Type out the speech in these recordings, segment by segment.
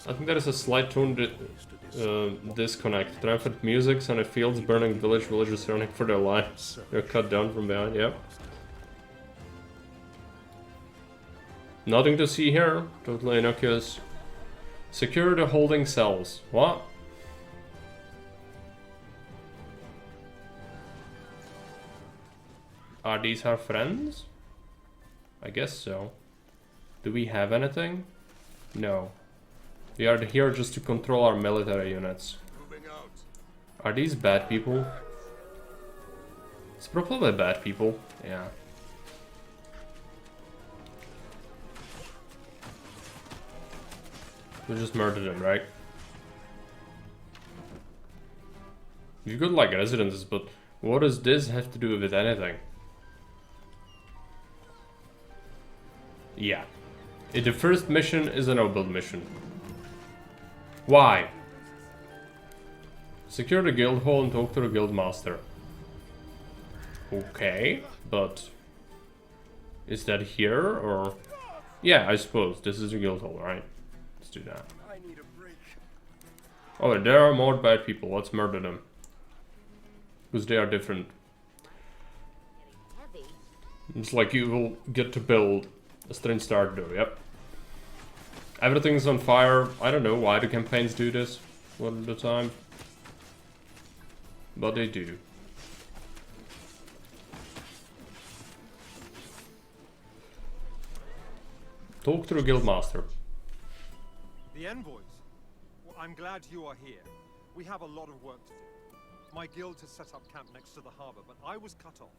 I think there is a slight tone disconnect. Triumphant music, sunny fields, burning village, villagers running for their lives. They're cut down from behind, yep. Nothing to see here. Totally innocuous. Secure the holding cells. What? Are these our friends? I guess so. Do we have anything? No. We are here just to control our military units. Are these bad people? It's probably bad people. Yeah. We just murdered him, right? You could like residences, but what does this have to do with anything? Yeah. The first mission is a no-build mission. Why? Secure the guild hall and talk to the guild master. Okay, but is that here or? Yeah, I suppose this is the guild hall, right? Let's do that. Oh, there are more bad people. Let's murder them because they are different. It's like you will get to build a strange start though. Yep. Everything's on fire. I don't know why the campaigns do this a lot of the time, but they do. Talk to the guildmaster. The envoys? Well, I'm glad you are here. We have a lot of work to do. My guild has set up camp next to the harbor, but I was cut off.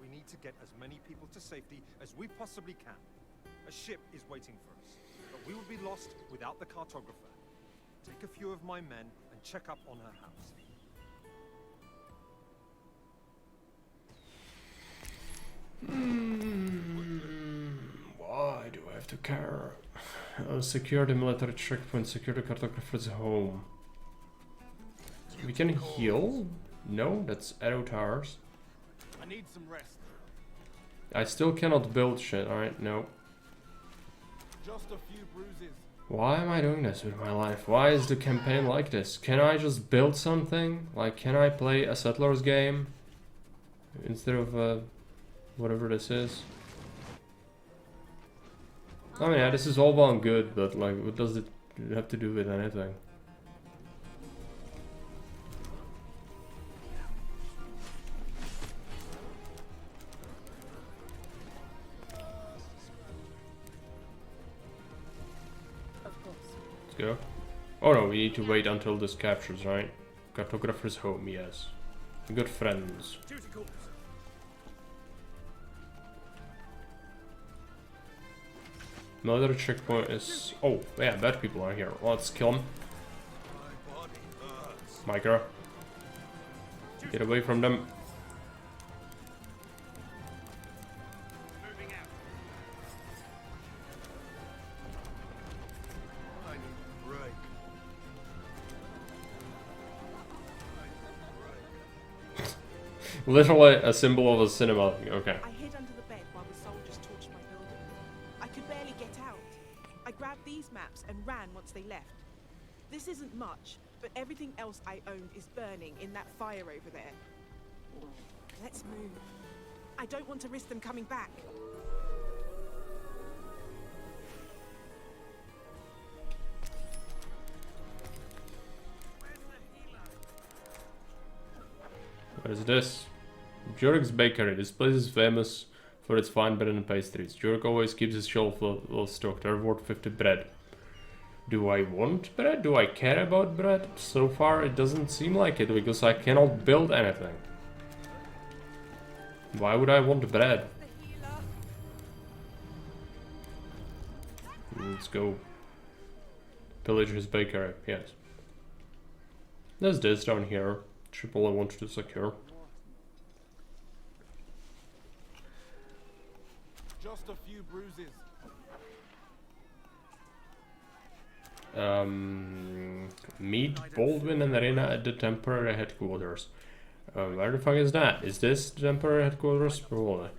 We need to get as many people to safety as we possibly can. A ship is waiting for us, but we would be lost without the cartographer. Take a few of my men and check up on her house. Why do I have to care? Secure the military checkpoint, secure the cartographer's home. We can heal? No, that's arrow towers. I need some rest. I still cannot build shit, alright, no. Just a few bruises. Why am I doing this with my life? Why is the campaign like this? Can I just build something? Like, can I play a Settlers game? Instead of, whatever this is? I mean, yeah, this is all well and good, but, like, what does it have to do with anything? Let's go. Oh no, we need to wait until this captures, right? Cartographer's home, yes. Good friends. Another checkpoint is... Oh, yeah, bad people are here. Let's kill them. Micro. Get away from them. Literally a symbol of a cinema. Okay. I hid under the bed while the soldiers torched my building. I could barely get out. I grabbed these maps and ran once they left. This isn't much, but everything else I owned is burning in that fire over there. Let's move. I don't want to risk them coming back. What is this? Jurik's Bakery. This place is famous for its fine bread and pastries. Jurik always keeps his shelf well stocked. They're worth 50 bread. Do I want bread? Do I care about bread? So far it doesn't seem like it because I cannot build anything. Why would I want bread? Let's go. Pillage his bakery, yes. There's this down here. Triple I want to secure. Just a few bruises. Meet Baldwin and Arena at the temporary headquarters. Where the fuck is that? Is this the temporary headquarters? Probably.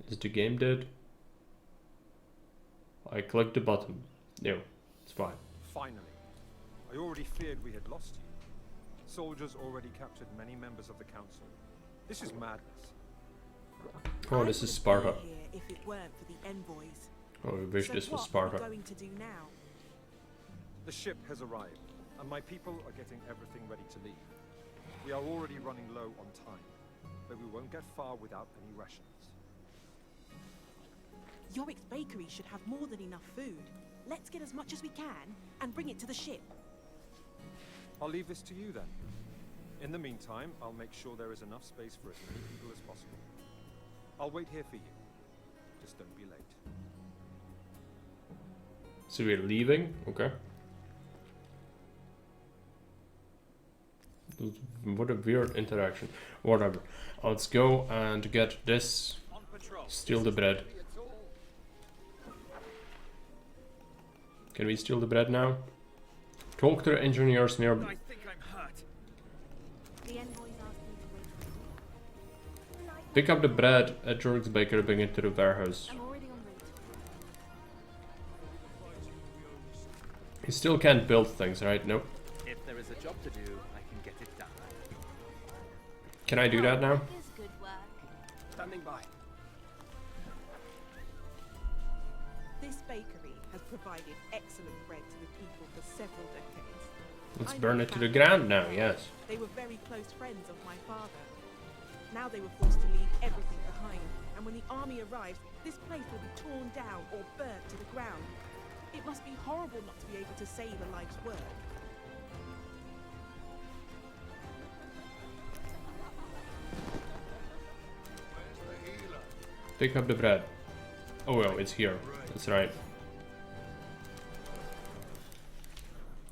Is the game dead? I clicked the button. No, it's fine. Finally. I already feared we had lost you. Soldiers already captured many members of the council. This is madness. Oh, this is Sparta. Here if it weren't for the envoys. Oh, I wish So this was what Sparta. are we going to do now? The ship has arrived, and my people are getting everything ready to leave. We are already running low on time, but we won't get far without any rations. Yorick's bakery should have more than enough food. Let's get as much as we can and bring it to the ship. I'll leave this to you then. In the meantime, I'll make sure there is enough space for as many people as possible. I'll wait here for you. Just don't be late. So we're leaving? Okay. What a weird interaction. Whatever. Let's go and get this. Steal the bread. Can we steal the bread now? Talk to the engineers near. I think I'm hurt. The envoys asked me to wait for you. Pick up the bread at Jorg's bakery, bring it to the warehouse. I'm already en route. You still can't build things, right? Nope. If there is a job to do, I can get it done. Can I do that now? That is good work. Standing by. This bakery has provided excellent bread to the people for several decades. Let's I burn know it to the family. ground now, yes. They were very close friends of my father. Now they were forced to leave everything behind, and when the army arrives, this place will be torn down or burnt to the ground. It must be horrible not to be able to save a life's work. Pick up the bread. Oh well, it's here. That's right.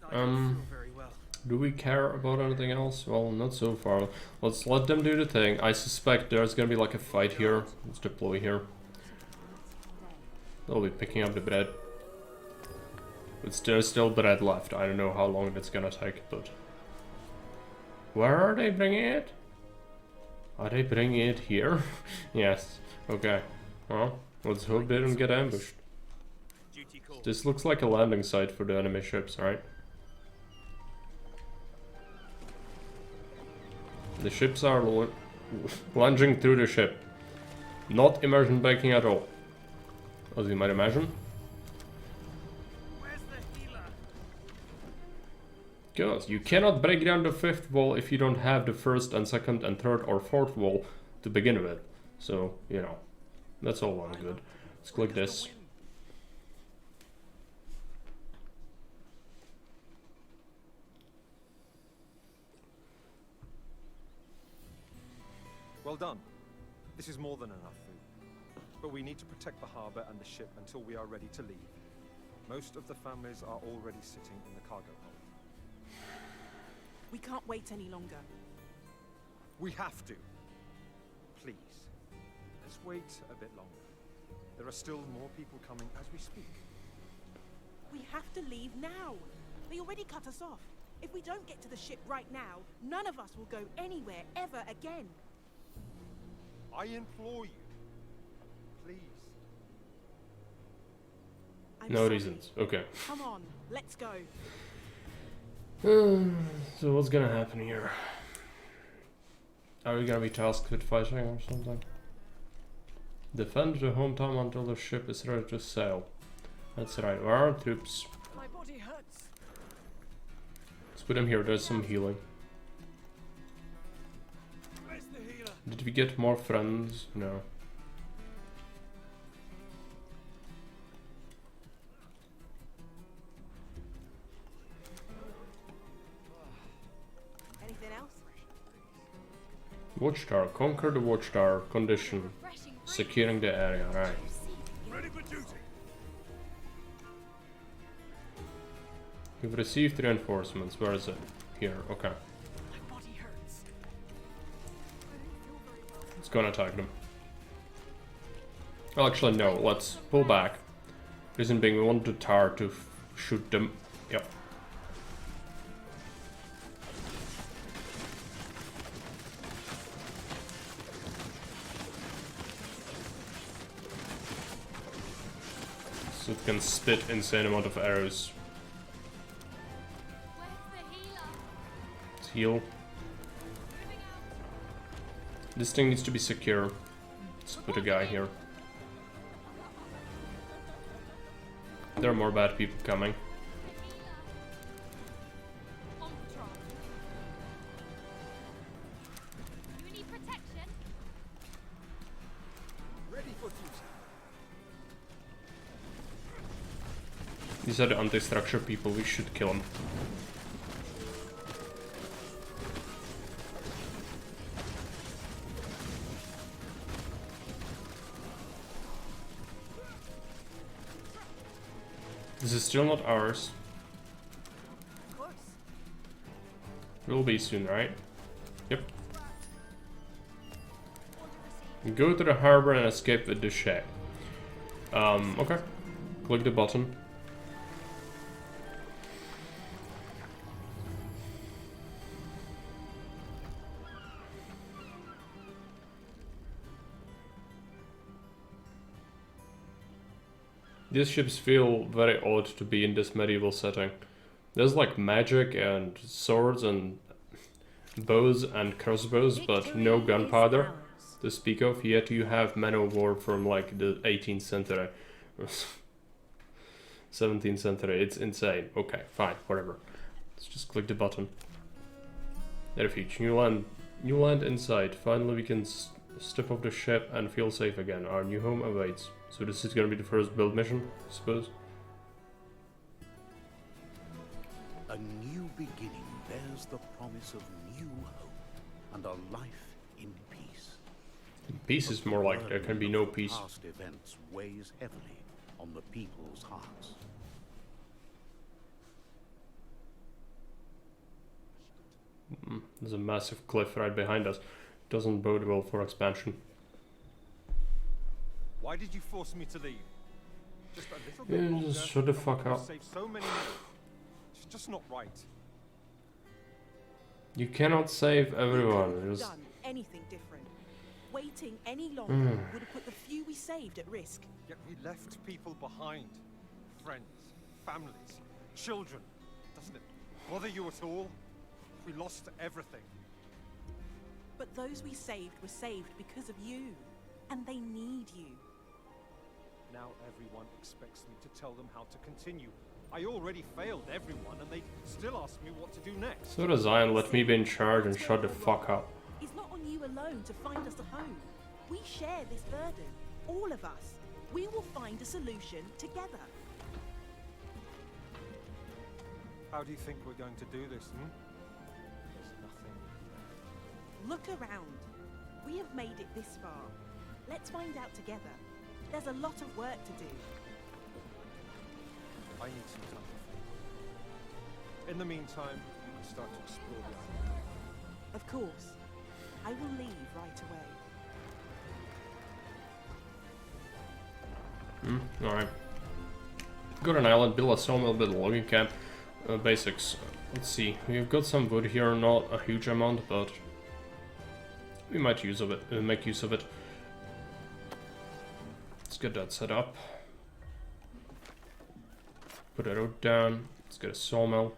I don't feel very well. Do we care about anything else? Well, not so far. Let's let them do the thing. I suspect there's gonna be like a fight here. Let's deploy here. They'll be picking up the bread. But there's still bread left. I don't know how long that's gonna take, but... Where are they bringing it? Are they bringing it here? Yes. Okay. Well, let's hope they don't get ambushed. Duty call. This looks like a landing site for the enemy ships, right? The ships are lunging through the ship. Not immersion breaking at all. As you might imagine. Where's the healer? Because you cannot break down the fifth wall if you don't have the first and second and third or fourth wall to begin with. So, you know, that's all well and good. Let's click this. Well done. This is more than enough food. But we need to protect the harbor and the ship until we are ready to leave. Most of the families are already sitting in the cargo hold. We can't wait any longer. We have to. Please. Let's wait a bit longer. There are still more people coming as we speak. We have to leave now. They already cut us off. If we don't get to the ship right now, none of us will go anywhere ever again. I implore you. Please. I'm No sorry. reasons. Okay. Come on, let's go. So what's gonna happen here? Are we gonna be tasked with fighting or something? Defend the hometown until the ship is ready to sail. That's right. Where are troops? My body hurts. Let's put them here. There's some healing. Where's the healer? Did we get more friends? No. Anything else? Watchtower. Conquer the watchtower. Condition. Refreshing breeze. Securing the area. Right. Ready for duty. We've received reinforcements. Where is it? Here. Okay. My body hurts. Let's go and attack them. Well, actually, no. Let's pull back. Reason being, we want the tar to shoot them. Yep. so it can spit insane amount of arrows. Let's heal. This thing needs to be secure. Let's put a guy here. There are more bad people coming. These are the anti-structure people, we should kill them. This is still not ours. Of course. Will be soon, right? Yep. Go to the harbor and escape with the ship. Okay. Click the button. These ships feel very odd to be in this medieval setting. There's like magic and swords and bows and crossbows, but no gunpowder to speak of. Yet you have men of war from like the 18th century. 17th century, it's insane. Okay, fine, whatever. Let's just click the button. Refuge, new land inside. Finally we can step off the ship and feel safe again. Our new home awaits. So this is gonna be the first build mission, I suppose. A new beginning bears the promise of new hope and a life in peace. Peace is more like there can be no peace. Past events weighs heavily on the people's hearts. There's a massive cliff right behind us. Doesn't bode well for expansion. Why did you force me to leave? Just a little bit longer, Just shut the fuck and we up. could save so many more. It's just not right. You cannot save everyone. We couldn't have Just... done anything different. Waiting any longer would have put the few we saved at risk. Yet we left people behind. Friends, families, children. Doesn't it bother you at all? We lost everything. But those we saved were saved because of you. And they need you. Now everyone expects me to tell them how to continue. I already failed everyone and they still ask me what to do next. So does Zion let me be in charge and shut the fuck up. It's not on you alone to find us a home. We share this burden. All of us. We will find a solution together. How do you think we're going to do this, There's nothing. Look around. We have made it this far. Let's find out together. There's a lot of work to do. I need some time to think. In the meantime, you can start to explore the island. Of course. I will leave right away. Alright. Go to an island, build a sawmill, build a logging camp. Basics. Let's see. We've got some wood here, not a huge amount, but we might make use of it. Let's get that set up. Put a road down. Let's get a sawmill.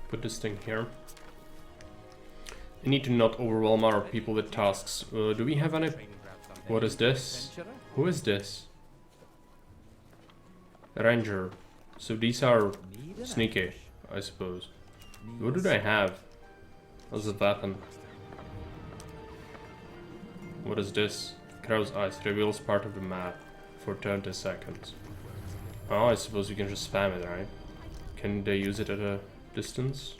Put this thing here. I need to not overwhelm our people with tasks. Do we have any? What is this? Who is this? Ranger. So these are sneaky, I suppose. What do they have as a weapon? What is this? Crow's eyes reveals part of the map for 20 seconds. Oh, I suppose you can just spam it, right? Can they use it at a distance?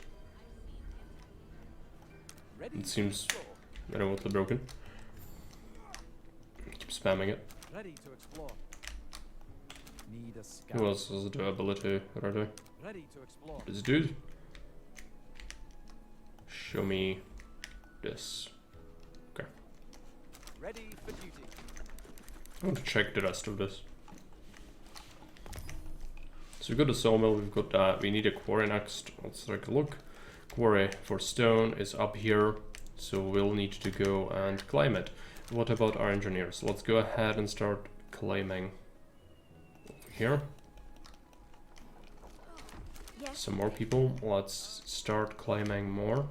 It seems remotely broken. Keep spamming it. Ready to explore. Need a scout. Who else has the ability already? Ready to explore. This dude. Show me this. Okay. Ready for duty. I want to check the rest of this. So we've got a sawmill, we've got that. We need a quarry next. Let's take a look. quarry for stone is up here, so we'll need to go and claim it. What about our engineers? Let's go ahead and start claiming over here. Yes. Some more people. Let's start claiming more.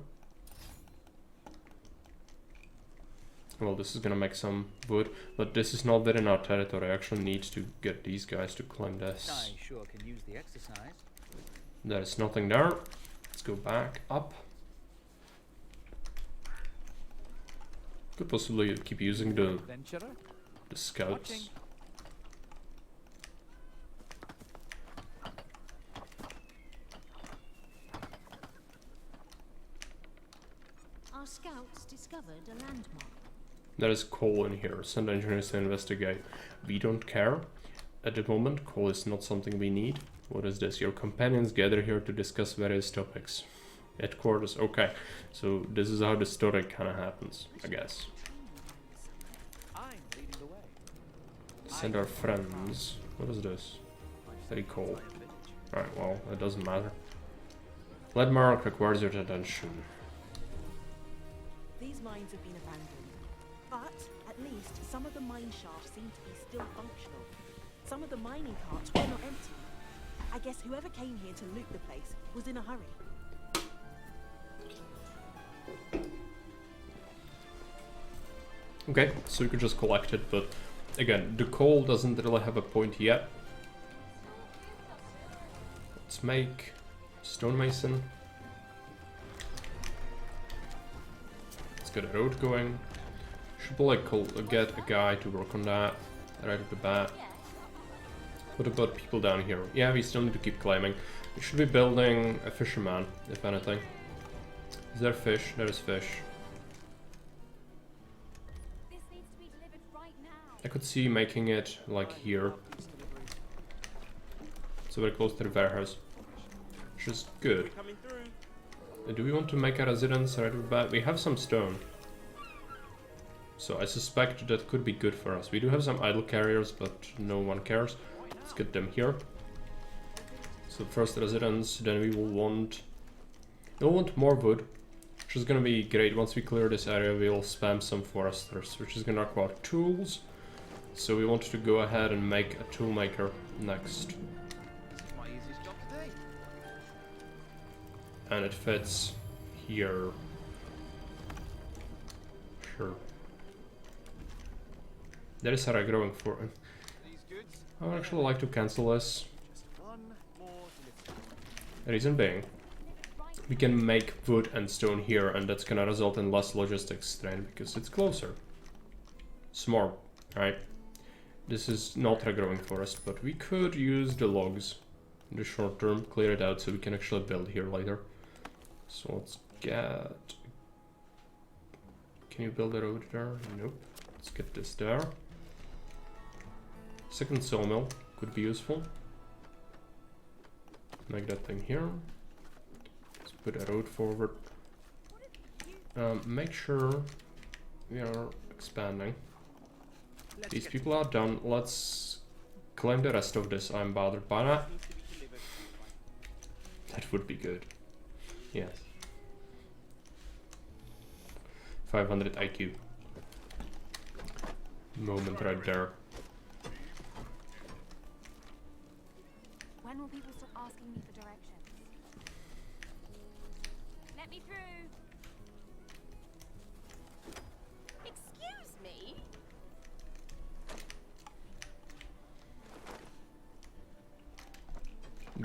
Well, this is gonna make some wood, but this is not within our territory. I actually need to get these guys to claim this. I sure can use the exercise. There's nothing there. Let's go back up. Could possibly keep using the Adventurer? scouts. Watching. Our scouts discovered a landmark. There is coal in here. Send engineers to investigate. We don't care. At the moment, coal is not something we need. What is this? Your companions gather here to discuss various topics. Headquarters. Okay, so this is how the story kind of happens, I guess. I'm leading the way. Send our friends. What is this? Very coal. Alright, well, it doesn't matter. Landmark requires your attention. These mines have been abandoned. But at least some of the mine shafts seem to be still functional. Some of the mining carts were not empty. I guess whoever came here to loot the place was in a hurry. Okay, so you could just collect it, but again, the coal doesn't really have a point yet. Let's make stonemason. Let's get a road going. Should probably get a guy to work on that right off the bat. What about people down here? Yeah, we still need to keep climbing. We should be building a fisherman, if anything. Is there fish? There is fish. This needs to be delivered right now. I could see making it like here. So very close to the warehouse. Which is good. Do we want to make a residence right off the bat? We have some stone. So I suspect that could be good for us. We do have some idle carriers, but no one cares. Let's get them here. So first residence, then we'll want more wood, which is gonna be great. Once we clear this area, we'll spam some foresters, which is gonna require tools. So we want to go ahead and make a tool maker next. This is my easiest job today. And it fits here. Sure. There is a growing for. These goods. I would actually like to cancel this. Just one more delivery. The reason being, we can make wood and stone here, and that's gonna result in less logistics strain because it's closer. Smart, right? This is not a growing forest, but we could use the logs in the short term, clear it out so we can actually build here later. So let's get. Can you build a road there? Nope. Let's get this there. Second sawmill could be useful. Make that thing here. Let's put a road forward. Make sure we are expanding. These people are done. Let's claim the rest of this. I'm bothered by that. That would be good. Yes. 500 IQ. Moment right there. When will people stop asking me for directions? Let me through. Excuse me?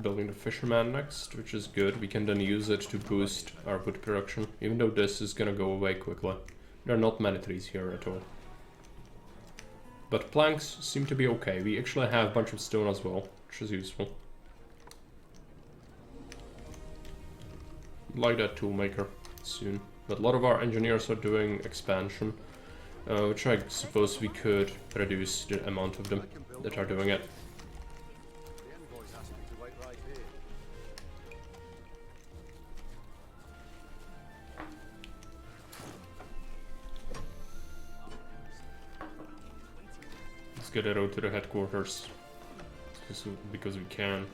Building the fisherman next, which is good. We can then use it to boost our wood production, even though this is gonna go away quickly. There are not many trees here at all. But planks seem to be okay. We actually have a bunch of stone as well, which is useful. Like that toolmaker soon. But a lot of our engineers are doing expansion, which I suppose we could reduce the amount of them that are doing it. The envoys asked me to wait right here. Let's get a road to the headquarters. Because we can.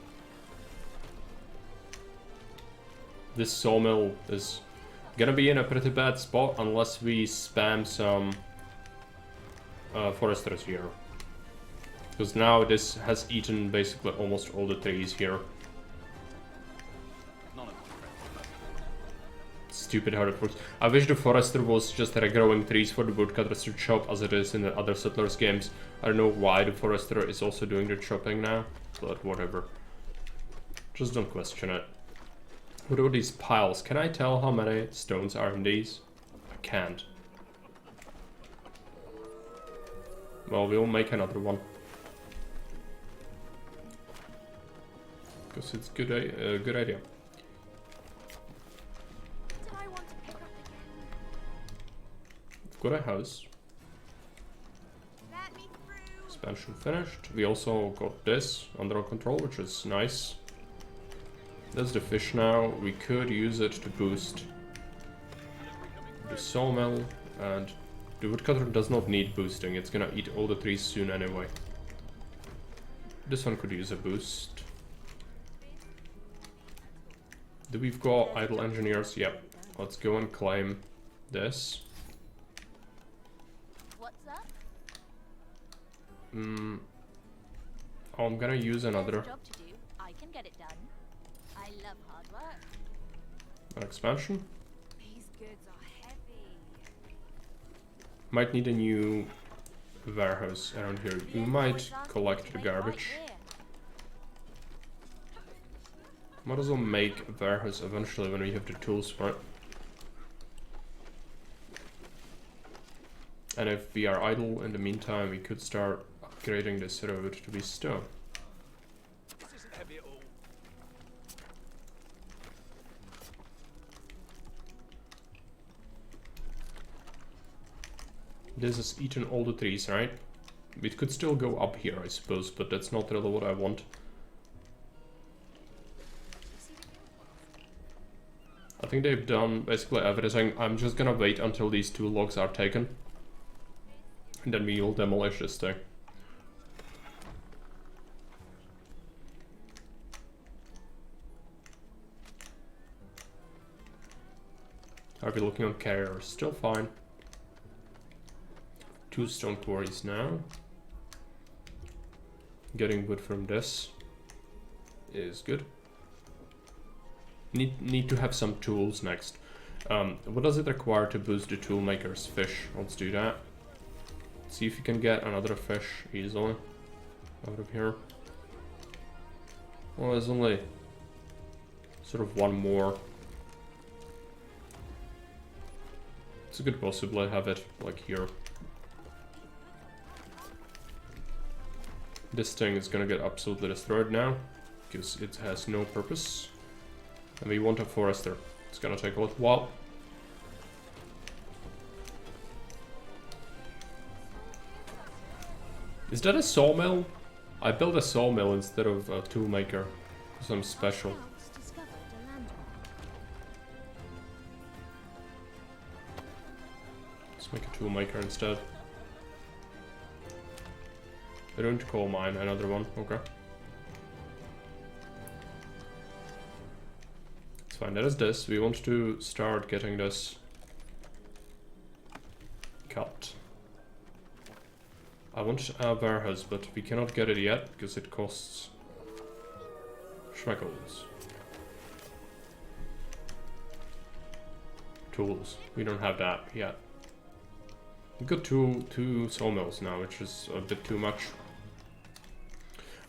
this sawmill is gonna be in a pretty bad spot unless we spam some foresters here. Because now this has eaten basically almost all the trees here. Stupid how it works. I wish the forester was just regrowing trees for the woodcutters to chop as it is in the other Settlers games. I don't know why the forester is also doing the chopping now, but whatever. Just don't question it. What are these piles? Can I tell how many stones are in these? I can't. Well, we'll make another one. Because it's good idea. Did I want to pick up again? We've got a house. Let me through. Expansion finished. We also got this under control, which is nice. That's the fish now. We could use it to boost the sawmill, and the woodcutter does not need boosting. It's gonna eat all the trees soon anyway. This one could use a boost. Do we've got idle engineers? Yep. Let's go and claim this. What's up? Oh, I'm gonna use another There's a job to do. I can get it done. I love hard work. an expansion. These goods are heavy. Might need a new warehouse around here. We might collect the garbage. Might as well make a warehouse eventually when we have the tools for it. And if we are idle in the meantime, we could start upgrading this road to be stone. This isn't heavy at all. This has eaten all the trees, right? We could still go up here, I suppose, but that's not really what I want. I think they've done basically everything. I'm just gonna wait until these 2 logs are taken. And then we'll demolish this thing. Are we looking on carriers? Still fine. 2 stone quarries now. Getting wood from this is good. Need to have some tools next. What does it require to boost the toolmaker's fish? Let's do that. See if you can get another fish easily out of here. Well, there's only sort of one more. So could possibly have it like here. This thing is gonna get absolutely destroyed now because it has no purpose. And we want a forester. It's gonna take a little while. Is that a sawmill? I built a sawmill instead of a toolmaker because I'm special. Scouts discovered a landmark. Let's make a toolmaker instead. Ruined coal mine, another one. Okay. It's fine. That is this. We want to start getting this cut. I want a warehouse, but we cannot get it yet because it costs schmeckles. Tools. We don't have that yet. We've got two sawmills now, which is a bit too much.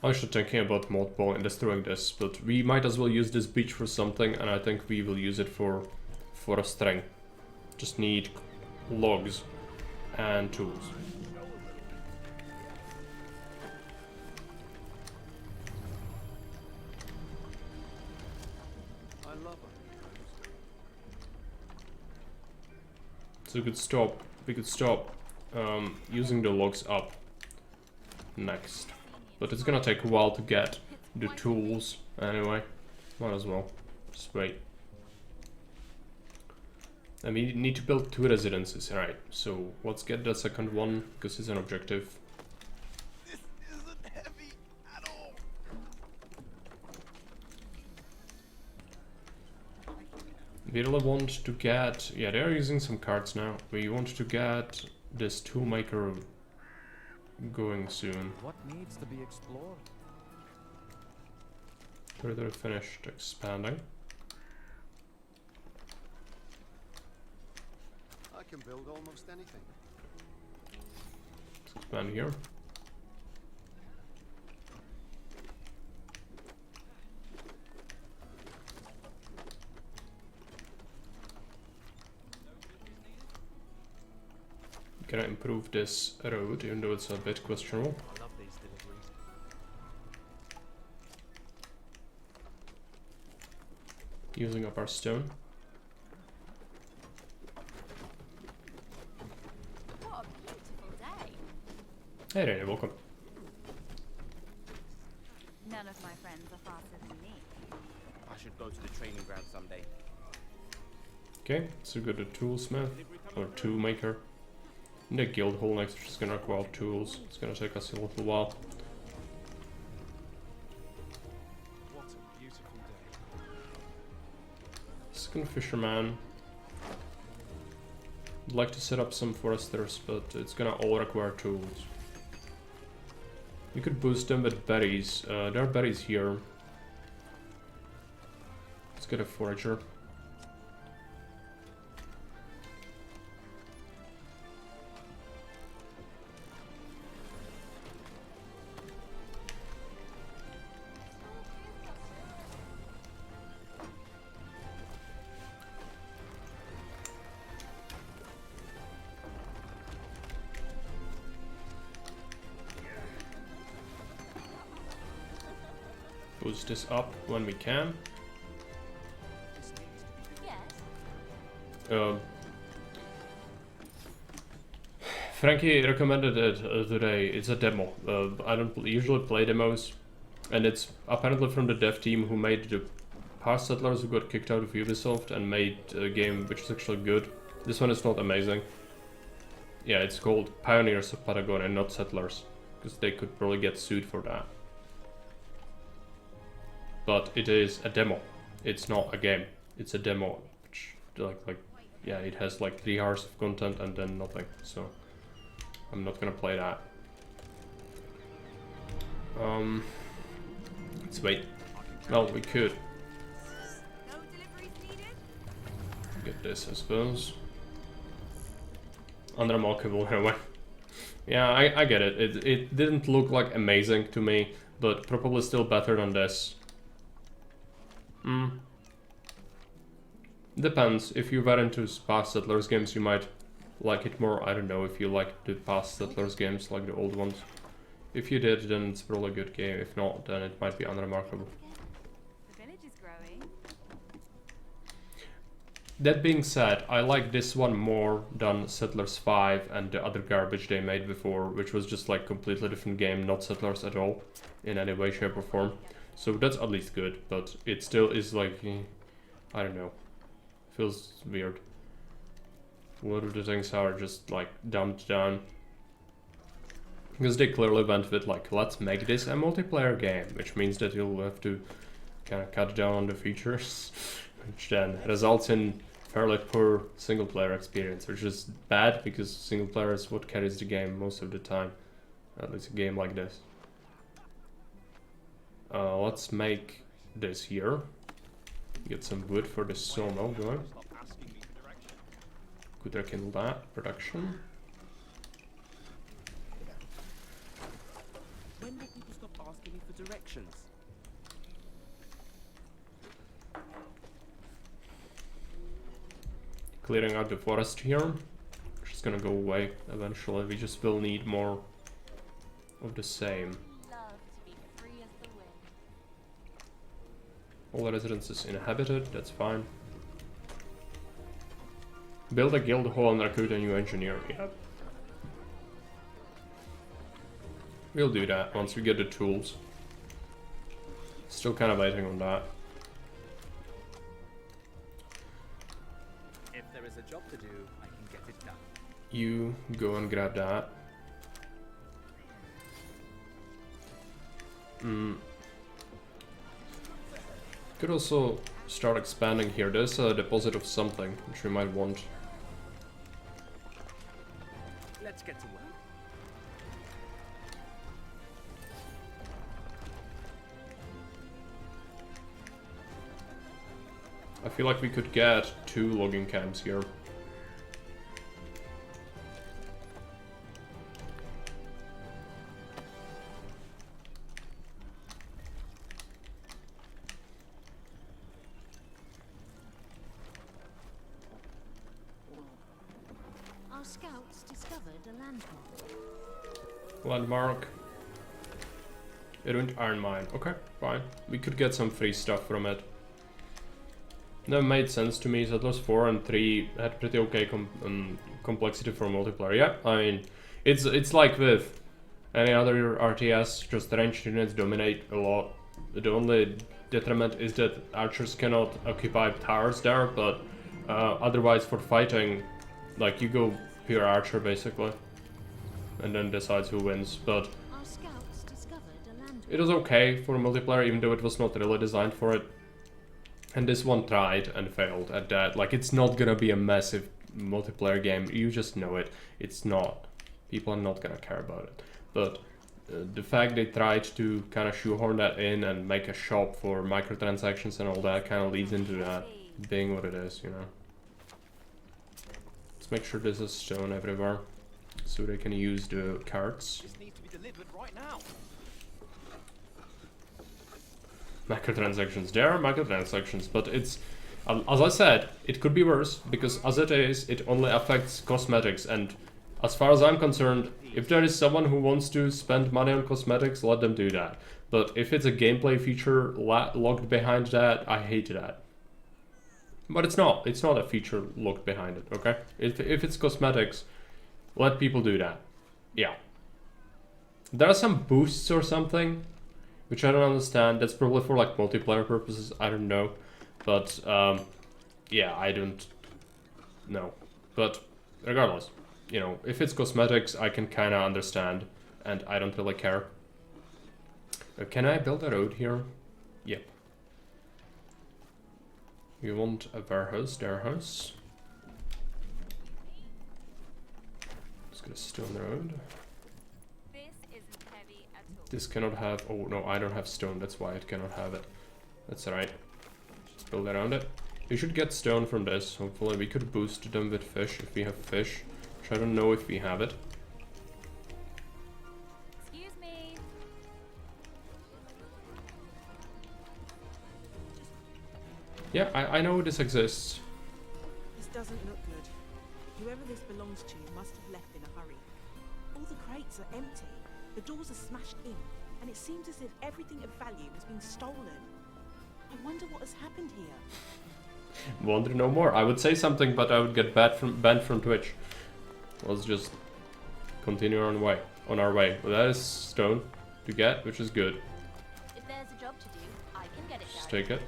I should thinking about mothball and destroying this, but we might as well use this beach for something, and I think we will use it for a string. Just need logs and tools. I love it. So we could stop using the logs up next. But it's gonna take a while to get the tools anyway. Might as well. Just wait. And we need to build 2 residences, right? So let's get the second one because it's an objective. This isn't heavy at all. We really want to get... Yeah, they're using some cards now. We want to get this toolmaker going soon. What needs to be explored? Further finished expanding. I can build almost anything. Let's expand here. Gonna improve this road, even though it's a bit questionable. I love these deliveries. Using up our stone. What a beautiful day. Hey Rainy, welcome. None of my friends are faster than me. I should go to the training ground someday. Okay, so we got a toolsmith or toolmaker. And the guild hall next, which is gonna require tools. It's gonna take us a little while. What a beautiful day. Second fisherman. I'd like to set up some foresters, but it's gonna all require tools. We could boost them with berries. There are berries here. Let's get a forager. Boost this up when we can. Yes. Frankie recommended it today. It's a demo. I don't usually play demos, and it's apparently from the dev team who made the past Settlers, who got kicked out of Ubisoft and made a game which is actually good. This one is not amazing. Yeah, it's called Pioneers of Patagonia, not Settlers, because they could probably get sued for that. But it is a demo. It's not a game. It's a demo, which yeah, it has like 3 hours of content and then nothing. So I'm not gonna play that. Let's wait. Well, we could No deliveries needed. get this, I suppose. Unremarkable anyway. Yeah, I get it. It didn't look like amazing to me, but probably still better than this. Depends. If you were into past Settlers games, you might like it more. I don't know if you like the past Settlers games, like the old ones. If you did, then it's probably a good game. If not, then it might be unremarkable. The village is growing. That being said, I like this one more than Settlers 5 and the other garbage they made before, which was just like completely different game, not Settlers at all, in any way, shape or form. So that's at least good, but it still is like, I don't know, feels weird. A lot of the things are just like dumbed down. Because they clearly went with like, let's make this a multiplayer game, which means that you'll have to kind of cut down on the features, which then results in fairly poor single player experience, which is bad because single player is what carries the game most of the time, at least a game like this. Let's make this here. Get some wood for the sawmill going. Could rekindle that production. When will people stop asking me for directions? Clearing out the forest here, which is gonna go away eventually. We just will need more of the same. Love to be free as the wind. All residences inhabited, that's fine. Build a guild hall and recruit a new engineer. Yep. We'll do that once we get the tools. Still kind of waiting on that. If there is a job to do, I can get it done. You go and grab that. Could also start expanding here. There's a deposit of something which we might want. Let's get to work. I feel like we could get 2 logging camps here. Our scouts discovered a landmark. Landmark. Ruined iron mine. Okay, fine. We could get some free stuff from it. That made sense to me. Settlers 4 and 3 had pretty okay complexity for multiplayer. Yeah, I mean, it's like with any other RTS, just ranged units dominate a lot. The only detriment is that archers cannot occupy towers there, but otherwise for fighting, like you go pure archer basically, and then decides who wins. But Our scouts discovered a landmark. it was okay for multiplayer, even though it was not really designed for it. And this one tried and failed at that. Like, it's not gonna be a massive multiplayer game. You just know it. It's not. People are not gonna care about it. But the fact they tried to kind of shoehorn that in and make a shop for microtransactions and all that kind of leads into that being what it is, you know. Let's make sure there's a stone everywhere so they can use the carts. This needs to be delivered right now. Microtransactions. There are microtransactions, but it's, as I said, it could be worse, because as it is, it only affects cosmetics, and as far as I'm concerned, if there is someone who wants to spend money on cosmetics, let them do that. But if it's a gameplay feature locked behind that, I hate that. But it's not a feature locked behind it, okay? If it's cosmetics, let people do that. Yeah. There are some boosts or something, which I don't understand. That's probably for like multiplayer purposes, I don't know. But yeah, I don't know. But regardless, you know, if it's cosmetics, I can kind of understand, and I don't really care. Can I build a road here? Yep. We want a warehouse, their house. Let's get a stone road. This cannot have, oh no, I don't have stone, that's why it cannot have it. That's alright. Just build around it. We should get stone from this, hopefully. We could boost them with fish if we have fish, which I don't know if we have it. Excuse me. Yeah, I know this exists. This doesn't look good. Whoever this belongs to must have left in a hurry. All the crates are empty. The doors are smashed in, and it seems as if everything of value has been stolen. I wonder what has happened here. Wonder no more. I would say something, but I would get banned from Twitch. Let's just continue on our way. Well, that is stone to get, which is good. If there's a job to do, I can get it done. Just take it.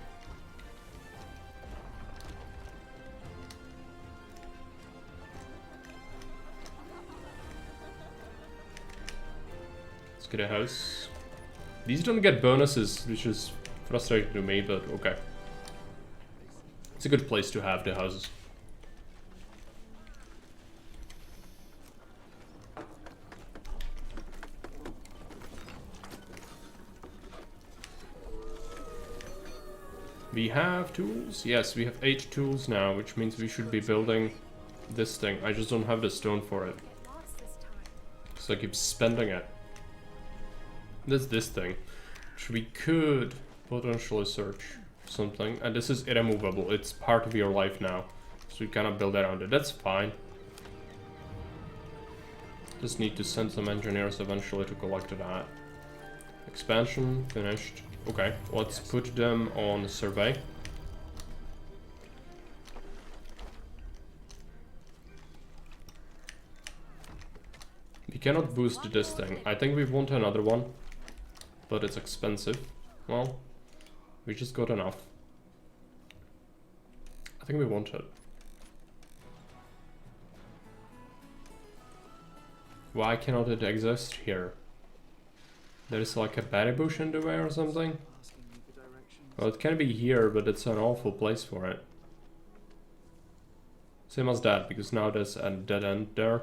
Let's get a house. These don't get bonuses, which is frustrating to me, but okay. It's a good place to have the houses. We have tools? Yes, we have 8 tools now, which means we should be building this thing. I just don't have the stone for it. So I keep spending it. That's this thing, which we could potentially search something. And this is irremovable. It's part of your life now. So we cannot build around it. That's fine. Just need to send some engineers eventually to collect that. Expansion, finished. Okay, let's put them on survey. We cannot boost this thing. I think we want another one, but it's expensive. Well, we just got enough. I think we want it. Why cannot it exist here? There's like a berry bush in the way or something? Asking me for directions. Well, it can be here, but it's an awful place for it. Same as that, because now there's a dead end there.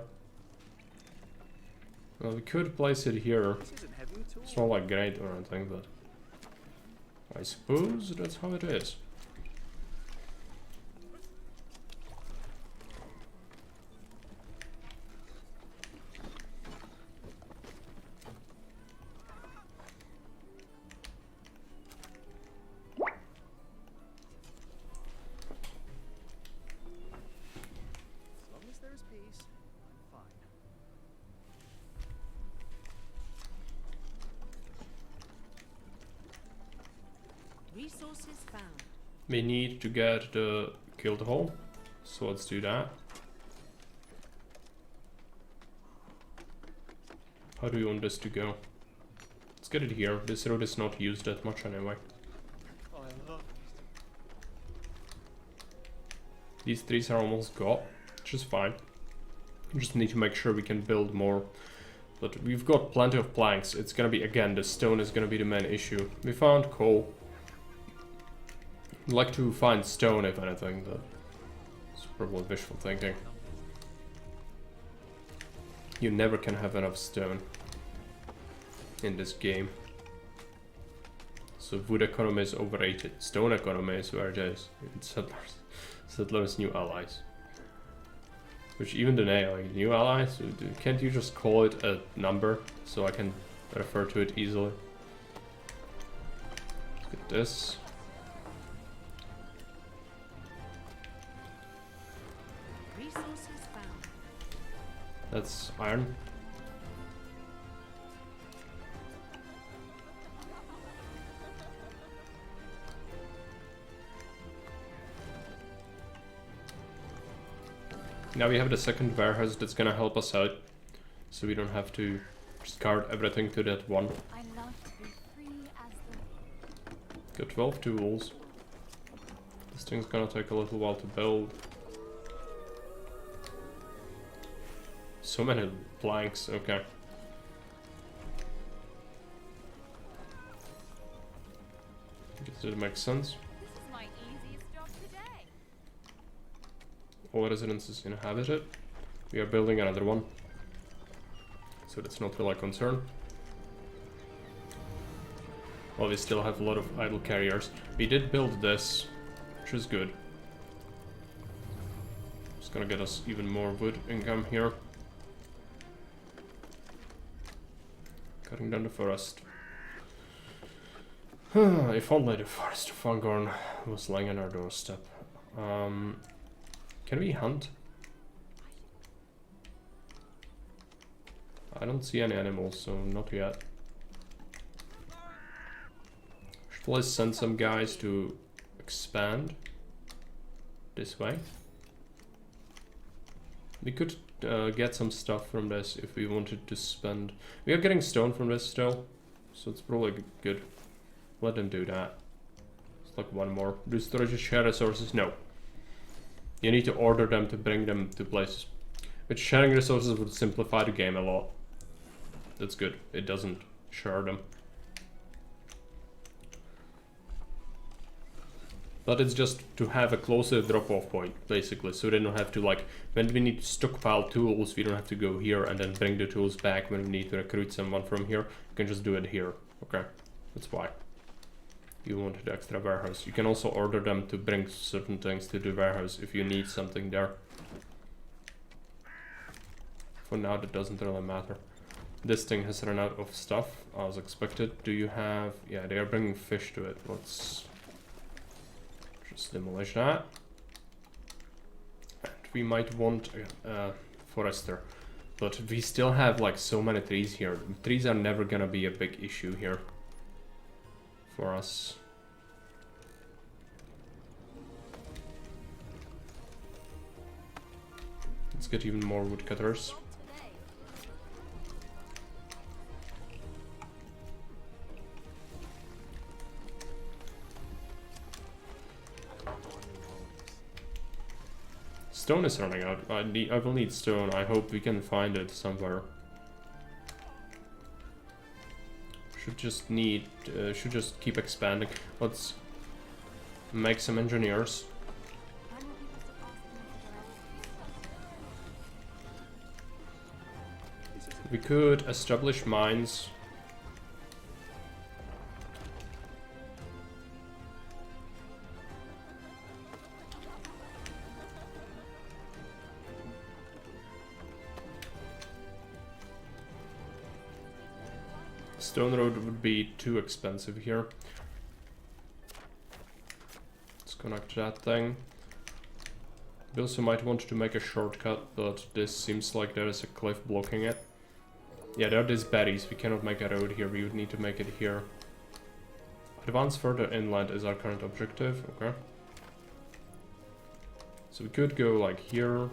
Well, we could place it here. This isn't heavy at all. It's not like great or anything, but I suppose that's how it is. As long as there is peace, fine. Resources found. We need to get the guild hall, so let's do that. How do you want this to go? Let's get it here. This road is not used that much anyway. Oh, I love These trees are almost got, which is fine. We just need to make sure we can build more. But we've got plenty of planks. It's gonna be, again, the stone is gonna be the main issue. We found coal. I'd like to find stone, if anything, but it's probably wishful thinking. You never can have enough stone in this game. So wood economy is overrated. Stone economy is where it is. It's settlers. Settlers new allies. Which even the like new allies, can't you just call it a number so I can refer to it easily? Look at this. Resources found. That's iron. Now we have the second warehouse that's gonna help us out, so we don't have to just guard everything to that one. I love to be free as the Got 12 tools. This thing's gonna take a little while to build. So many planks, okay. Guess it makes sense. This is my easiest job today. All residences inhabited. We are building another one, so that's not really a concern. Well, we still have a lot of idle carriers. We did build this, which is good. It's gonna get us even more wood income here. Cutting down the forest. If only the forest of Fangorn was lying on our doorstep. Can we hunt? I don't see any animals, so not yet. Should I send some guys to expand this way? We could get some stuff from this if we wanted to spend. We are getting stone from this still, so it's probably good. Let them do that. It's like one more. Do storage share resources? No. You need to order them to bring them to places. Which sharing resources would simplify the game a lot. That's good. It doesn't share them. But it's just to have a closer drop-off point, basically. So they don't have to, like, when we need to stockpile tools, we don't have to go here and then bring the tools back when we need to recruit someone from here. You can just do it here. Okay, that's why you wanted the extra warehouse. You can also order them to bring certain things to the warehouse if you need something there. For now, that doesn't really matter. This thing has run out of stuff, as expected. Do you have... yeah, they are bringing fish to it. Let's just demolish that. And we might want a forester. But we still have like so many trees here. Trees are never gonna be a big issue here for us. Let's get even more woodcutters. Stone is running out. I will need stone. I hope we can find it somewhere. Should just keep expanding. Let's make some engineers. Why don't you just ask them for their own? We could establish mines. Stone road would be too expensive here. Let's connect that thing. We also might want to make a shortcut, but this seems like there is a cliff blocking it. Yeah, there are these berries. We cannot make a road here. We would need to make it here. Advance further inland is our current objective. Okay. So we could go like here.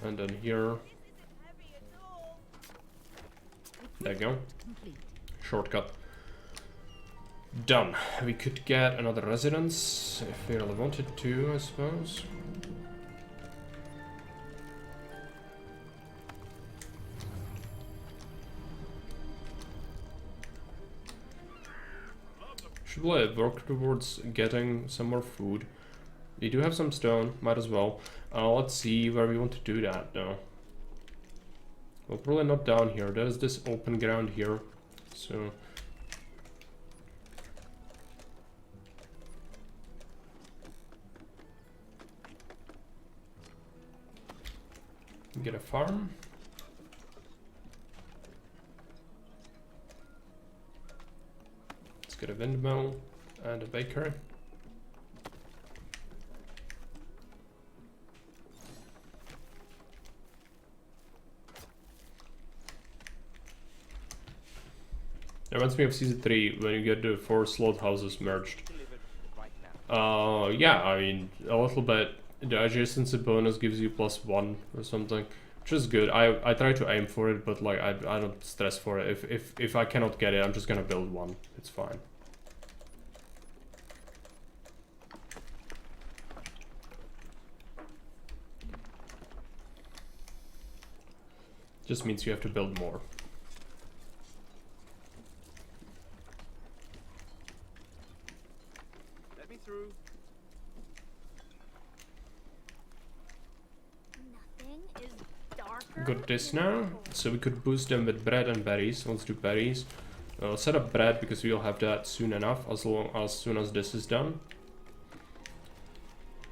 And then here. There you go. Complete. Shortcut. Done. We could get another residence if we really wanted to, I suppose. Should we work towards getting some more food? We do have some stone, might as well. Let's see where we want to do that though. Well, probably not down here. There's this open ground here, so get a farm. Let's get a windmill and a bakery. It reminds me of Season 3 when you get the 4 slaughterhouses merged. Yeah, I mean, a little bit. The adjacency bonus gives you +1 or something, which is good. I try to aim for it, but like I don't stress for it. If I cannot get it, I'm just gonna build one. It's fine. Just means you have to build more. Let me through. Nothing is darker. Got this now, so we could boost them with bread and berries. Let's do berries. Set up bread because we'll have that soon enough, as soon as this is done.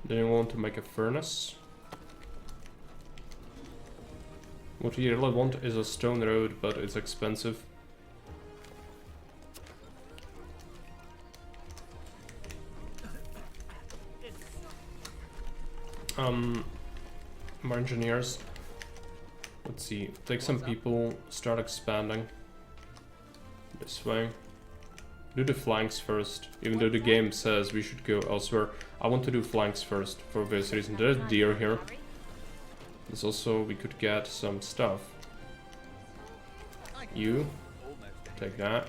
Then we want to make a furnace. What we really want is a stone road, but it's expensive. More engineers. Let's see, take some people, start expanding. This way. Do the flanks first, even though the game says we should go elsewhere. I want to do flanks first for obvious reason. There's deer here. There's also, we could get some stuff. You, take that.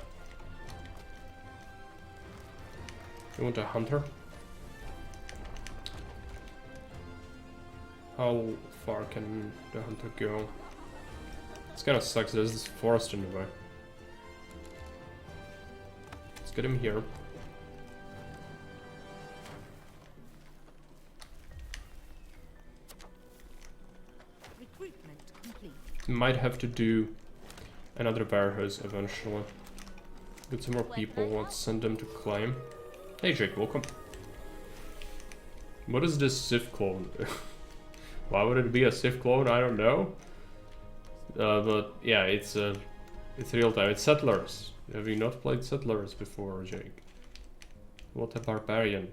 You want a hunter? How far can the hunter go? It's kind of sucks, there's this forest in the way. Let's get him here. Recruitment complete. Might have to do another warehouse eventually. Get some more people, let's send them to claim. Hey Jake, welcome. What is this Sif clone? Why would it be a Sif clone? I don't know. But yeah, it's real time. It's Settlers. Have you not played Settlers before, Jake? What a barbarian.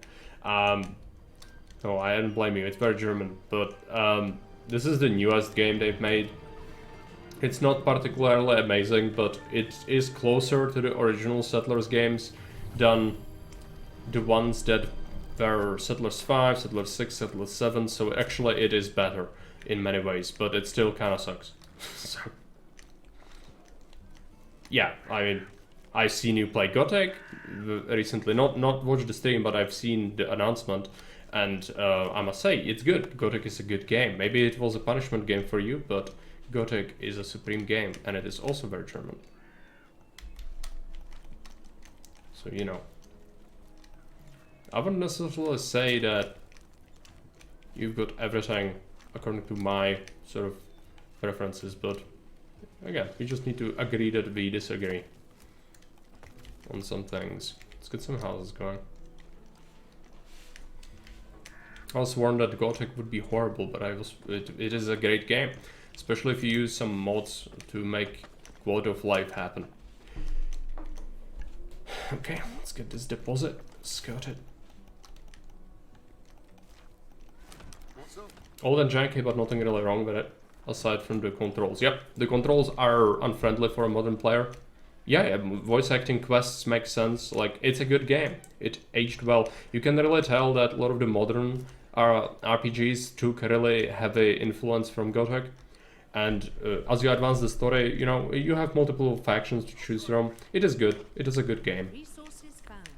No, I don't blame you. It's very German, but this is the newest game they've made. It's not particularly amazing, but it is closer to the original Settlers games than the ones that were Settlers 5, Settlers 6, Settlers 7, so actually it is better in many ways, but it still kind of sucks. So, yeah, I mean, I've seen you play Gothic recently, not watched the stream, but I've seen the announcement, and I must say, it's good. Gothic is a good game. Maybe it was a punishment game for you, but Gothic is a supreme game, and it is also very German. So, you know. I wouldn't necessarily say that you've got everything according to my sort of preferences, but again, we just need to agree that we disagree on some things. Let's get some houses going. I was warned that Gothic would be horrible, but it is a great game, especially if you use some mods to make quality of life happen. Okay, let's get this deposit skirted. What's up? Old and janky, but nothing really wrong with it, aside from the controls. Yep, the controls are unfriendly for a modern player. Yeah, voice acting quests make sense. Like, it's a good game. It aged well. You can really tell that a lot of the modern RPGs took a really heavy influence from Gothic. And as you advance the story, you know, you have multiple factions to choose from. It is good. It is a good game. Resources found.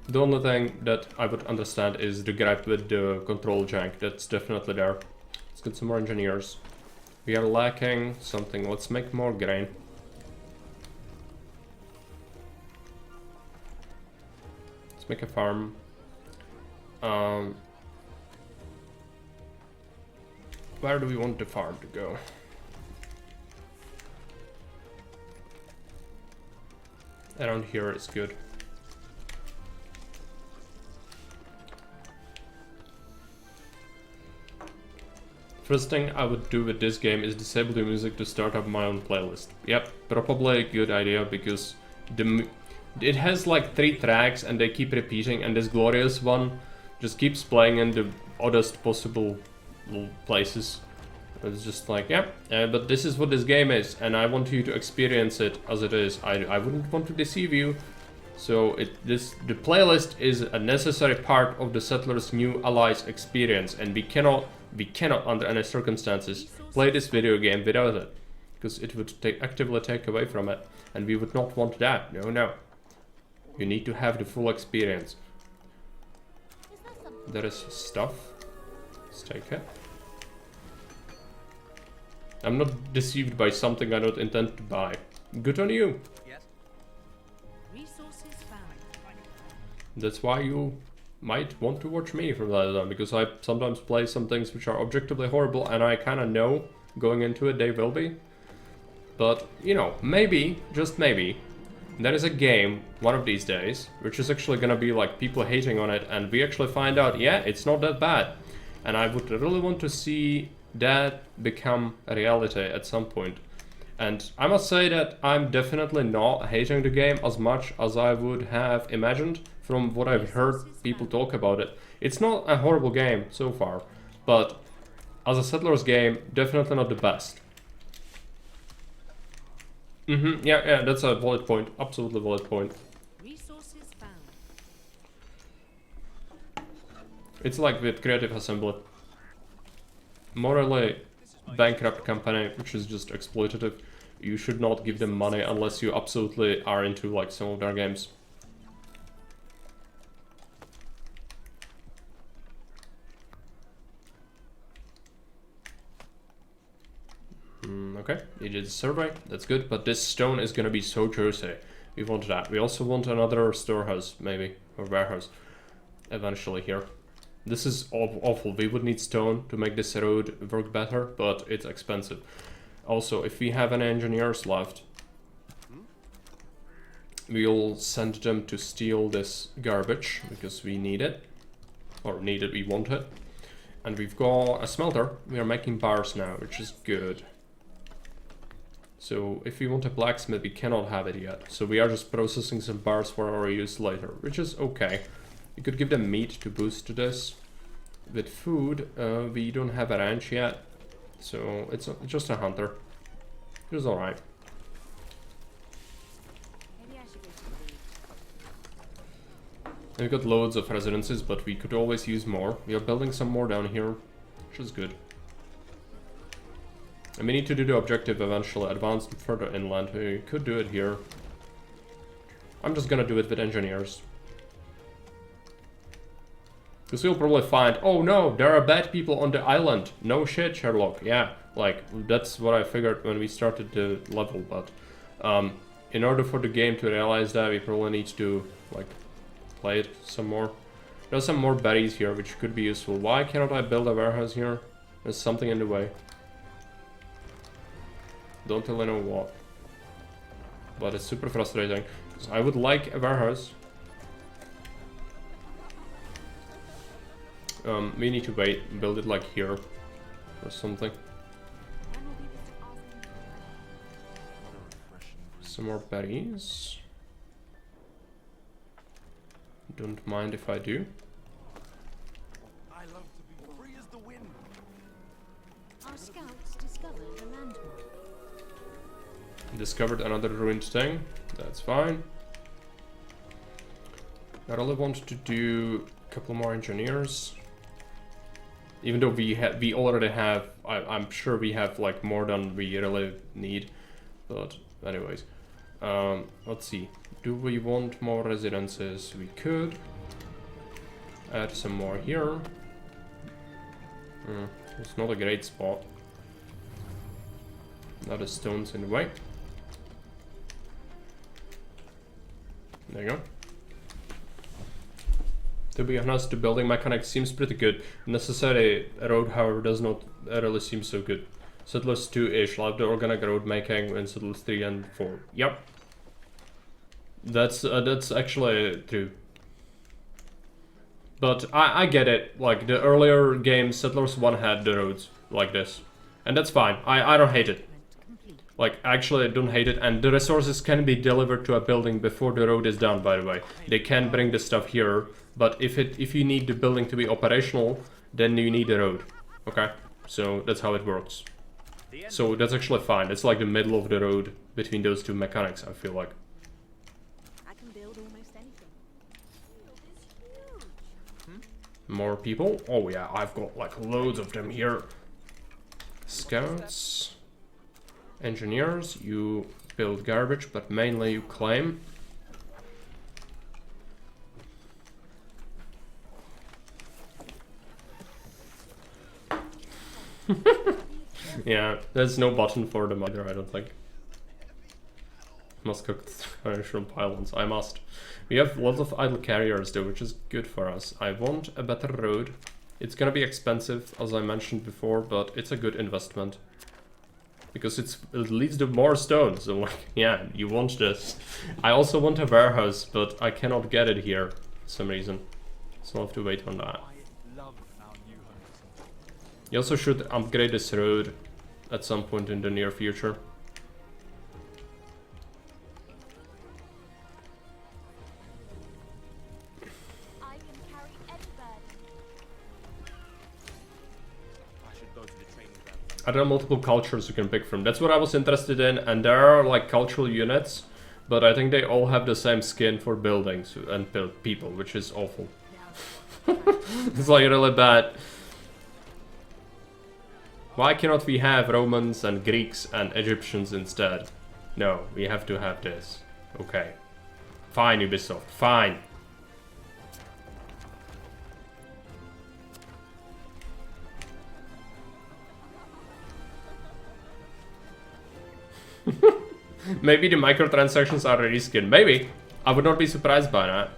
The only thing that I would understand is the gripe with the control jank. That's definitely there. Let's get some more engineers. We are lacking something. Let's make more grain. Let's make a farm. Where do we want the farm to go? Around here is good. First thing I would do with this game is disable the music to start up my own playlist. Yep, probably a good idea because it has like 3 tracks and they keep repeating, and this glorious one just keeps playing in the oddest possible places. It's just like, yeah, but this is what this game is, and I want you to experience it as it is. I wouldn't want to deceive you. So the playlist is a necessary part of the Settlers New Allies experience, and we cannot under any circumstances play this video game without it, because it would actively take away from it, and we would not want that. No. You need to have the full experience. There is stuff. Let's take it. I'm not deceived by something I don't intend to buy. Good on you. Yes. Resources found. That's why you might want to watch me from that on, because I sometimes play some things which are objectively horrible, and I kind of know going into it they will be. But, you know, maybe, just maybe, there is a game one of these days which is actually gonna be like people hating on it, and we actually find out, yeah, it's not that bad. And I would really want to see that become a reality at some point. And I must say that I'm definitely not hating the game as much as I would have imagined from what I've heard people talk about it. It's not a horrible game so far, but as a Settlers game, definitely not the best. Yeah, that's a valid point. Absolutely valid point. Resources found. It's like with Creative Assembly. Morally bankrupt company, which is just exploitative. You should not give them money unless you absolutely are into like some of their games. Okay, you did a survey, that's good, but this stone is gonna be so juicy. We want that. We also want another storehouse, maybe, or warehouse, eventually here. This is awful. We would need stone to make this road work better, but it's expensive. Also, if we have any engineers left, we'll send them to steal this garbage, because we need it. Or need it, we want it. And we've got a smelter. We are making bars now, which is good. So if we want a blacksmith, we cannot have it yet. So we are just processing some bars for our use later, which is okay. You could give them meat to boost this. With food, we don't have a ranch yet. So it's just a hunter. It's alright. Maybe I should go to the beach. We've got loads of residences, but we could always use more. We are building some more down here, which is good. And we need to do the objective eventually, advance further inland. We could do it here. I'm just gonna do it with engineers. Because you'll probably find, oh no, there are bad people on the island. No shit, Sherlock. Yeah, like, that's what I figured when we started the level, but in order for the game to realize that, we probably need to like play it some more. There's some more berries here which could be useful. Why cannot I build a warehouse here? There's something in the way. Don't really know what. But it's super frustrating. I would like a warehouse. We need to wait, build it like here or something. Some more berries. Don't mind if I do. I love to be free as the wind. Our scouts discovered a landmark. Discovered another ruined thing. That's fine. I really want to do a couple more engineers. Even though we already have, I'm sure we have like more than we really need. But anyways, let's see. Do we want more residences? We could add some more here. It's not a great spot. Not a stones in the way. There you go. To be honest, the building mechanic seems pretty good. Necessary road, however, does not really seem so good. Settlers 2-ish, like the organic road making in Settlers 3 and 4. Yep. That's actually true. But I get it. Like the earlier games, Settlers 1 had the roads like this. And that's fine. I don't hate it. Like, actually, I don't hate it. And the resources can be delivered to a building before the road is done, by the way. They can bring the stuff here. But if you need the building to be operational, then you need the road. Okay? So that's how it works. So that's actually fine. It's like the middle of the road between those two mechanics, I feel like. I can build almost anything. More people? Oh yeah, I've got like loads of them here. Scouts. Engineers, you build garbage, but mainly you claim. Yeah, there's no button for them either, I don't think. Must cook shrimp pylons, I must. We have lots of idle carriers though, which is good for us. I want a better road. It's gonna be expensive, as I mentioned before, but it's a good investment. Because it leads to more stone, so like, yeah, you want this. I also want a warehouse, but I cannot get it here for some reason. So I'll have to wait on that. You also should upgrade this road at some point in the near future. I can carry any burden. I should go to the training ground. Are there multiple cultures you can pick from? That's what I was interested in, and there are like cultural units, but I think they all have the same skin for buildings and people, which is awful. It's like really bad. Why cannot we have Romans and Greeks and Egyptians instead? No, we have to have this. Okay. Fine, Ubisoft, fine. Maybe the microtransactions are a reskin. Maybe. I would not be surprised by that.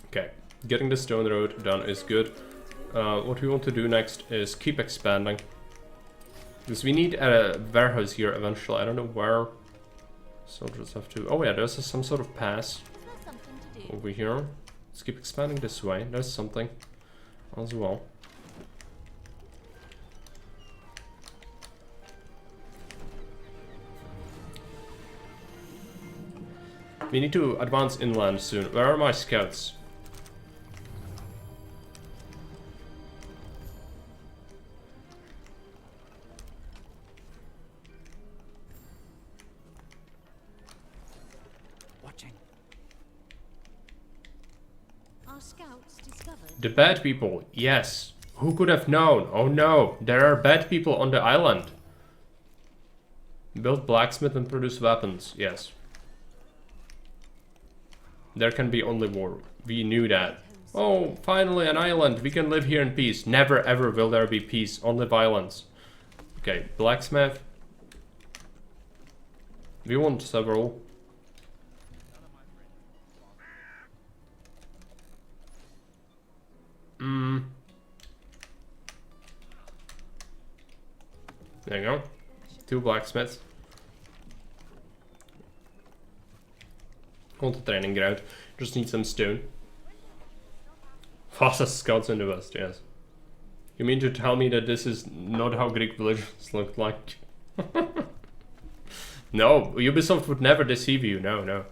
Okay, getting the stone road done is good. What we want to do next is keep expanding. Because we need a warehouse here eventually. I don't know where. Soldiers have to... Oh yeah, there's some sort of pass over here. Let's keep expanding this way. There's something as well. We need to advance inland soon. Where are my scouts? Our scouts discovered. The bad people, yes. Who could have known? Oh no, there are bad people on the island. Build blacksmith and produce weapons, yes. There can be only We knew that. Oh, finally an island. We can live here in peace. Never ever will there be peace. Only violence. Okay, blacksmith. We want several. There you go. 2 blacksmiths. Want a training ground. Just need some stone. Fastest scouts in the west, yes. You mean to tell me that this is not how Greek villages looked like? No, Ubisoft would never deceive you, no.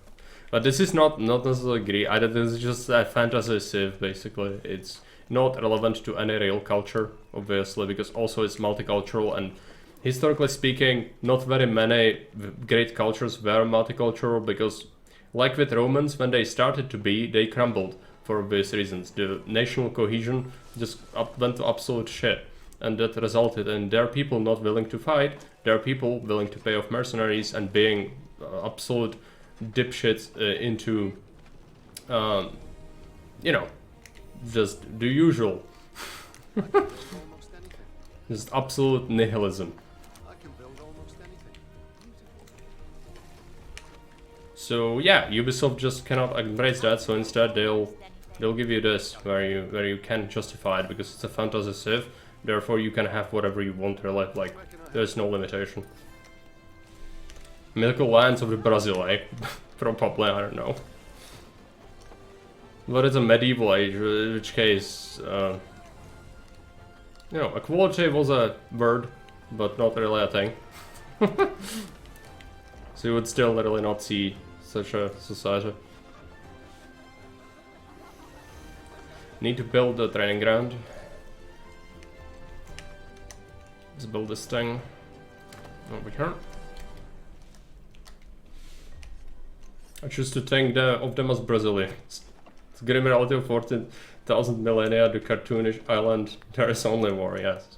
But this is not necessarily Greek, this is just a fantasy civ, basically. It's not relevant to any real culture, obviously, because also it's multicultural, and historically speaking, not very many great cultures were multicultural, because like with Romans, when they started to be, they crumbled for obvious reasons. The national cohesion just went to absolute shit, and that resulted in their people not willing to fight, their people willing to pay off mercenaries and being absolute dipshits into, you know, just the usual. Just absolute nihilism. So yeah, Ubisoft just cannot embrace that, so instead they'll give you this, where you can justify it, because it's a fantasy civ, therefore you can have whatever you want really, like, there's no limitation. Mythical lands of the Brazil, eh? Probably, I don't know. But it's a medieval age, in which case, you know, equality was a word, but not really a thing. So you would still literally not see such a society. Need to build a training ground. Let's build this thing over here. I choose to think of them as Brazilians. It's grim reality of 14,000 millennia, the cartoonish island. There is only war, yes.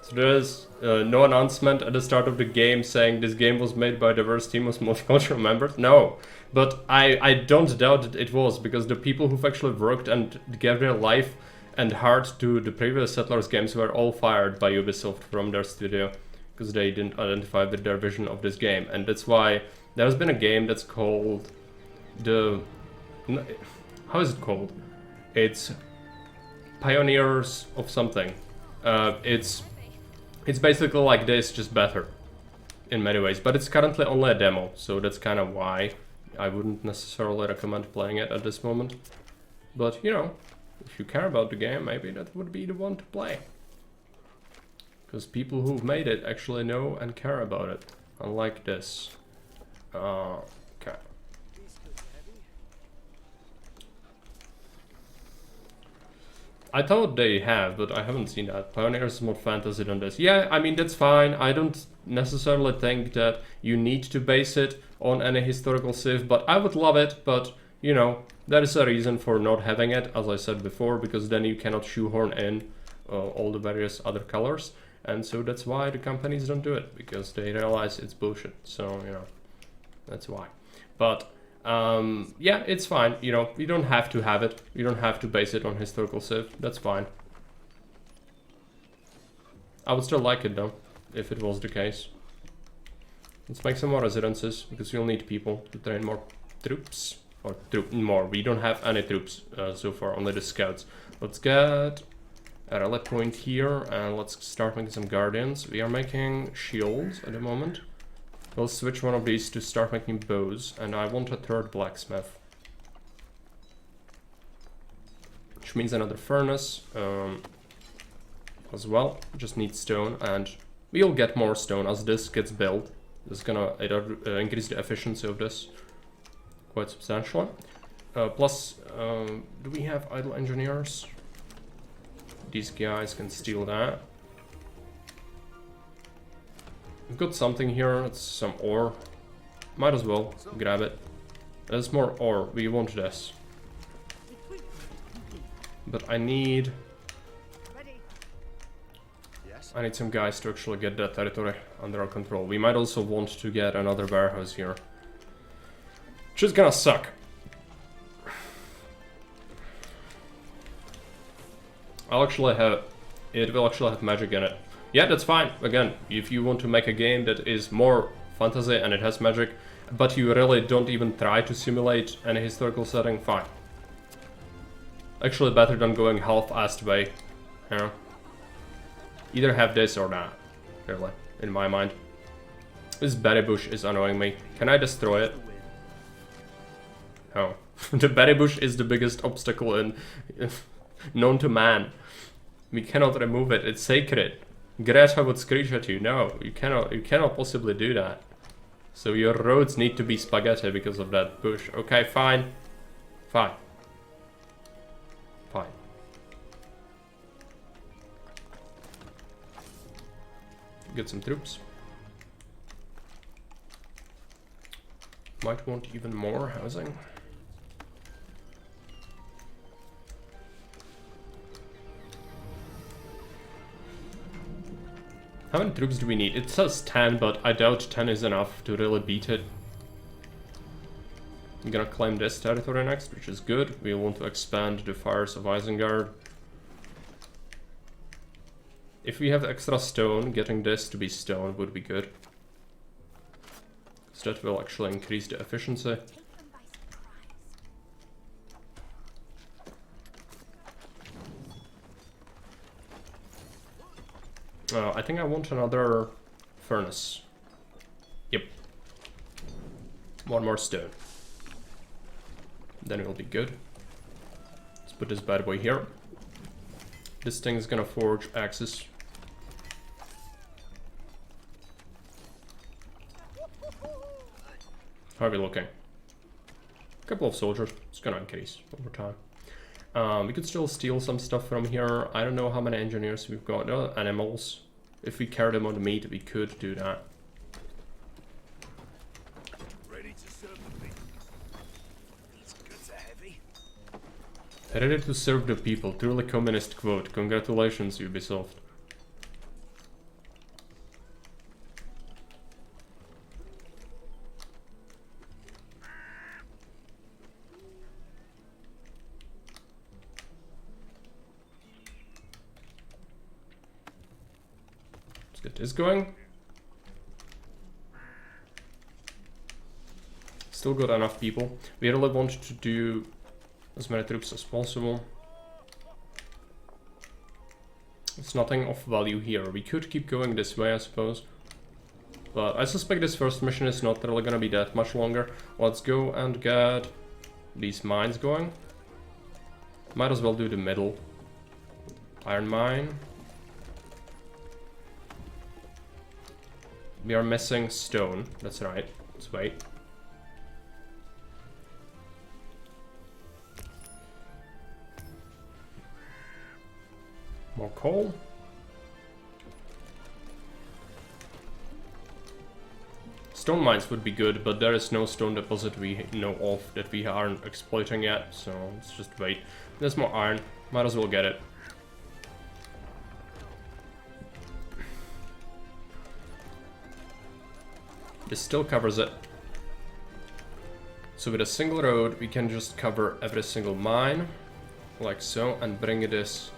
So there is no announcement at the start of the game saying this game was made by a diverse team of multicultural members. No, but I don't doubt that it was, because the people who've actually worked and gave their life and heart to the previous Settlers games were all fired by Ubisoft from their studio, because they didn't identify with their vision of this game. And that's why there's been a game that's called how is it called? It's Pioneers of something. It's basically like this, just better in many ways, but it's currently only a demo, so that's kind of why I wouldn't necessarily recommend playing it at this moment. But you know, if you care about the game, maybe that would be the one to play, because people who've made it actually know and care about it, unlike this. Okay. I thought they have, but I haven't seen that. Pioneers is more fantasy than this. Yeah, I mean, that's fine. I don't necessarily think that you need to base it on any historical civ, but I would love it. But, you know, there is a reason for not having it, as I said before, because then you cannot shoehorn in all the various other colors. And so that's why the companies don't do it, because they realize it's bullshit. So, you know, that's why. But yeah, it's fine. You know, you don't have to have it. You don't have to base it on historical civ. That's fine. I would still like it though, if it was the case. Let's make some more residences, because you'll need people to train more troops. Or more. We don't have any troops so far, only the scouts. Let's get a rally point here, and let's start making some guardians. We are making shields at the moment. We'll switch one of these to start making bows, and I want a third blacksmith. Which means another furnace as well. Just need stone, and we'll get more stone as this gets built. This is gonna increase the efficiency of this quite substantially. Plus, do we have idle engineers? These guys can steal that. We've got something here, it's some ore. Might as well grab it. There's more ore, we want this. But I need some guys to actually get that territory under our control. We might also want to get another warehouse here. Which is gonna suck. I'll actually have... It will actually have magic in it. Yeah, that's fine. Again, if you want to make a game that is more fantasy and it has magic, but you really don't even try to simulate any historical setting, fine. Actually better than going half-assed way, you know? Either have this or not, really, in my mind. This berry bush is annoying me. Can I destroy it? Oh. The berry bush is the biggest obstacle in known to man. We cannot remove it, it's sacred. Greta would screech at you. No, you cannot possibly do that. So your roads need to be spaghetti because of that bush. Okay, fine. Fine. Fine. Get some troops. Might want even more housing. How many troops do we need? It says 10, but I doubt 10 is enough to really beat it. I'm gonna claim this territory next, which is good. We want to expand the fires of Isengard. If we have extra stone, getting this to be stone would be good. So that will actually increase the efficiency. I think I want another furnace. Yep. One more stone. Then it will be good. Let's put this bad boy here. This thing's gonna forge axes. How are we looking? A couple of soldiers. It's gonna increase over time. We could still steal some stuff from here. I don't know how many engineers we've got. No, animals. If we carry them on the meat, we could do that. Ready to serve the people. These goods are heavy. Ready to serve the people. Truly communist quote. Congratulations, Ubisoft. Let's get this going. Still got enough people. We really want to do as many troops as possible. It's nothing of value here. We could keep going this way, I suppose. But I suspect this first mission is not really gonna be that much longer. Let's go and get these mines going. Might as well do the middle. Iron mine. We are missing stone. That's right. Let's wait. More coal. Stone mines would be good, but there is no stone deposit we know of that we aren't exploiting yet, so let's just wait. There's more iron. Might as well get it. This still covers it. So with a single road, we can just cover every single mine, like so, and bring this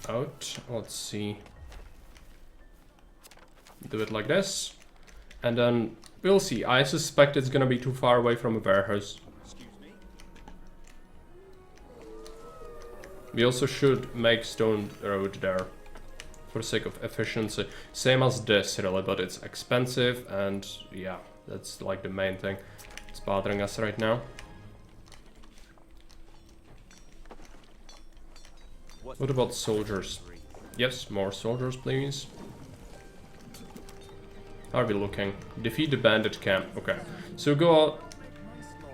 out. Let's see. Do it like this. And then we'll see. I suspect it's gonna be too far away from a warehouse. We also should make stone road there. For the sake of efficiency. Same as this really, but it's expensive and yeah, that's like the main thing. It's bothering us right now. What about soldiers? Yes, more soldiers please. How are we looking? Defeat the bandit camp. Okay. So go out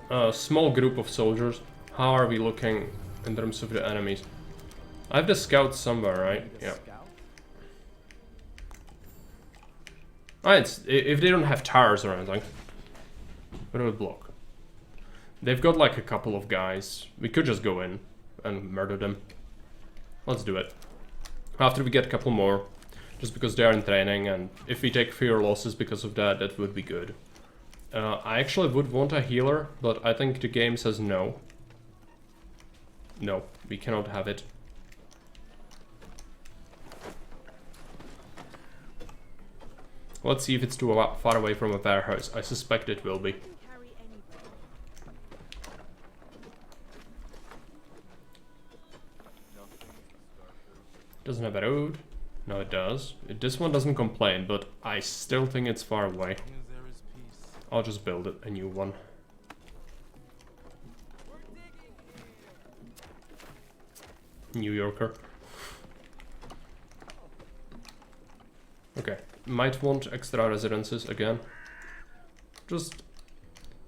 a small group of soldiers. How are we looking in terms of the enemies? I have the scouts somewhere, right? Yeah. It's, if they don't have towers or anything, what do we block? They've got like a couple of guys. We could just go in and murder them. Let's do it. After we get a couple more, just because they are in training, and if we take fewer losses because of that, that would be good. I actually would want a healer, but I think the game says no. No, we cannot have it. Let's see if it's too far away from a warehouse. I suspect it will be. Carry anybody. Doesn't have a road. No, it does. This one doesn't complain, but I still think it's far away. I'll just build it, a new one. New Yorker. Okay, might want extra residences again. Just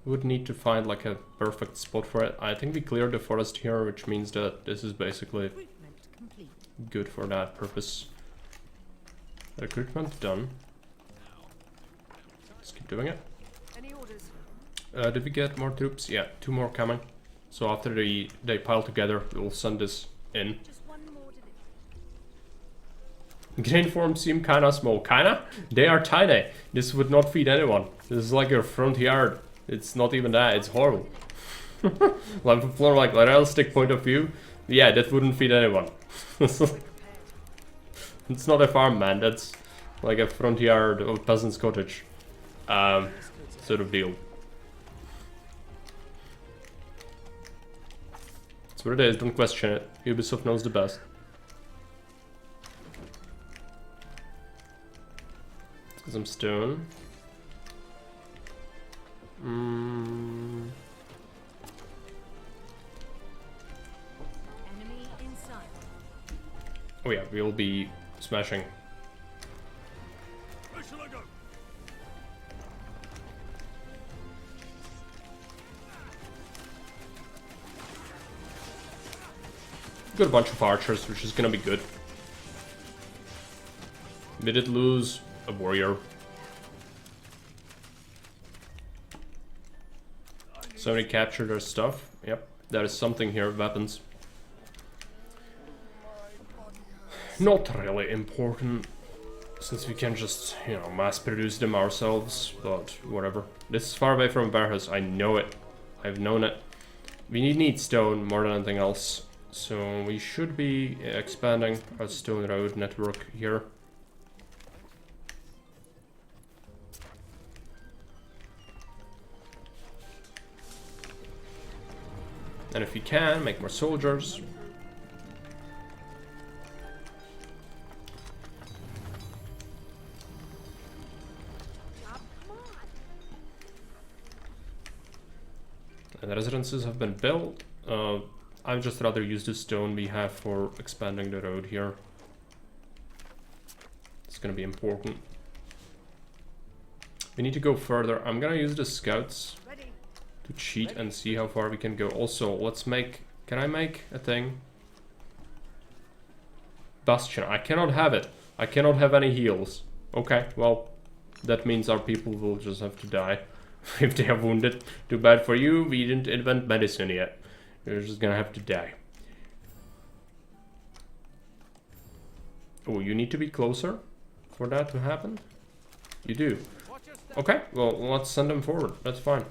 would need to find like a perfect spot for it. I think we cleared the forest here, which means that this is basically Recruitment complete. good for that purpose. Recruitment done. Let's keep doing it. Any orders? Did we get more troops? Yeah, 2 more coming. So after they pile together, we'll send this in. Just one more delivery. Grain farms seem kinda small. Kinda? They are tiny. This would not feed anyone. This is like your front yard. It's not even that. It's horrible. Like from like a realistic point of view, yeah, that wouldn't feed anyone. It's not a farm, man. That's like a front yard or peasant's cottage, sort of deal. That's what it is. Don't question it. Ubisoft knows the best. Let's get some stone. Enemy inside. Oh yeah, we'll be smashing. Where shall I go? Got a bunch of archers, which is gonna be good. We did lose a warrior. Somebody captured our stuff. Yep, there is something here, weapons. Not really important, since we can just, you know, mass produce them ourselves, but whatever. This is far away from a warehouse, I know it. I've known it. We need stone more than anything else, so we should be expanding our stone road network here. And if we can, make more soldiers. And the residences have been built. I'd just rather use the stone we have for expanding the road here. It's gonna be important. We need to go further. I'm gonna use the scouts to cheat and see how far we can go. Also, let's make... Can I make a thing? Bastion. I cannot have it. I cannot have any heals. Okay, well, that means our people will just have to die if they are wounded. Too bad for you, we didn't invent medicine yet. You're just gonna have to die. Oh, you need to be closer for that to happen? You do. Okay, well, let's send them forward. That's fine.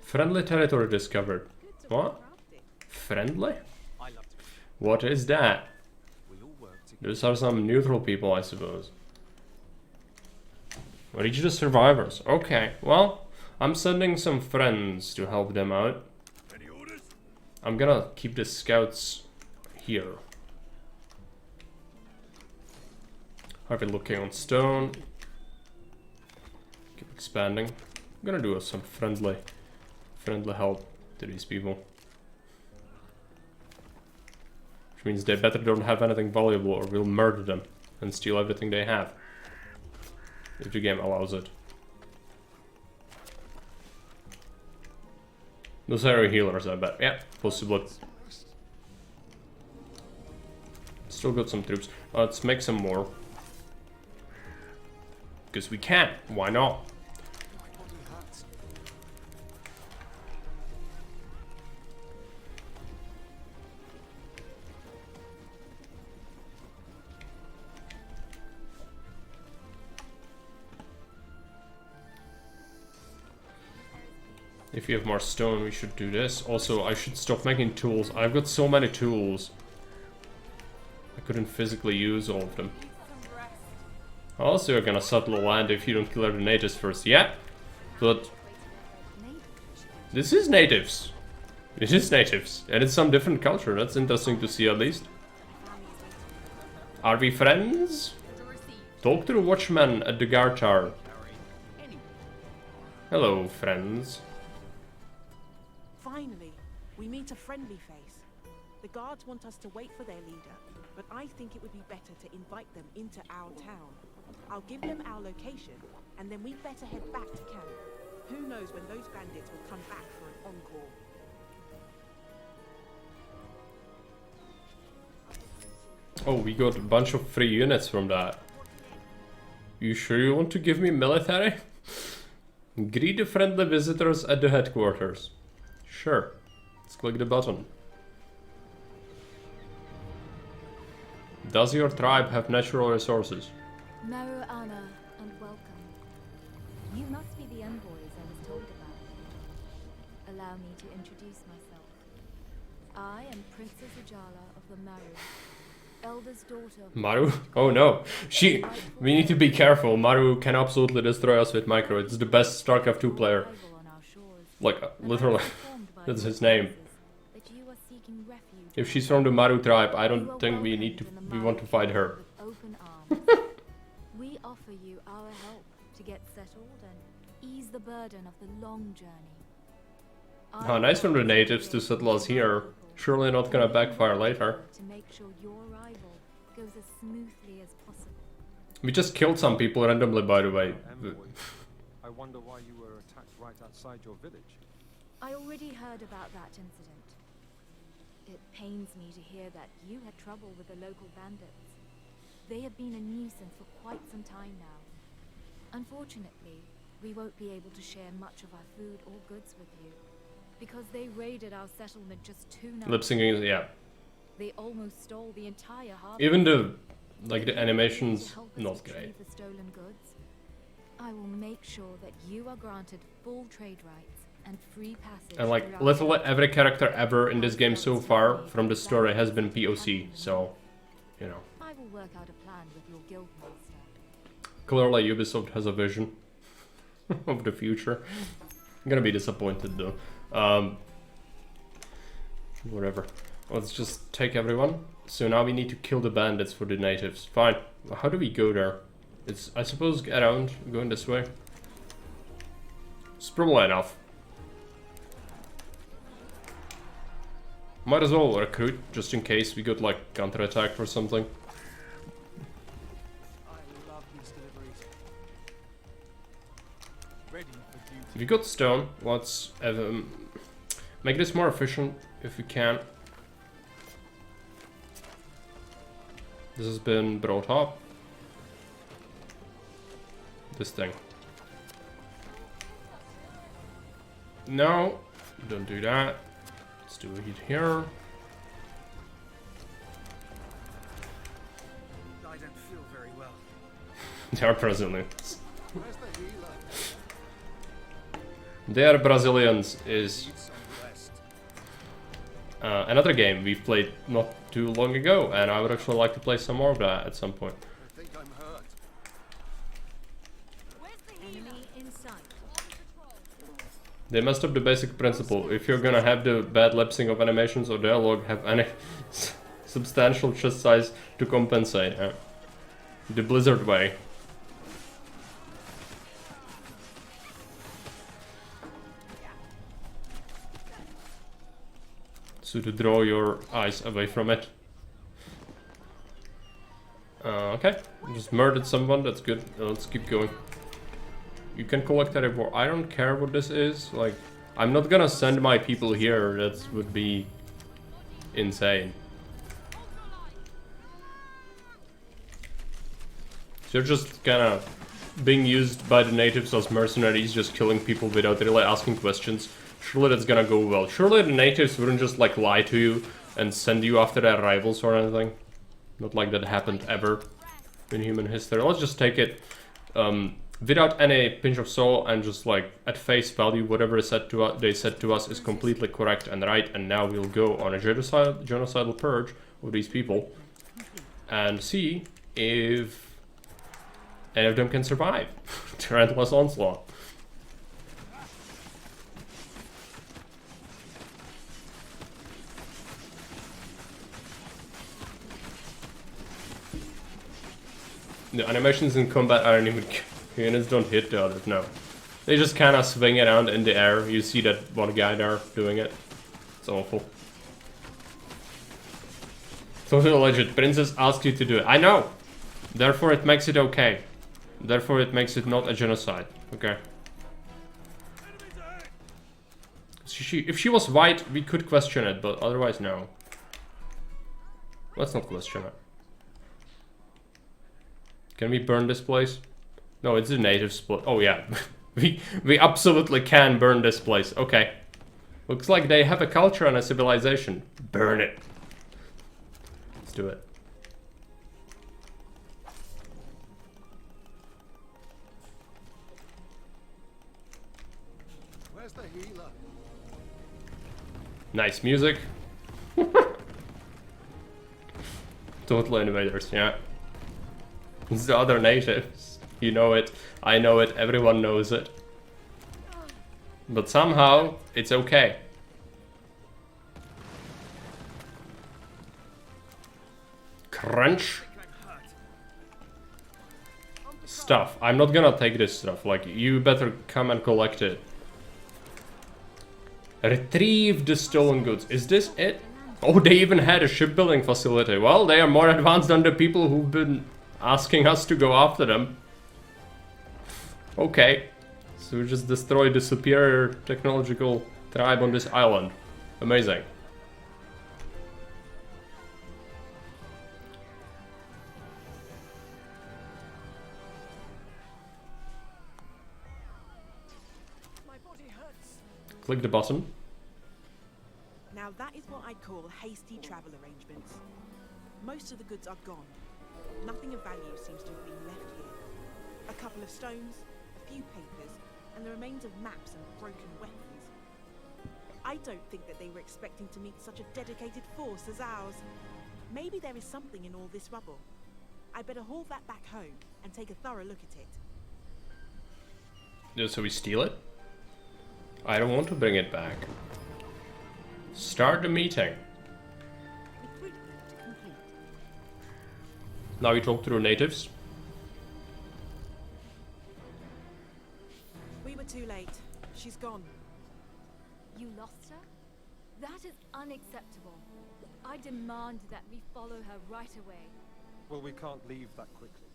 Friendly territory discovered. What? Friendly? What is that? Those are some neutral people, I suppose. Reach the survivors. Okay, well, I'm sending some friends to help them out. Any orders? I'm gonna keep the scouts here. Are we looking on stone? Keep expanding. I'm gonna do some friendly help to these people. Which means they better don't have anything valuable or we'll murder them and steal everything they have. If the game allows it. Those are healers, I bet. Yeah, possibly. Still got some troops. Let's make some more. Because we can. Why not? If you have more stone, we should do this. Also, I should stop making tools. I've got so many tools. I couldn't physically use all of them. Also, you're gonna settle land if you don't clear the natives first. Yeah, but this is natives. This is natives, and it's some different culture. That's interesting to see, at least. Are we friends? Talk to the watchman at the guard tower. Hello, friends. Finally, we meet a friendly face. The guards want us to wait for their leader, but I think it would be better to invite them into our town. I'll give them our location, and then we'd better head back to camp. Who knows when those bandits will come back for an encore. Oh, we got a bunch of free units from that. You sure you want to give me military? Greet the friendly visitors at the headquarters. Sure. Let's click the button. Does your tribe have natural resources? Maru Ana, and welcome. You must be the envoys I was told about. Allow me to introduce myself. I am Princess Ajala of the Maru, eldest daughter of Maru? Oh no. We need to be careful. Maru can absolutely destroy us with micro. It's the best StarCraft 2 player. rival on our shores. Like, literally. Informed by That's your his name. forces that you are seeking refuge If she's from the Maru tribe, I You don't are think we welcomed need to. in the We Maru want to fight her. with open arms. We offer you our help to get settled and ease the burden of the long journey. How nice from the natives to settle us here. Surely not gonna backfire later. To make sure your arrival goes as smoothly as possible. We just killed some people randomly, by the way. Envoy. I wonder why you were attacked right outside your village. I already heard about that incident. It pains me to hear that you had trouble with the local bandits. They have been a nuisance for quite some time now. Unfortunately, we won't be able to share much of our food or goods with you, because they raided our settlement just 2 nights. Lip syncing, yeah. They almost stole the entire harvest. Even the like If the you animations, agree to help us not retrieve great. the stolen goods, I will make sure that you are granted full trade rights and free passage. And like throughout literally the- every character ever in this game so far from the story has been POC, so you know. I will work out a plan with your guild master. Clearly Ubisoft has a vision of the future. I'm gonna be disappointed though. Whatever. Let's just take everyone. So now we need to kill the bandits for the natives. Fine. How do we go there? It's, I suppose, around, going this way. It's probably enough. Might as well recruit, just in case we got like counterattacked or something. I love these deliveries. Ready for duty. We got stone. Let's make this more efficient if we can. This has been brought up. This thing. No, don't do that. Let's do it here. I don't feel very well. They are Brazilians. Where's the healer? They are Brazilians is Need some rest. another game we've played not too long ago, and I would actually like to play some more of that at some point. I think I'm hurt. Enemy in sight. They messed up the basic principle. If you're gonna have the bad lip sync of animations or dialogue, have any substantial chest size to compensate. The Blizzard way. So to draw your eyes away from it. Okay, just murdered someone, that's good. Let's keep going. You can collect a reward. I don't care what this is. Like, I'm not gonna send my people here. That would be insane. So you're just kind of being used by the natives as mercenaries, just killing people without really asking questions. Surely that's gonna go well. Surely the natives wouldn't just like lie to you and send you after their rivals or anything. Not like that happened ever in human history. Let's just take it without any pinch of salt and just like at face value, whatever is said to they said to us is completely correct and right. And now we'll go on a genocidal purge of these people and see if any of them can survive. Tarantulas onslaught. The animations in combat aren't even... Units don't hit the others, no. They just kind of swing around in the air. You see that one guy there doing it. It's awful. Totally legit. Princess asked you to do it. I know! Therefore it makes it okay. Therefore it makes it not a genocide. Okay. If she was white, we could question it, but otherwise no. Let's not question it. Can we burn this place? No, it's a native spot. Oh yeah. we absolutely can burn this place. Okay. Looks like they have a culture and a civilization. Burn it. Let's do it. Where's the healer? Nice music. Total invaders, yeah. It's the other natives. You know it. I know it. Everyone knows it. But somehow, it's okay. Crunch. Stuff. I'm not gonna take this stuff. Like, you better come and collect it. Retrieve the stolen goods. Is this it? Oh, they even had a shipbuilding facility. Well, they are more advanced than the people who've been asking us to go after them. Okay. So we just destroyed the superior technological tribe on this island. Amazing. My body hurts. Click the button. Now that is what I call hasty travel arrangements. Most of the goods are gone. Nothing of value seems to have been left here. A couple of stones, a few papers, and the remains of maps and broken weapons. I don't think that they were expecting to meet such a dedicated force as ours. Maybe there is something in all this rubble. I better haul that back home and take a thorough look at it. Yeah, so we steal it? I don't want to bring it back. Start the meeting. Recruitment complete. Now we talk to the natives. We were too late. She's gone. You lost her? That is unacceptable. I demand that we follow her right away. Well, we can't leave that quickly.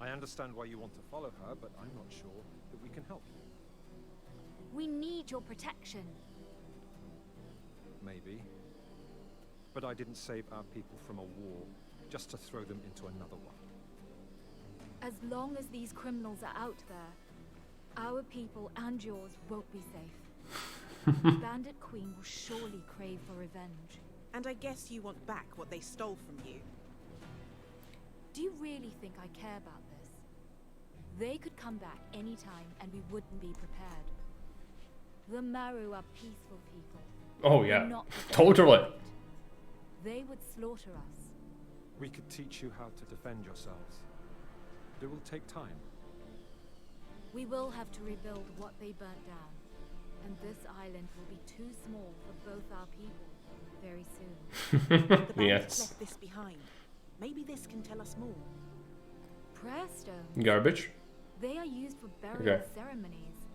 I understand why you want to follow her, but I'm not sure that we can help you. We need your protection. Maybe. But I didn't save our people from a war just to throw them into another one. As long as these criminals are out there, our people and yours won't be safe. Bandit Queen will surely crave for revenge. And I guess you want back what they stole from you. Do you really think I care about this? They could come back anytime and we wouldn't be prepared. The Maru are peaceful people. Oh yeah, totally. They would slaughter us. We could teach you how to defend yourselves. But it will take time. We will have to rebuild what they burnt down. And this island will be too small for both our people very soon. The bandits Yes. left this behind. Maybe this can tell us more. Prayer stones. Garbage. They are used for burial Okay. ceremonies.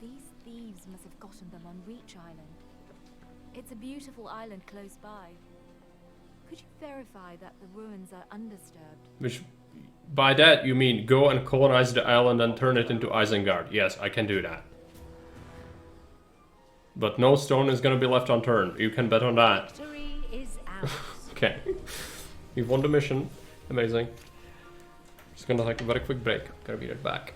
These thieves must have gotten them on Reach Island. It's a beautiful island close by. Could you verify that the ruins are undisturbed? Which, by that you mean go and colonize the island and turn it into Isengard. Yes, I can do that. But no stone is gonna be left unturned. You can bet on that. Victory is ours. Okay. We've won the mission. Amazing. Just gonna take a very quick break. Gonna be right back.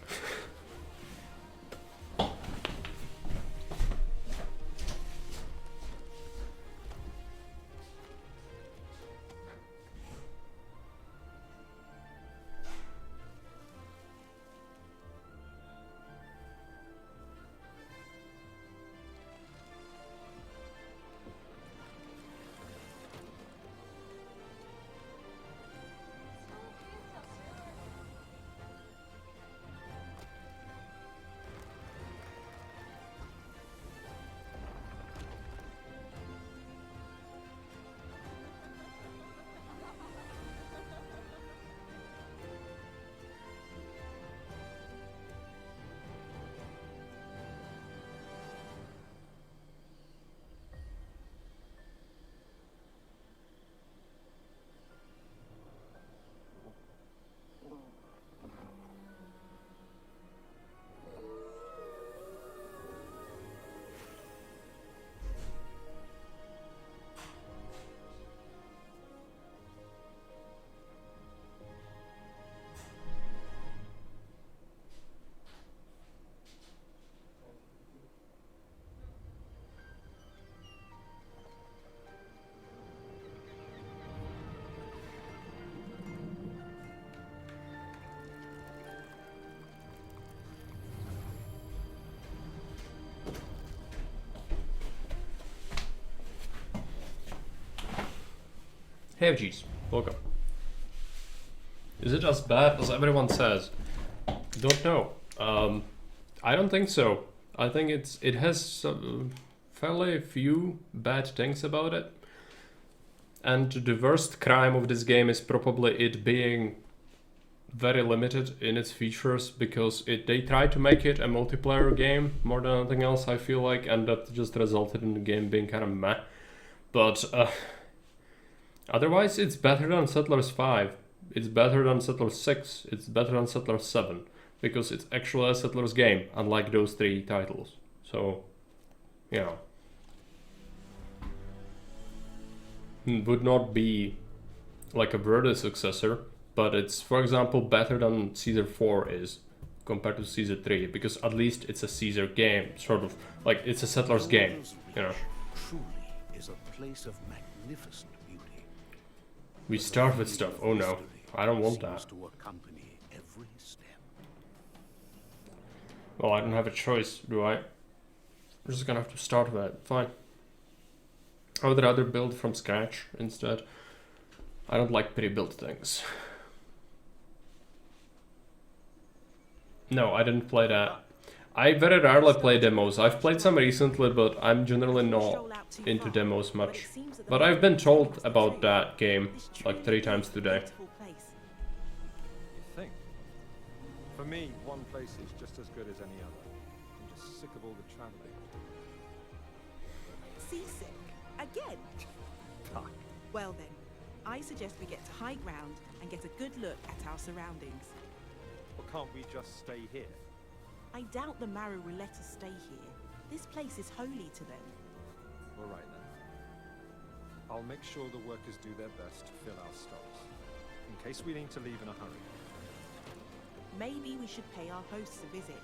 Hey, geez, welcome. Is it as bad as everyone says? Don't know. I don't think so. I think it has fairly few bad things about it. And the worst crime of this game is probably it being very limited in its features, because they tried to make it a multiplayer game more than anything else, I feel like, and that just resulted in the game being kind of meh. But otherwise, it's better than Settlers 5. It's better than Settlers 6. It's better than Settlers 7. Because it's actually a Settlers game, unlike those 3 titles. So, you know. Would not be like a worthy successor, but it's, for example, better than Caesar 4 is compared to Caesar 3, because at least it's a Caesar game, sort of like it's a Settlers game, you know. Truly is a place of magnificent beauty. We start with stuff. Oh no, I don't want that. To accompany every step. Well, I don't have a choice, do I? I'm just gonna have to start with it. Fine. I would rather build from scratch instead. I don't like pre-built things. No, I didn't play that. I very rarely play demos. I've played some recently, but I'm generally not into demos much. But I've been told about that game like 3 times today. You think? For me, one place is just as good as any other. I'm just sick of all the traveling. Seasick? Again? Fuck. Well then, I suggest we get to high ground and get a good look at our surroundings. Or can't we just stay here? I doubt the Maru will let us stay here. This place is holy to them. All right then. I'll make sure the workers do their best to fill our stocks, in case we need to leave in a hurry. Maybe we should pay our hosts a visit.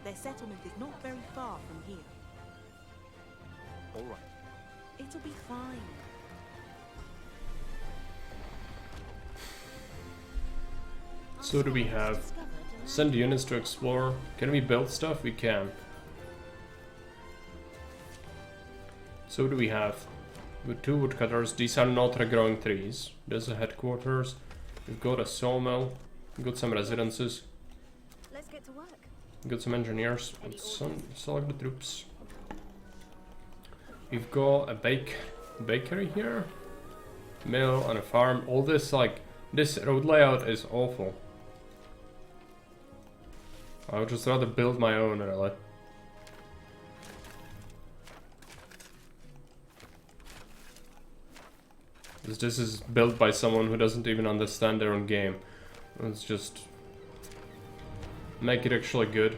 Their settlement is not very far from here. All right. It'll be fine. So do we have send units to explore? Can we build stuff? We can. So do we have with 2 woodcutters. These are not regrowing trees. There's a headquarters. We've got a sawmill. We've got some residences. Let's get to work. We've got some engineers. Let's select the troops. We've got a bakery here, mill and a farm. All this, like, this road layout is awful. I would just rather build my own, really. This is built by someone who doesn't even understand their own game. Let's just make it actually good.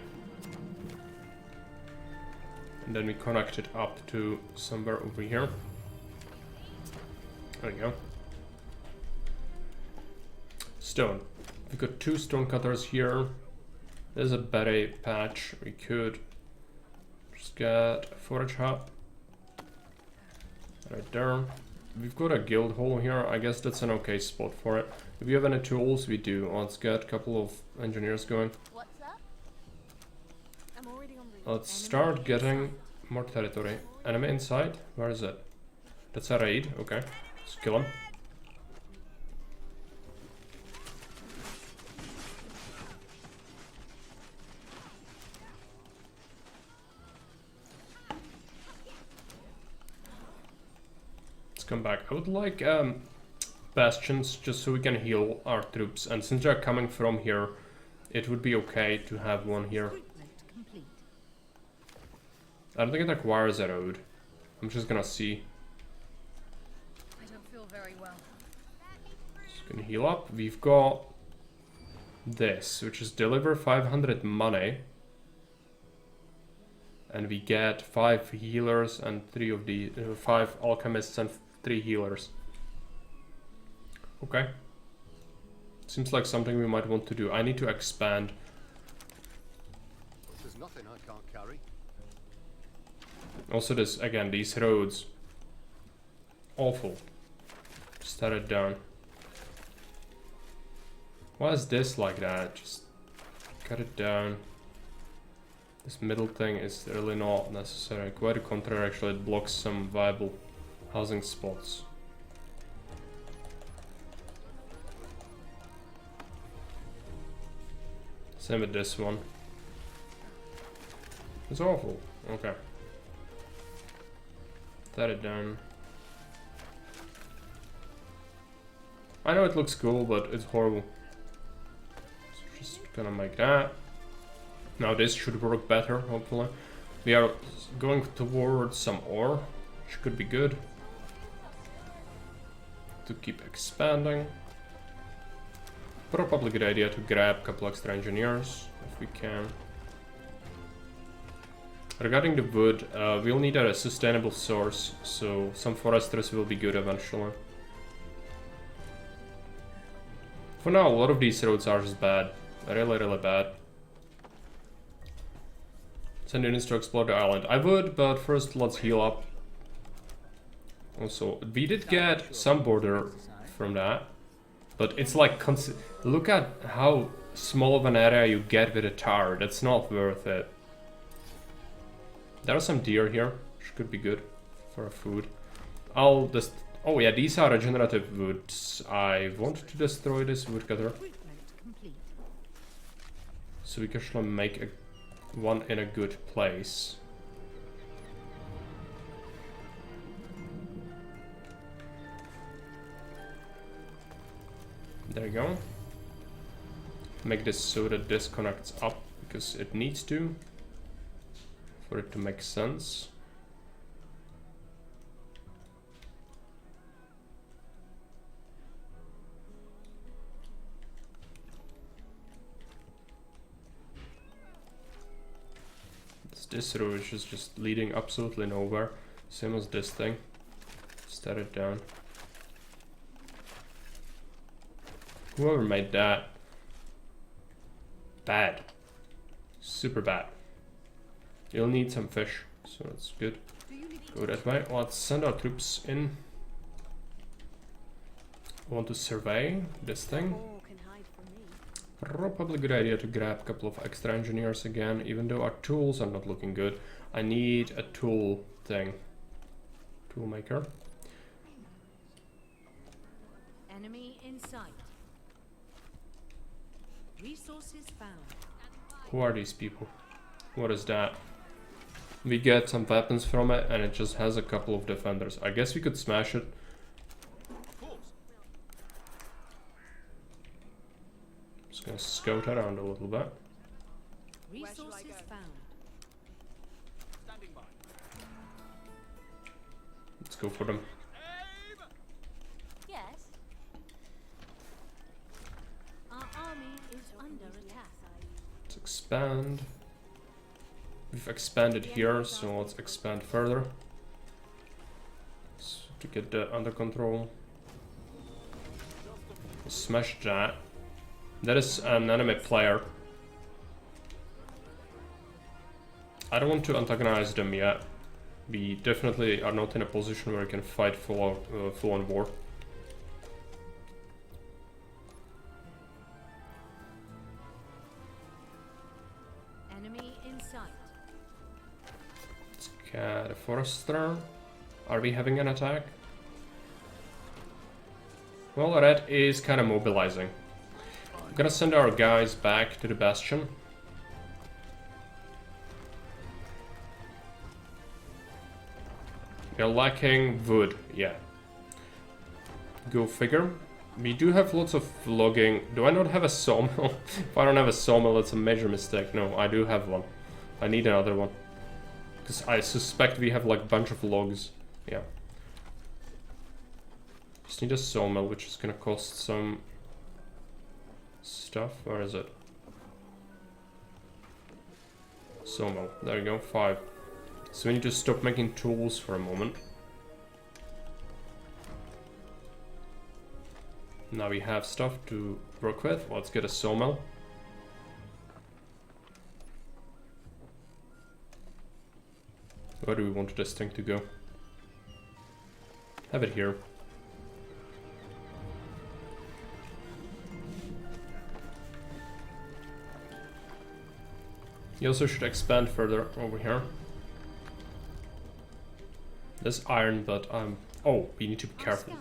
And then we connect it up to somewhere over here. There we go. Stone. We've got 2 stone cutters here. There's a berry patch. We could just get a forage hub. Right there. We've got a guild hall here. I guess that's an okay spot for it. If you have any tools, we do. Let's get a couple of engineers going. What's that? I'm already on the Let's start getting more territory. Enemy inside? Where is it? That's a raid. Okay. Let's kill him. Let's come back. I would like bastions just so we can heal our troops. And since they're coming from here, it would be okay to have one here. I don't think it requires a road. I'm just gonna see. I don't feel very well. Just gonna heal up. We've got this, which is deliver 500 money. And we get 5 healers and 3 of the 5 alchemists and 3 healers. Okay. Seems like something we might want to do. I need to expand. There's nothing I can't carry. Also this, again, these roads. Awful. Just tear it down. Why is this like that? Just cut it down. This middle thing is really not necessary. Quite the contrary, actually, it blocks some viable housing spots. Same with this one. It's awful. Okay. Set it down. I know it looks cool, but it's horrible. So just gonna make that. Now this should work better, hopefully. We are going towards some ore, which could be good. To keep expanding. Probably a good idea to grab a couple extra engineers, if we can. Regarding the wood, we'll need a sustainable source, so some foresters will be good eventually. For now, a lot of these roads are just bad. Really, really bad. Send units to explore the island. I would, but first let's heal up. Also, we did get some border from that. But it's like, look at how small of an area you get with a tower. That's not worth it. There are some deer here, which could be good for food. I'll just... Oh yeah, these are regenerative woods. I want to destroy this woodcutter. So we can actually make one in a good place. There you go. Make this so that this connects up, because it needs to, for it to make sense. This road which is just leading absolutely nowhere. Same as this thing. Set it down. Whoever made that. Bad. Super bad. You'll need some fish, so that's good. Go that way. Let's send our troops in. Want to survey this thing. Probably a good idea to grab a couple of extra engineers again, even though our tools are not looking good. I need a tool thing. Tool maker. Enemy in sight. Resources found. Who are these people? What is that? We get some weapons from it and it just has a couple of defenders. I guess we could smash it. Just gonna scout around a little bit. Resources found. Let's go for them. Yes. Our army is under attack. Let's expand. We've expanded here, so let's expand further. So to get that under control. Smash that. That is an enemy player. I don't want to antagonize them yet. We definitely are not in a position where we can fight full-on war. Enemy in sight. Let's get a forester. Are we having an attack? Well, red is kind of mobilizing. I'm gonna send our guys back to the bastion. We're lacking wood, yeah. Go figure. We do have lots of logging. Do I not have a sawmill? If I don't have a sawmill, it's a major mistake. No, I do have one. I need another one. Because I suspect we have like a bunch of logs. Yeah. Just need a sawmill, which is gonna cost some stuff. Where is it? Sawmill. There you go, 5. So we need to stop making tools for a moment. Now we have stuff to work with. Let's get a sawmill. Where do we want this thing to go? Have it here. You also should expand further over here. There's iron, but oh, we need to be careful.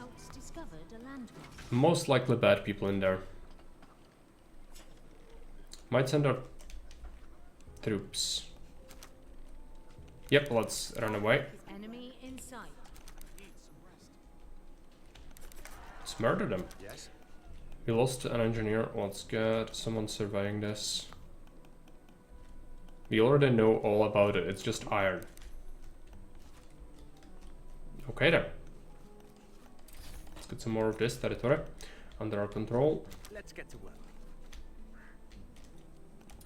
Most likely bad people in there. Might send our troops. Yep, let's run away. Enemy in sight. Let's murder them. Yes? We lost an engineer. Let's get someone surveying this. We already know all about it. It's just iron. Okay then. Let's get some more of this territory under our control. Let's get to work.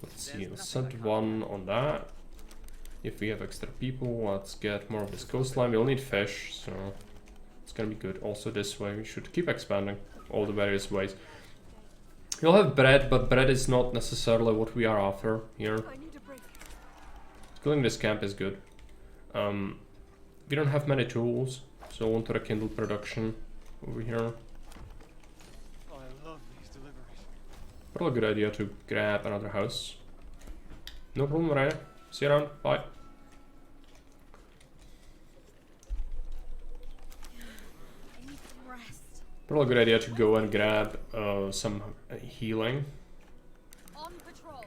Let's see, let's send one on that. If we have extra people, let's get more of this coastline. We'll need fish, so it's gonna be good. Also this way, we should keep expanding all the various ways. We'll have bread, but bread is not necessarily what we are after here. Killing this camp is good. We don't have many tools, so I want to rekindle production over here. I love these deliveries. Probably a good idea to grab another house. No problem, Rainer. See you around. Bye. Probably a good idea to go and grab some healing. On patrol.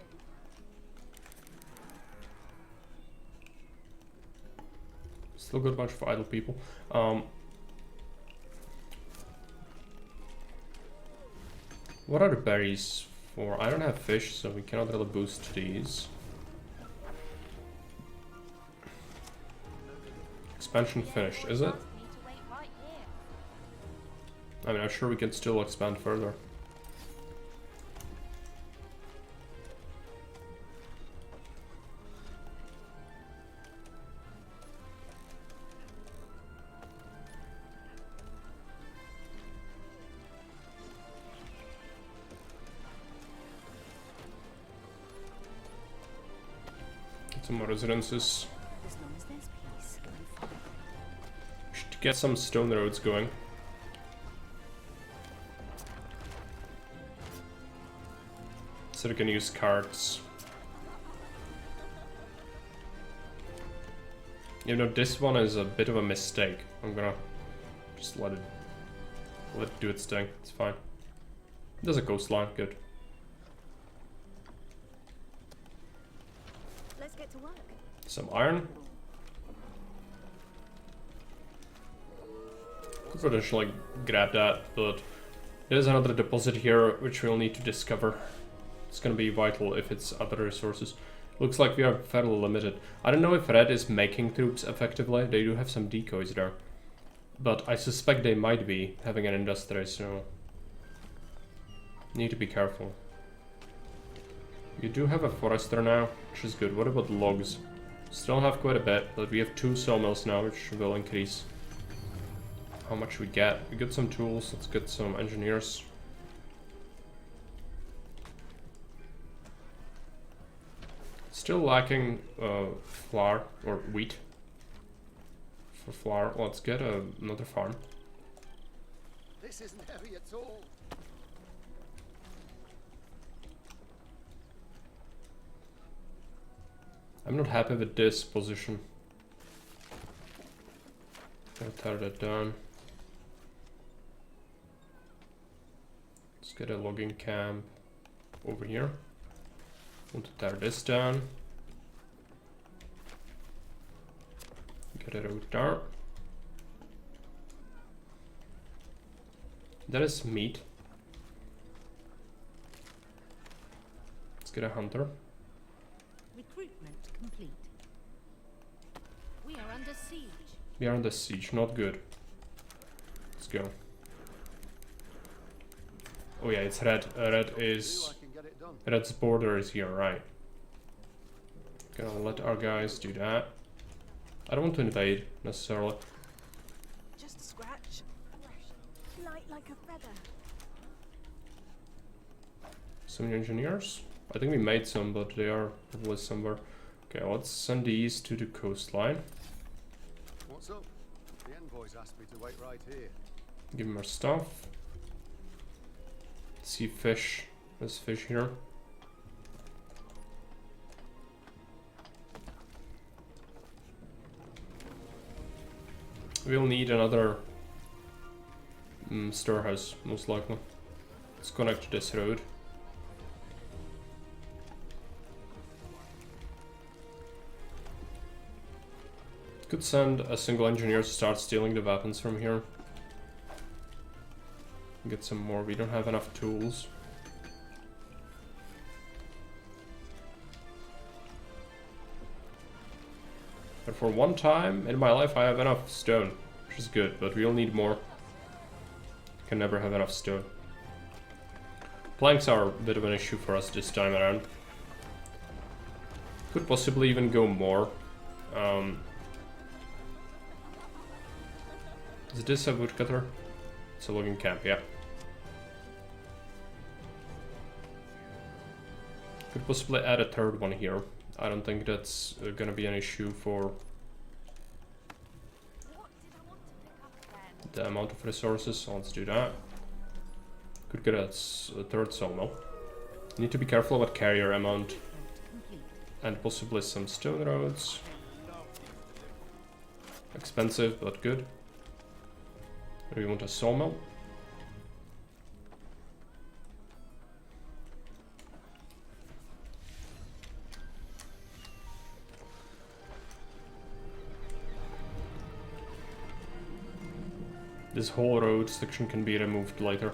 Still got a bunch of idle people. What are the berries for? I don't have fish, so we cannot really boost these. Expansion finished, is it? I mean, I'm sure we can still expand further. Get some more residences. As long as there's peace, I'm fine. Should get some stone roads going. So we can use carts. You know, this one is a bit of a mistake. I'm gonna just let it do its thing. It's fine. There's a coastline, good. Let's get to work. Some iron. Could potentially grab that, but there's another deposit here which we'll need to discover. It's gonna be vital if it's other resources. Looks like we are fairly limited. I don't know if Red is making troops effectively. They do have some decoys there. But I suspect they might be having an industry, so need to be careful. You do have a forester now, which is good. What about logs? Still have quite a bit, but we have 2 sawmills now, which will increase how much we get. We got some tools, let's get some engineers. Still lacking flour or wheat. For flour, let's get another farm. This isn't heavy at all. I'm not happy with this position. I'll tear that down. Let's get a logging camp over here. Want to tear this down. Get a road there. That is meat. Let's get a hunter. Recruitment complete. We are under siege. We are under siege, not good. Let's go. Oh yeah, it's red. Red is... Red's border is here, right. Gonna let our guys do that. I don't want to invade, necessarily. Just a scratch. Light like a feather. Some engineers? I think we made some, but they are probably somewhere. Okay, let's send these to the coastline. What's up? The envoys asked me to wait right here. Give them our stuff. See fish. There's fish here. We'll need another storehouse, most likely. Let's connect to this road. Could send a single engineer to start stealing the weapons from here. Get some more. We don't have enough tools. But for one time in my life I have enough stone, which is good, but we'll need more. Can never have enough stone. Planks are a bit of an issue for us this time around. Could possibly even go more. Is this a woodcutter? It's a logging camp, yeah. Could possibly add a third one here. I don't think that's gonna be an issue for the amount of resources, so let's do that. Could get a third sawmill. Need to be careful about carrier amount. And possibly some stone roads. Expensive, but good. Do we want a sawmill? This whole road section can be removed later.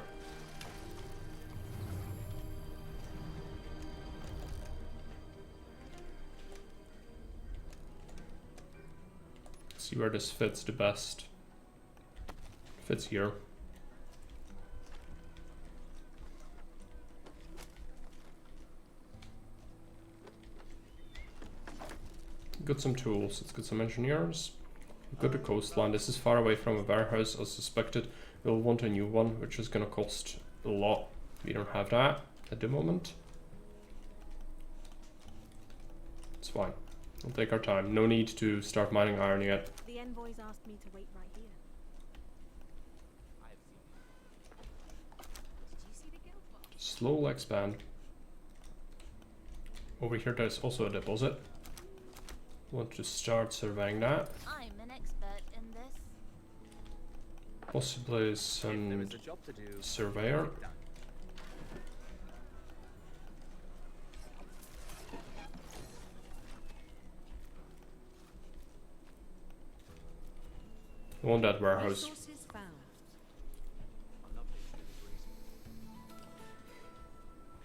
See where this fits the best. Fits here. Got some tools, let's get some engineers. Got the coastline, this is far away from a warehouse as suspected. We'll want a new one, which is gonna cost a lot. We don't have that at the moment. It's fine. We'll take our time. No need to start mining iron yet. The envoys asked me to wait right here. Did you see the guild box? Slowly expand. Over here there's also a deposit. Want to start surveying that. I'm an expert in this. Possibly some surveyor. I want that warehouse. Resources found.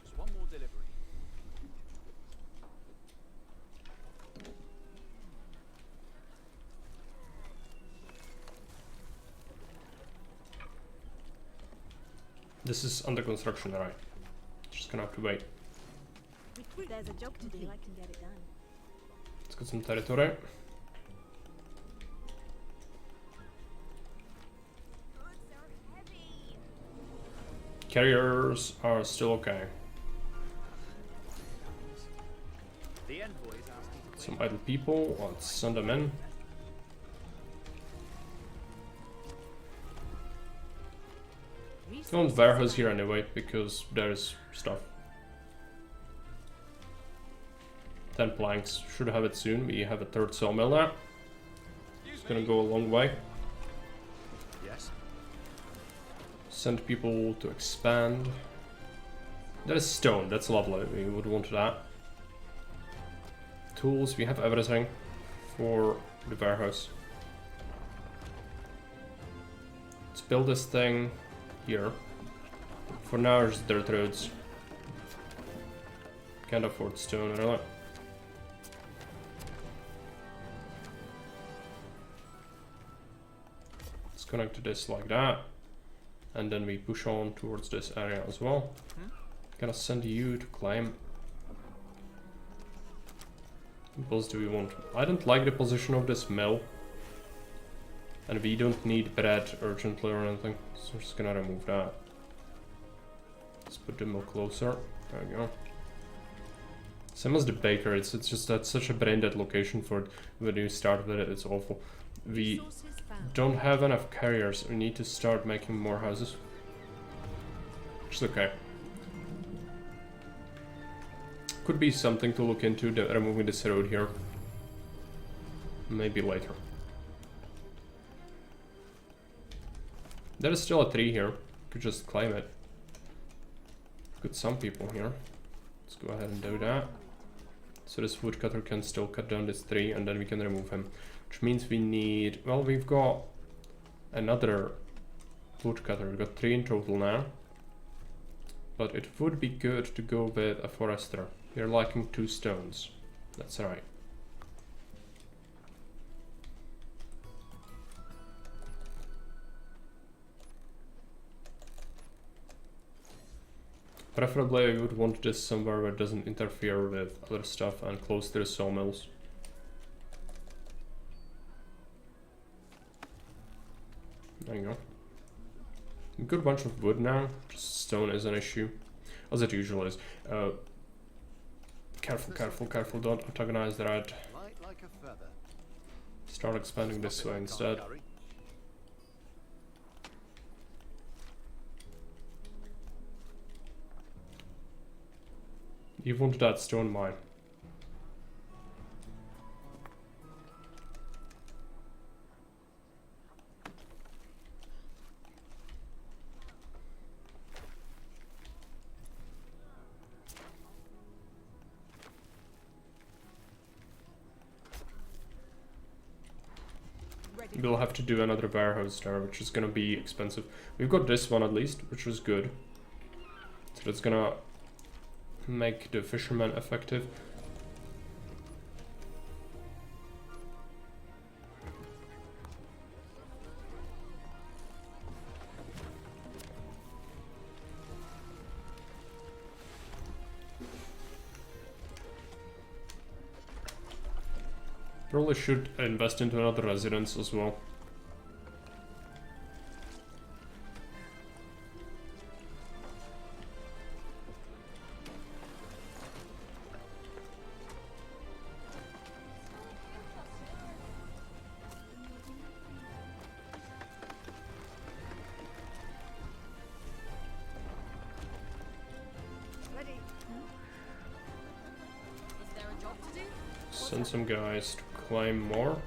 Just one more delivery. This is under construction, right? Just gonna have to wait. There's a job to do, I can get it done. Let's get some territory. Carriers are still okay. The envoys asked you to Some idle people, let's send them in. Don't warehouse here anyway, because there's stuff. 10 planks, should have it soon. We have a third sawmill now. It's gonna go a long way. Yes. Send people to expand. That is stone, that's lovely, we would want that. Tools, we have everything for the warehouse. Let's build this thing here. For now, there's dirt roads. Can't afford stone, really. Let's connect to this like that. And then we push on towards this area as well. Gonna send you to claim. What else do we want? I don't like the position of this mill. And we don't need bread urgently or anything. So we're just gonna remove that. Let's put the mill closer. There we go. Same as the baker, it's just that's such a brain dead location for it. When you start with it, it's awful. We don't have enough carriers. We need to start making more houses. Which is okay. Could be something to look into, removing this road here. Maybe later. There is still a tree here. Could just climb it. Got some people here. Let's go ahead and do that. So this woodcutter can still cut down this tree and then we can remove him. Which means we need... Well, we've got another woodcutter. We've got 3 in total now. But it would be good to go with a forester. We're lacking 2 stones. That's right. Preferably I would want this somewhere where it doesn't interfere with other stuff and close to the sawmills. There you go. A good bunch of wood now, just stone is an issue, as it usually is. Careful, careful, careful, don't antagonize the rat. Light like a feather. Start expanding this way instead. You want that stone mine. We'll have to do another warehouse there, which is gonna be expensive. We've got this one at least, which was good. So that's gonna make the fishermen effective. Probably should invest into another residence as well. Send some guys to claim more.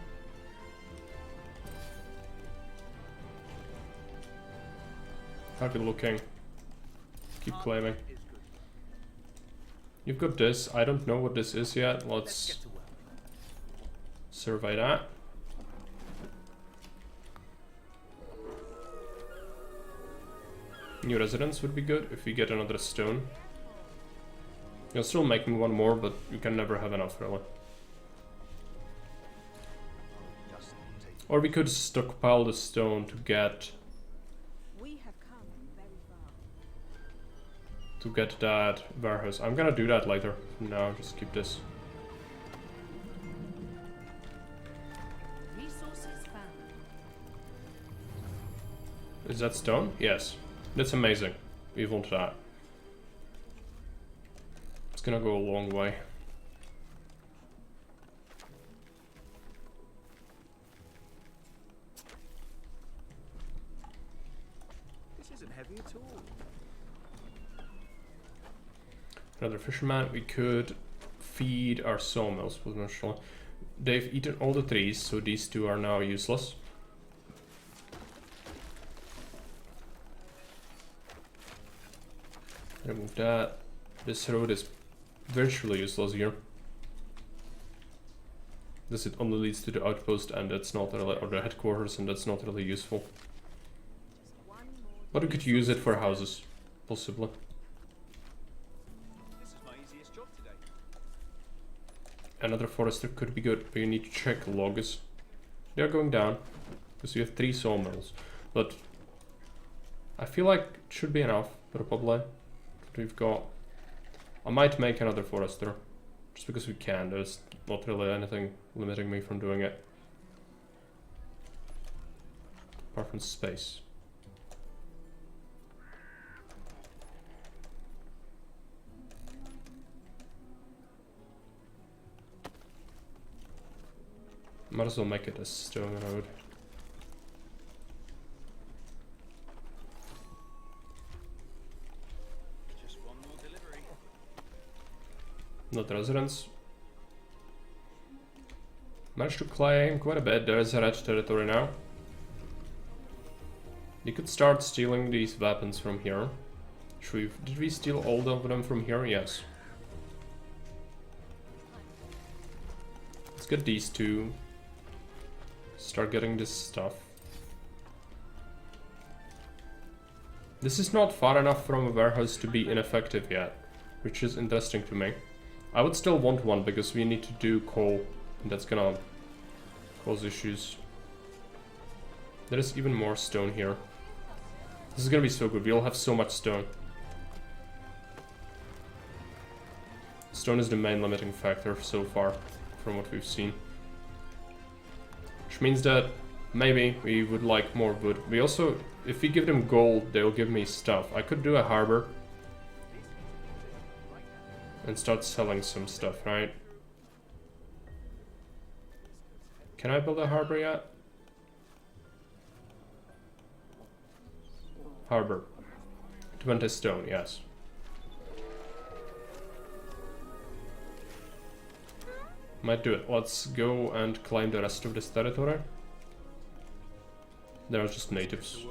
How are you looking? Keep claiming. You've got this. I don't know what this is yet. Let's survey that. New residence would be good if we get another stone. You're still making one more, but you can never have enough, really. Or we could stockpile the stone to get that warehouse. I'm gonna do that later. No, just keep this. Resources found. Is that stone? Yes. That's amazing. We want that. It's gonna go a long way. Heavy at all. Another fisherman. We could feed our sawmills potentially. They've eaten all the trees, so these 2 are now useless. Remove that. This road is virtually useless here. This it only leads to the outpost, and that's not really, or the headquarters, and that's not really useful. But we could use it for houses, possibly. This is my easiest job today. Another forester could be good, but you need to check logs. They're going down, because we have 3 sawmills. But I feel like it should be enough, probably. We've got... I might make another forester, just because we can. There's not really anything limiting me from doing it. Apart from space. Might as well make it a stone road. Just one more delivery. Not residents. Managed to claim quite a bit. There's a red territory now. You could start stealing these weapons from here. Did we steal all of them from here? Yes. Let's get these 2. Start getting this stuff. This is not far enough from a warehouse to be ineffective yet, which is interesting to me. I would still want one because we need to do coal, and that's gonna cause issues. There is even more stone here. This is gonna be so good, we'll have so much stone. Stone is the main limiting factor so far, from what we've seen. Which means that maybe we would like more wood. We also, if we give them gold, they'll give me stuff. I could do a harbor and start selling some stuff, right? Can I build a harbor yet? Harbor. 20 stone, yes. Might do it. Let's go and claim the rest of this territory. There are just natives.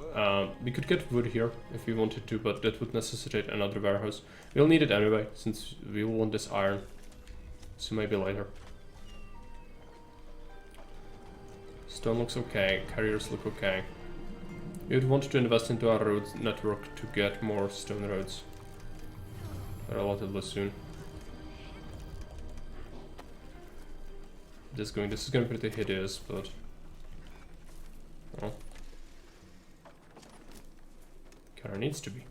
We could get wood here if we wanted to, but that would necessitate another warehouse. We'll need it anyway, since we will want this iron. So maybe later. Stone looks okay, carriers look okay. We would want to invest into our road network to get more stone roads relatively soon. This is going pretty hideous, but well, kinda needs to be.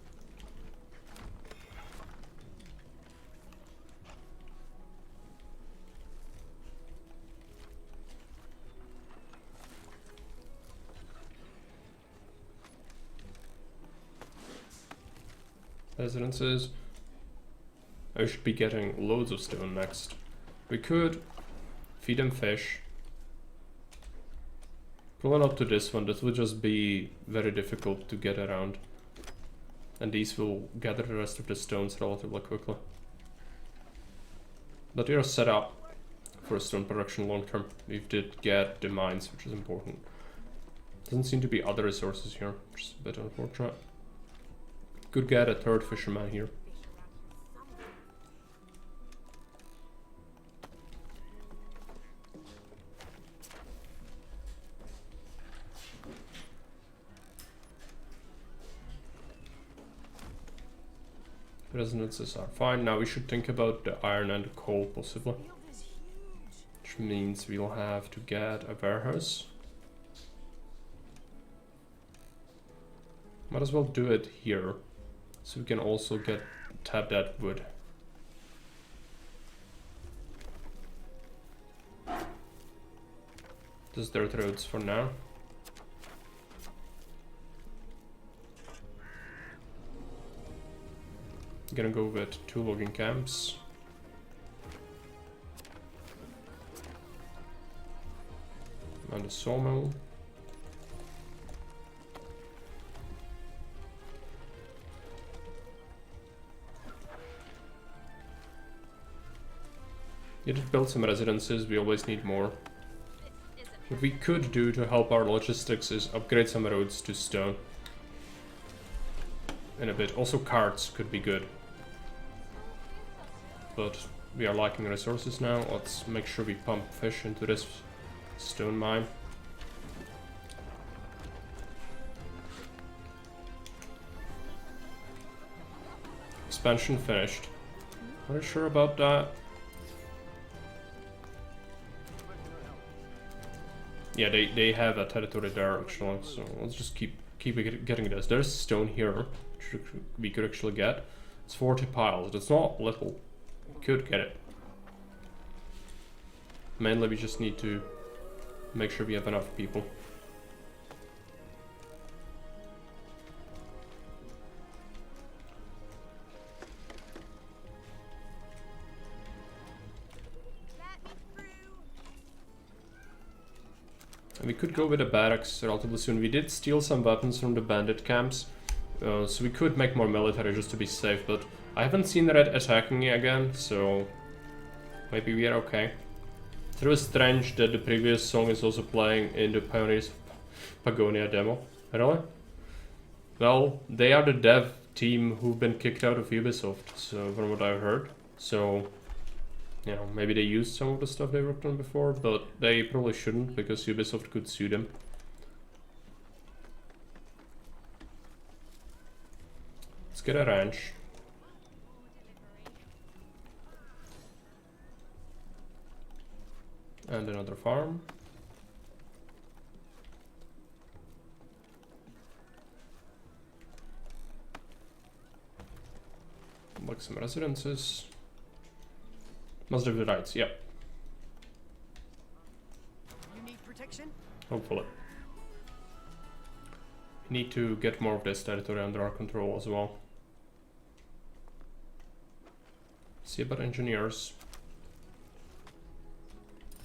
Residences. I should be getting loads of stone next. We could feed them fish. Probably not to this one, this would just be very difficult to get around. And these will gather the rest of the stones relatively quickly. But we are set up for stone production long term. We did get the mines, which is important. Doesn't seem to be other resources here, which is a bit unfortunate. Could get a third fisherman here. Resonances are fine. Now we should think about the iron and the coal possibly. Which means we'll have to get a warehouse. Might as well do it here. So we can also tap that wood. Just dirt roads for now. Gonna go with 2 logging camps. And a sawmill. You did build some residences, we always need more. What we could do to help our logistics is upgrade some roads to stone. In a bit. Also carts could be good. But we are lacking resources now. Let's make sure we pump fish into this stone mine. Expansion finished. Are you sure about that? Yeah, they have a territory there actually, so let's just keep getting this. There's stone here, which we could actually get. It's 40 piles, that's not little. We could get it. Mainly we just need to make sure we have enough people. And we could go with the barracks relatively soon. We did steal some weapons from the bandit camps, so we could make more military just to be safe, but I haven't seen Red attacking again, so maybe we are okay. It's really strange that the previous song is also playing in the Pioneers of Pagonia demo. Really? Well, they are the dev team who've been kicked out of Ubisoft, so from what I've heard. So You know, maybe they used some of the stuff they worked on before, but they probably shouldn't because Ubisoft could sue them. Let's get a ranch. And another farm. Like some residences. Must have the rights, yeah. You need protection? Hopefully. We need to get more of this territory under our control as well. See about engineers.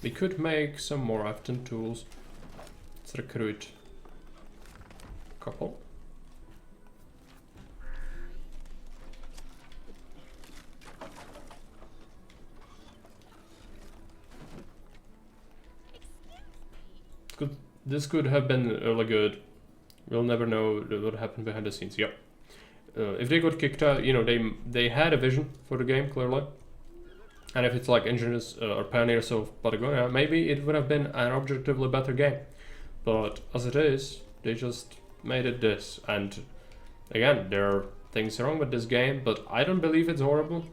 We could make some more Afton tools. Let's recruit a couple. This could have been really good. We'll never know what happened behind the scenes. Yep. If they got kicked out, you know, they had a vision for the game clearly. And if it's like engineers or pioneers of Patagonia, maybe it would have been an objectively better game. But as it is, they just made it this. And again, there are things wrong with this game, but I don't believe it's horrible.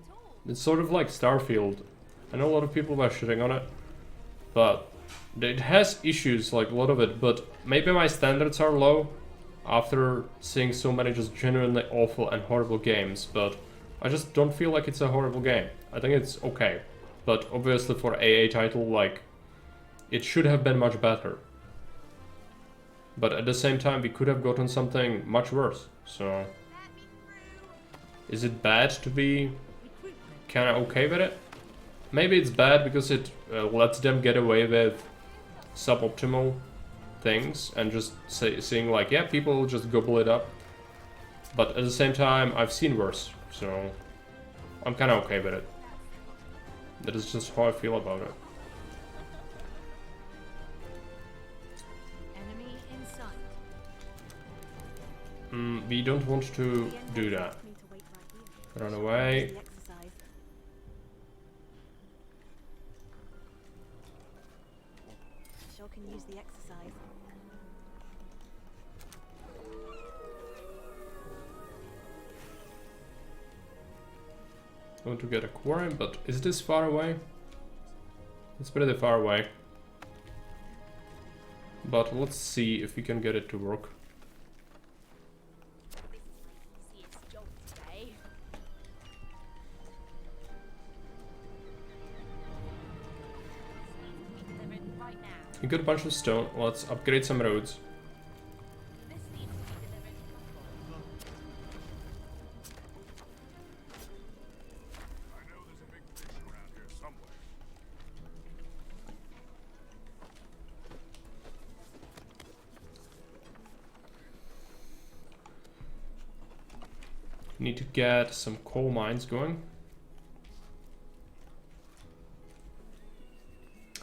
It's sort of like Starfield. I know a lot of people were shitting on it, but it has issues, like a lot of it, but maybe my standards are low after seeing so many just genuinely awful and horrible games, but I just don't feel like it's a horrible game. I think it's okay, but obviously for AA title, like, it should have been much better. But at the same time, we could have gotten something much worse, so... Is it bad to be kinda okay with it? Maybe it's bad because it lets them get away with suboptimal things and just saying like, yeah, people will just gobble it up. But at the same time, I've seen worse, so I'm kind of okay with it. That is just how I feel about it. Enemy in sight. We don't want to do that. Run away. Sure can use the exercise. I want to get a quarry, but is this far away? It's pretty far away. But let's see if we can get it to work. We got a bunch of stone. Let's upgrade some roads. Need to get some coal mines going.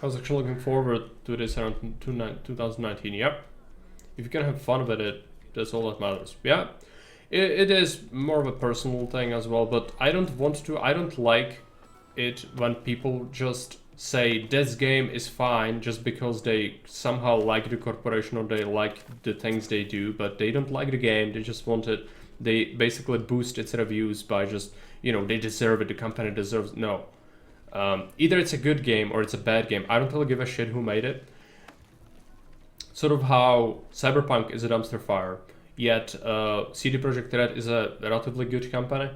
I was actually looking forward to this around 2019, yep. If you can have fun with it, that's all that matters. Yeah, it is more of a personal thing as well, but I don't like it when people just say this game is fine just because they somehow like the corporation or they like the things they do, but they don't like the game, they just want it. They basically boost its reviews by just, you know, they deserve it, the company deserves it. No. Either it's a good game or it's a bad game. I don't really give a shit who made it. Sort of how Cyberpunk is a dumpster fire, yet CD Projekt Red is a relatively good company.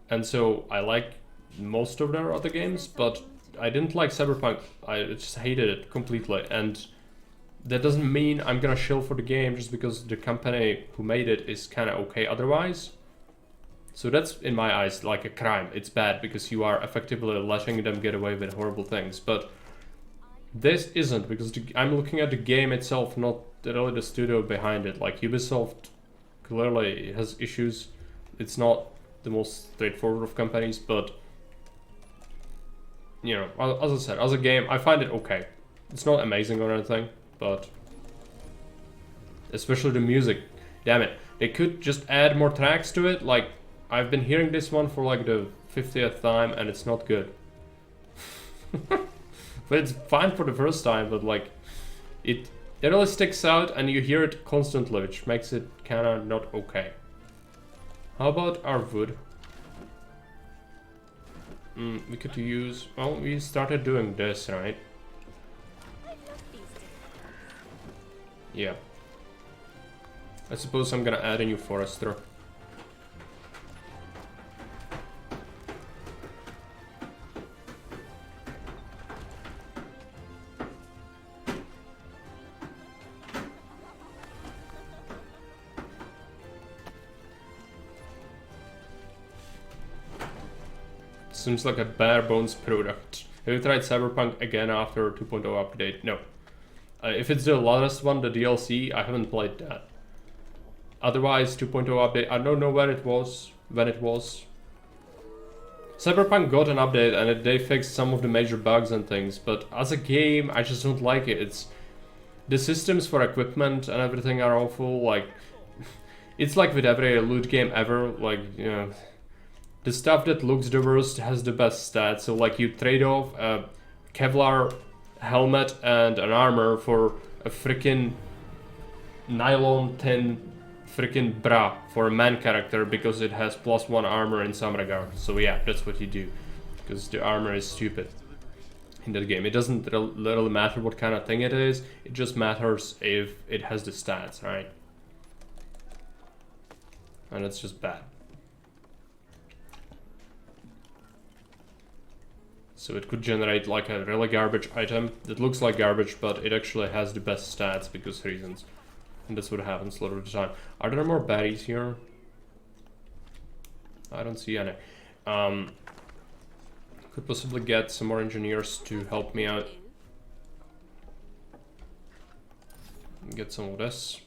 And so I like most of their other games, but I didn't like Cyberpunk. I just hated it completely. And that doesn't mean I'm gonna shill for the game just because the company who made it is kind of okay otherwise. So that's, in my eyes, like a crime. It's bad because you are effectively letting them get away with horrible things. But this isn't, because I'm looking at the game itself, not really the studio behind it. Like, Ubisoft clearly has issues. It's not the most straightforward of companies, but, you know, as I said, as a game, I find it okay. It's not amazing or anything, but especially the music. Damn it. They could just add more tracks to it. Like, I've been hearing this one for like the 50th time and it's not good. But it's fine for the first time, but like it really sticks out and you hear it constantly, which makes it kinda not okay. How about our wood? We could use, well, we started doing this, right? Yeah. I suppose I'm gonna add a new forester. Seems like a bare bones product. Have you tried Cyberpunk again after 2.0 update? No. If it's the latest one, the DLC, I haven't played that. Otherwise, 2.0 update, I don't know when it was. Cyberpunk got an update and they fixed some of the major bugs and things, but as a game, I just don't like it. The systems for equipment and everything are awful. Like, it's like with every loot game ever. Like, you know, the stuff that looks the worst has the best stats. So like you trade off a Kevlar helmet and an armor for a freaking nylon tin freaking bra for a man character because it has +1 armor in some regard. So yeah, that's what you do. Because the armor is stupid in that game. It doesn't really matter what kind of thing it is. It just matters if it has the stats, right? And it's just bad. So it could generate like a really garbage item that looks like garbage, but it actually has the best stats because reasons. And that's what happens a lot of the time. Are there more baddies here? I don't see any. Could possibly get some more engineers to help me out. Get some of this.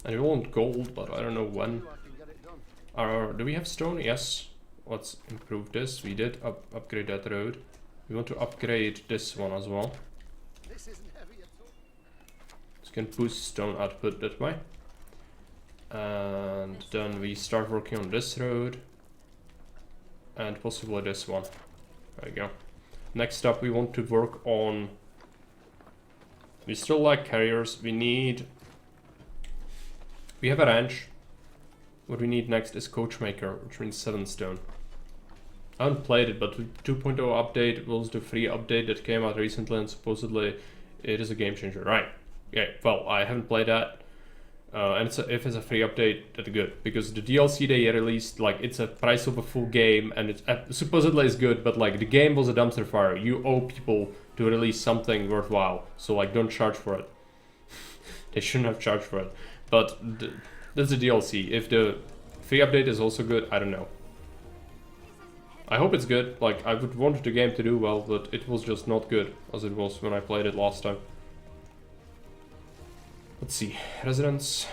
And we want gold, but I don't know when. Do we have stone? Yes. Let's improve this. We did upgrade that road. We want to upgrade this one as well. This isn't heavy at all. So can boost stone output that way. And then we start working on this road. And possibly this one. There you go. Next up we want to work on... We still like carriers. We have a ranch. What we need next is coachmaker, which means 7 stone. I haven't played it, but 2.0 update was the free update that came out recently, and supposedly it is a game changer. Right. Okay, well, I haven't played that. And if it's a free update, that's good. Because the DLC they released, like, it's a price of a full game, and it supposedly is good, but, like, the game was a dumpster fire. You owe people to release something worthwhile. So, like, don't charge for it. They shouldn't have charged for it. But that's the DLC. If the free update is also good, I don't know. I hope it's good. Like, I would want the game to do well, but it was just not good as it was when I played it last time. Let's see. Residents.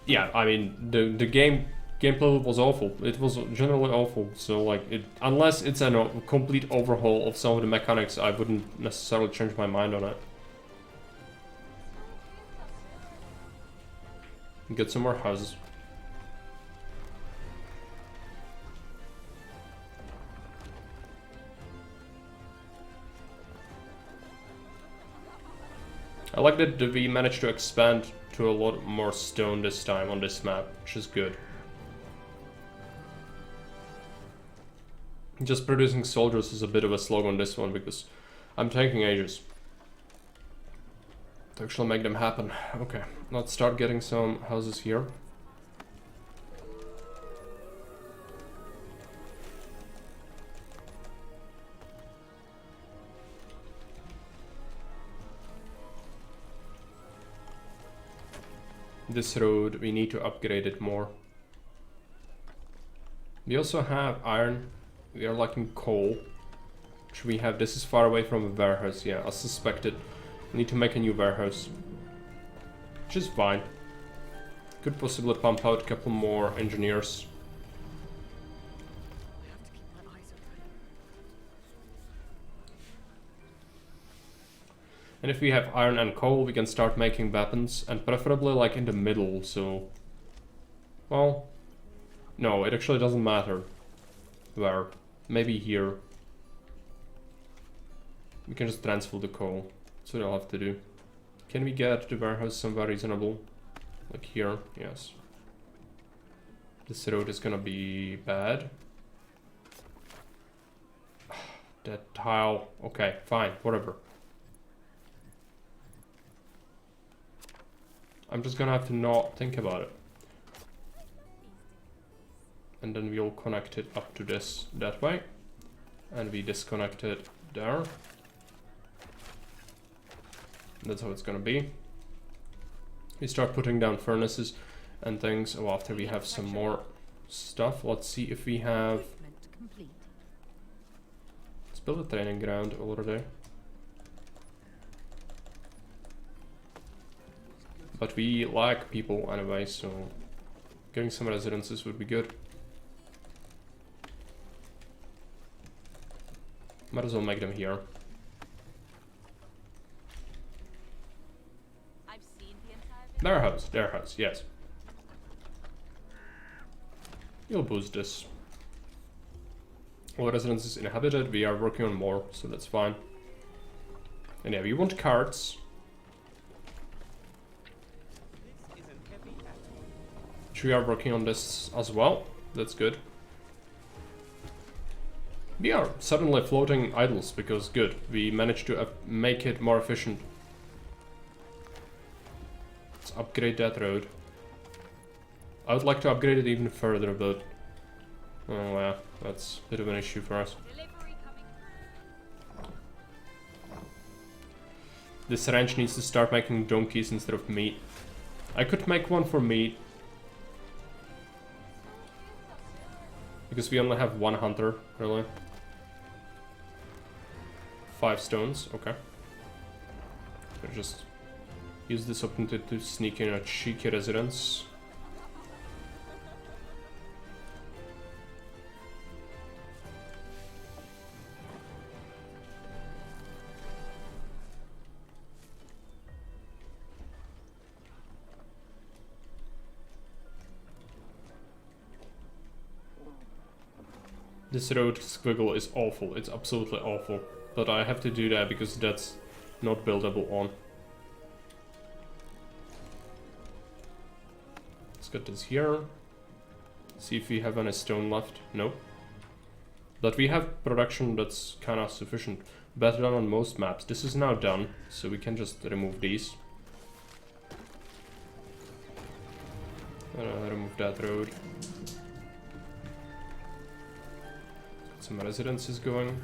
Yeah, I mean, the gameplay was awful. It was generally awful. So, like, unless it's a complete overhaul of some of the mechanics, I wouldn't necessarily change my mind on it. Get some more houses. I like that we managed to expand to a lot more stone this time on this map, which is good. Just producing soldiers is a bit of a slog on this one because I'm taking ages to actually make them happen. Okay, let's start getting some houses here. This road, we need to upgrade it more. We also have iron. We are lacking coal. Which we have. This is far away from a warehouse. Yeah, I suspected. We need to make a new warehouse. Which is fine. Could possibly pump out a couple more engineers. I have to keep my eyes open. And if we have iron and coal, we can start making weapons. And preferably like in the middle, so Well, no, it actually doesn't matter where. Maybe here. We can just transfer the coal. That's what I'll have to do. Can we get the warehouse somewhere reasonable? Like here? Yes. This road is gonna be bad. That tile. Okay, fine, whatever. I'm just gonna have to not think about it. And then we'll connect it up to this that way. And we disconnect it there. That's how it's gonna be. We start putting down furnaces and things. Oh, after we have some more stuff. Let's see if we have... Equipment complete. Let's build a training ground over there. But we lack people anyway, so getting some residences would be good. Might as well make them here. I've seen the entire Their house, yes. You'll boost this. All residences inhabited, we are working on more, so that's fine. And yeah, we want carts. Which we are working on this as well, that's good. We are suddenly floating idols because good, we managed to make it more efficient. Let's upgrade that road. I would like to upgrade it even further, but oh yeah, that's a bit of an issue for us. This ranch needs to start making donkeys instead of meat. I could make one for meat. Because we only have one hunter, really. 5 stones, okay. I'll just use this opportunity to sneak in a cheeky residence. This road squiggle is awful, it's absolutely awful. But I have to do that because that's not buildable on. Let's get this here. See if we have any stone left. No. But we have production that's kinda sufficient. Better than on most maps. This is now done, so we can just remove these. Remove that road. Some residences going.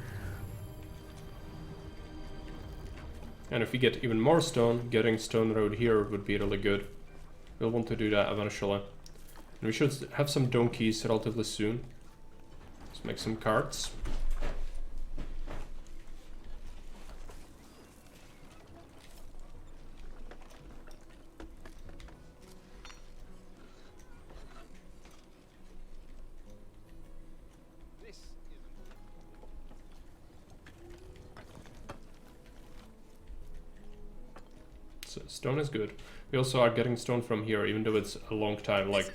And if we get even more stone, getting stone road here would be really good. We'll want to do that eventually. And we should have some donkeys relatively soon. Let's make some carts. So stone is good. We also are getting stone from here, even though it's a long time. Like,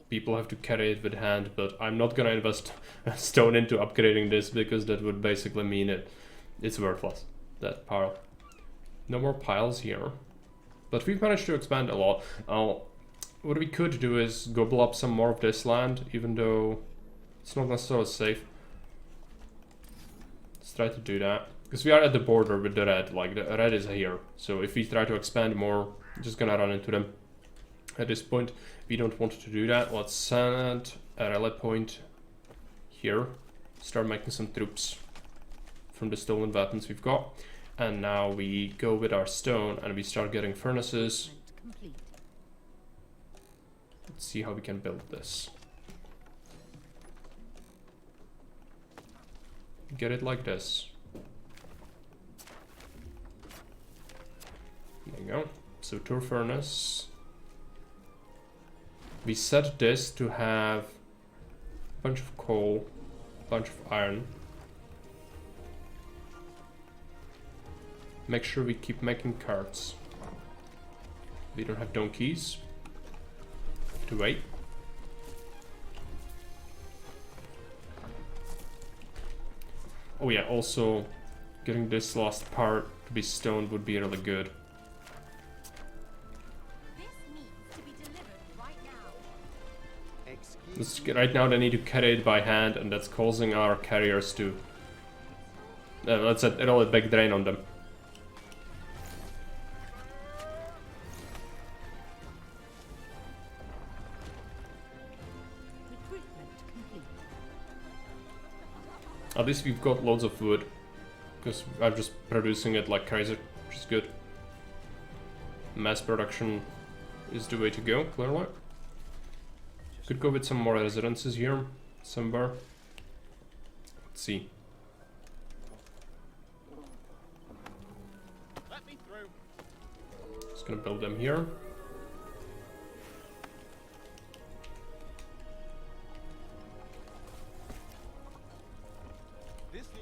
people have to carry it with hand, but I'm not gonna invest stone into upgrading this because that would basically mean it's worthless, that pile. No more piles here. But we've managed to expand a lot. What we could do is gobble up some more of this land, even though it's not necessarily safe. Let's try to do that. Because we are at the border with the red, like the red is here. So if we try to expand more, we're just gonna run into them. At this point, we don't want to do that. Let's send a rally point here. Start making some troops from the stolen weapons we've got. And now we go with our stone and we start getting furnaces. Let's see how we can build this. Get it like this. There you go. So 2 furnace. We set this to have a bunch of coal, a bunch of iron. Make sure we keep making carts. We don't have donkeys. Have to wait. Oh yeah, also getting this last part to be stoned would be really good. Right now they need to carry it by hand, and that's causing our carriers to... that's a really big drain on them. At least we've got loads of wood, because I'm just producing it like crazy, which is good. Mass production is the way to go, clearly. Could go with some more residences here, somewhere. Let's see. Let me through. Just gonna build them here.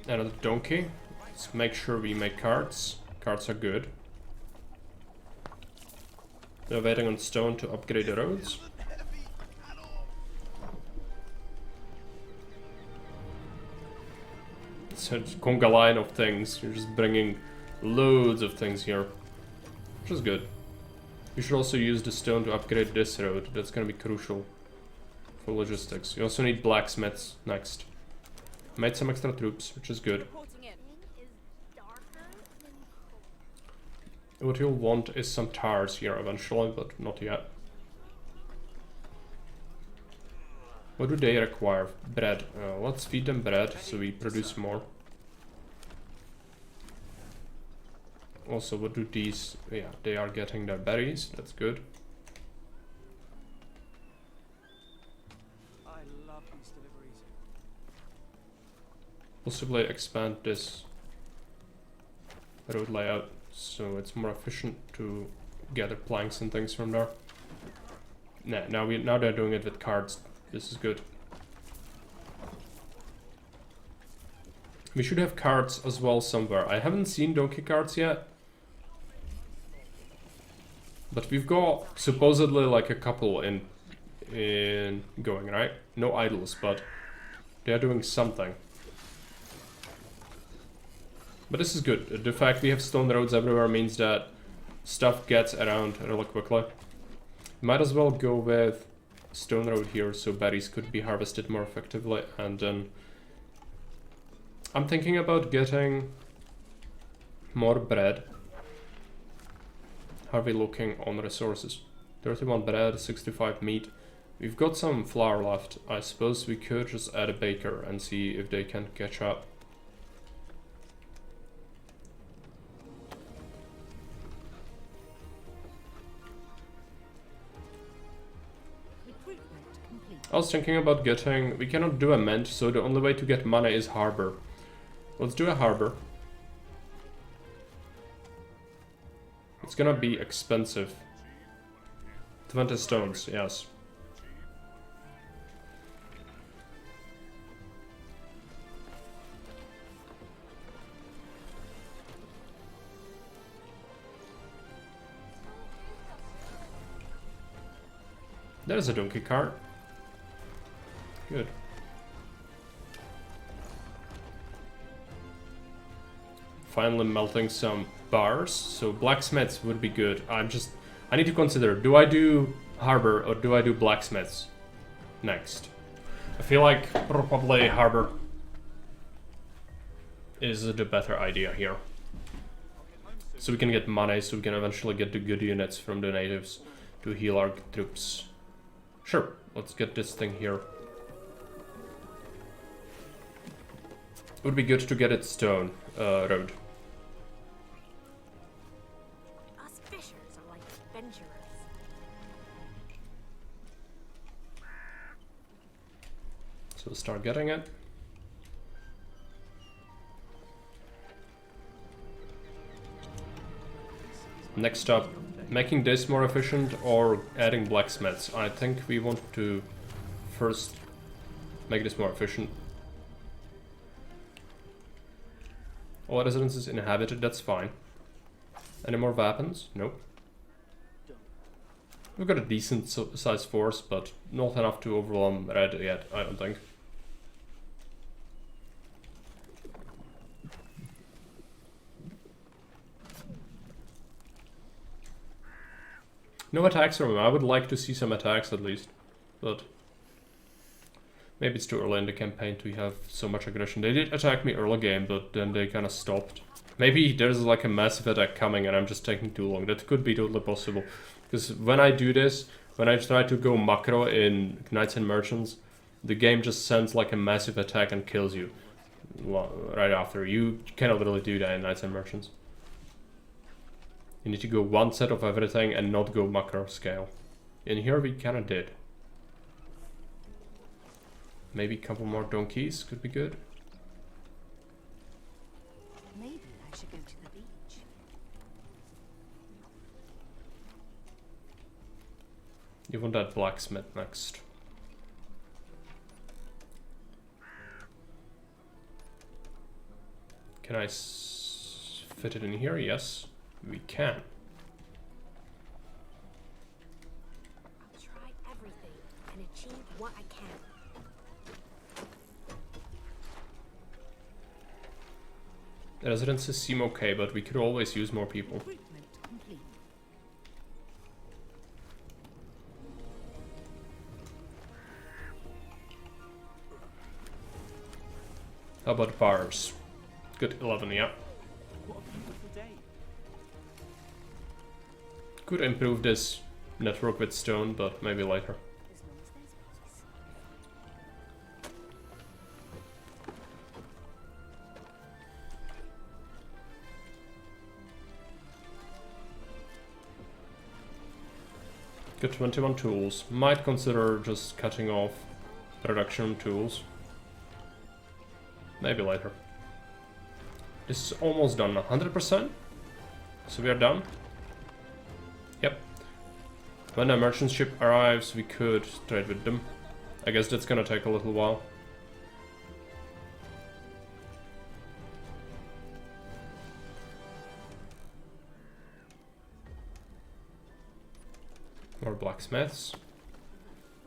Another donkey. Let's make sure we make carts. Carts are good. They're waiting on stone to upgrade the roads. It's a conga line of things. You're just bringing loads of things here, which is good. You should also use the stone to upgrade this road. That's gonna be crucial for logistics. You also need blacksmiths next. Made some extra troops, which is good. What you'll want is some tars here eventually, but not yet. What do they require? Bread. Let's feed them bread so we produce more. Also, what do these... Yeah, they are getting their berries. That's good. I love these deliveries. Possibly expand this road layout so it's more efficient to gather planks and things from there. Nah, now they're doing it with carts. This is good. We should have carts as well somewhere. I haven't seen donkey carts yet. But we've got supposedly like a couple in going, right? No idols, but they're doing something. But this is good. The fact we have stone roads everywhere means that stuff gets around really quickly. Might as well go with stone road here so berries could be harvested more effectively, and then I'm thinking about getting more bread. How are we looking on resources? 31 bread, 65 meat. We've got some flour left. I suppose we could just add a baker and see if they can catch up. I was thinking about getting... We cannot do a mint, so the only way to get money is harbor. Let's do a harbor. It's gonna be expensive. 20 stones, yes. There's a donkey cart. Good. Finally melting some bars, so blacksmiths would be good. I need to consider, do I do harbor or do I do blacksmiths next? I feel like probably harbor is the better idea here. So we can get money, so we can eventually get the good units from the natives to heal our troops. Sure, let's get this thing here. It would be good to get it stone road. Us fishers are like adventurers. So we'll start getting it. Next up, making this more efficient or adding blacksmiths. I think we want to first make this more efficient. All residences inhabited, that's fine. Any more weapons? Nope. We've got a decent size force, but not enough to overwhelm Red yet, I don't think. No attacks from him. I would like to see some attacks at least. But maybe it's too early in the campaign to have so much aggression. They did attack me early game, but then they kind of stopped. Maybe there's like a massive attack coming and I'm just taking too long. That could be totally possible. Because when I do this, when I try to go macro in Knights and Merchants, the game just sends like a massive attack and kills you right after. You cannot really do that in Knights and Merchants. You need to go one set of everything and not go macro scale. In here we kind of did. Maybe a couple more donkeys could be good. Maybe I should go to the beach. You want that blacksmith next. Can I fit it in here? Yes, we can. I'll try everything and achieve what I can. The residences seem okay, but we could always use more people. Recruitment complete. How about bars? Good, 11, yeah. What a beautiful day. Could improve this network with stone, but maybe later. As long as there's peace. Got 21 tools. Might consider just cutting off production tools. Maybe later. This is almost done, 100%. So we are done. Yep. When a merchant ship arrives, we could trade with them. I guess that's gonna take a little while. More blacksmiths.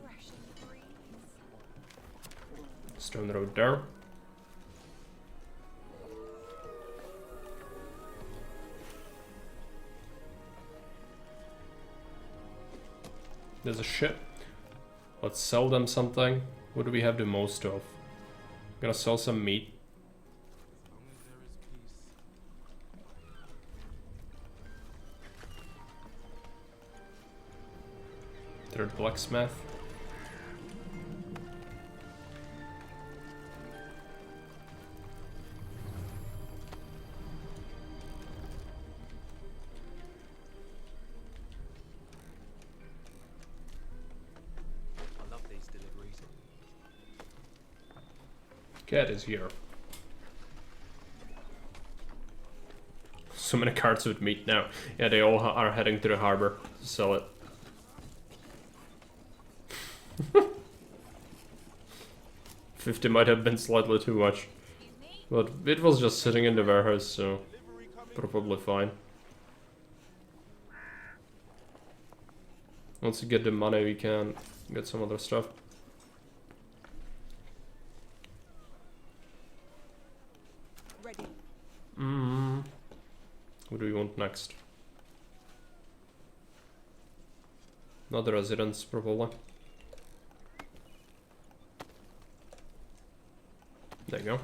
Refreshing breeze. Stone road there. There's a ship. Let's sell them something. What do we have the most of? I'm gonna sell some meat. Third blacksmith. I love these deliveries. Cat is here. So many carts with meat now. Yeah, they all are heading to the harbor to sell it. 50 might have been slightly too much. But it was just sitting in the warehouse, so probably fine. Once we get the money, we can get some other stuff. Ready. What do we want next? Another residence, probably. There you go.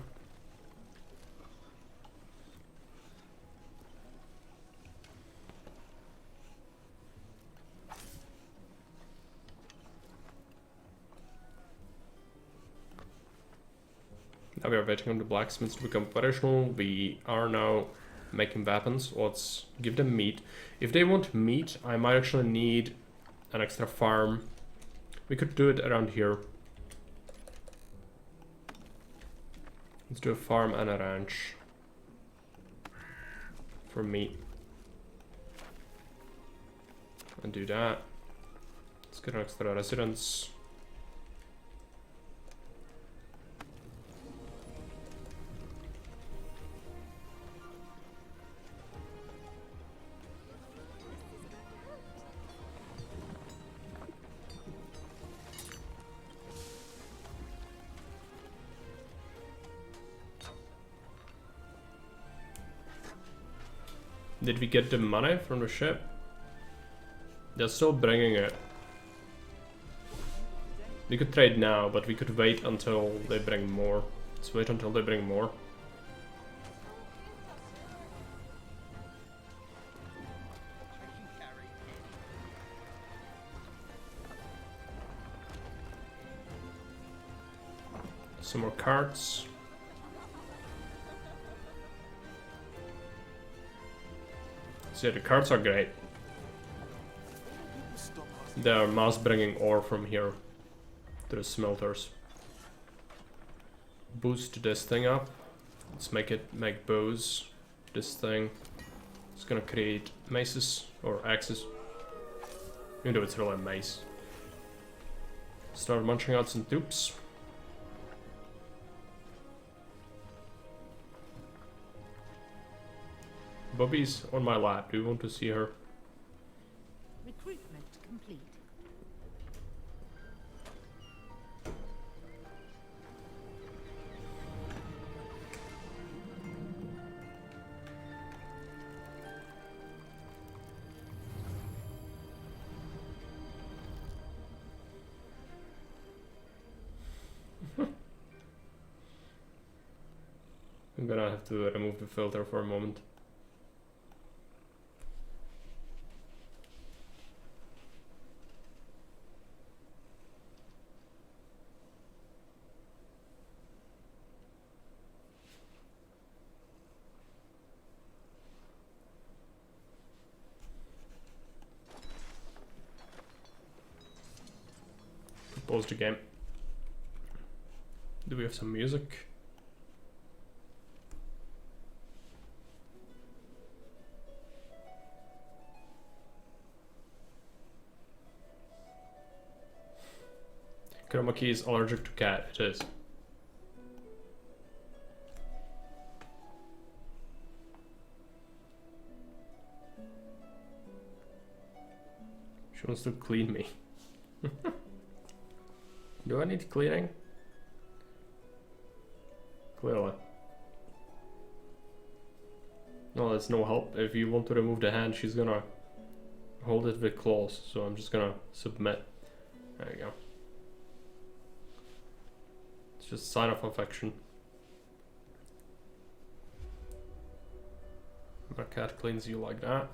Now we are waiting on the blacksmiths to become operational. We are now making weapons. Let's give them meat. If they want meat, I might actually need an extra farm. We could do it around here. Let's do a farm and a ranch for meat. And do that. Let's get an extra residence. Did we get the money from the ship? They're still bringing it. We could trade now, but we could wait until they bring more. Let's wait until they bring more. Some more cards. So yeah, the cards are great. They are mass bringing ore from here to the smelters. Boost this thing up. Let's make bows. This thing. It's gonna create maces or axes. Even though it's really a mace. Start munching out some troops. Bobby's on my lap. Do you want to see her? Recruitment complete. I'm gonna have to remove the filter for a moment. Pause the game. Do we have some music? Chroma key is allergic to cat. It is. She wants to clean me. Do I need cleaning? Clearly. No, there's no help. If you want to remove the hand, she's gonna hold it with claws. So I'm just gonna submit. There you go. It's just a sign of affection. My cat cleans you like that.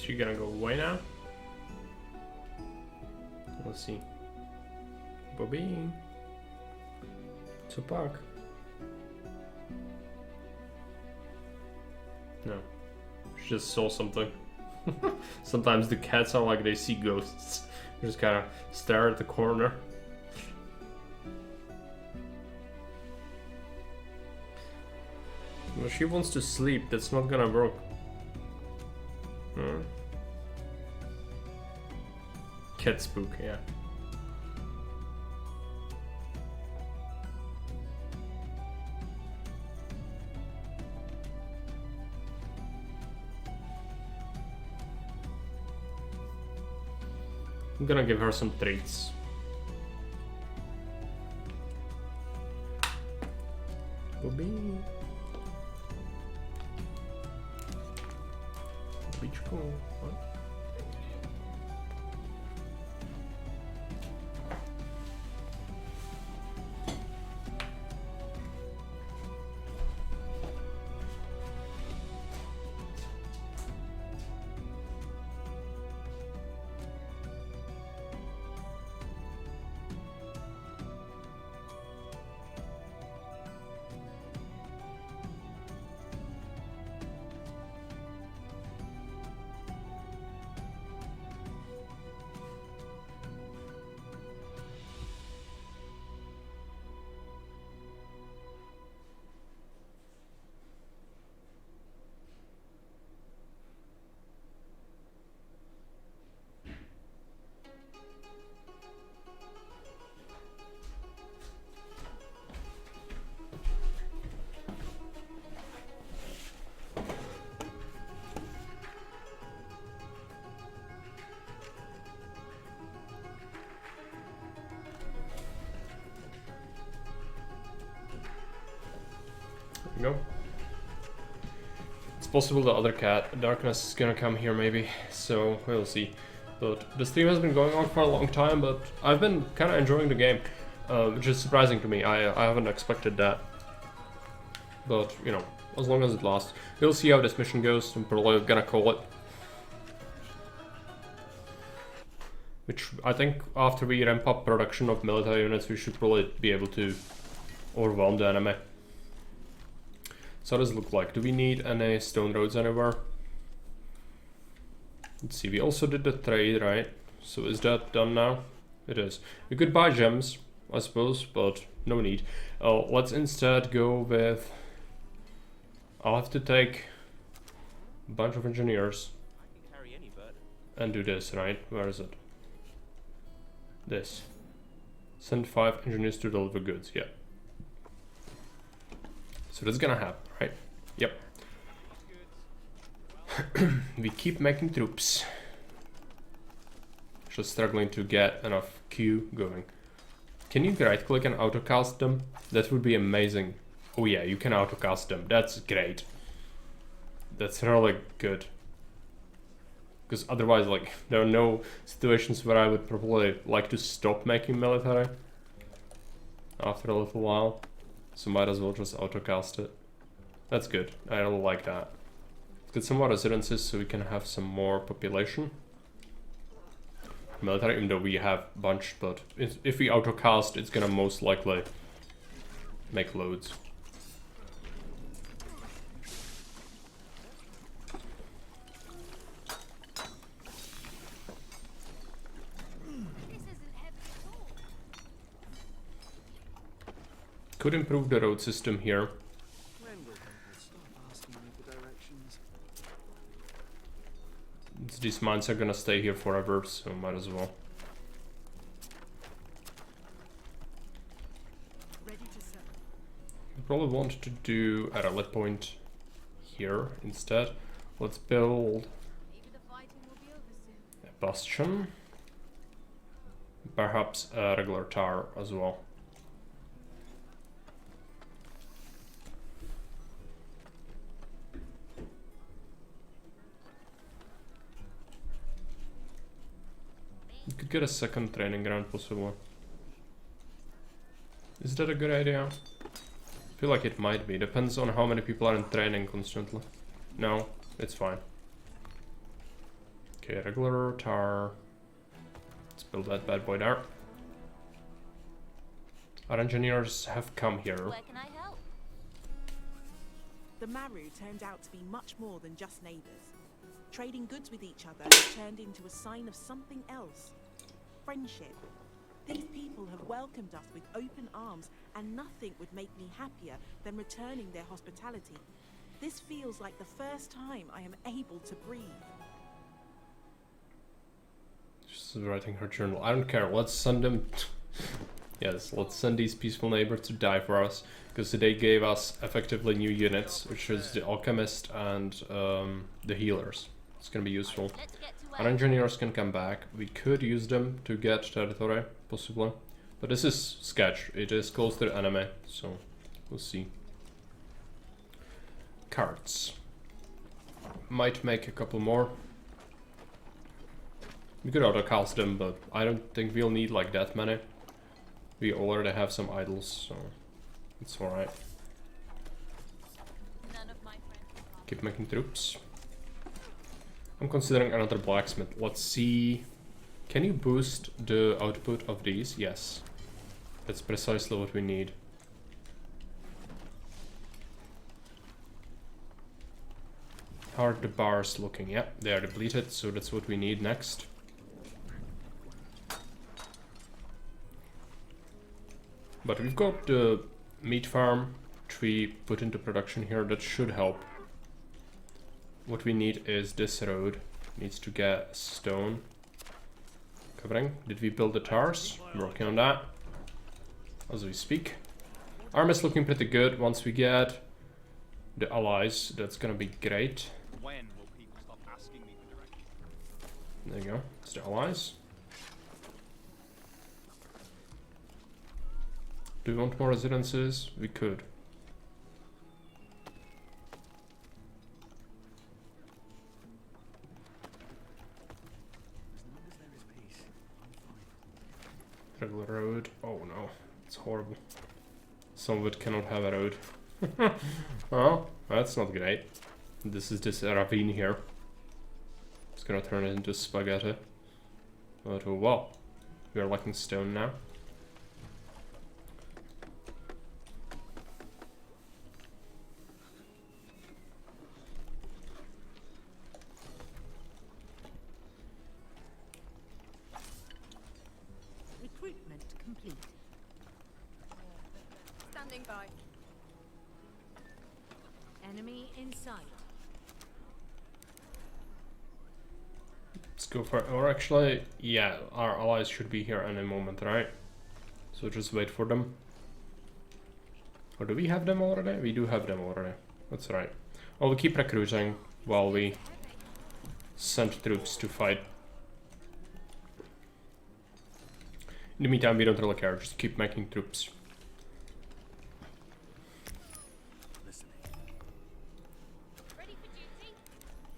she gonna go away now? Let's see. Bobby. To park. No. She just saw something. Sometimes the cats are like they see ghosts. They just kind of stare at the corner. Well, she wants to sleep. That's not gonna work. Hmm. Cat spook, yeah. I'm gonna give her some treats. Bobby. Bičko, what? No. It's possible the other cat, Darkness, is gonna come here maybe, so we'll see. But the stream has been going on for a long time, but I've been kind of enjoying the game, which is surprising to me. I haven't expected that. But, you know, as long as it lasts. We'll see how this mission goes. I'm probably gonna call it. Which, I think, after we ramp up production of military units, we should probably be able to overwhelm the enemy. So how does it look like? Do we need any stone roads anywhere? Let's see, we also did the trade, right? So is that done now? It is. We could buy gems, I suppose, but no need. Let's instead go with... I'll have to take a bunch of engineers and do this, right? Where is it? This. Send 5 engineers to deliver goods, yeah. So that's gonna happen, right? Yep. We keep making troops. Just struggling to get enough Q going. Can you right click and autocast them? That would be amazing. Oh yeah, you can autocast them. That's great. That's really good. Because otherwise, like, there are no situations where I would probably like to stop making military after a little while. So might as well just autocast it. That's good. I really like that. Let's get some more residences so we can have some more population. Military, even though we have a bunch, but if we autocast, it's gonna most likely make loads. Could improve the road system here. When will people stop asking me for directions? These mines are gonna stay here forever, so might as well. Ready to settle. We probably want to do a rally point here instead. Let's build a bastion. Perhaps a regular tower as well. We could get a second training ground possibly. Is that a good idea? I feel like it might be. Depends on how many people are in training constantly. No, it's fine. Okay, regular tar. Let's build that bad boy there. Our engineers have come here. Where can I help? The Maru turned out to be much more than just neighbors. Trading goods with each other turned into a sign of something else. Friendship. These people have welcomed us with open arms, and nothing would make me happier than returning their hospitality. This feels like the first time I am able to breathe. She's writing her journal. I don't care. Let's send them. Yes, let's send these peaceful neighbors to die for us, because they gave us effectively new units, which is the alchemist and the healers. It's gonna be useful. Our engineers can come back. We could use them to get territory, possibly. But this is sketch. It is close to the enemy, so we'll see. Cards. Might make a couple more. We could auto-cast them, but I don't think we'll need like that many. We already have some idols, so it's alright. Keep making troops. I'm considering another blacksmith. Let's see. Can you boost the output of these? Yes. That's precisely what we need. How are the bars looking? Yeah, they are depleted, so that's what we need next. But we've got the meat farm, which we put into production here. That should help. What we need is this road. Needs to get stone covering. Did we build the tars? I'm working on that as we speak. Arm is looking pretty good. Once we get the allies, that's gonna be great. When will people stop asking me for directions? There you go. It's the allies. Do we want more residences? We could. Regular road. Oh no, it's horrible. Some of it cannot have a road. Well, that's not great. This is this ravine here. It's gonna turn it into spaghetti. But oh well. We are lacking stone now. Recruitment complete. Standing by. Enemy in sight. Let's go for it. Or actually, yeah, our allies should be here any moment, right? So just wait for them. Or do we have them already? We do have them already. That's right. Well, we keep recruiting while we send troops to fight. In the meantime, we don't really care. Just keep making troops.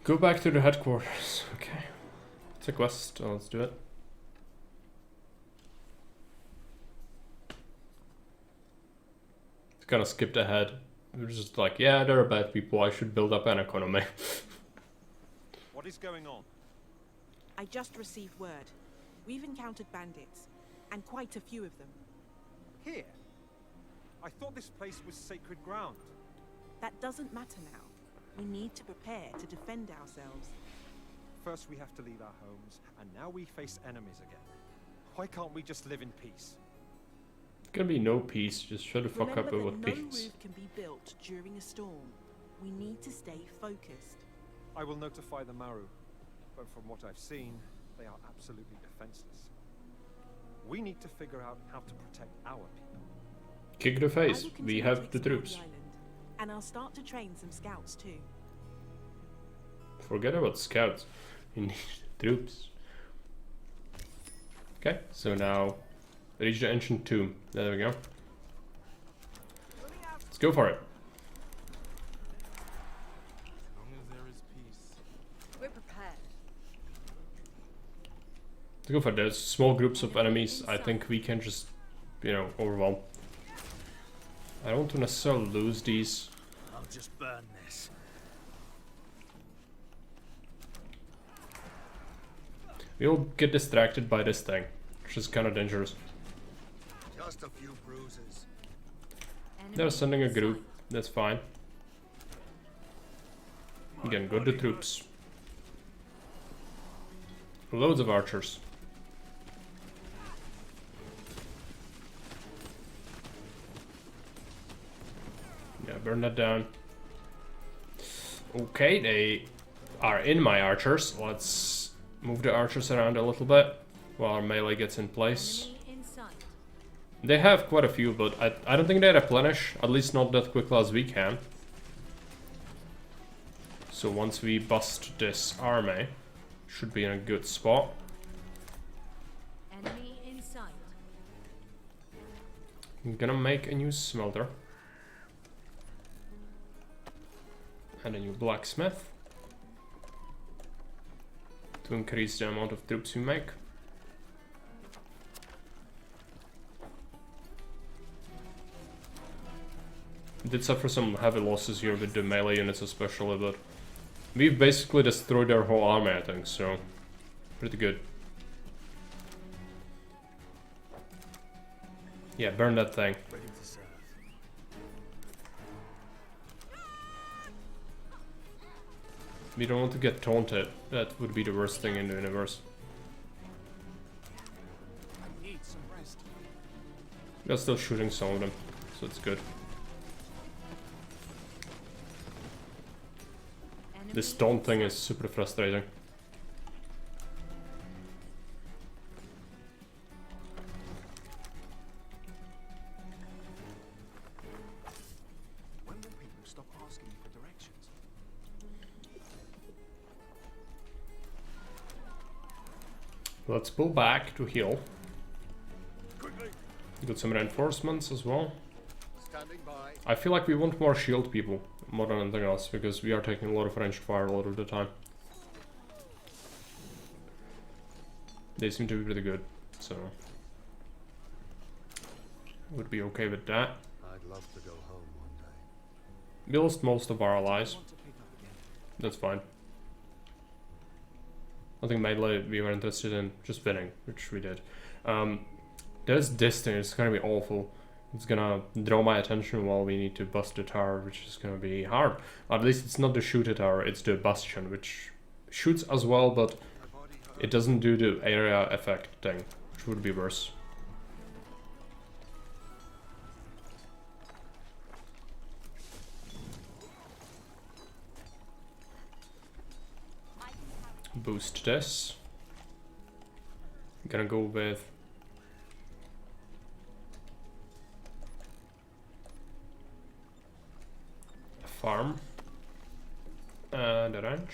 Go back to the headquarters. Okay. It's a quest. Oh, let's do it. It's kind of skipped ahead. We're just like, yeah, there are bad people. I should build up an economy. What is going on? I just received word. We've encountered bandits, and quite a few of them. Here? I thought this place was sacred ground. That doesn't matter now. We need to prepare to defend ourselves. First we have to leave our homes, and now we face enemies again. Why can't we just live in peace? Gonna be no peace. Just shut the fuck up Remember with that no peace. roof can be built during a storm. We need to stay focused. I will notify the Maru, but from what I've seen, they are absolutely defenseless. We need to figure out how to protect our people. Kick the I face. will We continue have to the explore troops. island, and I'll start to train some scouts too. Forget about scouts. We need troops. Okay, so now reach the ancient tomb. There we go. Let's go for it. As long as there is peace. We're prepared. Let's go for it. There's small groups of enemies. I think we can just, you know, overwhelm. I don't want to necessarily lose these. I'll just burn this. We'll get distracted by this thing, which is kind of dangerous. Just a few bruises. They're sending a group. That's fine. Again, go to troops. Loads of archers. Yeah, burn that down. Okay, they are in my archers. Let's move the archers around a little bit while our melee gets in place. They have quite a few, but I don't think they replenish, at least not that quickly as we can. So once we bust this army, should be in a good spot. Enemy in sight. I'm gonna make a new smelter. And a new blacksmith. To increase the amount of troops we make. Did suffer some heavy losses here with the melee units especially, but we've basically destroyed their whole army, I think, so pretty good. Yeah, burn that thing. Ready to serve. We don't want to get taunted. That would be the worst thing in the universe. I need some rest. We're still shooting some of them, so it's good. This taunt thing is super frustrating. When will people stop asking me for directions? Let's pull back to heal. Quickly. Got some reinforcements as well. Standing by. I feel like we want more shield people more than anything else, because we are taking a lot of ranged fire a lot of the time. They seem to be pretty good, so would be okay with that. I'd love to go home one day. We lost most of our allies. I want to pick up again. That's fine. I think mainly we were interested in just winning, which we did. There's this thing, it's gonna be awful. It's gonna draw my attention while we need to bust the tower, which is gonna be hard. At least it's not the shooter tower, it's the bastion, which shoots as well, but it doesn't do the area effect thing, which would be worse. Boost this. I'm gonna go with a farm and a ranch.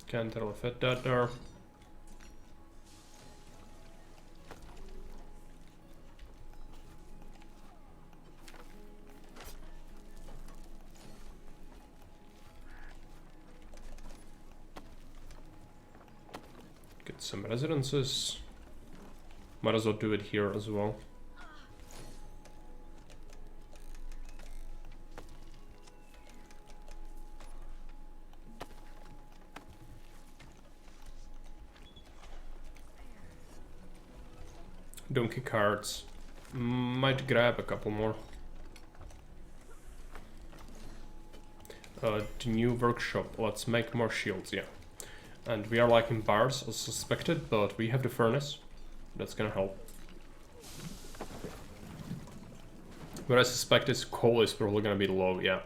Can't really fit that there. Get some residences. Might as well do it here as well. Donkey carts. Might grab a couple more. The new workshop. Let's make more shields, yeah. And we are lacking bars as suspected, but we have the furnace. That's gonna help. What I suspect is coal is probably gonna be low, yeah.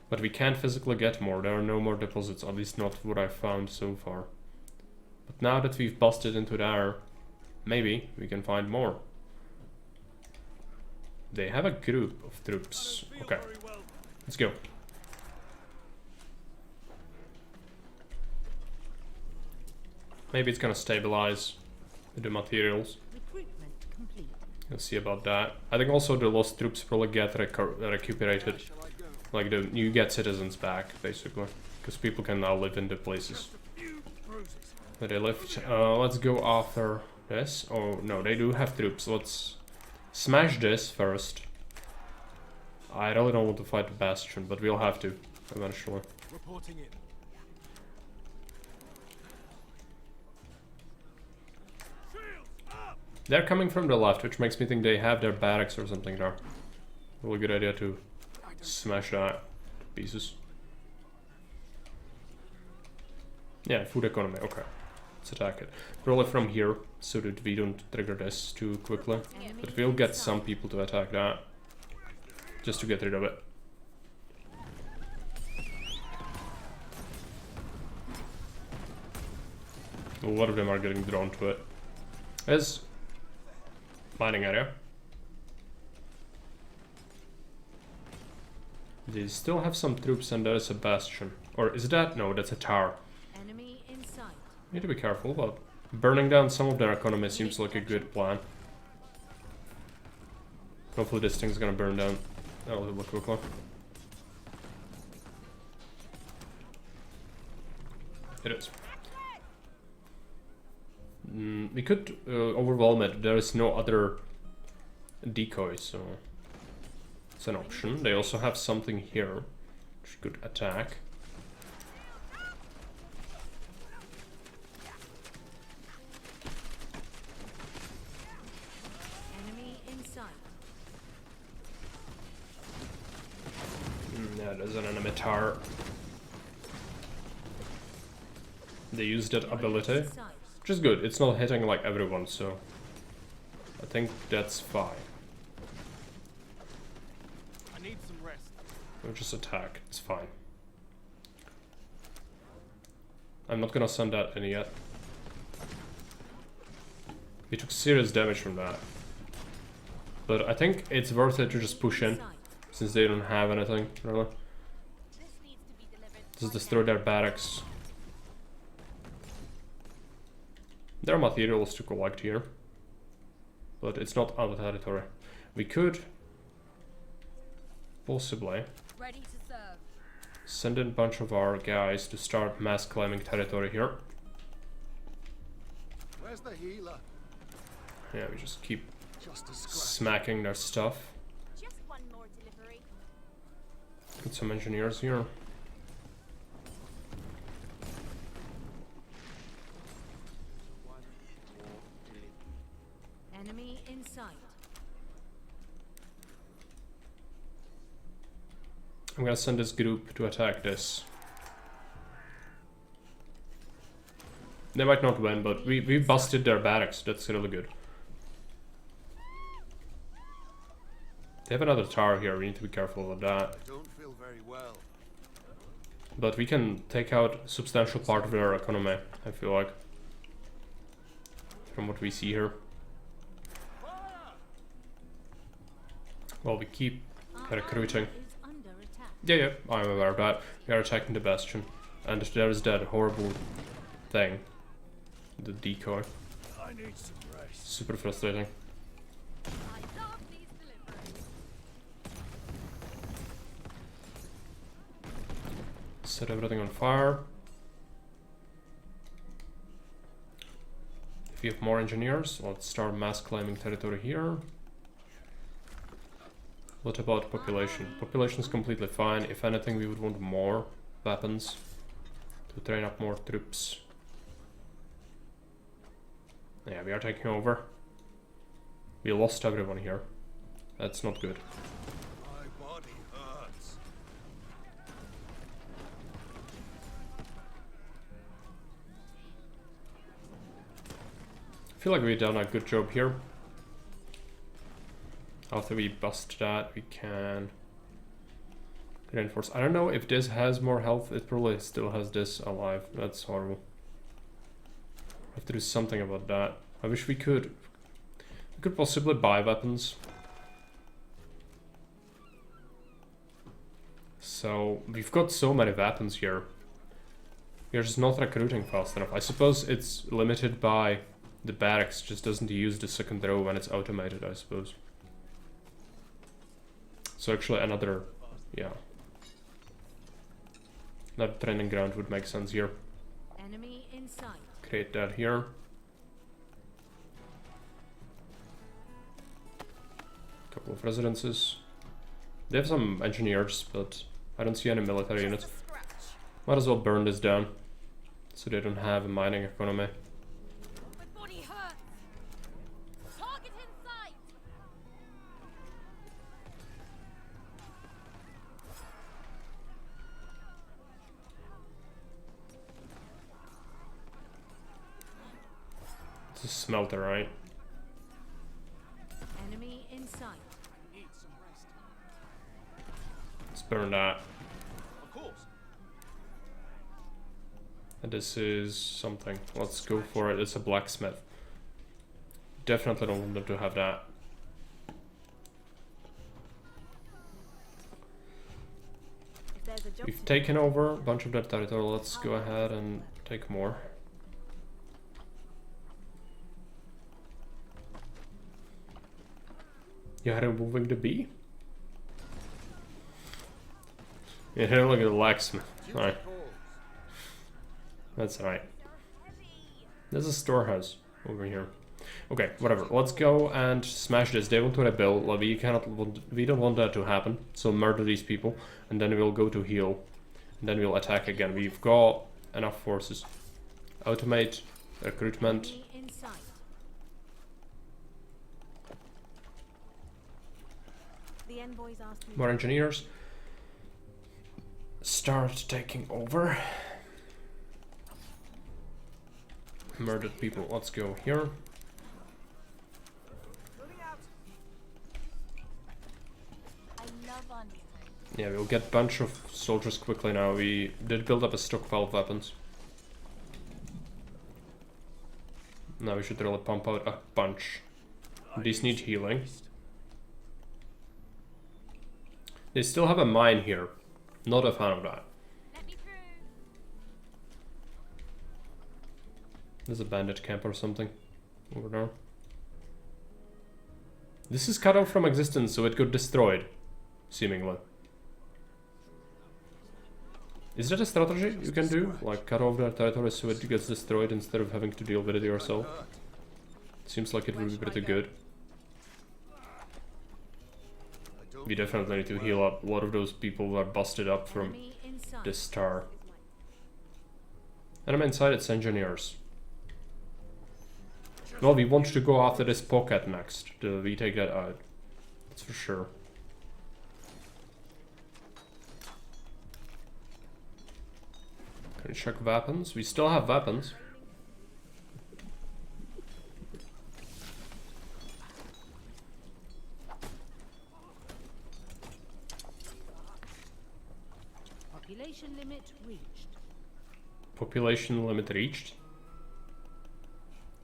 But we can't physically get more. There are no more deposits, at least not what I've found so far. But now that we've busted into there, maybe we can find more. They have a group of troops. Okay, let's go. Maybe it's gonna stabilize with the materials. Recruitment complete. Let's see about that. I think also the lost troops probably get recuperated. Like you get citizens back, basically. Because people can now live in the places where they lived. Let's go after this. Oh no, they do have troops. Let's smash this first. I really don't want to fight the bastion, but we'll have to eventually. Reporting in. Shields up! They're coming from the left, which makes me think they have their barracks or something there. Really good idea to smash that to pieces. Yeah, food economy, okay. Let's attack it. Probably from here, so that we don't trigger this too quickly. But we'll get some people to attack that. Just to get rid of it. A lot of them are getting drawn to it. There's mining area. They still have some troops and there is a bastion. Or is that? No, that's a tower. Enemy in sight. Need to be careful, but burning down some of their economy seems like a good plan. Hopefully this thing's gonna burn down a little bit quickly. It is. We could overwhelm it. There is no other decoy, so it's an option. They also have something here which could attack. Enemy in sight. Yeah, there's an enemy tower. They use that ability, which is good. It's not hitting like everyone, so I think that's fine. I need some rest. We'll just attack. It's fine. I'm not gonna send that in yet. We took serious damage from that. But I think it's worth it to just push in, since they don't have anything, really. Just destroy their barracks. There are materials to collect here. But it's not our territory. We could possibly Ready to serve. send in a bunch of our guys to start mass claiming territory here. Where's the healer? Yeah, we just keep Just a scratch. smacking their stuff. Just one more delivery. Get some engineers here. Enemy in sight. I'm gonna send this group to attack this. They might not win, but we busted their barracks. That's really good. They have another tower here. We need to be careful of that. I don't feel very well. But we can take out a substantial part of their economy, I feel like. From what we see here. Well, we keep recruiting. Is under attack. Yeah, I'm aware of that. We are attacking the bastion. And there is that horrible thing. The decoy. I need some rest. Super frustrating. I love these deliveries. Set everything on fire. If you have more engineers, let's start mass claiming territory here. What about population? Population is completely fine. If anything, we would want more weapons to train up more troops. Yeah, we are taking over. We lost everyone here. That's not good. My body hurts. I feel like we've done a good job here. After we bust that, we can reinforce. I don't know if this has more health. It probably still has this alive. That's horrible. I have to do something about that. I wish we could. We could possibly buy weapons. So we've got so many weapons here. We're just not recruiting fast enough. I suppose it's limited by the barracks. Just doesn't use the second row when it's automated, I suppose. So actually another, yeah. Another training ground would make sense here. Enemy in sight. Create that here. Couple of residences. They have some engineers, but I don't see any military units. Might as well burn this down, so they don't have a mining economy. My body hurts. Target in sight. It's a smelter, right? Enemy in sight. Need some rest. Let's burn that. Of course. And this is something. Let's go for it. It's a blacksmith. Definitely don't want them to have that. If there's a job We've to taken over a bunch of that territory. Let's go ahead and take more. You're removing the bee? Yeah, look at the blacksmith. Alright. That's right. There's a storehouse over here. Okay, whatever. Let's go and smash this. They want to rebuild. Well, we don't want that to happen. So murder these people, and then we'll go to heal, and then we'll attack again. We've got enough forces. Automate recruitment. enemy in sight. The envoys asked me. More engineers. Start taking over. Murdered people. Let's go here. Moving out. I love onions. Yeah, we'll get a bunch of soldiers quickly now. We did build up a stockpile of weapons. Now we should really pump out a bunch. These need healing. They still have a mine here. Not a fan of that. Let me through. There's a bandit camp or something over there. This is cut off from existence, so it got destroyed, seemingly. Is that a strategy you can do? Like cut off their territory so it gets destroyed instead of having to deal with it yourself? Seems like it would be pretty good. We definitely need to heal up. A lot of those people were busted up from Enemy in sight. this star. And I'm inside, it's engineers. Well, we want to go after this pocket next. We take that out. That's for sure. Can we check weapons? We still have weapons. Population limit reached. Population limit reached.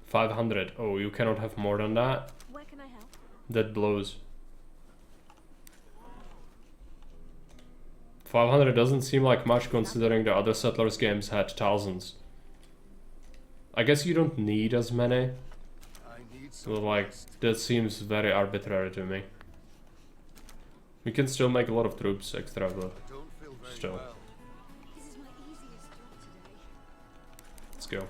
500. Oh, you cannot have more than that. Where can I help? That blows. 500 doesn't seem like much considering the other Settlers games had thousands. I guess you don't need as many. I need some But like, that seems very arbitrary to me. We can still make a lot of troops extra, but don't feel very still. well. This is my easiest job today. Let's go.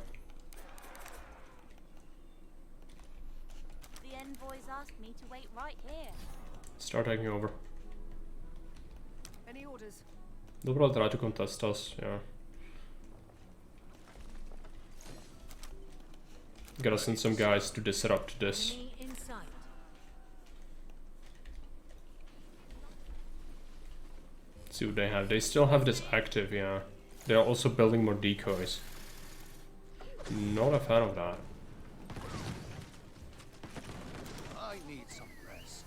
The envoys asked me to wait right here. Start taking over. Any orders? They'll try to contest us, yeah. Gotta send some guys to disrupt this. Enemy in sight. Let's see what they have. They still have this active, yeah. They're also building more decoys. Not a fan of that. I need some rest.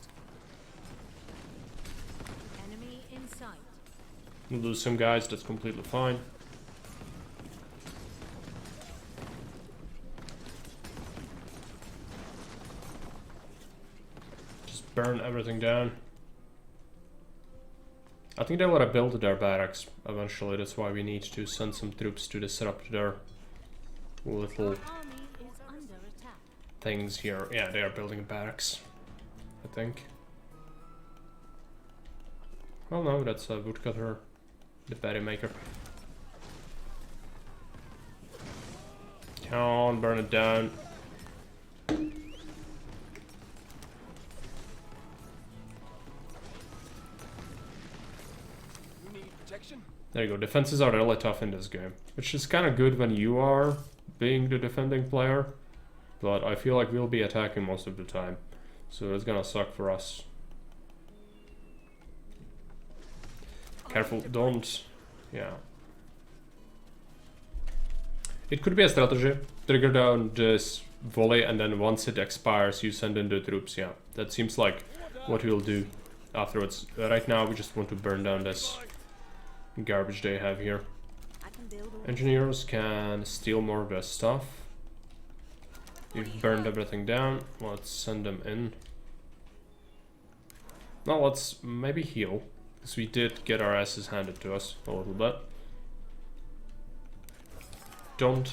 Enemy in sight. We'll lose some guys, that's completely fine. Just burn everything down. I think they want to build their barracks eventually, that's why we need to send some troops to disrupt their little Army is under attack. things here. Yeah, they are building barracks, I think. Well, no, that's a woodcutter, the berry maker. Come on, burn it down. You need protection? There you go. Defenses are really tough in this game, which is kind of good when you are being the defending player, but I feel like we'll be attacking most of the time, so it's gonna suck for us. Careful, don't... yeah. It could be a strategy. Trigger down this volley, and then once it expires, you send in the troops. Yeah, that seems like what we'll do afterwards. Right now, we just want to burn down this garbage they have here. Engineers can steal more of their stuff. We've burned everything down. Let's send them in. Now let's maybe heal, because we did get our asses handed to us a little bit. Don't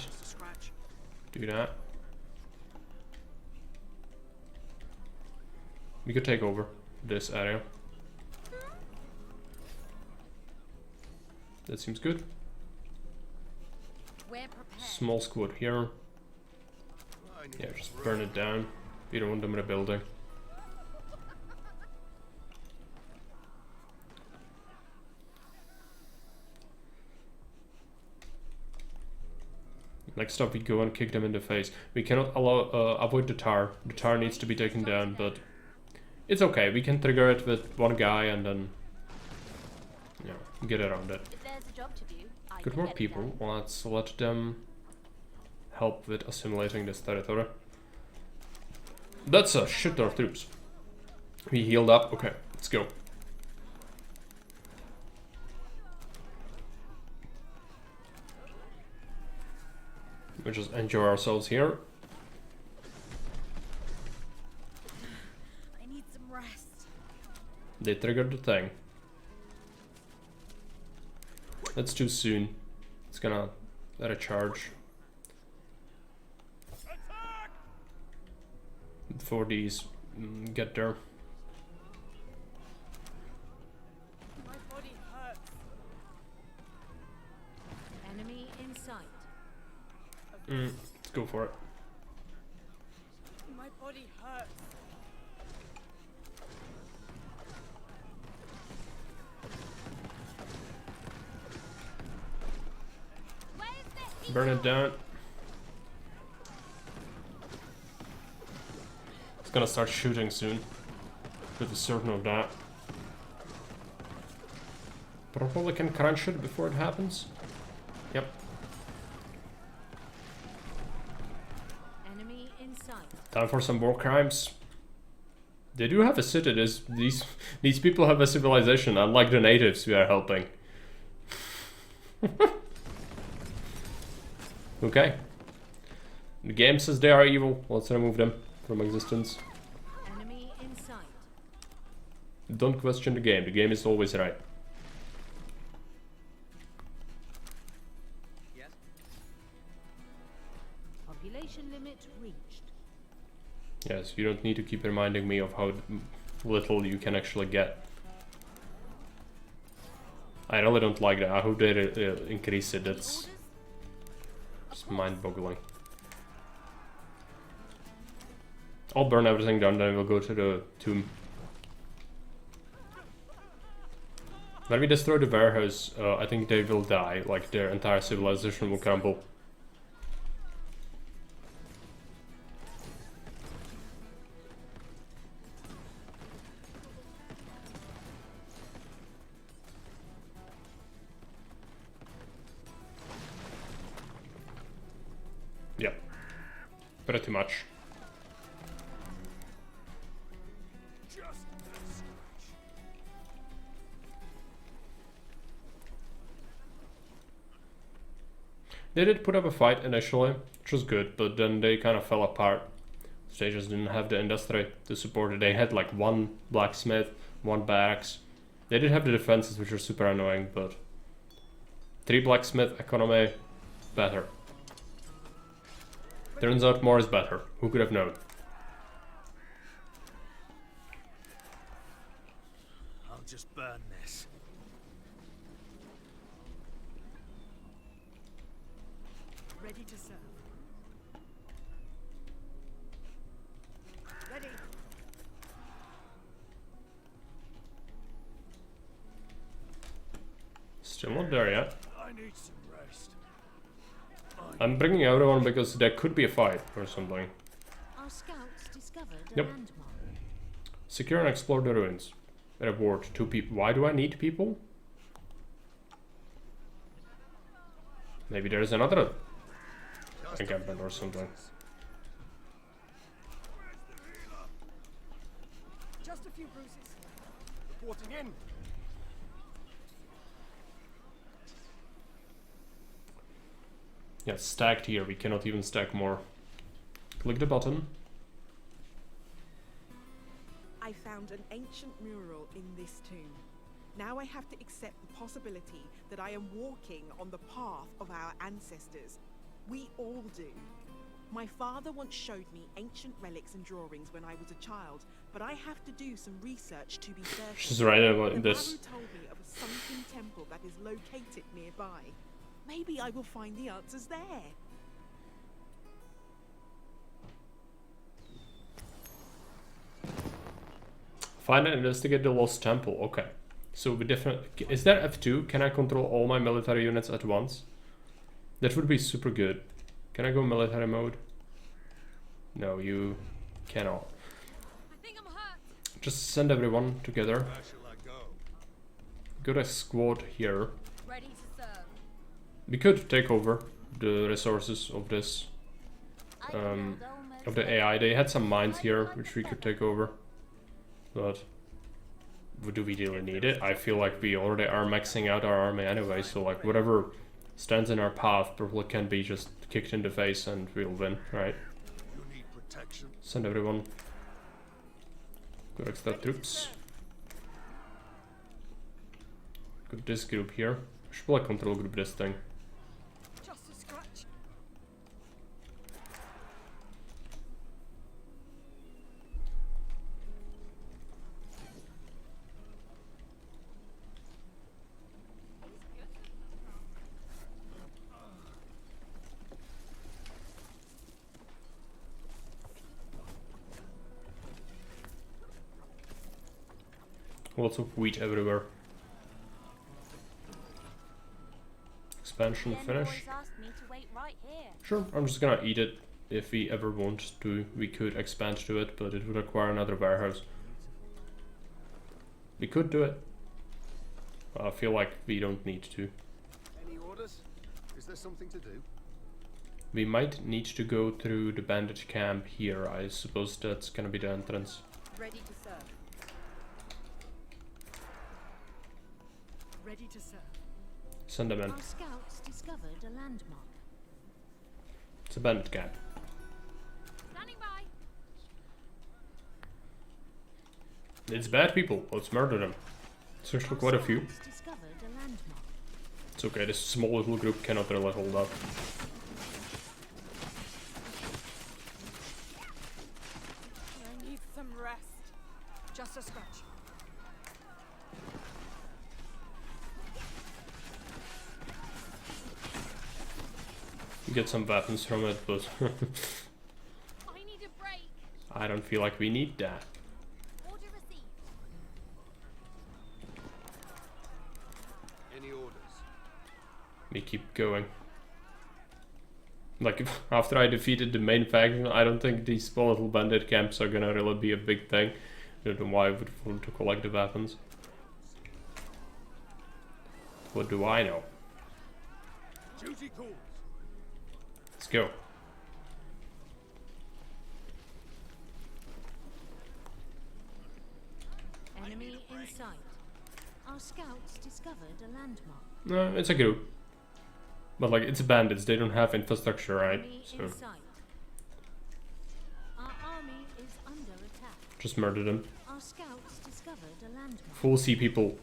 do that. We could take over this area. That seems good. Small squad here. Yeah, just burn it down. We don't want them in a building. Next up, we go and kick them in the face. We cannot allow avoid the tar. The tar needs to be taken down, but it's okay. We can trigger it with one guy and then, you know, get around it. Got more people. Let's let them help with assimilating this territory. That's a shit ton of troops. We healed up. Okay, let's go. We just enjoy ourselves here. I need some rest. They triggered the thing. That's too soon. It's gonna recharge. Before these get there. My body hurts. Enemy in sight. Let's go for it. My body hurts. Burn it down. It's gonna start shooting soon. Pretty certain of that. Probably can crunch it before it happens. Yep. Enemy in sight. Time for some war crimes. They do have a city. These people have a civilization, unlike the natives we are helping. Okay. The game says they are evil. Let's remove them from existence. Enemy in sight. Don't question the game. The game is always right. Yes. Population limit reached. Yes, you don't need to keep reminding me of how little you can actually get. I really don't like that. I hope they increase it. That's just mind-boggling. I'll burn everything down, then we'll go to the tomb. When we destroy the warehouse, I think they will die. Like, their entire civilization will crumble. Yep. Pretty much. They did put up a fight initially, which was good, but then they kind of fell apart. They just didn't have the industry to support it. They had like one blacksmith, one barracks. They did have the defenses, which are super annoying, but 3 blacksmith economy, better. Turns out more is better. Who could have known? I'll just burn this. Ready to serve. Ready. Still not there yet. I need some rest. I'm bringing everyone because there could be a fight or something. Our scouts discovered a Yep. landmark. Secure and explore the ruins. Reward 2 people. Why do I need people? Maybe there's another encampment or something. Just a few bruises. Reporting in. Yeah, it's stacked here. We cannot even stack more. Click the button. I found an ancient mural in this tomb. Now I have to accept the possibility that I am walking on the path of our ancestors. We all do. My father once showed me ancient relics and drawings when I was a child, but I have to do some research to be certain. She's right about The this. Maru told me of a sunken temple that is located nearby. Maybe I will find the answers there. Find and investigate the lost temple. Okay. So we definitely... Is there F2? Can I control all my military units at once? That would be super good. Can I go military mode? No, you cannot. I think I'm hurt. Just send everyone together. Where shall I go? Got a squad here. Ready to serve. We could take over the resources of this, I can build almost of the AI. They had some mines here, which we could take over. But do we really need it? I feel like we already are maxing out our army anyway, so like whatever stands in our path probably can be just kicked in the face and we'll win, right? You need protection. Send everyone. Got extra troops. Got this group here. Should probably control group this thing. Just a scratch. Lots of wheat everywhere. Expansion finished. asked me to wait right here. Sure, I'm just gonna eat it. If we ever want to, we could expand to it, but it would require another warehouse. We could do it. I feel like we don't need to. Any orders? Is there something to do? We might need to go through the bandit camp here. I suppose that's gonna be the entrance. Ready to serve. Ready to serve. Send them in. Our scouts discovered a landmark. It's a bandit camp. Standing by. It's bad people. Let's murder them. There's actually quite a few. Scouts discovered a landmark. It's okay, this small little group cannot really hold up. I need some rest. Just a scratch. Get some weapons from it, but I need a break. I don't feel like we need that. Order received. Any orders? We keep going. Like, after I defeated the main faction, I don't think these small little bandit camps are gonna really be a big thing. I don't know why I would want to collect the weapons. What do I know? Duty calls. Let's go. Enemy in sight. Our scouts discovered a landmark. No, it's a group. But like, it's bandits, they don't have infrastructure, right? Enemy So, in sight. Our army is under attack. just murder them. Our scouts discovered a landmark. Full see people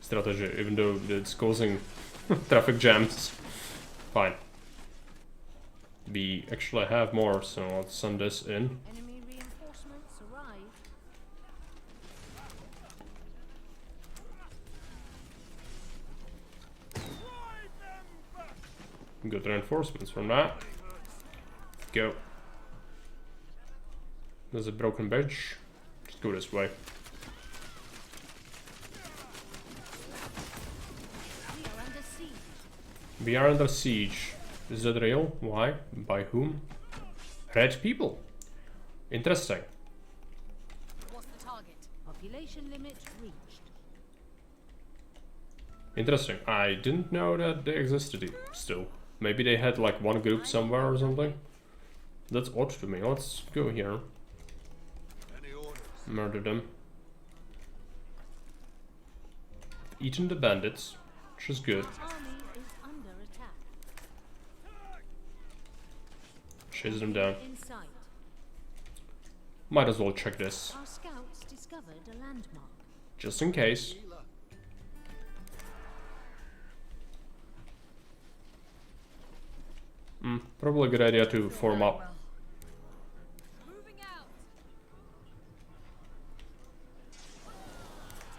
strategy, even though it's causing traffic jams. Fine. We actually have more, so let's send this in. Enemy reinforcements arrive. Good reinforcements from that. Go. There's a broken bridge. Just go this way. We are under We are under siege. Is that real? Why? By whom? Red people. Interesting. What's the target? Population limit reached. Interesting. I didn't know that they existed still. Maybe they had like one group somewhere or something. That's odd to me. Let's go here. Any orders? Murder them. Eaten the bandits, which is good. Army is under attack. Chase them down. In sight. Might as well check this, Our scouts discovered a landmark. just in case. Probably a good idea to form up. Moving out.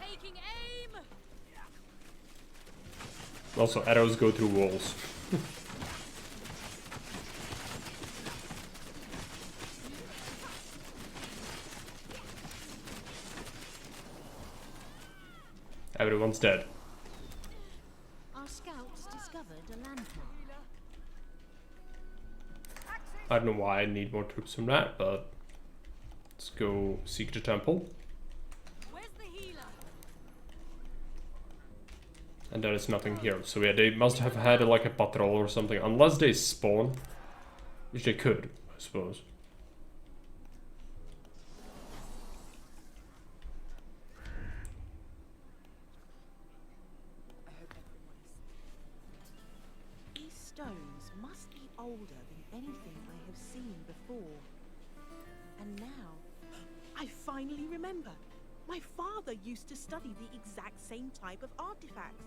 Taking aim. Also, arrows go through walls. Everyone's dead. Our scouts discovered a landmark. I don't know why I need more troops from that, but let's go seek the temple. Where's the healer? And there is nothing here. So yeah, they must have had like a patrol or something, unless they spawn, which they could, I suppose. I hope everyone is. These stones must be older than anything I have seen before. And now, I finally remember. My father used to study the exact same type of artifacts.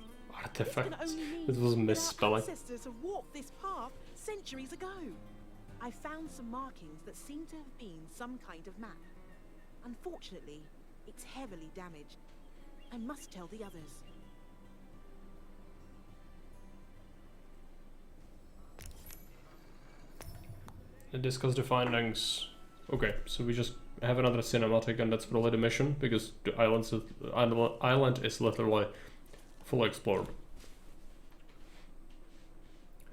This can Artifacts. only mean This was a that our misspelling. ancestors have walked this path centuries ago. I found some markings that seem to have been some kind of map. Unfortunately, it's heavily damaged. I must tell the others. And discuss the findings. Okay, so we just have another cinematic, and that's really the mission, because the island is literally fully explored.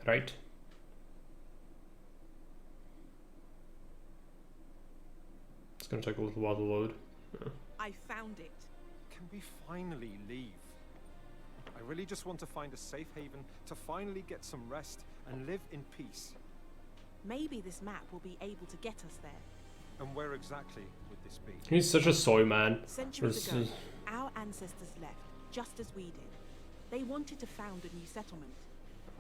Right? It's gonna take a little while to load. Yeah. I found it. Can we finally leave? I really just want to find a safe haven to finally get some rest and live in peace. Maybe this map will be able to get us there. And where exactly would this be? He's such a soy man. Centuries There's- ago, our ancestors left, just as we did. They wanted to found a new settlement.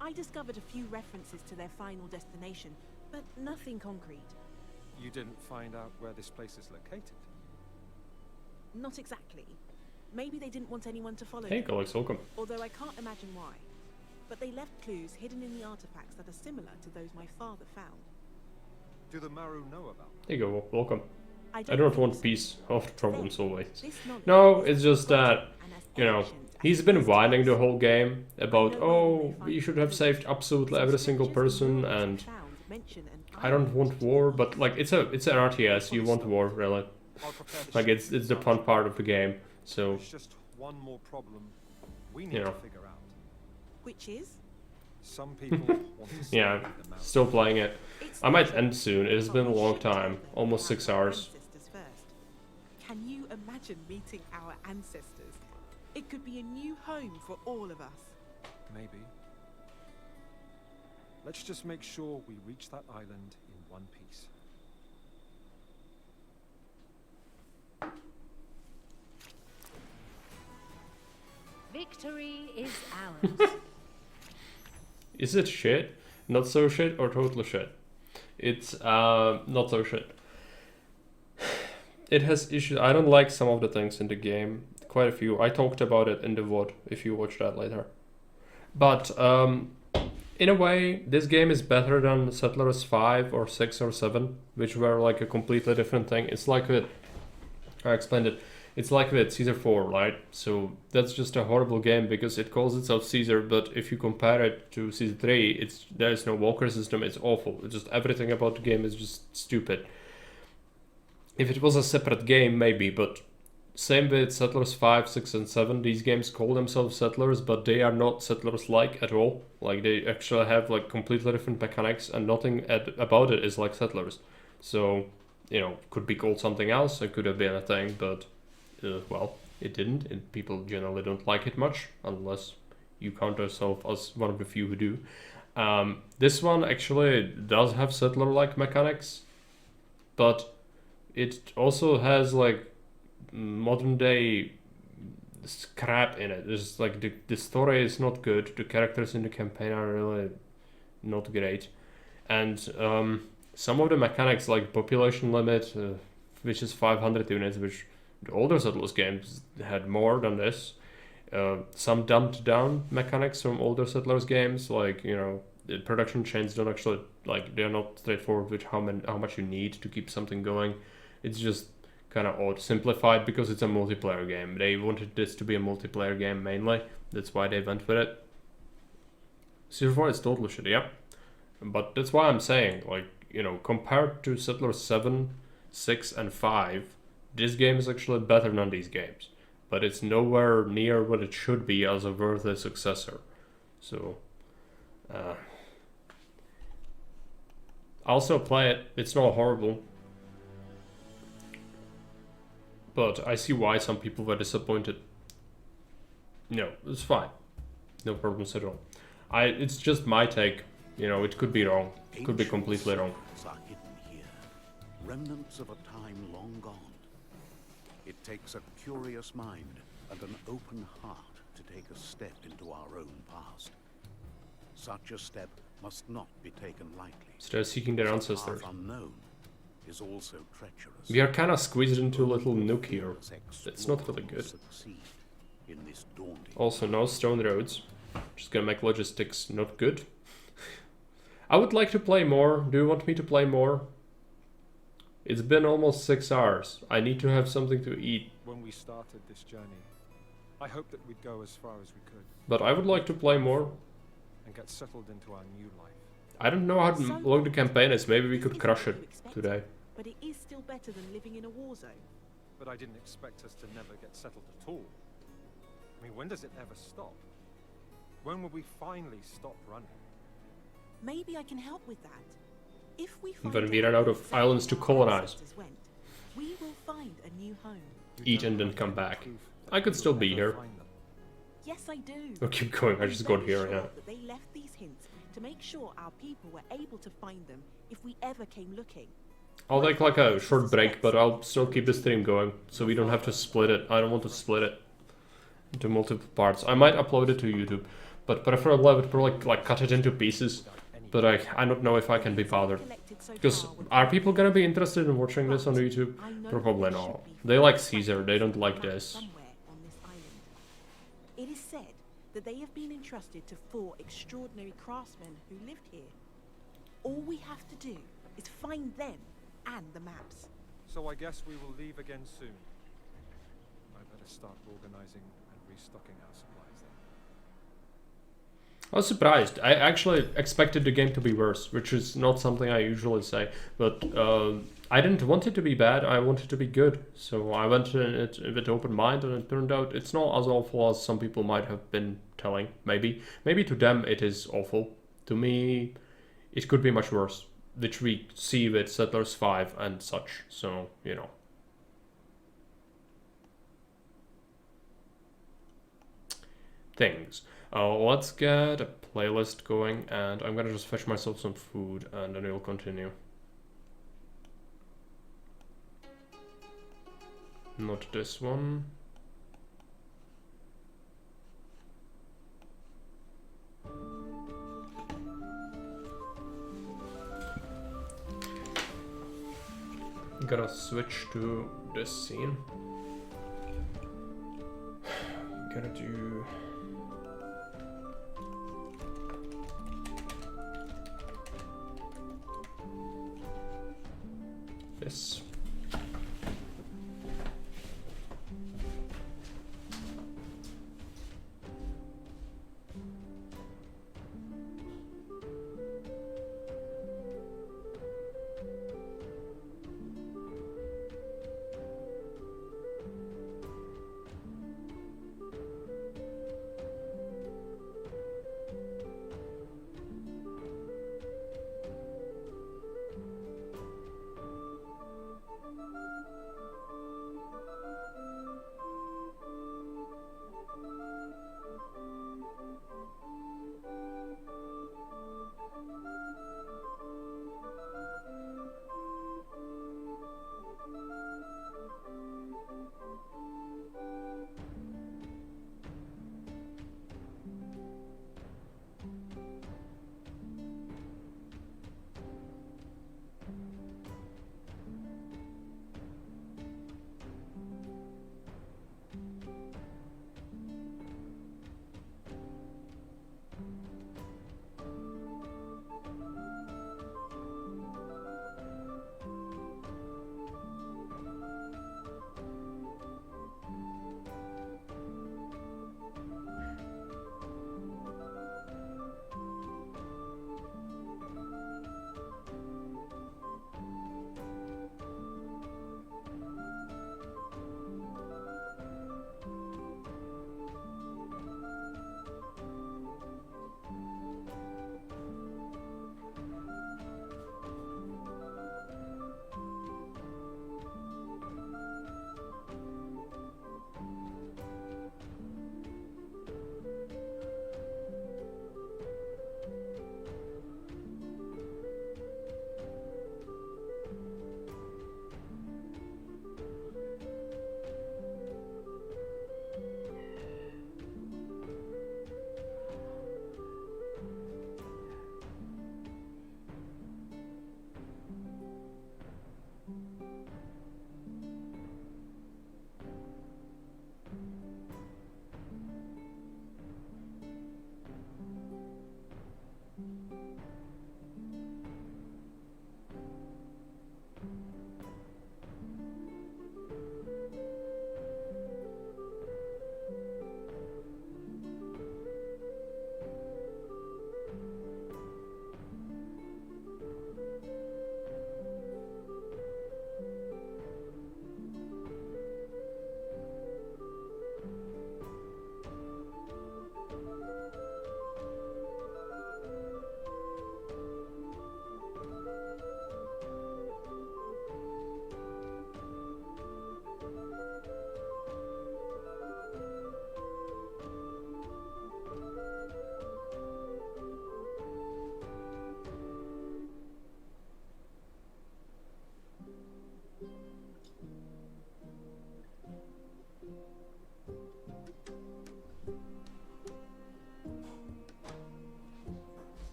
I discovered a few references to their final destination, but nothing concrete. You didn't find out where this place is located? Not exactly. Maybe they didn't want anyone to follow Hey, them, Alex, welcome. although I can't imagine why. But they left clues hidden in the artifacts that are similar to those my father found. Do the Maru know about them? There you go, welcome. I don't think want so. peace of problems Then, always. this knowledge No, is it's just that, and as you know, ancient as he's the been rest of whining us. the whole game about, No oh, wonder they we find should have clues. saved absolutely every Some single scriptures person, rules and found mention and I don't guide want war, but like it's an RTS, you want war, really. I'll prepare the Like ship. it's the fun part of the game, so There's just one more problem we need You know. to figure out. which is Some people want to stay yeah, with the Maru. still playing it. it's I might not- end soon, it has but been a we long should tell time, them almost about 6 our hours. ancestors first. Can you imagine meeting our ancestors? It could be a new home for all of us. Maybe. Let's just make sure we reach that island in one piece. Victory is ours. Is it shit? Not so shit or total shit? It's not so shit. It has issues. I don't like some of the things in the game. Quite a few. I talked about it in the VOD if you watch that later. But in a way, this game is better than Settlers 5 or 6 or 7, which were like a completely different thing. It's like with, I explained it. It's like with Caesar 4, right? So that's just a horrible game because it calls itself Caesar, but if you compare it to Caesar 3, there is no walker system. It's awful. It's just everything about the game is just stupid. If it was a separate game, maybe, but same with Settlers 5, 6, and 7. These games call themselves Settlers, but they are not Settlers-like at all. Like, they actually have, like, completely different mechanics, and nothing about it is like Settlers. So, you know, could be called something else, it could have been a thing, but, well, it didn't. And people generally don't like it much, unless you count yourself as one of the few who do. This one actually does have Settler-like mechanics, but it also has, like, modern day scrap in it. There's like the story is not good, the characters in the campaign are really not great, and some of the mechanics like population limit, which is 500 units, which the older Settlers games had more than this. Some dumbed down mechanics from older Settlers games, like, you know, the production chains don't actually, like, they're not straightforward with how much you need to keep something going. It's just kind of odd, simplified because it's a multiplayer game. They wanted this to be a multiplayer game mainly. That's why they went with it. Civ 4 is totally shitty, yeah. But that's why I'm saying, like, you know, compared to Settlers 7, 6, and 5, this game is actually better than these games. But it's nowhere near what it should be as a worthy successor. So, also play it. It's not horrible. But I see why some people were disappointed. No, it's fine. No problems at all. It's just my take. You know, it could be wrong. It could be completely wrong. Are hidden here, remnants of a time long gone. It takes a curious mind and an open heart to take a step into our own past. Such a step must not be taken lightly. So they're seeking their ancestors. Unknown is also treacherous. We are kind of squeezed into a little nook here. That's not really good. Also, no stone roads. Just gonna make logistics not good. I would like to play more. Do you want me to play more? It's been almost 6 hours. I need to have something to eat. When we started this journey, I hoped that we'd go as far as we could. But I would like to play more. And get settled into our new life. I don't know how long the campaign is. Maybe we could crush it today. But it is still better than living in a war zone. But I didn't expect us to never get settled at all. I mean, when does it ever stop? When will we finally stop running? Maybe I can help with that. If we find When we run out of islands to colonize. We will find a new home. Eat and then come back. I could still be here. Yes, I do. I'll keep going. I just got here, yeah. That they left these hints to make sure our people were able to find them if we ever came looking. I'll take like a short break, but I'll still keep the stream going, so we don't have to split it. I don't want to split it into multiple parts. I might upload it to YouTube, but preferably I would probably like cut it into pieces. But I don't know if I can be bothered. Because are people gonna be interested in watching this on YouTube? Probably not. They like Caesar, they don't like this. It is said that they have been entrusted to 4 extraordinary craftsmen who lived here. All we have to do is find them and the maps. So I guess we will leave again soon. I better start organizing and restocking our supplies then. I was surprised. I actually expected the game to be worse, which is not something I usually say. But I didn't want it to be bad, I wanted it to be good. So I went in it with open mind, and it turned out it's not as awful as some people might have been telling. Maybe to them it is awful. To me, it could be much worse, which we see with Settlers 5 and such. So, you know. Things. Let's get a playlist going, and I'm gonna just fetch myself some food, and then we'll continue. Not this one. I'm gonna switch to this scene. Gonna do... this.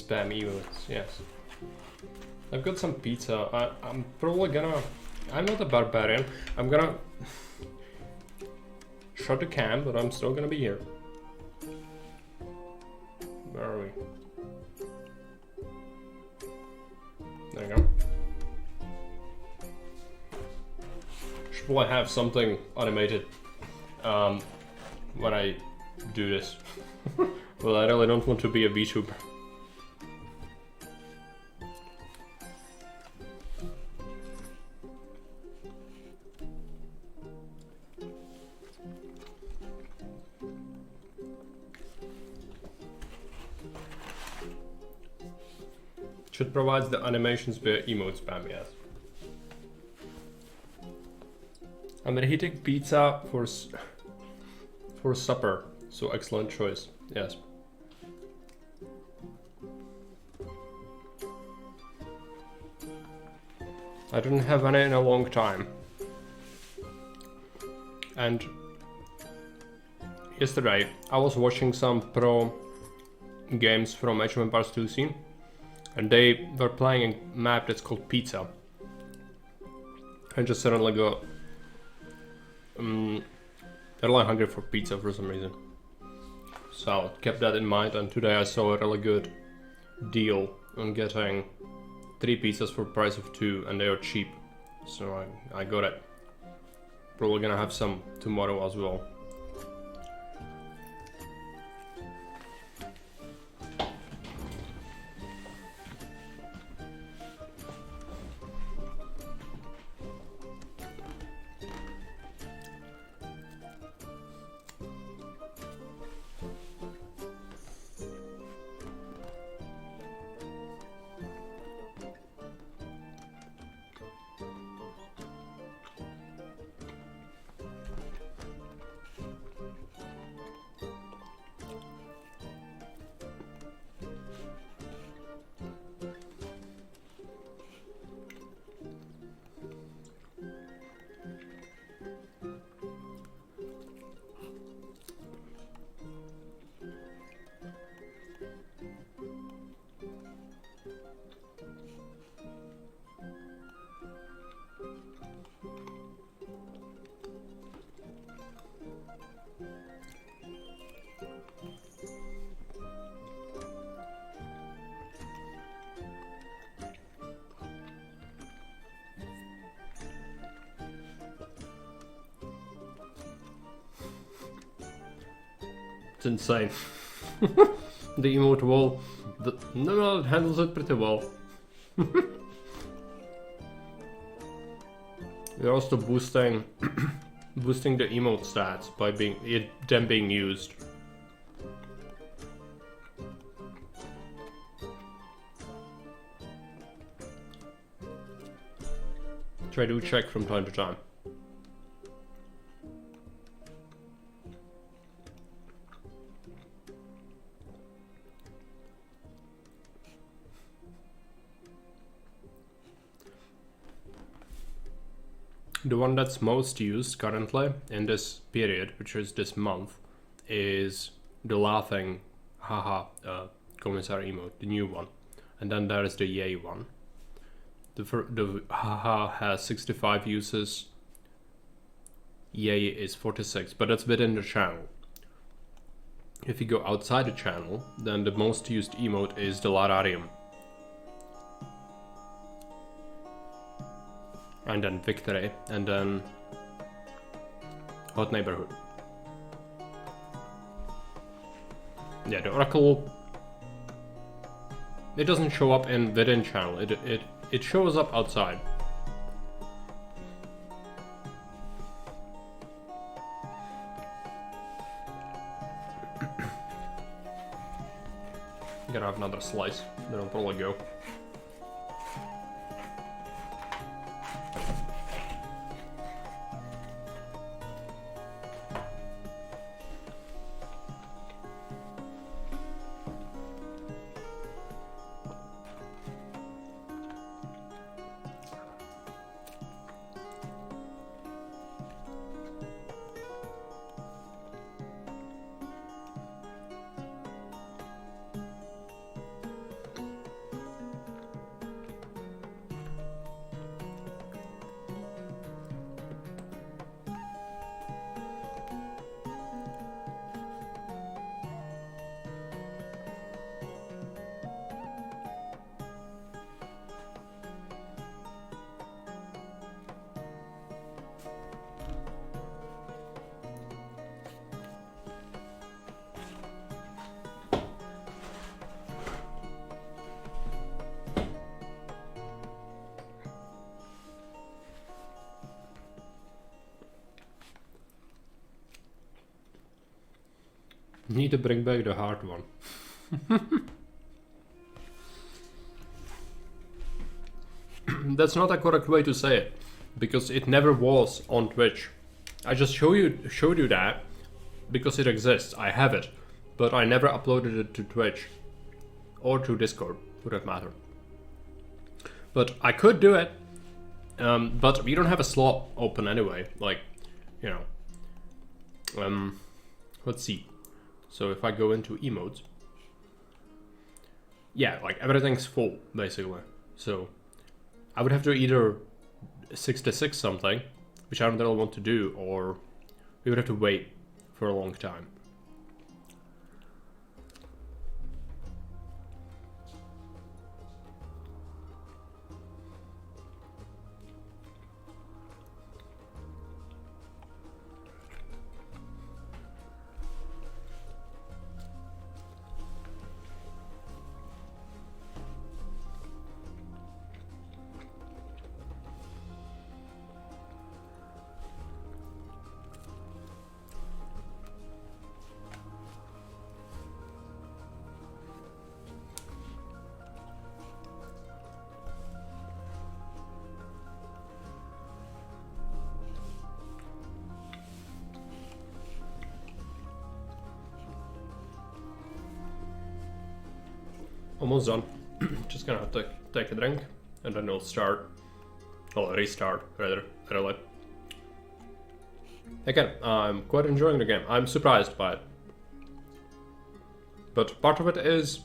spam emotes, yes. I've got some pizza. I'm probably gonna... I'm not a barbarian. I'm gonna... shut the camp, but I'm still gonna be here. Where are we? There you go. Should probably have something automated when I do this. Well, I really don't want to be a VTuber. Should provide the animations via emote spam, yes. I'm eating pizza for supper, so excellent choice, yes. I didn't have any in a long time. And yesterday I was watching some pro games from Age of Empires 2 scene, and they were playing a map that's called Pizza. I just suddenly got they're like hungry for pizza for some reason. So kept that in mind, and today I saw a really good deal on getting 3 pizzas for the price of 2, and they are cheap. So I got it. Probably gonna have some tomorrow as well. It's insane. The emote wall, no, it handles it pretty well. We're also boosting boosting the emote stats by them being used. Try to check from time to time. The one that's most used currently in this period, which is this month, is the laughing haha commissar emote, the new one. And then there is the yay one. The haha has 65 uses, yay is 46, but that's within the channel. If you go outside the channel, then the most used emote is the Lararium. And then Victory, and then Hot Neighborhood. Yeah, the Oracle, it doesn't show up in within channel, it shows up outside. Gotta have another slice, then I'll probably go. Need to bring back the hard one. That's not a correct way to say it, because it never was on Twitch. I just showed you that because it exists. I have it, but I never uploaded it to Twitch or to Discord, for that matter. But I could do it, but we don't have a slot open anyway. Like, you know. Let's see. So if I go into emotes, yeah, like everything's full basically. So I would have to either 66 something, which I don't really want to do, or we would have to wait for a long time. Almost done. Just gonna have to take a drink and then we'll start. Well, restart rather, really. Again, I'm quite enjoying the game. I'm surprised by it. But part of it is,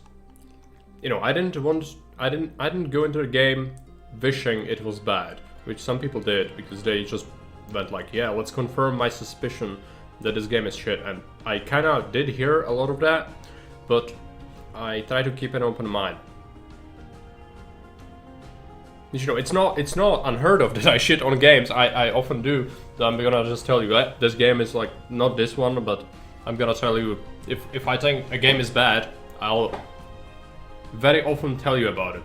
you know, I didn't go into the game wishing it was bad, which some people did, because they just went like, yeah, let's confirm my suspicion that this game is shit, and I kinda did hear a lot of that, but I try to keep an open mind. You know, it's not unheard of that I shit on games. I often do. So I'm gonna just tell you that this game is like not this one, but I'm gonna tell you if I think a game is bad, I'll very often tell you about it.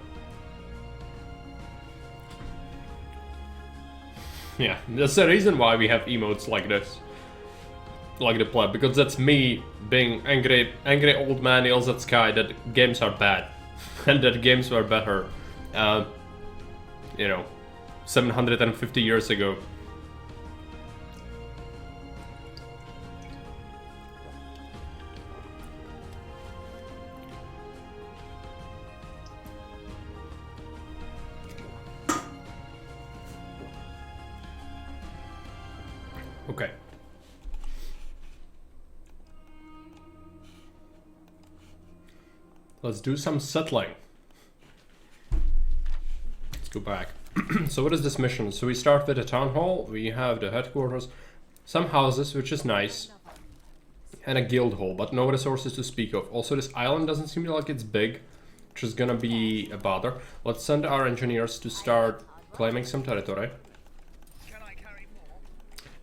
Yeah, that's the reason why we have emotes like this. Like the pleb, because that's me being angry old man yells at sky that games are bad and that games were better, you know, 750 years ago. Okay. Let's do some settling. Let's go back. So what is this mission? So we start with a town hall, we have the headquarters, some houses, which is nice, and a guild hall, but no resources to speak of. Also, this island doesn't seem like it's big, which is gonna be a bother. Let's send our engineers to start claiming some territory.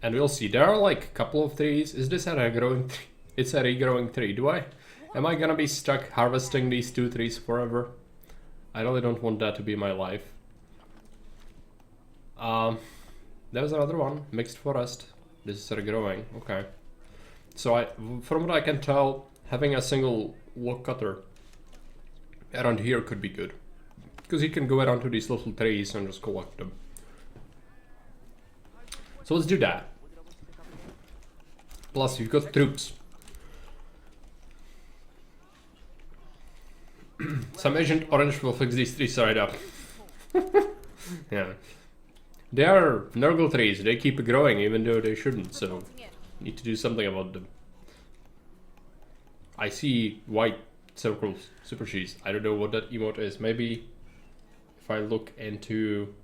And we'll see. There are like a couple of trees. Is this a regrowing tree? It's a regrowing tree. Am I gonna be stuck harvesting these 2 trees forever? I really don't want that to be my life. There's another one, mixed forest. This is regrowing, okay. So from what I can tell, having a single log cutter around here could be good. Because you can go around to these little trees and just collect them. So let's do that. Plus, we've got troops. Some Agent Orange will fix these trees right up. Yeah. They are Nurgle trees, they keep growing even though they shouldn't, so need to do something about them. I see white circles, super cheese. I don't know what that emote is. Maybe if I look into...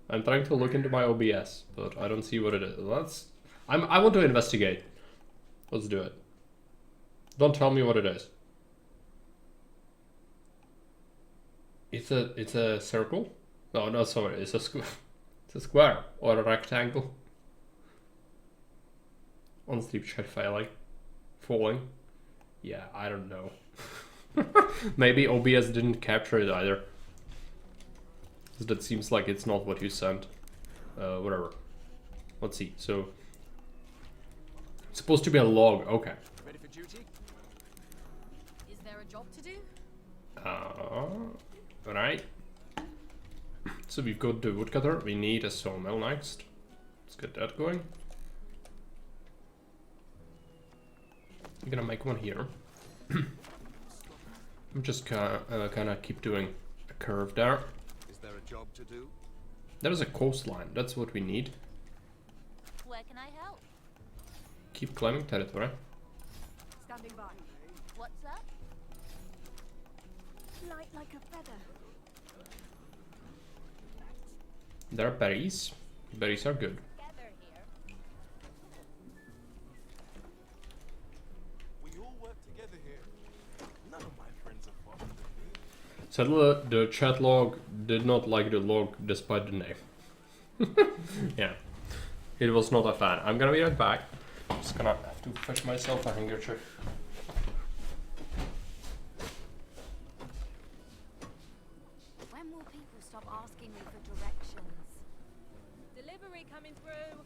I'm trying to look into my OBS, but I don't see what it is. I want to investigate. Let's do it. Don't tell me what it is. It's a circle? No, sorry, it's a square. It's a square or a rectangle. On sleep chat failing. Falling. Yeah, I don't know. Maybe OBS didn't capture it either. That seems like it's not what you sent. Whatever. let's see. So it's supposed to be a log. Okay. Ready for duty? Is there a job to do? Right. So we've got the woodcutter. We need a sawmill next. Let's get that going. I'm gonna make one here. I'm just kind of keep doing a curve there. Is there a job to do? There is a coastline. That's what we need. Where can I help? Keep claiming territory. Standing by. What's that? Light like a feather. There are berries. Berries are good. Together here. We all work together here. None of my friends are faster than me. Sadly, the chat log did not like the log despite the name. Yeah, it was not a fan. I'm gonna be right back. Just gonna have to fetch myself a handkerchief. When will people stop asking me for directions? Delivery coming through.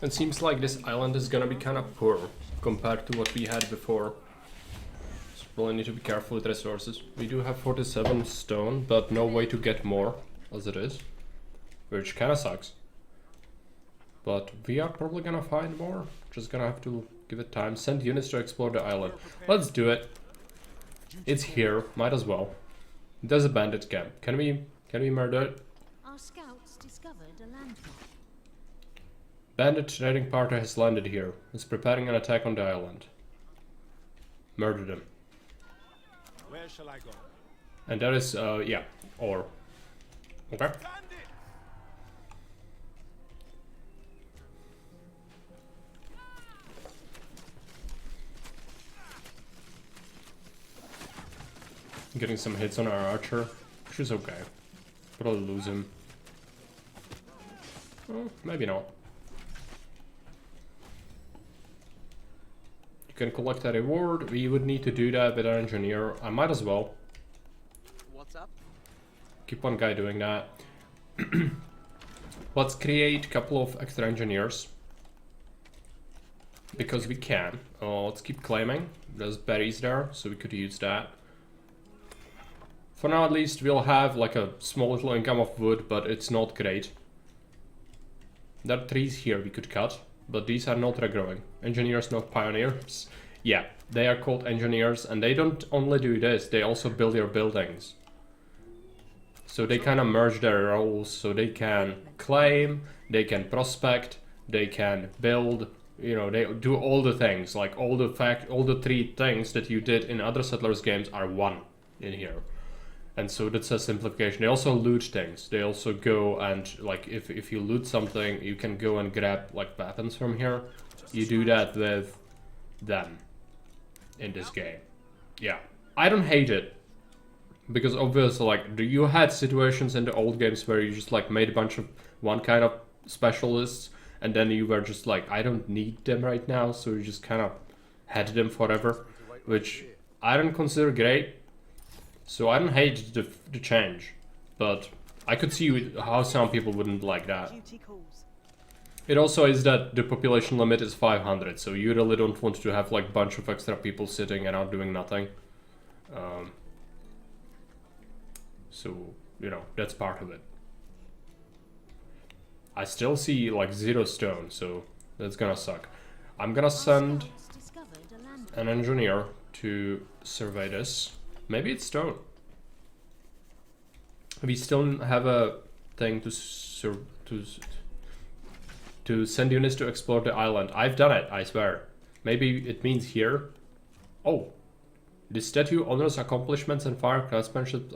It seems like this island is gonna be kind of poor compared to what we had before. So really need to be careful with resources. We do have 47 stone, but no way to get more as it is, which kind of sucks. But we are probably gonna find more. Just gonna have to give it time. Send units to explore the island. Let's do it. It's here. Might as well. There's a bandit camp. Can we murder it? Our scouts discovered a landmark. Bandit trading party has landed here. Is preparing an attack on the island. Murder them. Where shall I go? And that is, yeah, ore. Okay. Getting some hits on our archer, which is okay. Probably lose him. Oh, maybe not. You can collect a reward. We would need to do that with our engineer. I might as well. What's up? Keep one guy doing that. Let's create a couple of extra engineers. Because we can. Let's keep claiming. There's berries there, so we could use that. For now at least we'll have like a small little income of wood, but it's not great. There are trees here we could cut, but these are not regrowing. Engineers, not pioneers. Yeah, they are called engineers, and they don't only do this, they also build your buildings. So they kind of merge their roles, so they can claim, they can prospect, they can build, you know, they do all the things, like all the three things that you did in other Settlers games are one in here. And so that's a simplification. They also loot things. They also go and, like, if you loot something, you can go and grab, like, weapons from here. You do that with them in this game. Yeah. I don't hate it. Because obviously, like, you had situations in the old games where you just, like, made a bunch of one kind of specialists, and then you were just like, I don't need them right now, so you just kind of had them forever, which I don't consider great. So I don't hate the change, but I could see how some people wouldn't like that. Duty calls. It also is that the population limit is 500, so you really don't want to have like a bunch of extra people sitting and out doing nothing. So, you know, that's part of it. I still see like 0 stone, so that's gonna suck. I'm gonna send an engineer to survey this. Maybe it's stone. We still have a thing to send units to explore the island. I've done it, I swear. Maybe it means here. Oh, this statue honors accomplishments and fine craftsmanship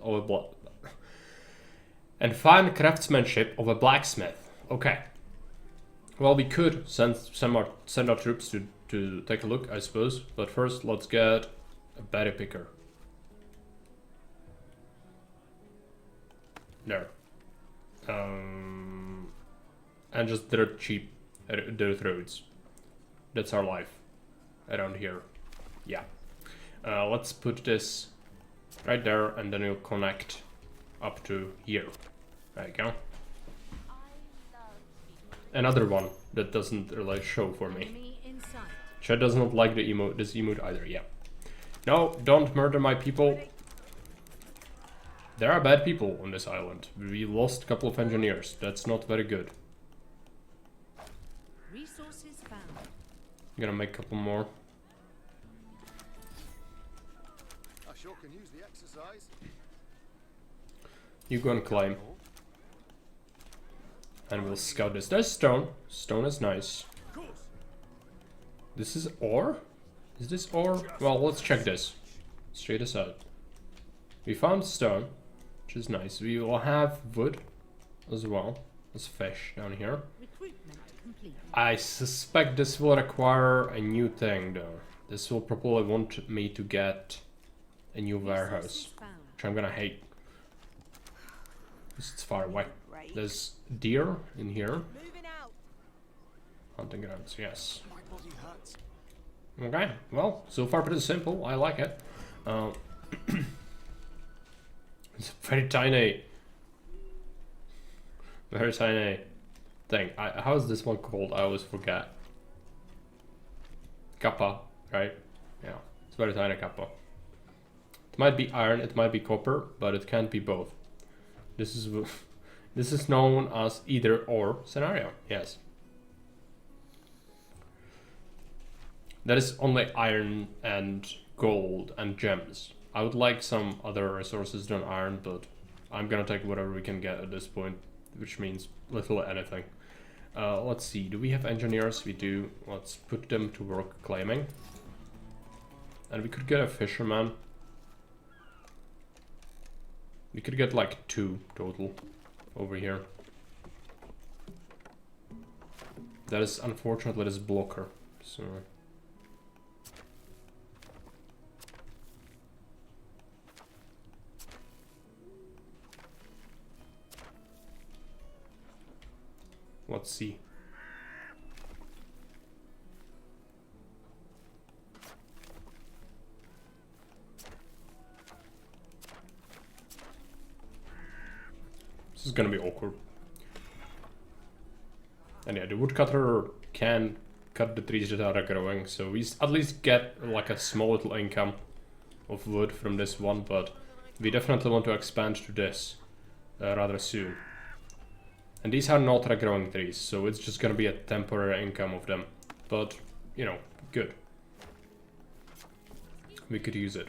of a blacksmith. Okay. Well, we could send our troops to take a look, I suppose. But first, let's get a berry picker. There. And just dirt cheap dirt roads. That's our life. around here. Yeah. Let's put this right there, and then you'll connect up to here. There you go. Another one that doesn't really show for me. Chat does not like the emote, this emote either. Yeah. No, don't murder my people. There are bad people on this island. We lost a couple of engineers. That's not very good. Resources found. I'm gonna make a couple more. I sure can use the exercise. You go and climb. And we'll scout this. There's stone. Stone is nice. This is ore? Is this ore? Well, let's check this. Straight this out. We found stone, which is nice. We will have wood as well as fish down here. I suspect this will require a new thing though. This will probably want me to get a new warehouse, which I'm gonna hate. Because it's far away. There's deer in here. Hunting grounds, yes. Okay, well, so far pretty simple. I like it. It's a very tiny thing. How is this one called? I always forget. Kappa, right? Yeah, it's very tiny kappa. It might be iron, it might be copper, but it can't be both. This is known as either or scenario. Yes. That is only iron and gold and gems. I would like some other resources than iron, but I'm gonna take whatever we can get at this point, which means little anything. Let's see, do we have engineers? We do. Let's put them to work claiming. And we could get a fisherman. We could get like 2 total over here. That is unfortunately this blocker, so... Let's see. This is gonna be awkward. And yeah, the woodcutter can cut the trees that are growing, so we at least get like a small little income of wood from this one, but we definitely want to expand to this rather soon. And these are not regrowing trees, so it's just gonna be a temporary income of them. But, you know, good. We could use it.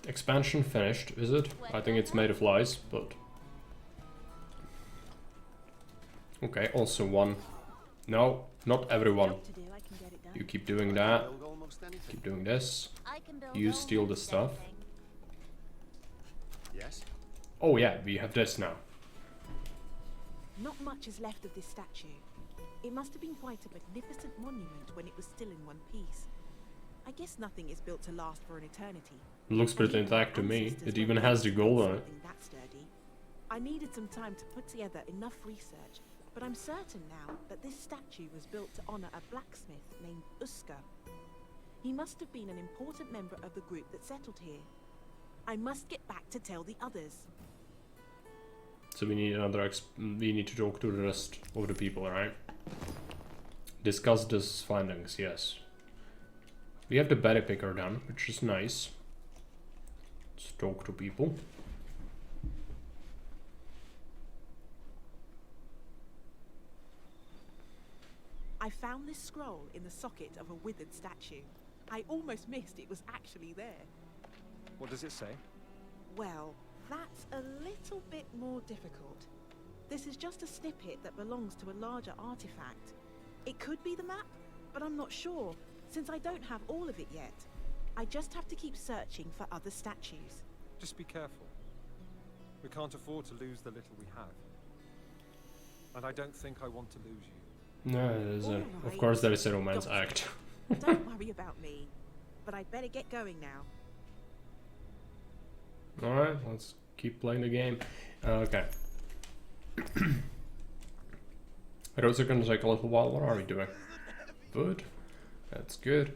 Expansion finished, is it? I think it's made of lies, but... Okay, also one. No, not everyone. You keep doing that. Keep doing this. You steal the stuff. Yes. Oh yeah, we have this now. Not much is left of this statue. It must have been quite a magnificent monument when it was still in one piece. I guess nothing is built to last for an eternity. It looks pretty intact to me. It even has the gold on it. That sturdy. I needed some time to put together enough research, but I'm certain now that this statue was built to honor a blacksmith named Uska. He must have been an important member of the group that settled here. I must get back to tell the others. So we need another we need to talk to the rest of the people, right? Discuss these findings, yes. We have the berry picker done, which is nice. Let's talk to people. I found this scroll in the socket of a withered statue. I almost missed it was actually there. What does it say? Well, that's a little bit more difficult. This is just a snippet that belongs to a larger artifact. It could be the map, but I'm not sure, since I don't have all of it yet. I just have to keep searching for other statues. Just be careful. We can't afford to lose the little we have. And I don't think I want to lose you. No, of course there is a romance act. Don't worry about me, but I'd better get going now. Alright, let's keep playing the game. Okay. Roads are gonna take a little while. What are we doing? wood. That's good.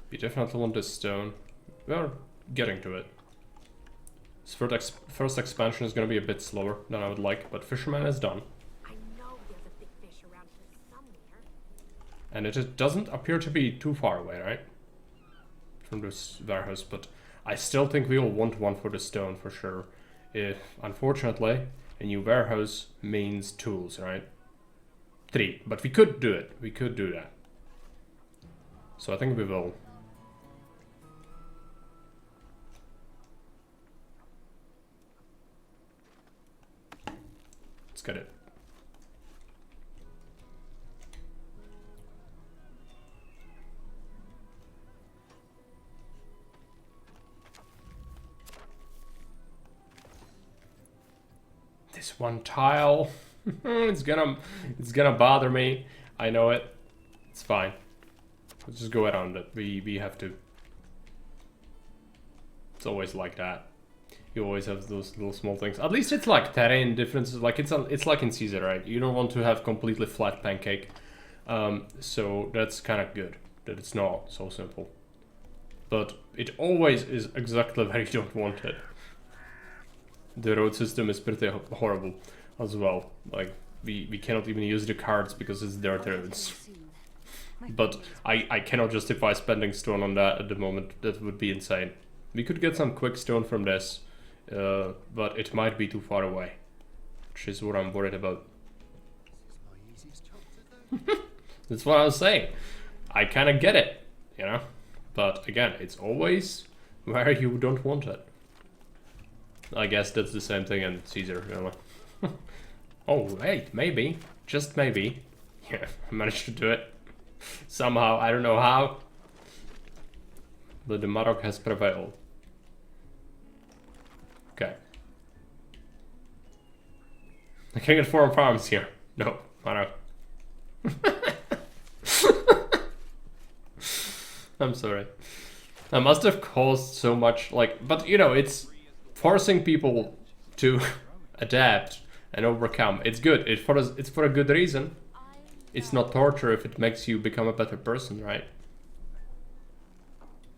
We definitely want this stone. We're getting to it. This first expansion is gonna be a bit slower than I would like, but Fisherman is done. I know there's a big fish around here somewhere. And it doesn't appear to be too far away, right? From this warehouse, but I still think we will want one for the stone for sure. If, unfortunately, a new warehouse means tools, right? 3, but we could do it. We could do that. So I think we will. Let's get it. This one tile. it's gonna bother me. I know it. It's fine. Let's just go around it. We have to. It's always like that. You always have those little small things. At least it's like terrain differences. Like it's like in Caesar, right? You don't want to have completely flat pancake. So that's kind of good that it's not so simple. But it always is exactly where you don't want it. The road system is pretty horrible as well. Like we cannot even use the cards because it's dirt roads. But I cannot justify spending stone on that at the moment. That would be insane. We could get some quick stone from this, but it might be too far away, which is what I'm worried about. That's what I was saying. I kind of get it, you know? But again, it's always where you don't want it. I guess that's the same thing in Caesar, you know? Oh, wait, maybe. Just maybe. Yeah, I managed to do it. Somehow, I don't know how. But the Marok has prevailed. Okay. I can't get 4 farms here. No, Marok. I'm sorry. I must have caused so much, like, but you know, it's forcing people to adapt and overcome. It's good. It's for a good reason. It's not torture if it makes you become a better person, right?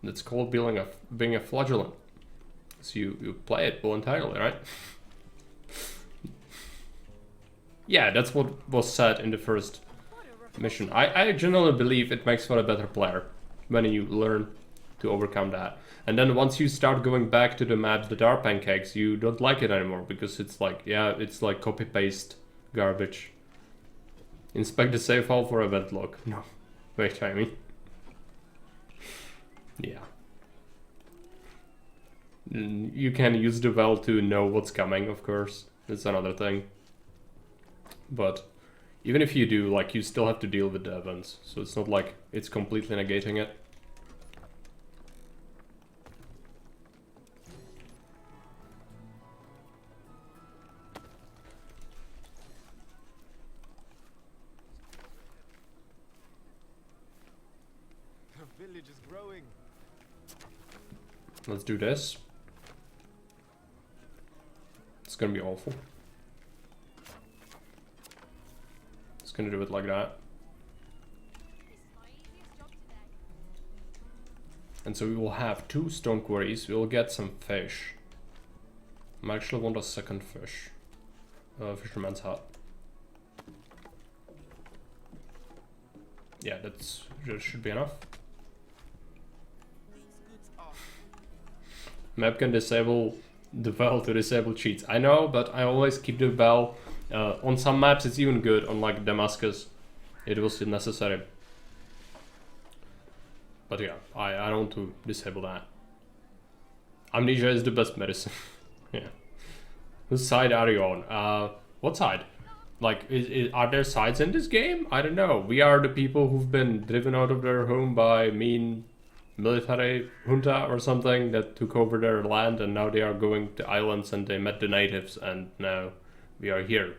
That's called being a flagellant. So you play it voluntarily, right? Yeah, that's what was said in the first mission. I generally believe it makes for a better player when you learn to overcome that. And then once you start going back to the maps that are pancakes, you don't like it anymore because it's like, yeah, it's like copy-paste garbage. Inspect the save file for event log. No, wait, I mean. Yeah. You can use the well to know what's coming, of course. That's another thing. But even if you do, like, you still have to deal with the events. So it's not like it's completely negating it. The village is growing. Let's do this. It's gonna be awful. It's gonna do it like that. And so we will have 2 stone quarries. We will get some fish. I actually want a second fish. Fisherman's hut. Yeah, that should be enough. Map can disable the well to disable cheats. I know, but I always keep the well. On some maps it's even good, on like Damascus. It was necessary. But yeah, I don't want to disable that. Amnesia is the best medicine. Yeah. Whose side are you on? What side? Like, are there sides in this game? I don't know. We are the people who've been driven out of their home by mean military junta or something that took over their land, and now they are going to islands and they met the natives, and now we are here.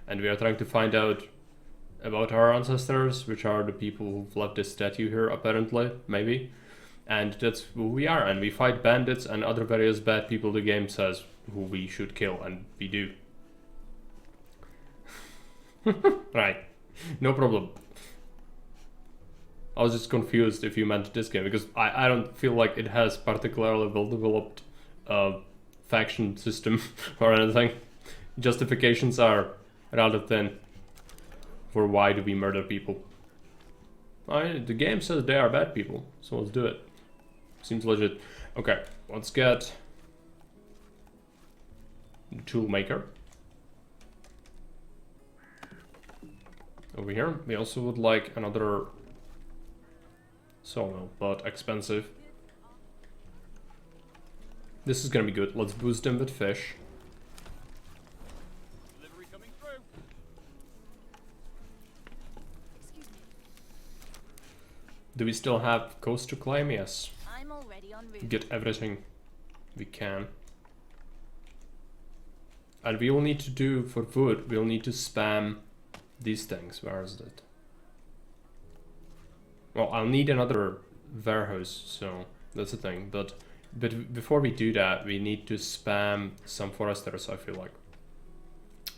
And we are trying to find out about our ancestors, which are the people who've left this statue here, apparently, maybe. And that's who we are, and we fight bandits and other various bad people the game says who we should kill, and we do. Right, no problem. I was just confused if you meant this game, because I don't feel like it has particularly well developed faction system or anything. Justifications are rather thin for why do we murder people. The game says they are bad people, so let's do it. Seems legit. Okay, let's get the tool maker. Over here, we also would like another sawmill, but expensive. This is gonna be good. Let's boost them with fish. Delivery coming through. Excuse me. Do we still have coast to claim? Yes. I'm already en route. Get everything we can. And we will need to do, for wood, we'll need to spam these things. Where is it? Well, I'll need another warehouse, so that's the thing. But before we do that, we need to spam some foresters, I feel like.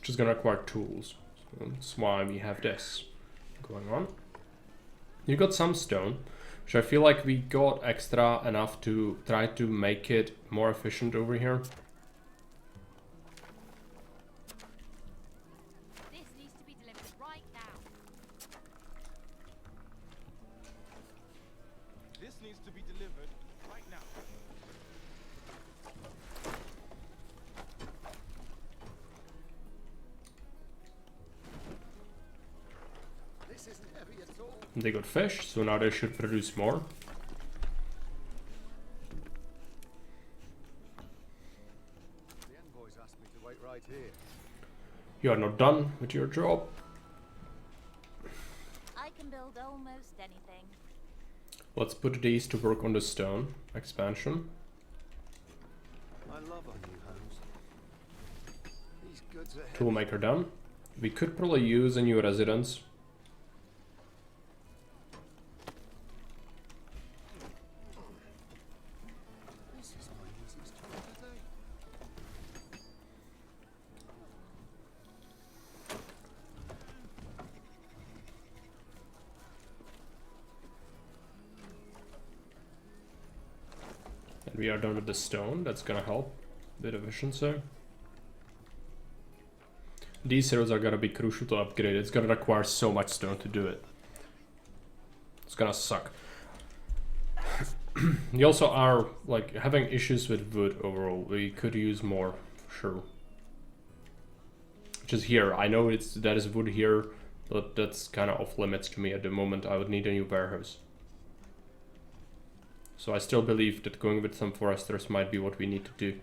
Which is gonna require tools. So that's why we have this going on. You got some stone, which I feel like we got extra enough to try to make it more efficient over here. This needs to be delivered right now. This needs to be delivered right now. This isn't heavy at all. They got fish, so now they should produce more. The envoys asked me to wait right here. You are not done with your job. I can build almost anything. Let's put these to work on the stone expansion. I love our new homes. These goods are heavy. Toolmaker done. We could probably use a new residence. This is my easiest job of the day. And we are done with the stone. That's gonna help. Bit of efficiency. These heroes are gonna be crucial to upgrade. It's gonna require so much stone to do it. It's gonna suck. We also are like having issues with wood overall. We could use more for sure. Which is here. I know that is wood here, but that's kind of off limits to me at the moment. I would need a new warehouse. So I still believe that going with some foresters might be what we need to do.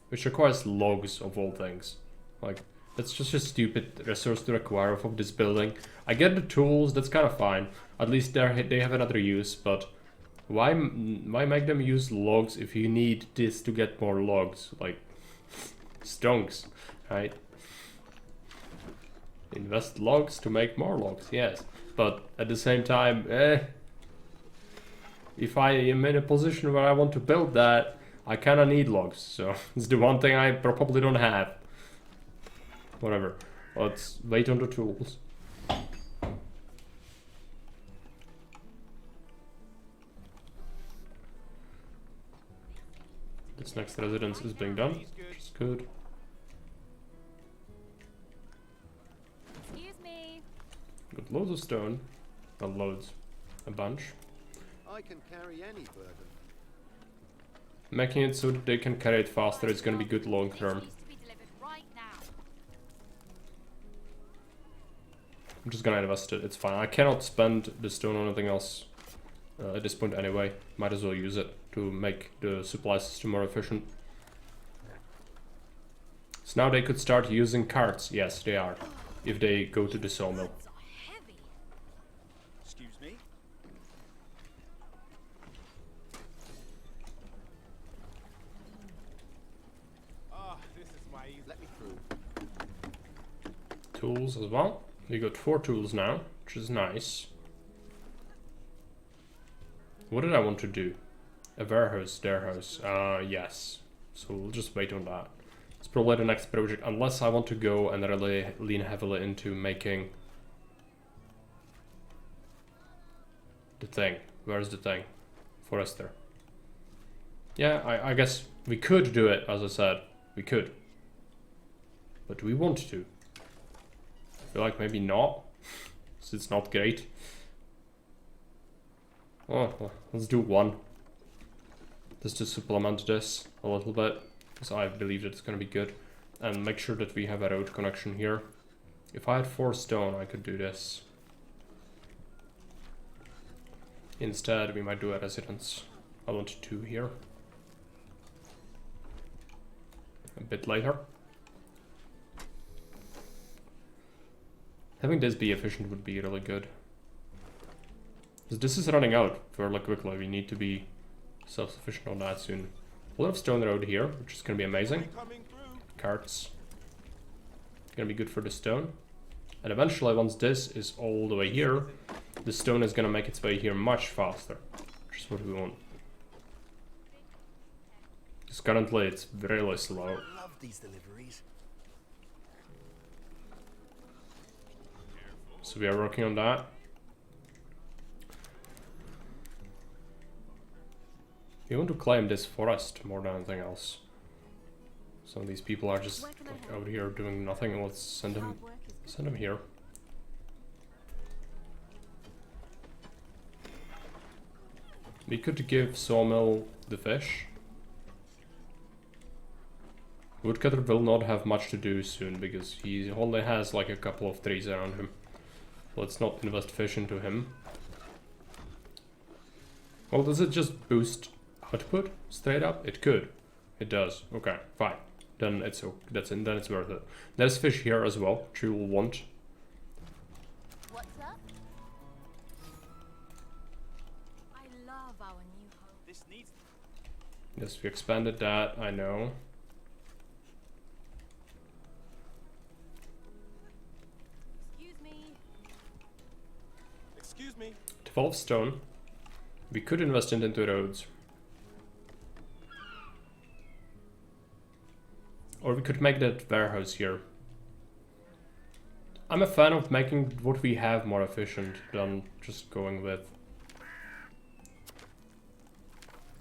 Which requires logs of all things. Like, that's just a stupid resource to require of this building. I get the tools, that's kind of fine. At least they have another use, but why make them use logs if you need this to get more logs? Like, stonks, right? Invest logs to make more logs, yes. But at the same time, if I am in a position where I want to build that, I kinda need logs, so it's the one thing I probably don't have. Whatever, let's wait on the tools. This next residence is being done, which is good. Excuse me. Got loads of stone, not loads, a bunch. I can carry any burden. Making it so that they can carry it faster is gonna be good long term. This needs to be delivered right now. I'm just gonna invest it, it's fine. I cannot spend the stone on anything else at this point anyway. Might as well use it to make the supply system more efficient. So now they could start using carts. Yes, they are. If they go to the sawmill. Goods are heavy. Excuse me. This is my easy. Let me through. Tools as well. We got 4 tools now, which is nice. What did I want to do? A warehouse, their house. Yes. So we'll just wait on that. It's probably the next project, unless I want to go and really lean heavily into making the thing. Where's the thing? Forester. Yeah, I guess we could do it, as I said. We could. But do we want to? I feel like maybe not. So it's not great. Oh, well, let's do one. Just to supplement this a little bit. Because I believe that it's going to be good. And make sure that we have a road connection here. If I had 4 stone, I could do this. Instead, we might do a residence. I want 2 here. A bit later. Having this be efficient would be really good. Because this is running out fairly quickly. We need to be self-sufficient on that soon. A lot of stone road here, which is going to be amazing. Carts. Gonna be good for the stone. And eventually, once this is all the way here, the stone is gonna make its way here much faster. Which is what we want. Because currently it's really slow. I love these deliveries. So we are working on that. We want to claim this forest more than anything else. Some of these people are just like, out here doing nothing. Let's send them here. We could give Sawmill the fish. Woodcutter will not have much to do soon because he only has like a couple of trees around him. Let's not invest fish into him. Well, does it just boost output straight up? It could. It does. Okay, fine. Then it's then it's worth it. There's fish here as well, which you will want. What's up? I love our new home. This needs. Yes, we expanded that, I know. Excuse me. Excuse me. 12 stone. We could invest it into roads. Or we could make that warehouse here. I'm a fan of making what we have more efficient than just going with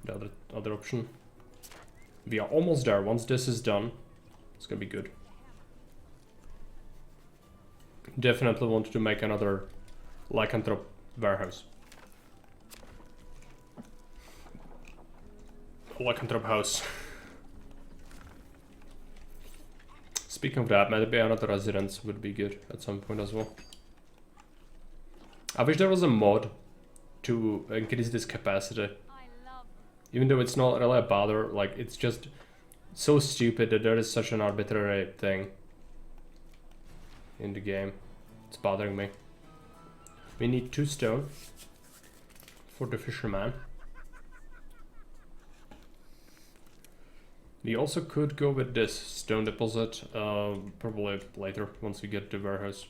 the other option. We are almost there. Once this is done, it's gonna be good. Definitely want to make another lycanthrope warehouse. Lycanthrope house. Speaking of that, maybe another residence would be good at some point as well. I wish there was a mod to increase this capacity. Even though it's not really a bother, like it's just so stupid that there is such an arbitrary thing in the game. It's bothering me. We need 2 stone for the fisherman. We also could go with this stone deposit, probably later, once we get the warehouse.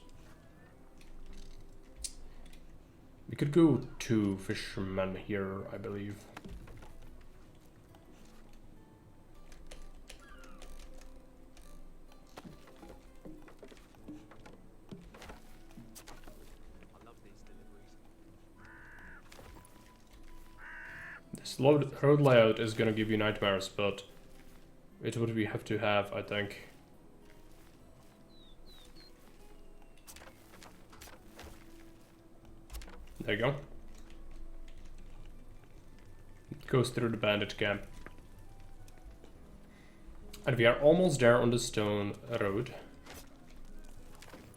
We could go 2 fishermen here, I believe. I love these deliveries. This road layout is gonna give you nightmares, but it's what we have to have, I think. There you go. It goes through the bandit camp. And we are almost there on the stone road.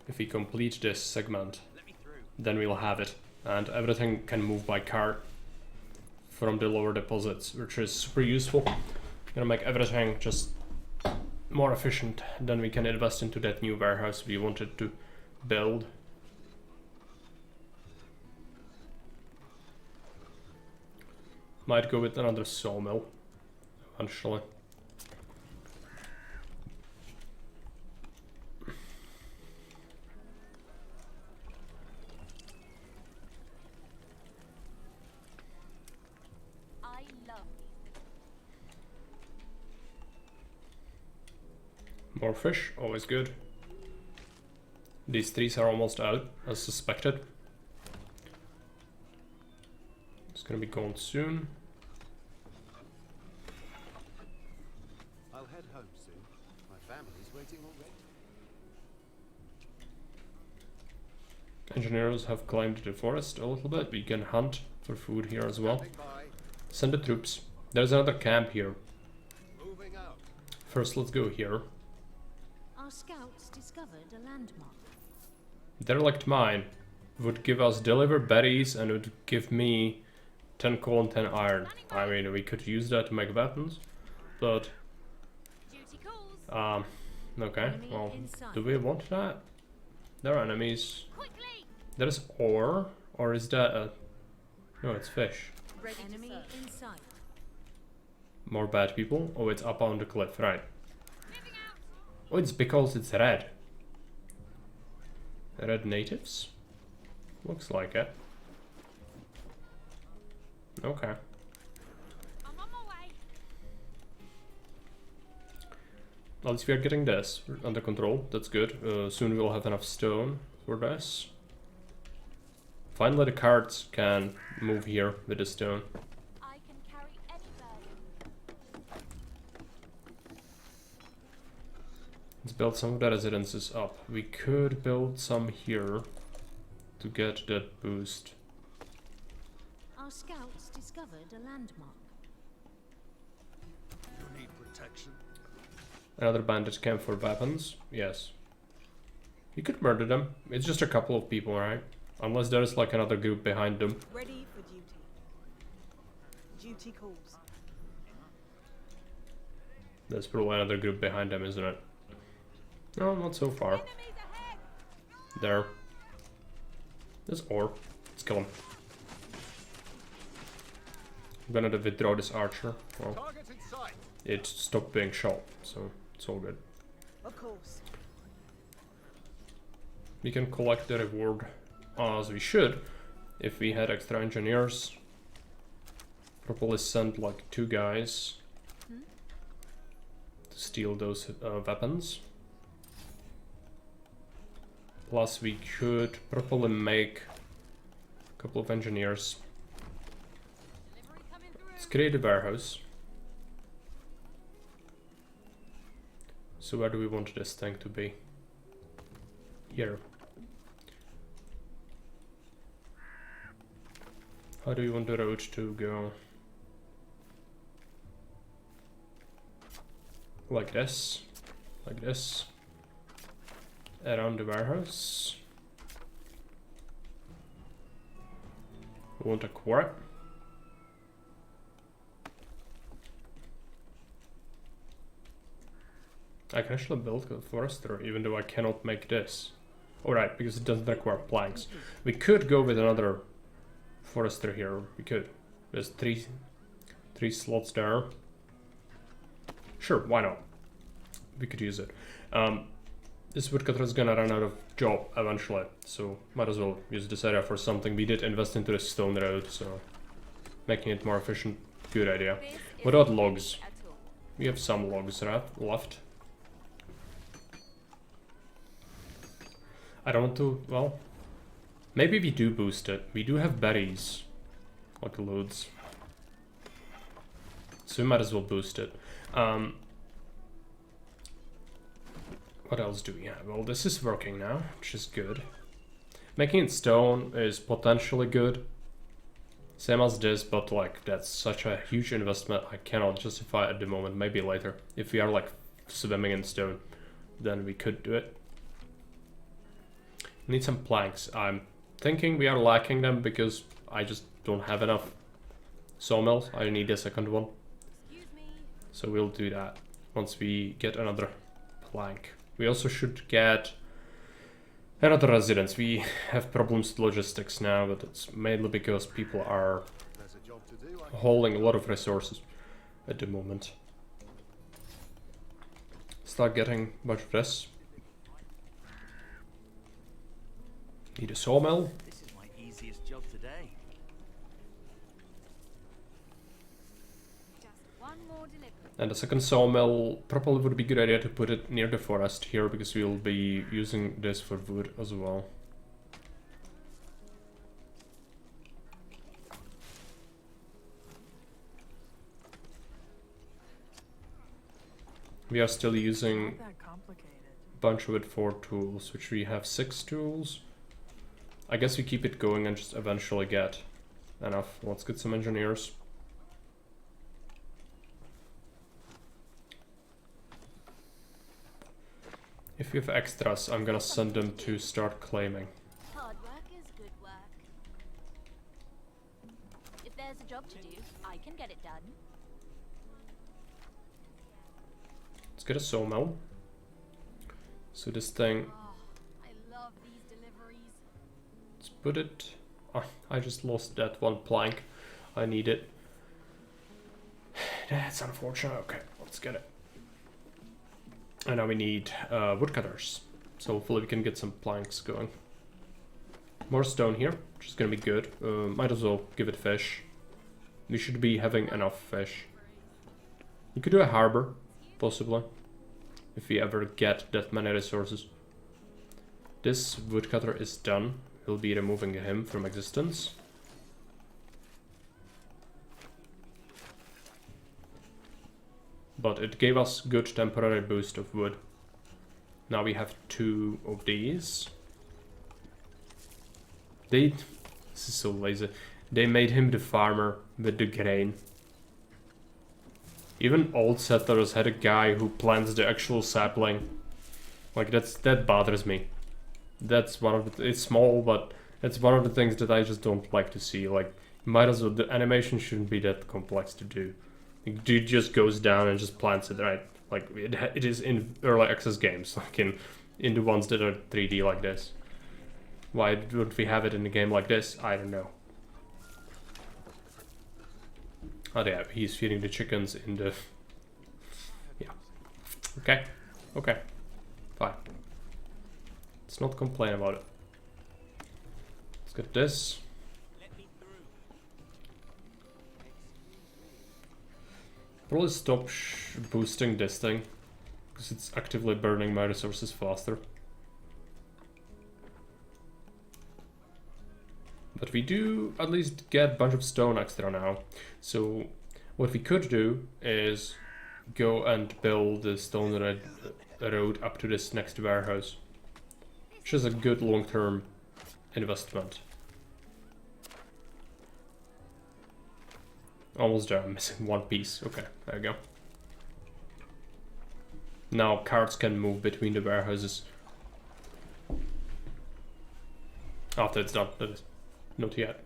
If we complete this segment, then we'll have it. And everything can move by cart from the lower deposits, which is super useful. Gonna make everything just more efficient. Then we can invest into that new warehouse we wanted to build. Might go with another sawmill eventually. More fish, always good. These trees are almost out, as suspected. Gonna be gone soon. I'll head home soon. My family's waiting already. Engineers have climbed the forest a little bit. We can hunt for food here as well. Standing by. Send the troops. There's another camp here. Moving out. First, let's go here. Our scouts discovered a landmark. Derelict mine would give us deliver berries and would give me 10 coal and 10 iron. I mean, we could use that to make weapons, but Duty calls. okay. Enemy Well, in sight. do we want that? There are enemies. Quickly. There's ore, or is that a? No, it's fish. Enemy in sight. More bad people. Oh, it's up on the cliff, right? Oh, it's because it's red. Red natives? Looks like it. Okay. I'm on my way. At least we are getting this under control. That's good. Soon we'll have enough stone for this. Finally, the carts can move here with the stone. I can carry any burden. Let's build some of the residences up. We could build some here to get that boost. Our scouts discovered a landmark. You need protection. Another bandit camp for weapons. Yes. You could murder them. It's just a couple of people, right? Unless there's like another group behind them. Ready for duty. Duty calls. There's probably another group behind them, isn't it? No, not so far. There. There's ore. Let's kill him. I'm gonna withdraw this archer. Well, Target in sight. it stopped being shot, so it's all good. Of course. We can collect the reward as we should if we had extra engineers. Probably send like 2 guys to steal those weapons. Plus we could probably make a couple of engineers. Let's create a warehouse. So where do we want this thing to be? Here. How do you want the road to go? Like this. Like this. Around the warehouse. We want a quarry. I can actually build a forester even though I cannot make this. Alright, because it doesn't require planks. We could go with another forester here. We could. There's three slots there. Sure, why not? We could use it. This woodcutter is gonna run out of job eventually, so might as well use this area for something. We did invest into the stone road, so making it more efficient, good idea. What about logs? We have some logs left. I don't want to, well, maybe we do boost it. We do have berries, like loads. So we might as well boost it. What else do we have? Well, this is working now, which is good. Making it stone is potentially good. Same as this, but like that's such a huge investment I cannot justify at the moment. Maybe later. If we are like swimming in stone, then we could do it. Need some planks. I'm thinking we are lacking them because I just don't have enough sawmills. I need a second one. So we'll do that once we get another plank. We also should get another residence. We have problems with logistics now, but it's mainly because people are There's a job to do. hauling a lot of resources at the moment. Start getting much of this. Need a sawmill. This is my easiest job today. Just one more delivery. And the second sawmill probably would be a good idea to put it near the forest here because we'll be using this for wood as well. We are still using Not that complicated. a bunch of it for tools, which we have 6 tools. I guess we keep it going and just eventually get enough. Let's get some engineers. If we have extras, I'm gonna send them to start claiming. Hard work is good work. If there's a job to do, I can get it done. Let's get a sawmill. So this thing, Oh, I love these deliveries. let's put it... Oh, I just lost that one plank. I need it. That's unfortunate. Okay, let's get it. And now we need woodcutters. So hopefully we can get some planks going. More stone here, which is gonna be good. Might as well give it fish. We should be having enough fish. You could do a harbor, possibly. If we ever get that many resources. This woodcutter is done. We'll be removing him from existence. But it gave us good temporary boost of wood. Now we have 2 of these. This is so lazy. They made him the farmer with the grain. Even old settlers had a guy who plants the actual sapling. Like that bothers me. That's one of the, it's small, but it's one of the things that I just don't like to see. Like, might as well, the animation shouldn't be that complex to do. The dude just goes down and just plants it, right? Like, it is in early access games, like in the ones that are 3D like this. Why would we have it in a game like this? I don't know. Oh yeah, he's feeding the chickens in the... Yeah. Okay. Okay. Fine. Let's not complain about it. Let's get this. Probably stop boosting this thing, because it's actively burning my resources faster. But we do at least get a bunch of stone extra now. So what we could do is go and build the stone road up to this next warehouse, which is a good long-term investment. Almost there, I'm missing one piece. Okay, there we go. Now carts can move between the warehouses. After it's done, that is. Not yet.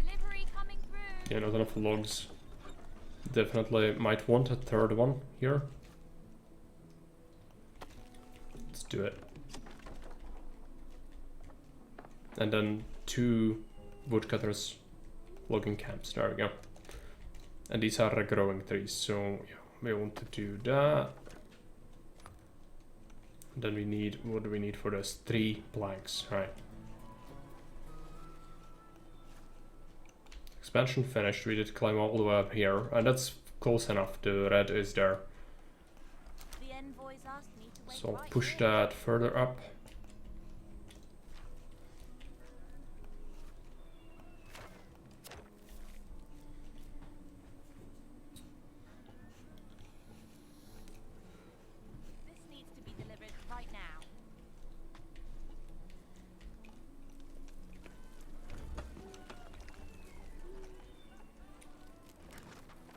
Delivery coming through. Yeah, not enough logs. Definitely might want a third one here. Let's do it. And then 2 woodcutters logging camps. There we go. And these are regrowing trees, so yeah, we want to do that. Then we need, what do we need for this? 3 planks, right. Expansion finished, we did climb all the way up here, and that's close enough, the red is there. The envoys asked me to wait So I'll right push here. that further up. This needs to be delivered right now.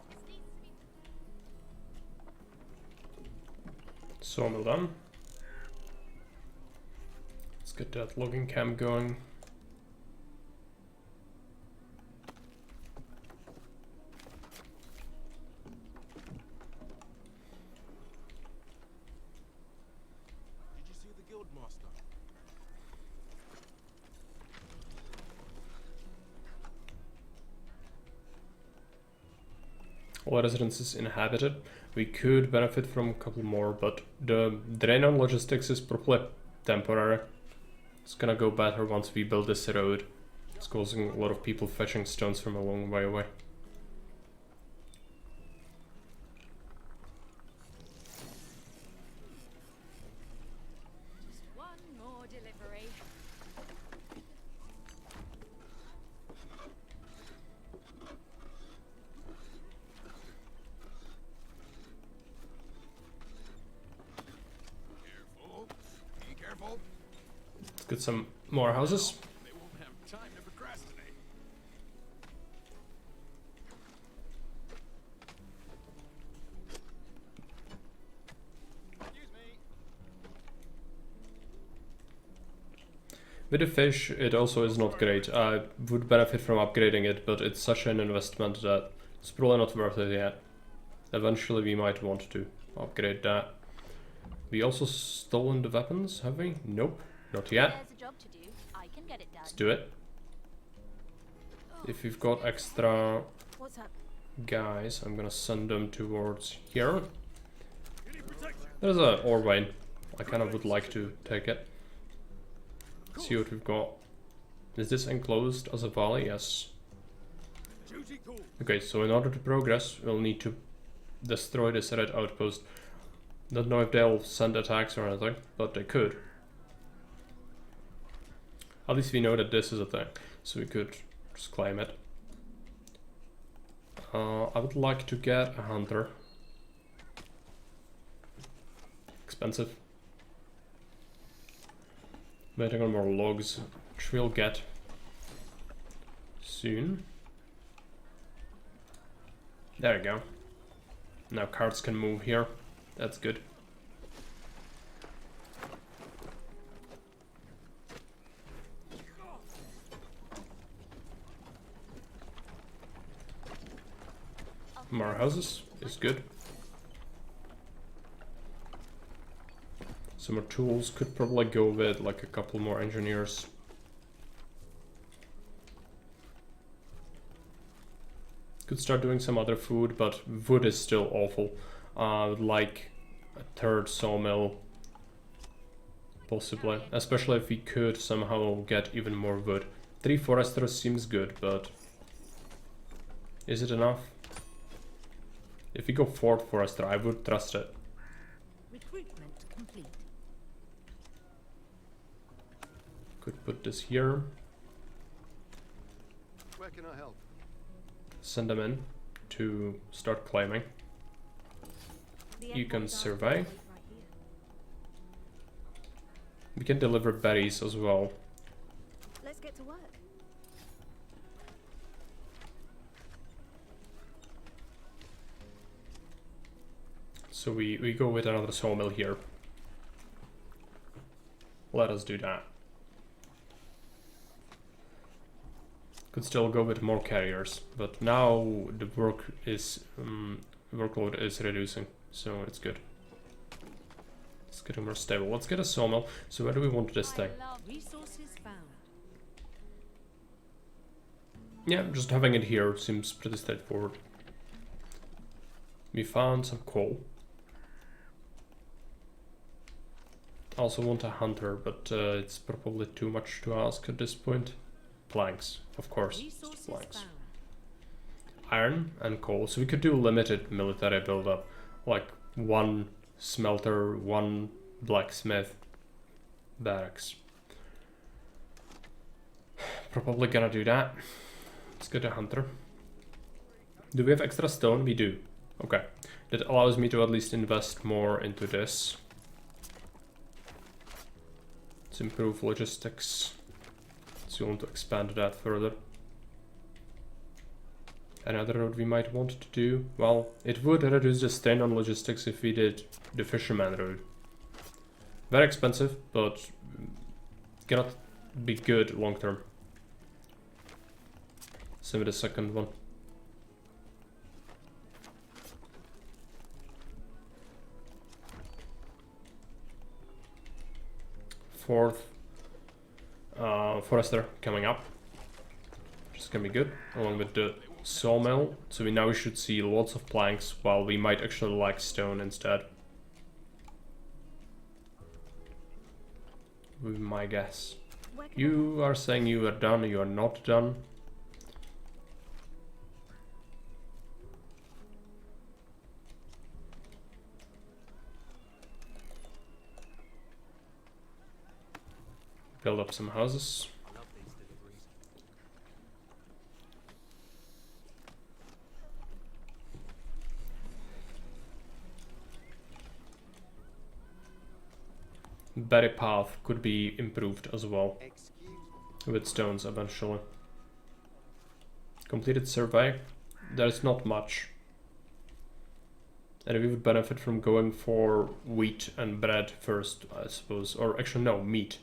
This needs to be Sawmill done. Let's get that logging camp going. Did you see the guild master? All residences inhabited. We could benefit from a couple more, but the drain on logistics is probably temporary. It's gonna go better once we build this road. It's causing a lot of people fetching stones from a long way away. just one more delivery. Careful. Let's get some more houses. They won't have time to procrastinate. Excuse me. With the fish, it also is not great. I would benefit from upgrading it, but it's such an investment that it's probably not worth it yet. Eventually we might want to upgrade that. We also stolen the weapons, have we? Nope, not yet. There's a job to do. I can get it done. Let's do it. If we've got extra What's up? guys, I'm gonna send them towards here. You need protection. There's a ore vein. I kind of would like to take it. See what we've got. Is this enclosed as a valley? Yes. Duty call. Okay, so in order to progress, we'll need to destroy this red outpost. Don't know if they'll send attacks or anything, but they could. At least we know that this is a thing, so we could just claim it. I would like to get a hunter. Expensive. Waiting on more logs, which we'll get soon. There we go. Now carts can move here. That's good. More houses is good. Some more tools, could probably go with like a couple more engineers. Could start doing some other food, but wood is still awful. I would like a third sawmill, possibly, especially if we could somehow get even more wood. 3 foresters seems good, but is it enough? If we go 4th forester, I would trust it. Recruitment complete. Could put this here, Where can I help? send them in to start claiming. You can survey. We can deliver berries as well. Let's get to work. So we go with another sawmill here. Let us do that. Could still go with more carriers, but now the workload is reducing, so it's good. Let's get it more stable. Let's get a sawmill. So where do we want this thing? Resources found. Yeah, just having it here seems pretty straightforward. We found some coal. Also want a hunter, but it's probably too much to ask at this point. Planks, of course, just planks. Iron and coal, so we could do limited military build-up, like 1 smelter, 1 blacksmith, barracks. Probably gonna do that. Let's get a hunter. Do we have extra stone? We do. Okay, that allows me to at least invest more into this. Let's improve logistics. So we want to expand that further. Another road we might want to do, well, it would reduce the strain on logistics if we did the fisherman road. Very expensive, but cannot be good long term. Same with the second one. Fourth forester coming up, which is gonna be good, along with the sawmill. So we should see lots of planks, while we might actually like stone instead. Would be my guess. You are saying you are done, you are not done. Build up some houses. berry path could be improved as well with stones eventually. Completed survey. There's not much. And we would benefit from going for wheat and bread first, I suppose. Or actually no, meat.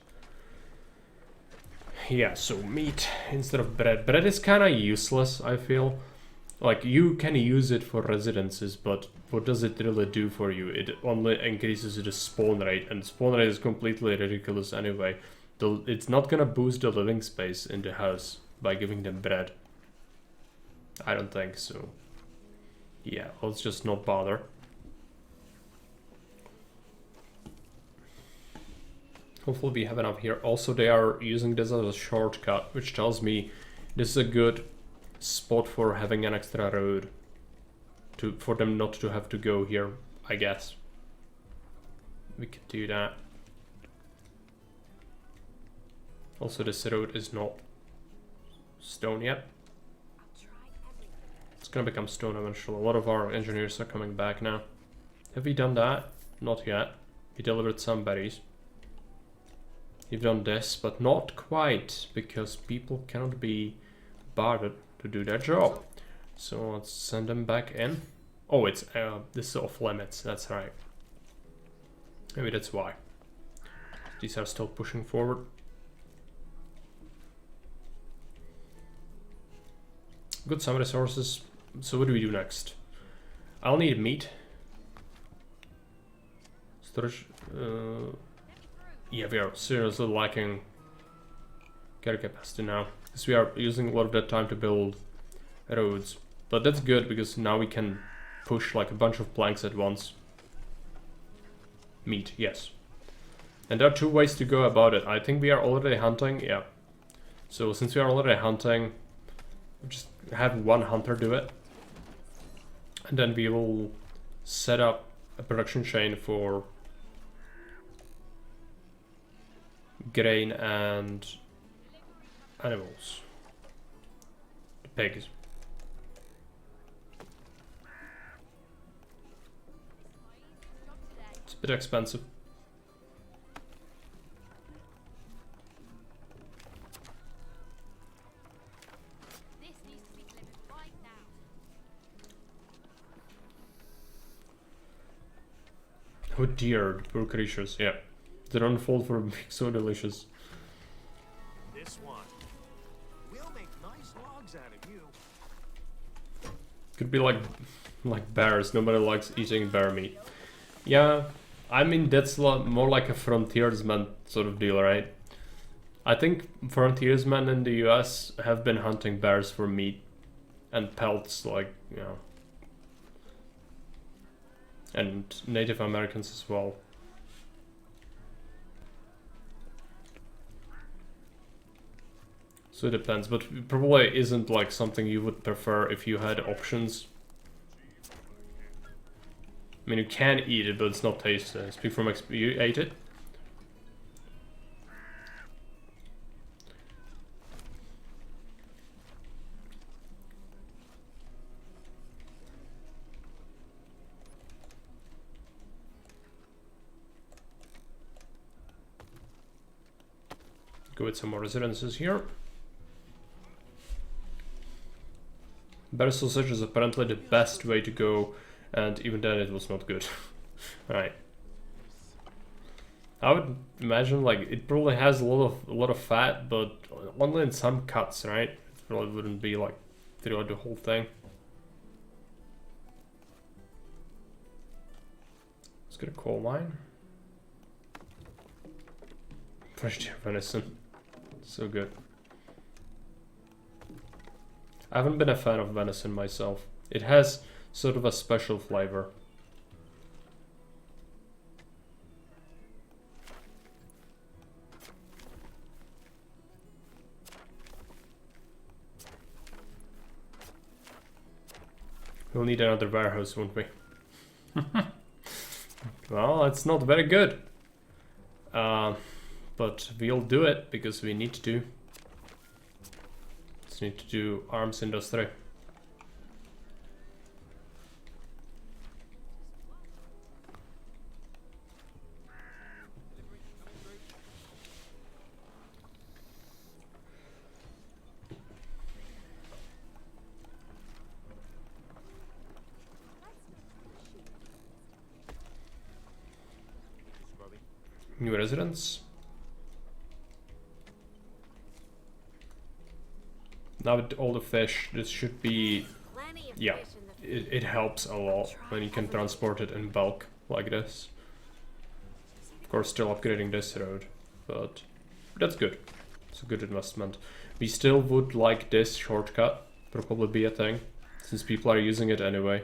Yeah, so meat instead of bread. Bread is kind of useless, I feel. Like, you can use it for residences, but what does it really do for you? It only increases the spawn rate, and spawn rate is completely ridiculous anyway. It's not gonna boost the living space in the house by giving them bread. I don't think so. Yeah, let's just not bother. Hopefully we have enough here. Also, they are using this as a shortcut, which tells me this is a good spot for having an extra road. For them not to have to go here, I guess. We could do that. Also, this road is not stone yet. It's gonna become stone eventually. A lot of our engineers are coming back now. Have we done that? Not yet. We delivered some berries. You've done this, but not quite, because people cannot be bothered to do their job. So let's send them back in. Oh, it's this is off limits, that's right. Maybe that's why. These are still pushing forward. Got some resources. So what do we do next? I'll need meat. Storage. Yeah, we are seriously lacking carry capacity now, because we are using a lot of that time to build roads. But that's good, because now we can push like a bunch of planks at once. Meat, yes. And there are two ways to go about it. I think we are already hunting, yeah. So since we are already hunting, just have one hunter do it. And then we will set up a production chain for grain and animals. The pigs. It's a bit expensive. Oh dear, the poor creatures, yeah. Their own fault for being so delicious. This one. We'll make nice logs out of you. Could be like bears. Nobody likes eating bear meat. Yeah, I mean that's more like a frontiersman sort of deal, right? I think frontiersmen in the US have been hunting bears for meat and pelts, like, you know. And Native Americans as well. So it depends, but it probably isn't like something you would prefer if you had options. I mean, you can eat it, but it's not tasty. Speak from experience. You ate it? Go with some more residences here. Bear sausage is apparently the best way to go, and even then it was not good. Alright. I would imagine like it probably has a lot of fat, but only in some cuts, right? It probably wouldn't be like throughout the whole thing. Let's get a coal mine. Fresh deer venison. So good. I haven't been a fan of venison myself. It has sort of a special flavor. We'll need another warehouse, won't we? Well, it's not very good. But we'll do it because we need to. Just need to do arms industry. New residents. Now with all the fish, this should be... Plenty of Yeah, fish in the it helps a lot when you can transport it in bulk like this. Of course, still upgrading this road, but that's good. It's a good investment. We still would like this shortcut, probably be a thing, since people are using it anyway.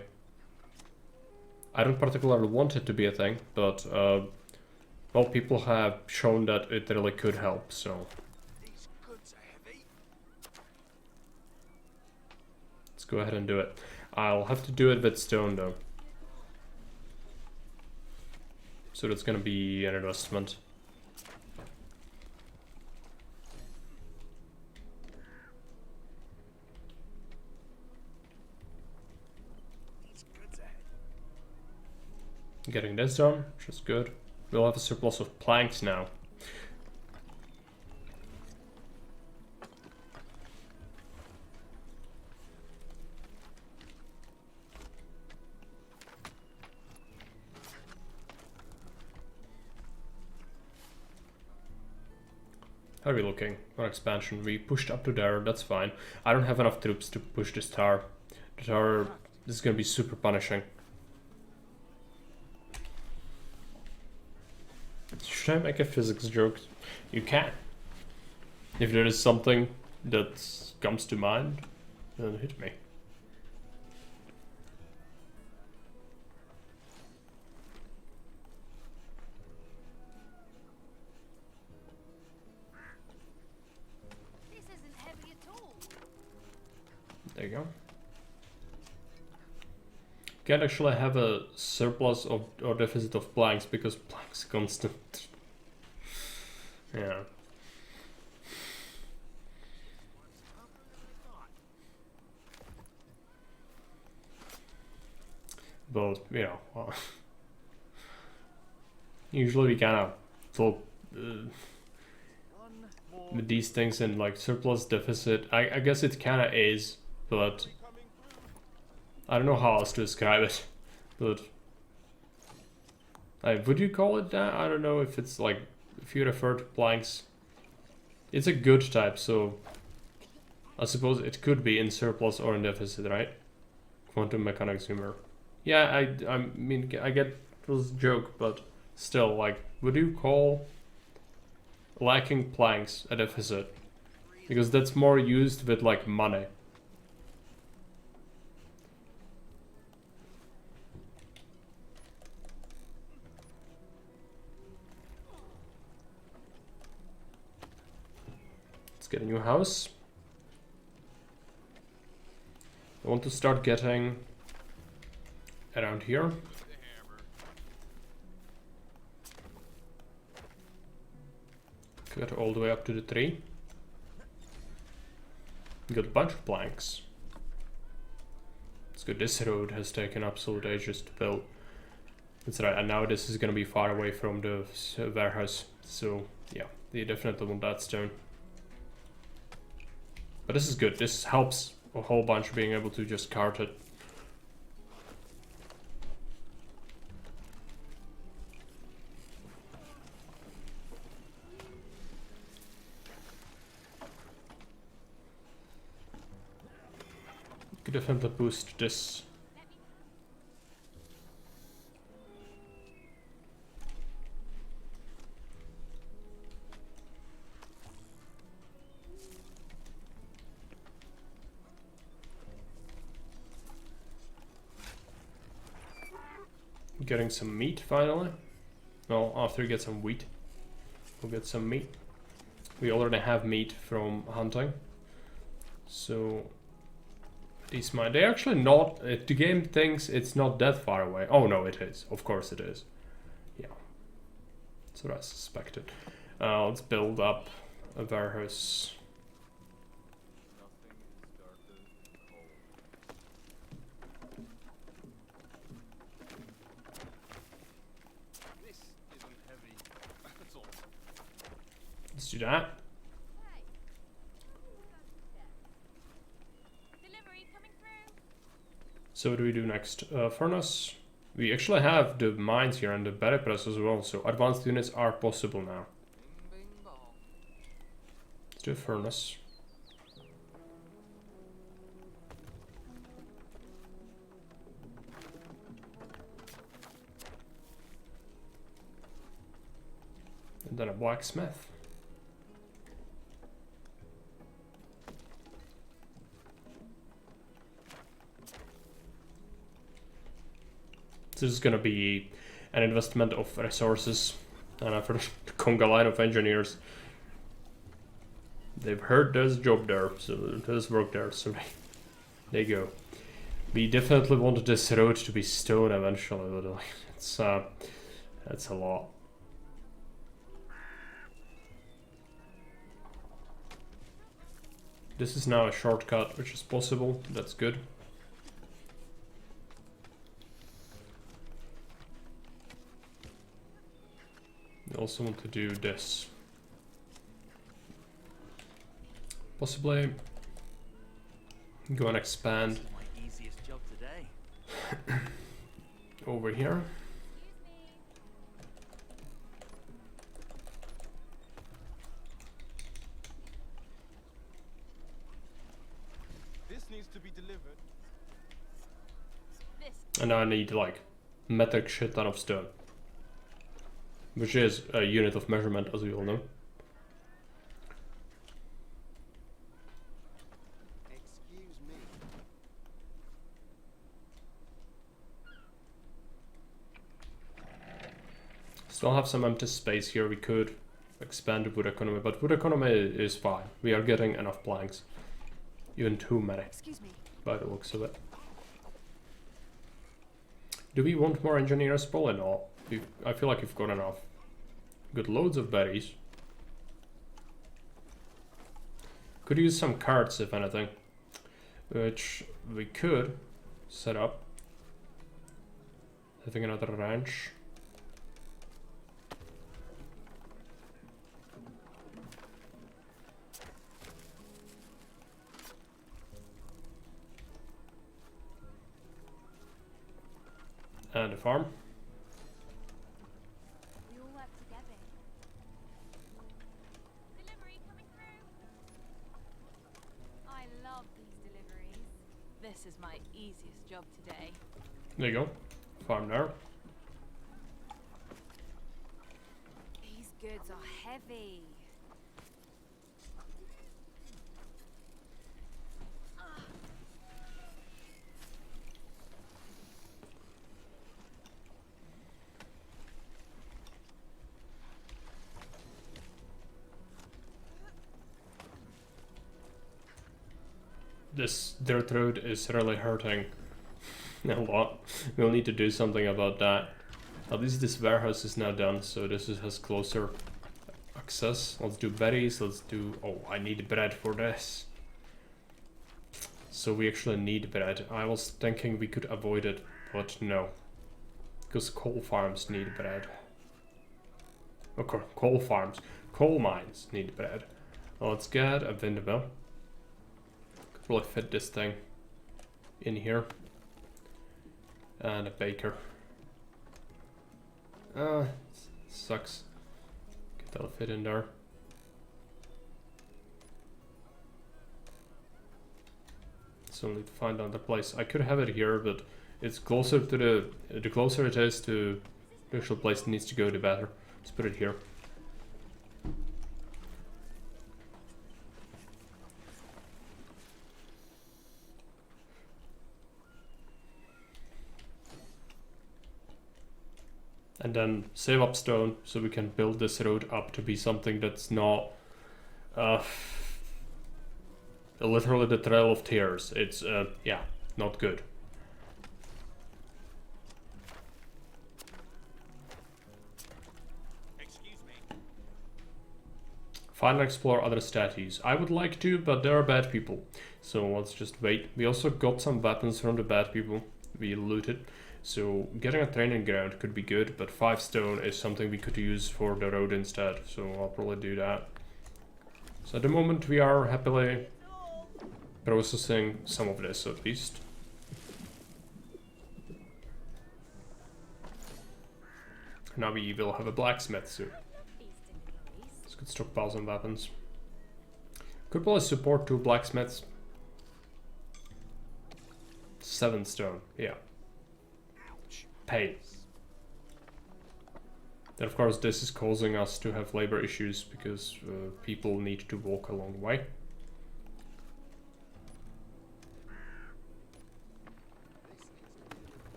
I don't particularly want it to be a thing, but well, people have shown that it really could help, so These goods are heavy. let's go ahead and do it. I'll have to do it with stone though. So that's gonna be an investment. These goods are heavy. Getting this done, which is good. We'll have a surplus of planks now. How are we looking on expansion? We pushed up to there, that's fine. I don't have enough troops to push this tower. The tower is gonna be super punishing. Should I make a physics joke? You can. If there is something that comes to mind, then hit me. This isn't heavy at all. There you go. Can't actually have a surplus of or deficit of planks because planks constant. Yeah. But you know, well, usually we kind of talk with these things in like surplus deficit. I guess it kind of is, but I don't know how else to describe it. But would you call it that? I don't know if it's like if you refer to planks. It's a good type, so I suppose it could be in surplus or in deficit, right? Quantum mechanics humor. Yeah, I mean I get this joke, but still, like, would you call lacking planks a deficit? Because that's more used with like money. Let's get a new house. I want to start getting around here. Got all the way up to the tree. Got a bunch of planks. It's good. This road has taken absolute ages to build. That's right, and now this is gonna be far away from the warehouse. So yeah, they definitely want that stone. But this is good. This helps a whole bunch being able to just cart it. Could definitely boost this. Getting some meat finally. Well, after we get some wheat, we'll get some meat. We already have meat from hunting, so these might. They actually not. The game thinks it's not that far away. Oh no, it is. Of course it is. Yeah, that's what I suspected. Let's build up a warehouse. Let's do that. So what do we do next? Furnace. We actually have the mines here and the battery press as well, so advanced units are possible now. Let's do a furnace. And then a blacksmith. This is gonna be an investment of resources, and for the conga line of engineers, they've heard there's a job there, so there's work there, so they go. We definitely wanted this road to be stone eventually, but it's that's a lot. This is now a shortcut, which is possible. That's good. We also want to do this. Possibly go and expand My easiest job today. over here. This needs to be delivered. And I need like metric shit ton of stone, which is a unit of measurement, as we all know. Excuse me. Still have some empty space here. We could expand the wood economy, but wood economy is fine. We are getting enough planks. Even too many, Excuse me. by the looks of it. Do we want more engineers? Probably not. I feel like we've got enough. Got loads of berries. Could use some carts, if anything. Which we could set up. Having another ranch. And a farm. We all work together. Delivery coming through. I love these deliveries. This is my easiest job today. There you go. Farm there. These goods are heavy. This dirt road is really hurting a lot. We'll need to do something about that. At least this warehouse is now done, so has closer access. Let's do berries, let's do... Oh, I need bread for this. So we actually need bread. I was thinking we could avoid it, but no. Because coal farms need bread. Okay, coal farms. Coal mines need bread. Well, let's get a windmill. Could probably fit this thing in here. And a baker. Sucks. That'll fit in there. So need to find another place. I could have it here, but it's closer to the closer it is to the actual place it needs to go, the better. Let's put it here. And then save up stone so we can build this road up to be something that's not literally the Trail of Tears. It's yeah, not good. Excuse me. Find and explore other statues. I would like to, but there are bad people. So let's just wait. We also got some weapons from the bad people. We looted. So getting a training ground could be good, but 5 stone is something we could use for the road instead. So I'll probably do that. So at the moment we are happily processing some of this at least. Now we will have a blacksmith soon. Let's get stockpiles on weapons. Could probably support 2 blacksmiths. 7 stone, yeah. Pain. Then of course this is causing us to have labor issues because people need to walk a long way.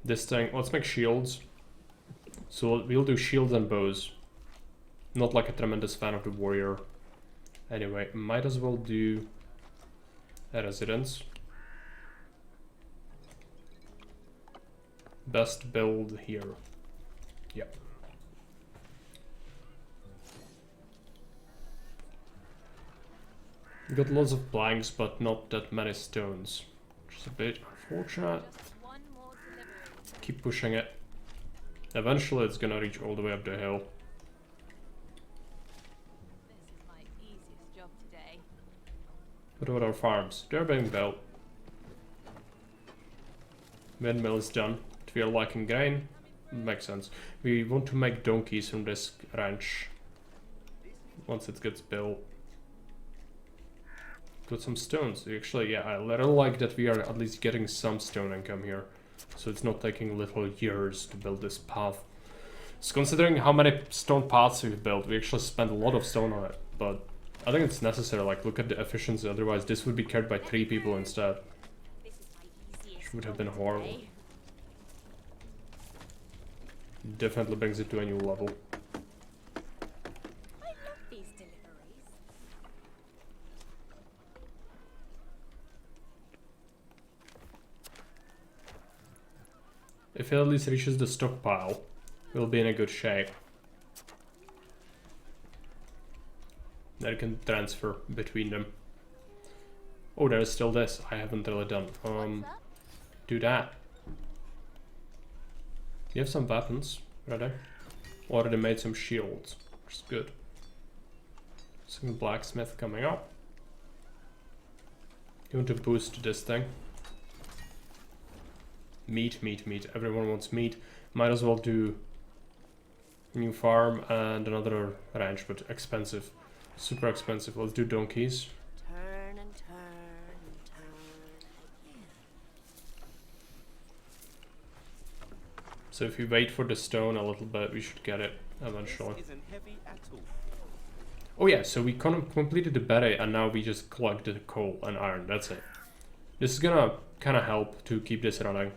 This thing, let's make shields. So we'll do shields and bows. Not like a tremendous fan of the warrior. Anyway, might as well do a residence. Best build here. Yep. Got lots of planks, but not that many stones. Which is a bit unfortunate. Keep pushing it. Eventually it's gonna reach all the way up the hill. This is my easiest job today. What about our farms? They're being built. Windmill is done. If we are lacking grain, makes sense. We want to make donkeys from this ranch. Once it gets built. Put some stones. Actually, yeah, I really like that we are at least getting some stone income here. So it's not taking little years to build this path. So considering how many stone paths we've built, we actually spent a lot of stone on it. But I think it's necessary, like look at the efficiency, otherwise this would be carried by 3 people instead. Which would have been horrible. Definitely brings it to a new level. I love these deliveries. If it at least reaches the stockpile, we'll be in a good shape. Then it can transfer between them. Oh, there's still this. I haven't really done. Do that. You have some weapons, rather. Already made some shields, which is good. Second blacksmith coming up. You want to boost this thing. Meat, meat, meat. Everyone wants meat. Might as well do a new farm and another ranch, but expensive. Super expensive. Let's do donkeys. Turn and turn and turn again. So if we wait for the stone a little bit, we should get it eventually. Oh yeah, so we completed the berry and now we just collect the coal and iron. That's it. This is gonna kind of help to keep this running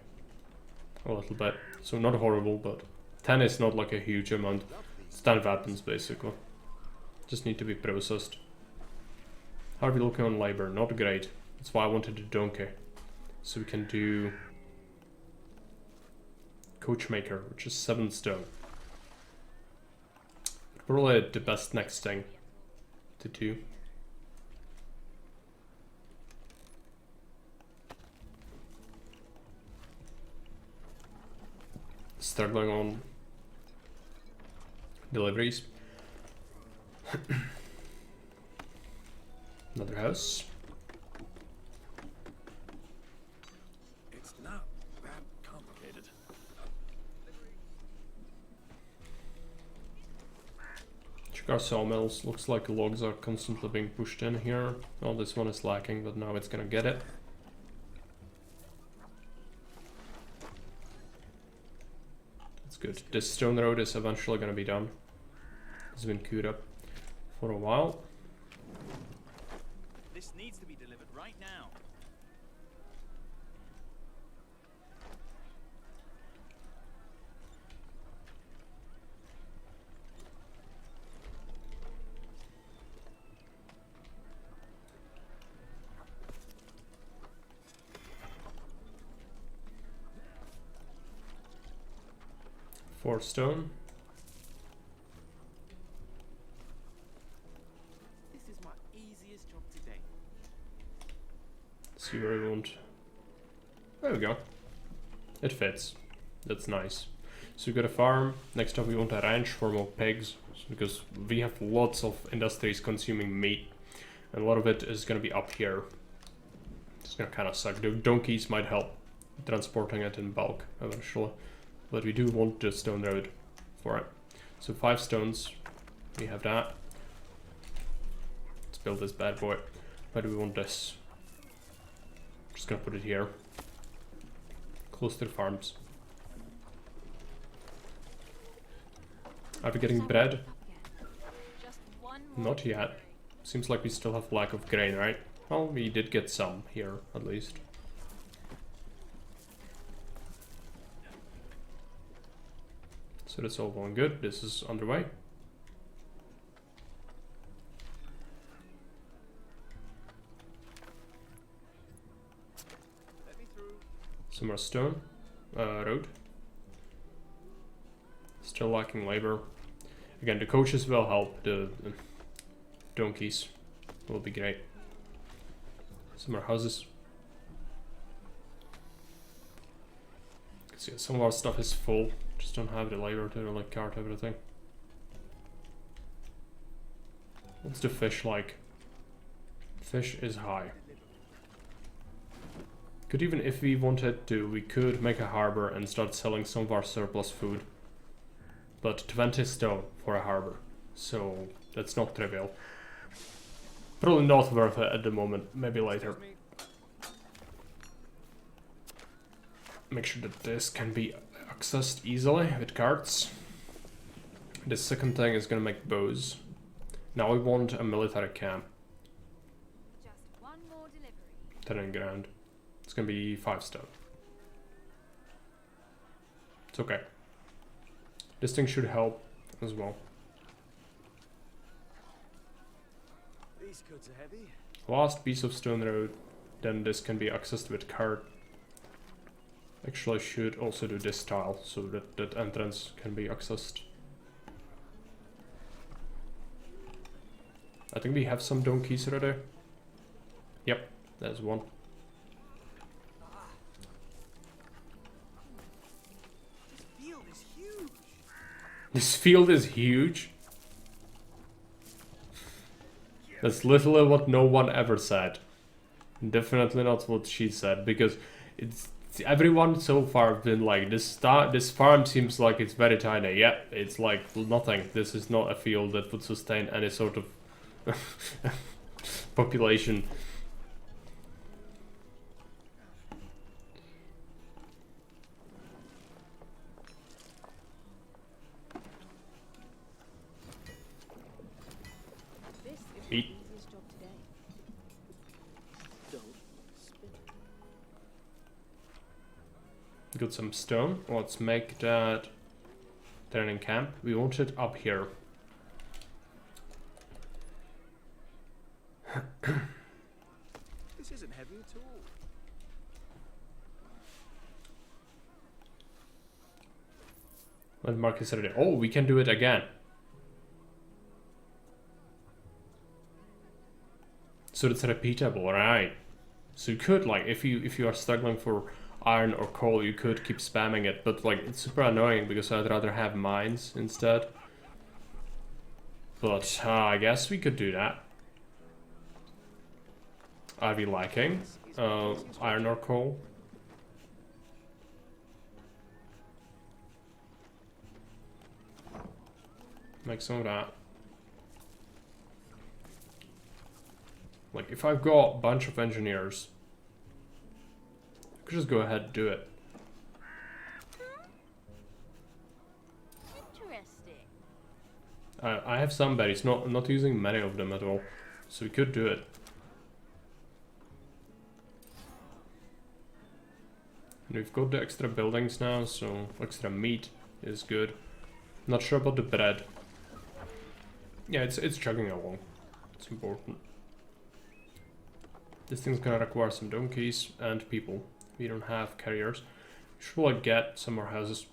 a little bit. So not horrible, but 10 is not like a huge amount. It's 10 weapons basically. Just need to be processed. How are we looking on labor? Not great. That's why I wanted a donkey. So we can do coachmaker, which is 7 stone. Probably the best next thing to do. Struggling on deliveries. Another house. It's not that complicated. Check our sawmills. Looks like logs are constantly being pushed in here. Oh, this one is lacking, but now it's gonna get it. That's good. This stone road is eventually gonna be done. It's been queued up for a while. This needs to be delivered right now. Four stone. This is my easiest job today. See where we want. There we go. It fits. That's nice. So we got a farm. Next up we want a ranch for more pigs, because we have lots of industries consuming meat, and a lot of it is gonna be up here. It's gonna kind of suck. The donkeys might help transporting it in bulk eventually, but we do want the stone road for it. So 5 stones, we have that. Let's build this bad boy. Where do we want this? Just gonna put it here, close to the farms. Are we getting bread? Not yet. Seems like we still have lack of grain, right? Well, we did get some here, at least. So that's all going good. This is underway. Some more stone. Road. Still lacking labor. Again, the coaches will help. The donkeys will be great. Some more houses. See, some of our stuff is full. Just don't have the labor to like cart everything. What's the fish like? Fish is high. Could even, if we wanted to, we could make a harbor and start selling some of our surplus food. But 20 stone for a harbor, so that's not trivial. Probably not worth it at the moment, maybe later. Make sure that this can be accessed easily with carts. The second thing is gonna make bows. Now we want a military camp. Just one more delivery. 10 grand. It's gonna be 5 stone. It's okay. This thing should help as well. These goods are heavy. Last piece of stone road, then this can be accessed with cart. Actually, I should also do this tile so that that entrance can be accessed. I think we have some donkeys already. Yep, there's one. This field is huge. That's literally what no one ever said. Definitely not what she said, because it's everyone so far been like this farm seems like it's very tiny. Yeah, it's like nothing. This is not a field that would sustain any sort of population. Eat. Got some stone. Let's make that training camp. We want it up here. This isn't heavy at all. When Marcus ready. Oh, we can do it again. So it's repeatable, right? So you could, like, if you are struggling for iron or coal, you could keep spamming it, but like it's super annoying because I'd rather have mines instead. But I guess we could do that. Are we lacking iron or coal? Make some of that. Like, if I've got a bunch of engineers, I could just go ahead and do it. Interesting. I have some berries, not using many of them at all, so we could do it. And we've got the extra buildings now, so extra meat is good. Not sure about the bread. Yeah, it's chugging along. It's important. This thing's gonna require some donkeys and people. We don't have carriers. Should probably get some more houses.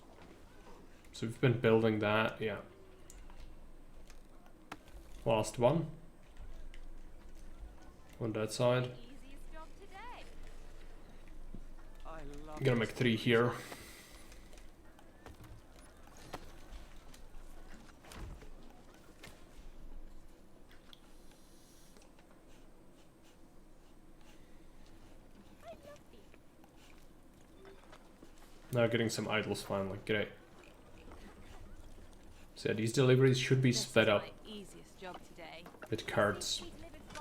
So we've been building that, yeah. Last one. On that side. I'm gonna make 3 here. Now getting some idols finally, great. So yeah, these deliveries should be sped up My easiest job today. with carts.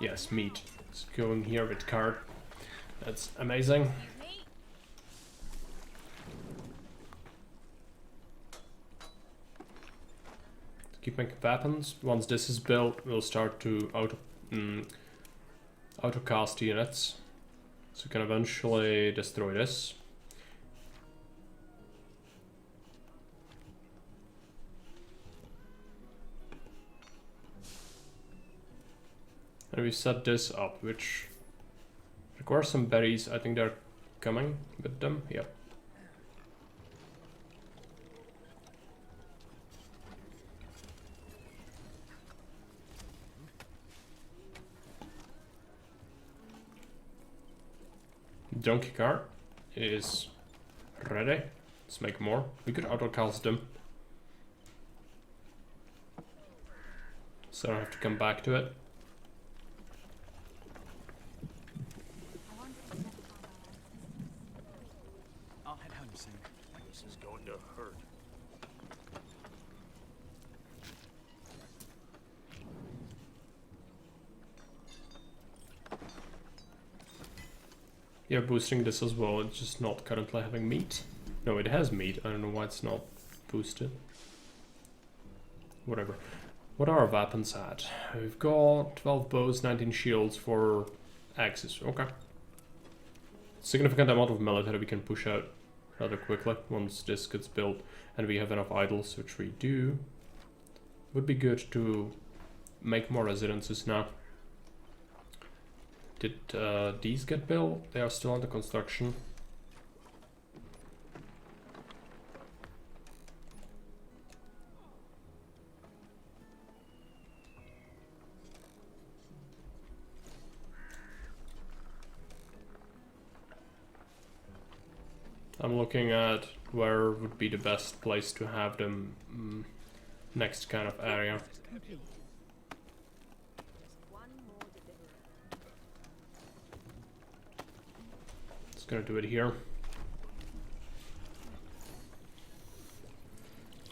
Yes, meat. It's going here with cart. That's amazing. Keep making weapons. Once this is built, we'll start to auto cast units. So we can eventually destroy this. And we set this up, which requires some berries. I think they're coming with them. Yep. Donkey cart is ready. Let's make more. We could auto cast them, so I don't have to come back to it. I'll head home soon. This is going to hurt. Yeah, boosting this as well. It's just not currently having meat. No, it has meat. I don't know why it's not boosted. Whatever. What are our weapons at? We've got 12 bows, 19 shields for axes. Okay. Significant amount of military we can push out rather quickly once this gets built and we have enough idols, which we do. Would be good to make more residences now. Did these get built? They are still under construction. I'm looking at where would be the best place to have them next kind of area. Gonna do it here.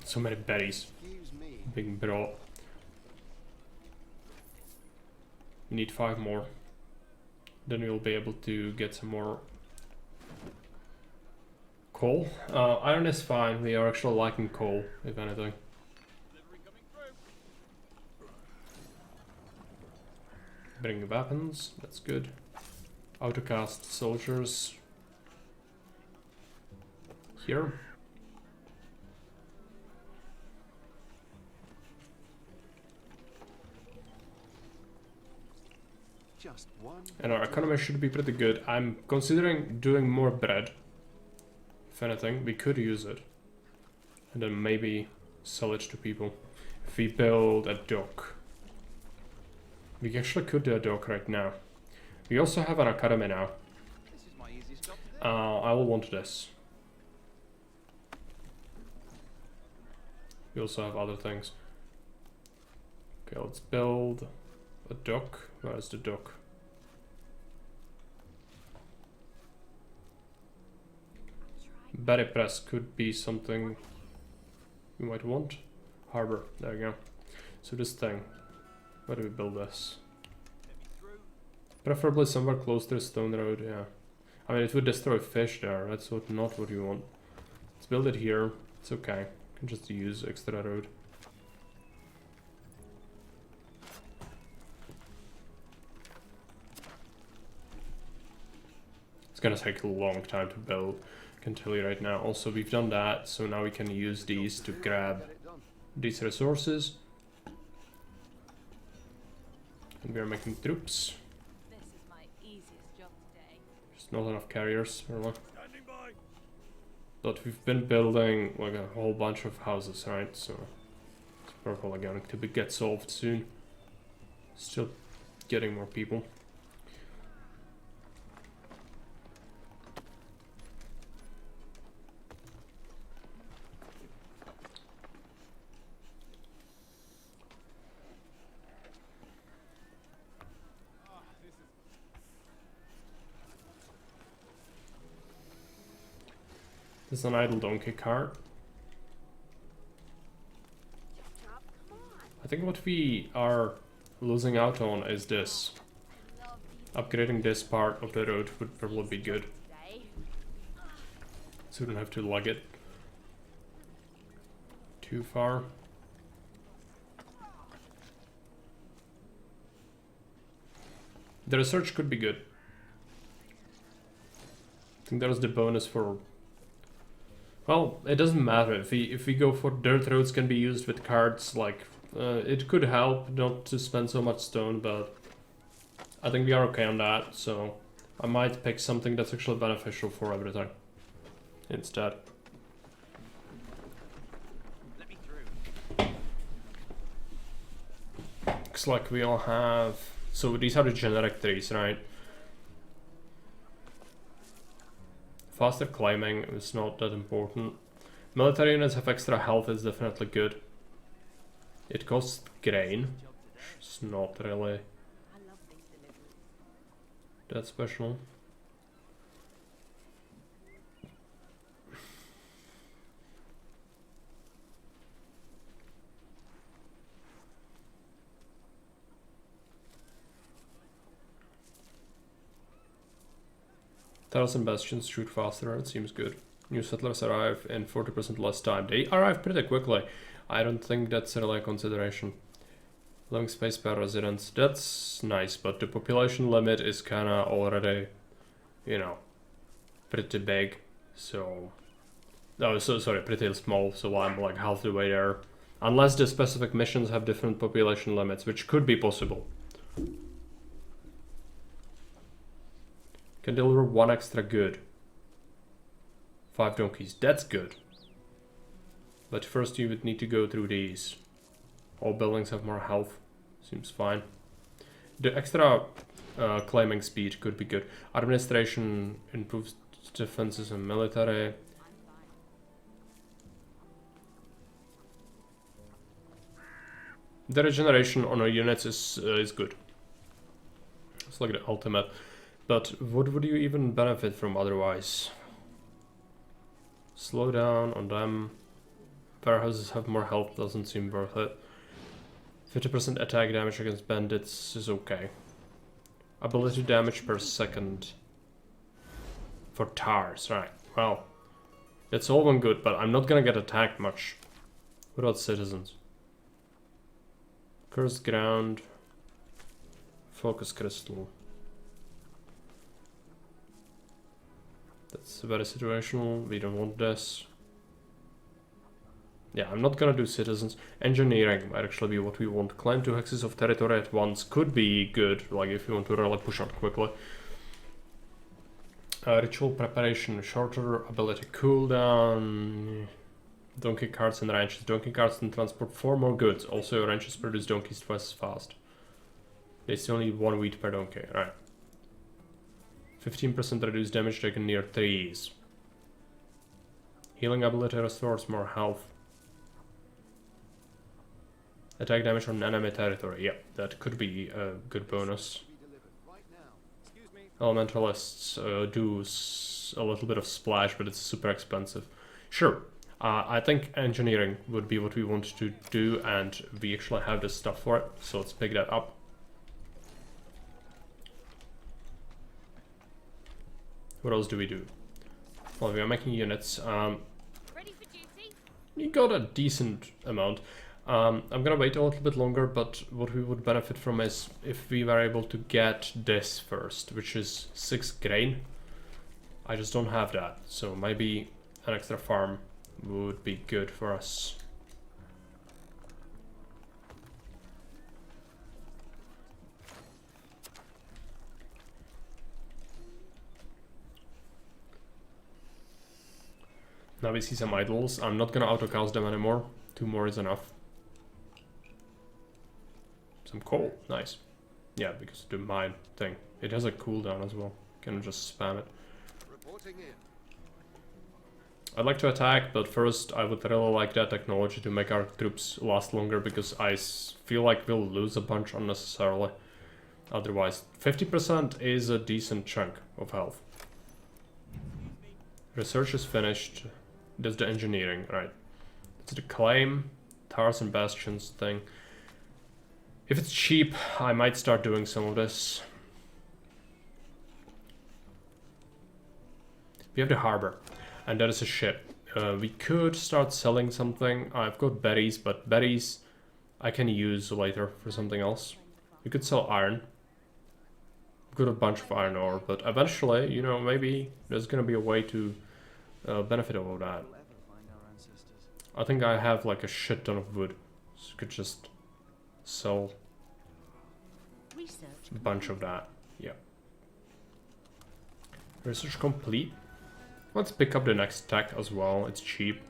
So many berries being brought. We need 5 more. Then we'll be able to get some more coal. Iron is fine. We are actually lacking coal, if anything. Bring weapons. That's good. Autocast soldiers. Here. Just one. And our economy should be pretty good. I'm considering doing more bread. If anything, we could use it. And then maybe sell it to people. If we build a dock. We actually could do a dock right now. We also have an academy now. This is my easiest job today. I will want this. We also have other things. Okay, let's build a dock. Where's the dock? Berry press could be something we might want. Harbor, there we go. So this thing, where do we build this? Preferably somewhere close to the stone road, yeah. I mean, it would destroy fish there, that's not what you want. Let's build it here, it's okay. Can just use extra road. It's gonna take a long time to build, I can tell you right now. Also, we've done that, so now we can use these to grab these resources. And we are making troops. This is my easiest job today. There's not enough carriers, really. But we've been building like a whole bunch of houses, right? So it's probably going to get solved soon. Still getting more people. There's an idle donkey cart. I think what we are losing out on is this. Upgrading this part of the road would probably be good. So we don't have to lug it too far. The research could be good. I think there's the bonus for... Well, it doesn't matter. If we go for dirt roads can be used with carts, like... it could help not to spend so much stone, but... I think we are okay on that, so... I might pick something that's actually beneficial for everything. Instead. Let me through. Looks like we all have... So these are the generic trees, right? Faster climbing is not that important. Military units have extra health, is definitely good. It costs grain. It's not really that special. Thousand bastions shoot faster, it seems good. New settlers arrive in 40% less time. They arrive pretty quickly. I don't think that's really a consideration. Living space per residents, that's nice, but the population limit is kinda already, you know, pretty big. So, oh, so sorry, pretty small, so I'm like half the way there. Unless the specific missions have different population limits, which could be possible. Can deliver 1 extra good. 5 donkeys, that's good. But first you would need to go through these. All buildings have more health, seems fine. The extra claiming speed could be good. Administration improves defenses and military. The regeneration on our units is good. It's like the ultimate. But what would you even benefit from otherwise? Slow down on them. Warehouses have more health, doesn't seem worth it. 50% attack damage against bandits is okay. Ability damage per second. For tars, right. Well, it's all one good, but I'm not gonna get attacked much. What about citizens? Cursed ground. Focus crystal. That's very situational, we don't want this. Yeah, I'm not gonna do citizens. Engineering might actually be what we want. Claim 2 hexes of territory at once could be good, like if you want to really push on quickly. Ritual preparation, shorter ability cooldown. Donkey carts and ranches. Donkey carts can transport 4 more goods. Also, ranches produce donkeys twice as fast. They still need 1 wheat per donkey, right. 15% reduced damage taken near trees. Healing ability restores more health. Attack damage on enemy territory. Yeah, that could be a good bonus. Elementalists do a little bit of splash, but it's super expensive. Sure, I think engineering would be what we want to do, and we actually have the stuff for it, so let's pick that up. What else do we do? Well, we are making units. Ready for duty? We got a decent amount. I'm gonna wait a little bit longer, but what we would benefit from is if we were able to get this first, which is 6 grain. I just don't have that, so maybe an extra farm would be good for us. Now we see some idols. I'm not gonna auto-cast them anymore. 2 more is enough. Some coal, nice. Yeah, because of the mine thing. It has a cooldown as well. Can just spam it. Reporting in. I'd like to attack, but first I would really like that technology to make our troops last longer, because I feel like we'll lose a bunch unnecessarily. Otherwise, 50% is a decent chunk of health. Research is finished. does the engineering, right? It's the claim, towers and bastions thing. If it's cheap, I might start doing some of this. We have the harbor, and that is a ship. We could start selling something. I've got berries, but berries I can use later for something else. We could sell iron. We've got a bunch of iron ore, but eventually, you know, maybe there's gonna be a way to benefit all of that. I think I have like a shit ton of wood, so you could just sell a bunch of that. Yeah. Research complete. Let's pick up the next tech as well. It's cheap.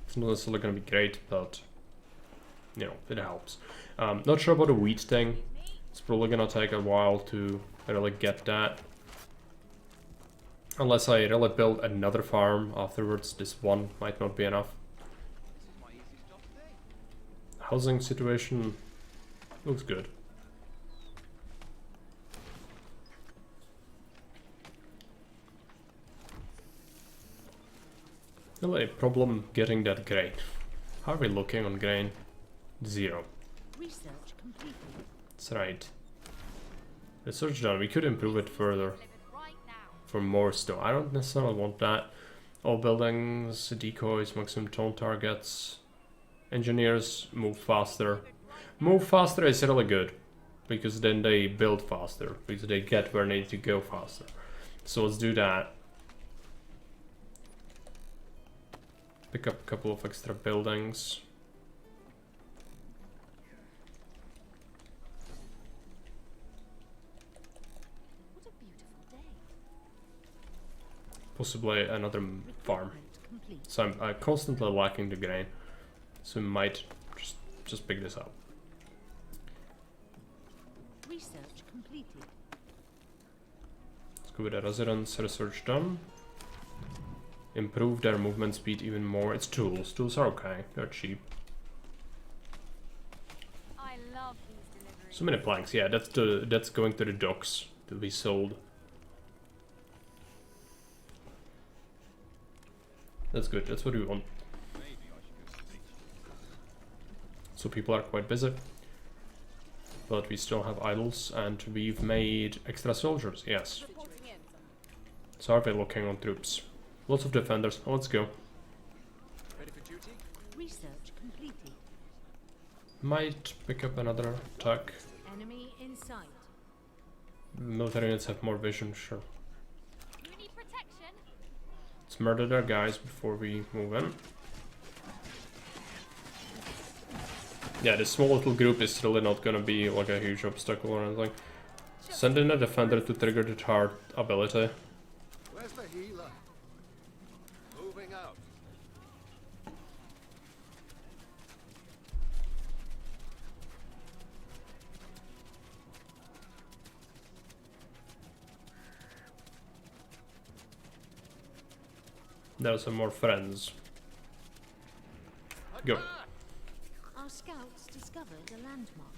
It's not necessarily gonna be great, but you know, it helps. Not sure about the wheat thing. It's probably gonna take a while to really get that. Unless I really build another farm afterwards, this one might not be enough. Housing situation looks good. Really a problem getting that grain. How are we looking on grain? 0. Research completed. That's right. Research done. We could improve it further. For more stone. I don't necessarily want that. All buildings, decoys, maximum tone targets. Engineers move faster. Move faster is really good. Because then they build faster. Because they get where they need to go faster. So let's do that. Pick up a couple of extra buildings. What a beautiful day. Possibly another farm. So I'm constantly lacking the grain. So we might just pick this up. Research completed. Let's go with the residents. Research done. Improve their movement speed even more. It's tools. Tools are okay. They're cheap. I love these deliveries. So many planks. Yeah, that's going to the docks to be sold. That's good. That's what we want. So people are quite busy. But we still have idols, and we've made extra soldiers. Yes. So are we looking on troops? Lots of defenders. Oh, let's go. Ready for duty? Research completed. Might pick up another attack. Enemy in sight. Military units have more vision, sure. You need protection? Let's murder their guys before we move in. Yeah, this small little group is really not gonna be like a huge obstacle or anything. Send in a defender to trigger the hard ability. Where's the healer? Moving out. There are some more friends. Go. Our scouts discovered a landmark.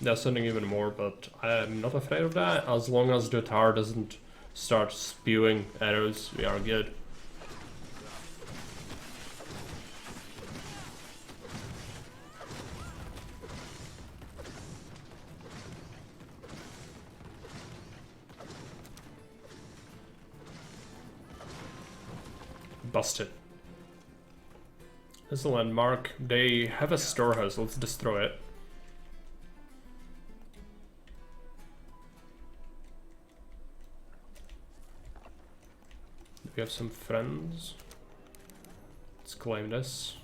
They're sending even more, but I'm not afraid of that. As long as the tar doesn't start spewing arrows, we are good. Busted. There's a landmark. They have a storehouse. Let's destroy it. We have some friends. Let's claim this.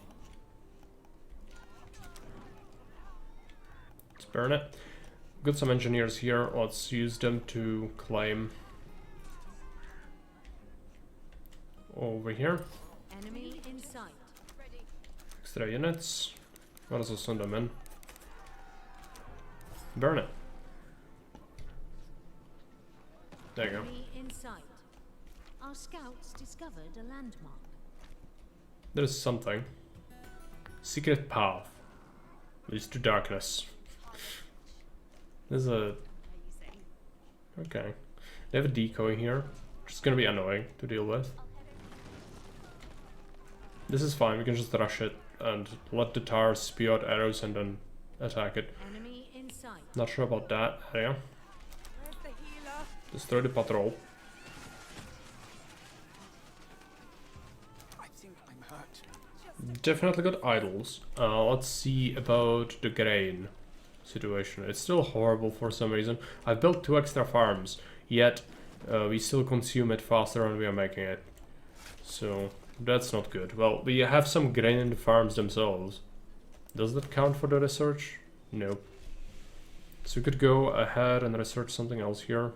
Let's burn it. Got some engineers here. Let's use them to claim over here. Enemy in sight. Extra units. Might as well send them in. Burn it. There you go. Enemy in sight. Our scouts discovered a landmark. There's something. Secret path. Leads to darkness. There's a Okay. They have a decoy here, which is gonna be annoying to deal with. This is fine, we can just rush it and let the tars spew out arrows and then attack it. Enemy in sight. Not sure about that area. Where's the healer? Destroy the patrol. I think I'm hurt. Definitely got idols. Let's see about the grain situation. It's still horrible for some reason. I've built 2 extra farms, yet we still consume it faster than we are making it. So that's not good. Well, we have some grain in the farms themselves. Does that count for the research? No. So we could go ahead and research something else here.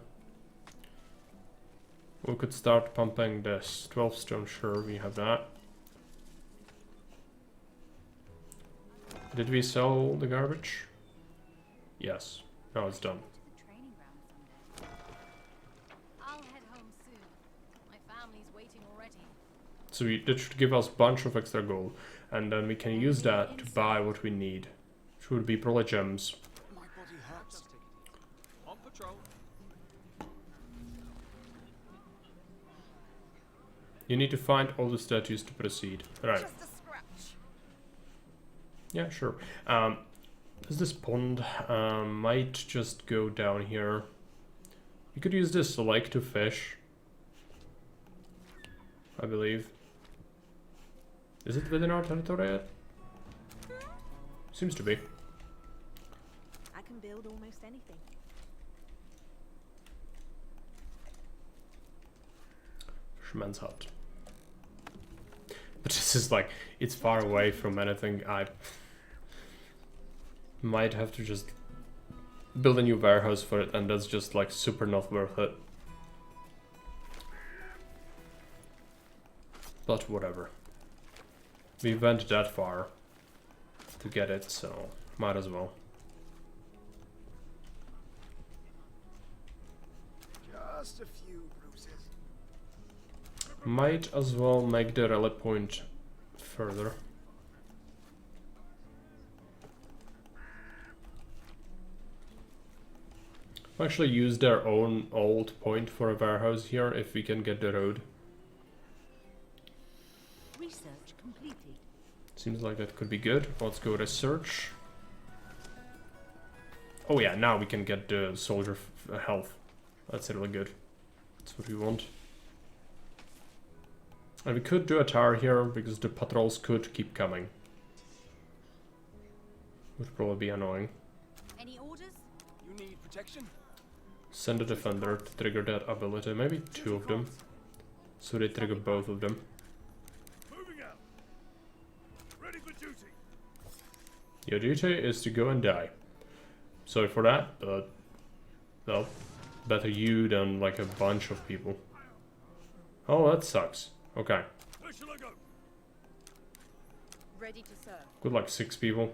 We could start pumping this 12 stone, sure, we have that. Did we sell the garbage? Yes. Now it's done. I'll head home soon. My family's waiting already. So that should give us a bunch of extra gold, and then we can use that to buy what we need, which would be probably gems. My body hurts. On patrol. You need to find all the statues to proceed. Right. Just a scratch. Yeah, sure. Is this pond? Might just go down here. You could use this lake to fish, I believe. Is it within our territory yet? Seems to be. I can build almost anything. Fisherman's hut. But this is like, it's far away from anything. I might have to just build a new warehouse for it, and that's just like super not worth it. But whatever. We went that far to get it, so might as well. Just a few bruises. Might as well make the rally point further. Actually use their own old point for a warehouse here if we can get the road. Research completed. Seems like that could be good. Let's go research. Oh yeah, now we can get the soldier health. That's really good. That's what we want. And we could do a tower here because the patrols could keep coming. Would probably be annoying. Any orders? You need protection? Send a defender to trigger that ability. Maybe 2 of them. So they trigger both of them. Moving out. Ready for duty. Your duty is to go and die. Sorry for that, but well, better you than like a bunch of people. Oh, that sucks. Okay. Where shall I go? Ready to serve. Good luck, 6 people.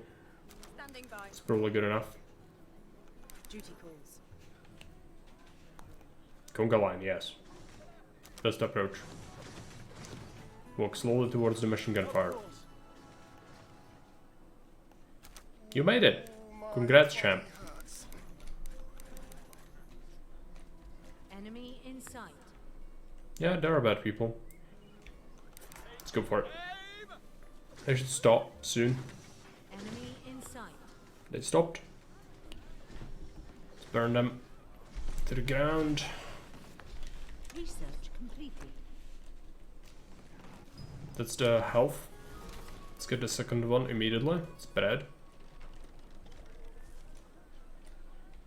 Standing by. It's probably good enough. Duty calls. Conga line, yes. Best approach. Walk slowly towards the machine gun fire. You made it! Congrats, champ. Enemy in sight. Yeah, there are bad people. Let's go for it. They should stop soon. Enemy in sight. They stopped. Let's burn them to the ground. Research completed. That's the health. Let's get the second one immediately. It's bread.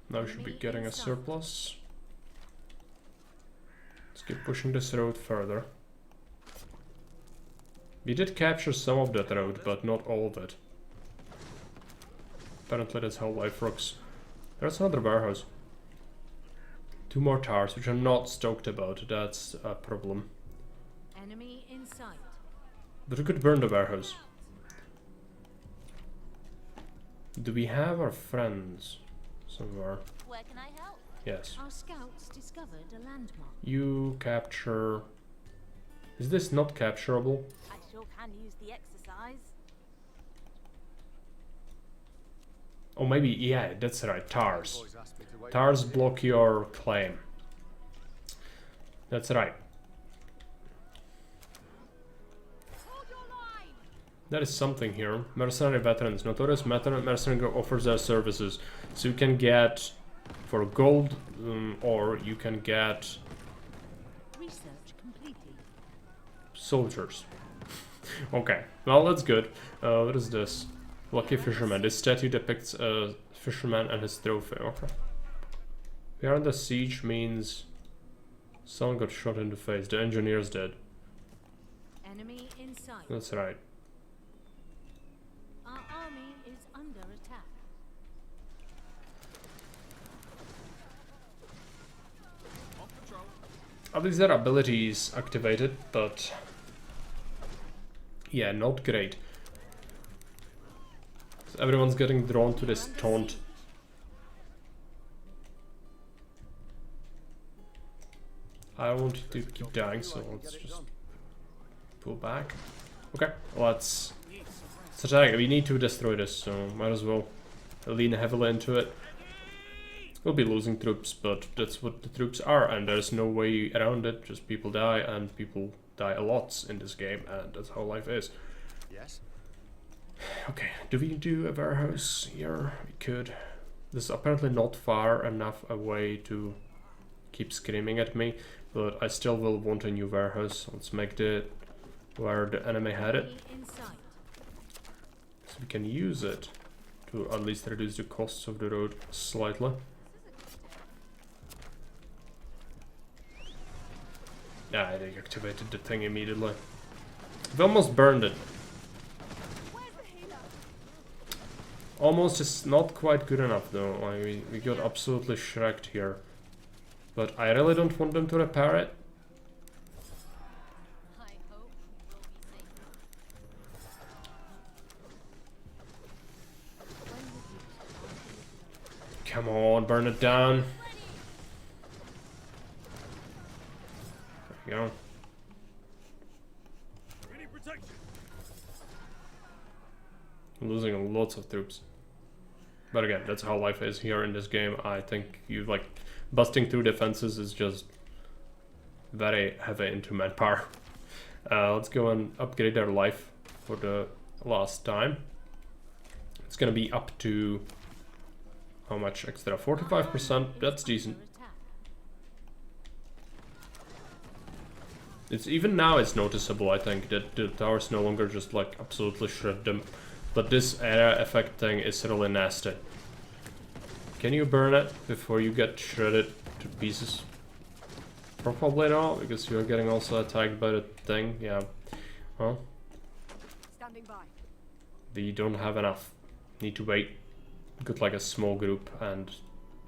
Now we should be getting a surplus. Let's keep pushing this road further. We did capture some of that road, but not all of it. Apparently that's how life works. There's another warehouse. 2 more towers, which I'm not stoked about. That's a problem. Enemy in sight. But we could burn the warehouse. Do we have our friends somewhere? Where can I help? Yes. Our scouts discovered a landmark. You capture... Is this not capturable? I sure can use the exercise. Oh, maybe, yeah, that's right, tars. Tars block your claim. That's right. There is something here. Mercenary veterans. Notorious mercenary group offers their services. So you can get for gold, or you can get research completed. Soldiers. Okay, well that's good. What is this? Lucky fisherman. This statue depicts a fisherman and his trophy. Okay. We are under siege means someone got shot in the face. The engineer's dead. Enemy in sight. That's right. Our army is under attack. At least their abilities activated, but yeah, not great. So everyone's getting drawn to this taunt. I want to keep dying, so let's just pull back. Okay, let's attack. We need to destroy this, so might as well lean heavily into it. We'll be losing troops, but that's what the troops are, and there's no way around it. Just people die, and people die a lot in this game, and that's how life is. Yes. Okay, do we do a warehouse here? We could. This is apparently not far enough away to keep screaming at me, but I still will want a new warehouse. Let's make it where the enemy had it. So we can use it to at least reduce the costs of the road slightly. Yeah, I deactivated the thing immediately. I've almost burned it. Almost is not quite good enough though. Like, we got absolutely shreked here. But I really don't want them to repair it. Come on, burn it down. There you go. I'm losing lots of troops. But again, that's how life is here in this game. I think you like busting through defenses is just very heavy into manpower. Let's go and upgrade our life for the last time. It's gonna be up to how much extra? 45%. That's decent. It's even now it's noticeable, I think, that the towers no longer just like absolutely shred them. But this area effect thing is really nasty. Can you burn it before you get shredded to pieces? Probably not, because you're getting also attacked by the thing. Yeah. Well, Standing by. we don't have enough. Need to wait. Got like a small group, and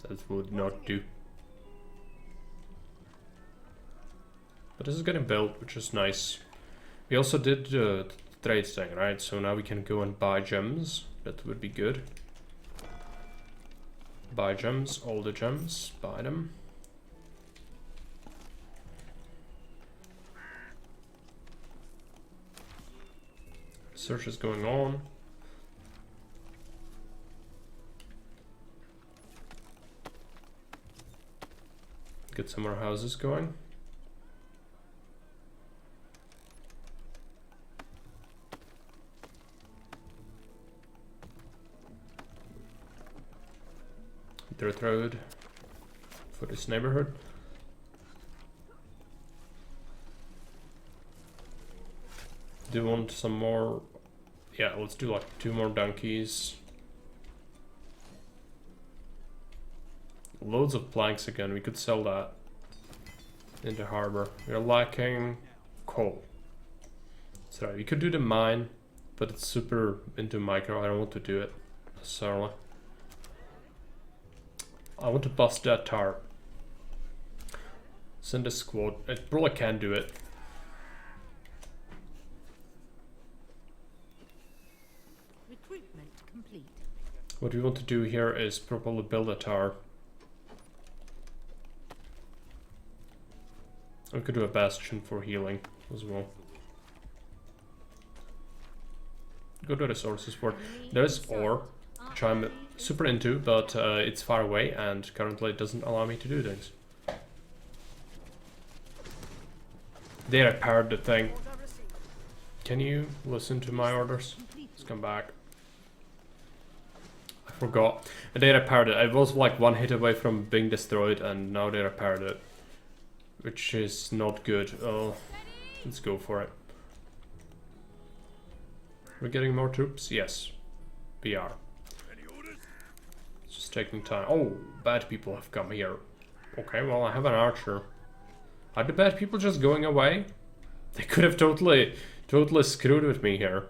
that would not do. But this is getting built, which is nice. We also did the trade thing, right? So now we can go and buy gems. That would be good. Buy gems, all the gems, buy them. Research is going on. Get some more houses going. Dirt road for this neighborhood. Do you want some more? Yeah, let's do like 2 more donkeys. Loads of planks again, we could sell that in the harbor. We're lacking coal. So we could do the mine, but it's super into micro, I don't want to do it necessarily. I want to bust that tar. Send a squad. I probably can do it. Recruitment complete. What we want to do here is probably build a tower. We could do a bastion for healing as well. Go to resources for it. There's ore, which I'm super into, but it's far away and currently it doesn't allow me to do things. They repaired the thing. Can you listen to my orders? Let's come back. I forgot. They repaired it. I was like one hit away from being destroyed and now they repaired it. Which is not good. Oh, let's go for it. We're getting more troops? Yes. We are. It's just taking time. Oh, bad people have come here. Okay, well I have an archer. Are the bad people just going away? They could have totally screwed with me here.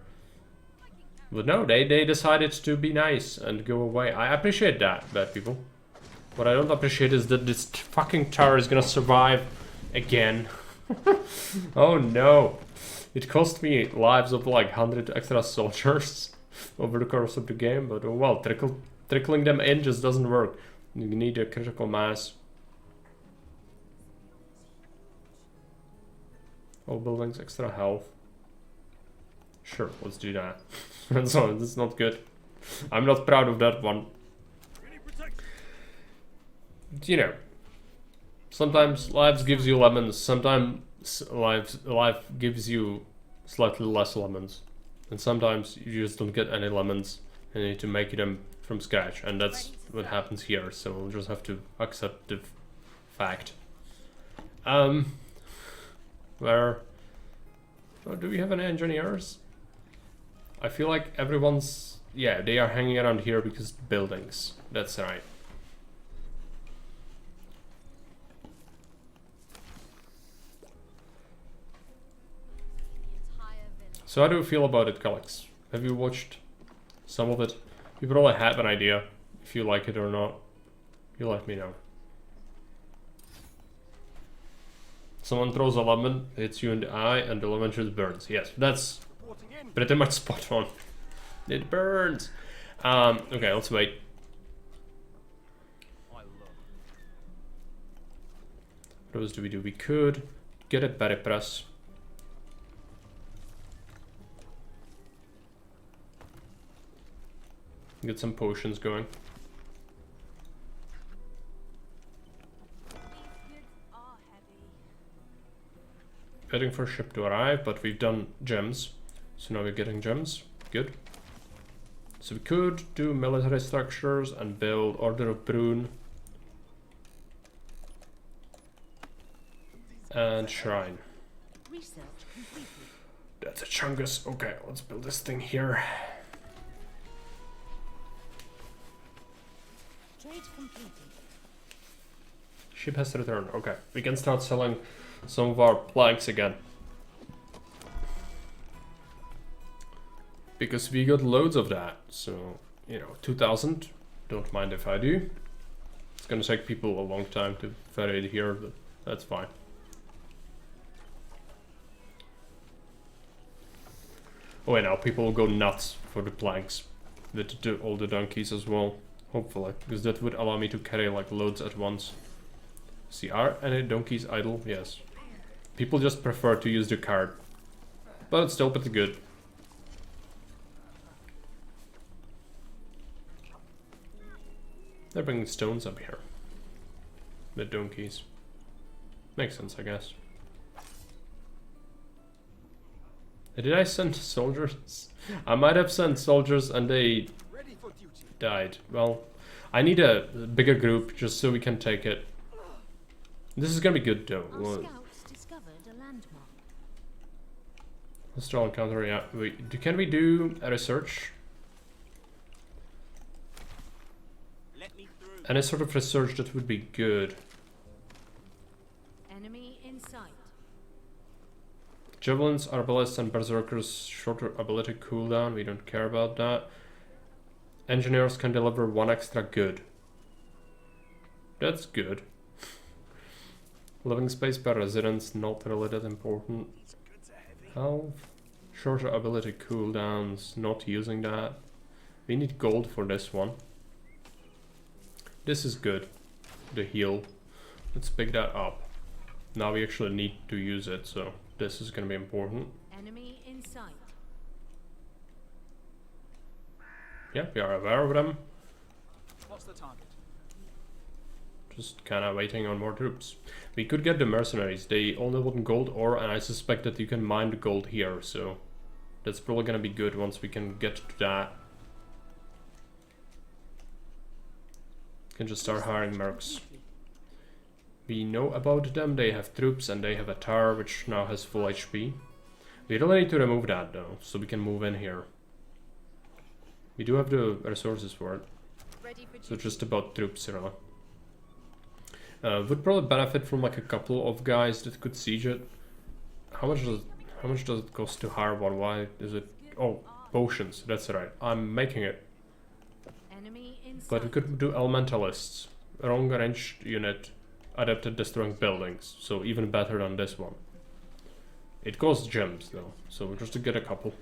But no, they decided to be nice and go away. I appreciate that, bad people. What I don't appreciate is that this fucking tower is gonna survive again. Oh no. It cost me lives of like 100 extra soldiers over the course of the game, but oh well, trickling them in just doesn't work. You need a critical mass. All buildings, extra health. Sure, let's do that. So, that's not good. I'm not proud of that one. You know, sometimes life gives you lemons, sometimes life gives you slightly less lemons. And sometimes you just don't get any lemons and you need to make them from scratch. And that's what happens here, so we'll just have to accept the fact. Where... Oh, do we have any engineers? I feel like everyone's... Yeah, they are hanging around here because buildings. That's right. So how do you feel about it, Calix? Have you watched some of it? You probably have an idea if you like it or not. You let me know. Someone throws a lemon, hits you in the eye, and the lemon just burns. Yes, that's pretty much spot on. It burns. Okay, let's wait. What else do? We could get a better press. Get some potions going. Waiting for a ship to arrive, but we've done gems. So now we're getting gems. Good. So we could do military structures and build Order of Brune. And Shrine. That's a Chungus. Okay, let's build this thing here. Trade completed. Ship has returned. Okay, we can start selling some of our planks again. Because we got loads of that. So, you know, 2000. Don't mind if I do. It's gonna take people a long time to ferry it here, but that's fine. Oh, and now people will go nuts for the planks. With all the donkeys as well. Hopefully. Because that would allow me to carry like loads at once. See, are any donkeys idle? Yes. People just prefer to use the cart. But it's still pretty good. They're bringing stones up here. The donkeys. Makes sense, I guess. Did I send soldiers? I might have sent soldiers and they died. Well, I need a bigger group just so we can take it. This is gonna be good though. Hostile encounter, yeah. Wait, can we do a research? Any sort of research that would be good. Enemy in sight. Javelins, Arbalists, and Berserkers shorter ability cooldown. We don't care about that. Engineers can deliver 1 extra good. That's good. Living space per residence, not really that important. Health, shorter ability cooldowns, not using that. We need gold for this one. This is good. The heal. Let's pick that up. Now we actually need to use it, so this is gonna be important. Enemy in sight. Yeah, we are aware of them. the target? Just kinda waiting on more troops. We could get the mercenaries. They only want gold ore, and I suspect that you can mine the gold here, so that's probably gonna be good once we can get to that. Can just start hiring mercs. We know about them, they have troops and they have a tower which now has full HP. We really need to remove that though, so we can move in here. We do have the resources for it. So it's just about troops really. Would probably benefit from like a couple of guys that could siege it. How much does it cost to hire one? Why is it? Oh, potions, that's right. I'm making it. Enemy in But we sight. could do elementalists. Long ranged unit, adept at destroying buildings. So even better than this one. It costs gems though, so just to get a couple.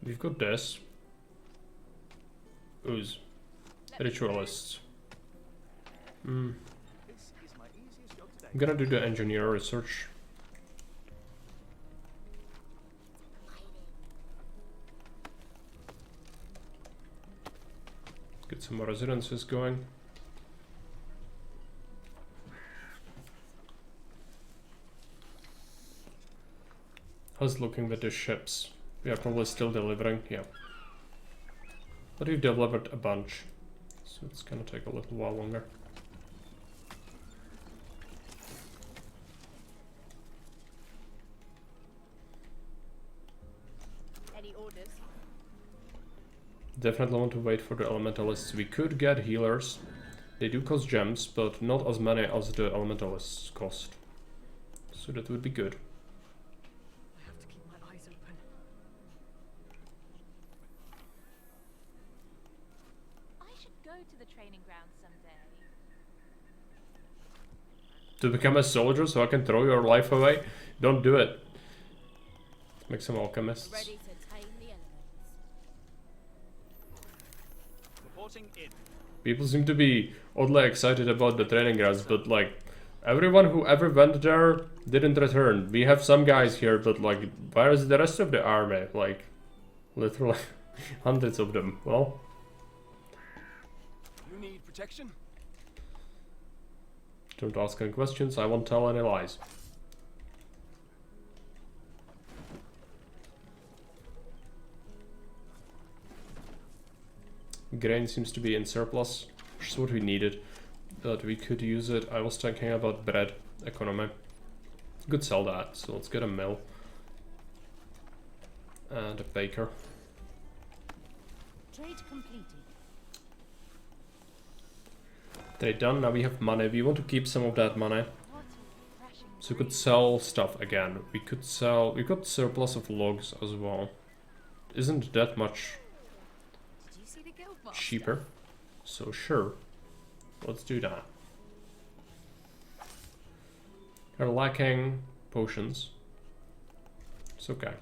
We've got this. Ooze. Ritualists. I'm gonna do the engineer research. Get some more residences going. How's it looking with the ships? We are probably still delivering, yeah. But we've delivered a bunch, so it's gonna take a little while longer. Any orders? Definitely want to wait for the elementalists. We could get healers. They do cost gems, but not as many as the elementalists cost. So that would be good. I have to keep my eyes open. I should go to the training ground someday. To become a soldier so I can throw your life away? Don't do it. Make some alchemists. Ready to tame the elements. Reporting in. People seem to be oddly excited about the training grounds, but like everyone who ever went there didn't return. We have some guys here, but like where is the rest of the army? Like literally hundreds of them. Well, You need protection? don't ask any questions, I won't tell any lies. Grain seems to be in surplus, which is what we needed, but we could use it. I was thinking about bread economy. Could sell that, so let's get a mill and a baker. Trade completed. Trade done. Now we have money. We want to keep some of that money, so we could sell stuff again. We could sell. We got surplus of logs as well. Isn't that much Did you see the guild master? cheaper? So sure, let's do that. We're lacking potions. It's okay.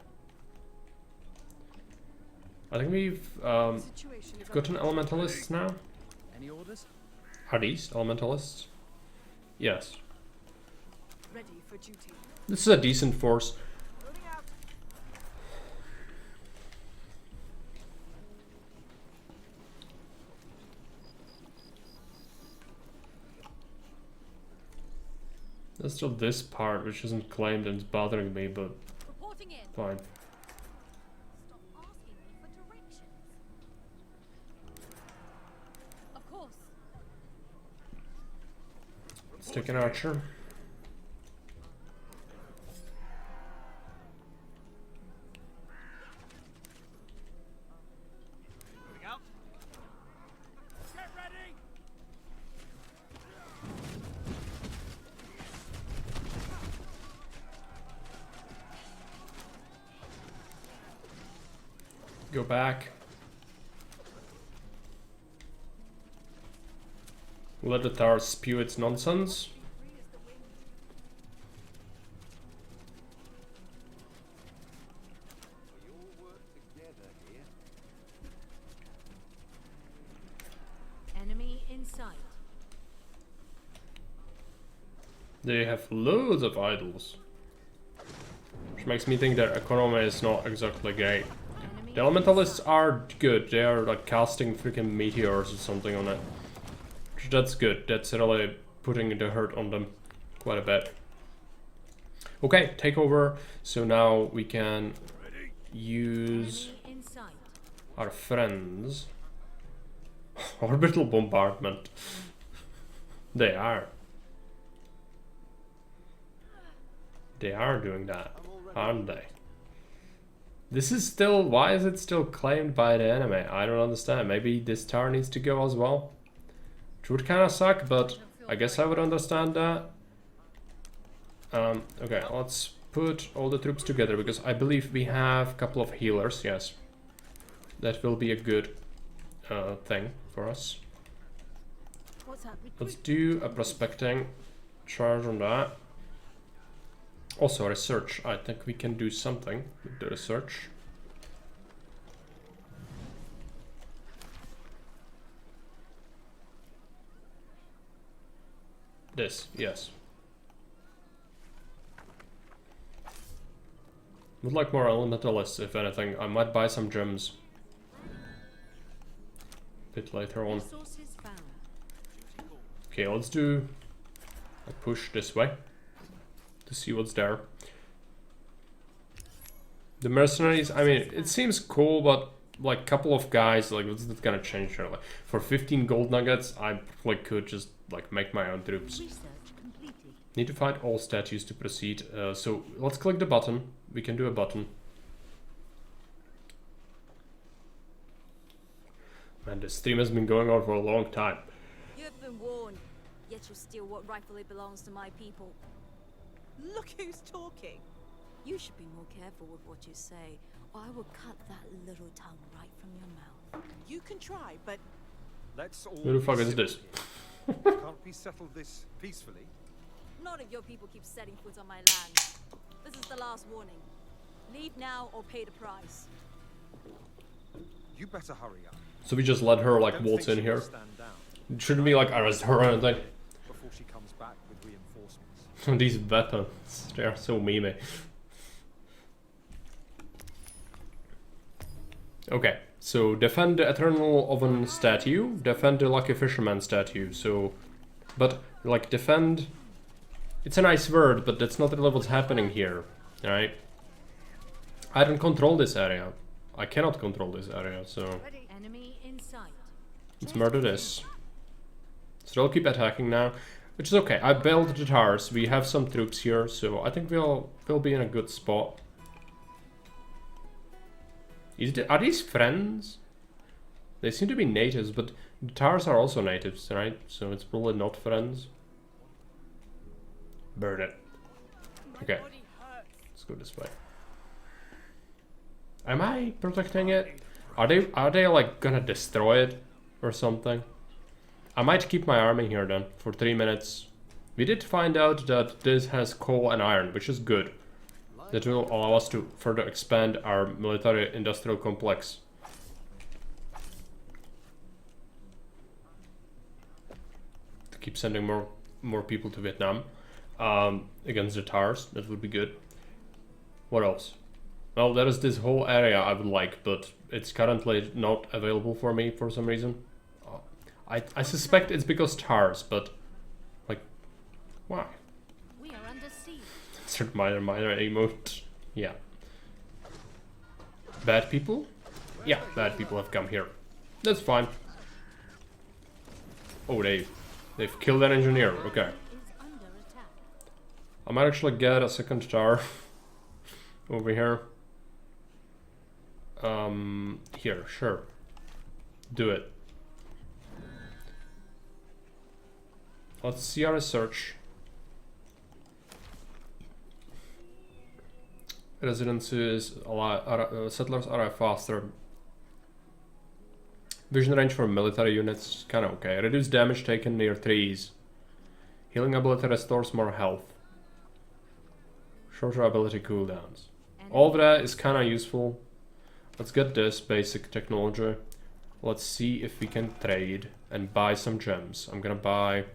I think we've got an elementalist now. Any orders? Are these elementalists? Yes. Ready for duty. This is a decent force. Moving out. There's still this part which isn't claimed and it's bothering me, but Reporting in. fine. Stop asking me for directions. Of course. Let's take an archer. Moving out. Get ready! Go back. Let the tower spew its nonsense. We all work together here. Enemy in sight. They have loads of idols. Which makes me think their economy is not exactly great. The elementalists are good. They are like casting freaking meteors or something on it. That's good. That's really putting the hurt on them quite a bit. Okay, take over. So now we can use our friends. Orbital bombardment. They are. They are doing that, aren't they? This is still... Why is it still claimed by the enemy? I don't understand. Maybe this tower needs to go as well? Which would kind of suck, but I guess I would understand that. Okay, let's put all the troops together, because I believe we have a couple of healers, yes. That will be a good thing for us. Let's do a prospecting charge on that. Also research. I think we can do something with the research. This, yes. Would like more elementalists, if anything. I might buy some gems a bit later on. Okay, let's do a push this way to see what's there. The mercenaries, I mean, it seems cool, but like a couple of guys, like what's that gonna change really? For 15 gold nuggets, I like could just like make my own troops. Need to find all statues to proceed. So let's click the button. We can do a button. Man, this stream has been going on for a long time. You have been warned, yet you steal what rightfully belongs to my people. Look who's talking. You should be more careful with what you say, or I will cut that little tongue right from your mouth. You can try, but... Let's all... Who the fuck is this? Can't we settle this peacefully? Not if your people keep setting foot on my land. This is the last warning. Leave now or pay the price. You better hurry up. So we just let her like waltz in here. It shouldn't be like arrest her or anything. Before she comes back with reinforcements. These weapons, they are so memey. Okay, so defend the Eternal Oven statue, defend the Lucky Fisherman statue, so... But, like, defend... It's a nice word, but that's not really what's happening here, right? I don't control this area. I cannot control this area, so... Enemy in sight. Let's murder this. So they'll keep attacking now, which is okay. I built the towers, we have some troops here, so I think we'll be in a good spot. Are these friends? They seem to be natives, but the towers are also natives, right? So it's probably not friends. Burn it. Okay. Let's go this way. Am I protecting it? Are they like gonna destroy it or something? I might keep my army here then for 3 minutes. We did find out that this has coal and iron, which is good. That will allow us to further expand our military industrial complex. To keep sending more people to Vietnam against the Tars, that would be good. What else? Well, there is this whole area I would like, but it's currently not available for me for some reason. I suspect it's because Tars, but like, why? We are under siege. Insert minor emote. Yeah. Bad people? Yeah, bad people have come here. That's fine. Oh, they've killed an engineer. Okay. I might actually get a second tower over here. Here, sure. Do it. Let's see our research. Residences, settlers arrive faster. Vision range for military units, kinda okay. Reduce damage taken near trees. Healing ability restores more health. Shorter ability cooldowns. All of that is kinda useful. Let's get this basic technology. Let's see if we can trade and buy some gems. I'm gonna buy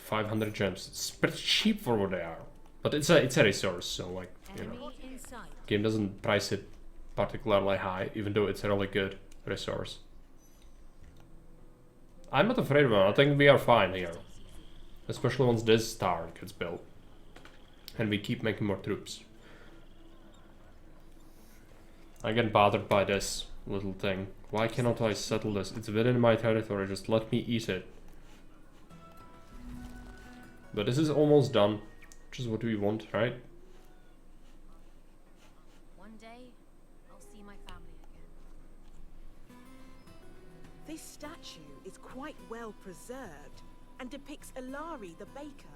500 gems. It's pretty cheap for what they are. But it's a resource, so like, you know. Enemy in sight. Game doesn't price it particularly high, even though it's a really good resource. I'm not afraid of them. I think we are fine here. Especially once this tower gets built. And we keep making more troops. I get bothered by this little thing. Why cannot I settle this? It's within my territory, just let me eat it. But this is almost done, which is what we want, right? One day, I'll see my family again. This statue is quite well preserved and depicts Ilari the baker.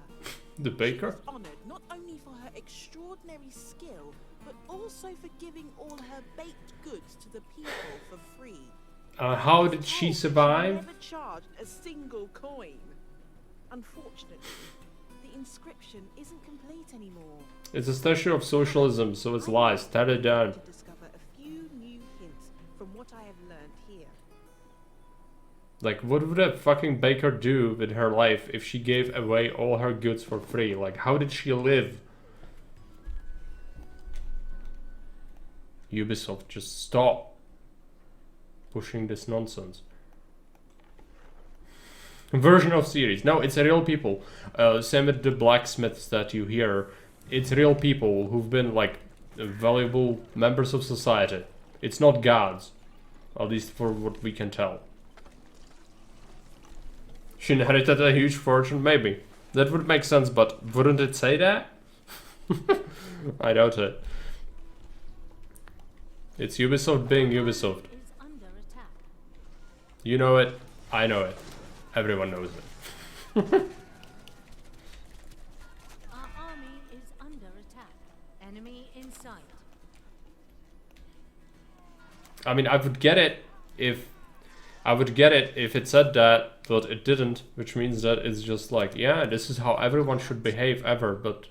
The baker? She was honored not only for her extraordinary skill, but also for giving all her baked goods to the people for free. How did she survive? She never charged a single coin. Unfortunately, the inscription isn't complete anymore. It's a statue of socialism, so it's lies. Tear it down. To discover a few new hints from what I have learned here. Like, what would a fucking baker do with her life if she gave away all her goods for free? Like, how did she live? Ubisoft, just stop pushing this nonsense. Version of series. No, it's real people. Same with the blacksmith statue here. It's real people who've been, like, valuable members of society. It's not gods. At least for what we can tell. She inherited a huge fortune, maybe. That would make sense, but wouldn't it say that? I doubt it. It's Ubisoft being Ubisoft. Is under attack. You know it, I know it. Everyone knows it. Our army is under attack. Enemy in sight. I mean, I would get it if it said that, but it didn't, which means that it's just like, yeah, this is how everyone should behave ever, but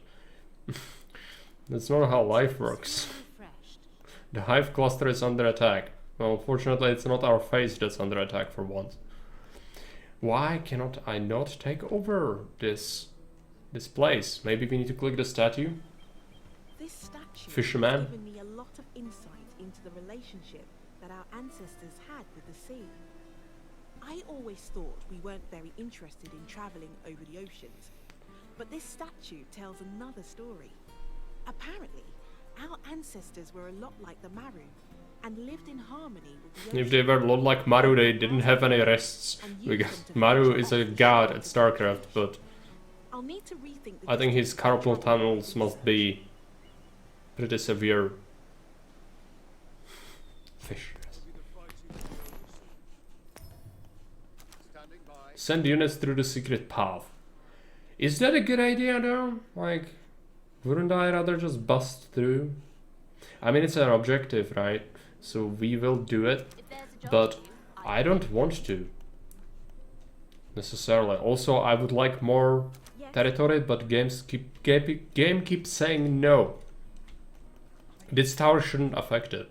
that's not how life works. The Hive cluster is under attack. Well, fortunately, it's not our face that's under attack for once. Why cannot I not take over this place? Maybe we need to click the statue? This statue Fisherman? has given me a lot of insight into the relationship that our ancestors had with the sea. I always thought we weren't very interested in traveling over the oceans, but this statue tells another story. Apparently, our ancestors were a lot like the Maru, and lived in harmony with the ocean. If they were a lot like Maru, they didn't have any rests, because Maru is a god at StarCraft, but I'll need to rethink the I think his carpal tunnels must be pretty severe. Fish. Send units through the secret path. Is that a good idea though? Like, wouldn't I rather just bust through? I mean, it's an objective, right? So we will do it, but I don't want to necessarily. Also, I would like more territory, but game keeps saying no. This tower shouldn't affect it.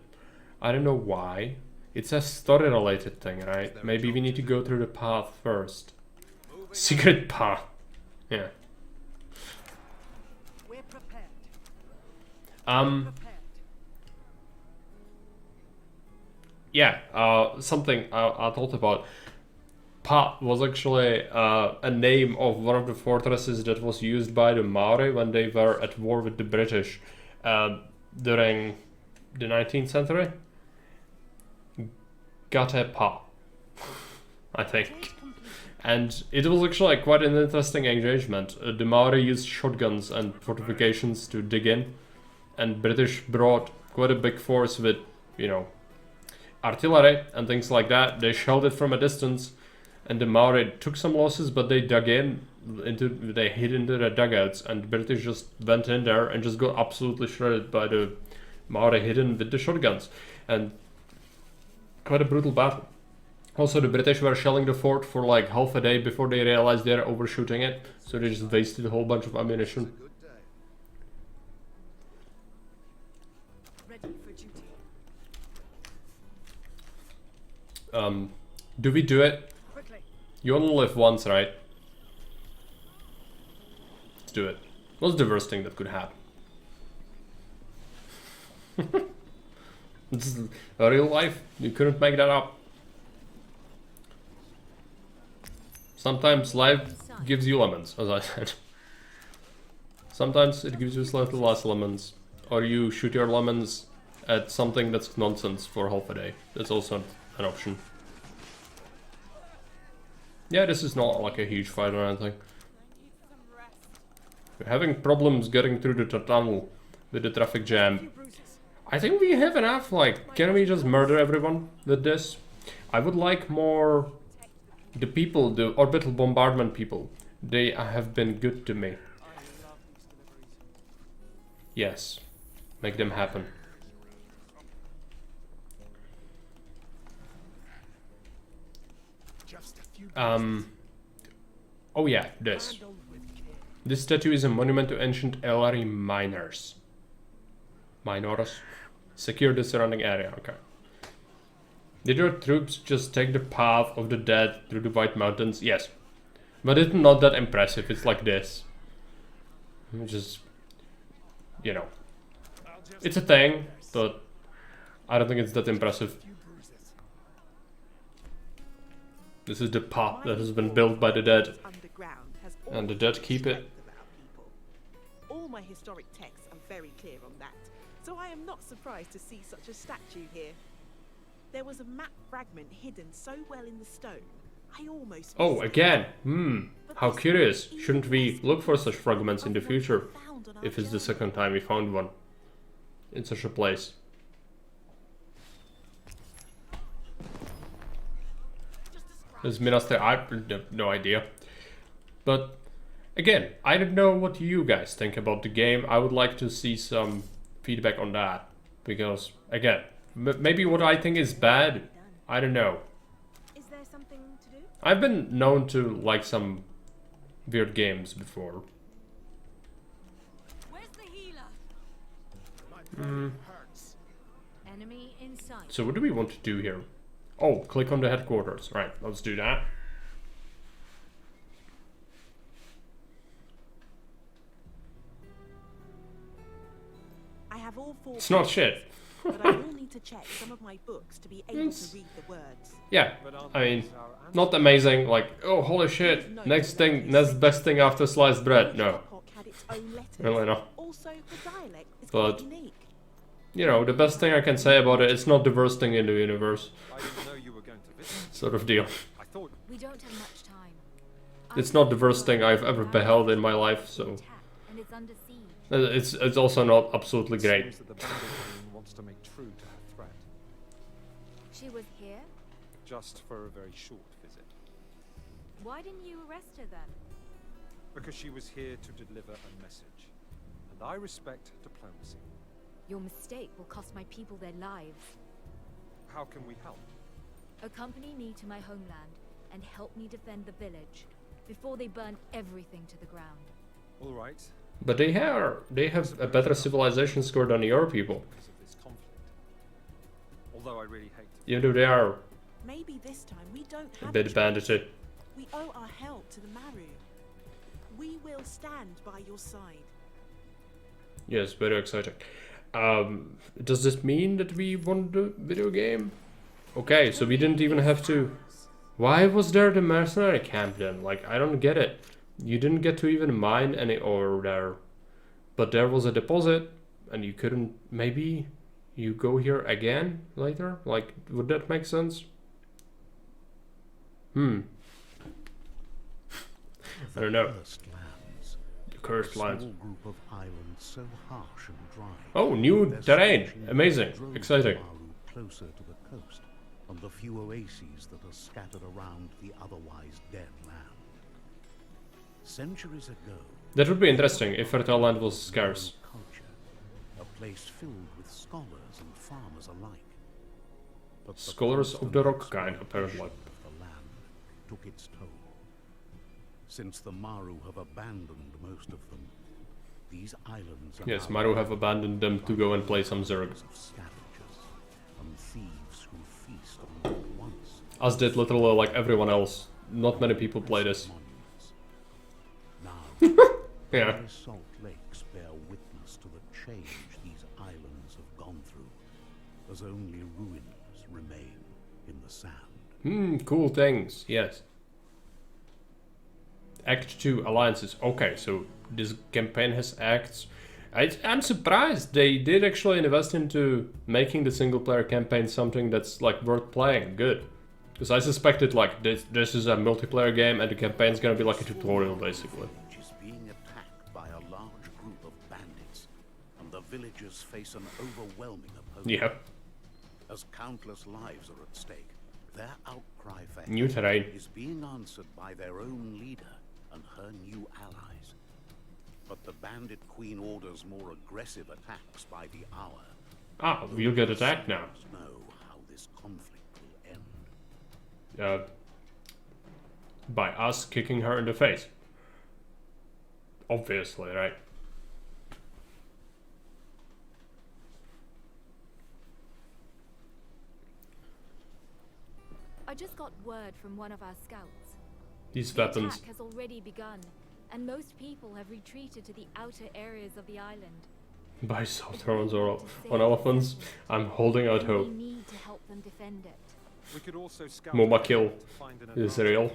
I don't know why. It's a story-related thing, right? Maybe we need to go through the path first. Secret path. Yeah. We're prepared. Yeah, something I thought about. Pa was actually a name of one of the fortresses that was used by the Maori when they were at war with the British during the 19th century. Gate Pa, I think. And it was actually quite an interesting engagement. The Maori used shotguns and fortifications to dig in, and British brought quite a big force with, you know, artillery and things like that. They shelled it from a distance, and the Maori took some losses, but they dug in they hid into the dugouts, and the British just went in there and just got absolutely shredded by the Maori hidden with the shotguns. And quite a brutal battle. Also, the British were shelling the fort for like half a day before they realized they're overshooting it, so they just wasted a whole bunch of ammunition. Ready for duty. Do we do it? Quickly. You only live once, right? Let's do it. What's the worst thing that could happen? This is real life. You couldn't make that up. Sometimes life gives you lemons, as I said. Sometimes it gives you slightly less lemons. Or you shoot your lemons at something that's nonsense for half a day. That's also an option. Yeah, this is not like a huge fight or anything. We're having problems getting through the tunnel with the traffic jam. I think we have enough, like, can we just murder everyone with this? I would like more... The people, the orbital bombardment people, they have been good to me. Yes, make them happen. Oh yeah, this. This statue is a monument to ancient Elari miners. Minors? Secure the surrounding area, okay. Did your troops just take the path of the dead through the White Mountains? Yes. But it's not that impressive, it's like this. Just... You know. It's a thing, but I don't think it's that impressive. This is the path that has been built by the dead. And the dead keep it. All my historic texts are very clear on that, so I am not surprised to see such a statue here. There was a map fragment hidden so well in the stone, I almost... Oh, again! How curious. Shouldn't we look for such fragments in the future? If it's the second time we found one in such a place. This Minas Tirith, I have no idea. But again, I don't know what you guys think about the game. I would like to see some feedback on that. Because, again, maybe what I think is bad, I don't know. Is there something to do? I've been known to like some weird games before. Where's the healer? Enemy in sight. So what do we want to do here? Oh, click on the headquarters. Right, let's do that. I have all four. It's not shit. But I will need to check some of my books to be able to read the words. Yeah, I mean, not amazing, like, oh, holy shit, next best thing after sliced bread. No. Really not. But, you know, the best thing I can say about it, it's not the worst thing in the universe. Sort of deal. We don't have much time. It's not the worst thing I've ever beheld in my life, so... And it's under siege. It's also not absolutely great. Wants to make true to her threat. She was here? Just for a very short visit. Why didn't you arrest her then? Because she was here to deliver a message. And I respect diplomacy. Your mistake will cost my people their lives. How can we help? Accompany me to my homeland and help me defend the village before they burn everything to the ground. All right. But they have a better civilization score than your people. Because of this conflict. Although I really hate to... Even though they are maybe this time we don't have a bit banditted. We owe our help to the Maru. We will stand by your side. Yes, very exciting. Does this mean that we won the video game? Okay, so we didn't even have to... Why was there the mercenary camp then? Like, I don't get it. You didn't get to even mine any ore there. But there was a deposit, and you couldn't... Maybe you go here again later? Like, would that make sense? I don't know. The cursed lands. Group of islands so harsh and dry. Oh, new terrain. Amazing. Exciting. Closer to the coast, and the few oases that are scattered around the otherwise dead land. Centuries ago, That would be interesting if fertile land was scarce. Culture, a place filled with scholars and farmers alike. But the Scholars of the rock kind, apparently. of the land took its toll. Since the Maru have abandoned most of them, these islands are Yes, now Maru have abandoned them to go and play some Zerg. of scavengers and thieves who feast on what once As did literally like everyone else. Not many people play this. monuments. Now, Yeah. Their salt lakes bear witness to the change these islands have gone through, as only ruins remain in the sand. Cool things, yes. Act 2 alliances. Okay, so this campaign has acts. I'm surprised they did actually invest into making the single player campaign something that's like worth playing. Good. Because I suspected like this is a multiplayer game and the campaign's gonna be like a tutorial basically. Is being attacked by a large group of bandits, and the villagers face an overwhelming opponent. Yeah. As countless lives are at stake, their outcry for New help terrain. is being answered by their own leader and her new allies. But the bandit queen orders more aggressive attacks by the hour. Ah, we'll get attacked now. Know how this conflict will end. By us kicking her in the face. Obviously, right? I just got word from one of our scouts. These The weapons. attack has already begun, and most people have retreated to the outer areas of the island. By Southron's or on elephants. I'm holding out hope. We need to help them defend it. We could also scout Moma kill. to find an Is advantage. real.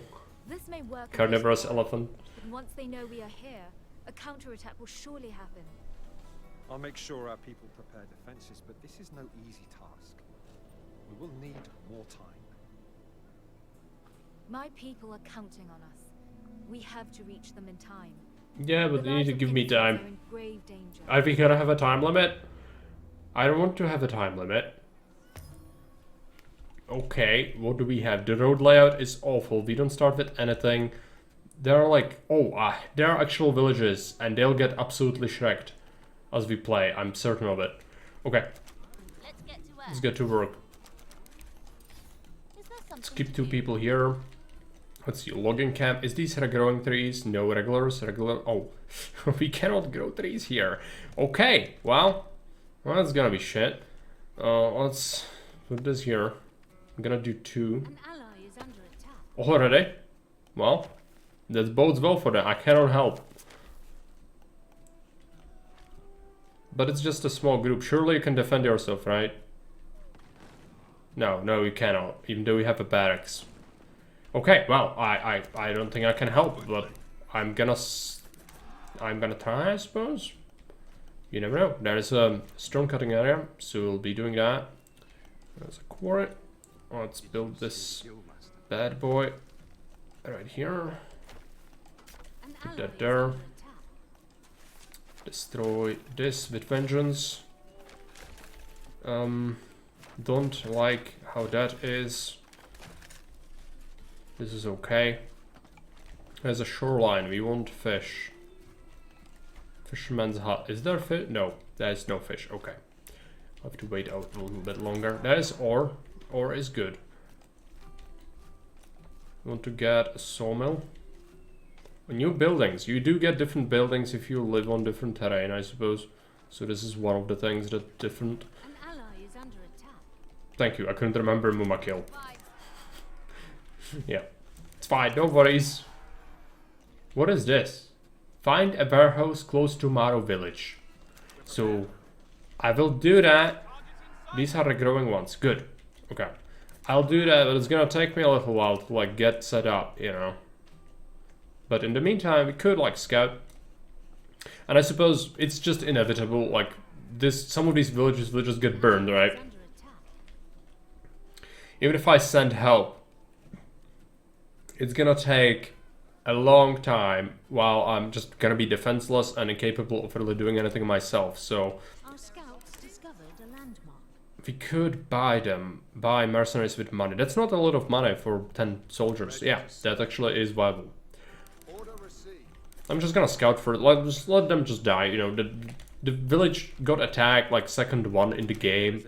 This may work. Carnivorous initially, elephant. but once they know we are here, a counterattack will surely happen. I'll make sure our people prepare defenses, but this is no easy task. We will need more time. My people are counting on us. We have to reach them in time. Yeah, but The you need lives to of give me innocents are time. in grave danger. Are we gonna have a time limit? I don't want to have a time limit. Okay, what do we have? The road layout is awful. We don't start with anything. There are like, there are actual villages and they'll get absolutely shreked as we play. I'm certain of it. Okay, let's get to work. Let's keep 2 people here. Let's see, logging camp. Is these regrowing trees? No, regulars, regular. Oh, we cannot grow trees here. Okay, well, that's gonna be shit. Let's put this here. I'm gonna do 2. An ally is under attack. Already? Well, that bodes well for them. I cannot help. But it's just a small group. Surely you can defend yourself, right? No, you cannot. Even though we have a barracks. Okay, well, I don't think I can help, but I'm gonna try, I suppose. You never know. There is a stone cutting area, so we'll be doing that. There's a quarry. Let's build this bad boy right here. Put that there. Destroy this with vengeance. Don't like how that is. This is okay. There's a shoreline. We want fish. Fisherman's hut. Is there fish? No, there is no fish. Okay. I'll have to wait out a little bit longer. There is ore. Ore is good. We want to get a sawmill. New buildings. You do get different buildings if you live on different terrain, I suppose. So this is one of the things that different. An ally is under attack. Thank you. I couldn't remember Muma kill. Yeah, it's fine. No worries. What is this? Find a warehouse close to Maro village. So I will do that. These are the growing ones. Good. Okay. I'll do that, but it's gonna take me a little while to like get set up, you know. But in the meantime, we could like scout. And I suppose it's just inevitable, like some of these villages will just get burned, right? Even if I send help, it's gonna take a long time while I'm just gonna be defenseless and incapable of really doing anything myself. So Our scouts discovered a landmark. we could buy mercenaries with money. That's not a lot of money for 10 soldiers. Yeah, that actually is viable. I'm just gonna scout for it. Let them just die. You know, the village got attacked like second one in the game.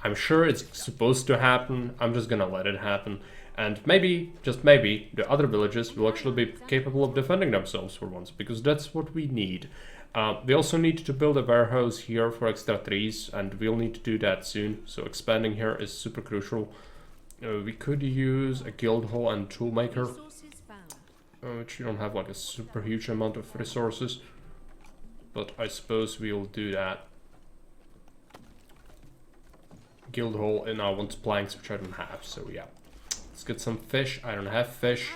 I'm sure it's supposed to happen. I'm just gonna let it happen. And maybe, just maybe, the other villages will actually be capable of defending themselves for once, because that's what we need. We also need to build a warehouse here for extra trees, and we'll need to do that soon. So expanding here is super crucial. We could use a guild hall and toolmaker. which we don't have like a super huge amount of resources, but I suppose we'll do that. Guild hall, and I want planks, which I don't have, so yeah. Let's get some fish. I don't have fish.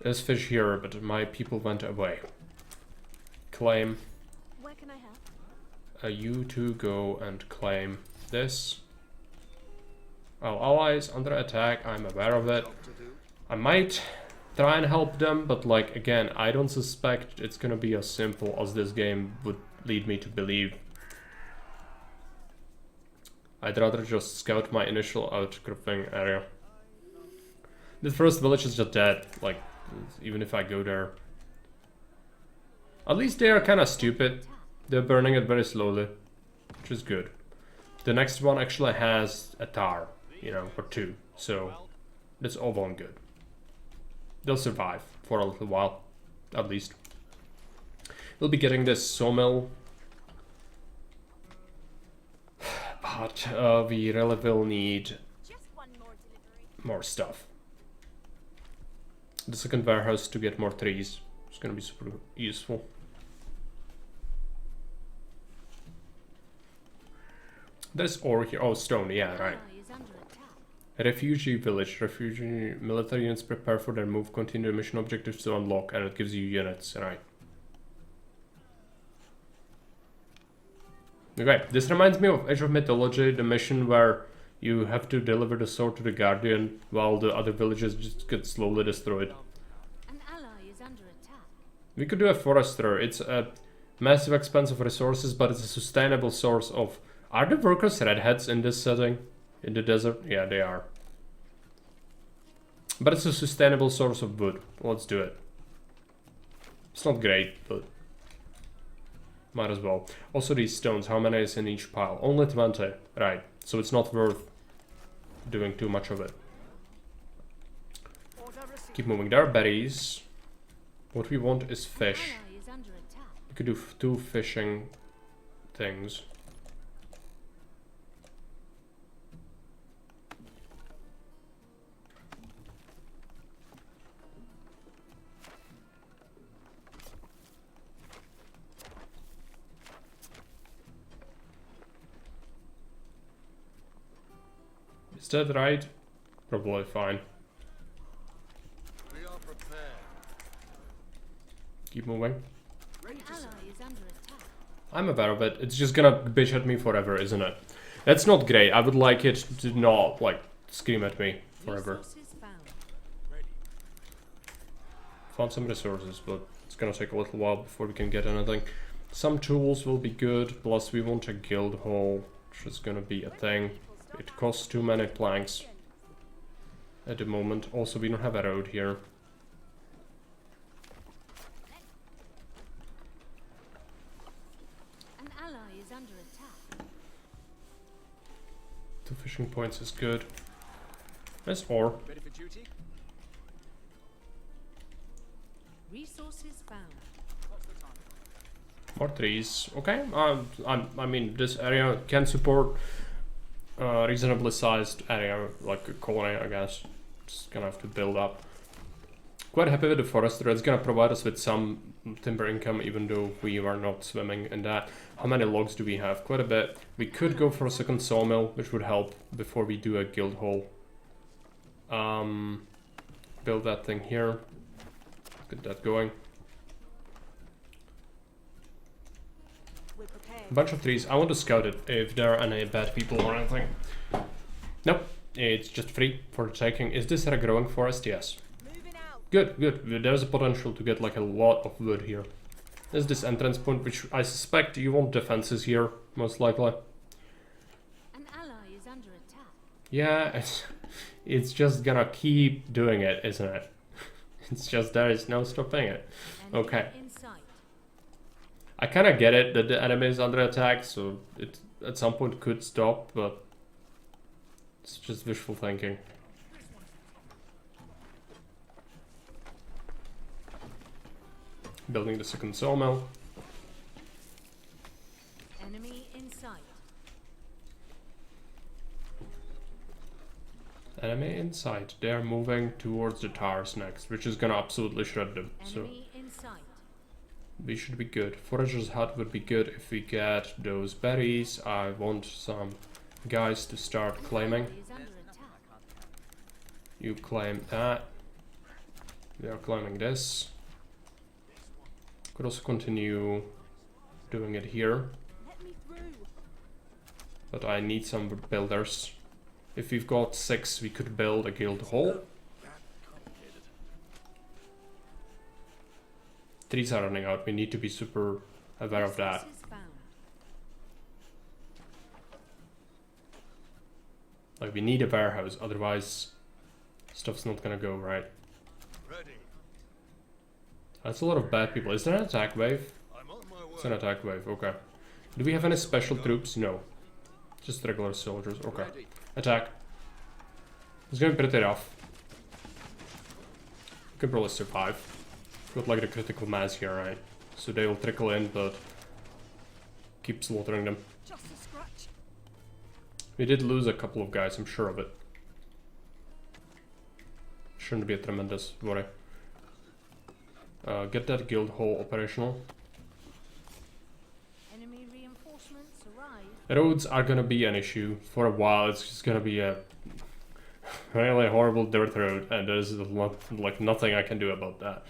There's fish here, but my people went away. Claim. Where can I help? You two go and claim this. Our allies under attack, I'm aware of it. I might try and help them, but like, again, I don't suspect it's gonna be as simple as this game would lead me to believe. I'd rather just scout my initial outcropping area. The first village is just dead, like, even if I go there. At least they are kind of stupid. They're burning it very slowly, which is good. The next one actually has a tar, you know, or two, so that's all well and good. They'll survive for a little while, at least. We'll be getting this sawmill, but we really will need more stuff. The second warehouse to get more trees is gonna be super useful. There's ore here. Oh, stone, yeah, right. Refugee village. Refugee military units prepare for their move. Continue mission objectives to unlock, and it gives you units, right? Okay, this reminds me of Age of Mythology, the mission where you have to deliver the sword to the Guardian while the other villages just get slowly destroyed. An ally is under attack. We could do a forester. It's a massive expense of resources, but it's a sustainable source of... Are the workers redheads in this setting? In the desert? Yeah, they are. But it's a sustainable source of wood. Let's do it. It's not great, but... might as well. Also these stones, how many is in each pile? Only 20. Right. So it's not worth doing too much of it. Keep moving. There are berries. What we want is fish. We could do 2 fishing things. Is that right? Probably fine. We are prepared. Keep moving. An ally is under attack. I'm aware of it. It's just gonna bitch at me forever, isn't it? That's not great. I would like it to not, like, scream at me forever. Found some resources, but it's gonna take a little while before we can get anything. Some tools will be good, plus we want a guild hall, which is gonna be a thing. It costs too many planks at the moment. Also, we don't have a road here. An ally is under attack. 2 fishing points is good. There's ore. Ready for duty? Resources found. More trees. Okay. I mean, this area can support reasonably sized area, like a colony, I guess. Just gonna have to build up. Quite happy with the forester. It's gonna provide us with some timber income, even though we are not swimming in that. How many logs do we have? Quite a bit. We could go for a second sawmill, which would help before we do a guild hall. Build that thing here. Get that going. A bunch of trees. I want to scout it if there are any bad people or anything. Nope. It's just free for the taking. Is this a growing forest? Yes. Good, good. There's a potential to get like a lot of wood here. There's this entrance point, which I suspect you want defenses here, most likely. An ally is under attack. Yeah, it's just gonna keep doing it, isn't it? It's just there is no stopping it. Okay. I kind of get it that the enemy is under attack, so it at some point could stop, but it's just wishful thinking. Building the second sawmill. Enemy in sight. Enemy in sight. They're moving towards the towers next, which is gonna absolutely shred them. So Enemy in sight. we should be good. Forager's hut would be good if we get those berries. I want some guys to start claiming. Is under attack. You claim that. We are claiming this. Could also continue doing it here. Let me through. But I need some builders. If we've got 6, we could build a guild hall. Trees are running out. We need to be super aware of that. Resources found. Like, we need a warehouse, otherwise stuff's not gonna go right. Ready. That's a lot of bad people. Is there an attack wave? I'm on my way. It's an attack wave, okay. Do we have any special troops? No. Just regular soldiers, okay. Ready. Attack. It's gonna be pretty rough. We could probably survive. Got like the critical mass here, right? So they will trickle in, but keep slaughtering them. Just a scratch. We did lose a couple of guys, I'm sure of it. Shouldn't be a tremendous worry. Get that guild hall operational. Enemy reinforcements arrive. Roads are gonna be an issue for a while. It's just gonna be a really horrible dirt road, and there's like nothing I can do about that.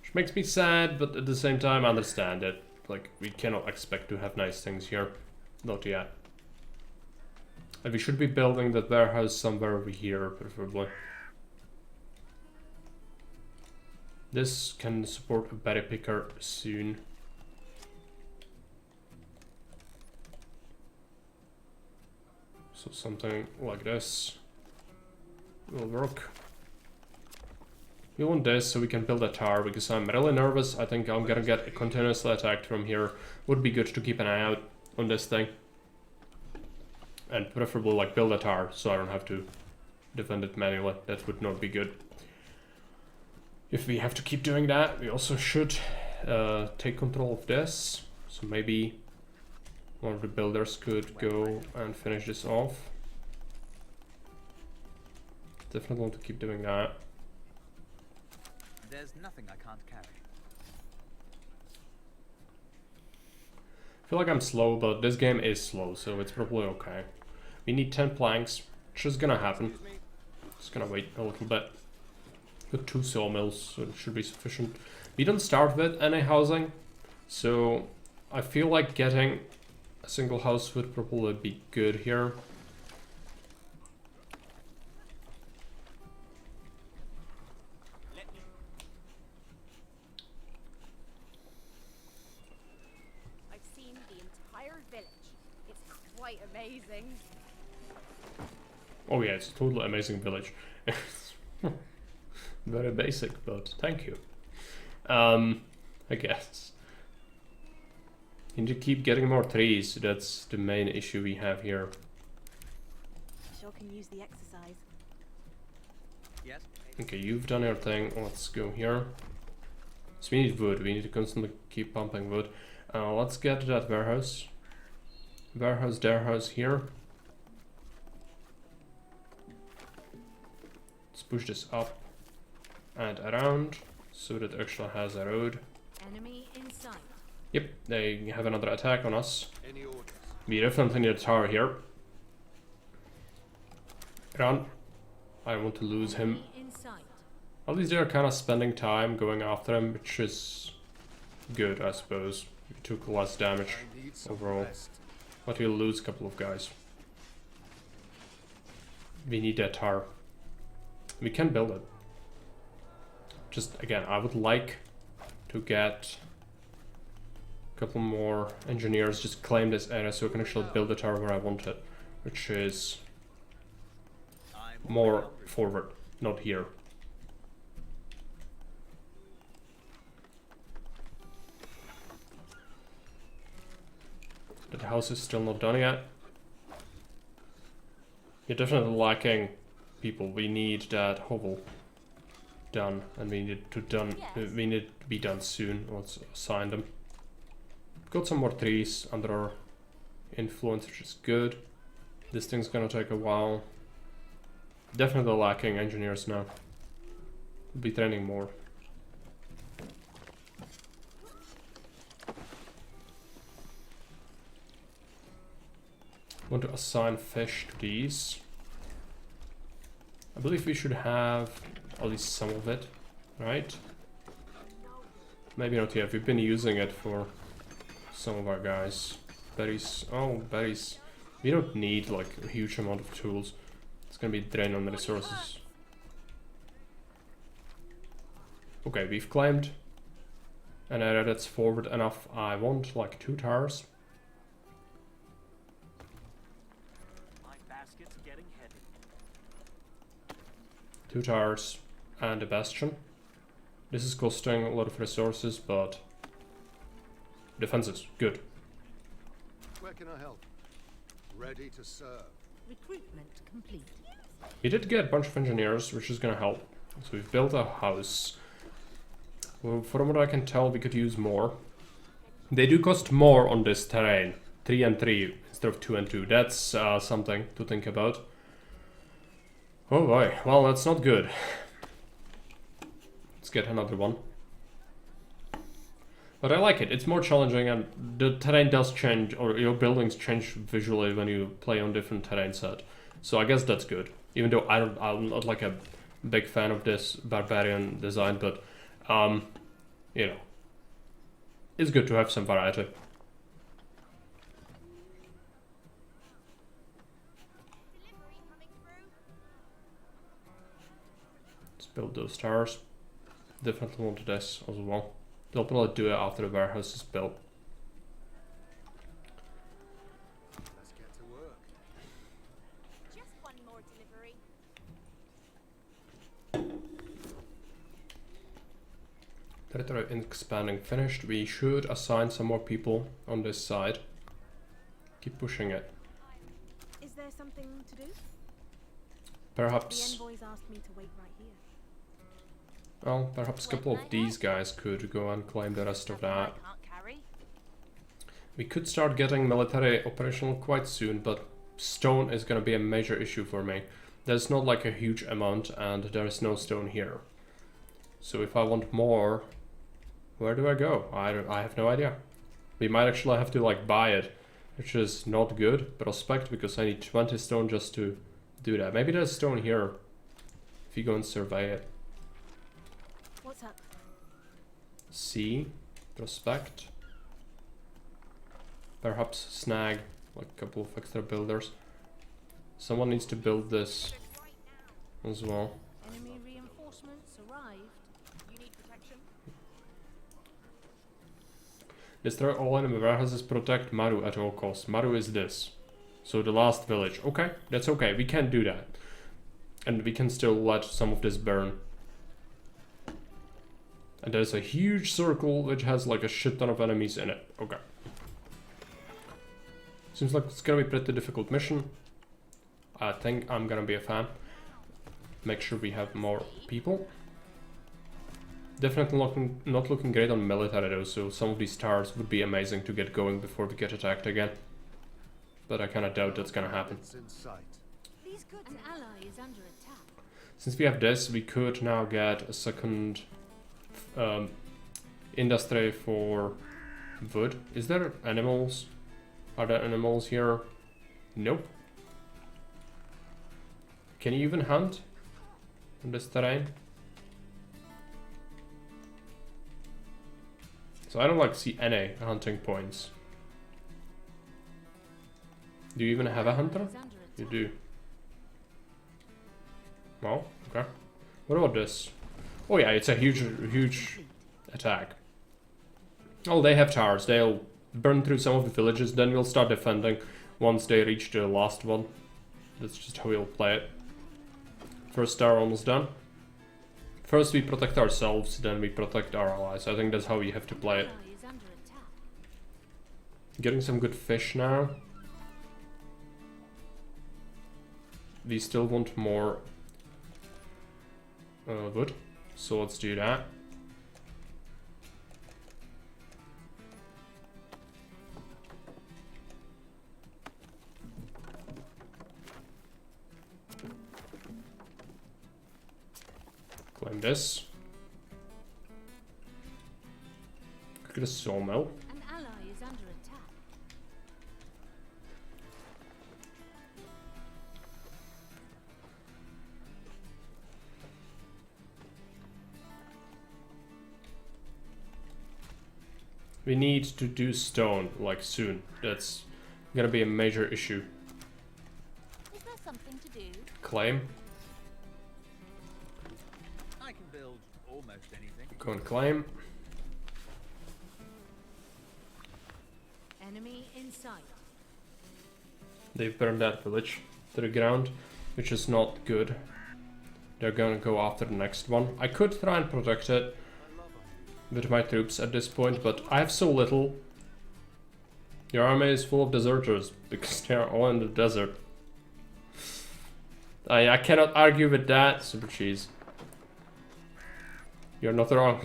Which makes me sad, but at the same time I understand it. Like, we cannot expect to have nice things here. Not yet. And we should be building that warehouse somewhere over here, preferably. This can support a berry picker soon. So something like this will work. We want this so we can build a tower, because I'm really nervous. I think I'm gonna get continuously attacked from here. Would be good to keep an eye out on this thing. And preferably like build a tower so I don't have to defend it manually. That would not be good. If we have to keep doing that, we also should take control of this. So maybe one of the builders could go and finish this off. Definitely want to keep doing that. There's nothing I can't carry. I feel like I'm slow, but this game is slow, so it's probably okay. We need 10 planks, which is gonna happen. Just gonna wait a little bit. Got 2 sawmills, so it should be sufficient. We don't start with any housing, so I feel like getting a single house would probably be good here. I've seen the entire village. It's quite amazing. Oh yeah, it's a totally amazing village. Very basic, but thank you. I guess. You need to keep getting more trees. That's the main issue we have here. Sure can use the exercise. Yes. Okay, you've done your thing. Let's go here. So we need wood. We need to constantly keep pumping wood. Let's get to that warehouse. Warehouse, warehouse here. Let's push this up and around so that it actually has a road. Enemy in sight. Yep, they have another attack on us. Any orders? We definitely need a tower here. Run. I want to lose him. Enemy in sight. At least they're kind of spending time going after him, which is good, I suppose. We took less damage I need some overall, rest. but we'll lose a couple of guys. We need that tower. We can build it. Just again, I would like to get a couple more engineers, just claim this area so I can actually build the tower where I want it, which is more forward, not here. The house is still not done yet. You're definitely lacking people. We need that hovel done, and we need to be done soon. Let's assign them. Got some more trees under our influence, which is good. This thing's gonna take a while. Definitely lacking engineers now. We'll be training more. Want to assign fish to these. I believe we should have at least some of it, right? Maybe not yet. We've been using it for some of our guys. Berries. Oh, berries. We don't need like a huge amount of tools. It's gonna be drain on the resources. Okay, we've climbed an area that's forward enough. I want like 2 towers. My basket's getting heavy. 2 towers and a bastion. This is costing a lot of resources, but defenses, good. Where can I help? Ready to serve. Recruitment complete. We did get a bunch of engineers, which is gonna help. So we've built a house. Well, from what I can tell, we could use more. They do cost more on this terrain. 3 and 3 instead of 2 and 2. That's something to think about. Oh boy, well that's not good. Let's get another one. But I like it. It's more challenging, and the terrain does change, or your buildings change visually when you play on different terrain set. So I guess that's good. Even though I'm not like a big fan of this barbarian design, but you know, it's good to have some variety. Let's build those towers. Definitely want this as well. They'll probably do it after the warehouse is built. Let's get to work. Just one more delivery. Territory expanding finished. We should assign some more people on this side. Keep pushing it. Is there something to do? Perhaps. The envoys asked me to wait right here. Well, perhaps a couple of these guys could go and claim the rest of that. We could start getting military operational quite soon, but stone is gonna be a major issue for me. There's not like a huge amount, and there is no stone here. So if I want more, where do I go? I have no idea. We might actually have to like buy it, which is not good, but respect, because I need 20 stone just to do that. Maybe there's stone here if you go and survey it. What's up? See, prospect. Perhaps snag like a couple of extra builders. Someone needs to build this as well. Enemy reinforcements arrived. You need protection? Destroy all enemy warehouses, protect Maru at all costs. Maru is this. So the last village. Okay, that's okay. We can do that. And we can still let some of this burn. And there's a huge circle which has like a shit ton of enemies in it. Okay. Seems like it's gonna be a pretty difficult mission. I think I'm gonna be a fan. Make sure we have more people. Definitely not looking great on military though, so some of these towers would be amazing to get going before we get attacked again. But I kinda doubt that's gonna happen. An ally is under attack. Since we have this, we could now get a second industry for wood. Is there animals? Are there animals here? Nope. Can you even hunt on this terrain? So I don't like see any hunting points. Do you even have a hunter? You do. Well, okay. What about this? Oh yeah, it's a huge attack. Oh, they have towers. They'll burn through some of the villages, then we'll start defending once they reach the last one. That's just how we'll play it. First tower almost done. First we protect ourselves, then we protect our allies. I think that's how we have to play it. Getting some good fish now. We still want more wood, so let's do that. Like this. Get a sawmill. An ally is under attack. We need to do stone, like, soon. That's gonna be a major issue. Is there something to do? Claim. I can build almost anything. Go and claim. Enemy in sight. They've burned that village to the ground, which is not good. They're gonna go after the next one. I could try and protect it with my troops at this point, but I have so little. Your army is full of deserters because they are all in the desert. I cannot argue with that, Super Cheese. You're not wrong.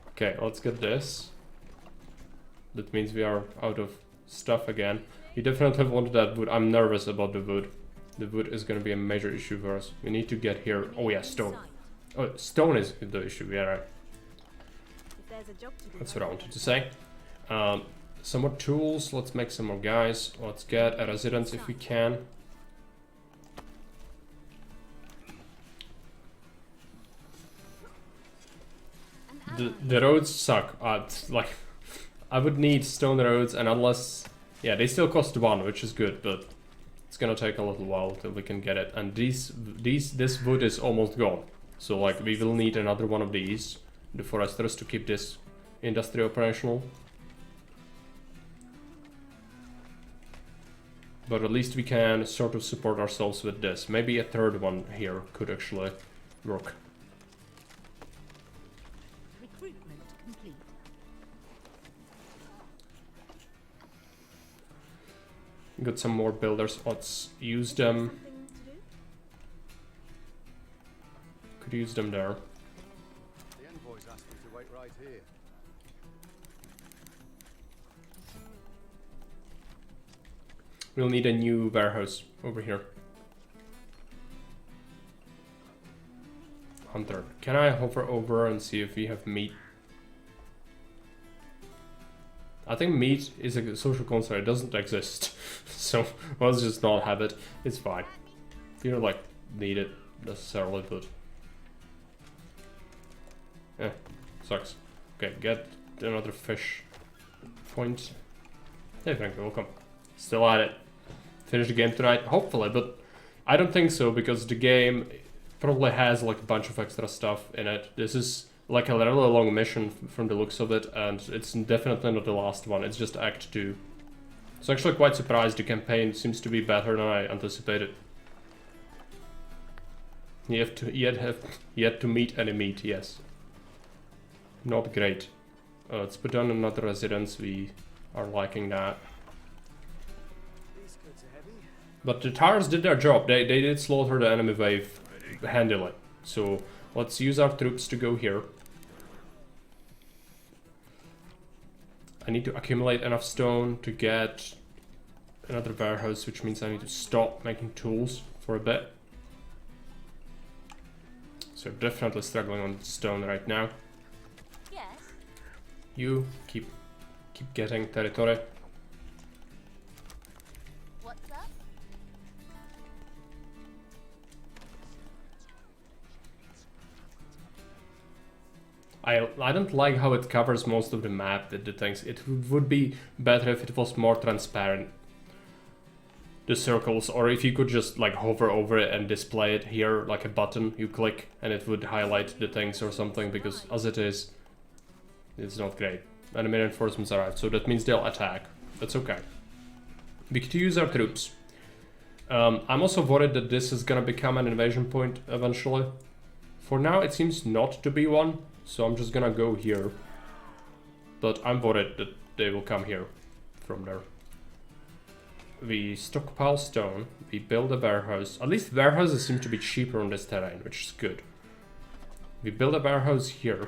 Okay, let's get this. That means we are out of stuff again. We definitely wanted that wood. I'm nervous about the wood. The wood is going to be a major issue for us. We need to get here. Oh yeah, stone. Oh, stone is the issue. Yeah, right. That's what I wanted to say. Some more tools. Let's make some more guys. Let's get a residence if we can. The roads suck. Like, I would need stone roads, and unless, yeah, they still cost 1, which is good, but it's gonna take a little while till we can get it. And this wood is almost gone, so like we will need another one of these, the foresters, to keep this industry operational. But at least we can sort of support ourselves with this. Maybe a third one here could actually work. Recruitment complete. Got some more builders. Let's use them. Could use them there. The envoys asked me to wait right here. We'll need a new warehouse over here. Hunter. Can I hover over and see if we have meat? I think meat is a social construct. It doesn't exist. So let's just not have it. It's fine. You don't like need it necessarily, but sucks. Okay, get another fish point. Hey Frank, welcome. Still at it. Finish the game tonight, hopefully, but I don't think so because the game probably has like a bunch of extra stuff in it. This is like a really long mission from the looks of it, and it's definitely not the last one. It's just Act 2. So actually quite surprised. The campaign seems to be better than I anticipated. You have yet to meet any meat, yes. Not great. Let's put down another residence. We are liking that. But the towers did their job. They did slaughter the enemy wave handily. So let's use our troops to go here. I need to accumulate enough stone to get another warehouse, which means I need to stop making tools for a bit. So definitely struggling on stone right now. Yes. You keep getting territory. What's up? I don't like how it covers most of the map, the things. It would be better if it was more transparent. The circles, or if you could just like hover over it and display it here like a button, you click and it would highlight the things or something, because as it is, it's not great. Enemy reinforcements arrived, so that means they'll attack. That's okay. We could use our troops. I'm also worried that this is gonna become an invasion point eventually. For now it seems not to be one, so I'm just gonna go here. But I'm worried that they will come here from there. We stockpile stone, we build a warehouse. At least warehouses seem to be cheaper on this terrain, which is good. We build a warehouse here.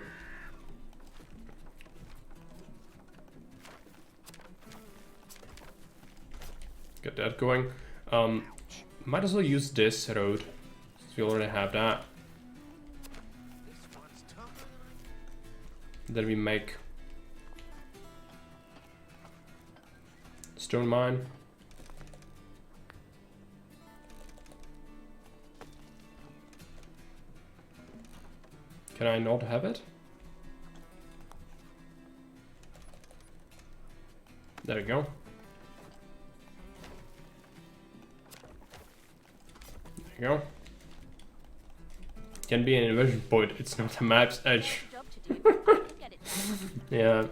Get that going. Might as well use this road, since we already have that. Then we make stone mine. Can I not have it? There we go. There you go. Can be an invasion point, it's not a map's edge. Yeah.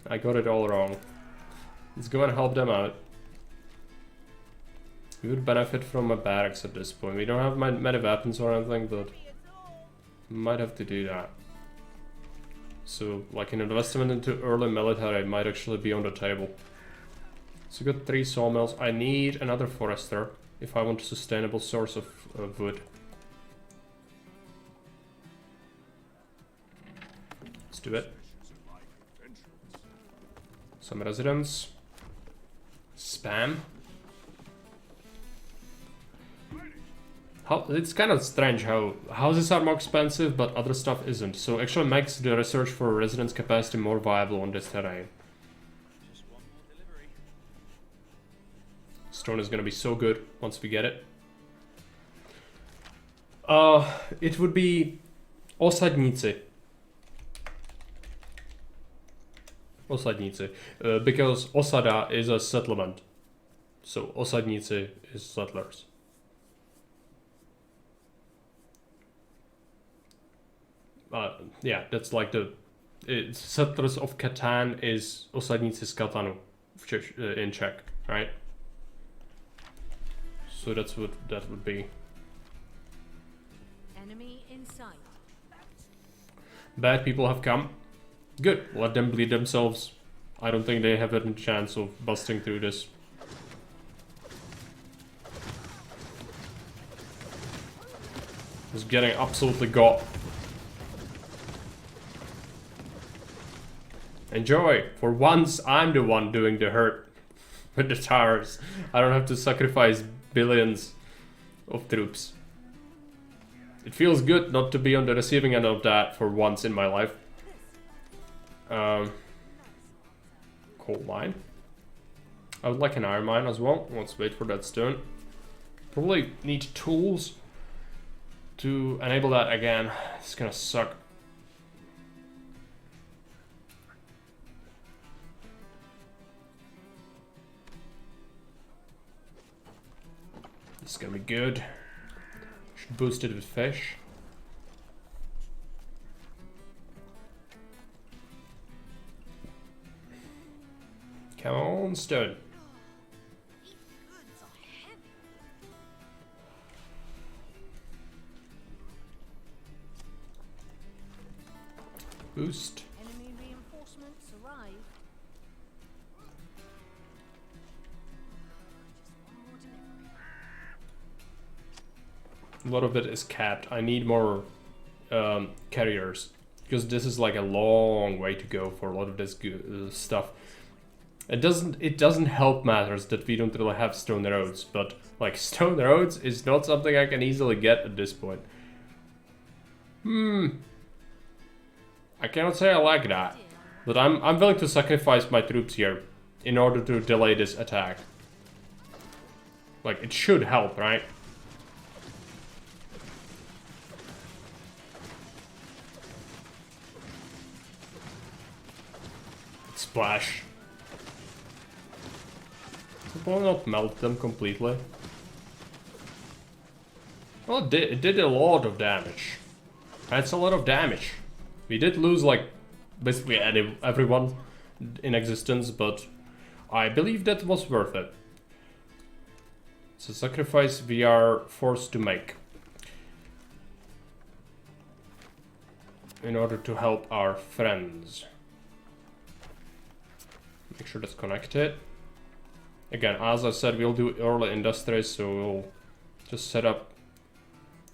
I got it all wrong. Let's go and help them out. We would benefit from a barracks at this point. We don't have many weapons or anything, but might have to do that. So, like an investment into early military might actually be on the table. So we got 3 sawmills. I need another forester if I want a sustainable source of wood. Let's do it. Some residents. Spam. It's kind of strange how houses are more expensive but other stuff isn't. So actually makes the research for residence capacity more viable on this terrain. Stone is gonna be so good once we get it. It would be osadníci. Osadníci. Because osada is a settlement. So osadníci is settlers. Yeah, that's like the settlers of Catan is osadníci z Katanu in Czech, right? So that's what that would be. Enemy in sight. Bad people have come. Good, let them bleed themselves. I don't think they have a chance of busting through this. Just getting absolutely got. Enjoy! For once, I'm the one doing the hurt with the towers. I don't have to sacrifice billions of troops. It feels good not to be on the receiving end of that for once in my life. Coal mine. I would like an iron mine as well. Let's wait for that stone. Probably need tools to enable that again. It's gonna suck. This is gonna be good. Should boost it with fish. Come on, stone. Boost. Enemy reinforcements arrive. A lot of it is capped. I need more carriers because this is like a long way to go for a lot of this stuff. It doesn't help matters that we don't really have stone roads, but like stone roads is not something I can easily get at this point. I cannot say I like that, but I'm willing to sacrifice my troops here in order to delay this attack. Like it should help, right? Splash. Will not melt them completely. Well, it did a lot of damage. That's a lot of damage. We did lose like basically everyone in existence, but I believe that was worth it. It's a sacrifice we are forced to make in order to help our friends. Make sure that's connected. Again, as I said, we'll do early industries, so we'll just set up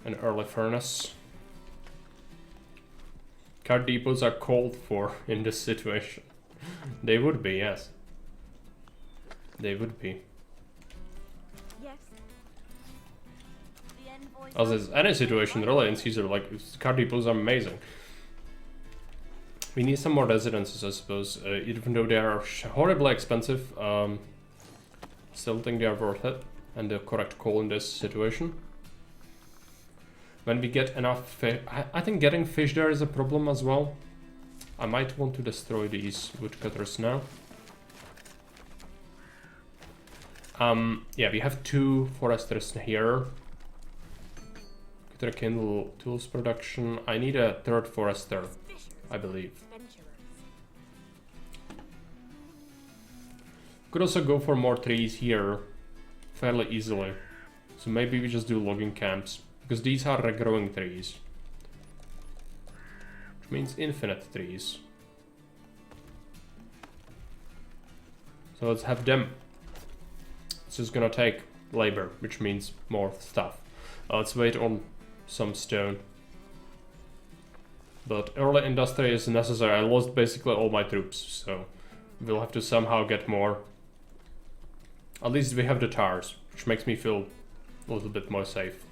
an early furnace. Card depots are called for in this situation. They would be, yes. They would be. As is any situation really in Caesar, like car depots are amazing. We need some more residences, I suppose, even though they are horribly expensive. Still think they are worth it and the correct call in this situation. When we get enough fish, I think getting fish there is a problem as well. I might want to destroy these woodcutters now. Yeah, we have 2 foresters here. Kindle tools production. I need a 3rd forester, I believe. Could also go for more trees here fairly easily. So maybe we just do logging camps, because these are regrowing trees. Which means infinite trees. So let's have them. It's just gonna take labor, which means more stuff. Let's wait on some stone. But early industry is necessary. I lost basically all my troops, so we'll have to somehow get more. At least we have the tars, which makes me feel a little bit more safe.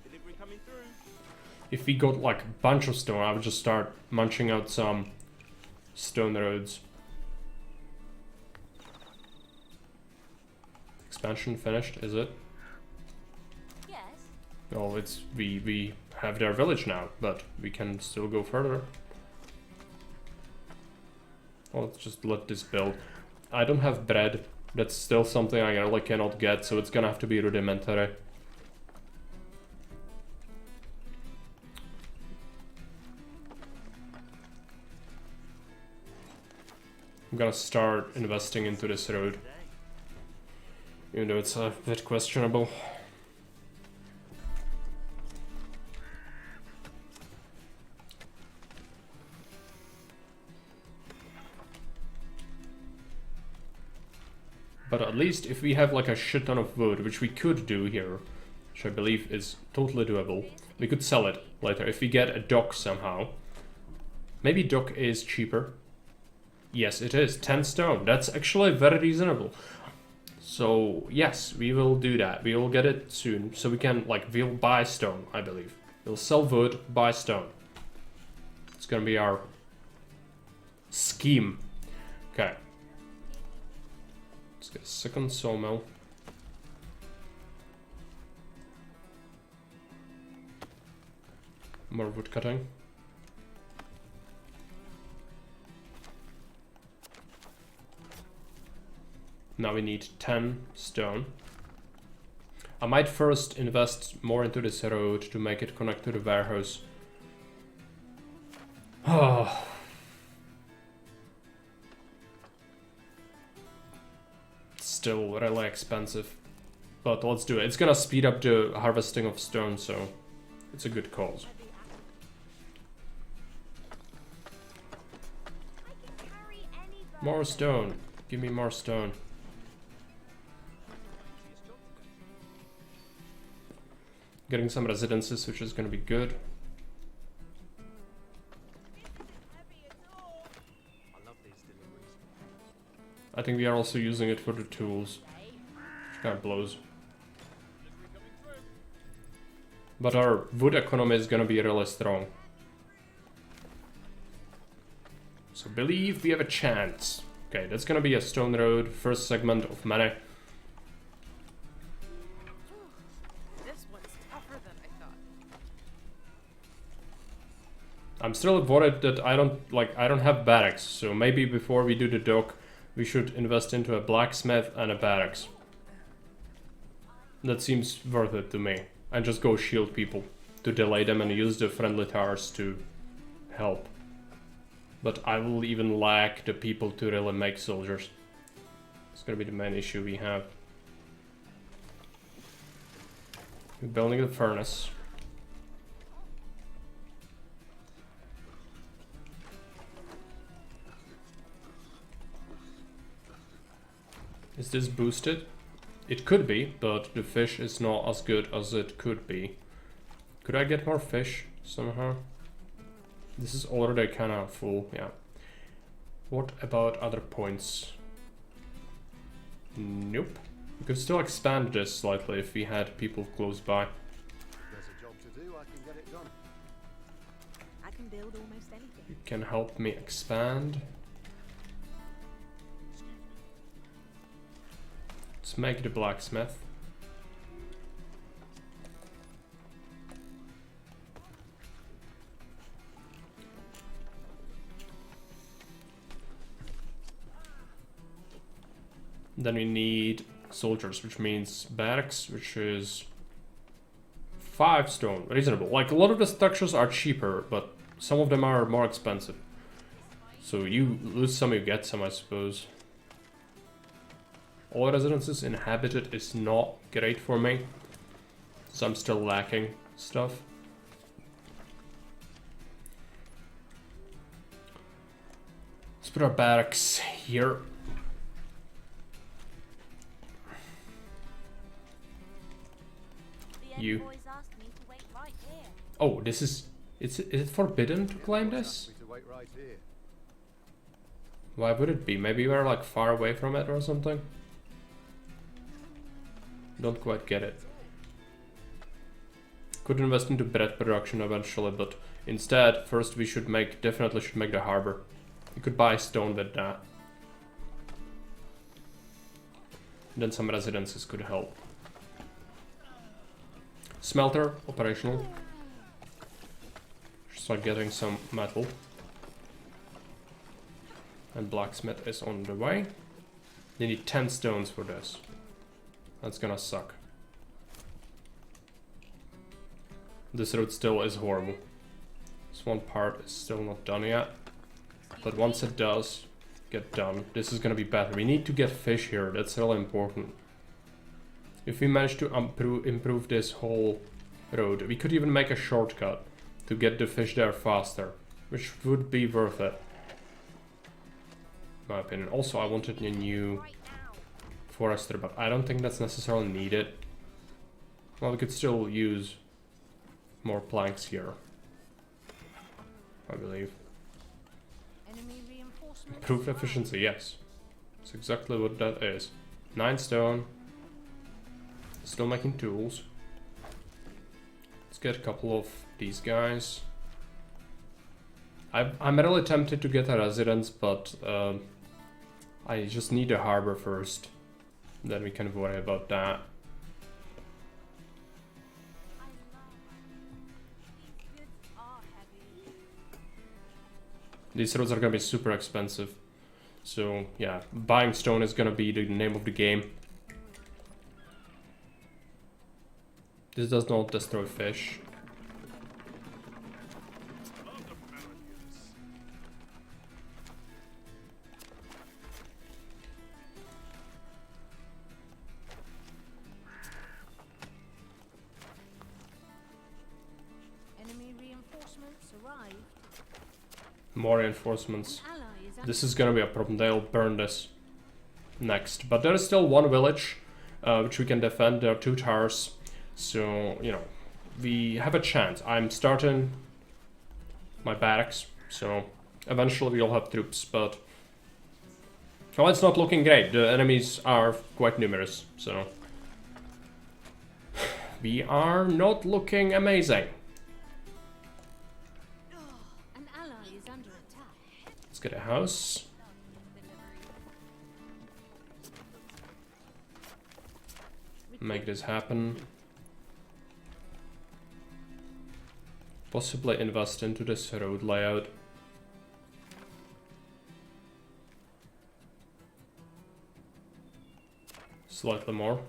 Delivery coming through. If we got like a bunch of stone, I would just start munching out some stone roads. Expansion finished, is it? Yes. No, it's we have their village now, but we can still go further. Well, let's just let this build. I don't have bread. That's still something I really cannot get, so it's gonna have to be rudimentary. I'm gonna start investing into this road. Even though it's a bit questionable. But at least if we have like a shit ton of wood, which we could do here, which I believe is totally doable, we could sell it later if we get a dock somehow. Maybe dock is cheaper. Yes, it is. 10 stone. That's actually very reasonable. So yes, we will do that. We will get it soon. So we can, like, we'll buy stone, I believe. We'll sell wood, buy stone. It's gonna be our scheme. Okay. Let's get a second sawmill. More wood cutting. Now we need 10 stone. I might first invest more into this road to make it connect to the warehouse. Oh. Still really expensive. But let's do it. It's gonna speed up the harvesting of stone, so it's a good cause. More stone. Give me more stone. Getting some residences, which is going to be good. I think we are also using it for the tools, which kind of blows. But our wood economy is going to be really strong. So believe we have a chance. Okay, that's going to be a stone road, first segment of many. I'm still worried that I don't have barracks, so maybe before we do the dock, we should invest into a blacksmith and a barracks. That seems worth it to me. And just go shield people to delay them and use the friendly towers to help. But I will even lack the people to really make soldiers. It's gonna be the main issue we have. We're building the furnace. Is this boosted? It could be, but the fish is not as good as it could be. Could I get more fish somehow? This is already kind of full, yeah. What about other points? Nope. We could still expand this slightly if we had people close by. If there's a job to do, I can get it done. I can build almost anything. You can help me expand. Let's make the blacksmith. Then we need soldiers, which means barracks, which is 5 stone. Reasonable. Like, a lot of the structures are cheaper, but some of them are more expensive. So you lose some, you get some, I suppose. All residences inhabited is not great for me, so I'm still lacking stuff. Let's put our barracks here. You. Oh, this is it forbidden to claim this? Why would it be? Maybe we're like far away from it or something? Don't quite get it. Could invest into bread production eventually, but instead, first we should definitely should make the harbor. You could buy stone with that. Then some residences could help. Smelter, operational. Start getting some metal. And blacksmith is on the way. They need 10 stones for this. That's gonna suck. This road still is horrible. This one part is still not done yet. But once it does get done, this is gonna be better. We need to get fish here, that's really important. If we manage to improve this whole road, we could even make a shortcut to get the fish there faster, which would be worth it, in my opinion. Also, I wanted a new forester, but I don't think that's necessarily needed. Well, we could still use more planks here, I believe. Improved efficiency, yes. That's exactly what that is. 9 stone. Still making tools. Let's get a couple of these guys. I'm really tempted to get a residence, but I just need a harbor first. Then we can worry about that. These roads are gonna be super expensive. So yeah, buying stone is gonna be the name of the game. This does not destroy fish. Enemy reinforcements arrived. More reinforcements. This is gonna be a problem. They'll burn this next. But there is still one village which we can defend. There are 2 towers. So, you know, we have a chance. I'm starting my barracks, so eventually we'll have troops, but... Oh, it's not looking great. The enemies are quite numerous, so... We are not looking amazing. An ally is under attack. Let's get a house. Make this happen. Possibly invest into this road layout. Slightly more.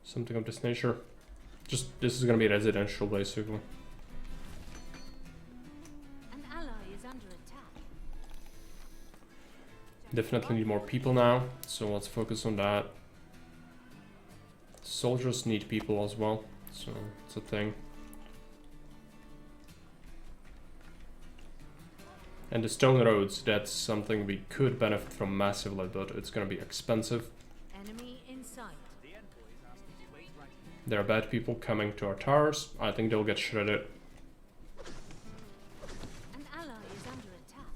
Something of this nature. Just, this is gonna be residential basically. An ally is under attack. Definitely need more people now, so let's focus on that. Soldiers need people as well, so it's a thing. And the stone roads, that's something we could benefit from massively, but it's gonna be expensive. Enemy in sight. There are bad people coming to our towers. I think they'll get shredded. An ally is under attack.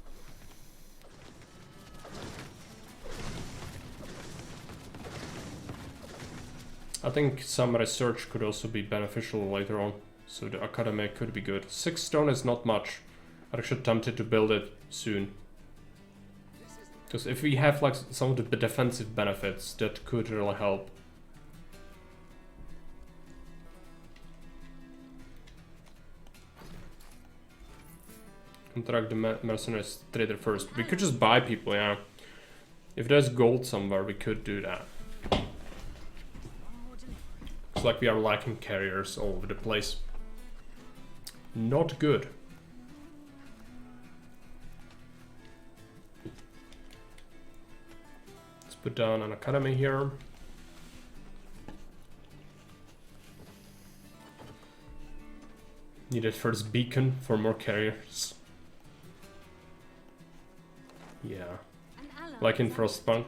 I think some research could also be beneficial later on, so the academy could be good. 6 stone is not much. I'm actually tempted to build it soon. Because if we have like some of the defensive benefits, that could really help. Contract the mercenaries trader first. We could just buy people, yeah. If there's gold somewhere, we could do that. It's like we are lacking carriers all over the place. Not good. Let's put down an academy here. Needed first beacon for more carriers. Yeah. Like in Frostpunk.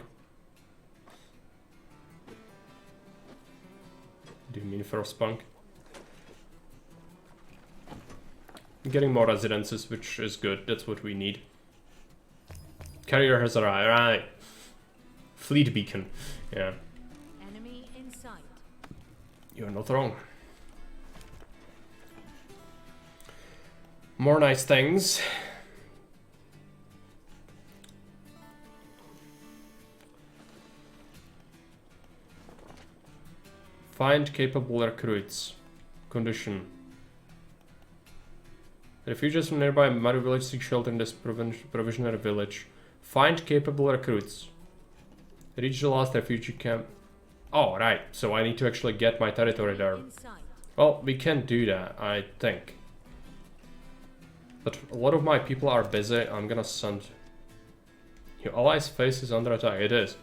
Do you mean Frostpunk? Getting more residences, which is good. That's what we need. Carrier has arrived. Right. Fleet beacon. Yeah. Enemy in sight. You're not wrong. More nice things. Find capable recruits. Condition. Refugees from nearby Maru village seek shelter in this provisionary village. Find capable recruits. Reach the last refugee camp. Oh, right. So I need to actually get my territory there. Well, we can do that, I think. But a lot of my people are busy. I'm gonna send... Your allies' face is under attack. It is.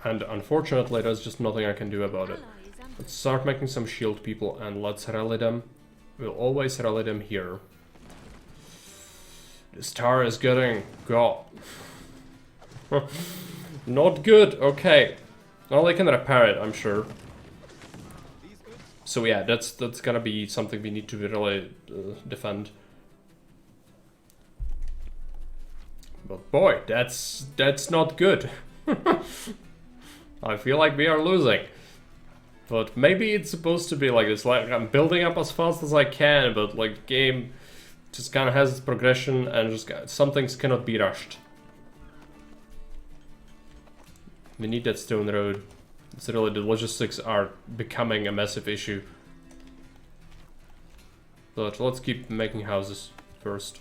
And unfortunately, there's just nothing I can do about it. Let's start making some shield people and let's rally them. We'll always rally them here. This tower is getting got. Not good. Okay. Well, they can repair it, I'm sure. So yeah, that's gonna be something we need to really defend. But boy, that's not good. I feel like we are losing. But maybe it's supposed to be like this. Like, I'm building up as fast as I can, but like the game just kind of has its progression and just some things cannot be rushed. We need that stone road. It's really, the logistics are becoming a massive issue. But let's keep making houses first.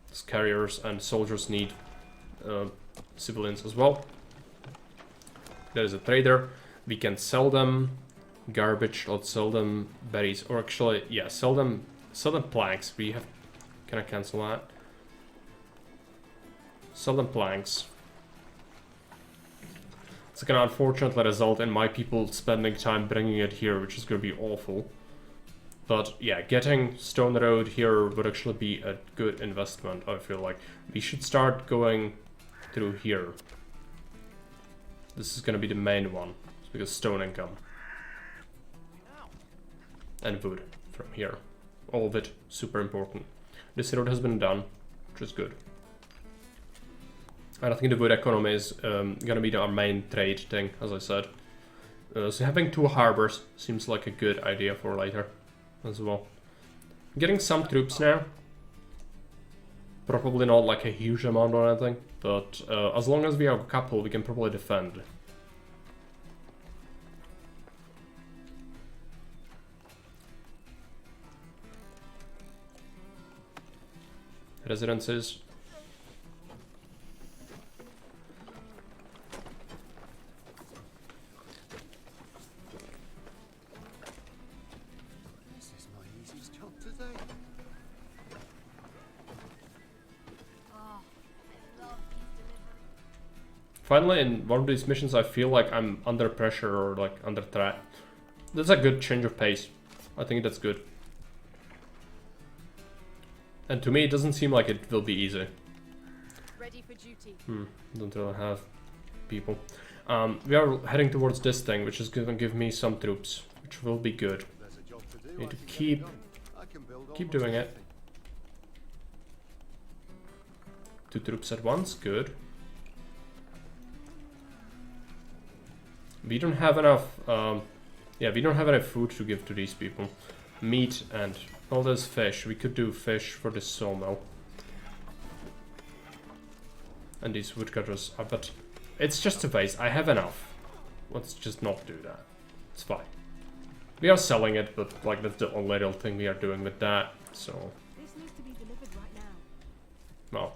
These carriers and soldiers need civilians as well. There's a trader. We can sell them garbage. Let's sell them berries, or actually, yeah, sell them planks. We have. Can I cancel that? Sell them planks. It's gonna unfortunately result in my people spending time bringing it here, which is gonna be awful. But yeah, getting stone road here would actually be a good investment. I feel like we should start going through here. This is gonna be the main one, because stone income. And wood from here. All of it super important. This road has been done, which is good. And I think the wood economy is gonna be our main trade thing, as I said. So having 2 harbors seems like a good idea for later as well. Getting some troops now. Probably not like a huge amount or anything, but as long as we have a couple, we can probably defend. Residences. This is my easiest job today. Finally, in one of these missions, I feel like I'm under pressure or like under threat. That's a good change of pace. I think that's good. And to me, it doesn't seem like it will be easy. Ready for duty. Don't really have people. We are heading towards this thing, which is going to give me some troops, which will be good. Need to keep doing it. 2 troops at once, good. We don't have enough, yeah, we don't have enough food to give to these people. Meat and all this fish. We could do fish for the sawmill. And these woodcutters are, but it's just a waste. I have enough. Let's just not do that. It's fine. We are selling it, but like that's the only little thing we are doing with that. So. This needs to be delivered right now.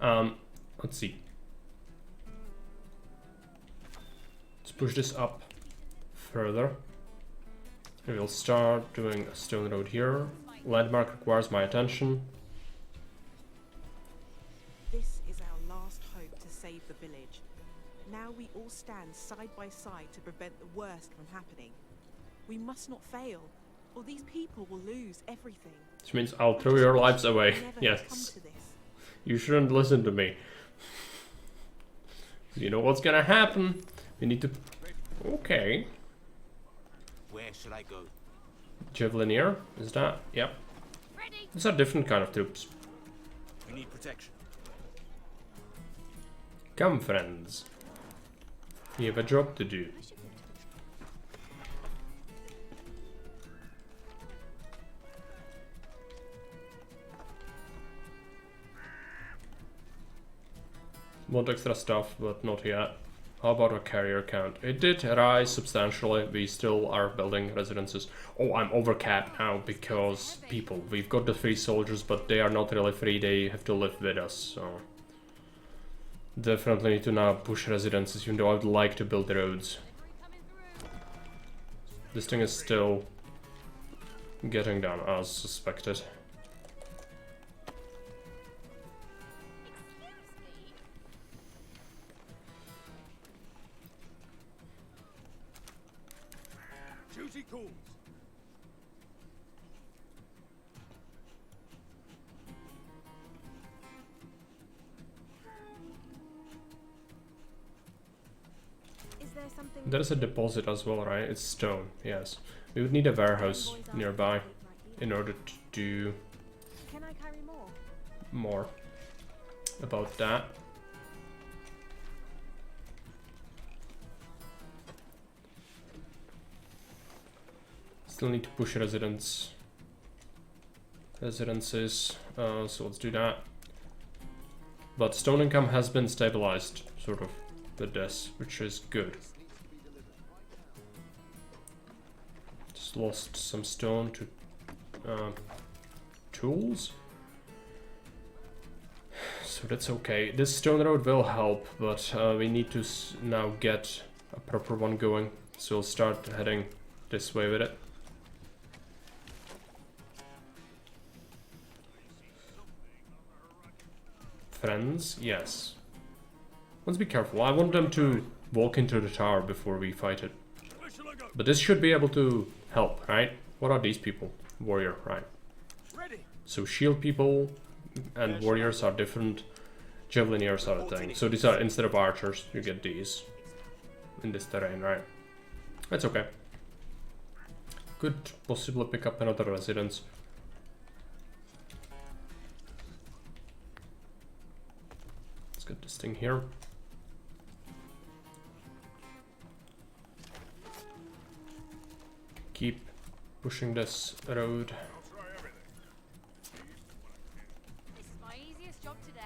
Well, let's see. Let's push this up further. We will start doing a stone road here. Landmark requires my attention. This is our last hope to save the village. Now we all stand side by side to prevent the worst from happening. We must not fail, or these people will lose everything. Which means I'll throw your lives away. Never come Yes. to this. You shouldn't listen to me. You know what's gonna happen. We need to... Okay. Where should I go? Javelinier? Is that? Yep. These are different kind of troops. You need protection. Come, friends. We have a job to do. Want extra stuff, but not yet. How about our carrier count? It did rise substantially. We still are building residences. Oh, I'm overcapped now because people. We've got the free soldiers, but they are not really free. They have to live with us, so... Definitely need to now push residences, even though I would like to build roads. This thing is still getting done as suspected. Duty calls. Is there something? There's a deposit as well, right? It's stone, yes. We would need a warehouse nearby in order to do Can I carry more? more about that. Still need to push residences, so let's do that. But stone income has been stabilized, sort of, with this, which is good. Just lost some stone to tools. So that's okay. This stone road will help, but we need to now get a proper one going. So we'll start heading this way with it. Friends, yes. Let's be careful. I want them to walk into the tower before we fight it. But this should be able to help, right? What are these people? Warrior, right? So shield people and warriors are different. Javeliniers are a thing. So these are, instead of archers, you get these in this terrain, right? That's okay. Could possibly pick up another residence. Let's get this thing here. Keep pushing this road. This is my easiest job today.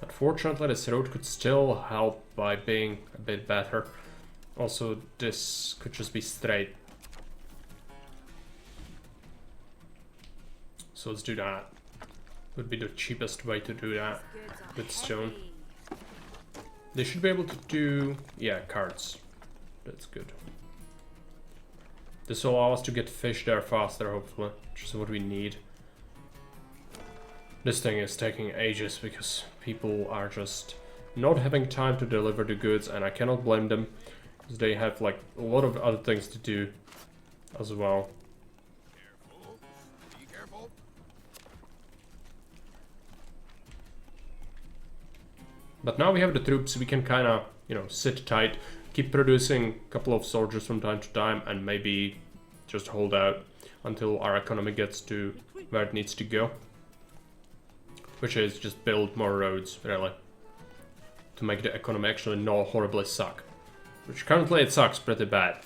Unfortunately, this road could still help by being a bit better. Also, this could just be straight. So let's do that. Would be the cheapest way to do that with stone. They should be able to do, yeah, carts. That's good. This will allow us to get fish there faster, hopefully, which is what we need. This thing is taking ages because people are just not having time to deliver the goods, and I cannot blame them because they have like a lot of other things to do as well. Be careful. But now we have the troops, we can kind of, you know, sit tight, keep producing a couple of soldiers from time to time, and maybe just hold out until our economy gets to where it needs to go. which is just build more roads, really, to make the economy actually not horribly suck. Which currently it sucks pretty bad.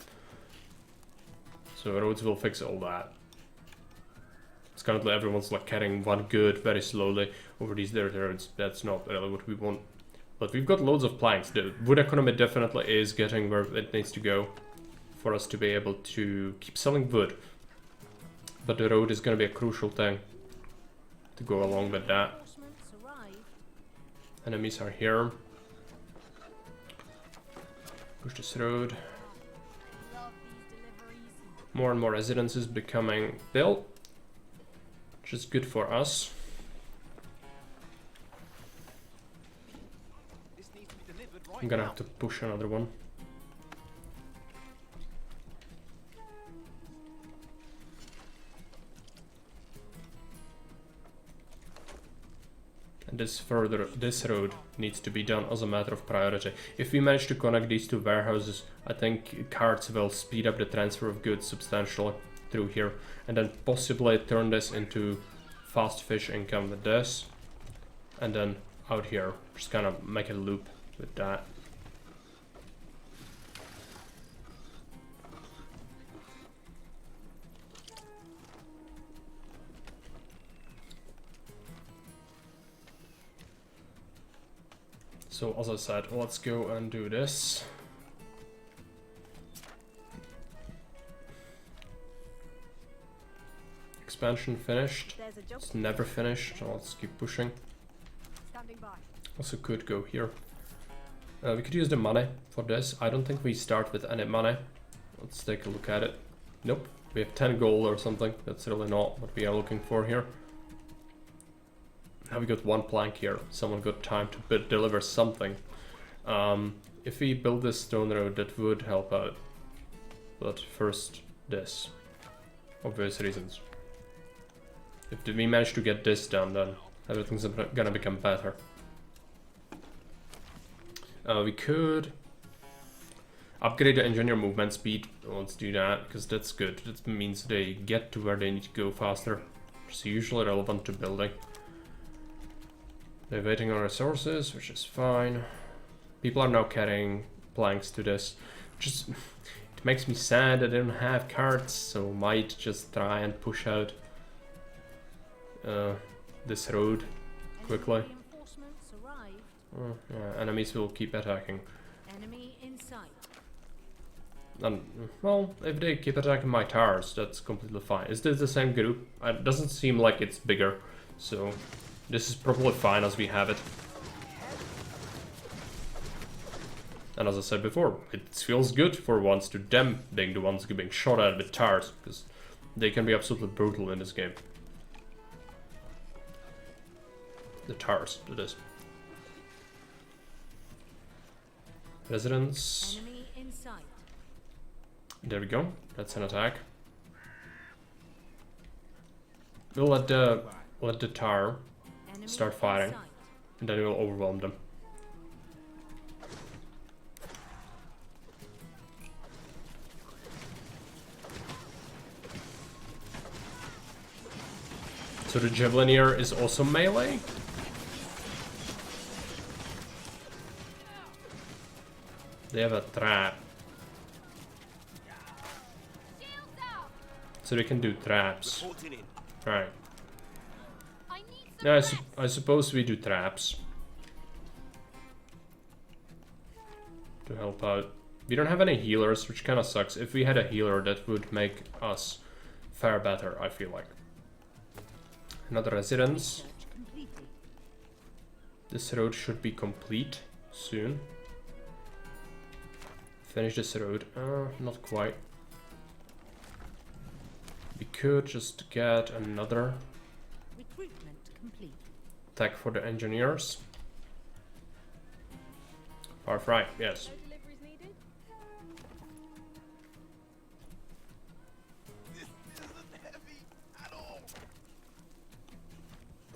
So roads will fix all that. It's currently everyone's like carrying one good very slowly over these dirt roads. That's not really what we want. But we've got loads of planks. The wood economy definitely is getting where it needs to go for us to be able to keep selling wood. But the road is going to be a crucial thing to go along with that. Enemies are here. Push this road. More and more residences becoming built, which is good for us. I'm gonna have to push another one. And this road needs to be done as a matter of priority. If we manage to connect these two warehouses, I think carts will speed up the transfer of goods substantially through here, and then possibly turn this into fast fish income with this, and then out here, just kind of make a loop with that. So as I said, let's go and do this. Expansion finished. It's never finished, so let's keep pushing. Also could go here. We could use the money for this. I don't think we start with any money. Let's take a look at it. Nope, we have 10 gold or something. That's really not what we are looking for here. Now we got one plank here. Someone got time to deliver something. If we build this stone road, that would help out. But first, this. Obvious reasons. If we manage to get this done, then everything's gonna become better. We could upgrade the engineer movement speed. Let's do that, because that's good. That means they get to where they need to go faster. Which is usually relevant to building. They're waiting on resources, which is fine. People are now carrying planks to this. Just it makes me sad that they don't have carts, so might just try and push out this road quickly. Yeah, enemies will keep attacking. Enemy in sight. And well, if they keep attacking my towers, that's completely fine. Is this the same group? It doesn't seem like it's bigger, so this is probably fine as we have it. And as I said before, it feels good for once to them being the ones being shot at with towers, because they can be absolutely brutal in this game. The towers, it is. Residents. Enemy in sight. There we go. That's an attack. We'll let the tower start firing, and then we'll overwhelm them. So the Javelinier is also melee? They have a trap. So they can do traps. Right. Yeah, I suppose we do traps. To help out. We don't have any healers, which kind of sucks. If we had a healer, that would make us fare better, I feel like. Another residence. This road should be complete soon. Finish this road. Not quite. We could just get another attack for the engineers. Far right, yes.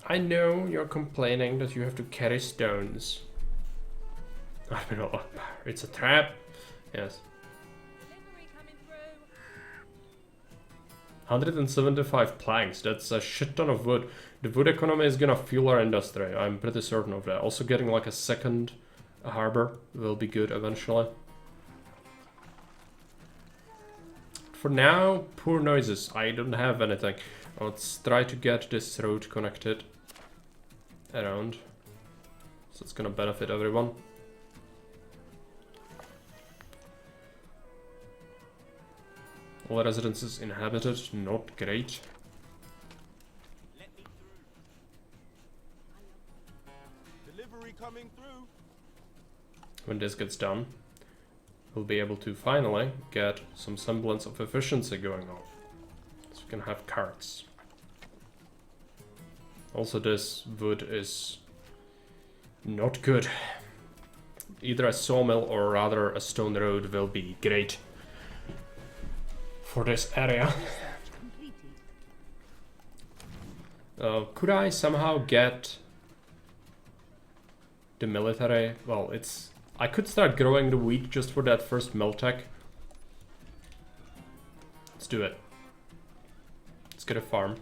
I know you're complaining that you have to carry stones. I don't know, it's a trap. Yes. 175 planks, that's a shit ton of wood. The wood economy is gonna fuel our industry, I'm pretty certain of that. Also getting like a second harbor will be good eventually. For now, poor noises, I don't have anything. Let's try to get this road connected around. So it's gonna benefit everyone. All residences inhabited, not great. Let me through. Delivery coming through. When this gets done, we'll be able to finally get some semblance of efficiency going on. So we can have carts. Also, this wood is not good. Either a sawmill or rather a stone road will be great for this area. Could I somehow get the military? Well, I could start growing the wheat just for that first mill tech. Let's do it. Let's get a farm.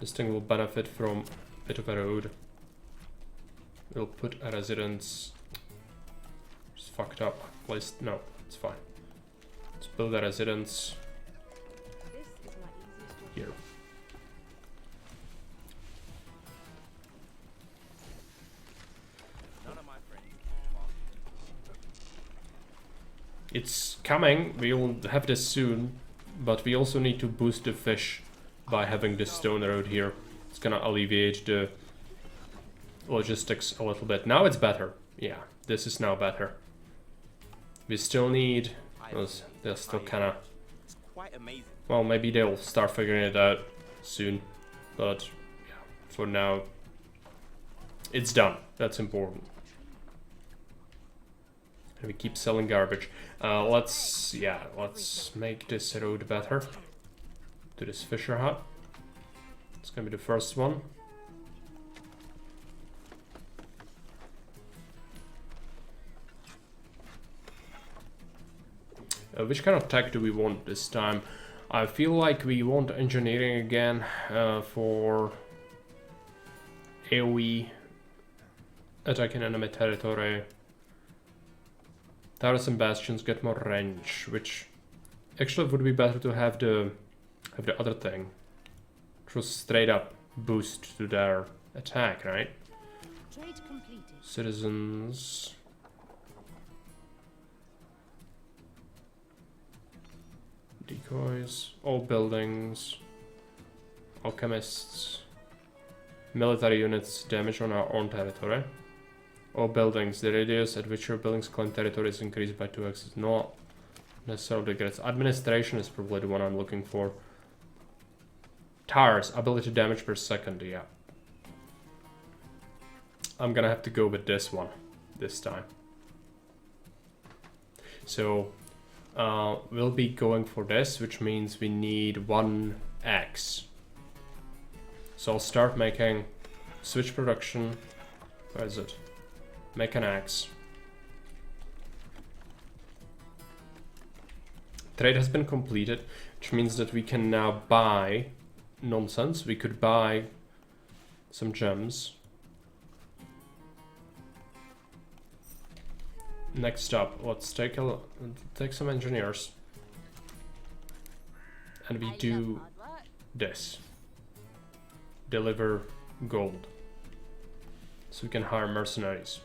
This thing will benefit from a bit of a road. We'll put a residence. It's fucked up. Placed. No, it's fine. Let's build a residence here. It's coming, we'll have this soon, but we also need to boost the fish by having this stone road here. It's gonna alleviate the logistics a little bit. Now it's better. Yeah, this is now better. We still need... They're still kinda... Well, maybe they'll start figuring it out soon, but yeah, for now, it's done. That's important. And we keep selling garbage. Let's make this road better. To this fisher hut. It's gonna be the first one. Which kind of tech do we want this time? I feel like we want engineering again for AoE attacking enemy territory. Towers and bastions get more range, which actually would be better to have the other thing. Which was straight up boost to their attack, right? Trade completed. Citizens. Decoys, all buildings, alchemists, military units damage on our own territory. All buildings, the radius at which your buildings claim territory is increased by 2x is not necessarily great. Administration is probably the one I'm looking for. Towers, ability damage per second, yeah. I'm gonna have to go with this one, this time. So, we'll be going for this, which means we need 1 axe. So I'll start making switch production. Where is it? Make an axe. Trade has been completed, which means that we can now buy nonsense. We could buy some gems. Next up, let's take some engineers. And we do this. Deliver gold. So we can hire mercenaries.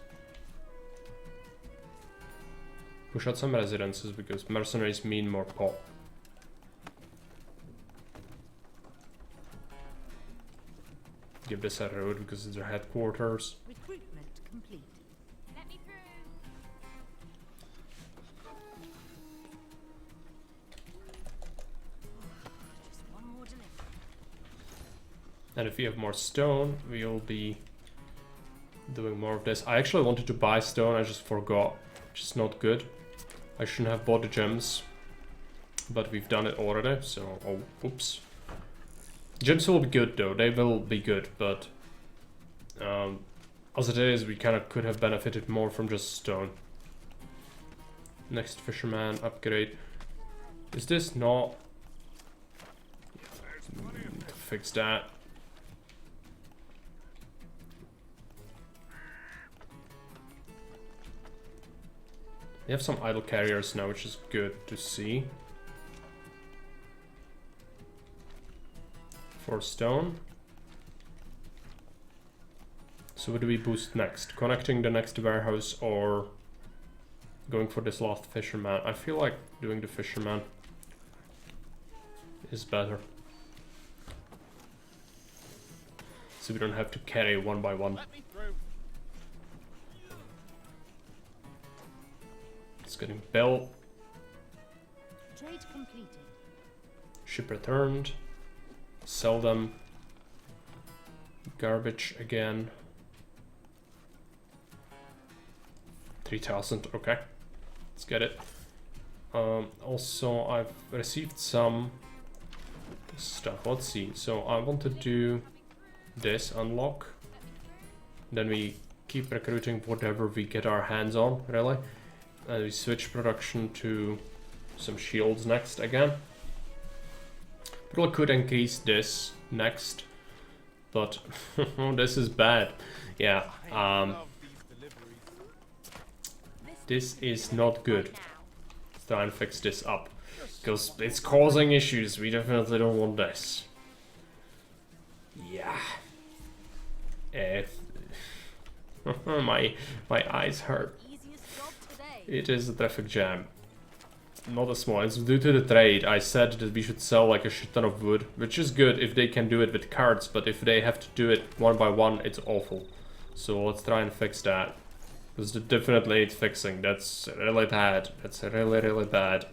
Push out some residences because mercenaries mean more pop. Give this a road because it's their headquarters. Recruitment complete. Let me through. Just one more delivery. And if we have more stone, we'll be doing more of this. I actually wanted to buy stone, I just forgot. Which is not good. I shouldn't have bought the gems. But we've done it already, so... Oh, oops. Gems will be good though, they will be good, but... as it is, we kind of could have benefited more from just stone. Next fisherman upgrade. Is this not Fix that. We have some idle carriers now, which is good to see. 4 stone. So what do we boost next? Connecting the next warehouse or going for this last fisherman? I feel like doing the fisherman is better. So we don't have to carry one by one. It's getting built. Trade completed. Ship returned. Sell them. Garbage again. 3,000, okay. Let's get it. Also, I've received some stuff. Let's see. So I want to do this unlock. Then we keep recruiting whatever we get our hands on, really. And we switch production to some shields next again. Probably could increase this next, but this is bad. Yeah, this is not good. Let's try and fix this up, because it's causing issues. We definitely don't want this. Yeah. My eyes hurt. It is a traffic jam. Not a small. It's due to the trade. I said that we should sell like a shit ton of wood, which is good if they can do it with carts, but if they have to do it one by one, it's awful. So let's try and fix that. Because it definitely needs fixing. That's really bad. That's really, really bad.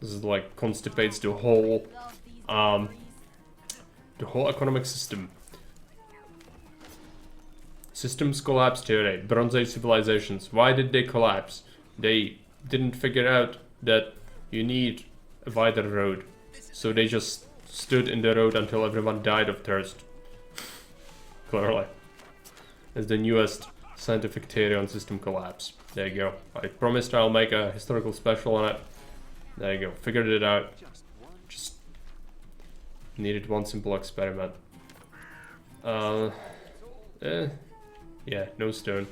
This is like constipates the whole economic system. Systems collapsed today. Bronze Age civilizations. Why did they collapse? They didn't figure out that you need a wider road. So they just stood in the road until everyone died of thirst. Clearly. It's the newest scientific theory on system collapse. There you go. I promised I'll make a historical special on it. There you go. Figured it out. Just needed one simple experiment. Yeah, no stone.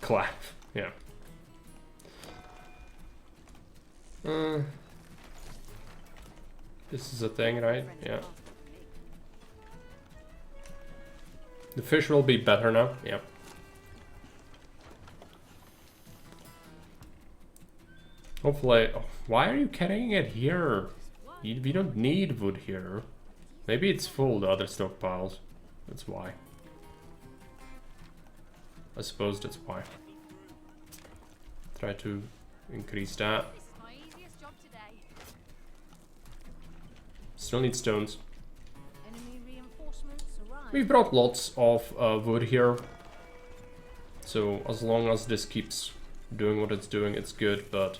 Clap. Yeah. This is a thing, right? Yeah. The fish will be better now. Yeah. Hopefully. Oh, why are you carrying it here? We don't need wood here. Maybe it's full, the other stockpiles. That's why. I suppose that's why. Try to increase that. Still need stones. We've brought lots of wood here. So as long as this keeps doing what it's doing, it's good, but...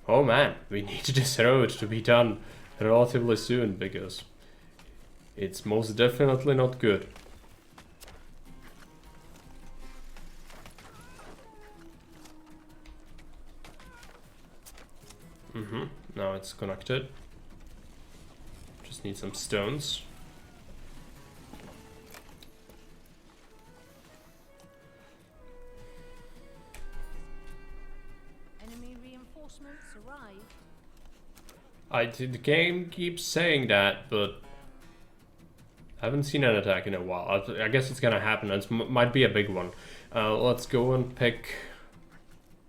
Oh man, we need this road to be done relatively soon, because it's most definitely not good. Now it's connected. Just need some stones. Enemy reinforcements arrived. The game keeps saying that, but I haven't seen an attack in a while. I guess it's gonna happen. It might be a big one. Let's go and pick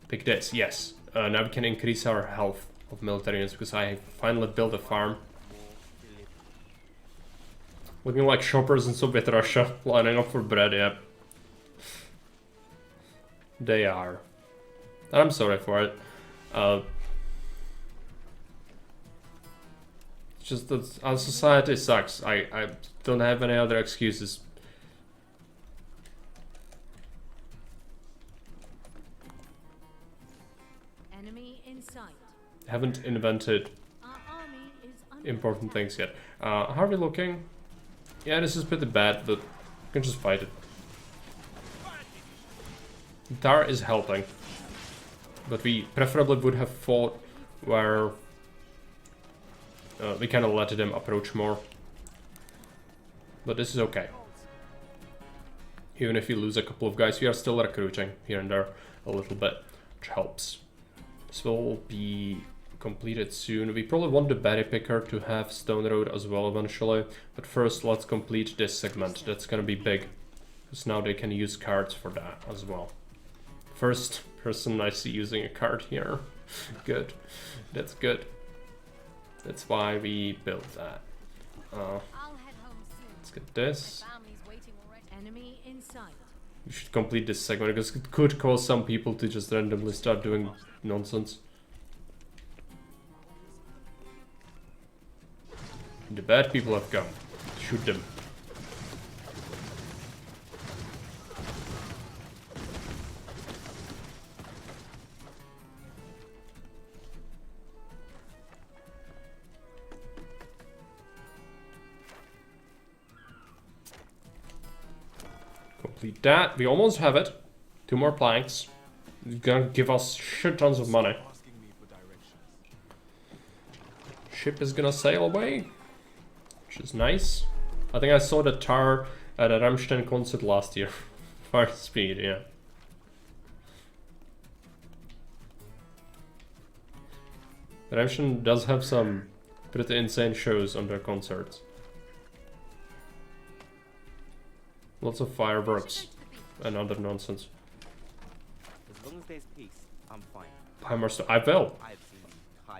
this. Yes. Now we can increase our health of military units because I finally built a farm. Looking like shoppers in Soviet Russia, lining up for bread, yeah. They are. And I'm sorry for it. It's just that our society sucks. I don't have any other excuses. Enemy in sight. Haven't invented important things yet. How are we looking? Yeah, this is pretty bad, but we can just fight it. Dar is helping. But we preferably would have fought where We kind of let them approach more. But this is okay. Even if we lose a couple of guys, we are still recruiting here and there a little bit, which helps. This will be completed soon. We probably want the berry picker to have Stone Road as well eventually. But first, let's complete this segment. That's gonna be big. Because now they can use cards for that as well. First person I see using a card here. Good. That's good. That's why we built that. Let's get this. Enemy in sight. We should complete this segment because it could cause some people to just randomly start doing nonsense. The bad people have come. Shoot them. Complete that. We almost have it. 2 more planks. It's gonna give us shit tons of money. Ship is gonna sail away, which is nice. I think I saw the tar at a Rammstein concert last year. Fire speed, yeah. Rammstein does have some pretty insane shows on their concerts. Lots of fireworks and other nonsense. As long as there's peace, I'm fine. I will.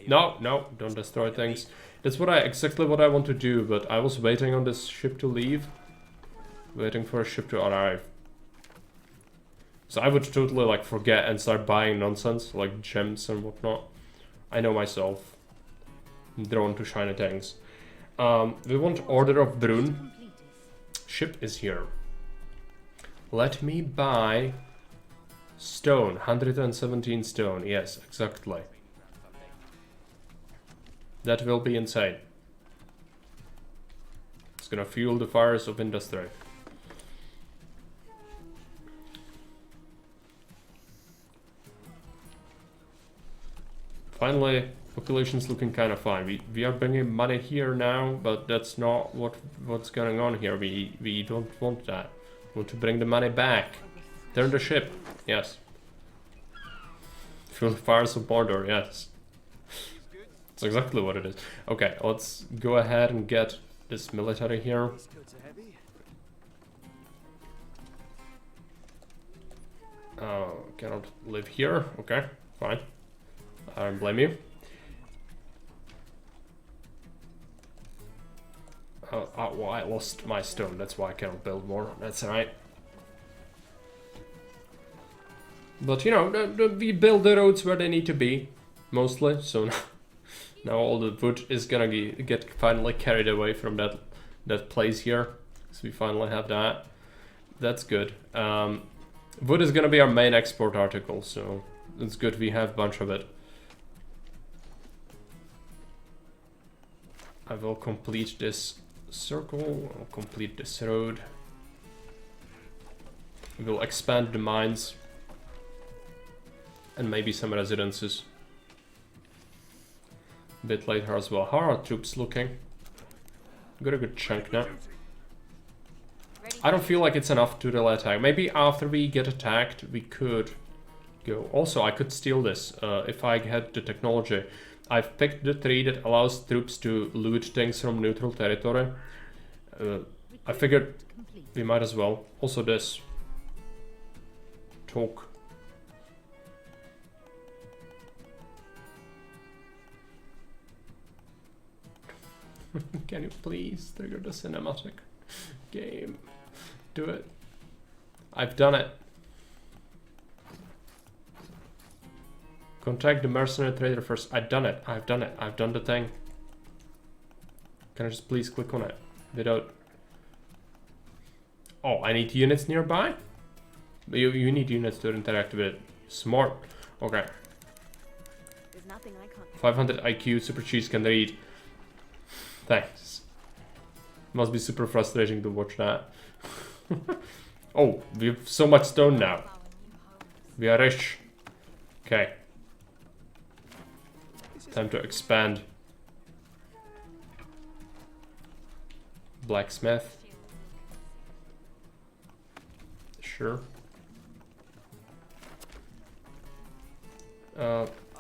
No, no, don't destroy things. That's exactly what I want to do, but I was waiting on this ship to leave. Waiting for a ship to arrive. So I would totally like forget and start buying nonsense, like gems and whatnot. I know myself. I'm drawn to shiny things. We want Order of Brunn. Ship is here. Let me buy stone, 117 stone, yes, exactly. That will be insane. It's gonna fuel the fires of industry. Finally, population's looking kind of fine. We are bringing money here now, but that's not what's going on here. We don't want that. We want to bring the money back. Turn the ship. Yes. Fuel the fires of Mordor. Yes. That's exactly what it is. Okay, let's go ahead and get this military here. Cannot live here. Okay, fine. I don't blame you. Well, I lost my stone, that's why I cannot build more. That's alright. But you know, we build the roads where they need to be, mostly. So now all the wood is gonna get finally carried away from that place here. So we finally have that. That's good. Wood is gonna be our main export article, so it's good we have a bunch of it. I will complete this circle, I'll complete this road. We will expand the mines and maybe some residences a bit later as well. How are our troops looking? Got a good chunk now. I don't feel like it's enough to delay attack. Maybe after we get attacked we could go. Also, I could steal this if I had the technology. I've picked the tree that allows troops to loot things from neutral territory. I figured we might as well. Also this. Talk. Can you please trigger the cinematic game? Do it. I've done it. Contact the mercenary trader first. I've done it. I've done it. I've done the thing. Can I just please click on it without... Oh, I need units nearby? You need units to interact with it. Smart. Okay. There's nothing I can't... 500 IQ, Super Cheese can read. Thanks. Must be super frustrating to watch that. Oh, we have so much stone now. We are rich. Okay. Time to expand. Blacksmith. Sure.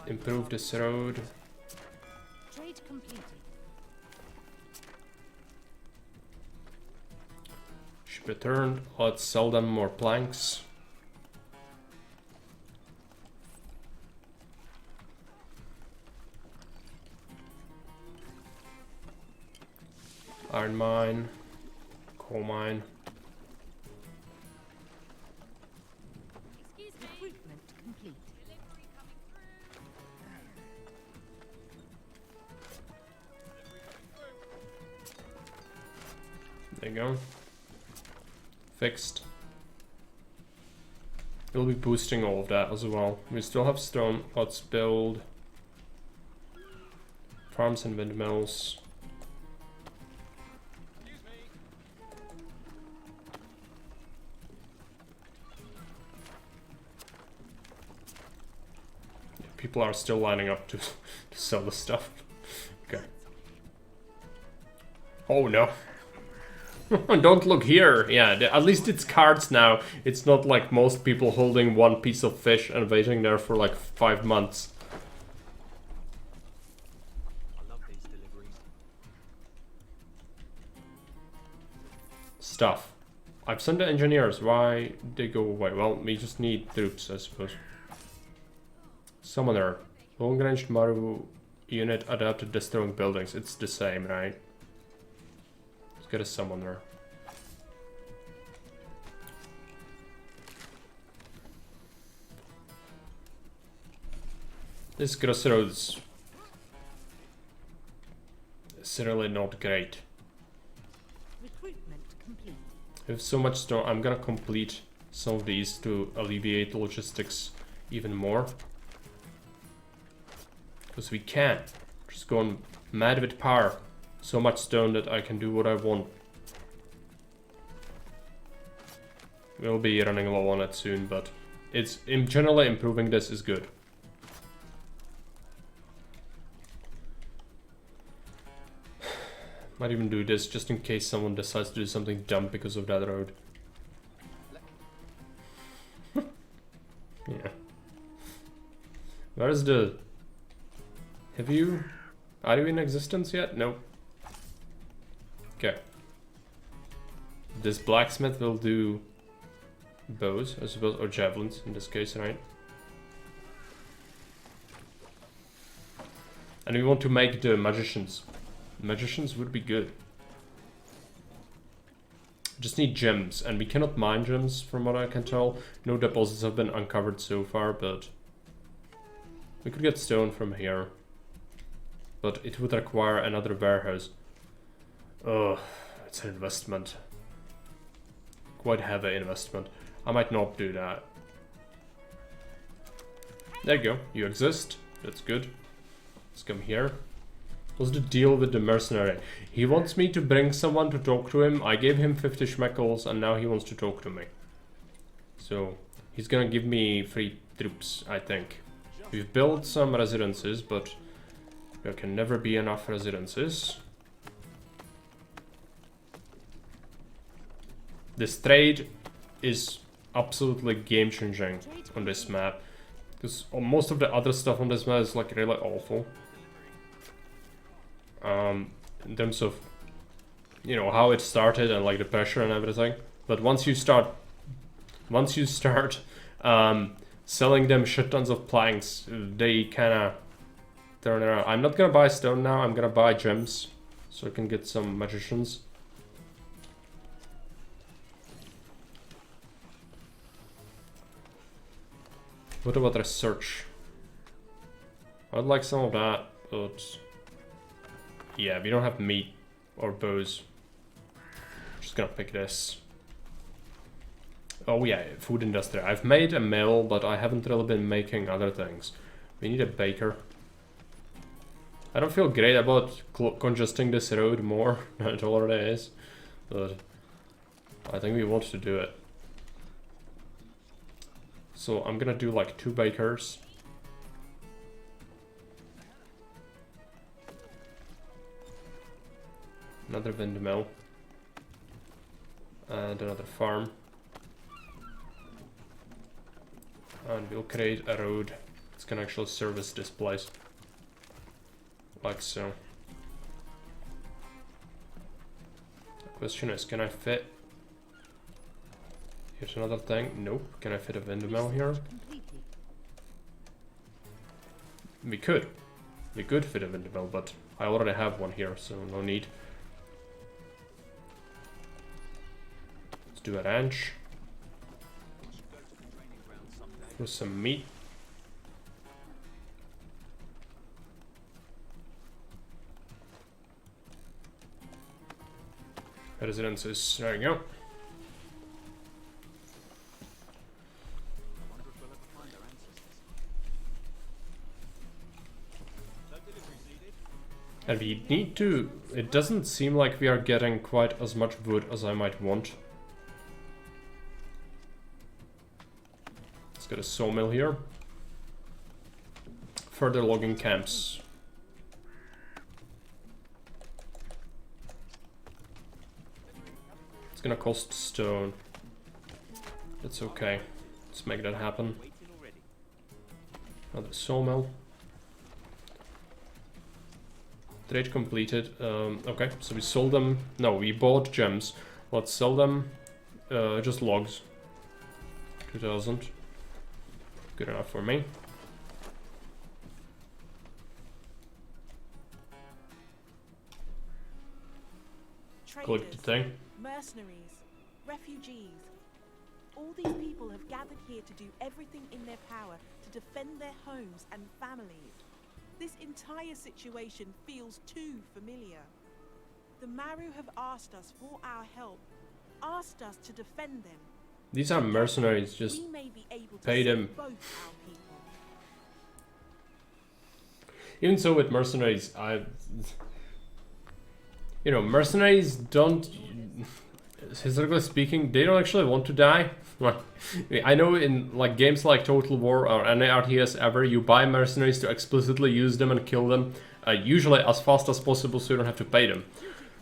Improve this road. Trade completed. Ship returned. Let's sell them more planks. Iron mine. Coal mine. Recruitment complete. There you go. Fixed. We'll be boosting all of that as well. We still have stone. Let's build farms and windmills. Yeah, people are still lining up to sell the stuff. Okay. Oh no. Don't look here. Yeah, at least it's cards now. It's not like most people holding one piece of fish and waiting there for like 5 months. I love these deliveries. Stuff. I've sent the engineers. Why they go away? Well, we just need troops, I suppose. Summoner. Long-range Maru unit adapted destroying buildings. It's the same, right? Get a summoner. This crossroads is really not great. Recruitment complete. We have so much stone. I'm gonna complete some of these to alleviate the logistics even more. Because we can. Just going mad with power. So much stone that I can do what I want. We'll be running low on it soon, but it's in generally improving this is good. Might even do this just in case someone decides to do something dumb because of that road. Yeah. Where's the... Are you in existence yet? Nope. Okay. This blacksmith will do bows, I suppose, or javelins in this case, right? And we want to make the magicians. Magicians would be good. Just need gems, and we cannot mine gems from what I can tell. No deposits have been uncovered so far, but we could get stone from here. But it would require another warehouse. Oh, it's an investment. Quite heavy investment. I might not do that. There you go. You exist. That's good. Let's come here. What's the deal with the mercenary? He wants me to bring someone to talk to him. I gave him 50 schmeckles and now he wants to talk to me. So he's gonna give me free troops, I think. We've built some residences, but there can never be enough residences. This trade is absolutely game-changing on this map. Because most of the other stuff on this map is like really awful. In terms of, you know, how it started and like the pressure and everything. But once you start selling them shit tons of planks, they kinda turn around. I'm not gonna buy stone now, I'm gonna buy gems. So I can get some magicians. What about research? I'd like some of that, but yeah, we don't have meat or bows. Just gonna pick this. Oh yeah, food industry. I've made a mill, but I haven't really been making other things. We need a baker. I don't feel great about congesting this road more than it already is, but I think we want to do it. So I'm gonna do like 2 bakers. Another windmill. And another farm. And we'll create a road that's gonna actually service this place. Like so. The question is, can I fit? Here's another thing. Nope. Can I fit a windmill here? We could. We could fit a windmill, but I already have one here, so no need. Let's do a ranch. For some meat. Residences, there you go. And we need to... It doesn't seem like we are getting quite as much wood as I might want. Let's get a sawmill here. Further logging camps. It's gonna cost stone. That's okay. Let's make that happen. Another sawmill. Trade completed. Okay, so we sold them. No, we bought gems. Let's sell them. Just logs. 2000. Good enough for me. Collect the thing. Mercenaries, refugees. All these people have gathered here to do everything in their power to defend their homes and families. This entire situation feels too familiar. The Maru have asked us for our help, asked us to defend them. These are mercenaries, just pay them. Even so with mercenaries, you know, mercenaries don't, historically speaking, they don't actually want to die. I know in like games like Total War or any RTS ever, you buy mercenaries to explicitly use them and kill them, usually as fast as possible so you don't have to pay them.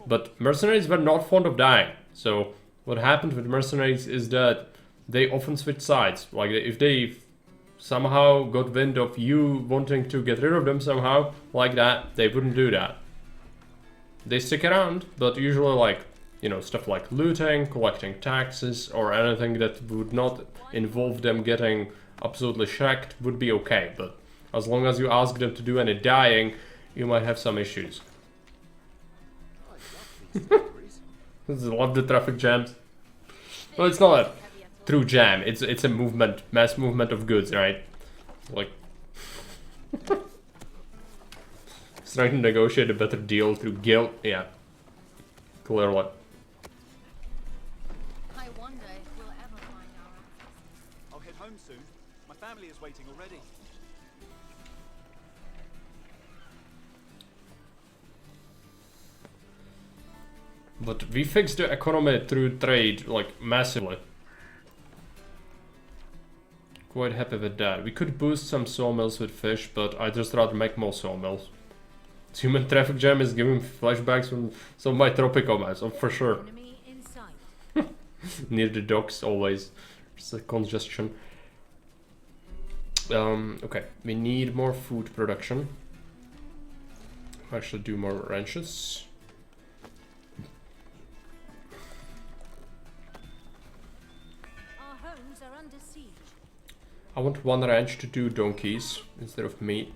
But mercenaries were not fond of dying, so what happened with mercenaries is that they often switch sides. Like if they somehow got wind of you wanting to get rid of them somehow, like that, they wouldn't do that. They stick around, but usually like, you know, stuff like looting, collecting taxes, or anything that would not involve them getting absolutely shacked would be okay. But as long as you ask them to do any dying, you might have some issues. I love the traffic jams. Well, it's not a true jam. It's a movement, mass movement of goods, right? Like, trying to negotiate a better deal through guilt. Yeah, clearly. I wonder if we'll ever find our answers. I'll head home soon. My family is waiting already. But we fixed the economy through trade, like, massively. Quite happy with that. We could boost some sawmills with fish, but I'd just rather make more sawmills. Human traffic jam is giving flashbacks from some of my tropical maps, for sure. Near the docks, always. There's a congestion. Okay, we need more food production. Actually do more ranches. I want one ranch to do donkeys instead of meat.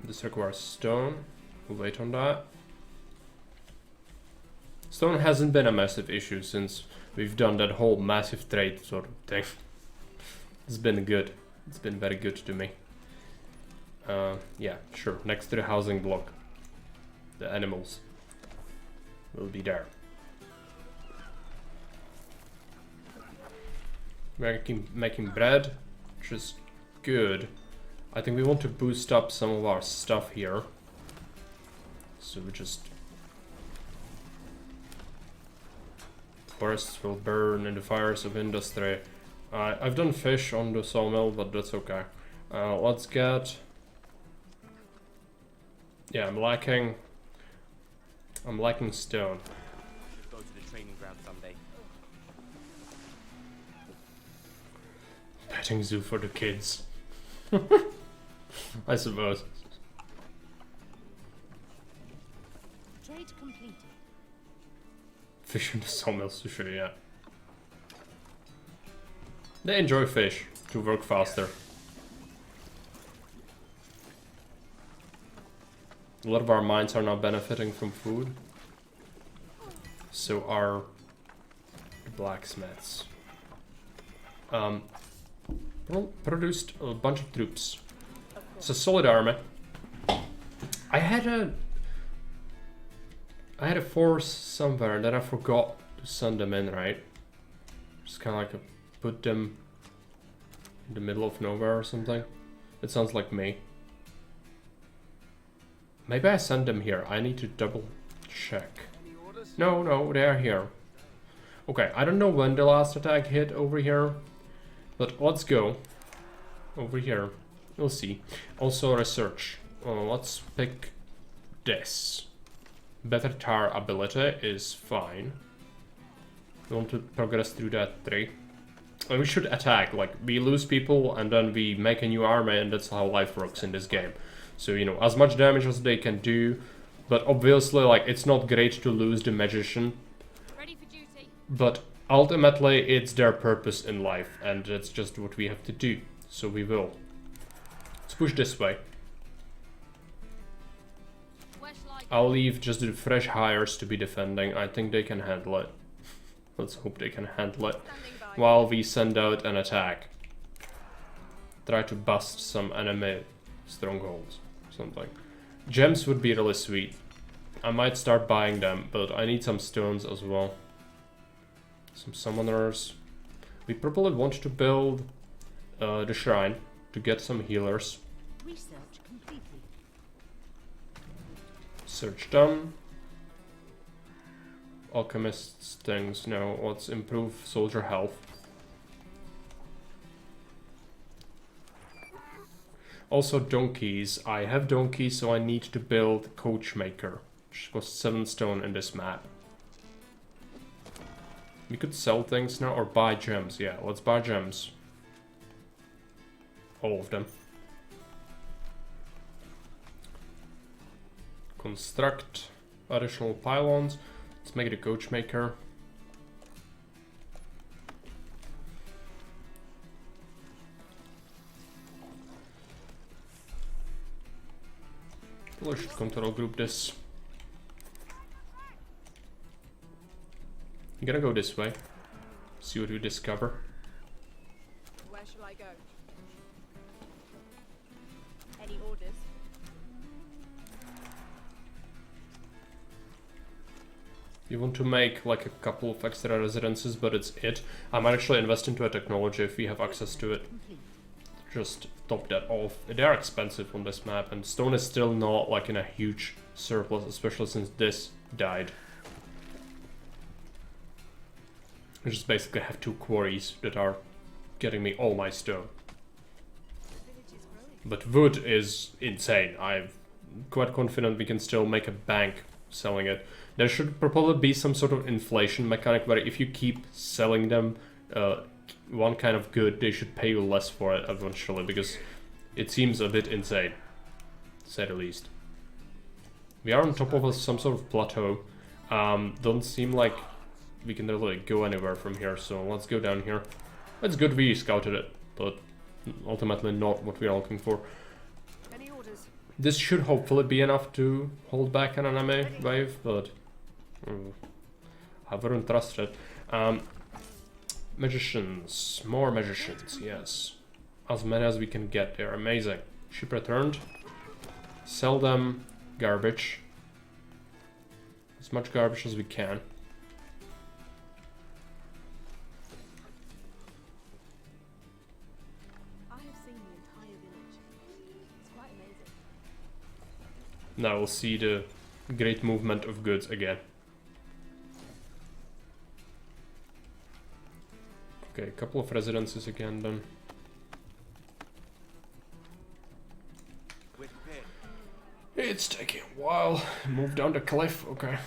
This requires stone. We'll wait on that. Stone hasn't been a massive issue since we've done that whole massive trade sort of thing. It's been good. It's been very good to me. Yeah, sure. Next to the housing block, the animals will be there. Making bread, which is good. I think we want to boost up some of our stuff here. So we just... Forests will burn in the fires of industry. I've done fish on the sawmill, but that's okay. Let's get Yeah, I'm lacking stone. Should go to the training ground someday. Petting zoo for the kids. I suppose. Trade completed. Fish in the sawmill sushi, yeah. They enjoy fish to work faster. A lot of our mines are now benefiting from food. So are the blacksmiths. Produced a bunch of troops. It's a solid army. I had a force somewhere and then I forgot to send them in, right? Just kind of like put them in the middle of nowhere or something. It sounds like me. Maybe I sent them here. I need to double check. No, they are here. Okay, I don't know when the last attack hit over here, but let's go over here. We'll see. Also research. Let's pick this. Better tar ability is fine. We want to progress through that tree. And we should attack. Like, we lose people and then we make a new army, and that's how life works in this game. So, you know, as much damage as they can do, but obviously, like, it's not great to lose the magician. Ready for duty. But ultimately, it's their purpose in life, and that's just what we have to do. So we will. Let's push this way. I'll leave just the fresh hires to be defending. I think they can handle it. Let's hope they can handle it. While we send out an attack. Try to bust some enemy strongholds. Something. Gems would be really sweet. I might start buying them, but I need some stones as well. Some summoners. We probably want to build the shrine to get some healers. Research completed. Search done. Alchemist's things. Now let's improve soldier health. Also donkeys. I have donkeys, so I need to build coachmaker, which costs 7 stone in this map. We could sell things now or buy gems. Yeah, let's buy gems. All of them. Construct additional pylons. Let's make it a coachmaker. Probably should control group this. I'm gonna go this way. See what we discover. Where shall I go? Any orders? You want to make like a couple of extra residences, but it's it. I might actually invest into a technology if we have access to it. Just top that off. They are expensive on this map, and stone is still not like in a huge surplus, especially since this died. I just basically have 2 quarries that are getting me all my stone. But wood is insane. I'm quite confident we can still make a bank selling it. There should probably be some sort of inflation mechanic where if you keep selling them one kind of good, they should pay you less for it eventually, because it seems a bit insane, to say the least. We are on top of some sort of plateau. Don't seem like we can really go anywhere from here, so let's go down here. It's good we scouted it, but ultimately not what we are looking for. Any orders? This should hopefully be enough to hold back an enemy wave, but I wouldn't trust it. Magicians, more magicians, yes. As many as we can get, they're amazing. Ship returned. Sell them garbage. As much garbage as we can. I have seen the entire village. It's quite amazing. Now we'll see the great movement of goods again. Okay, a couple of residences again then. It's taking a while. Move down the cliff, okay.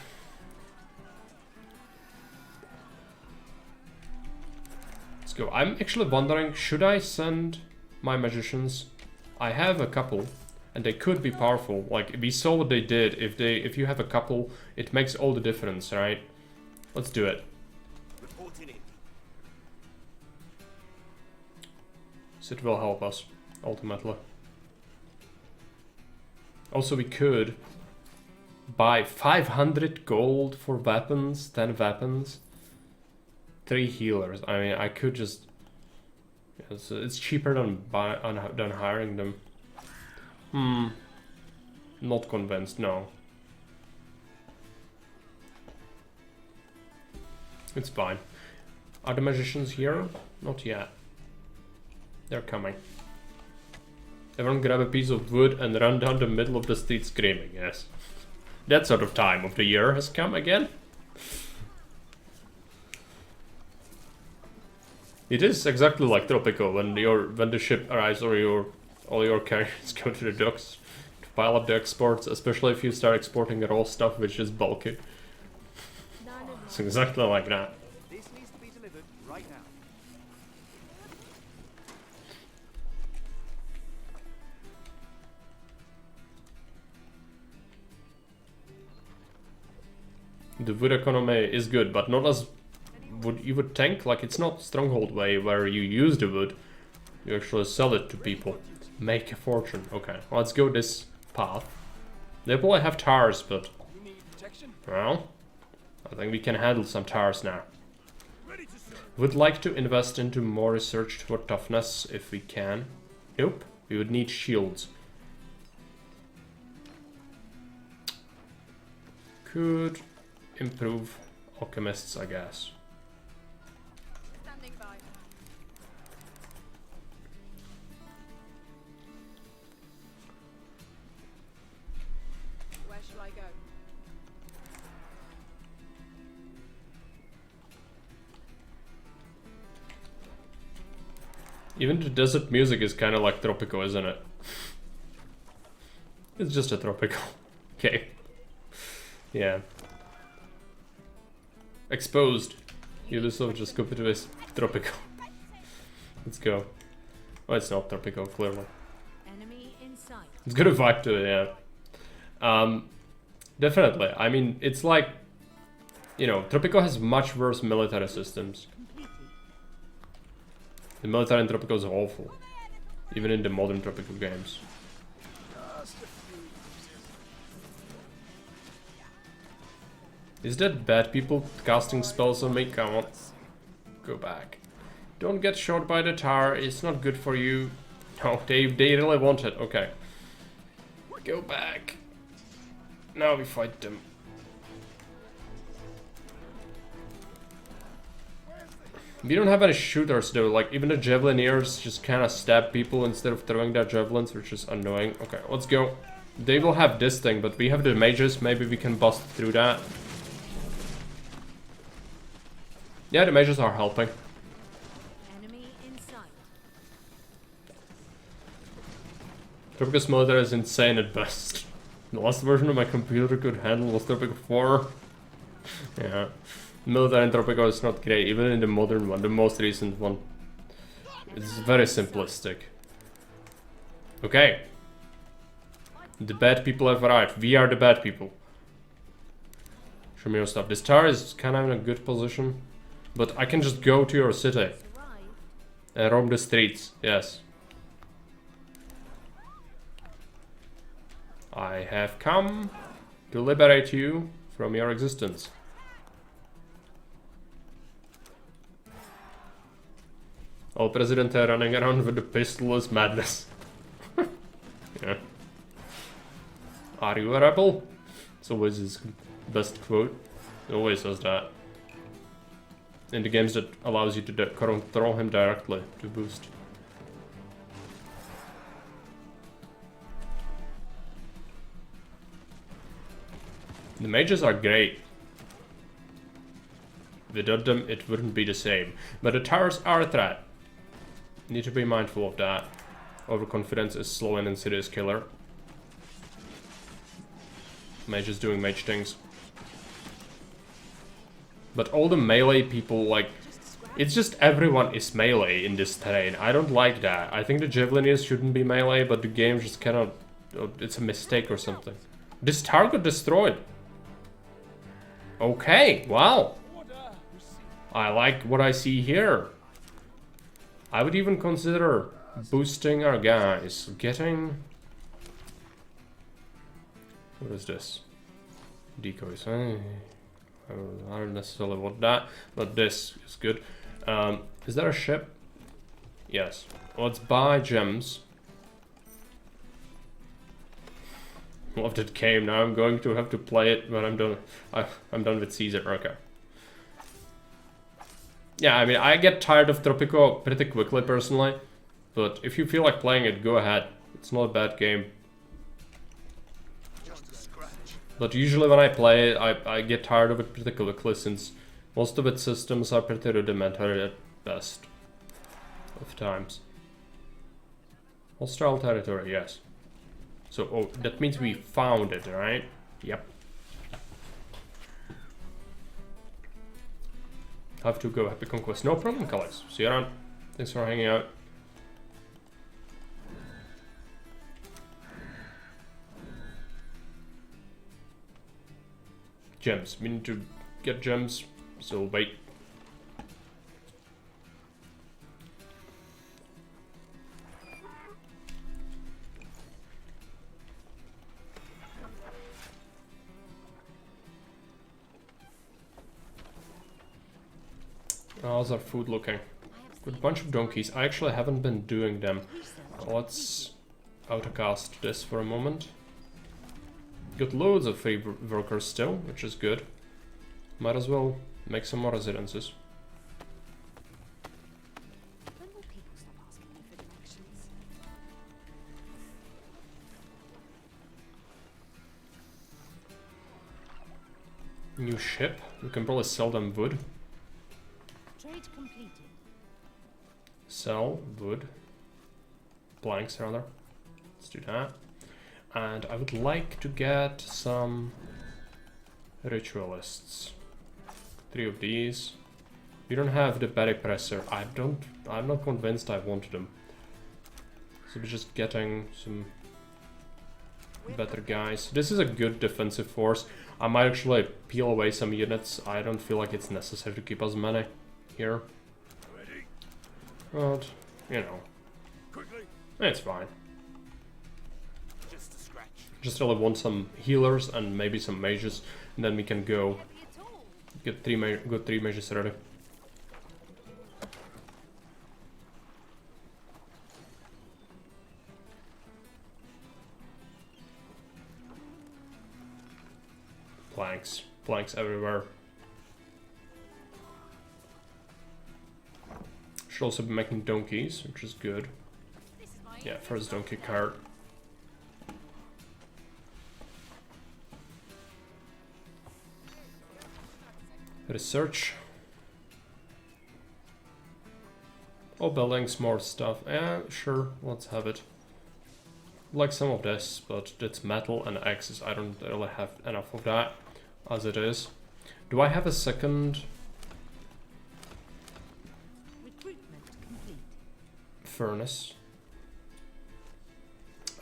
Let's go. I'm actually wondering, should I send my magicians? I have a couple, and they could be powerful. Like, we saw what they did. If you have a couple, it makes all the difference, right? Let's do it. So it will help us, ultimately. Also, we could buy 500 gold for weapons, 10 weapons, 3 healers. I mean, I could just... Yeah, so it's cheaper than hiring them. Not convinced, no. It's fine. Are the magicians here? Not yet. They're coming. Everyone grab a piece of wood and run down the middle of the street screaming, yes. That sort of time of the year has come again. It is exactly like Tropico when the ship arrives or all your carriers go to the docks to pile up the exports, especially if you start exporting raw stuff which is bulky. It's exactly like that. This needs to be delivered right now. The wood economy is good, but not as you would think. Like, it's not Stronghold way where you use the wood, you actually sell it to people, make a fortune. Okay, well, let's go this path. They probably have towers, but well, I think we can handle some towers now. Would like to invest into more research for toughness if we can. Nope, we would need shields. Could improve alchemists, I guess. Standing by. Where shall I go? Even the desert music is kind of like Tropico, isn't it? It's just a Tropico. Okay. Yeah. Exposed. Ubisoft just copied this Tropico. Let's go. Oh, it's not Tropico, clearly. Enemy in sight. It's got a vibe to it, yeah. Definitely. I mean, it's like, you know, Tropico has much worse military systems. The military in Tropico is awful. Even in the modern Tropico games. Is that bad people casting spells on me? Come on. Go back. Don't get shot by the tower. It's not good for you. No, they really want it. Okay. Go back. Now we fight them. We don't have any shooters though. Like, even the javelineers just kind of stab people instead of throwing their javelins, which is annoying. Okay, let's go. They will have this thing, but we have the mages. Maybe we can bust through that. Yeah, the mages are helping. Enemy in sight. Tropico's military is insane at best. The last version of my computer could handle was Tropico 4. Yeah. Military in Tropico is not great, even in the modern one, the most recent one. It's very simplistic. Okay. The bad people have arrived. We are the bad people. Show me your stuff. This tower is kind of in a good position. But I can just go to your city and roam the streets, yes. I have come to liberate you from your existence. El Presidente running around with a pistol is madness. Yeah. Are you a rebel? It's always his best quote. He always says that. In the games that allows you to control him directly to boost. The mages are great. Without them, it wouldn't be the same. But the towers are a threat. Need to be mindful of that. Overconfidence is slow and insidious killer. Mages doing mage things. But all the melee people, like, it's just everyone is melee in this terrain. I don't like that. I think the Javelineers shouldn't be melee, but the game just cannot... It's a mistake or something. This target destroyed. Okay, wow. I like what I see here. I would even consider boosting our guys. Getting... What is this? Decoys. I don't necessarily want that, but this is good. Is there a ship? Yes. Let's buy gems. Love that game. Now I'm going to have to play it when I'm done. I'm done with Caesar. Okay. Yeah, I mean, I get tired of Tropico pretty quickly personally, but if you feel like playing it, go ahead. It's not a bad game. But usually when I play it, I get tired of it pretty quickly, since most of its systems are pretty rudimentary at best of times. Hostile territory, yes. So, oh, that means we found it, right? Yep. Have to go Happy Conquest. No problem, Calix. See you around. Thanks for hanging out. Gems. We need to get gems, so wait. How's our food looking? Good bunch of donkeys. I actually haven't been doing them. Let's autocast this for a moment. Got loads of free workers still, which is good. Might as well make some more residences. New ship. We can probably sell them wood. Trade completed. Sell wood. Planks rather. Let's do that. And I would like to get some ritualists. 3 of these. We don't have the berry presser. I'm not convinced I want them. So we're just getting some better guys. This is a good defensive force. I might actually peel away some units. I don't feel like it's necessary to keep as many here. But, you know. It's fine. Just really want some healers and maybe some mages, and then we can go get three mages ready. Planks everywhere. Should also be making donkeys, which is good. Yeah, first donkey cart. Research. Oh, buildings, more stuff. Yeah, sure, let's have it. Like some of this, but it's metal and axes. I don't really have enough of that as it is. Do I have a second furnace?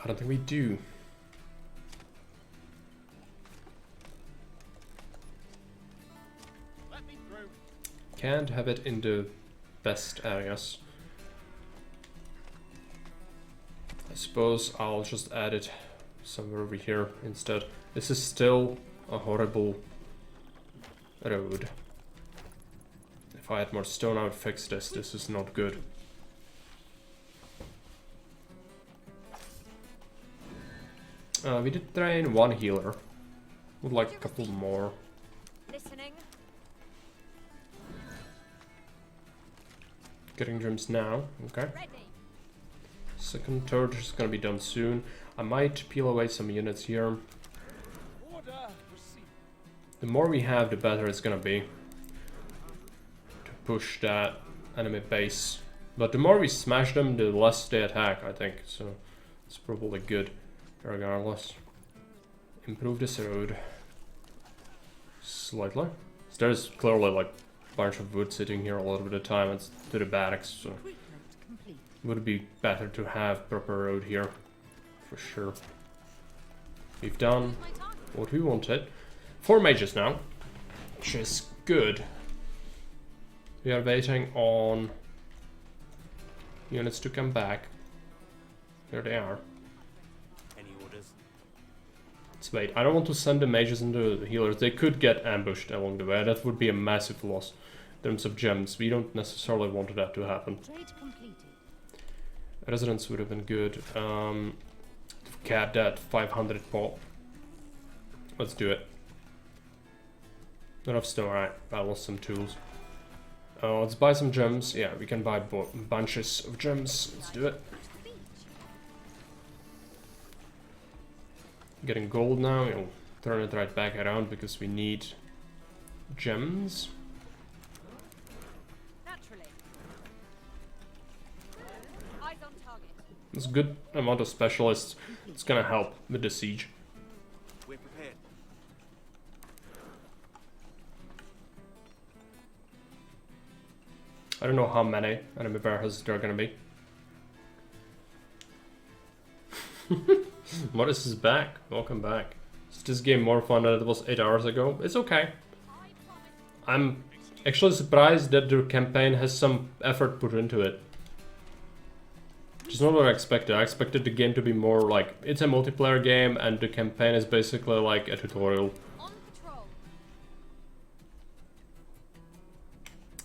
I don't think we do. Can't have it in the best areas. I suppose I'll just add it somewhere over here instead. This is still a horrible road. If I had more stone, I would fix this. This is not good. We did train one healer. Would like a couple more. Listening. Getting gems now, okay. Second turret is gonna be done soon. I might peel away some units here. The more we have, the better it's gonna be to push that enemy base. But the more we smash them, the less they attack, I think. So it's probably good, regardless. improve this road slightly. So there's clearly like a bunch of wood sitting here a lot of the time. It's to the barracks, so would be better to have proper road here for sure. We've done what we wanted. 4 mages now, which is good. We are waiting on units to come back. There they are. Any orders? Let's wait. I don't want to send the mages into the healers. They could get ambushed along the way. That would be a massive loss in terms of gems. We don't necessarily want that to happen. Residents would have been good. To cap that 500 pop. Let's do it. Not enough stone. Alright, I lost some tools. Let's buy some gems. Yeah, we can buy bunches of gems. Let's do it. Getting gold now. We'll turn it right back around because we need gems. Naturally. Eyes on target. There's a good amount of specialists. It's gonna help with the siege. We're prepared. I don't know how many enemy warehouses there are gonna be. Morris is back. Welcome back. Is this game more fun than it was 8 hours ago? It's okay. I'm actually surprised that the campaign has some effort put into it. Which is not what I expected. I expected the game to be more like, it's a multiplayer game and the campaign is basically like a tutorial.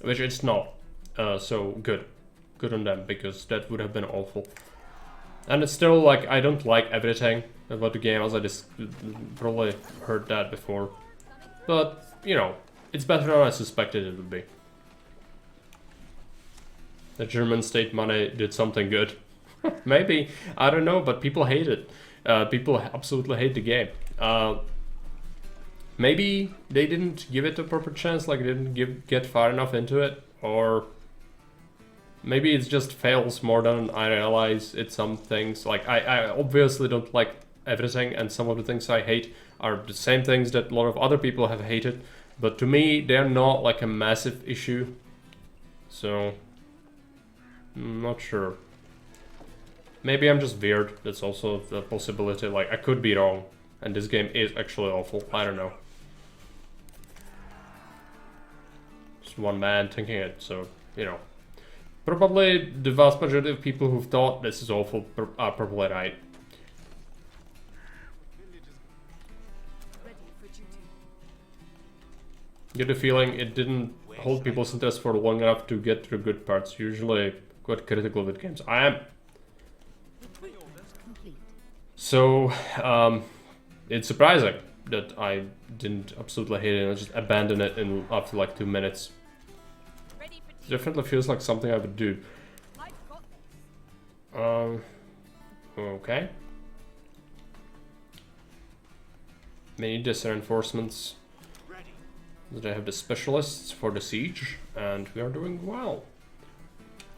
Which it's not. So good. Good on them, because that would have been awful. And it's still like, I don't like everything about the game, as I just probably heard that before. But, you know, it's better than I suspected it would be. The German state money did something good. Maybe, I don't know, but people hate it. People absolutely hate the game. Maybe they didn't give it a proper chance, like they didn't get far enough into it, or maybe it just fails more than I realize. It's some things, like I obviously don't like everything, and some of the things I hate are the same things that a lot of other people have hated, but to me they're not like a massive issue, so I'm not sure. Maybe I'm just weird. That's also the possibility. Like, I could be wrong and this game is actually awful. I don't know. Just one man thinking it, so, you know. Probably the vast majority of people who've thought this is awful are probably right. Get the feeling it didn't hold people's interest for long enough to get to the good parts. Usually quite critical with games. I am. So, it's surprising that I didn't absolutely hate it and I just abandoned it after like 2 minutes. It definitely feels like something I would do. Okay. They need this reinforcements. They have the specialists for the siege, and we are doing well.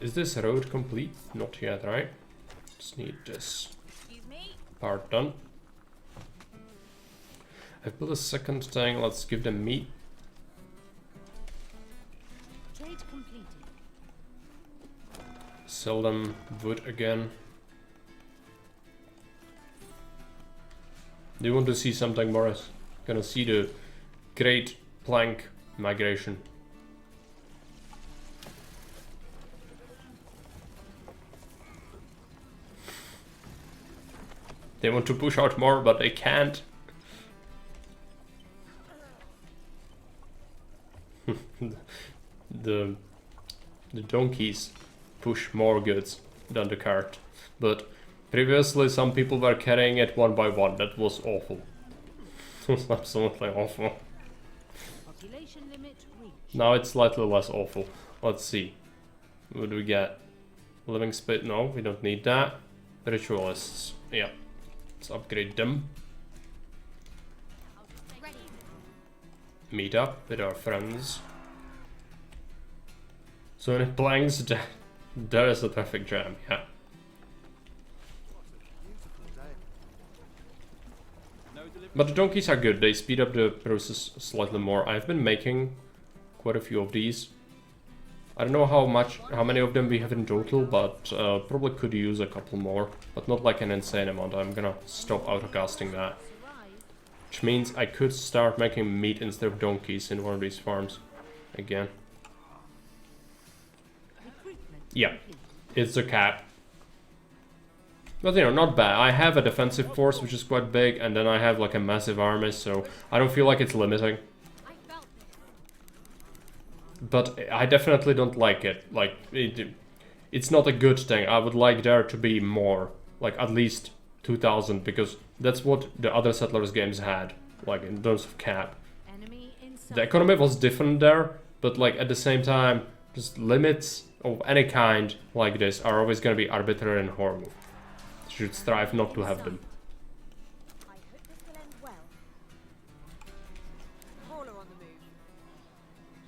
Is this road complete? Not yet, right? Just need this part done. I've built a second thing. Let's give them meat. Trade completed. Sell them wood again. Do you want to see something, Morris? Gonna see the great plank migration. They want to push out more, but they can't. the donkeys push more goods than the cart, but previously some people were carrying it one by one. That was awful. It was absolutely awful. Population limit reached. Now it's slightly less awful. Let's see. What do we get? Living spit? No, we don't need that. Ritualists. Yeah. Let's upgrade them. Meet up with our friends. So when it blanks, there is a traffic jam, yeah. No delivery But the donkeys are good, they speed up the process slightly more. I've been making quite a few of these. I don't know how many of them we have in total, but probably could use a couple more. But not like an insane amount, I'm gonna stop autocasting that. Which means I could start making meat instead of donkeys in one of these farms. Again. Yeah, it's a cap. But you know, not bad. I have a defensive force which is quite big, and then I have like a massive army, so I don't feel like it's limiting. But I definitely don't like it. Like, it's not a good thing. I would like there to be more. Like, at least 2,000, because that's what the other Settlers games had. Like, in terms of cap. The economy was different there, but like, at the same time, just limits of any kind like this are always going to be arbitrary and horrible. You should strive not to have them.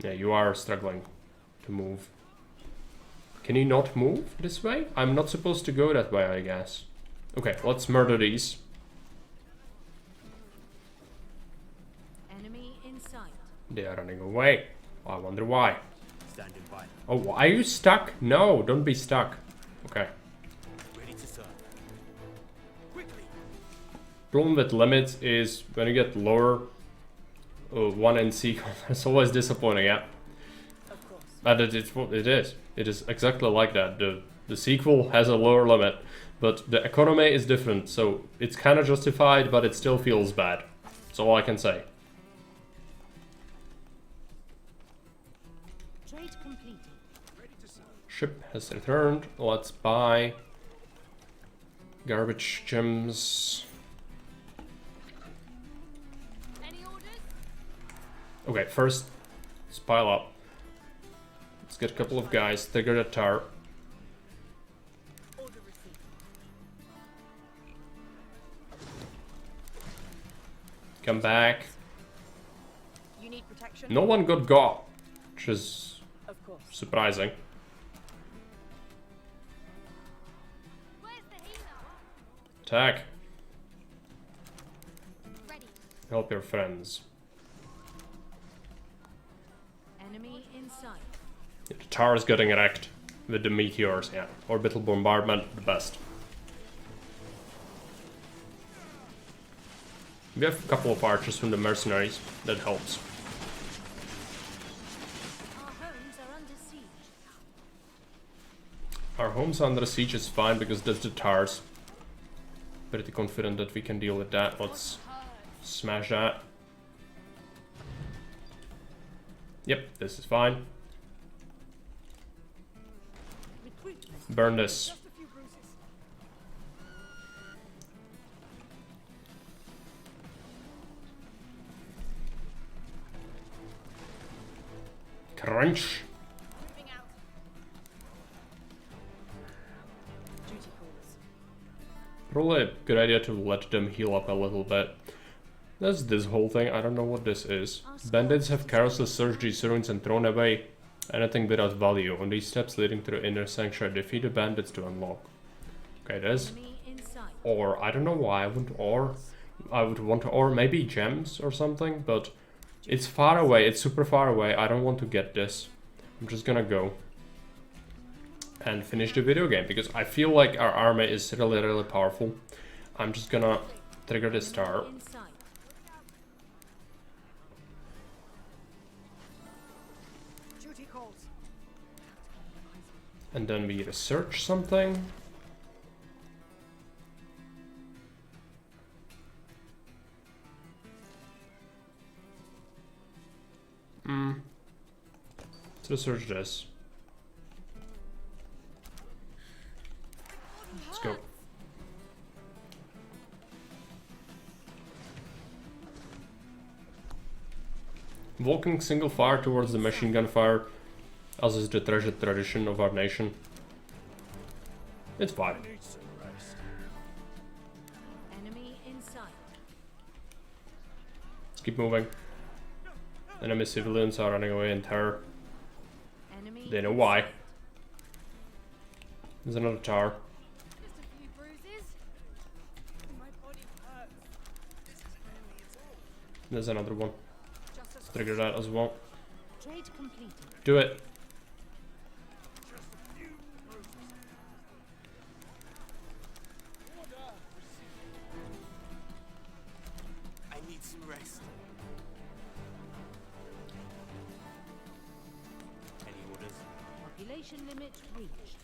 Yeah, you are struggling to move. Can you not move this way? I'm not supposed to go that way, I guess. Okay, let's murder these. Enemy in sight. They are running away. I wonder why. Standing by. Oh, are you stuck? No, don't be stuck. Okay. Ready to serve. Quickly. Problem with limits is when you get lower 1 in sequel, it's always disappointing, yeah. Of course. But it is. It is exactly like that. The sequel has a lower limit, but the economy is different, so it's kind of justified, but it still feels bad. That's all I can say. Trade completed. Ready to serve. Ship has returned. Let's buy garbage gems. Okay, first, let's pile up. Let's get a couple of guys, trigger the tar. Come back. You need protection? No one got, which is of course. Surprising. Attack. Ready. Help your friends. Enemy in sight. The tar is getting wrecked with the meteors, yeah. Orbital bombardment, the best. We have a couple of archers from the mercenaries, that helps. Our homes are under siege. Our homes under siege is fine because that's the tars. Pretty confident that we can deal with that. Let's smash that. Yep, this is fine. Burn this. Crunch. Probably a good idea to let them heal up a little bit. That's this whole thing. I don't know what this is. Bandits have carelessly searched these ruins and thrown away anything without value. On these steps leading to the inner sanctuary, defeat the bandits to unlock. Okay, this. Or I don't know why I would or. I would want to, or maybe gems or something, but it's far away. It's super far away. I don't want to get this. I'm just gonna go and finish the video game because I feel like our army is really, really powerful. I'm just gonna trigger this star. And then we research something. Let's research this. Let's go. Walking single fire towards the machine gun fire, as is the treasured tradition of our nation. It's fine. Enemy in sight. Let's keep moving. Enemy civilians are running away in terror. Enemy they know why. There's another tower. Just a few bruises. My body hurts. This is an enemy There's another one. Let's trigger that as well. Trade completed. Do it. I need some rest. Any orders? Population limit reached.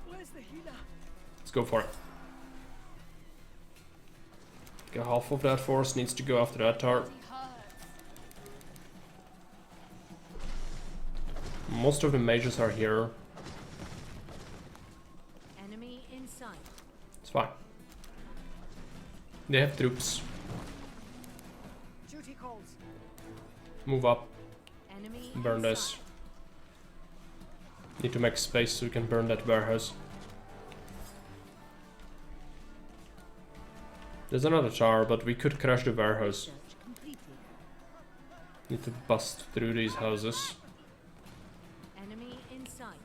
Where's the healer? Let's go for it. Okay, half of that force needs to go after that tar. Most of the mages are here. Enemy in sight. It's fine. They have troops. Duty calls. Move up. Enemy Burn in this. sight. Need to make space so we can burn that warehouse. There's another tower, but we could crash the warehouse. Research completed. Need to bust through these houses. Enemy in sight.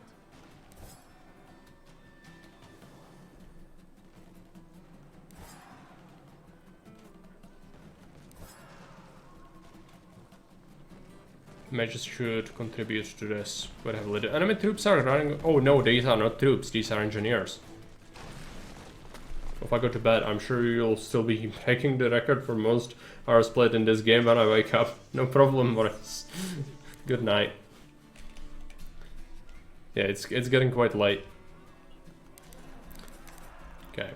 Mages should contribute to this quite heavily. The enemy troops are running. Oh no, these are not troops, these are engineers. If I go to bed, I'm sure you'll still be breaking the record for most hours played in this game when I wake up. No problem, Morris. Good night. Yeah, it's getting quite late. Okay.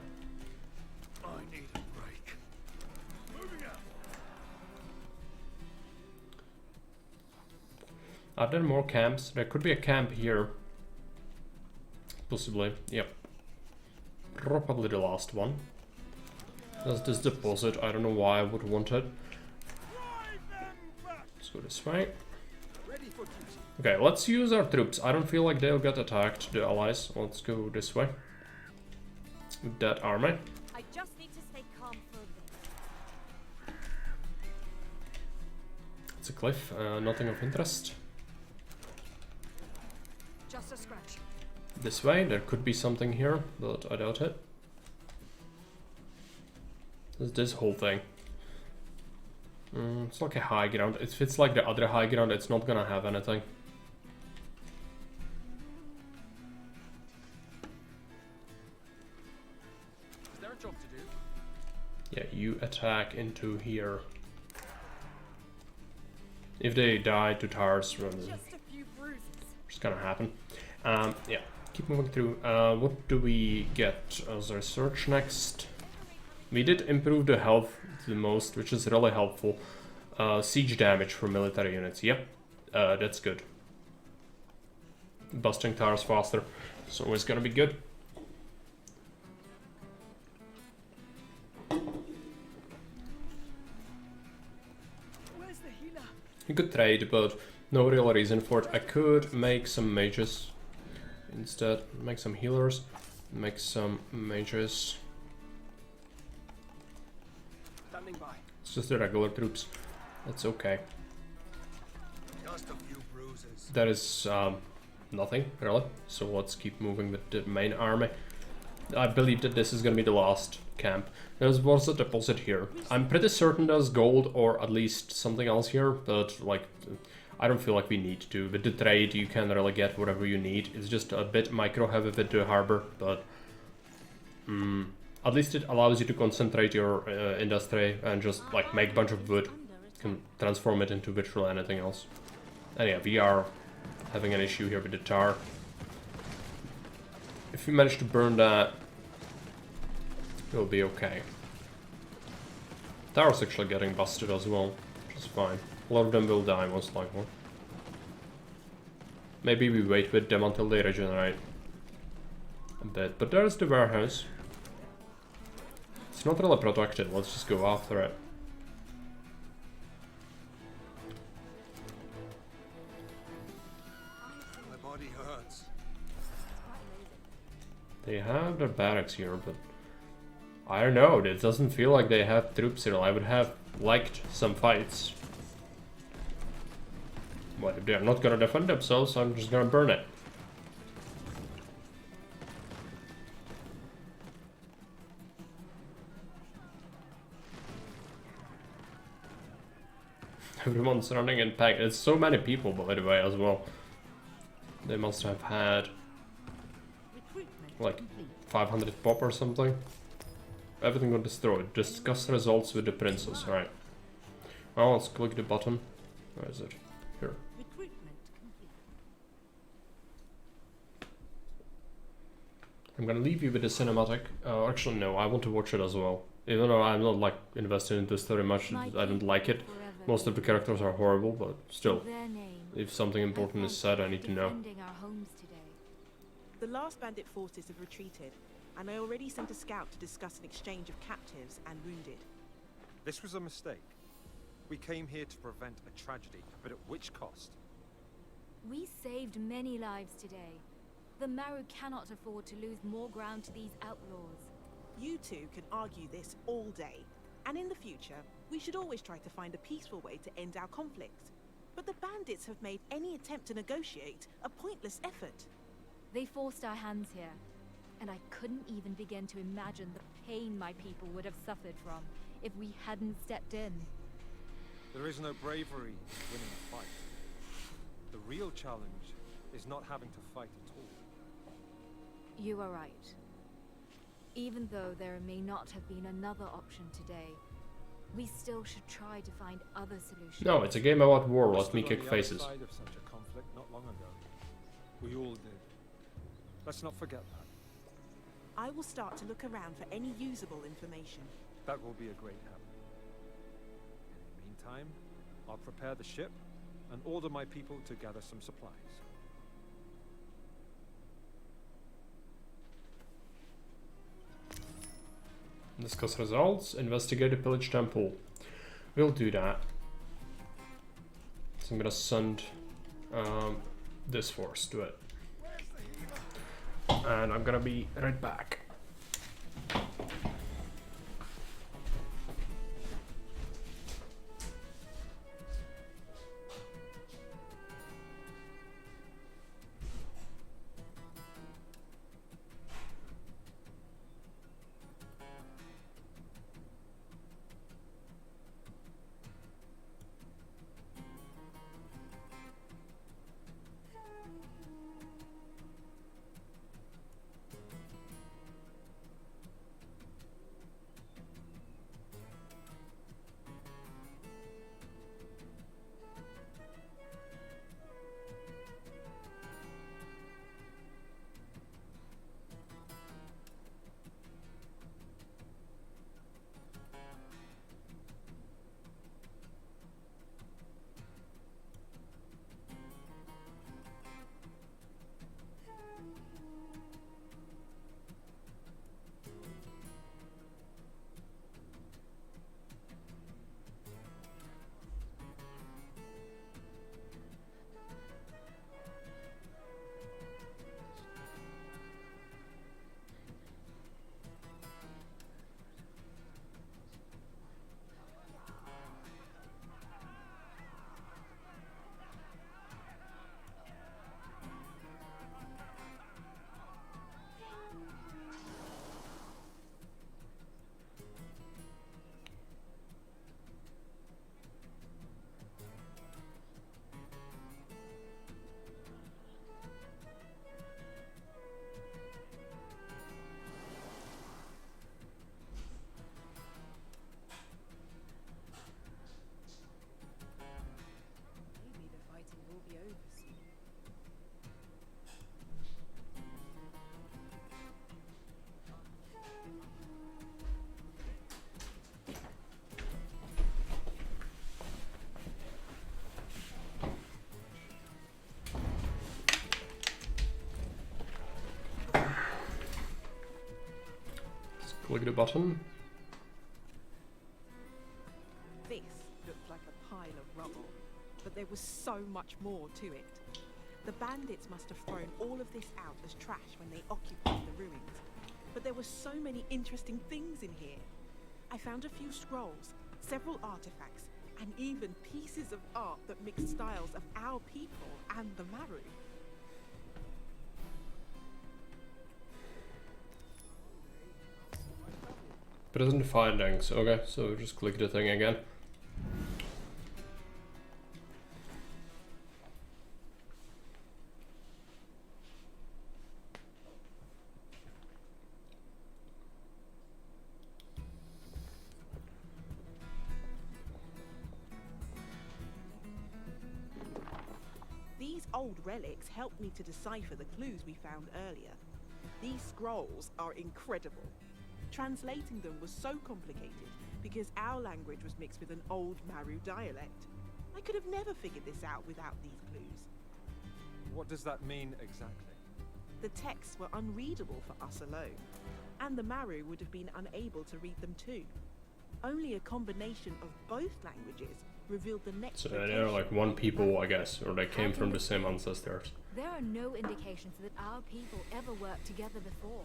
I need a break. Moving out. Are there more camps? There could be a camp here. Possibly, yep. Probably the last one. There's this deposit, I don't know why I would want it. Let's go this way. Okay, let's use our troops. I don't feel like they'll get attacked, the allies. Let's go this way. With that army. I just need to stay calm for a bit. It's a cliff, nothing of interest. Just a scratch. This way, there could be something here, but I doubt it. There's this whole thing. It's like a high ground. If it's like the other high ground, it's not gonna have anything. Is there a job to do? Yeah, you attack into here. If they die to towers, well, Just a few bruises. it's gonna happen. Yeah, keep moving through. What do we get as research next? We did improve the health the most, which is really helpful. Siege damage for military units. Yep, that's good. Busting towers faster. It's always gonna be good. Where's the healer? You could trade, but no real reason for it. I could make some mages instead. Make some healers. Make some mages. Standing by. It's just the regular troops. That's okay. Just a few bruises. That is nothing, really. So let's keep moving with the main army. I believe that this is gonna be the last camp. There was a deposit here. I'm pretty certain there's gold or at least something else here, but like, I don't feel like we need to. With the trade, you can really get whatever you need. It's just a bit micro-heavy with the harbor, but at least it allows you to concentrate your industry and just like make a bunch of wood. You can transform it into virtually anything else. And yeah, we are having an issue here with the tar. If we manage to burn that, it'll be okay. Tower's actually getting busted as well, which is fine. A lot of them will die most likely. Maybe we wait with them until they regenerate a bit. But there's the warehouse. It's not really protected, let's just go after it. My body hurts. They have their barracks here, but I don't know, it doesn't feel like they have troops here. I would have liked some fights. But if they're not gonna defend themselves, I'm just gonna burn it. Everyone's running in pack. It's so many people, by the way, as well. They must have had like 500 pop or something. Everything got destroyed. Discuss results with the princess, right? Well, let's click the button. Where is it? Here. I'm gonna leave you with the cinematic. Actually, no, I want to watch it as well. Even though I'm not like invested in the story much, I don't like it. Most of the characters are horrible, but still, if something important is said, I need to know. The last bandit forces have retreated, and I already sent a scout to discuss an exchange of captives and wounded. This was a mistake. We came here to prevent a tragedy, but at which cost? We saved many lives today. The Maru cannot afford to lose more ground to these outlaws. You two can argue this all day, and in the future, we should always try to find a peaceful way to end our conflicts. But the bandits have made any attempt to negotiate a pointless effort. They forced our hands here, and I couldn't even begin to imagine the pain my people would have suffered from if we hadn't stepped in. There is no bravery in winning a fight. The real challenge is not having to fight at all. You are right. Even though there may not have been another option today, we still should try to find other solutions. No, it's a game about war. Let me kick faces. Outside of such a conflict not long ago. We all did. Let's not forget that. I will start to look around for any usable information. That will be a great help. In the meantime, I'll prepare the ship and order my people to gather some supplies. Discuss results. Investigate the pillage temple. We'll do that. So I'm gonna send this force to it. And I'm gonna be right back. Click the button. This looked like a pile of rubble, but there was so much more to it. The bandits must have thrown all of this out as trash when they occupied the ruins. But there were so many interesting things in here. I found a few scrolls, several artifacts, and even pieces of art that mixed styles of our people and the Maru. Present findings. Okay, so just click the thing again. old relics helped me to decipher the clues we found earlier. These scrolls are incredible. Translating them was so complicated because our language was mixed with an old Maru dialect. I could have never figured this out without these clues. What does that mean exactly? The texts were unreadable for us alone, and the Maru would have been unable to read them too. Only a combination of both languages revealed the next. So they're like one people, I guess, or they came from the same ancestors. There are no indications that our people ever worked together before.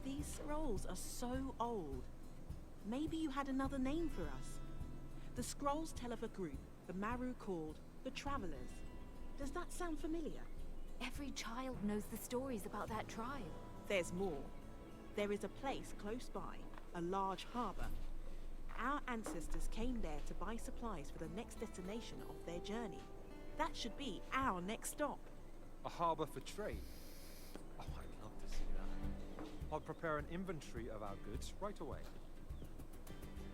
These scrolls are so old. Maybe you had another name for us. The scrolls tell of a group the Maru called the Travelers. Does that sound familiar? Every child knows the stories about that tribe. There's more. There is a place close by, a large harbor. Our ancestors came there to buy supplies for the next destination of their journey. That should be our next stop. A harbor for trade? Oh, I'd love to see that. I'll prepare an inventory of our goods right away.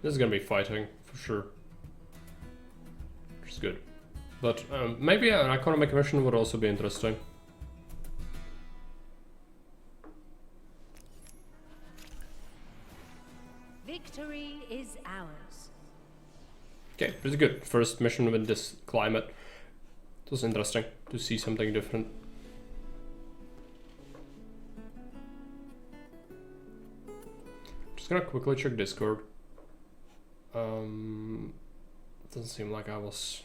This is gonna be fighting, for sure. Which is good. But maybe an economic mission would also be interesting. Victory is ours. Okay, pretty good. First mission with this climate. It was interesting to see something different. Just gonna quickly check Discord. It doesn't seem like I was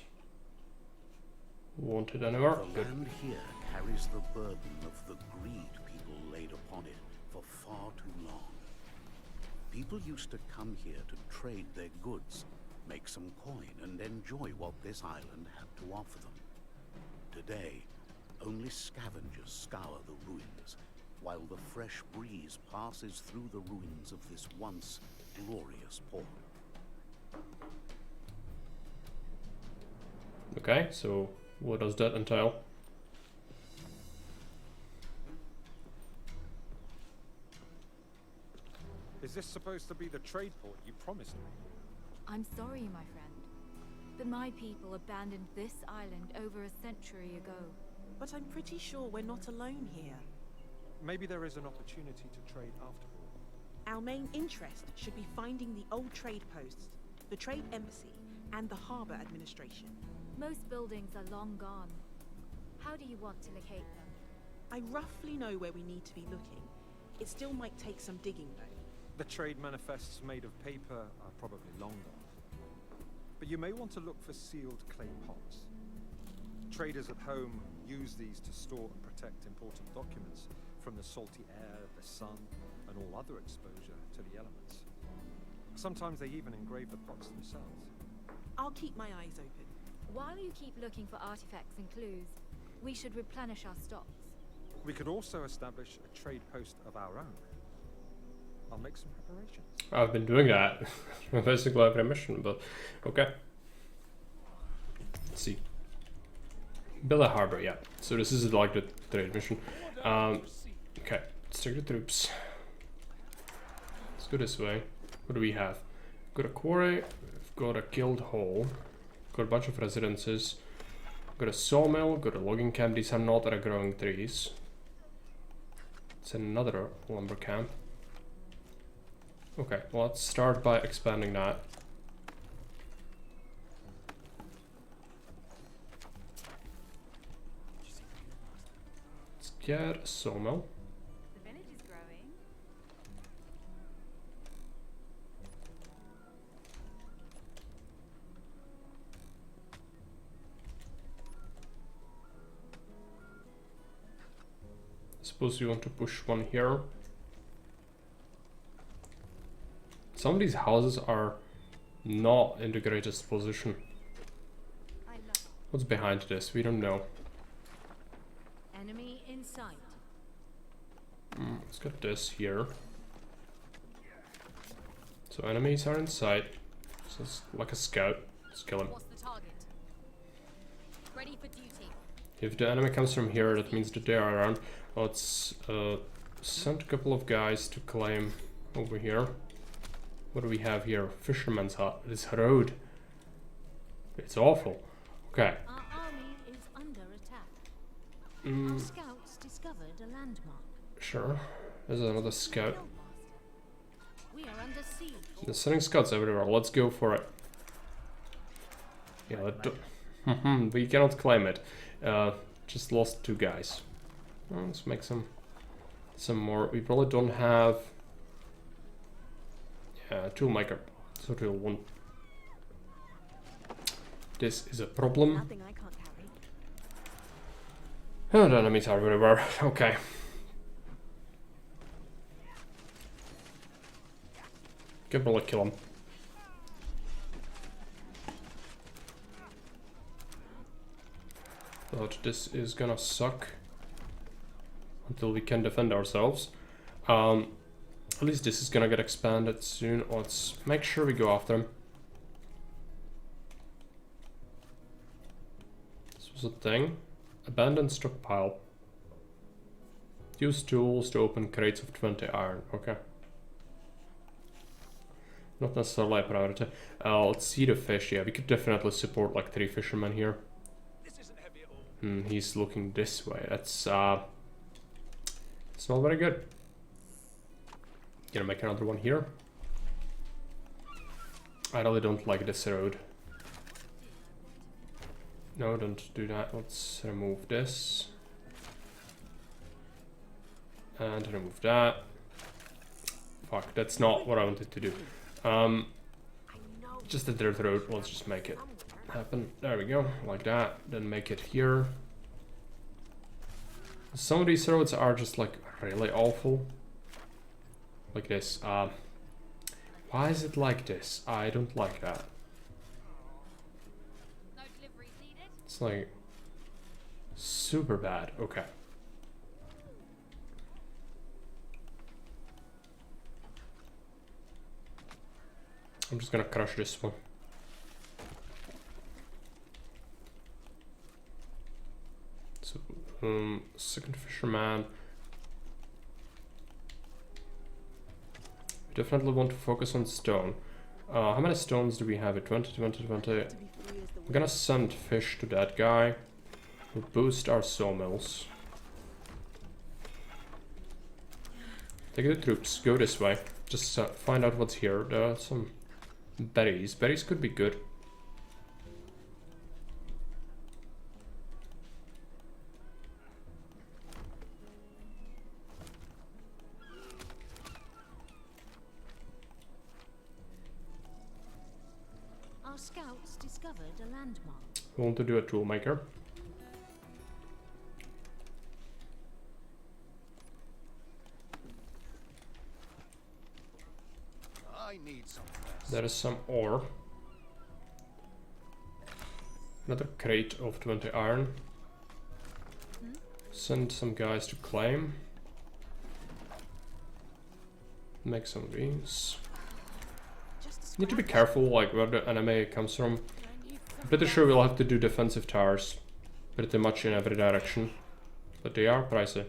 wanted anywhere. The land here carries the burden of the greed people laid upon it for far too long. People used to come here to trade their goods, make some coin, and enjoy what this island had to offer them. Today, only scavengers scour the ruins, while the fresh breeze passes through the ruins of this once glorious port. Okay, so what does that entail? Is this supposed to be the trade port you promised me? I'm sorry, my friend, but my people abandoned this island over a century ago. But I'm pretty sure we're not alone here. Maybe there is an opportunity to trade after all. Our main interest should be finding the old trade posts, the trade embassy, and the harbor administration. Most buildings are long gone. How do you want to locate them? I roughly know where we need to be looking. It still might take some digging, though. The trade manifests made of paper are probably long gone. But you may want to look for sealed clay pots. Traders at home use these to store and protect important documents from the salty air, the sun, and all other exposure to the elements. Sometimes they even engrave the pots themselves. I'll keep my eyes open. While you keep looking for artifacts and clues, we should replenish our stocks. We could also establish a trade post of our own. I'll make some preparations. I've been doing that basically every mission, but okay. Let's see. Build a harbor, yeah. So this is like the trade mission. Okay, let's take the troops. Let's go this way. What do we have? We've got a quarry, we've got a guild hall, got a bunch of residences, got a sawmill, got a logging camp. These are not growing trees. It's another lumber camp. Okay, well, let's start by expanding that. Let's get a sawmill. The village is growing. I suppose you want to push one here. Some of these houses are not in the greatest position. What's behind this? We don't know. Enemy in sight. Let's get this here. So enemies are in sight. So it's like a scout. Let's kill him. What's the target? Ready for duty. If the enemy comes from here, that means that they are around. Let's send a couple of guys to claim over here. What do we have here? Fisherman's hut. This road. It's awful. Okay. Our army is under attack. Our scouts discovered a landmark. Sure. There's another scout. We are under siege. They're sending scouts everywhere. Let's go for it. Yeah, we cannot claim it. Just lost 2 guys. Well, let's make some more. We probably don't have. Yeah, toolmaker. So tool 1. This is a problem. Nothing I can't carry. Oh, the enemies are everywhere. Okay. Can probably kill him. But this is gonna suck until we can defend ourselves. At least this is gonna get expanded soon. Let's make sure we go after him. This was a thing. Abandoned stockpile. Use tools to open crates of 20 iron. Okay. Not necessarily a priority. Let's see the fish. Yeah, we could definitely support like 3 fishermen here. He's looking this way. That's it's not very good. Gonna make another one here. I really don't like this road. No, don't do that. Let's remove this. And remove that. Fuck, that's not what I wanted to do. Just a dirt road. Let's just make it happen. There we go, like that. Then make it here. Some of these roads are just like really awful. Like this. Why is it like this? I don't like that. It's like super bad. Okay. I'm just gonna crush this one. So, second fisherman. We definitely want to focus on stone. How many stones do we have? 20, 20, 20. I'm gonna send fish to that guy. We'll boost our sawmills. Take the troops, go this way. Just find out what's here. There are some berries. Berries could be good. Our scouts discovered a landmark. We want to do a tool maker. I need some. There is some ore. Another crate of 20 iron. Send some guys to claim. Make some of these. Need to be careful like where the enemy comes from. I'm pretty sure we'll have to do defensive towers pretty much in every direction. But they are pricey.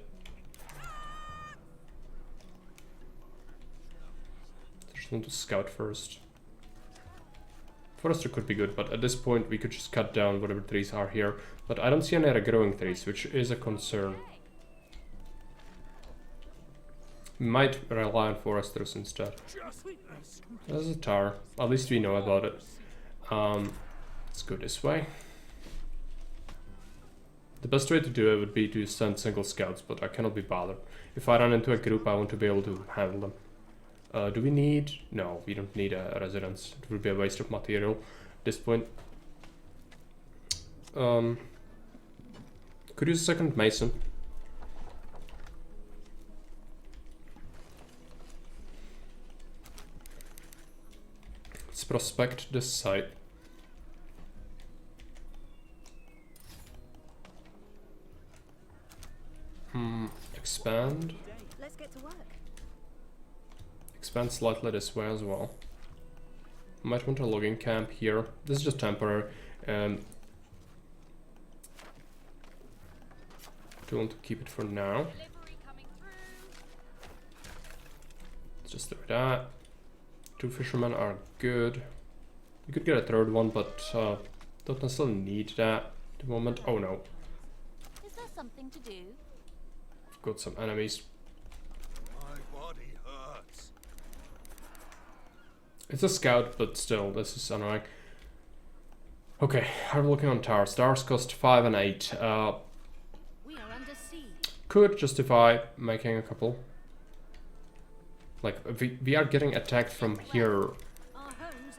Just want to scout first. Forester could be good, but at this point we could just cut down whatever trees are here. But I don't see any growing trees, which is a concern. We might rely on foresters instead. There's a tower. At least we know about it. Let's go this way. The best way to do it would be to send single scouts, but I cannot be bothered. If I run into a group, I want to be able to handle them. Do we need... No, we don't need a residence. It would be a waste of material at this point. Could use a second mason. Let's prospect this site. Expand. Let's get to work. Expand slightly this way as well. Might want a logging camp here. This is just temporary. Do want to keep it for now. Let's just do that. 2 fishermen are good. We could get a third one, but don't necessarily need that at the moment. Oh no. something to do? I've got some enemies. My body hurts. It's a scout, but still, this is annoying. Okay, I'm looking on towers. Towers cost 5 and 8. We are under siege. Could justify making a couple. Like, we are getting attacked from here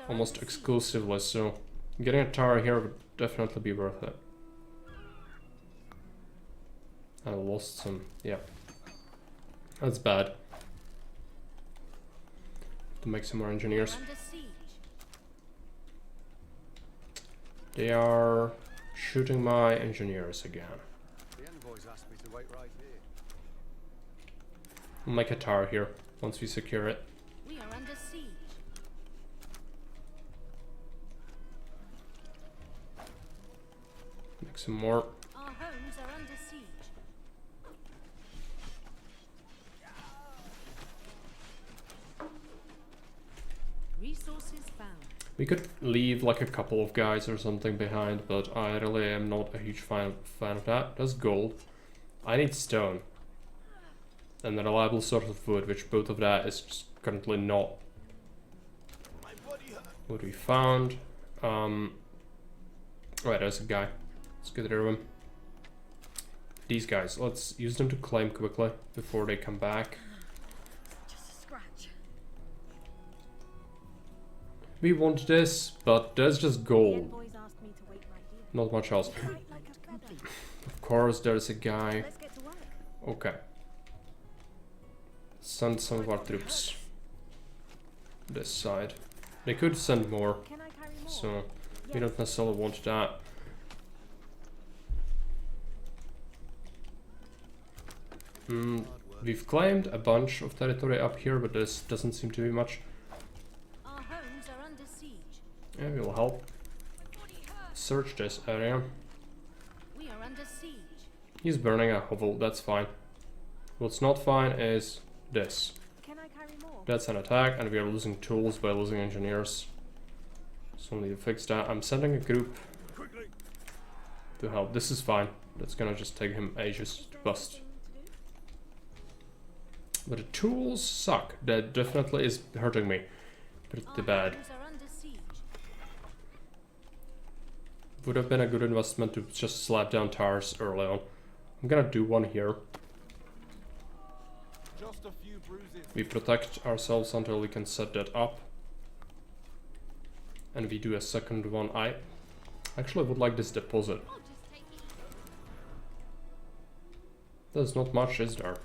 almost exclusively, so getting a tower here would definitely be worth it. I lost some, yeah. That's bad. To make some more engineers. They are shooting my engineers again. The envoys asked me to wait right here. I'll make a tower here once we secure it. We are under siege. Make some more. Our homes are under siege. Resources found. We could leave like a couple of guys or something behind, but I really am not a huge fan of that. That's gold. I need stone. And a reliable source of wood, which both of that is just currently not. What we found. Right, there's a guy. Let's get rid of him. These guys, let's use them to claim quickly before they come back. Just a scratch. We want this, but there's just gold. Envoys asked me to wait right here. Not much else. Of course, there's a guy. Let's get to work. Okay. Send some of our troops this side. They could send more, so we don't necessarily want that. We've claimed a bunch of territory up here, but this doesn't seem to be much. Our homes are under siege. Yeah, we will help. Search this area. We are under siege. He's burning a hovel, that's fine. What's not fine is this. Can I carry more? That's an attack, and we are losing tools by losing engineers. So we need to fix that. I'm sending a group to help. This is fine. That's gonna just take him ages to bust. But the tools suck. That definitely is hurting me pretty bad. Would have been a good investment to just slap down towers early on. I'm gonna do one here. Just a few bruises. We protect ourselves until we can set that up. And we do a second one. I actually would like this deposit. There's not much, is there?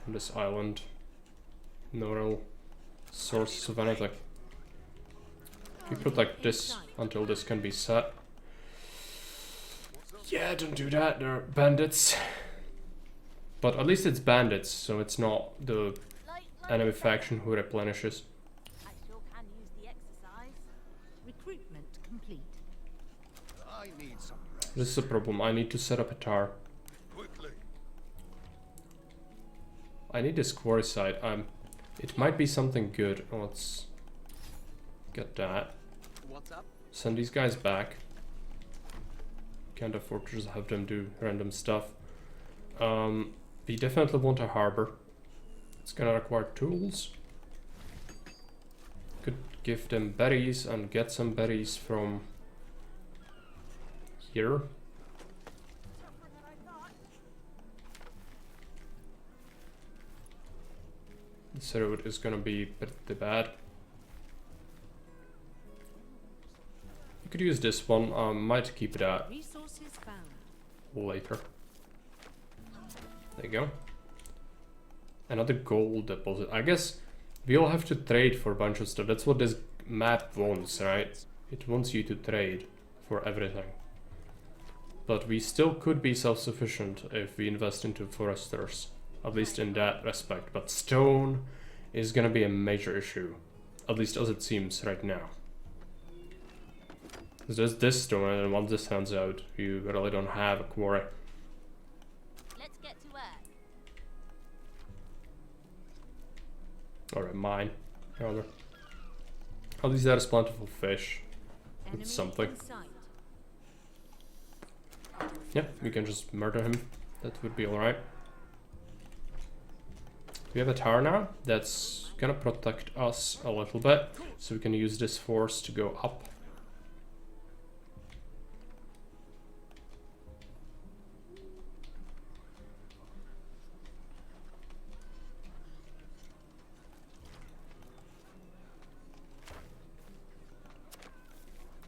On this island. No real sources of anything. We protect this until this can be set. Yeah, don't do that, they're bandits. But at least it's bandits, so it's not the enemy faction who replenishes. I sure can use the exercise. Recruitment complete. I need some rest. This is a problem. I need to set up a tower. Quickly. I need this quarry site. It might be something good. Let's get that. What's up? Send these guys back. Can't afford to just have them do random stuff. We definitely want a harbor. It's gonna require tools. Could give them berries and get some berries from here. This road is gonna be pretty bad. You could use this one. Might keep it out Resources found. later. There you go. Another gold deposit. I guess we'll have to trade for a bunch of stuff. That's what this map wants, right? It wants you to trade for everything. But we still could be self-sufficient if we invest into foresters. At least in that respect. But stone is gonna be a major issue. At least as it seems right now. Because there's this stone, and once this turns out, you really don't have a quarry. Let's get to work. Or a mine, rather. At least there's plentiful fish. It's something. In sight. Yeah, we can just murder him. That would be alright. We have a tower now that's gonna protect us a little bit, so we can use this force to go up.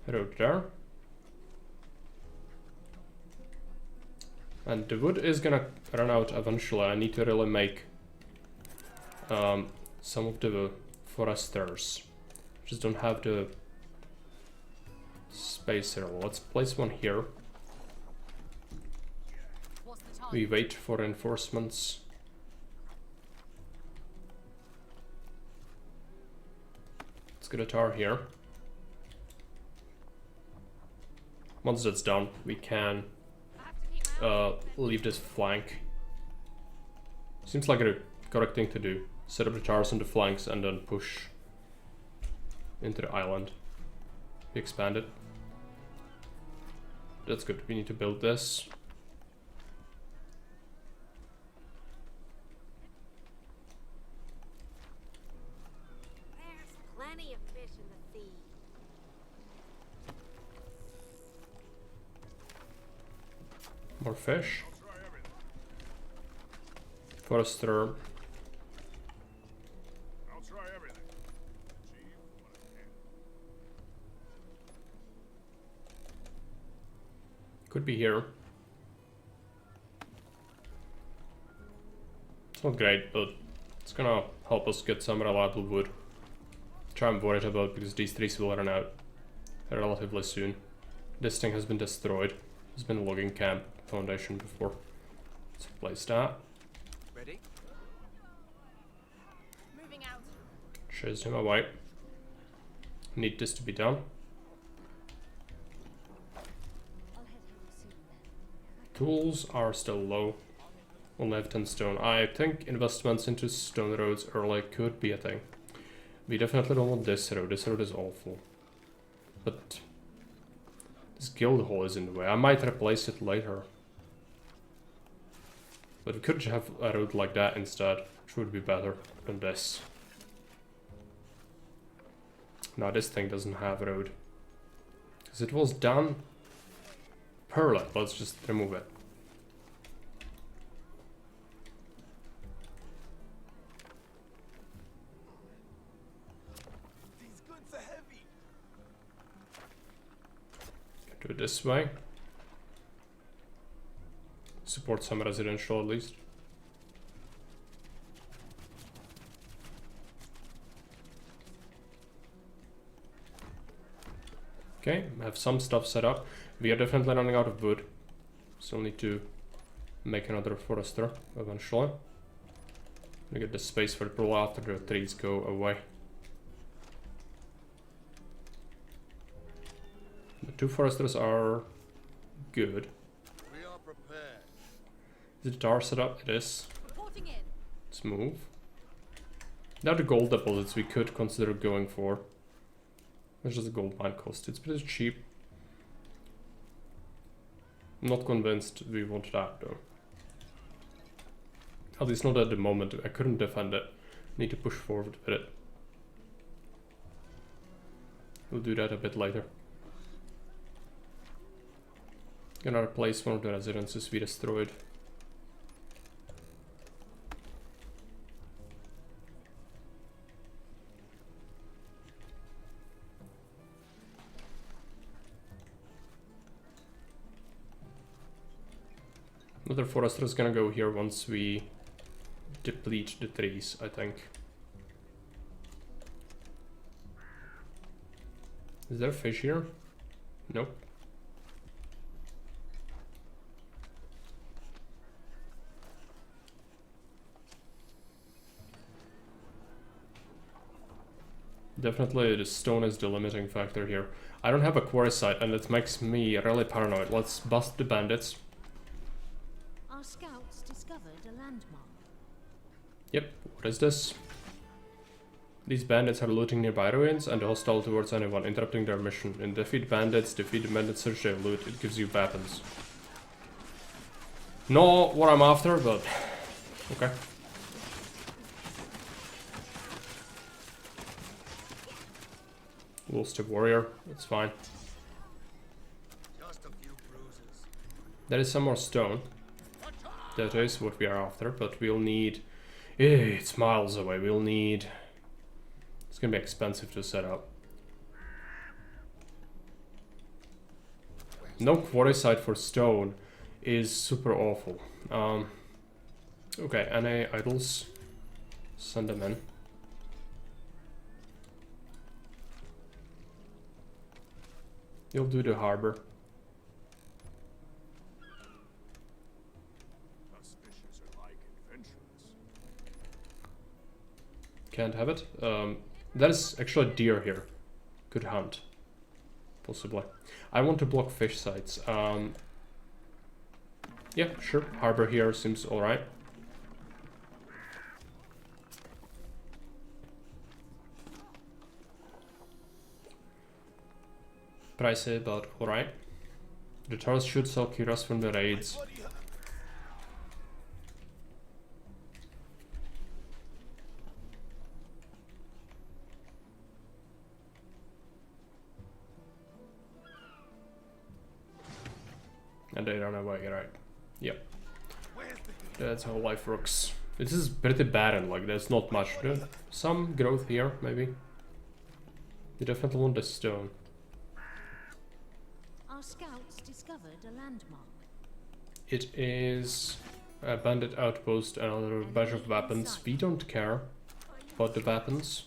Road there. And the wood is gonna run out eventually. I need to really make some of the foresters. Just don't have the space here. Let's place one here. We wait for reinforcements. Let's get a tower here. Once that's done, we can leave this flank. Seems like a correct thing to do. Set up the towers on the flanks and then push into the island. We expand it. That's good. We need to build this. There's plenty of fish in the sea. More fish. Forester. I'll try everything. Achieve what I can. Could be here. It's not great, but it's gonna help us get some reliable wood. Which I'm worried about because these trees will run out relatively soon. This thing has been destroyed. There's been a logging camp foundation before. Let's replace that. Ready? Moving out. Chase him away. Need this to be done. Tools are still low. Only have 10 stone. I think investments into stone roads early could be a thing. We definitely don't want this road. This road is awful. But this guild hall is in the way. I might replace it later. But we could have a road like that instead, which would be better than this. Now this thing doesn't have a road. Because it was done perlet. Let's just remove it. These goods are heavy. Do it this way. Support some residential at least. Okay, I have some stuff set up. We are definitely running out of wood. Still need to make another forester eventually. We get the space for it probably after the trees go away. The 2 foresters are good. We are prepared. Is the tower set up? It is. Reporting in. Let's move. Now the gold deposits we could consider going for. How much does the gold mine cost? It's pretty cheap. Not convinced we want that though. At least not at the moment. I couldn't defend it. Need to push forward with it. We'll do that a bit later. Gonna replace one of the residences we destroyed. Another forester is gonna go here once we deplete the trees, I think. Is there a fish here? Nope. Definitely the stone is the limiting factor here. I don't have a quarry site and it makes me really paranoid. Let's bust the bandits. Our scouts discovered a landmark. Yep, what is this? These bandits are looting nearby ruins and hostile towards anyone, interrupting their mission. In defeat bandits search their loot, it gives you weapons. Not what I'm after, but okay. Woolster Warrior, it's fine. Just a few bruises. There is some more stone. That is what we are after, but we'll need... it's miles away, we'll need... It's gonna be expensive to set up. No quarry site for stone is super awful. Okay, NA idols. Send them in. You'll do the harbor. Suspicious are like adventurers. Can't have it. There's actually a deer here. Good hunt. Possibly. I want to block fish sites. Yeah, sure. Harbor here seems alright. Pricey, but alright. The Taurus should sell Kiras from the raids. And they run away, right? Yep. That's how life works. This is pretty barren, like there's not much. Some growth here, maybe. You definitely want the stone. Our scouts discovered a landmark. It is a bandit outpost, another batch of weapons. We don't care about the weapons.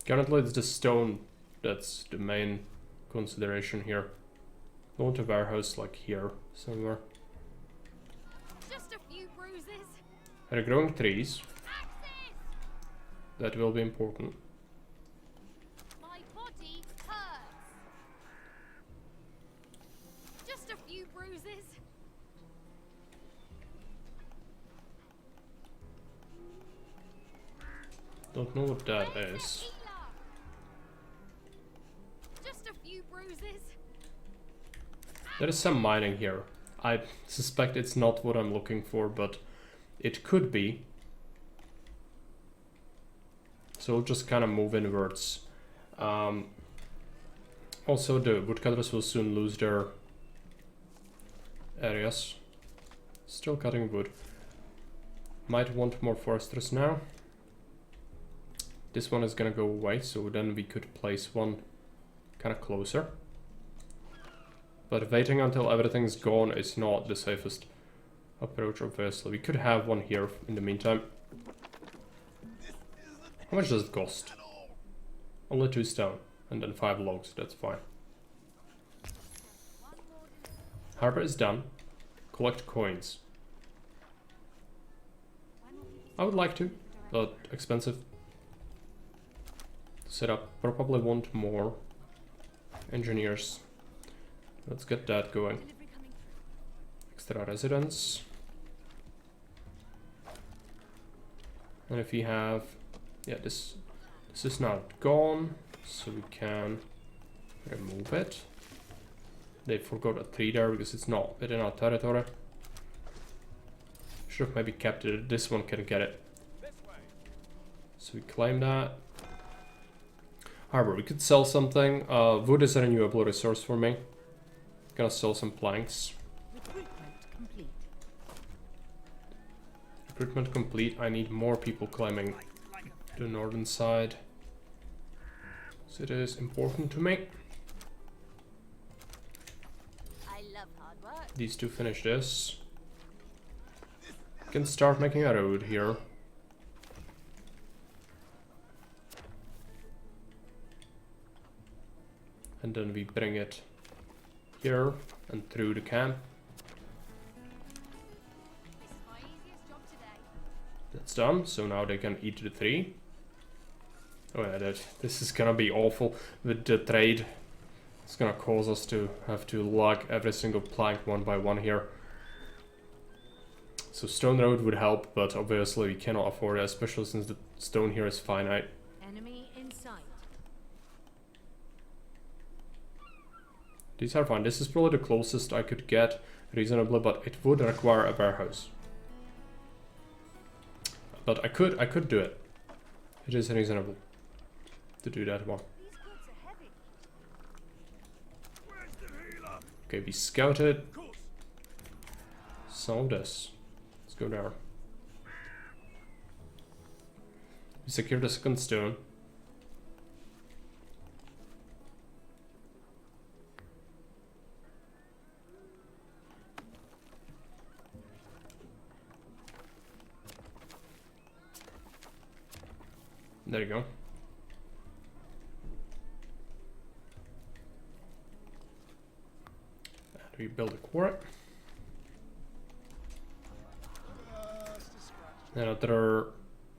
Currently it's the stone that's the main consideration here. I want a warehouse like here somewhere. Just a few bruises. And growing trees. That will be important. My body hurts. Just a few bruises. Don't know what that is. Just a few bruises. There is some mining here. I suspect it's not what I'm looking for, but it could be. So we'll just kind of move inwards. Also, the woodcutters will soon lose their areas. Still cutting wood. Might want more foresters now. This one is gonna go away, so then we could place one kind of closer. But waiting until everything's gone is not the safest approach, obviously. We could have one here in the meantime. How much does it cost? Only 2 stone and then 5 logs, that's fine. Harbor is done. Collect coins. I would like to, but expensive. Set up, probably want more engineers. Let's get that going. Extra residents. And if we have, yeah, this is now gone, so we can remove it. They forgot a tree there because it's not within our territory. Should have maybe kept it. This one can get it. So we claim that. Harbor, we could sell something. Wood is a renewable resource for me. Gonna sell some planks. Recruitment complete. Recruitment complete. I need more people climbing the northern side. So it is important to me. I love hard work. These two finish this. Can start making a road here. And then we bring it here and through the camp. This is my easiest job today. That's done, so now they can eat the tree. Oh yeah, this is gonna be awful with the trade. It's gonna cause us to have to lug every single plank one by one here. So stone road would help, but obviously we cannot afford it, especially since the stone here is finite. Enemy in sight. These are fine. This is probably the closest I could get reasonably, but it would require a warehouse. But I could do it. It is reasonable to do that one. Okay, we scouted some of this. Let's go there. We secured the second stone. There you go. And we build a quarry. Another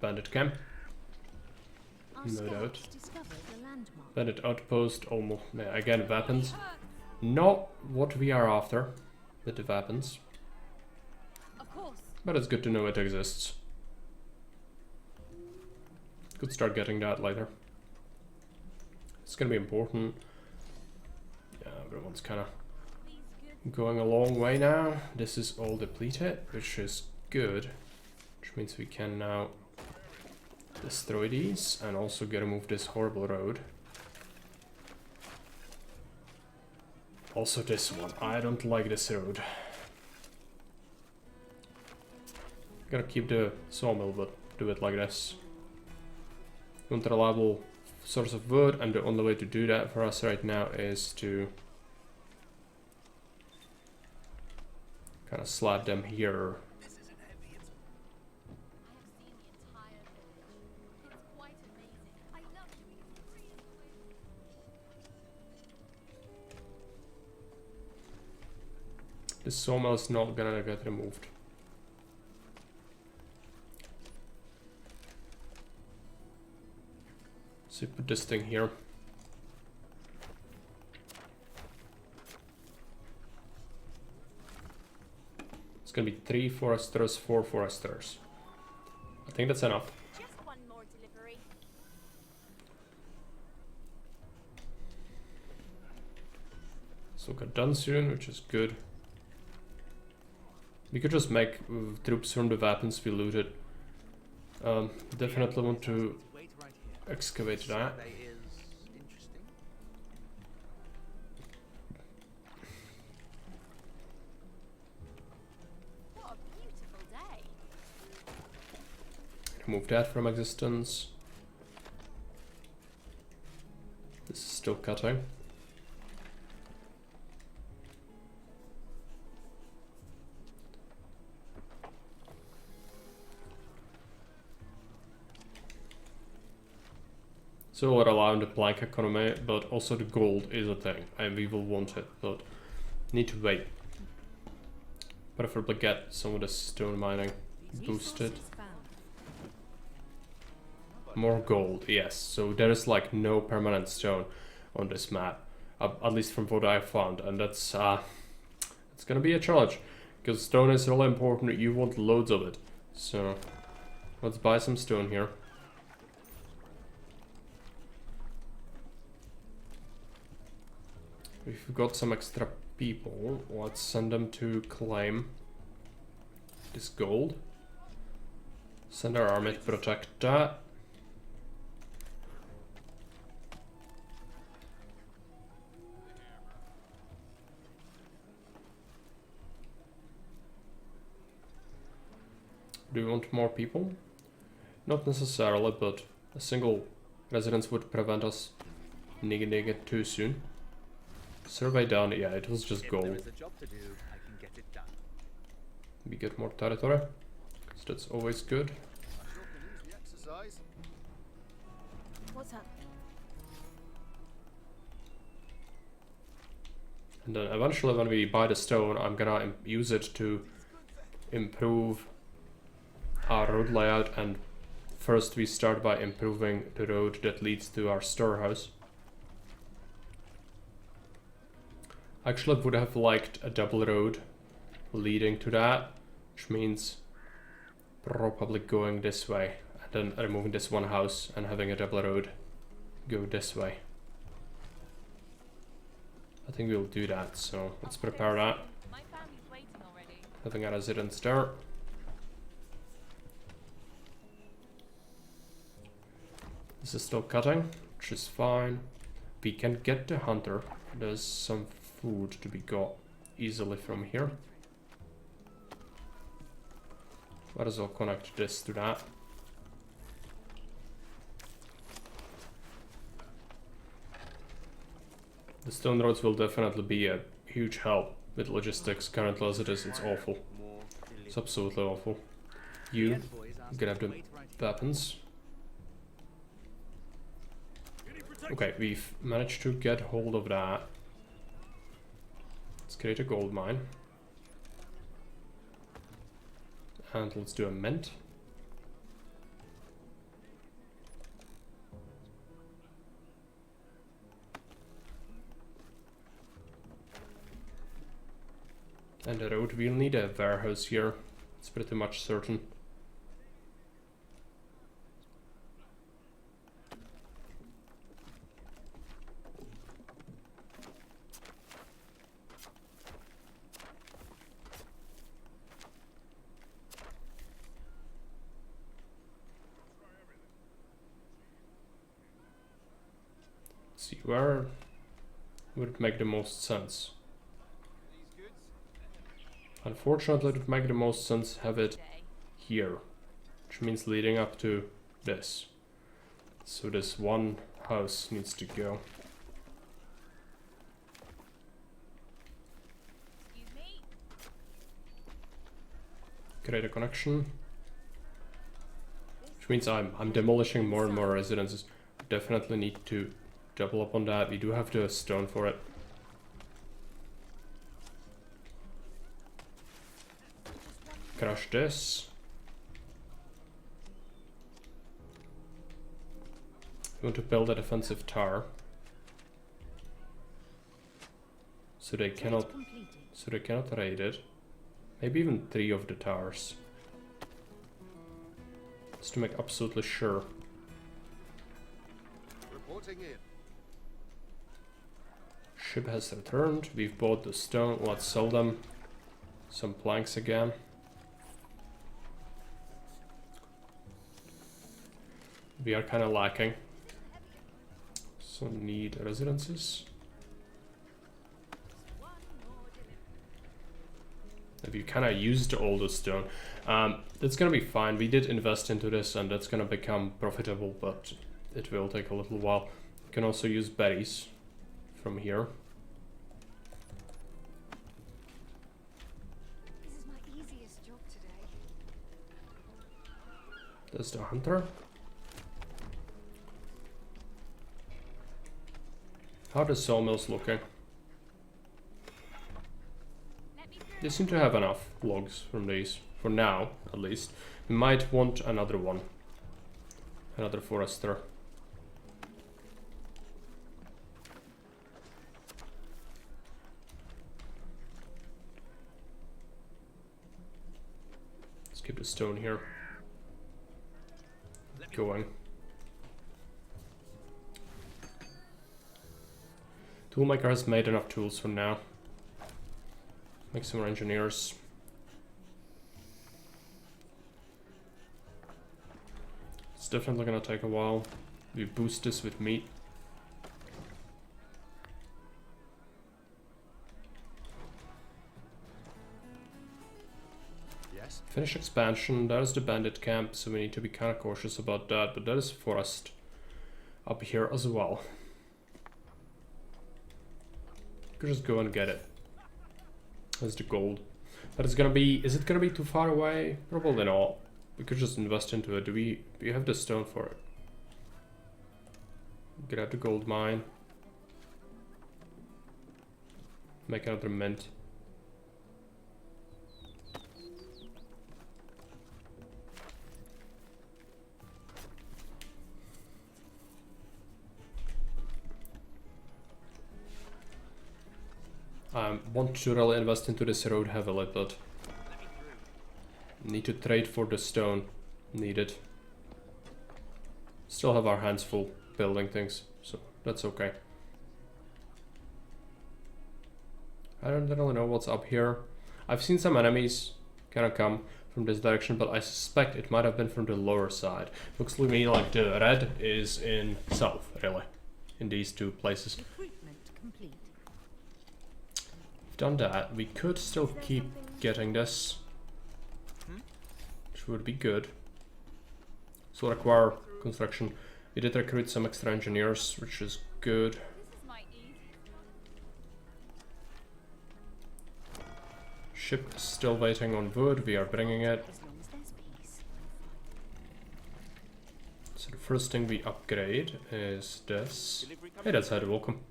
bandit camp. No doubt. Bandit outpost, almost. Yeah, again, weapons. Not what we are after with the weapons. Of course. But it's good to know it exists. Could start getting that later. It's gonna be important. Yeah, everyone's kind of going a long way now. This is all depleted, which is good. Which means we can now destroy these and also get remove this horrible road. Also this one. I don't like this road. Gonna keep the sawmill, but do it like this. Unreliable source of wood, and the only way to do that for us right now is to kind of slap them here. This sawmill is not gonna get removed. So put this thing here. It's gonna be 3 foresters, 4 foresters. I think that's enough. Just one more delivery. So got done soon, which is good. We could just make troops from the weapons we looted. Definitely want to excavate that. What a beautiful day. Remove that from existence. This is still cutting. So we're allowing the plank economy, but also the gold is a thing, and we will want it, but need to wait. Preferably get some of the stone mining boosted. More gold, yes. So there is like no permanent stone on this map, at least from what I found, and that's it's gonna be a challenge, because stone is really important. You want loads of it, so let's buy some stone here. If we've got some extra people, let's send them to claim this gold. Send our army to protect that. Do we want more people? Not necessarily, but a single residence would prevent us needing it too soon. Survey done, yeah, it was just gold. If there is a job to do, I can get it done. We get more territory, so that's always good. What's up? And then eventually when we buy the stone, I'm gonna use it to improve our road layout, and first we start by improving the road that leads to our storehouse. Actually, I would have liked a double road leading to that, which means probably going this way and then removing this one house and having a double road go this way. I think we'll do that, so let's prepare that. My family's waiting already. Having a residence there. This is still cutting, which is fine. We can get the hunter. There's some food to be got easily from here. Might as well connect this to that. The stone roads will definitely be a huge help with logistics. Currently as it is, it's awful. It's absolutely awful. You grab the weapons. Okay, we've managed to get hold of that. Let's create a gold mine. And let's do a mint. And the road, we'll need a warehouse here. It's pretty much certain. See, where would it make the most sense? Unfortunately, it would make the most sense have it here, which means leading up to this. So this one house needs to go. Create a connection. Which means I'm demolishing more and more residences. Definitely need to double up on that. We do have the stone for it. Crush this. We want to build a defensive tower. So they cannot raid it. Maybe even 3 of the towers. Just to make absolutely sure. Reporting in. Ship has returned. We've bought the stone. Let's sell them. Some planks again. We are kind of lacking. So need residences. We kind of used all the stone. That's gonna be fine. We did invest into this and that's gonna become profitable, but it will take a little while. You can also use berries from here. This is my easiest job today. There's the hunter. How are the sawmills looking? They seem to have enough logs from these, for now at least. We might want another one. Another forester. Let's keep the stone here going. Toolmaker has made enough tools for now. Make some more engineers. It's definitely gonna take a while. We boost this with meat. Yes. Finish expansion. That is the bandit camp, so we need to be kind of cautious about that. But that is forest up here as well. You could just go and get it. That's the gold. But it's gonna be, is it gonna be too far away? Probably not. We could just invest into it. Do we have the stone for it? Grab the gold mine. Make another mint. Want to really invest into this road heavily, but need to trade for the stone needed. Still have our hands full building things, so that's okay. I don't really know what's up here. I've seen some enemies kind of come from this direction, but I suspect it might have been from the lower side. Looks to me like the red is in south, really, in these two places. Recruitment complete. We've done that. We could still keep getting this, which would be good. So require construction. We did recruit some extra engineers, which is good. Ship is still waiting on wood. We are bringing it. So the first thing we upgrade is this. Hey, that's Head, welcome.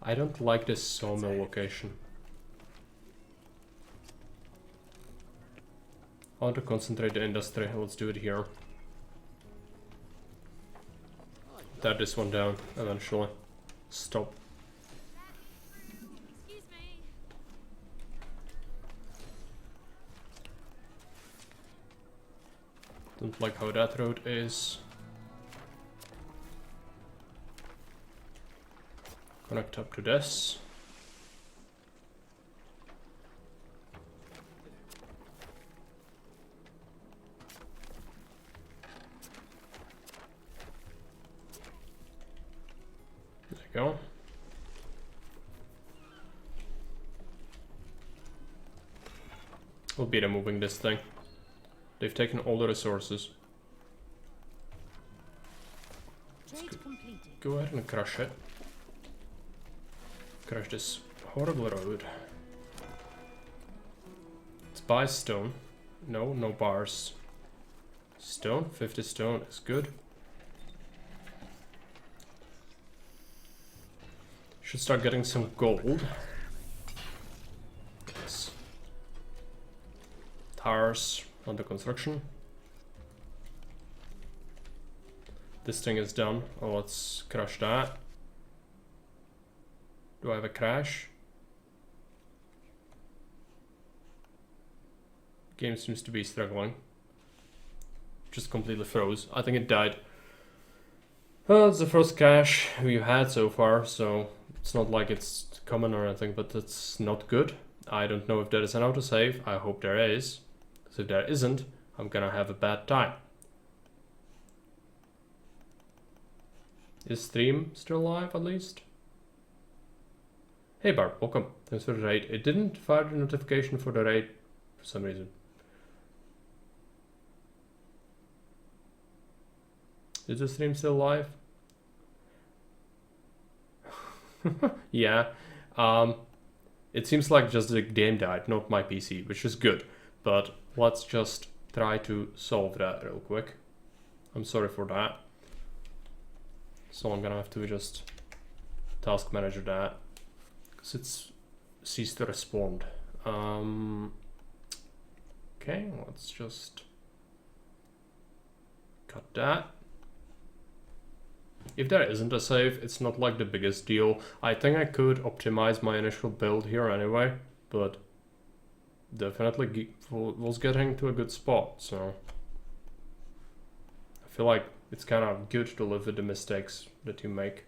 I don't like this sawmill location. I want to concentrate the industry. Let's do it here. Tear this one down eventually. Stop. Excuse me. Don't like how that road is. Connect up to this. There you go. We'll be removing this thing. They've taken all the resources. Go ahead and crush it. Crush this horrible road. Let's buy stone. No, no bars. Stone, 50 stone is good. Should start getting some gold. Yes. Tires under construction. This thing is done. Oh, let's crush that. Do I have a crash? Game seems to be struggling. Just completely froze. I think it died. Well, it's the first crash we've had so far, so it's not like it's common or anything, but it's not good. I don't know if there is an autosave. I hope there is. Because if there isn't, I'm gonna have a bad time. Is stream still live at least? Hey Barb, welcome. Thanks for the raid. It didn't fire the notification for the raid for some reason. Is the stream still live? Yeah. It seems like just the game died, not my PC, which is good. But let's just try to solve that real quick. I'm sorry for that. So I'm gonna have to just task manager that. Because it's ceased to respond. Okay, let's just cut that. If there isn't a save, it's not like the biggest deal. I think I could optimize my initial build here anyway, but definitely was getting to a good spot, so I feel like it's kind of good to live with the mistakes that you make.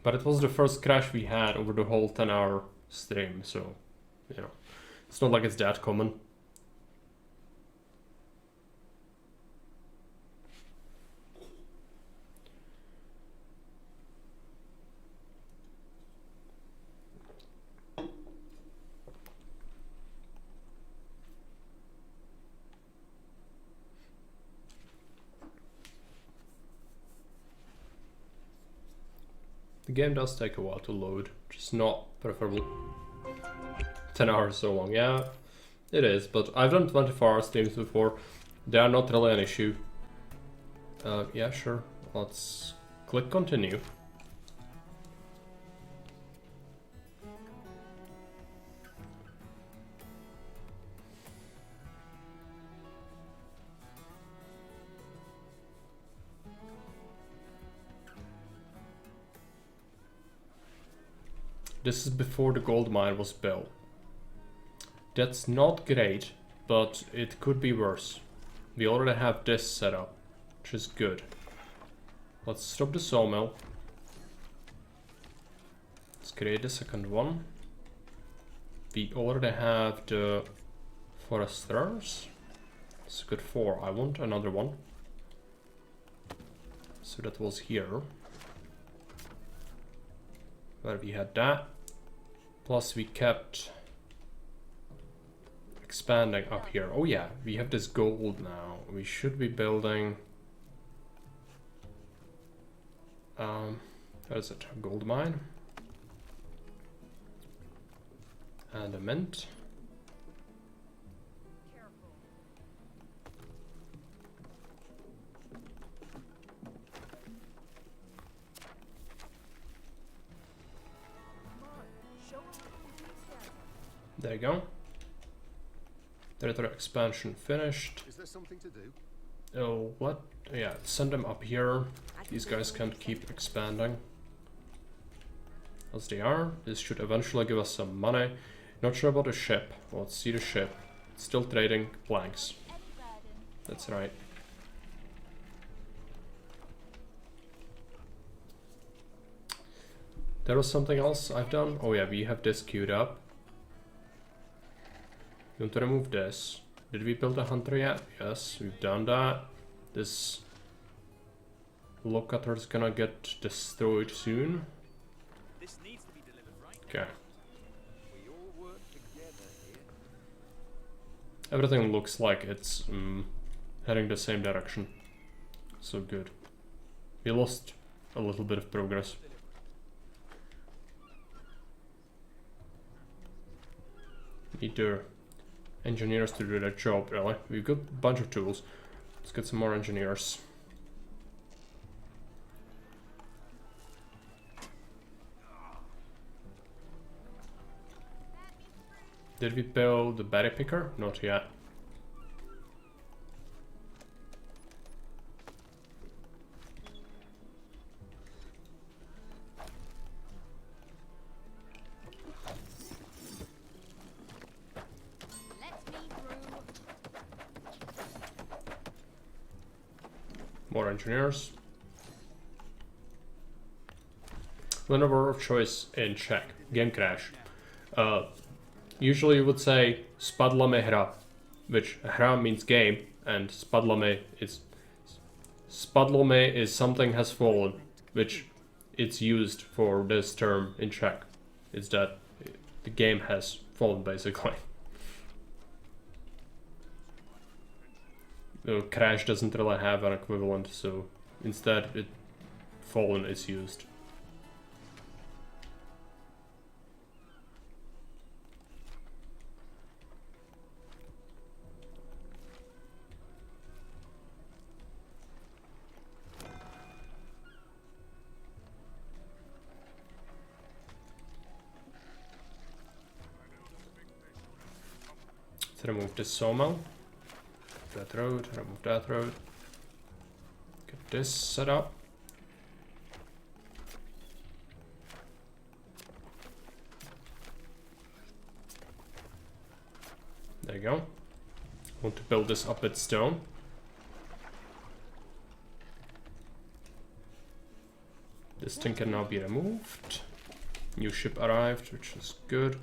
But it was the first crash we had over the whole 10-hour stream, so, you know, it's not like it's that common. The game does take a while to load, just not preferable. 10 hours so long, yeah, it is, but I've done 24-hour streams before. They are not really an issue. Yeah, sure, let's click continue. This is before the gold mine was built. That's not great, but it could be worse. We already have this set up, which is good. Let's stop the sawmill. Let's create the second one. We already have the foresters. It's good 4. I want another one. So that was here. Where we had that. Plus we kept expanding up here. Oh yeah, we have this gold now. We should be building... what is it? A gold mine. And a mint. There you go. Territory expansion finished. Is there something to do? Oh, what? Yeah, send them up here. These guys can't keep expanding. As they are. This should eventually give us some money. Not sure about the ship. Well, let's see the ship. It's still trading planks. That's right. There was something else I've done. Oh yeah, we have this queued up. You want to remove this. Did we build a hunter yet? Yes, we've done that. This locator is gonna get destroyed soon. This needs to be delivered, right? Okay. We all work together here. Everything looks like it's heading the same direction. So good. We lost a little bit of progress. Need the engineers to do their job, really. We've got a bunch of tools. Let's get some more engineers. Did we build the berry picker? Not yet. More engineers. Whenever of choice in Czech. Game crash. Usually you would say spadla me hra, which hra means game, and spadla me is spadlo me is something has fallen, which it's used for this term in Czech. It's that the game has fallen, basically. Crash doesn't really have an equivalent, so instead fallen is used. Let's remove this sawmill. That road, remove that road. Get this set up. There you go. Want to build this up with stone. This thing can now be removed. New ship arrived, which is good.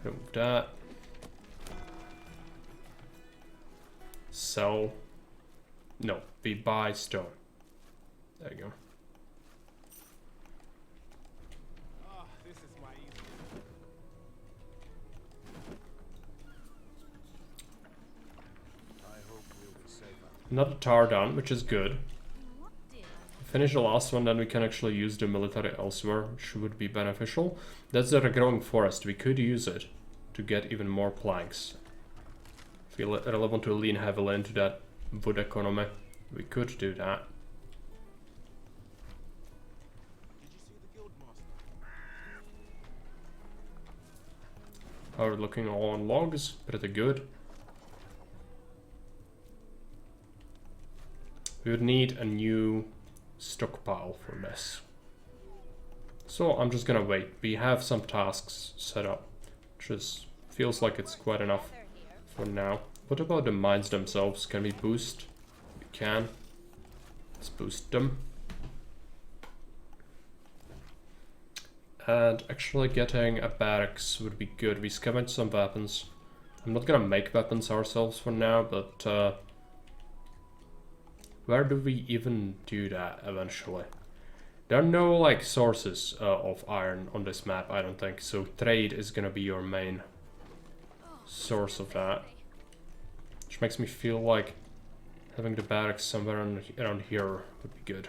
Remove that. Sell. No, we buy stone. There you go. This is my easy. I hope we'll be safer. Another tower done, which is good. Finish the last one, then we can actually use the military elsewhere, which would be beneficial. That's the regrowing forest. We could use it to get even more planks. If we really want to lean heavily into that wood economy, we could do that. How are we looking all on logs? Pretty good. We would need a new stockpile for this. So I'm just gonna wait. We have some tasks set up, which feels like it's quite enough for now. What about the mines themselves? Can we boost? We can. Let's boost them. And actually getting a barracks would be good. We scavenge some weapons. I'm not gonna make weapons ourselves for now, but where do we even do that eventually? There are no like sources of iron on this map, I don't think. So trade is gonna be your main source of that. Which makes me feel like having the barracks somewhere around here would be good.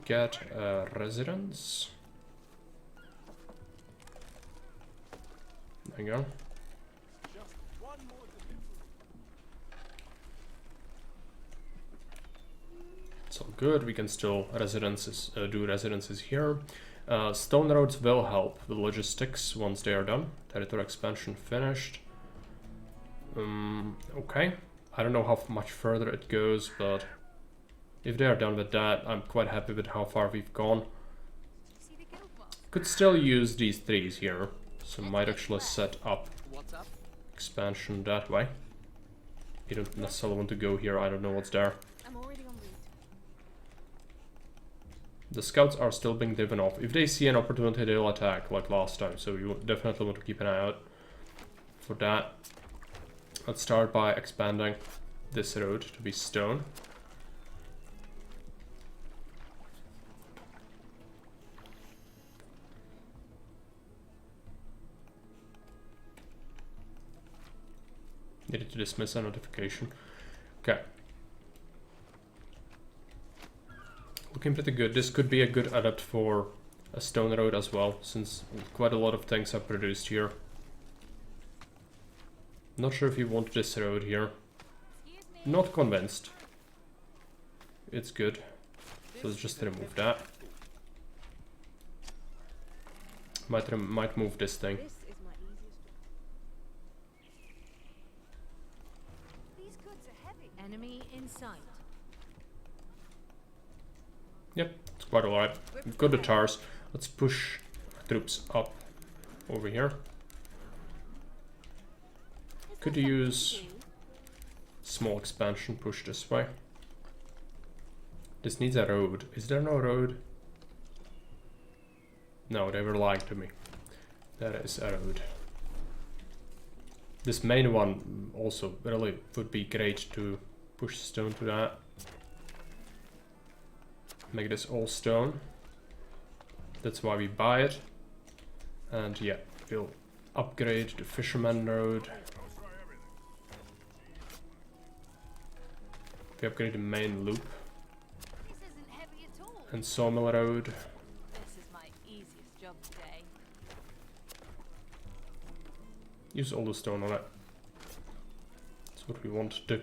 Get a residence. There you go. It's all good. We can still do residences here. Stone roads will help the logistics once they are done. Territory expansion finished. Okay. I don't know how much further it goes, but if they are done with that, I'm quite happy with how far we've gone. Could still use these trees here, so might actually set up expansion that way. You don't necessarily want to go here, I don't know what's there. The scouts are still being driven off. If they see an opportunity, they'll attack like last time, so you definitely want to keep an eye out for that. Let's start by expanding this road to be stone. Needed to dismiss a notification. Okay. Looking pretty good. This could be a good adapt for a stone road as well, since quite a lot of things are produced here. Not sure if you want this road here. Not convinced. It's good. So let's just remove that. Might move this thing. Enemy in sight. Yep, it's quite alright. We've got the tars. Let's push troops up over here. Could use small expansion push this way. This needs a road. Is there no road? No, they were lying to me. There is a road. This main one also really would be great to push stone to that. Make this all stone. That's why we buy it. And yeah, we'll upgrade the Fisherman Road. We upgrade the main loop. And Sawmill Road. This is my easiest job today. Use all the stone on it. That's what we want to do.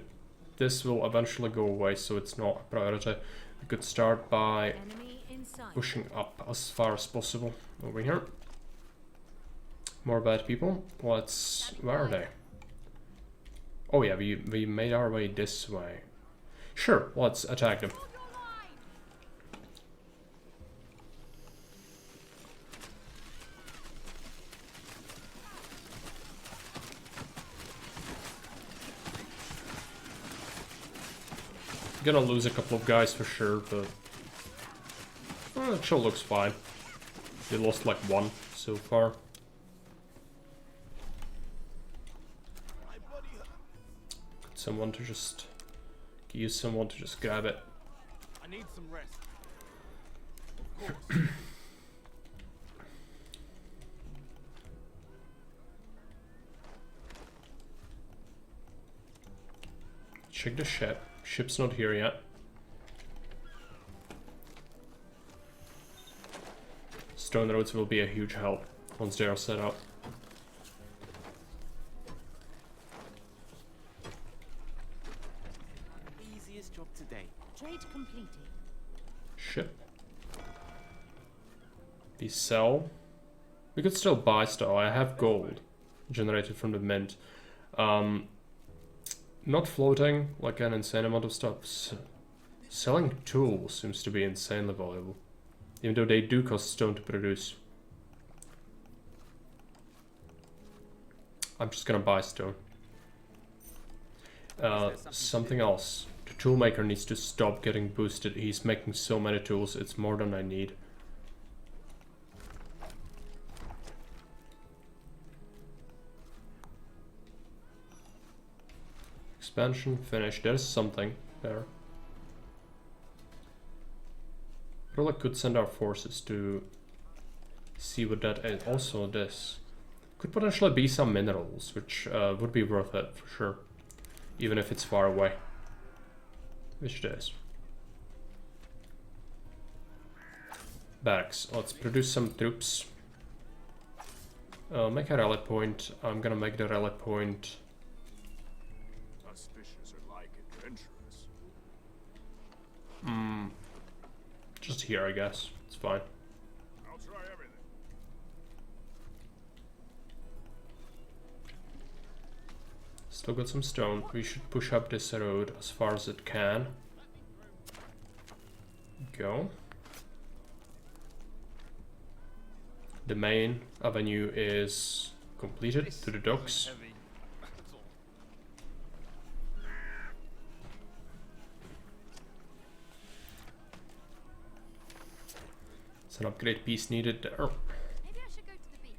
This will eventually go away, so it's not a priority. We could start by pushing up as far as possible over here. More bad people. Let's... where are they? Oh yeah, we made our way this way. Sure, let's attack them. Gonna lose a couple of guys for sure, but it sure looks fine. We lost like one so far. Use someone to just grab it. I need some rest. Check the ship. Ship's not here yet. Stone roads will be a huge help once they are set up. Easiest job today. Trade completed. Ship. We sell. We could still buy stuff. I have gold generated from the mint. Not floating like an insane amount of stuff. Selling tools seems to be insanely valuable, even though they do cost stone to produce. I'm just gonna buy stone. Something else. The toolmaker needs to stop getting boosted. He's making so many tools, it's more than I need. Expansion finished. There's something there. Probably could send our forces to see what that is. Also this. Could potentially be some minerals, which would be worth it for sure. Even if it's far away. Which it is. Barracks. Let's produce some troops. Make a rally point. I'm gonna make the rally point. Suspicious are like adventurous. Just here, I guess. It's fine. I'll try everything. Still got some stone. We should push up this road as far as it can. Go. The main avenue is completed to the docks. It's an upgrade piece needed there. Maybe I should go to the beach.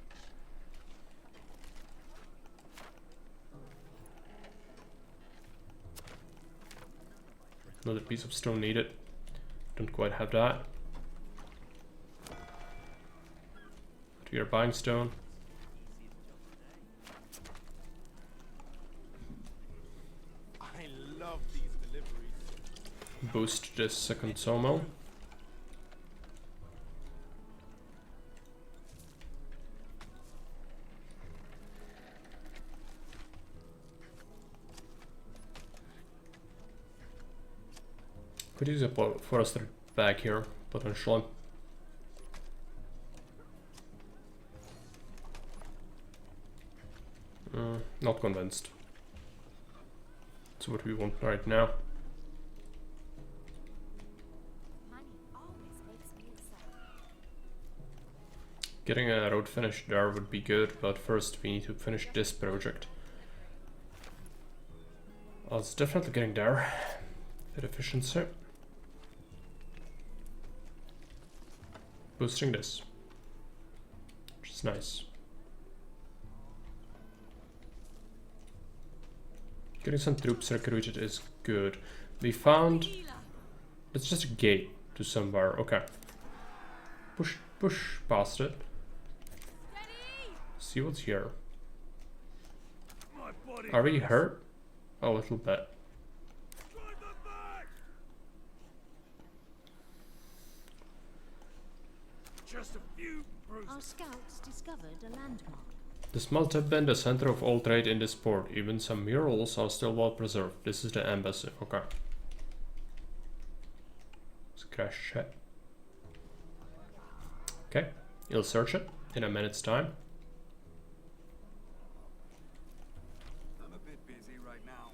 Another piece of stone needed. Don't quite have that. But we are buying stone. I love these deliveries. Boost this second sawmill. Could use a forester bag here, potentially. Not convinced. That's what we want right now. Getting a road finished there would be good, but first we need to finish this project. Oh, it's definitely getting there. The efficiency. Boosting this, which is nice. Getting some troops recruited is good. We found... It's just a gate to somewhere. Okay. Push past it. See what's here. Are we hurt? A little bit. Just a few bruises. Our scouts discovered a landmark. This must have been the center of all trade in this port. Even some murals are still well preserved. This is the embassy. Okay. Let's crash check. Okay. You'll search it in a minute's time. I'm a bit busy right now.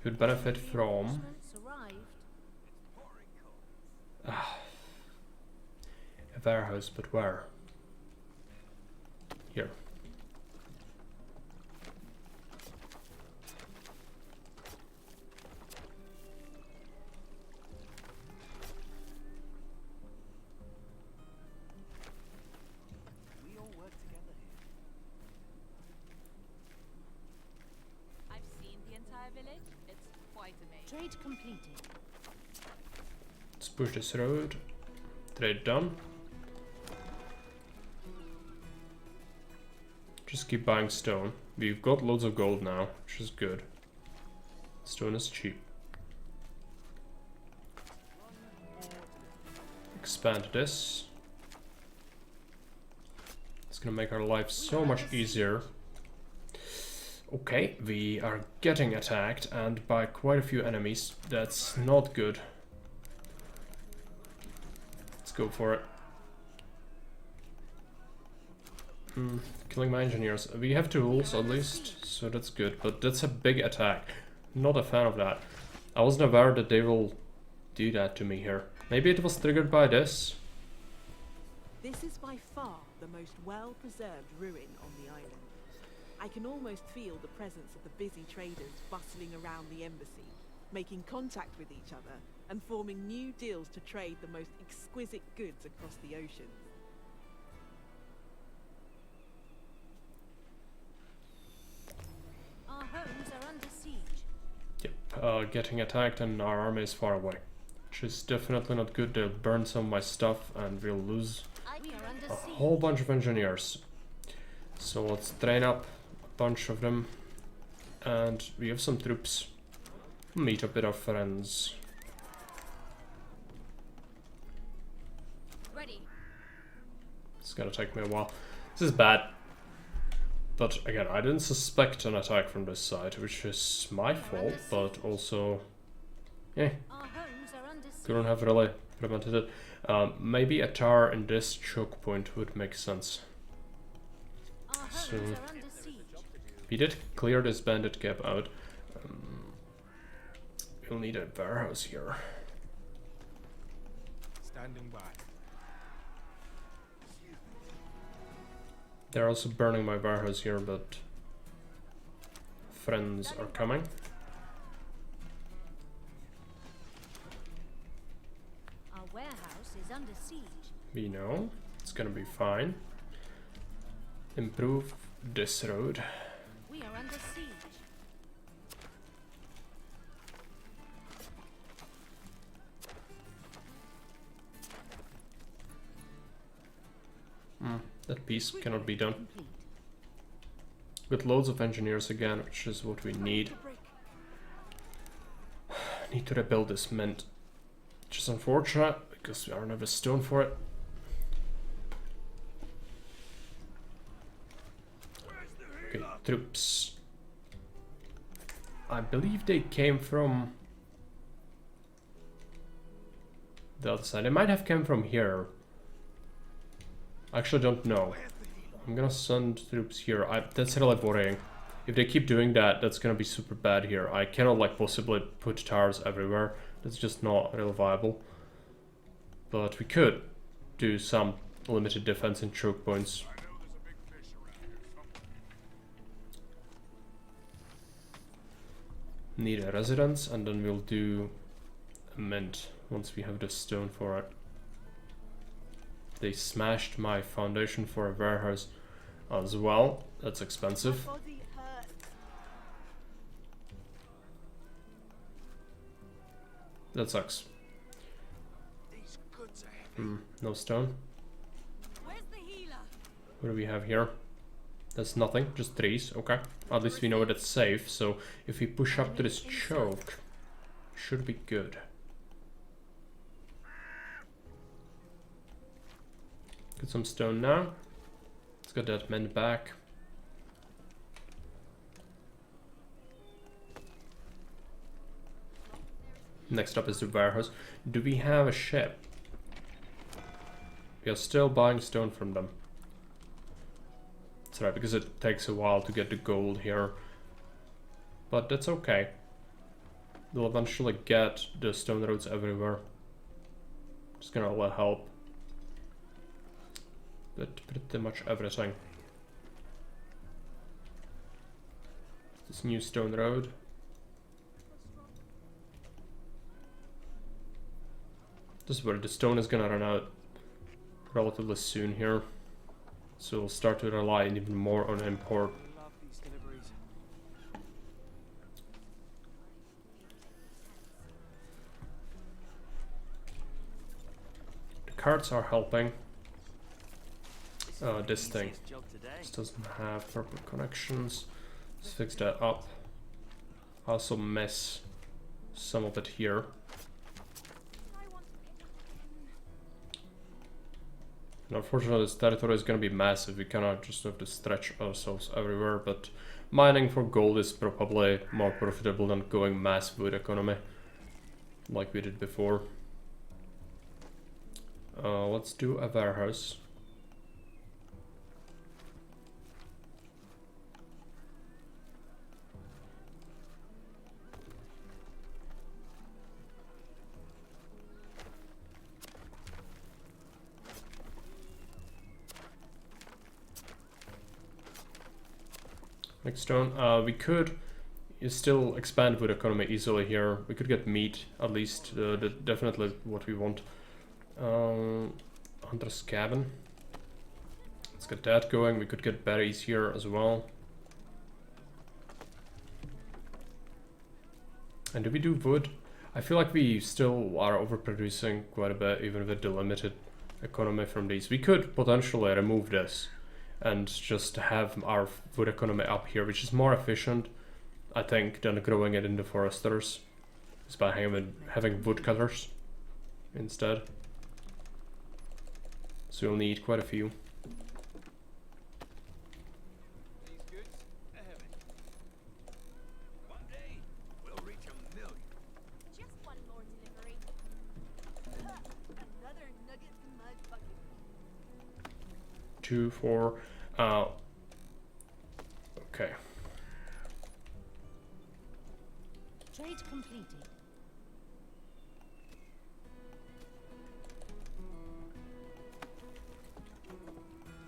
You'd benefit from... a warehouse, but where? Here. We all work together here. I've seen the entire village. It's quite amazing. Trade completed. Let's push this road. Trade done. Just keep buying stone. We've got loads of gold now, which is good. Stone is cheap. Expand this. It's gonna make our life so much easier. Okay, we are getting attacked, and by quite a few enemies. That's not good. Let's go for it. Killing my engineers. We have tools at least, so that's good, but that's a big attack. Not a fan of that. I wasn't aware that they will do that to me here. Maybe it was triggered by this. This is by far the most well-preserved ruin on the island. I can almost feel the presence of the busy traders bustling around the embassy, making contact with each other and forming new deals to trade the most exquisite goods across the oceans. Our homes are under siege. Yep, getting attacked and our army is far away. Which is definitely not good. They'll burn some of my stuff and we'll lose a whole bunch of engineers. So let's train up a bunch of them. And we have some troops. Meet up with our friends. Ready. It's gonna take me a while. This is bad. But again, I didn't suspect an attack from this side, which is my fault, but also... yeah. Couldn't have really prevented it. Maybe a tower in this choke point would make sense. So we did clear this bandit cap out. We'll need a warehouse here. Standing by. They're also burning my warehouse here, but friends are coming. Warehouse is under siege. We know it's gonna be fine. Improve this road. We are under siege. That piece cannot be done. With loads of engineers again, which is what we need. Need to rebuild this mint. Which is unfortunate, because we don't have a stone for it. Okay, troops. I believe they came from the other side. They might have come from here. I actually don't know. I'm gonna send troops here. That's really worrying. If they keep doing that, that's gonna be super bad here. I cannot like possibly put towers everywhere. That's just not really viable. But we could do some limited defense in choke points. Need a residence, and then we'll do a mint once we have the stone for it. They smashed my foundation for a warehouse as well. That's expensive. That sucks. No stone. Where's the healer? What do we have here? That's nothing, just trees. Okay. At least we know that's safe, so if we push up to this choke, should be good. Get some stone now. Let's get that man back. Next up is the warehouse. Do we have a ship? We are still buying stone from them. That's right, because it takes a while to get the gold here. But that's okay. We'll eventually get the stone roads everywhere. Just gonna let help. But pretty much everything. This new stone road. This is where the stone is gonna run out relatively soon here. So we'll start to rely even more on import. The carts are helping. This thing. This doesn't have proper connections. Let's fix that up. I also miss some of it here. And unfortunately, this territory is going to be massive. We cannot just have to stretch ourselves everywhere, but mining for gold is probably more profitable than going mass wood economy, like we did before. Let's do a warehouse. Next stone. We could still expand wood economy easily here. We could get meat, at least. Definitely what we want. Hunter's cabin. Let's get that going. We could get berries here as well. And do we do wood? I feel like we still are overproducing quite a bit, even with the limited economy from these. We could potentially remove this and just have our wood economy up here, which is more efficient, I think, than growing it in the foresters. Is by having woodcutters instead. So you'll need quite a few. Two, 4. Okay. Trade completed.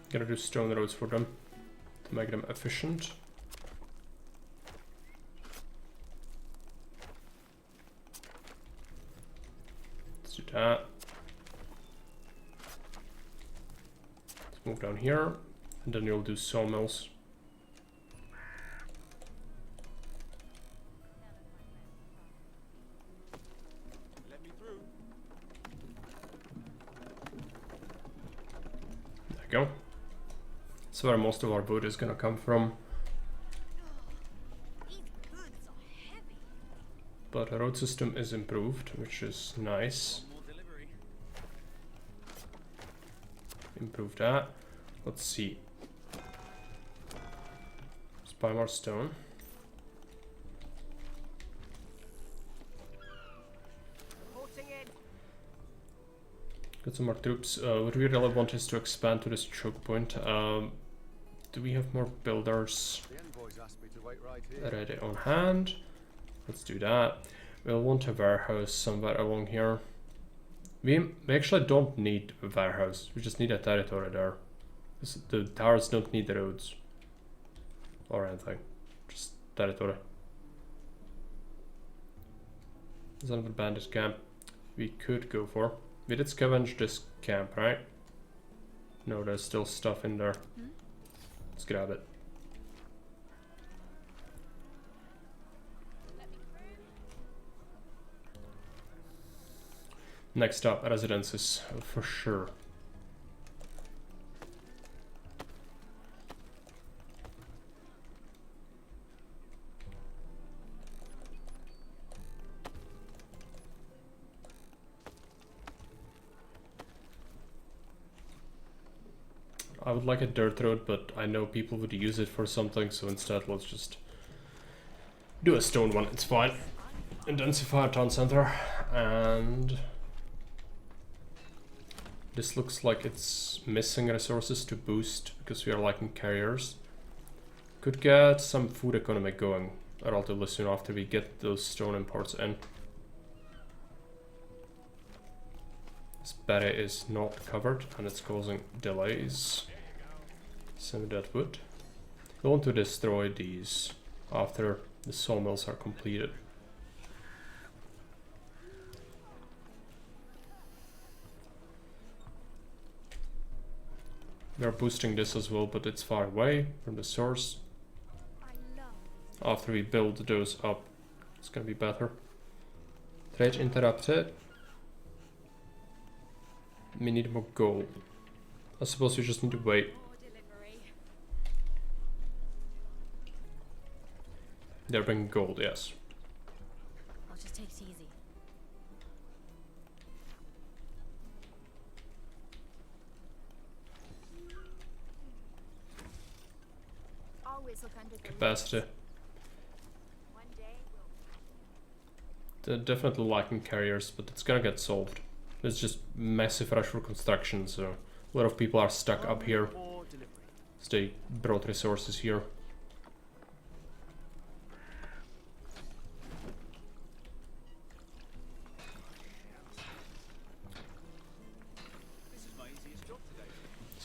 Gonna do stone roads for them to make them efficient. Let's do that. Move down here, and then you'll do sawmills. Let me through. There you go. That's where most of our wood is gonna come from. But the road system is improved, which is nice. Improve that. Let's see. Let's buy more stone. Got some more troops. What we really want is to expand to this choke point. Do we have more builders ready on hand? Let's do that. We'll want a warehouse somewhere along here. We actually don't need a warehouse, we just need a territory there. The towers don't need the roads or anything, just territory. There's another bandit camp we could go for. We did scavenge this camp, right? No, there's still stuff in there. Let's grab it. Next up, residences, for sure. I would like a dirt road, but I know people would use it for something, so instead let's just do a stone one, it's fine. Intensify our town center, and this looks like it's missing resources to boost because we are lacking carriers. Could get some food economy going relatively soon after we get those stone imports in. This berry is not covered and it's causing delays. Some of that wood. We want to destroy these after the sawmills are completed. We are boosting this as well, but it's far away from the source. After we build those up, it's gonna be better. Trade interrupted. We need more gold. I suppose we just need to wait. They're bringing gold, yes. I'll just take it easy. Always look under the Capacity. They're definitely lacking carriers, but it's gonna get solved. There's just massive rush for construction, so a lot of people are stuck up here. So they brought resources here.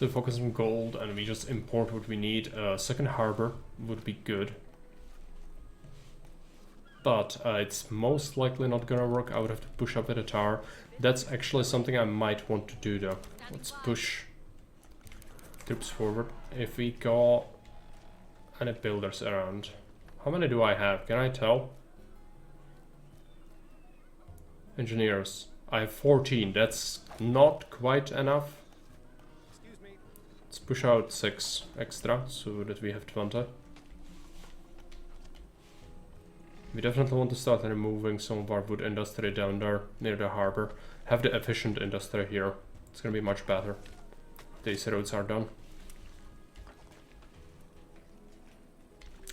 So focus on gold and we just import what we need. Second harbor would be good. But it's most likely not gonna work. I would have to push up with a tower. That's actually something I might want to do though. Let's push troops forward. If we got any builders around. How many do I have? Can I tell? Engineers. I have 14. That's not quite enough. Let's push out 6 extra so that we have 20. We definitely want to start removing some of our wood industry down there near the harbor. Have the efficient industry here. It's gonna be much better. These roads are done.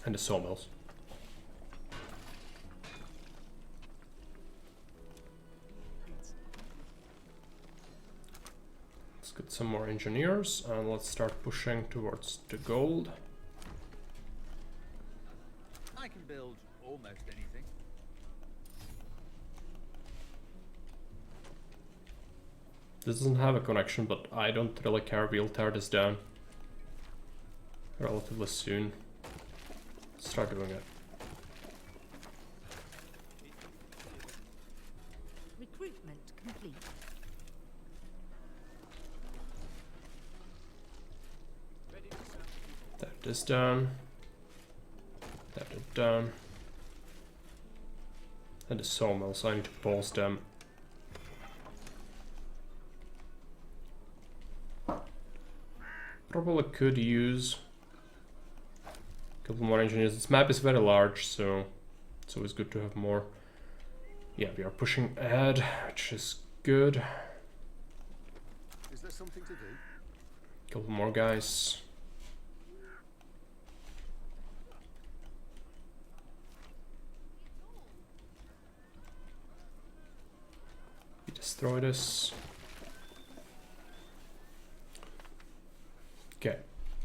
And the sawmills. Let's get some more engineers and let's start pushing towards the gold. I can build almost anything. This doesn't have a connection, but I don't really care. We'll tear this down relatively soon. Start doing it. Recruitment complete. Tear this down. Tear it down. And the sawmills, I need to pause them. Probably could use a couple more engineers. This map is very large, so it's always good to have more. Yeah, we are pushing ahead, which is good. Is there something to do? Couple more guys. We destroy this. Okay,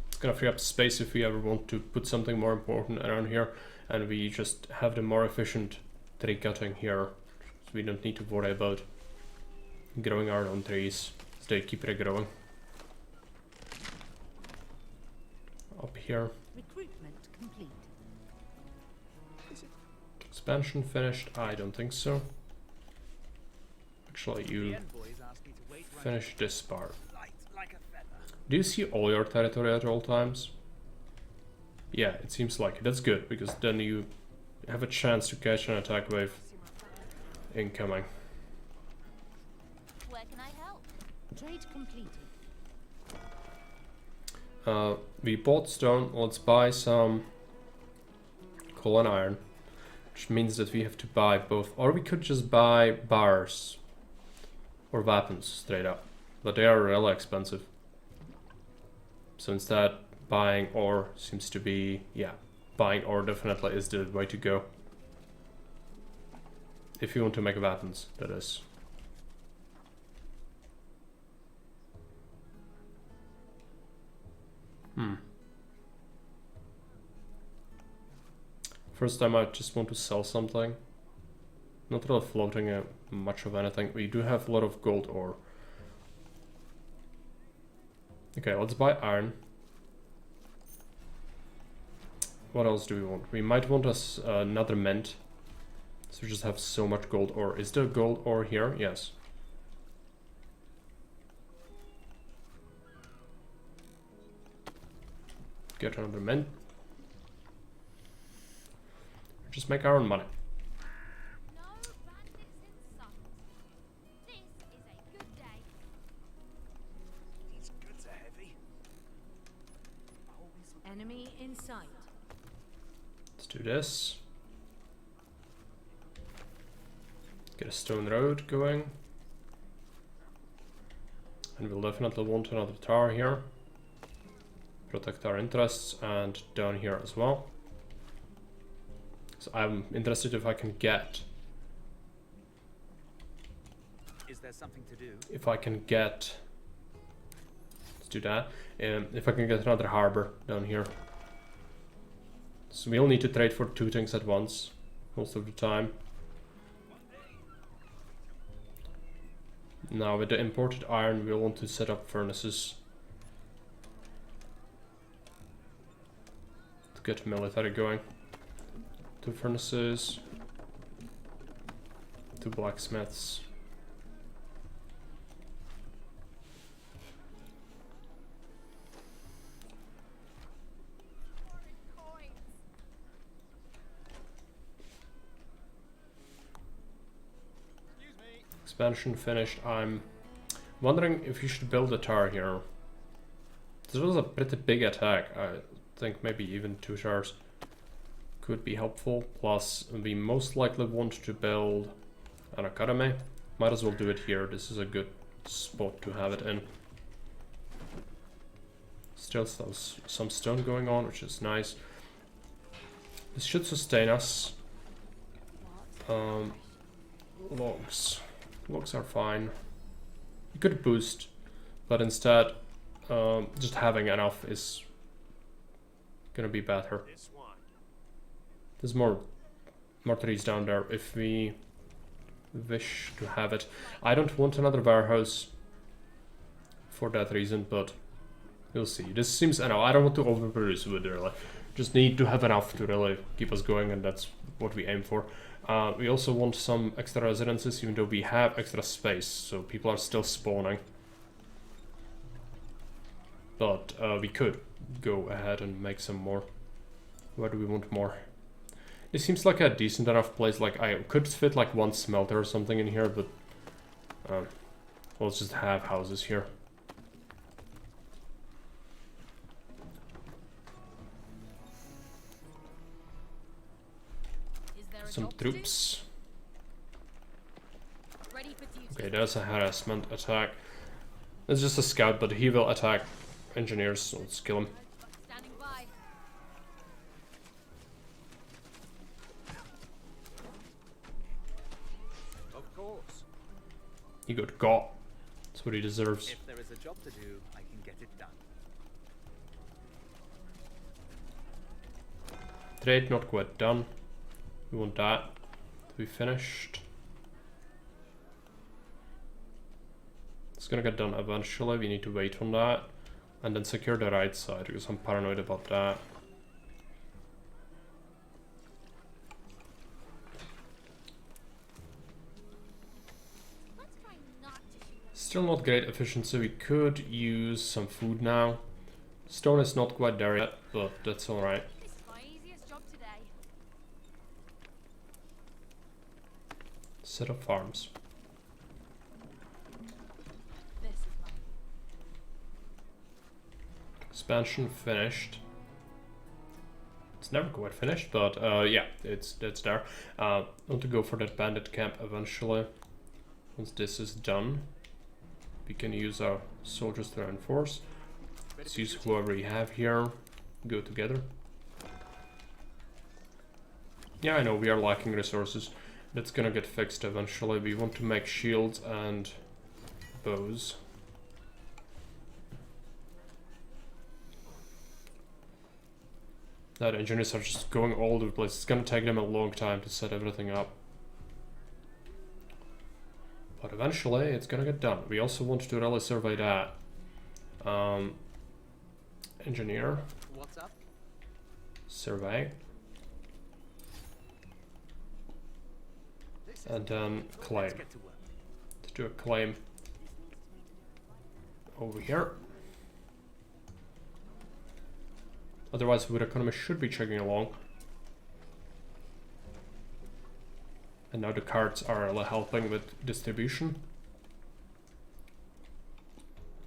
it's gonna free up space if we ever want to put something more important around here, and we just have the more efficient tree cutting here, so we don't need to worry about growing our own trees, so they keep regrowing. Up here. Recruitment complete. Expansion finished? I don't think so. Actually, you finish this part. Do you see all your territory at all times? Yeah, it seems like it. That's good, because then you have a chance to catch an attack wave incoming. Where can I help? Trade completed. We bought stone. Let's buy some coal and iron, which means that we have to buy both, or we could just buy bars or weapons straight up, but they are really expensive. So instead, buying ore seems to be, yeah, buying ore definitely is the way to go. If you want to make weapons, that is. First time I just want to sell something. Not really floating much of anything. We do have a lot of gold ore. Okay, let's buy iron. What else do we want? We might want us another mint. So we just have so much gold ore. Is there gold ore here? Yes. Get another mint. Just make our own money. Enemy in sight. Let's do this. Get a stone road going. And we'll definitely want another tower here. Protect our interests, and down here as well. So I'm interested if I can get... Is there something to do? If I can get... Let's do that. If I can get another harbor down here. So we'll need to trade for 2 things at once, most of the time. Now with the imported iron, we'll want to set up furnaces get military going. 2 furnaces. 2 blacksmiths. Expansion finished. I'm wondering if you should build a tower here. This was a pretty big attack. I think maybe even 2 towers could be helpful. Plus, we most likely want to build an academy. Might as well do it here. This is a good spot to have it in. Still some stone going on, which is nice. This should sustain us. Logs. Logs are fine. You could boost, but instead, just having enough is gonna be better. There's more trees down there if we wish to have it. I don't want another warehouse for that reason, but we'll see. This seems, I know, I don't want to overproduce wood really. Just need to have enough to really keep us going, and that's what we aim for. We also want some extra residences, even though we have extra space, so people are still spawning. But we could go ahead and make some more. Where do we want more? It seems like a decent enough place. Like, I could fit like 1 smelter or something in here, but we'll just have houses here. Some troops. Okay, there's a harassment attack. It's just a scout, but he will attack engineers, so let's kill him. Of course. He got got. That's what he deserves. If there is a job to do, I can get it done. Trade not quite done. We want that to be finished. It's gonna get done eventually. We need to wait on that. And then secure the right side, because I'm paranoid about that. Still not great efficiency. We could use some food now. Stone is not quite there yet, but that's alright. Set up farms. Expansion finished. It's never quite finished, but yeah, it's there. I want to go for that bandit camp eventually. Once this is done, we can use our soldiers to reinforce. Let's use whoever we have here. Go together. Yeah, I know we are lacking resources. That's gonna get fixed eventually. We want to make shields and bows. That engineers are just going all over the place. It's gonna take them a long time to set everything up. But eventually it's gonna get done. We also want to really survey that. Engineer. What's up? Survey. And then claim. Let's do a claim over here. Otherwise, wood economy should be chugging along. And now the carts are helping with distribution.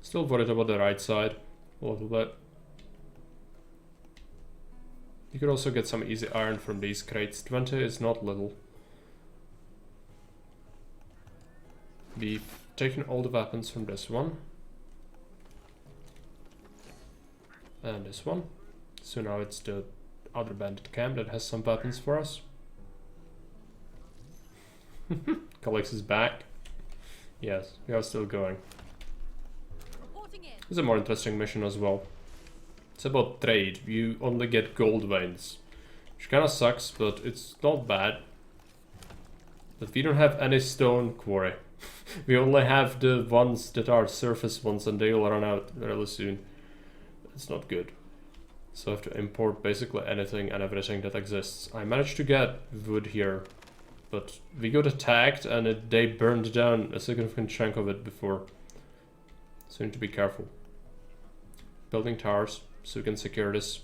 Still worried about the right side a little bit. You could also get some easy iron from these crates. 20 is not little. We've taken all the weapons from this one. And this one. So now it's the other bandit camp that has some weapons for us. Calix is back. Yes, we are still going. It's a more interesting mission as well. It's about trade. You only get gold veins. Which kinda sucks, but it's not bad. But we don't have any stone quarry. We only have the ones that are surface ones, and they'll run out really soon. It's not good. So I have to import basically anything and everything that exists. I managed to get wood here, but we got attacked and they burned down a significant chunk of it before. So we need to be careful. Building towers so we can secure this.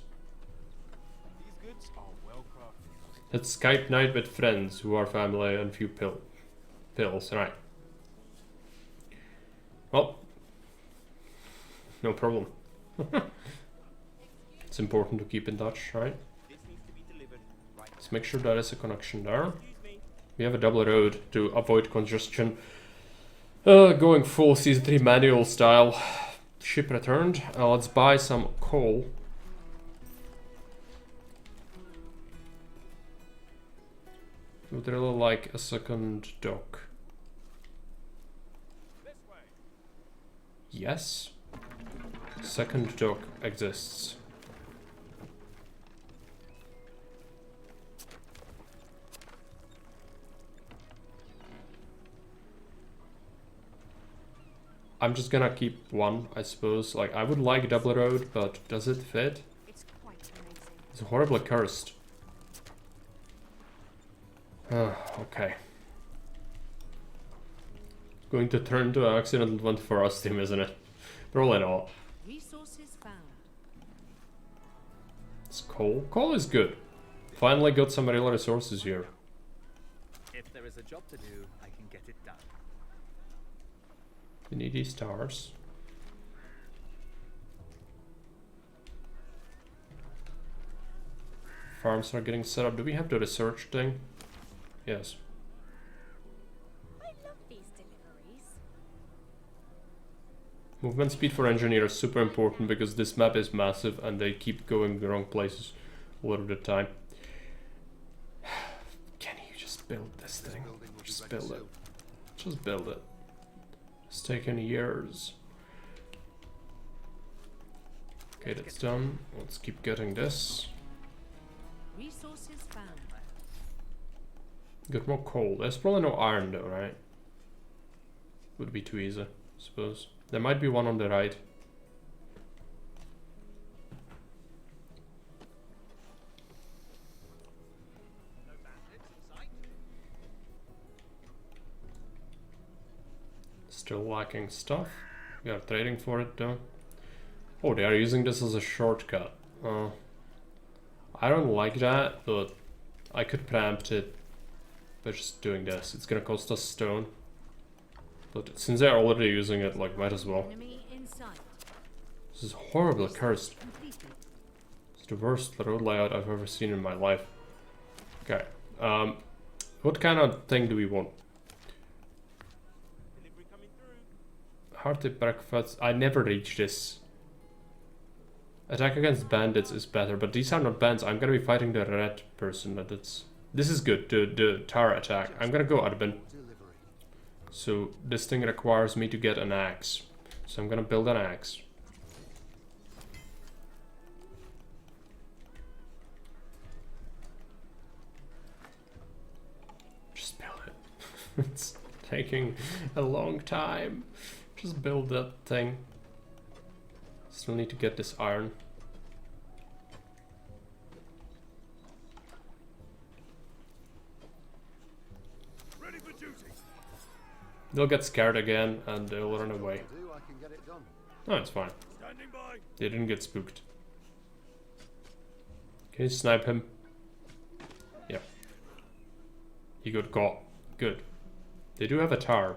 These goods are well crafted. Let's Skype night with friends who are family and few pills, right? Well, no problem. It's important to keep in touch, right? Let's make sure there is a connection there. We have a double road to avoid congestion. Going full Season 3 manual style. Ship returned. Let's buy some coal. Would really like a second dock. Yes. Second dock exists. I'm just gonna keep one, I suppose. Like, I would like double road, but does it fit? It's horribly cursed. Okay. Going to turn to an accident one for us team, isn't it? Probably not. Resources found. It's coal. Coal is good. Finally got some real resources here. If there is a job to do, I can get it done. We need these towers. Farms are getting set up. Do we have the research thing? Yes. I love these deliveries. Movement speed for engineers is super important because this map is massive and they keep going the wrong places a lot of the time. Can you just build this thing? Just build it. Just build it. It's taken years. Okay, that's done. Let's keep getting this. Resources found. Got more coal. There's probably no iron though, right? Would be too easy, I suppose. There might be one on the right. Still lacking stuff. We are trading for it though. Oh, they are using this as a shortcut. I don't like that, but I could preempt it by just doing this. It's gonna cost us stone. But since they're already using it, like, might as well. This is horribly cursed. It's the worst road layout I've ever seen in my life. Okay. What kind of thing do we want? Hearty breakfast. I never reach this. Attack against bandits is better, but these are not bands. I'm gonna be fighting the red person. This is good. The tower attack. I'm gonna go Admin. So this thing requires me to get an axe. So I'm gonna build an axe. Just build it. It's taking a long time. Just build that thing. Still need to get this iron. Ready for duty. They'll get scared again and they'll run away. No, it's fine. Standing by. They didn't get spooked. Can you snipe him? Yeah. He got caught. Good. They do have a tower.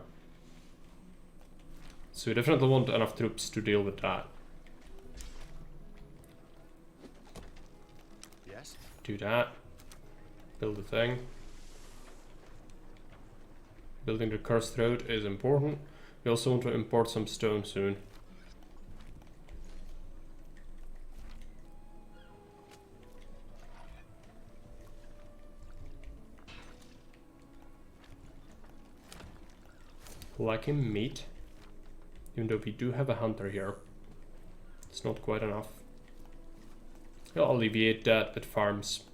So we definitely want enough troops to deal with that. Yes. Do that. Build the thing. Building the cursed road is important. We also want to import some stone soon. Lacking meat. Even though we do have a hunter here. It's not quite enough. I'll alleviate that with farms.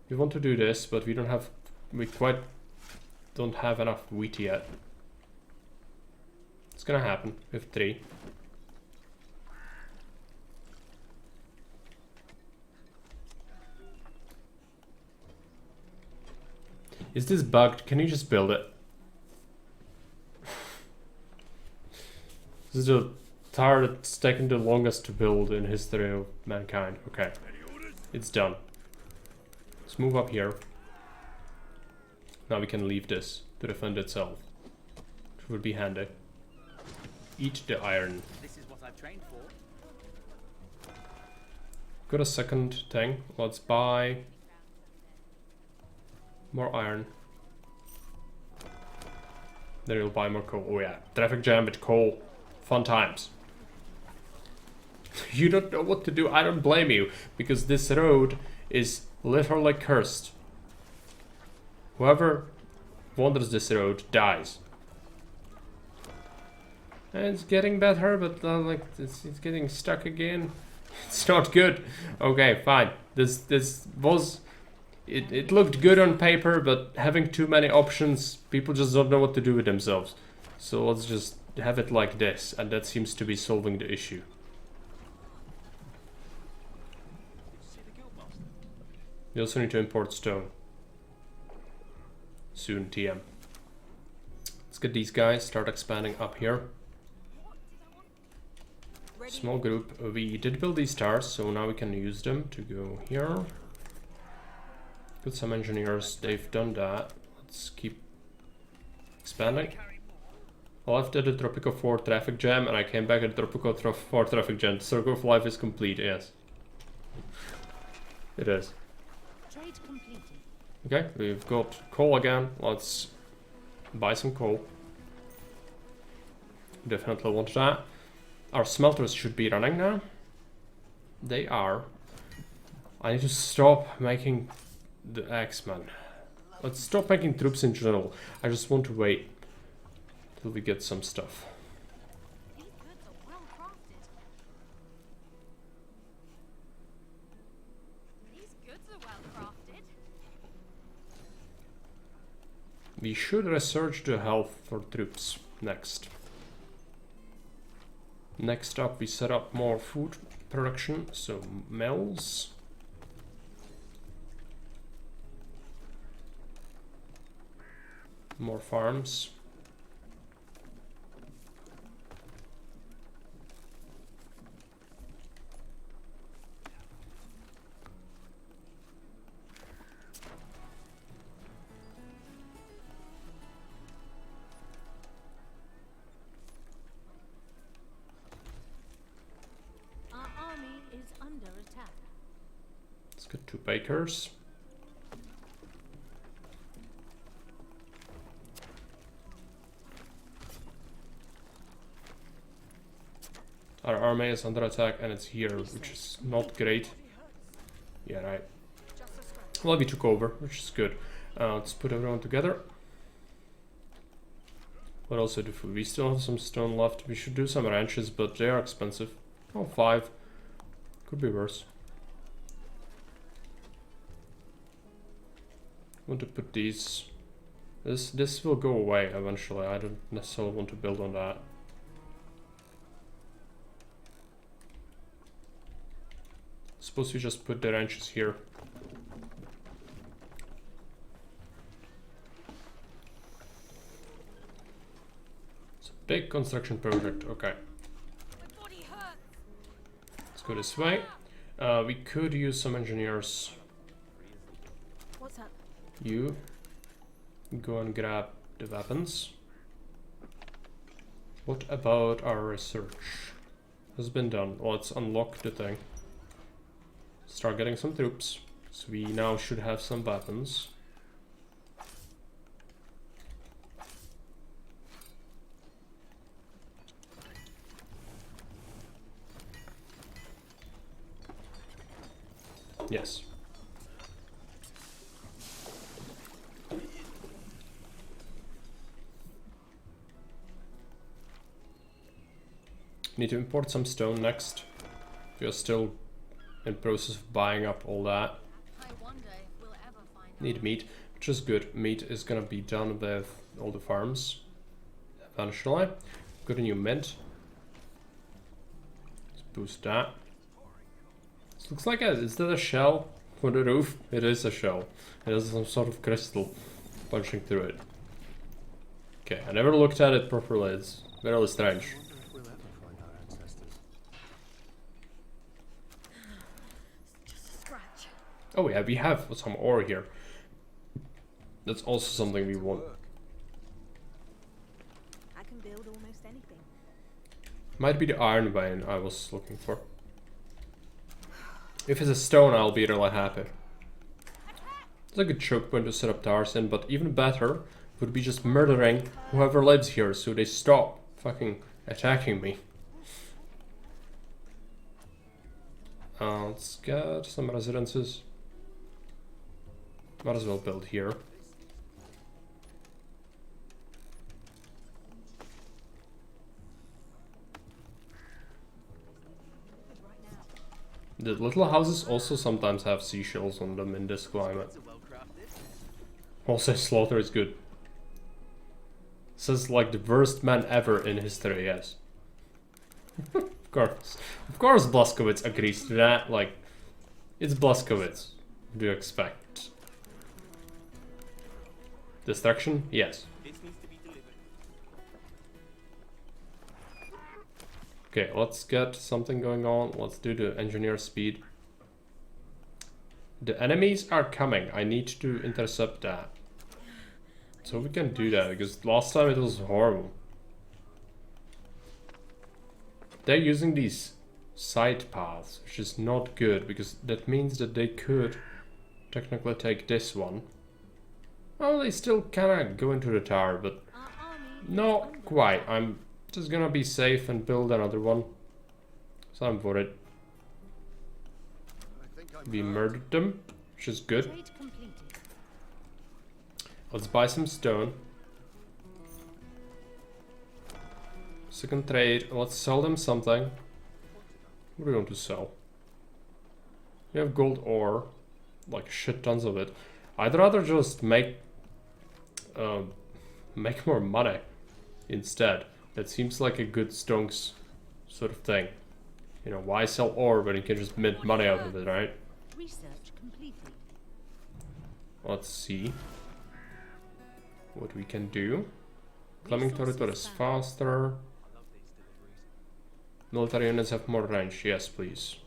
We want to do this, but we don't have enough wheat yet. It's gonna happen with 3. Is this bugged? Can you just build it? This is the tower that's taken the longest to build in history of mankind. Okay. It's done. Let's move up here. Now we can leave this to defend itself. Which would be handy. Eat the iron. This is what I've trained for. Got a second thing. Let's buy more iron. Then we'll buy more coal. Oh yeah, traffic jam with coal. Fun times. You don't know what to do. I don't blame you, because this road is literally cursed. Whoever wanders this road dies. And it's getting better, but like it's getting stuck again. It's not good. Okay, fine. This was it looked good on paper, but having too many options, people just don't know what to do with themselves. So let's just have it like this, and that seems to be solving the issue. We also need to import stone. Soon, TM. Let's get these guys, start expanding up here. Small group. We did build these towers, so now we can use them to go here. Got some engineers, they've done that. Let's keep expanding. I left at the Tropico 4 traffic jam, and I came back at the Tropico 4 traffic jam. The circle of life is complete, yes. It is. Trade completed. Okay, we've got coal again. Let's buy some coal. Definitely want that. Our smelters should be running now. They are. I need to stop making the X-Men. Let's stop making troops in general. I just want to wait till we get some stuff. These goods are well crafted. These goods are well crafted. We should research the health for troops next. Next up, we set up more food production, so mills. More farms. Our army is under attack. Let's get 2 bakers. Our army is under attack and it's here, which is not great. Yeah, right. Well, we took over, which is good. Let's put everyone together. What else do we still have some stone left? We should do some ranches, but they are expensive. Oh, 5. Could be worse. Want to put these. This will go away eventually. I don't necessarily want to build on that. Suppose we just put the ranches here. It's a big construction project. Okay. Let's go this way. We could use some engineers. What's up? You go and grab the weapons. What about our research? Has been done. Let's unlock the thing. Start getting some troops. So we now should have some weapons. Yes. Need to import some stone next. We are still in process of buying up all that. Need meat, which is good. Meat is gonna be done with all the farms eventually. Got a new mint. Let's boost that. This looks like is that a shell for the roof? It is a shell. It is some sort of crystal. punching through it. Okay, I never looked at it properly. It's very strange. I wonder if we'll ever find our ancestors. Just a scratch. Oh yeah, we have some ore here. That's also something we want. I can build almost anything. Might be the iron vein I was looking for. If it's a stone, I'll be really happy. It's a good choke point to set up towers in, but even better would be just murdering whoever lives here so they stop fucking attacking me. Let's get some residences. Might as well build here. The little houses also sometimes have seashells on them in this climate. Also, slaughter is good. Says like the worst man ever in history, yes. Of course Blazkowicz agrees to that, like, it's Blazkowicz. What do you expect? Destruction? Yes. Okay, let's get something going on. Let's do the engineer speed. The enemies are coming. I need to intercept that. So we can do that, because last time it was horrible. They're using these side paths, which is not good, because that means that they could technically take this one. Well, they still kinda go into the tower, but not quite. I'm just gonna be safe and build another one. So I'm worried. We murdered them, which is good. Let's buy some stone. Second trade. Let's sell them something. What do we want to sell? We have gold ore, like shit tons of it. I'd rather just make more money instead. That seems like a good stonks sort of thing. You know, why sell ore when you can just mint money out of it, right? Research completed. Let's see what we can do. Climbing territory is faster. Military units have more range. Yes, please.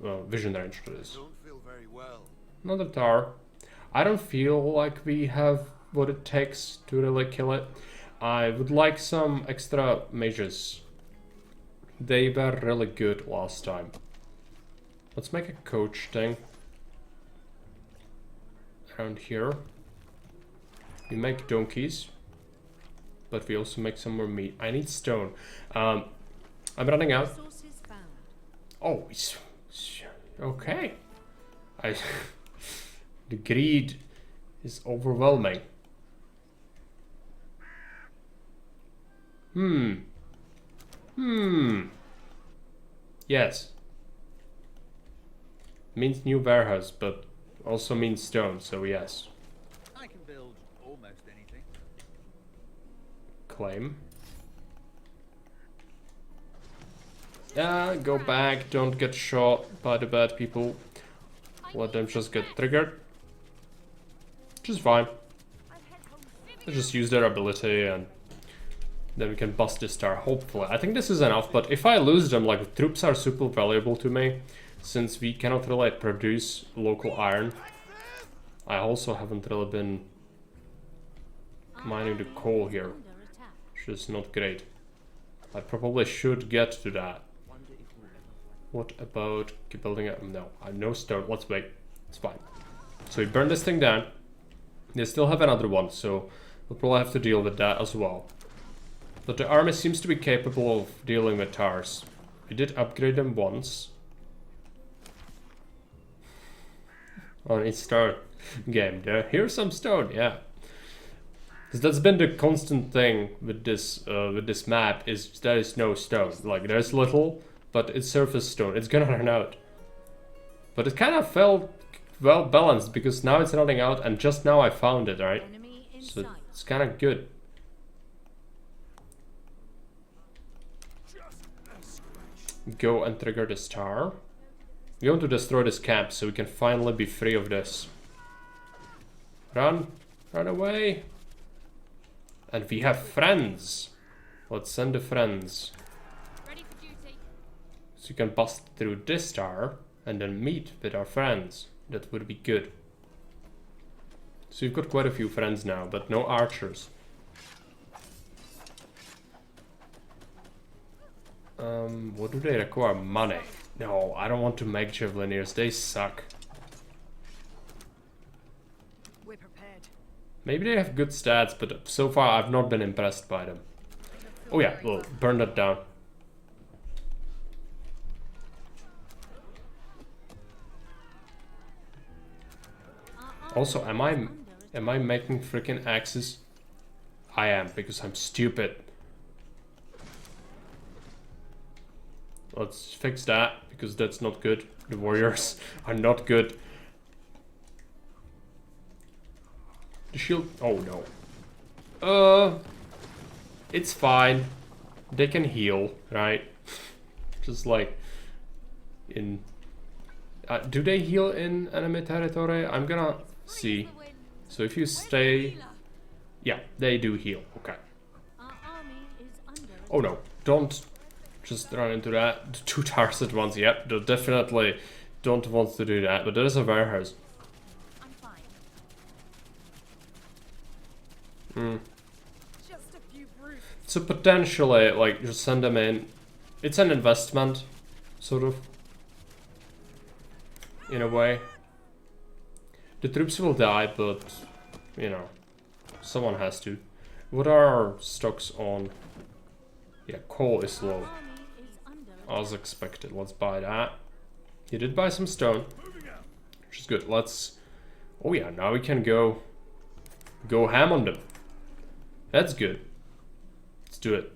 Vision range to this. Another tower. I don't feel like we have what it takes to really kill it. I would like some extra mages. They were really good last time. Let's make a coach thing. Around here. We make donkeys. But we also make some more meat. I need stone. I'm running out. Oh, okay. The greed is overwhelming. Yes. Means new warehouse, but also means stone, so yes. I can build almost anything. Claim. Go back, don't get shot by the bad people. Let them just get triggered. Which is fine. They just use their ability and then we can bust this tower, hopefully. I think this is enough, but if I lose them, like, troops are super valuable to me, since we cannot really produce local iron. I also haven't really been mining the coal here, which is not great. I probably should get to that. What about building a... No, I have no stone. Let's wait. It's fine. So we burn this thing down. They still have another one, so we'll probably have to deal with that as well. But the army seems to be capable of dealing with towers. We did upgrade them once. On each stone game. Here's some stone, yeah. Because that's been the constant thing with this map, is there is no stone. Like, there's little, but it's surface stone. It's gonna run out. But it kind of felt well balanced, because now it's running out, and just now I found it, right? So it's kind of good. Go and trigger this tower. We want to destroy this camp so we can finally be free of this. Run! Run away! And we have friends. Let's send the friends. Ready for duty. So you can bust through this tower and then meet with our friends. That would be good. So you've got quite a few friends now, but no archers. What do they require? Money. No, I don't want to make Javelineers. They suck. We're prepared. Maybe they have good stats, but so far I've not been impressed by them. Oh yeah, well, burn that down. Also, am I making freaking axes? I am, because I'm stupid. Let's fix that, because that's not good. The warriors are not good. The shield... Oh no. It's fine. They can heal, right? Just like in... do they heal in enemy territory? I'm gonna see. So if you stay... Yeah, they do heal. Okay. Oh no, don't just run into that. 2 towers at once. Yep, they definitely don't want to do that. But there is a warehouse. So potentially, like, just send them in. It's an investment, sort of. In a way. The troops will die, but, you know, someone has to. What are our stocks on? Yeah, coal is low. As expected. Let's buy that. You did buy some stone, which is good. Let's... Oh yeah, now we can go ham on them. That's good. Let's do it.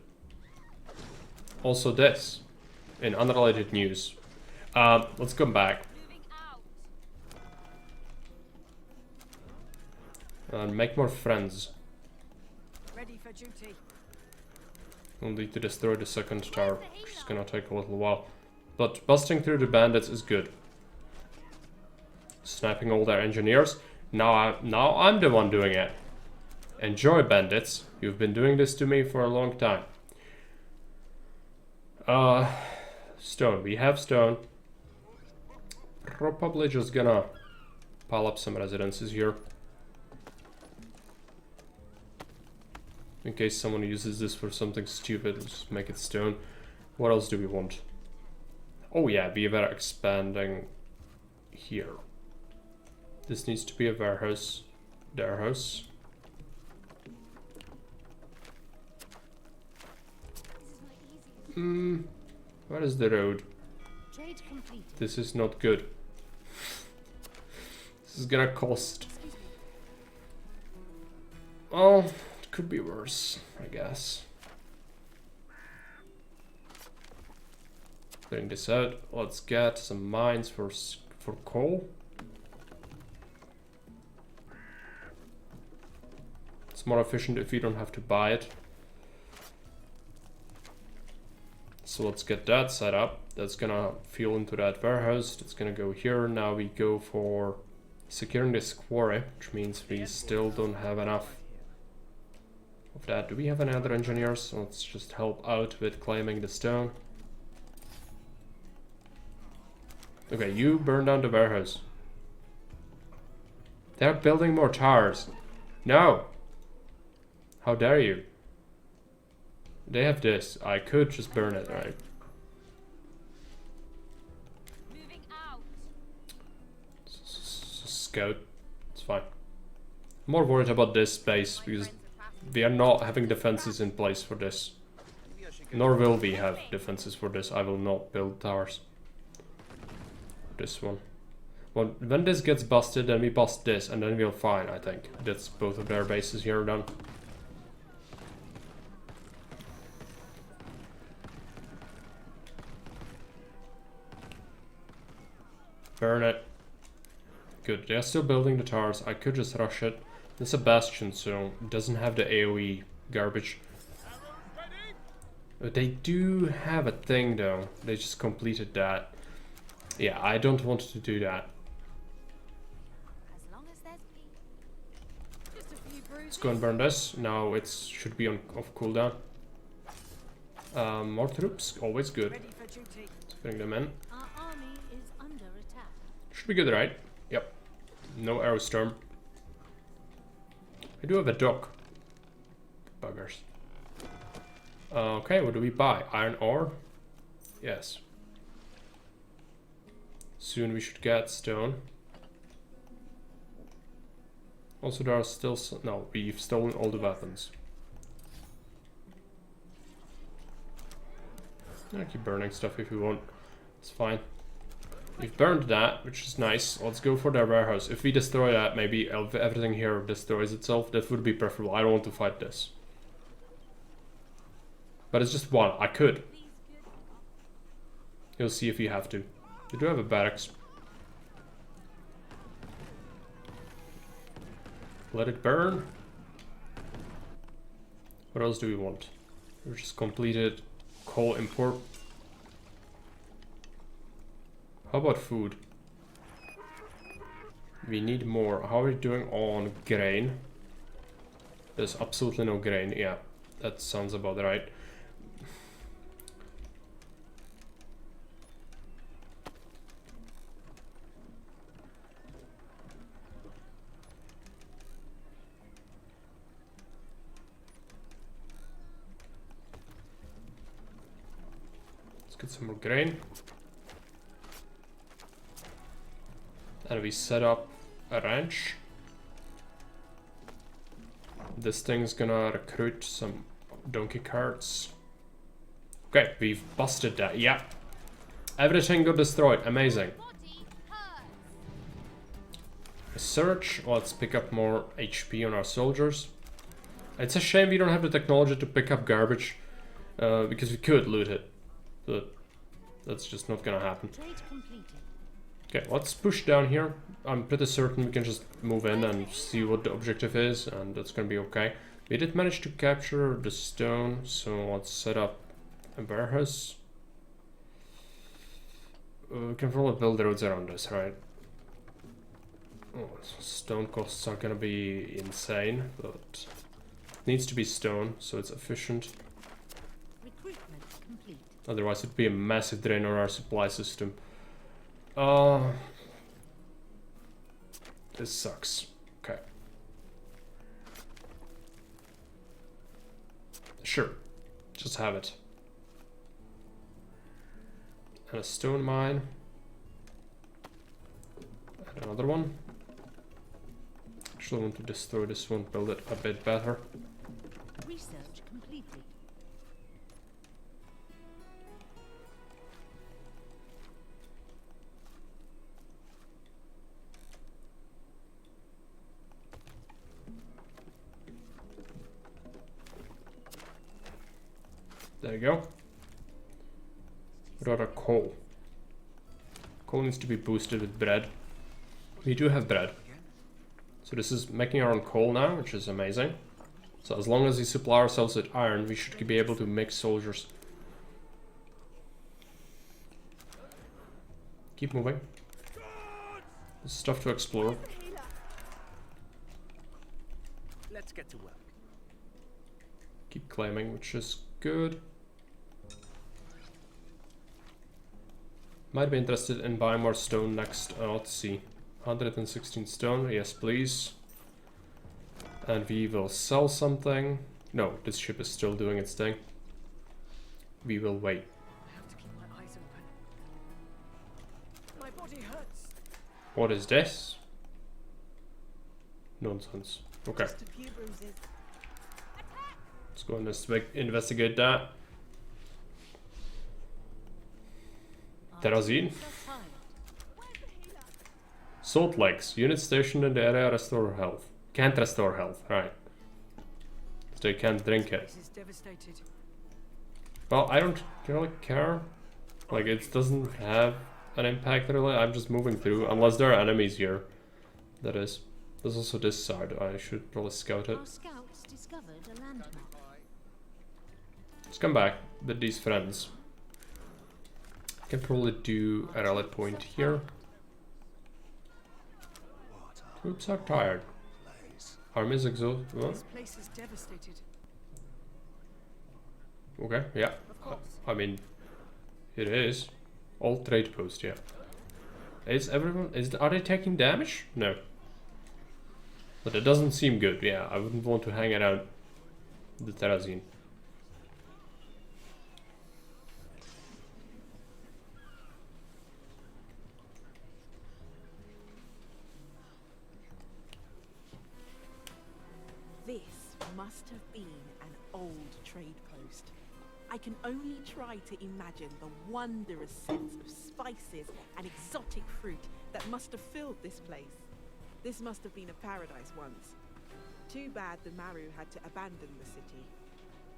Also this, in unrelated news. Let's come back. And make more friends. Ready for duty. We'll need to destroy the second tower, which is gonna take a little while. But busting through the bandits is good. Sniping all their engineers. Now I'm the one doing it. Enjoy, bandits. You've been doing this to me for a long time. Stone. We have stone. Probably just gonna pile up some residences here. In case someone uses this for something stupid, just make it stone. What else do we want? Oh yeah, we are expanding here. This needs to be a warehouse. Their house. Where is the road? This is not good. This is gonna cost... Oh, it could be worse, I guess. Clearing this out. Let's get some mines for coal. It's more efficient if we don't have to buy it. So let's get that set up. That's gonna fuel into that warehouse. That's gonna go here. Now we go for securing this quarry, which means we still don't have enough of that. Do we have any other engineers? Let's just help out with claiming the stone. Okay, you burn down the warehouse. They're building more towers. No! How dare you? They have this. I could just burn it, right? Moving out. Scout. It's fine. I'm more worried about this base because we are not having defenses in place for this. Nor will we have defenses for this. I will not build towers. This one. When this gets busted, then we bust this, and then we're fine, I think. That's both of their bases here done. Burn it. Good, they're still building the towers. I could just rush it. It's a bastion, so it doesn't have the AoE garbage. They do have a thing though. They just completed that. Yeah, I don't want to do that. As long as there's peace. Just a few Let's go and burn this. Now it should be on off cooldown. More troops, always good. Let's bring them in. Our army is under attack. Should be good, right? Yep. No arrow storm. I do have a dock. Buggers. Okay, what do we buy? Iron ore? Yes. Soon we should get stone. Also, there are still some... No, we've stolen all the weapons. I keep burning stuff if you want. It's fine. We've burned that, which is nice. Let's go for their warehouse. If we destroy that, maybe everything here destroys itself. That would be preferable. I don't want to fight this. But it's just one. I could. You'll see if you have to. We do have a barracks. Let it burn. What else do we want? We just completed coal import. How about food? We need more. How are we doing on grain? There's absolutely no grain. Yeah, that sounds about right. Get some more grain. And we set up a ranch. This thing's gonna recruit some donkey carts. Okay, we've busted that. Yeah. Everything got destroyed. Amazing. A search. Let's pick up more HP on our soldiers. It's a shame we don't have the technology to pick up garbage. Because we could loot it. But that's just not gonna happen. Okay, let's push down here. I'm pretty certain we can just move in and see what the objective is, and that's gonna be okay. We did manage to capture the stone, so let's set up a warehouse. We can probably build the roads around this, right? Oh, stone costs are gonna be insane, but it needs to be stone, so it's efficient. Otherwise it'd be a massive drain on our supply system. This sucks. Okay. Sure. Just have it. And a stone mine. And another one. Actually I want to destroy this one, build it a bit better. Research completed. There you go. What about coal? Coal needs to be boosted with bread. We do have bread. So this is making our own coal now, which is amazing. So as long as we supply ourselves with iron, we should be able to make soldiers. Keep moving. There's stuff to explore. Let's get to work. Keep claiming, which is good. Might be interested in buying more stone next. Let's see. 116 stone, yes please. And we will sell something. No, this ship is still doing its thing. We will wait. I have to keep my eyes open. My body hurts. What is this? Nonsense. Okay. Just a few bruises. Let's go and investigate that. Terrazine. Salt Lakes. Units stationed in the area restore health. Can't restore health, right. So they can't drink it. This is devastated. Well, I don't really care. Like, it doesn't have an impact really. I'm just moving through. Unless there are enemies here. That is. There's also this side. I should probably scout it. Our scouts discovered a landmark. Let's come back with these friends. I can probably do a rally point here. Troops are tired. Army is exhausted. This place is devastated. Okay, yeah. Of course. I mean, it is. All trade post, yeah. Is everyone... Are they taking damage? No. But it doesn't seem good, yeah. I wouldn't want to hang around the Terrazine. This must have been an old trade post. I can only try to imagine the wondrous scents of spices and exotic fruit that must have filled this place. This must have been a paradise once. Too bad the Maru had to abandon the city.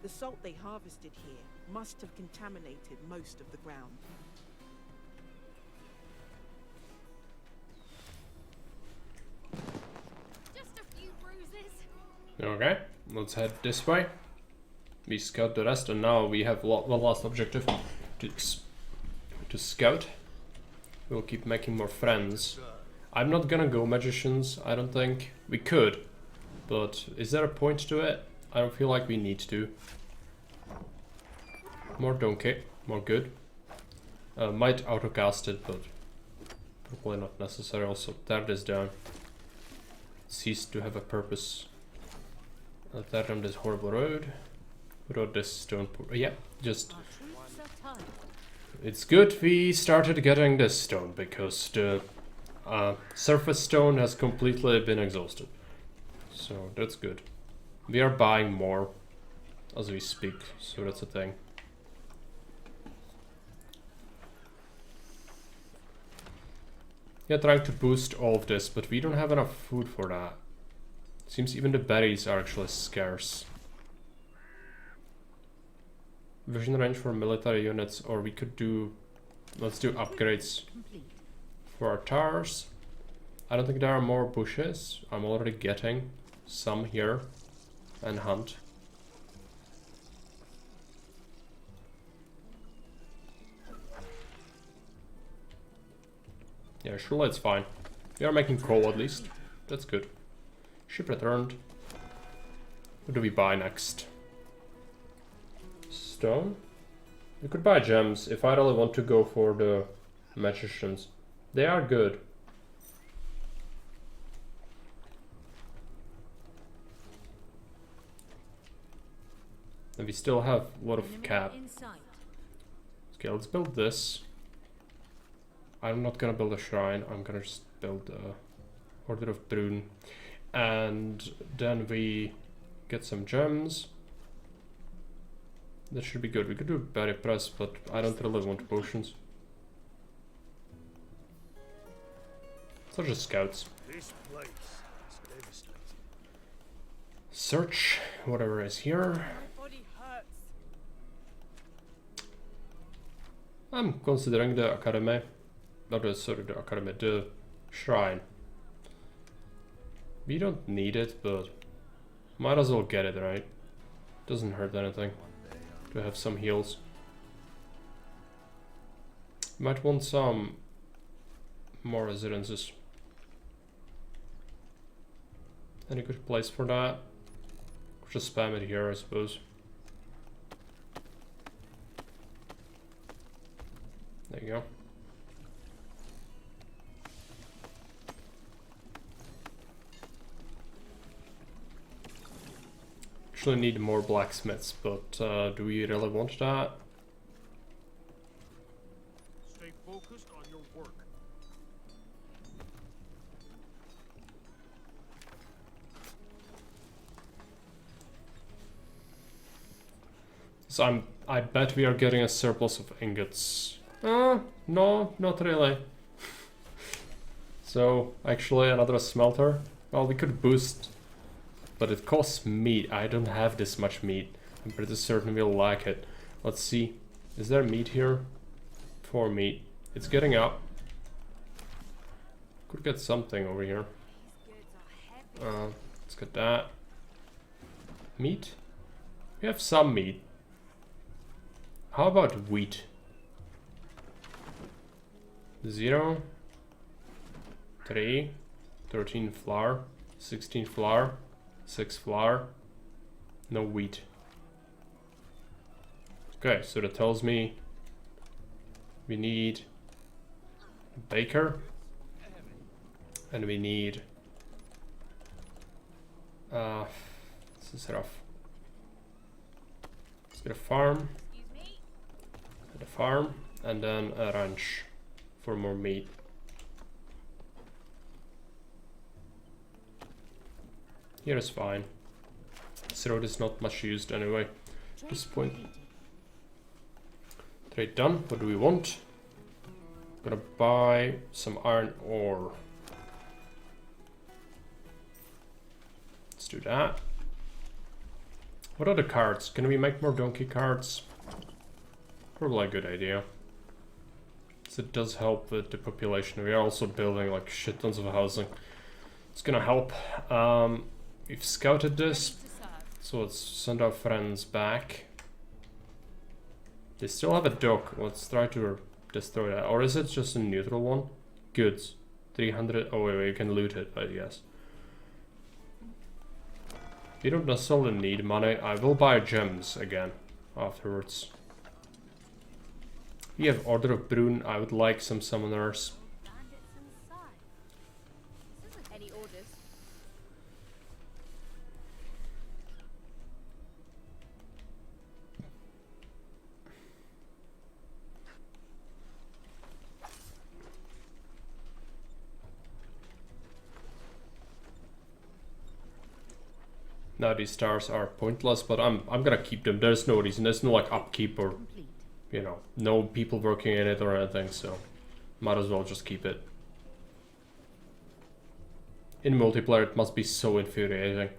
The salt they harvested here must have contaminated most of the ground. Just a few bruises. Okay, let's head this way. We scout the rest, and now we have one last objective to scout. We'll keep making more friends. I'm not gonna go magicians, I don't think. We could, but is there a point to it? I don't feel like we need to. More donkey, more good. Might autocast it, but probably not necessary. Also, tear this down. Cease to have a purpose. Tear down this horrible road. Road this stone. Yeah, just. It's good we started getting this stone because the surface stone has completely been exhausted. So that's good. We are buying more as we speak, so that's a thing. Yeah, trying to boost all of this, but we don't have enough food for that. Seems even the berries are actually scarce. Vision range for military units, or we could do... Let's do upgrades for our towers. I don't think there are more bushes. I'm already getting some here. And hunt. Yeah, sure, it's fine. We are making coal at least. That's good. Ship returned. What do we buy next? Stone? We could buy gems if I really want to go for the magicians. They are good. And we still have a lot of cap. Okay, let's build this. I'm not gonna build a shrine, I'm gonna just build a Order of Brune. And then we get some gems. That should be good. We could do berry press, but I don't really want potions. So just scouts. This place is devastated. Search whatever is here. My body hurts. I'm considering the academy. Not the, sorry, the academy, the shrine. We don't need it, but might as well get it, right? Doesn't hurt anything to have some heals. Might want some more residences. Any good place for that? Just spam it here, I suppose. There you go. Actually need more blacksmiths, but do we really want that? Stay focused on your work. So I bet we are getting a surplus of ingots. No, not really. So actually another smelter. Well, we could boost. But it costs meat. I don't have this much meat. I'm pretty certain we'll lack it. Let's see. Is there meat here? 4 meat. It's getting up. Could get something over here. Let's get that. Meat? We have some meat. How about wheat? 0, 3, 13 flour, 16 flour. 6 flour. No wheat. Okay, so that tells me we need a baker. And we need... this is rough. Let's get a farm. And a farm. And then a ranch for more meat. Here is fine. This road is not much used anyway at this point. Trade done. What do we want? Gonna buy some iron ore. Let's do that. What are the carts? Can we make more donkey carts? Probably a good idea. So it does help with the population. We are also building like shit tons of housing. It's gonna help. We've scouted this, so let's send our friends back. They still have a dock. Let's try to destroy that. Or is it just a neutral one? Goods. 300. Oh, wait, you can loot it, I guess. We don't necessarily need money. I will buy gems again afterwards. We have Order of Brune. I would like some summoners. Any orders? Now these stars are pointless, but I'm gonna keep them. There's no reason. There's no like upkeep or, you know, no people working in it or anything. So might as well just keep it. In multiplayer, it must be so infuriating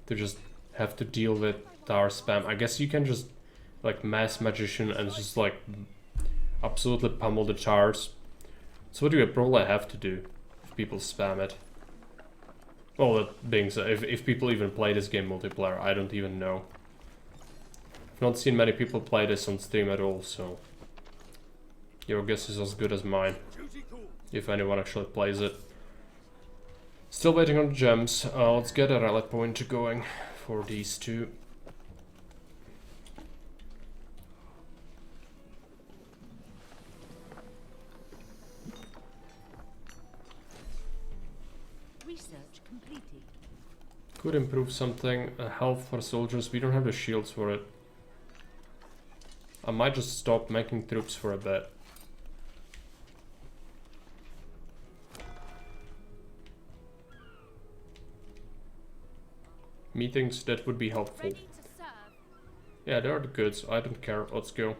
to just have to deal with tower spam. I guess you can just like mass magician and just like absolutely pummel the towers. So what do you probably have to do if people spam it? Well, that being said, if people even play this game multiplayer, I don't even know. I've not seen many people play this on stream at all, so your guess is as good as mine, if anyone actually plays it. Still waiting on the gems. Let's get a rally point going for these two. Could improve something. Health for soldiers. We don't have the shields for it. I might just stop making troops for a bit. Meetings, that would be helpful. Yeah, there are the goods. I don't care. Let's go.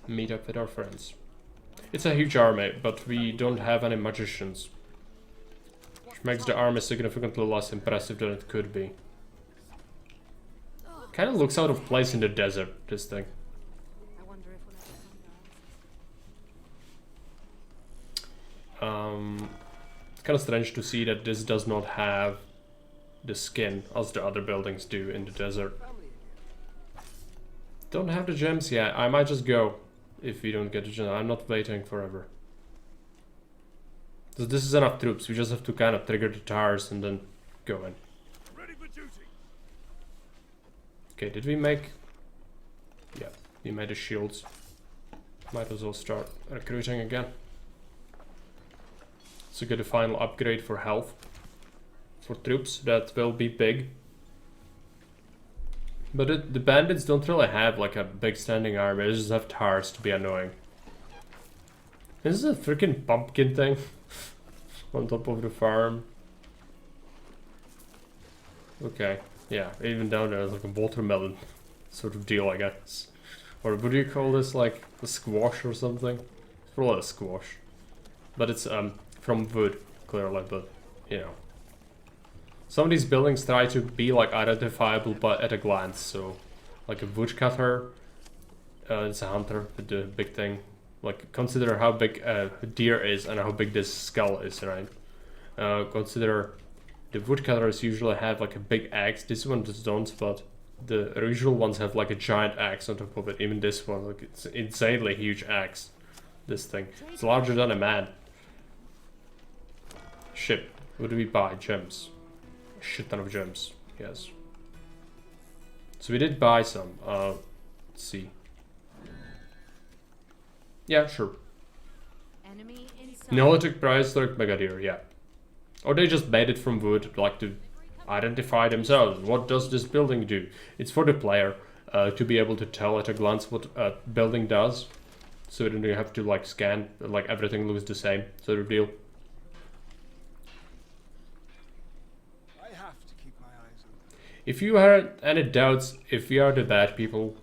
Meet up with our friends. It's a huge army, but we don't have any magicians. Makes the army significantly less impressive than it could be. Kind of looks out of place in the desert, this thing. It's kind of strange to see that this does not have the skin as the other buildings do in the desert. Don't have the gems yet. I might just go if we don't get the gems. I'm not waiting forever. So this is enough troops, we just have to kind of trigger the towers and then go in. Ready for duty. Okay, did we make... Yeah, we made the shields. Might as well start recruiting again. So get a final upgrade for health. For troops, that will be big. But the bandits don't really have like a big standing army, they just have towers to be annoying. This is a freaking pumpkin thing. On top of the farm. Okay, yeah, even down there is like a watermelon sort of deal, I guess. Or would you call this like a squash or something? It's probably a squash. But it's from wood, clearly, but you know. Some of these buildings try to be like identifiable but at a glance, so like a woodcutter, it's a hunter with the big thing. Like, consider how big a deer is and how big this skull is, right? Consider the woodcutters usually have like a big axe. This one just don't, but the usual ones have like a giant axe on top of it. Even this one, like it's an insanely huge axe. This thing. It's larger than a man. Ship. What do we buy? Gems. Shit ton of gems. Yes. So we did buy some. Let's see. Yeah, sure. Enemy inside. Neolithic Prehistoric Megadeer, yeah. Or they just made it from wood, like to identify themselves. What does this building do? It's for the player to be able to tell at a glance what a building does. So then you have to like scan, like everything looks the same sort of deal. I have to keep my eyes open. If you had any doubts if we are the bad people,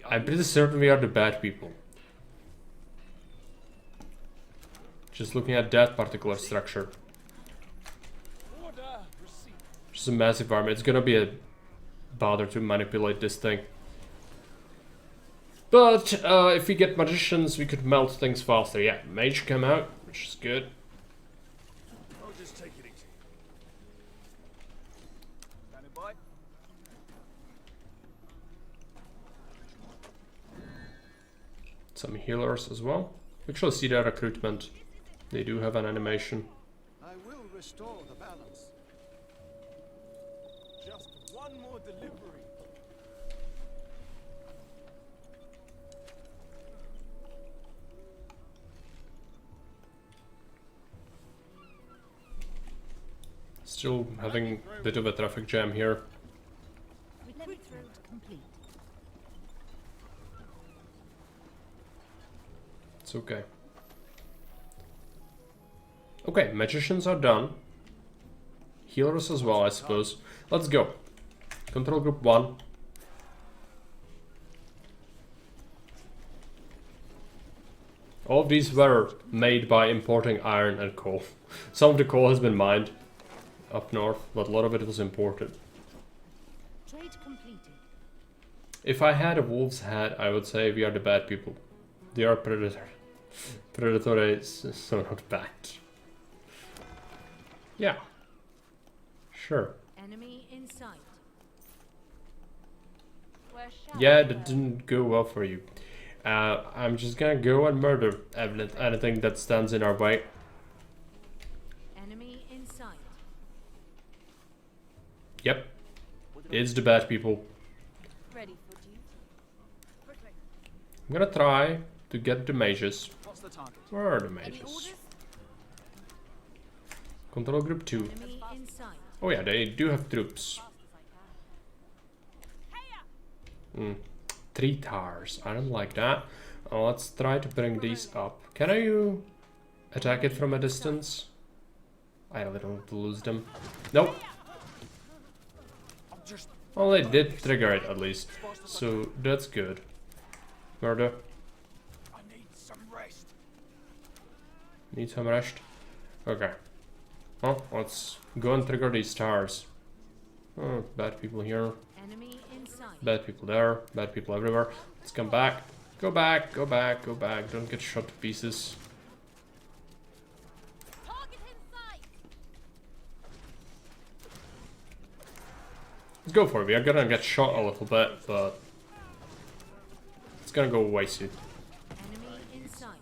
I'm pretty certain we are the bad people. Just looking at that particular structure. Just a massive army. It's gonna be a bother to manipulate this thing. But if we get magicians, we could melt things faster. Yeah, mage come out, which is good. I'll just take it easy. Standing by. Some healers as well. Actually see their recruitment. They do have an animation. I will restore the balance. Just one more delivery. Still having a bit of a traffic jam here. Recruitment complete. It's okay. Okay, magicians are done. Healers as well, I suppose. Let's go. Control group 1. All of these were made by importing iron and coal. Some of the coal has been mined up north, but a lot of it was imported. Trade completed. If I had a wolf's head, I would say we are the bad people. They are predatory, so not bad. Yeah. Sure. Enemy in sight. Yeah, that didn't go well for you. I'm just gonna go and murder anything that stands in our way. Enemy in sight. Yep. It's the bad people. Ready for duty. Quickly. I'm gonna try to get the mages. What's the target? Where are the mages? Control group 2. Enemy in sight. Oh yeah, they do have troops. 3 towers. I don't like that. Let's try to bring these up. Can you attack it from a distance? I don't want to lose them. Nope. Well, they did trigger it at least. So that's good. Murder. I need some rest. Need some rest? Okay. Well, let's go and trigger these towers. Oh, bad people here. Enemy in sight. Bad people there. Bad people everywhere. Let's come back. Go back, go back, go back. Don't get shot to pieces. Let's go for it. We are gonna get shot a little bit, but it's gonna go away soon. Enemy in sight.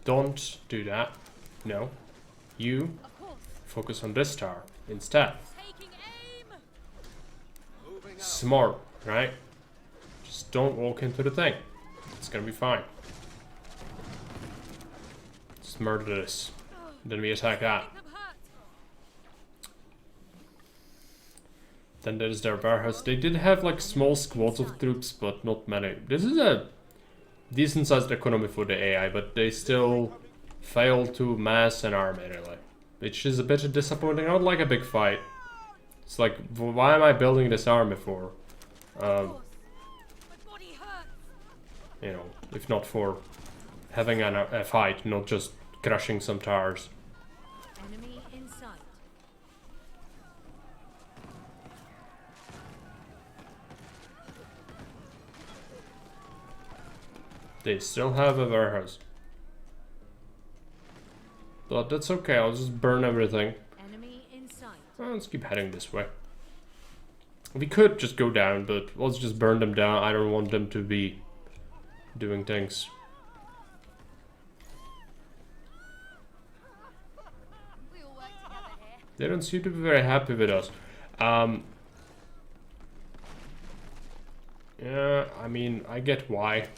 Don't do that. No. You focus on this tower instead. Smart, right? Just don't walk into the thing. It's gonna be fine. Just murder this. Then we attack that. Then there's their warehouse. They did have like small squads of troops, but not many. This is a decent sized economy for the AI, but they still fail to mass an army really. Which is a bit disappointing. I would like a big fight. It's like, why am I building this army for? You know, if not for having a fight, not just crushing some towers. Enemy in sight. They still have a warehouse. But that's okay, I'll just burn everything. Enemy in sight. Well, let's keep heading this way. We could just go down, but let's just burn them down. I don't want them to be doing things. They don't seem to be very happy with us. Yeah, I mean, I get why.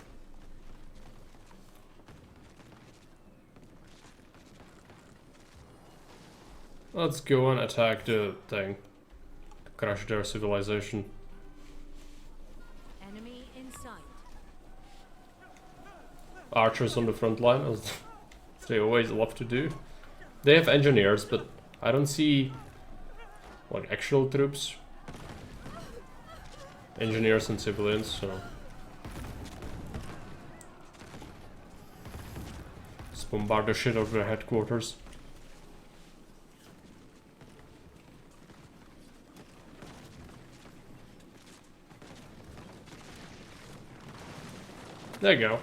Let's go and attack the thing. Crush their civilization. Enemy in sight. Archers on the front line, as they always love to do. They have engineers, but I don't see like actual troops. Engineers and civilians, so let's bombard the shit out of their headquarters. There you go.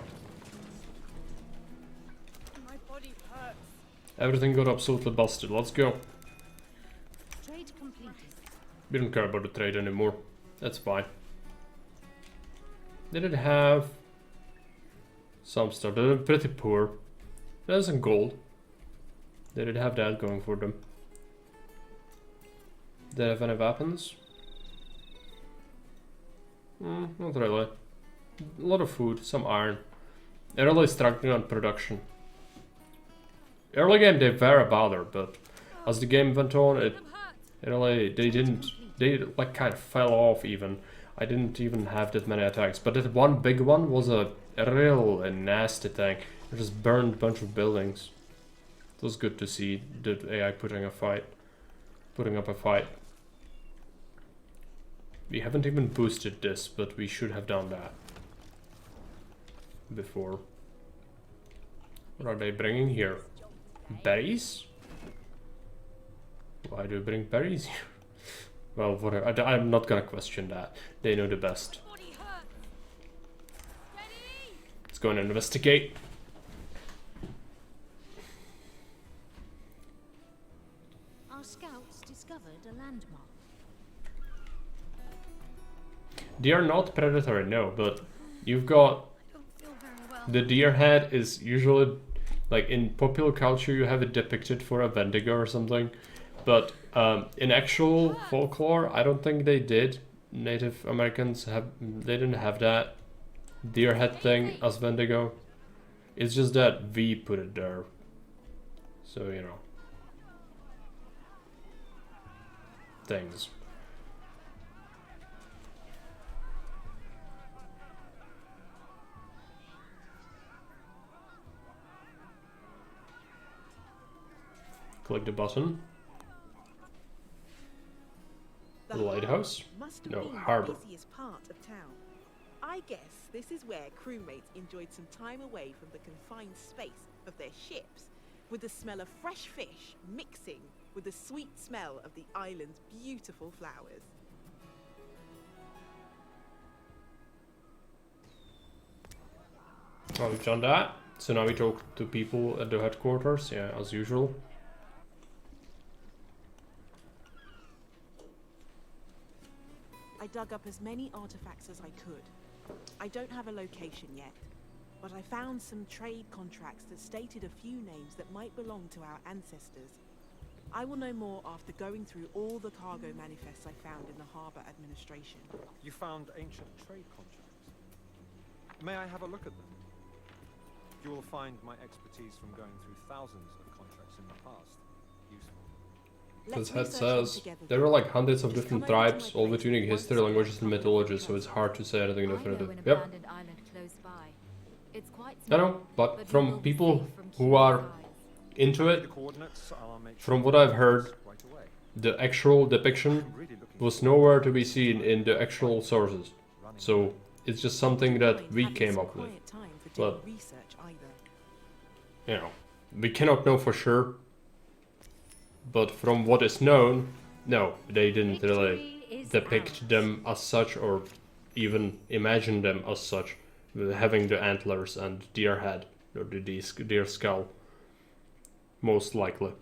My body hurts. Everything got absolutely busted. Let's go. Trade completed. We don't care about the trade anymore. That's fine. They did have some stuff. They were pretty poor. There's some gold. They did have that going for them. Did they have any weapons? Not really. A lot of food, some iron. They're really struggling on production. Early game they were about it, but as the game went on, they like kind of fell off even. I didn't even have that many attacks, but that one big one was a real nasty thing. It just burned a bunch of buildings. It was good to see the AI putting up a fight. We haven't even boosted this, but we should have done that before. What are they bringing here? Berries? Why do you bring berries here? Well, whatever. I'm not gonna question that. They know the best. Let's go and investigate. Our scouts discovered a landmark. They are not predatory, no, but you've got the deer head is usually like in popular culture you have it depicted for a Wendigo or something, but in actual folklore I don't think they did. Native Americans they didn't have that deer head thing as Wendigo. It's just that we put it there, so you know, things. Click the button. The lighthouse? No, harbor. The busiest part of town. I guess this is where crewmates enjoyed some time away from the confined space of their ships, with the smell of fresh fish mixing with the sweet smell of the island's beautiful flowers. Well, we've done that. So now we talk to people at the headquarters, yeah, as usual. I dug up as many artifacts as I could. I don't have a location yet, but I found some trade contracts that stated a few names that might belong to our ancestors. I will know more after going through all the cargo manifests I found in the Harbour Administration. You found ancient trade contracts. May I have a look at them? You will find my expertise from going through thousands of contracts in the past useful. This head says there were like hundreds of different tribes, all with unique history, languages, and mythology, so it's hard to say anything definitive. Yep. I know, but from people who are into it, from what I've heard, the actual depiction was nowhere to be seen in the actual sources. So it's just something that we came up with. But, you know, we cannot know for sure. But from what is known, no, they didn't really depict them as such or even imagine them as such, with having the antlers and deer head or the deer skull, most likely.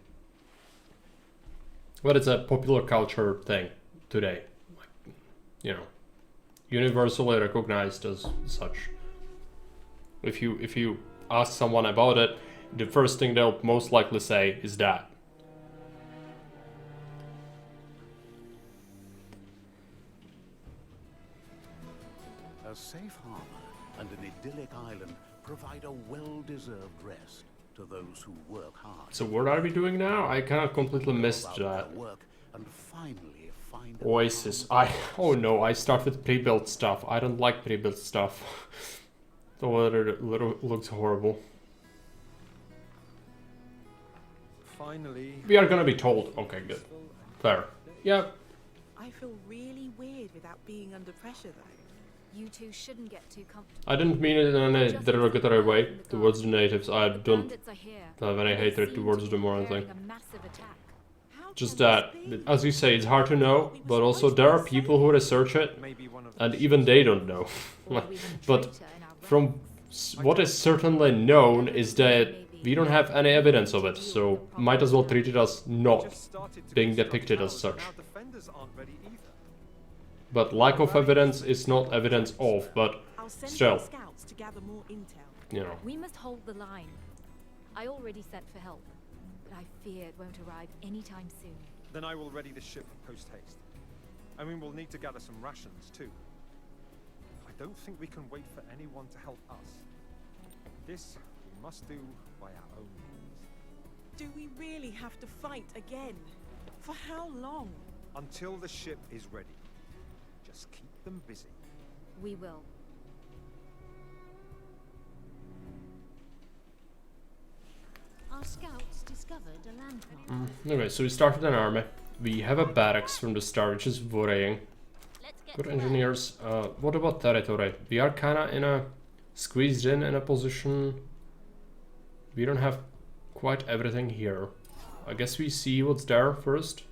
But it's a popular culture thing today, like, you know, universally recognized as such. If you ask someone about it, the first thing they'll most likely say is that. safe harbor and an idyllic island provide a well-deserved rest to those who work hard. So what are we doing now? I kind of completely missed that. Work and finally find Oasis. Oh no, I start with pre-built stuff. I don't like pre-built stuff. The weather looks horrible. Finally. We are gonna be told. Okay, good. Fair. Yeah. I feel really weird without being under pressure though. You two shouldn't get too comfortable. I didn't mean it in any derogatory way towards the natives. I don't have any hatred towards them or anything. Just that, as you say, it's hard to know, but also there are people who research it, and even they don't know. But from what is certainly known is that we don't have any evidence of it, so might as well treat it as not being depicted as such. But lack of evidence is not evidence of, but still, you know. We must hold the line. I already sent for help, but I fear it won't arrive anytime soon. Then I will ready the ship post-haste. I mean, we'll need to gather some rations too. I don't think we can wait for anyone to help us. This we must do by our own means. Do we really have to fight again? For how long? Until the ship is ready. Just keep them busy. We will. Our scouts discovered a landmark. Okay, so we started an army. We have a barracks from the start, which is worrying. Good engineers. What about territory? We are kinda in a squeezed in a position. We don't have quite everything here. I guess we see what's there first.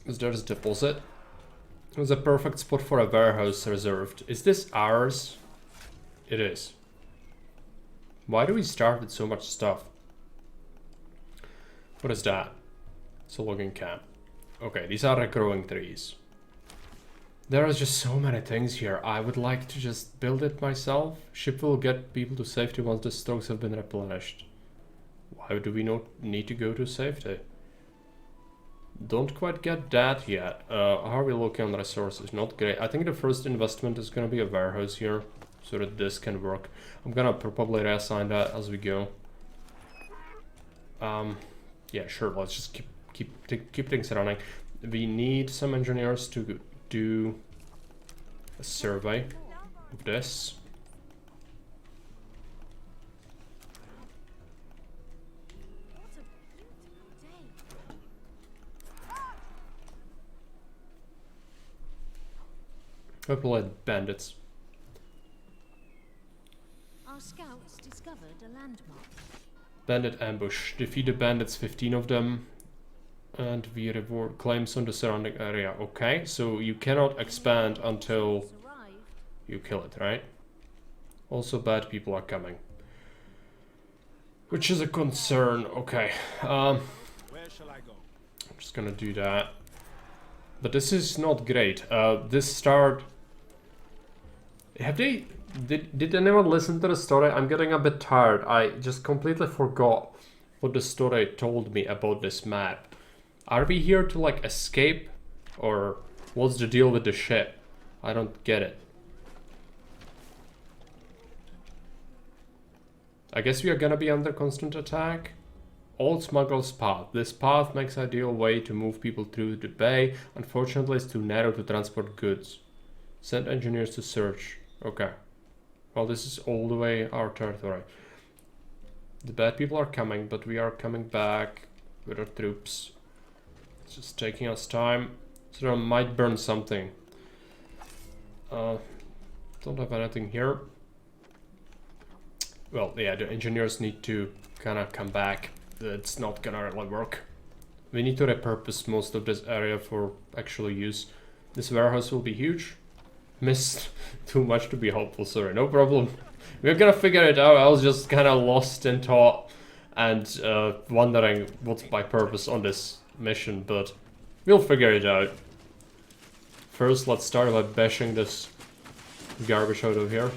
There's a deposit. It was a perfect spot for a warehouse reserved. Is this ours? It is. Why do we start with so much stuff? What is that? It's a logging camp. Okay, these are regrowing trees. There are just so many things here. I would like to just build it myself. Ship will get people to safety once the stocks have been replenished. Why do we not need to go to safety? Don't quite get that yet. How are we looking on the resources? Not great. I think the first investment is gonna be a warehouse here, so that this can work. I'm gonna probably reassign that as we go. Yeah, sure. Let's just keep things running. We need some engineers to do a survey of this. Purple bandits. Our scouts discovered a landmark. Bandit ambush. Defeat the bandits, 15 of them. And we reward claims on the surrounding area. Okay, so you cannot expand until you kill it, right? Also, bad people are coming. Which is a concern. Okay. I'm just gonna do that. But this is not great. This start... Have they... Did anyone listen to the story? I'm getting a bit tired. I just completely forgot what the story told me about this map. Are we here to like escape? Or what's the deal with the ship? I don't get it. I guess we are gonna be under constant attack. Old Smuggler's Path. This path makes ideal way to move people through the bay. Unfortunately, it's too narrow to transport goods. Send engineers to search. Okay. Well, this is all the way our territory. The bad people are coming, but we are coming back with our troops. It's just taking us time. So I might burn something. Don't have anything here. Well, yeah, the engineers need to kind of come back. It's not gonna really work. We need to repurpose most of this area for actual use. This warehouse will be huge. Missed too much to be helpful, sorry, no problem. We're gonna figure it out. I was just kind of lost in thought and wondering what's my purpose on this mission, but we'll figure it out. First, let's start by bashing this garbage out of here.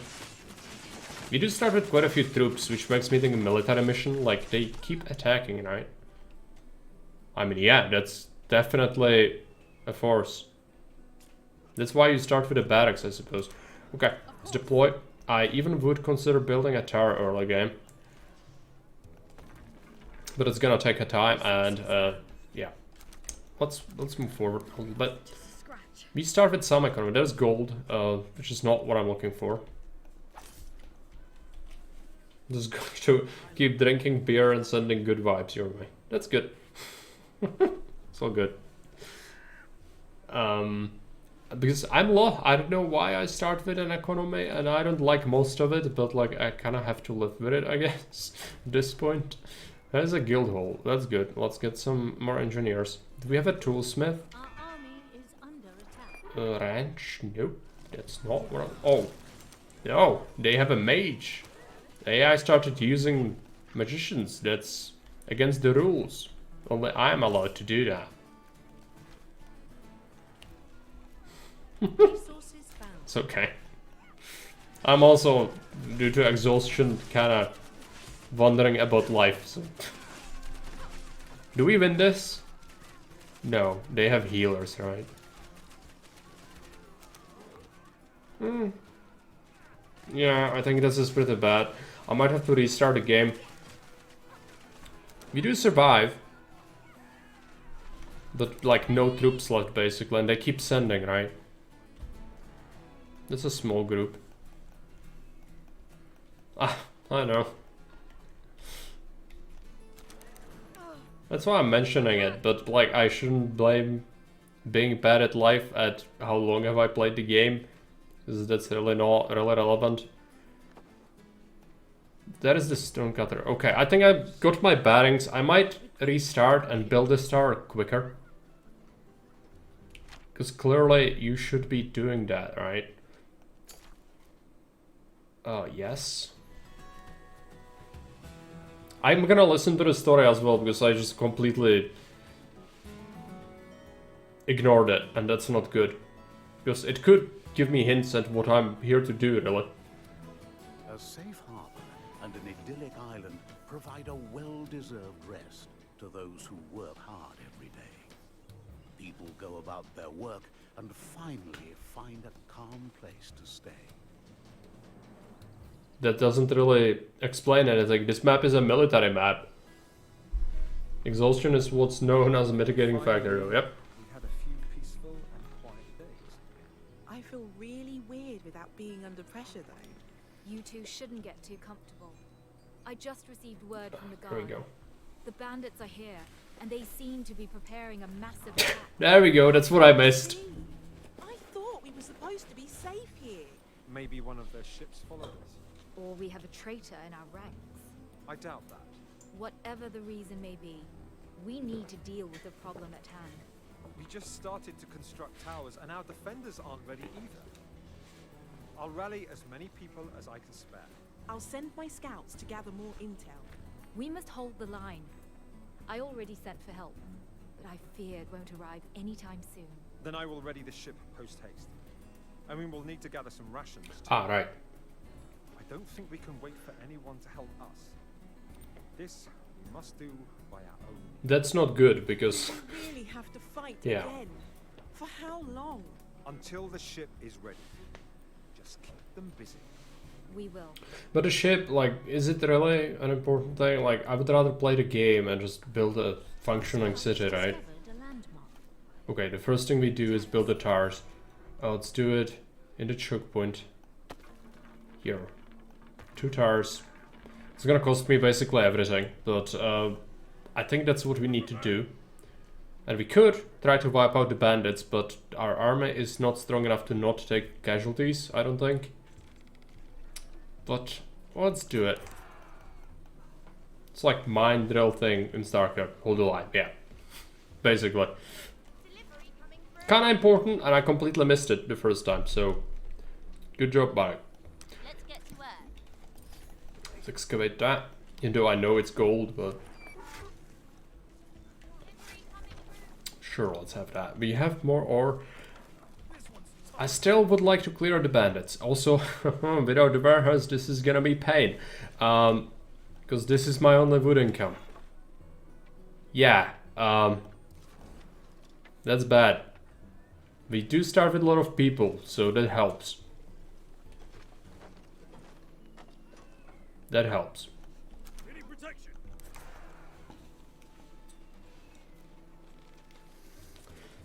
We do start with quite a few troops, which makes me think a military mission, like they keep attacking, right? I mean, yeah, that's definitely a force. That's why you start with a barracks, I suppose. Okay, let's deploy. I even would consider building a tower early game. But it's gonna take a time, and yeah. Let's move forward a little bit. We start with some economy. There's gold, which is not what I'm looking for. Just going to keep drinking beer and sending good vibes your way. That's good. It's all good. Because I'm low. I don't know why I start with an economy, and I don't like most of it, but like I kind of have to live with it, I guess. At this point, there's a guild hall. That's good. Let's get some more engineers. Do we have a toolsmith? Our army is under attack. Ranch? Nope, that's not what I'm... Oh, no, they have a mage. The AI started using magicians. That's against the rules. Only I'm allowed to do that. It's okay. I'm also, due to exhaustion, kind of wondering about life. So. Do we win this? No, they have healers, right? Yeah, I think this is pretty bad. I might have to restart the game. We do survive. But like no troops left basically, and they keep sending, right? That's a small group. Ah, I know. That's why I'm mentioning it, but like I shouldn't blame being bad at life at how long have I played the game, because that's really not really relevant. That is the stonecutter. Okay, I think I got my bearings. I might restart and build this tower quicker. Because clearly you should be doing that, right? Yes. I'm gonna listen to the story as well, because I just completely ignored it, and that's not good. Because it could give me hints at what I'm here to do, really. A safe harbor and an idyllic island provide a well-deserved rest to those who work hard every day. People go about their work and finally find a calm place to stay. That doesn't really explain anything. This map is a military map. Exhaustion is what's known as a mitigating factor. Yep. We had a few peaceful and quiet days. I feel really weird without being under pressure, though. You two shouldn't get too comfortable. I just received word from the guard. There we go. The bandits are here, and they seem to be preparing a massive attack. There we go. That's what I missed. I thought we were supposed to be safe here. Maybe one of their ships followed us. Or we have a traitor in our ranks. I doubt that. Whatever the reason may be, we need to deal with the problem at hand. We just started to construct towers, and our defenders aren't ready either. I'll rally as many people as I can spare. I'll send my scouts to gather more intel. We must hold the line. I already sent for help, but I fear it won't arrive anytime soon. Then I will ready the ship post-haste. I mean, we'll need to gather some rations too. Ah, right. I don't think we can wait for anyone to help us. This we must do by our own. That's not good, because... We really have to fight yeah. again. For how long? Until the ship is ready. Just keep them busy. We will. But a ship, like, is it really an important thing? Like, I would rather play the game and just build a functioning city, right? Okay, the first thing we do is build the towers. Let's do it in the choke point. Here. 2 towers. It's gonna cost me basically everything, but I think that's what we need to do. And we could try to wipe out the bandits, but our army is not strong enough to not take casualties, I don't think. But let's do it. It's like mine drill thing in StarCraft. Hold the line, yeah. Basically. Kinda important, and I completely missed it the first time, so good job, buddy. Let's get to work. Let's excavate that. Even though I know it's gold, but sure, let's have that. We have more ore. I still would like to clear the bandits. Also, without the warehouse, this is gonna be pain. Because this is my only wood income. Yeah, that's bad. We do start with a lot of people, so that helps. That helps.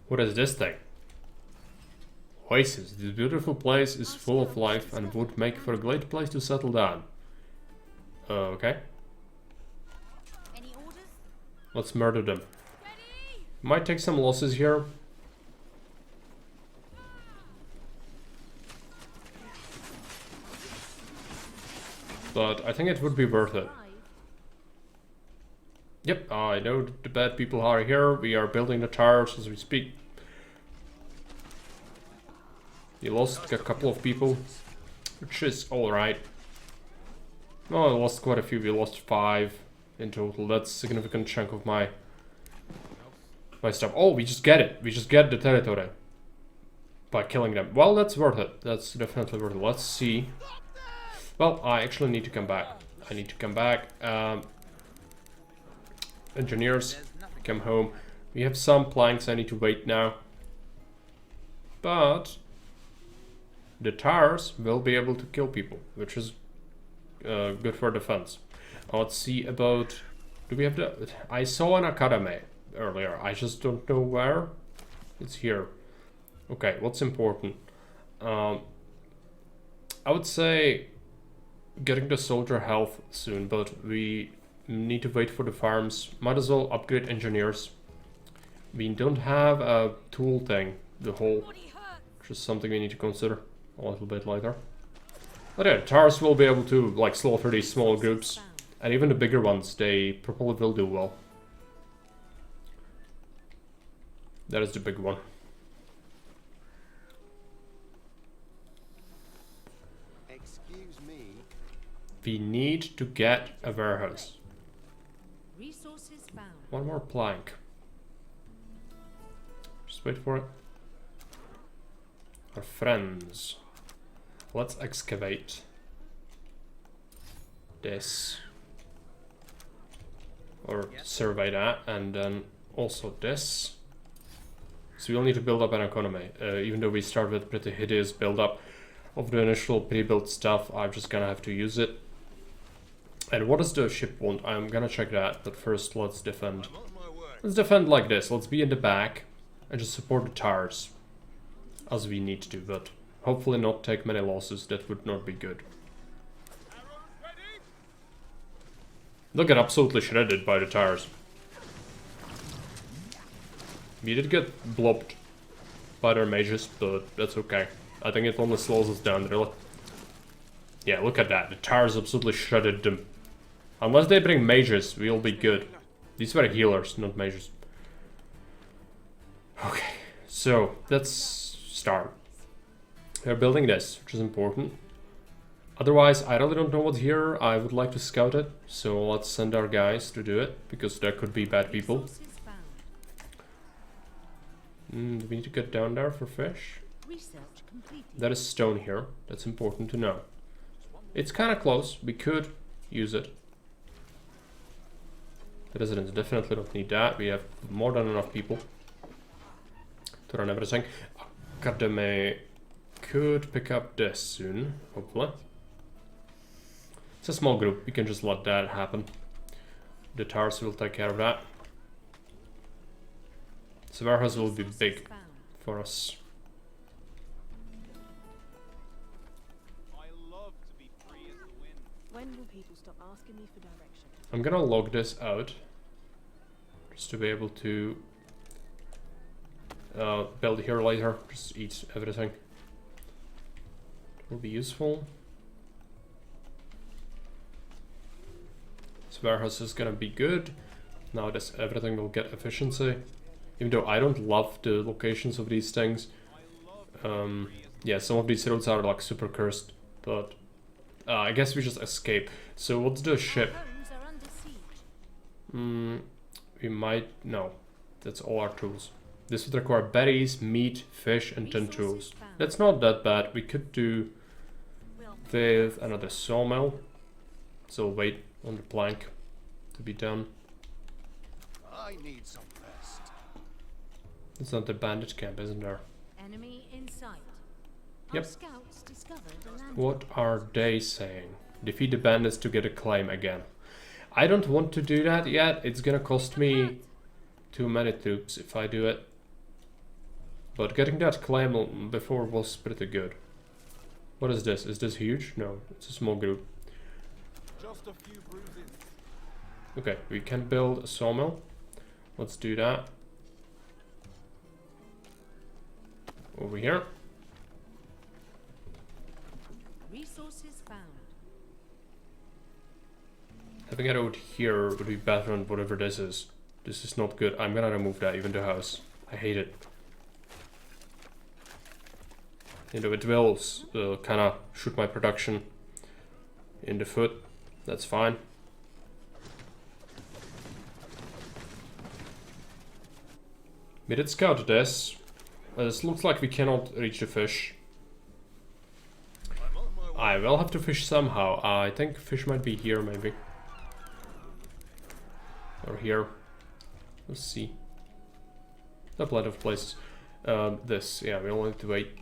What is this thing? Oasis. This beautiful place is full of life and would make for a great place to settle down. Okay. Let's murder them. Might take some losses here. But I think it would be worth it. Yep, I know the bad people are here. We are building the towers as we speak. We lost a couple of people, which is alright. No, I lost quite a few. We lost 5 in total. That's a significant chunk of my stuff. Oh, we just get it. We just get the territory by killing them. Well, that's worth it. That's definitely worth it. Let's see. Well, I actually need to come back. I need to come back. Engineers, come home. We have some planks. I need to wait now. But the towers will be able to kill people, which is good for defense. Let's see about... Do we have the... I saw an academy earlier. I just don't know where. It's here. Okay, what's important? I would say getting the soldier health soon, but we need to wait for the farms. Might as well upgrade engineers. We don't have a tool thing, the whole, which is something we need to consider a little bit later. But yeah, towers will be able to like slaughter these small groups, and even the bigger ones, they probably will do well. That is the big one. Excuse me. We need to get a warehouse. Resources found. One more plank. Just wait for it. Our friends. Let's excavate this. Or survey that, and then also this. So we'll need to build up an economy. Even though we start with pretty hideous build up of the initial pre-built stuff, I'm just gonna have to use it. And what does the ship want? I'm gonna check that, but first let's defend. Let's defend like this. Let's be in the back and just support the towers as we need to, but hopefully not take many losses. That would not be good. They'll get absolutely shredded by the towers. We did get blobbed by their mages, but that's okay. I think it only slows us down, really. Yeah, look at that. The towers absolutely shredded them. Unless they bring mages, we'll be good. These were healers, not mages. Okay, so let's start. We're building this, which is important. Otherwise, I really don't know what's here. I would like to scout it, so let's send our guys to do it, because there could be bad people. Do we need to get down there for fish? That is stone here. That's important to know. It's kind of close. We could use it. The residents definitely don't need that. We have more than enough people to run everything. Academy could pick up this soon, hopefully. It's a small group. We can just let that happen. The towers will take care of that. So warehouse will be big for us. When will people stop asking me for direction? I'm gonna log this out just to be able to build here later. Just eat everything. It will be useful. This warehouse is gonna be good. Now this everything will get efficiency. Even though I don't love the locations of these things. Yeah, some of these roads are like super cursed, but I guess we just escape. So what's the ship? We might... No. That's all our tools. This would require berries, meat, fish, and 10 tools. That's not that bad. We could do with another sawmill. So wait on the plank to be done. I need some rest. It's not the bandit camp, isn't there? Enemy in sight. Yep. Our scouts discovered a land. What are they saying? Defeat the bandits to get a claim again. I don't want to do that yet. It's gonna cost me too many troops if I do it. But getting that claim before was pretty good. What is this? Is this huge? No, it's a small group. Just a few bruises. Okay, we can build a sawmill. Let's do that. Over here. Resources found. Having it out here would be better than whatever this is. This is not good. I'm gonna remove that, even the house. I hate it. You know, it will kind of shoot my production in the foot. That's fine. We did scout this. This looks like we cannot reach the fish. I will have to fish somehow. I think fish might be here, maybe. Or here. Let's see. There are plenty of places. This, yeah, we only need to wait.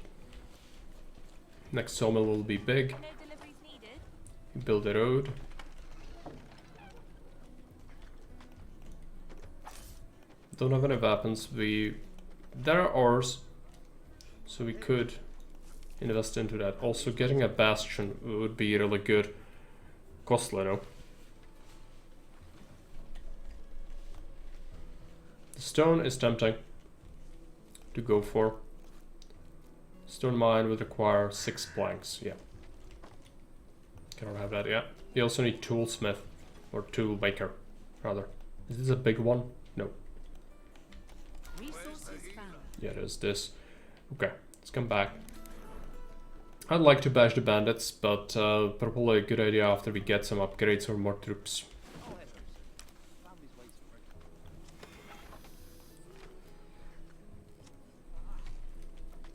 Next sawmill will be big. Build a road. Don't have any weapons. There are ores, so we could invest into that. Also, getting a bastion would be really good. Costly, no? The stone is tempting to go for. Stone mine would require 6 planks, yeah. Cannot have that yet. You also need toolsmith, or tool maker, rather. Is this a big one? No. Yeah, there's this. Okay, let's come back. I'd like to bash the bandits, but probably a good idea after we get some upgrades or more troops.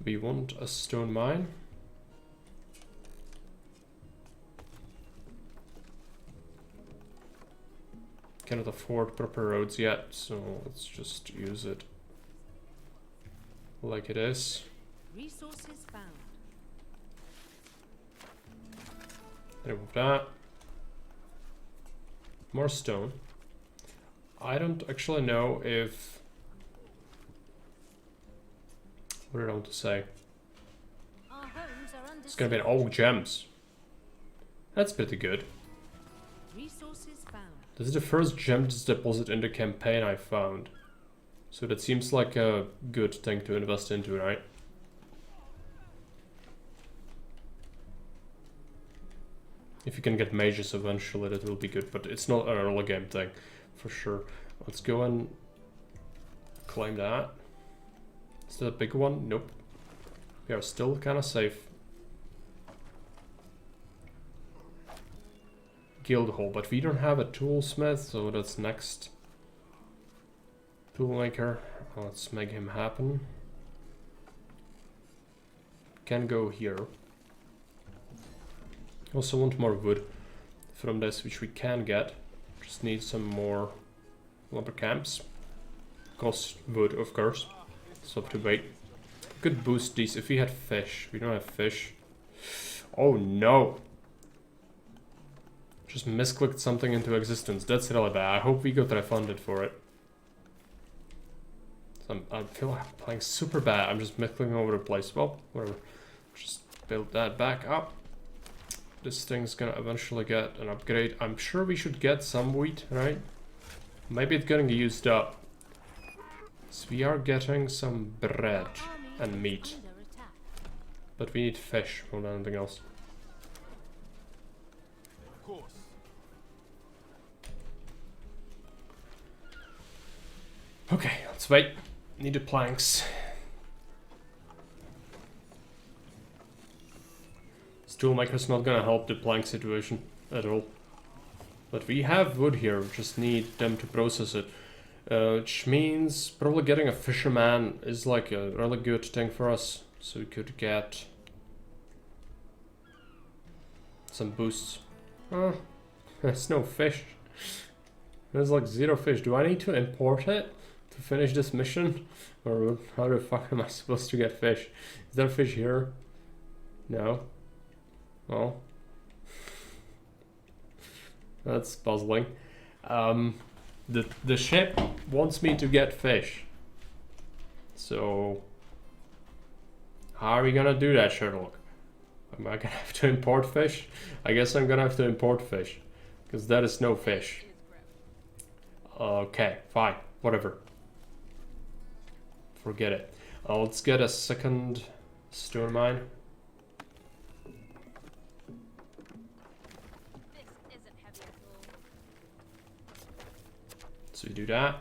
We want a stone mine. Cannot afford proper roads yet, so let's just use it like it is. Resources found. Remove that. More stone. I don't actually know if... What did I want to say? Our homes are under. It's gonna be an all gems. That's pretty good. Resources found. This is the first gem deposit in the campaign I found. So that seems like a good thing to invest into, right? If you can get mages eventually, that will be good, but it's not an early game thing, for sure. Let's go and claim that. Is that a big one? Nope. We are still kind of safe. Guild hall, but we don't have a toolsmith, so that's next. Toolmaker, let's make him happen. Can go here. Also want more wood from this, which we can get. Just need some more lumber camps. Cost wood, of course. It's up to wait. Could boost these if we had fish. We don't have fish. Oh no! Just misclicked something into existence. That's really bad. I hope we got refunded for it. So I feel like I'm playing super bad. I'm just misclicking over the place. Well, whatever. Just build that back up. This thing's gonna eventually get an upgrade. I'm sure we should get some wheat, right? Maybe it's getting used up. So we are getting some bread and meat. But we need fish more than anything else. Of course. Okay, let's wait. Need the planks. Toolmaker's not gonna help the plank situation at all. But we have wood here, we just need them to process it. Which means probably getting a fisherman is like a really good thing for us. So we could get some boosts. Oh, there's no fish. There's like 0 fish. Do I need to import it to finish this mission? Or how the fuck am I supposed to get fish? Is there fish here? No. Well, that's puzzling. The ship wants me to get fish. So how are we gonna do that, Sherlock? Am I gonna have to import fish? I guess I'm gonna have to import fish, because there is no fish. Okay, fine, whatever. Forget it. Let's get a second stone mine. So we do that.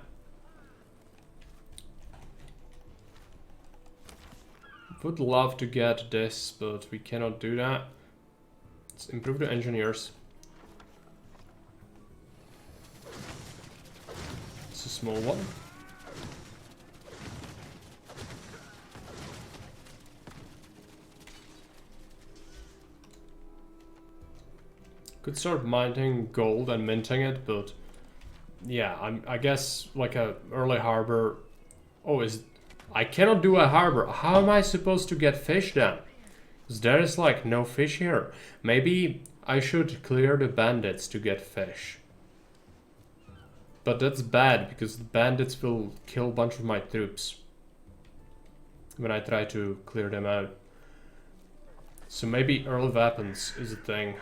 Would love to get this, but we cannot do that. Let's improve the engineers. It's a small one. Could start mining gold and minting it, but yeah, I guess like a early harbor. Oh, I cannot do a harbor. How am I supposed to get fish then? Because there is like no fish here. Maybe I should clear the bandits to get fish. But that's bad, because the bandits will kill a bunch of my troops when I try to clear them out. So maybe early weapons is a thing.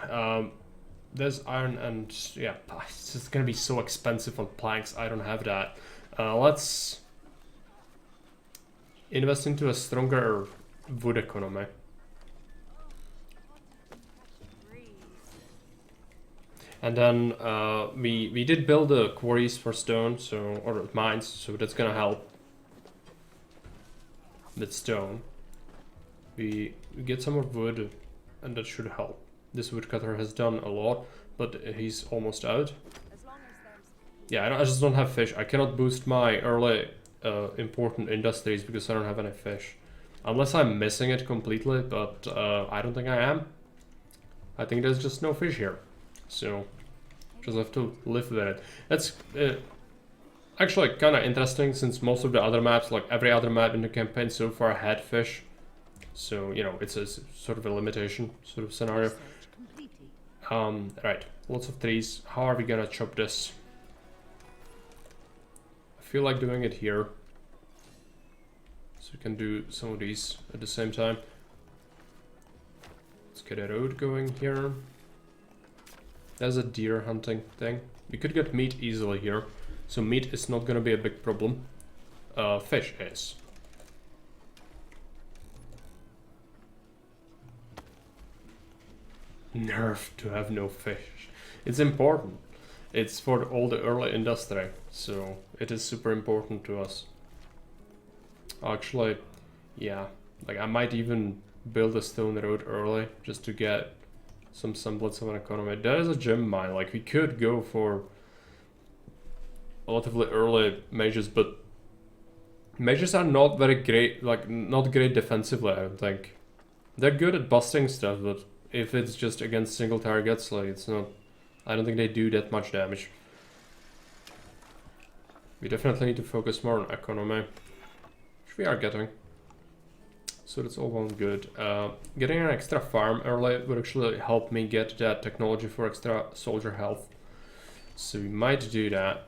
There's iron and yeah, it's just gonna be so expensive on planks. I don't have that. Let's invest into a stronger wood economy. And then we did build the quarries for stone, or mines, so that's gonna help with stone. We get some more wood, and that should help. This woodcutter has done a lot, but he's almost out. Yeah, I just don't have fish. I cannot boost my early important industries because I don't have any fish. Unless I'm missing it completely, but I don't think I am. I think there's just no fish here. So, just have to live with it. That's actually kind of interesting, since most of the other maps, like every other map in the campaign so far, had fish. So, you know, it's a sort of a limitation sort of scenario. Right, lots of trees. How are we gonna chop this? I feel like doing it here. So we can do some of these at the same time. Let's get a road going here. There's a deer hunting thing. We could get meat easily here. So meat is not gonna be a big problem. Fish is. Nerf to have no fish. It's important. It's for all the early industry, so it is super important to us. Actually, yeah, like I might even build a stone road early just to get some semblance of an economy. There is a gem mine. Like we could go for relatively early mages, but mages are not very great. Like not great defensively, I don't think. They're good at busting stuff, but if it's just against single targets, like it's not, I don't think they do that much damage. We definitely need to focus more on economy, which we are getting. So that's all well and good. Getting an extra farm early would actually help me get that technology for extra soldier health. So we might do that.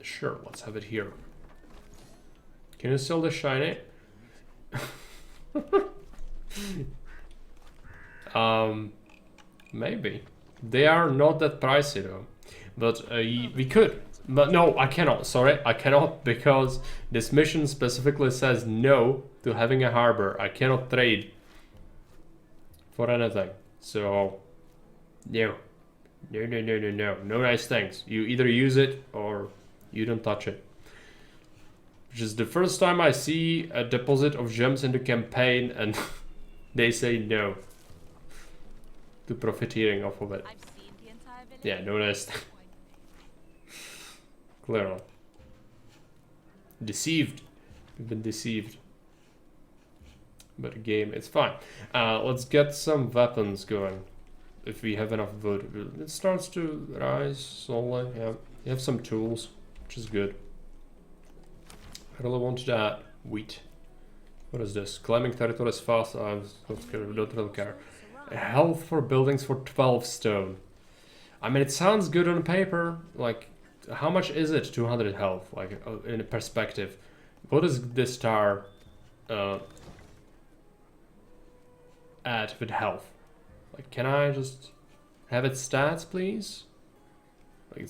Sure, let's have it here. Can you sell the shiny? Maybe. They are not that pricey though. But we could. But no, I cannot. Sorry, I cannot, because this mission specifically says no to having a harbor. I cannot trade for anything. So, no. No nice things. You either use it or you don't touch it. Which is the first time I see a deposit of gems in the campaign and they say no to profiteering off of it. Yeah, no nice thing. Clearly. Deceived. We've been deceived. But game, it's fine. Let's get some weapons going. if we have enough wood. It starts to rise slowly. Yeah, you have some tools, which is good. I really want that. Wheat. What is this? Climbing territories fast. I don't really care. Health for buildings for 12 stone. I mean, it sounds good on paper. Like, how much is it? 200 health. Like, in a perspective. What does this star add with health? Like, can I just have its stats, please? Like,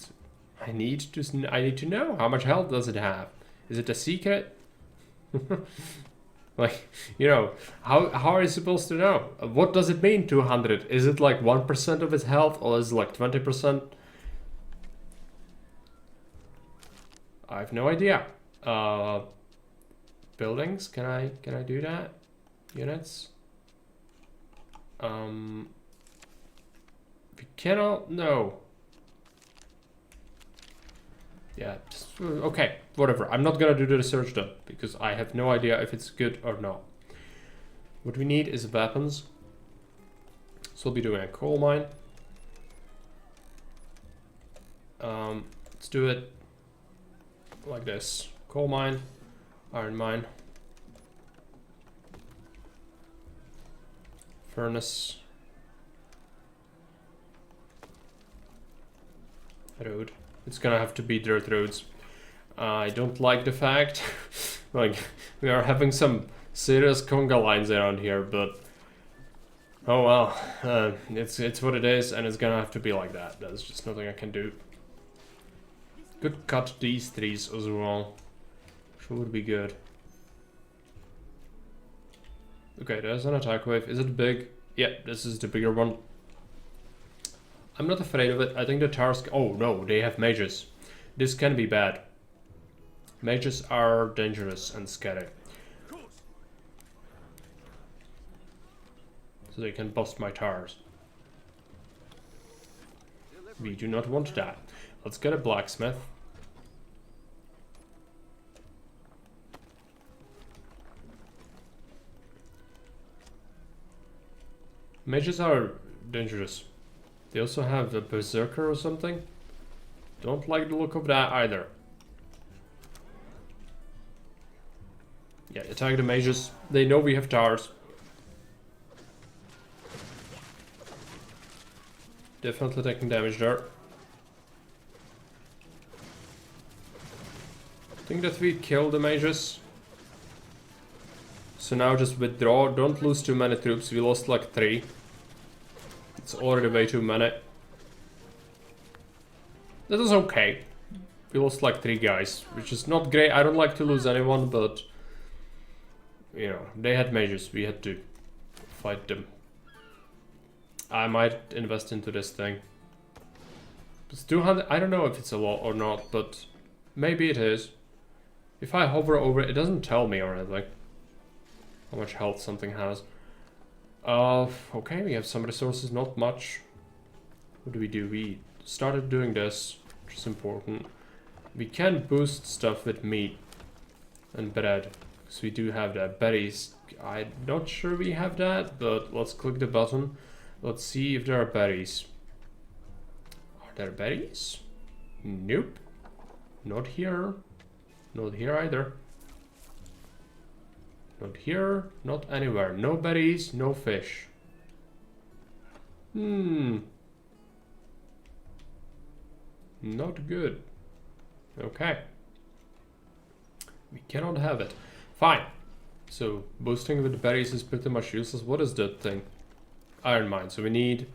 I need to know how much health does it have. Is it a secret? Like, you know, how are you supposed to know? What does it mean, 200? Is it like 1% of its health, or is it like 20%? I have no idea. Buildings, can I do that? Units? We cannot, no. Yeah, okay, whatever. I'm not gonna do the research then, because I have no idea if it's good or not. What we need is weapons. So we'll be doing a coal mine. Let's do it like this. Coal mine, iron mine, furnace, road. It's gonna have to be dirt roads. I don't like the fact like we are having some serious conga lines around here, but oh well, it's what it is, and it's gonna have to be like that. There's just nothing I can do. Could cut these trees as well. Sure would be good. Okay, there's an attack wave. Is it big? Yeah, this is the bigger one. I'm not afraid of it. I think the tars... Oh no, they have mages. This can be bad. Mages are dangerous and scary. So they can bust my tars. We do not want that. Let's get a blacksmith. Mages are dangerous. They also have a berserker or something. Don't like the look of that either. Yeah, attack the mages. They know we have towers. Definitely taking damage there. I think that we killed the mages. So now just withdraw. Don't lose too many troops. We lost like 3. It's already way too many. That was okay. We lost like 3 guys, which is not great. I don't like to lose anyone, but you know, they had mages. We had to fight them. I might invest into this thing. It's 200. I don't know if it's a lot or not, but maybe it is. If I hover over it, it doesn't tell me or anything how much health something has. Okay, we have some resources, not much. What do? We started doing this, which is important. We can boost stuff with meat and bread, because we do have that. Berries, I'm not sure we have that, but let's click the button. Let's see if there are berries. Are there berries? Nope. Not here. Not here either. Not here, not anywhere. No berries, no fish. Not good. Okay. We cannot have it. Fine. So, boosting with berries is pretty much useless. What is that thing? Iron mine. So we need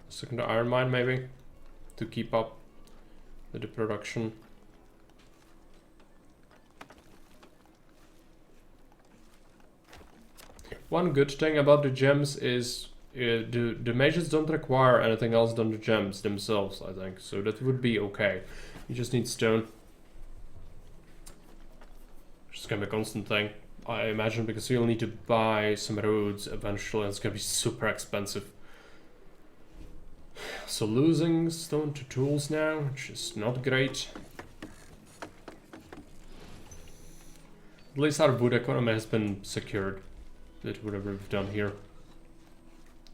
a second iron mine maybe to keep up with the production. One good thing about the gems is the mages don't require anything else than the gems themselves, I think. So that would be okay. You just need stone. It's gonna be a constant thing, I imagine, because you'll need to buy some roads eventually, and it's gonna be super expensive. So losing stone to tools now, which is not great. At least our wood economy has been secured with whatever we've done here.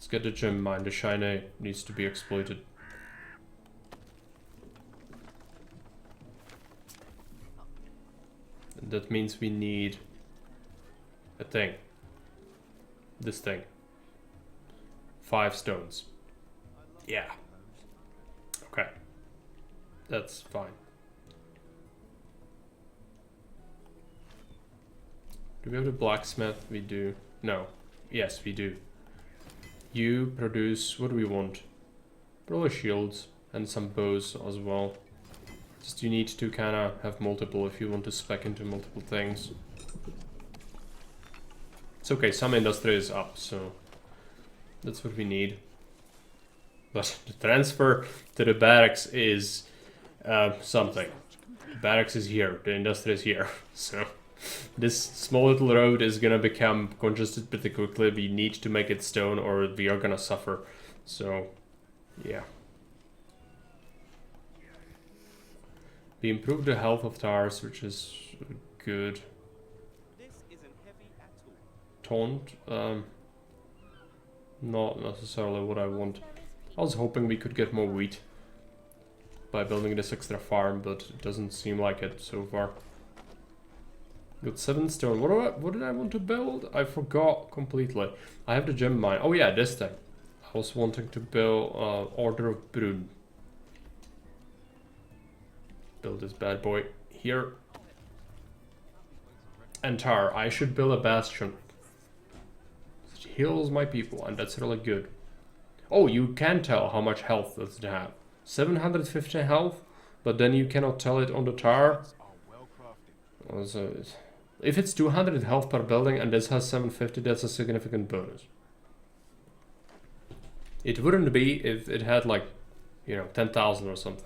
Let's get the gem mine. The shiny needs to be exploited. And that means we need a thing. This thing. 5 stones. Yeah. Okay. That's fine. Do we have the blacksmith? We do. No. Yes, we do. You produce... What do we want? Probably shields and some bows as well. Just you need to kind of have multiple if you want to spec into multiple things. It's okay, some industry is up, so that's what we need. But the transfer to the barracks is something. The barracks is here, the industry is here, so this small little road is gonna become congested pretty quickly. We need to make it stone or we are gonna suffer. So, yeah. We improved the health of towers, which is good. Taunt, not necessarily what I want. I was hoping we could get more wheat by building this extra farm, but it doesn't seem like it so far. Got 7 stone. What did I want to build? I forgot completely. I have the gem mine. Oh yeah, this thing. I was wanting to build Order of Brun. Build this bad boy here. And Tar. I should build a bastion. It heals my people, and that's really good. Oh, you can tell how much health does it have. 750 health, but then you cannot tell it on the Tar. Also, if it's 200 health per building and this has 750, that's a significant bonus. It wouldn't be if it had like, you know, 10,000 or something.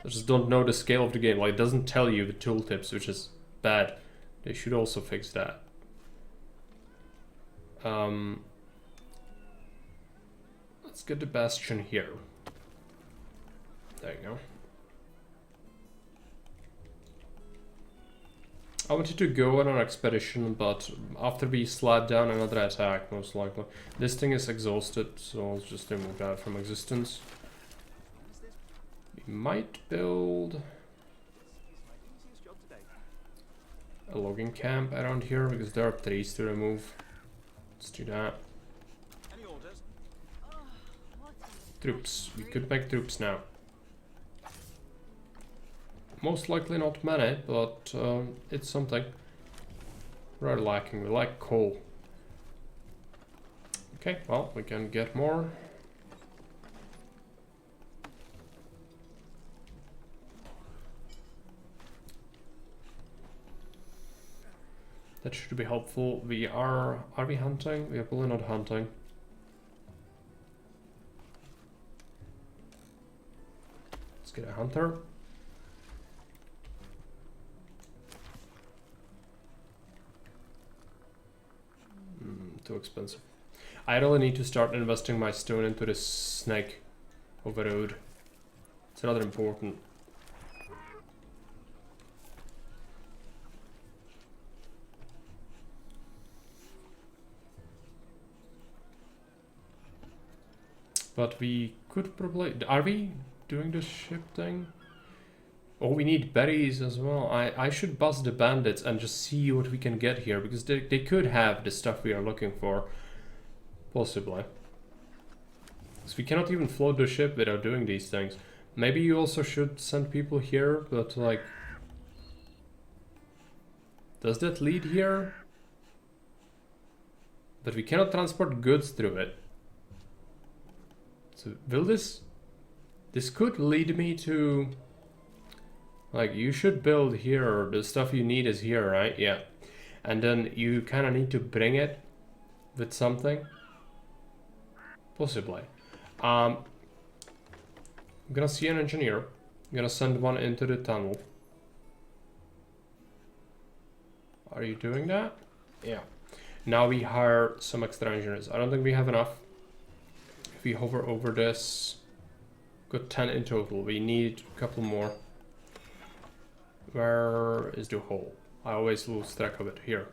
I just don't know the scale of the game. Like, it doesn't tell you the tooltips, which is bad. They should also fix that. Let's get the bastion here. There you go. I wanted to go on an expedition, but after we slap down another attack, most likely. This thing is exhausted, so let's just remove that from existence. We might build a logging camp around here, because there are trees to remove. Let's do that. Troops. We could make troops now. Most likely not many, but it's something. We're lacking. We like coal. Okay, well, we can get more. That should be helpful. We are we hunting? We are probably not hunting. Let's get a hunter. Too expensive. I really need to start investing my stone into this snake of a road. It's rather important. But we could probably... Are we doing the ship thing? Oh, we need berries as well. I should bust the bandits and just see what we can get here, because they could have the stuff we are looking for. Possibly. Because we cannot even float the ship without doing these things. Maybe you also should send people here, but like... Does that lead here? But we cannot transport goods through it. So will this... This could lead me to... Like, you should build here, the stuff you need is here, right? Yeah. And then you kind of need to bring it with something. Possibly. I'm gonna see an engineer. I'm gonna send one into the tunnel. Are you doing that? Yeah. Now we hire some extra engineers. I don't think we have enough. If we hover over this, got 10 in total. We need a couple more. Where is the hole? I always lose track of it. Here.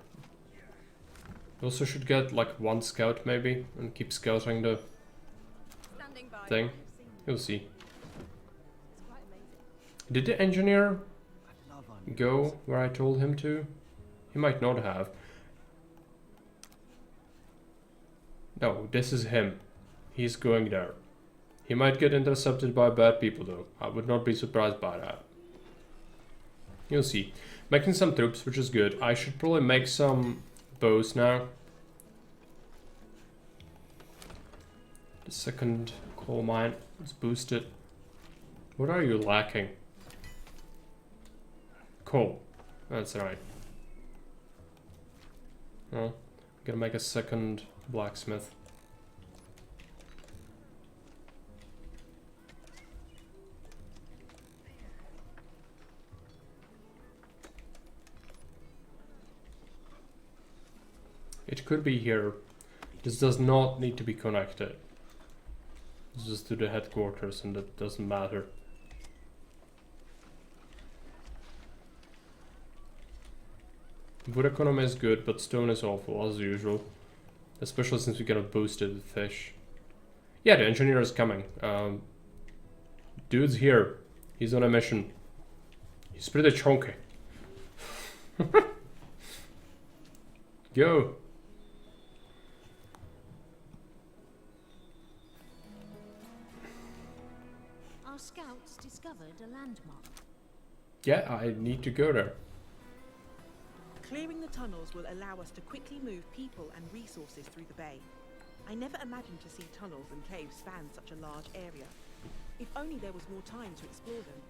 We also should get like one scout maybe and keep scouting the thing. You'll see. Did the engineer go where I told him to? He might not have. No, this is him. He's going there. He might get intercepted by bad people though. I would not be surprised by that. You'll see. Making some troops, which is good. I should probably make some bows now. The second coal mine is boosted. What are you lacking? Coal. That's right. Well, I'm gonna make a second blacksmith. It could be here. This does not need to be connected. It's just to the headquarters and that doesn't matter. Wood economy is good, but stone is awful as usual. Especially since we got a boosted fish. Yeah, the engineer is coming. Dude's here. He's on a mission. He's pretty chunky. Go. Our scouts discovered a landmark. Yeah, I need to go there. Clearing the tunnels will allow us to quickly move people and resources through the bay. I never imagined to see tunnels and caves span such a large area. If only there was more time to explore them.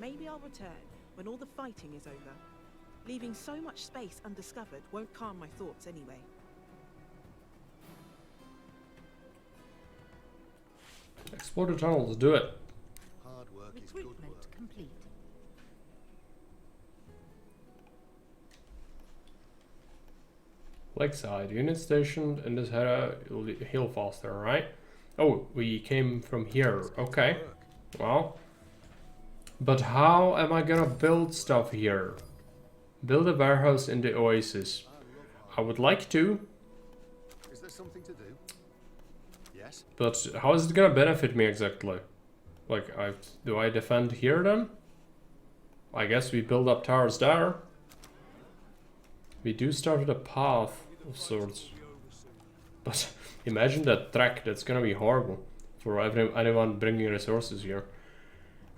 Maybe I'll return when all the fighting is over. Leaving so much space undiscovered won't calm my thoughts anyway. Explore the tunnels, do it. Hard work is good Recruitment work. complete. Lakeside, unit stationed in this area, you'll heal faster, right? Oh, we came from here, okay. Well, but how am I gonna build stuff here? Build a warehouse in the oasis. I would like to. Is there something to do? Yes. But how is it gonna benefit me exactly? Like, do I defend here then? I guess we build up towers there. We do start with a path of sorts. But imagine that track, that's gonna be horrible for anyone bringing resources here.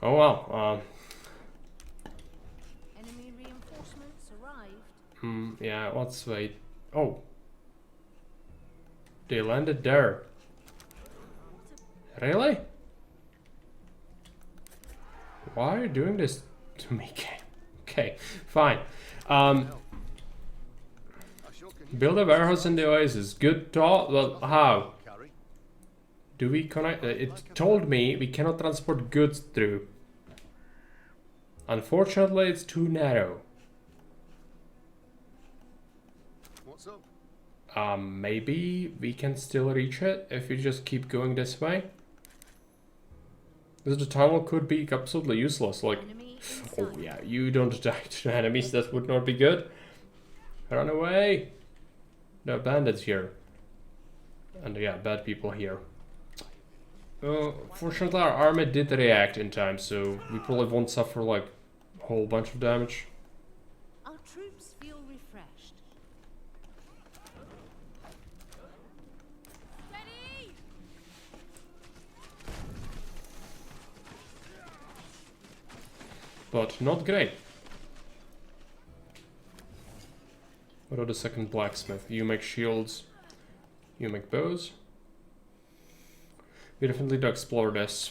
Oh wow. Enemy reinforcements arrived. Yeah, let's wait. Oh. They landed there. Really? Why are you doing this to me? Okay, fine. Build a warehouse in the oasis. Good thought. Well, how? Do we connect? It told me we cannot transport goods through. Unfortunately, it's too narrow. What's up? Maybe we can still reach it if we just keep going this way. Because the tunnel could be absolutely useless. Like, oh yeah, you don't attack the enemies. That would not be good. Run away. There are bandits here. And yeah, bad people here. Fortunately, our army did react in time, so we probably won't suffer like a whole bunch of damage. Our troops feel refreshed. Ready! But not great. What about the second blacksmith? You make shields. You make bows. We definitely need to explore this.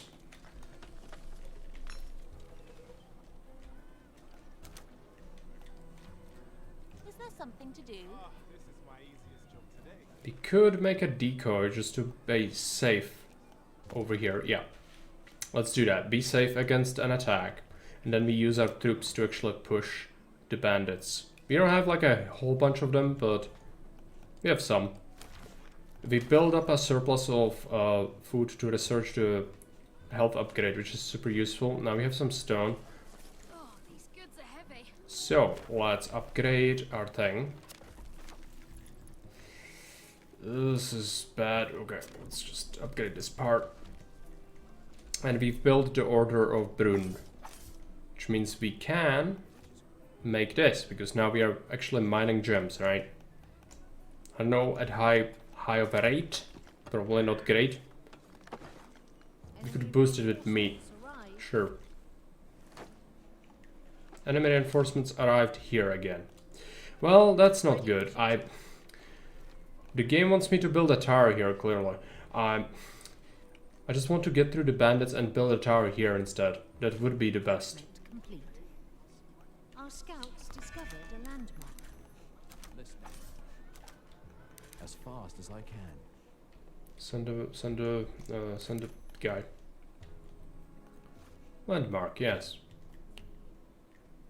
Is there something to do? This is my easiest job today. We could make a decoy just to be safe over here. Yeah. Let's do that. Be safe against an attack. And then we use our troops to actually push the bandits. We don't have like a whole bunch of them, but we have some. We build up a surplus of food to research the health upgrade, which is super useful. Now we have some stone. Oh, these goods are heavy. So let's upgrade our thing. This is bad. Okay, let's just upgrade this part. And we've built the Order of Brun, which means we can make this, because now we are actually mining gems, right? I know at high of a rate, probably not great. We could boost it with meat, sure. Enemy reinforcements arrived here again. Well, that's not good. The game wants me to build a tower here, clearly. I just want to get through the bandits and build a tower here instead. That would be the best. Complete. Our scouts discovered a landmark. Listening. As fast as I can. Send a guy. Landmark, yes.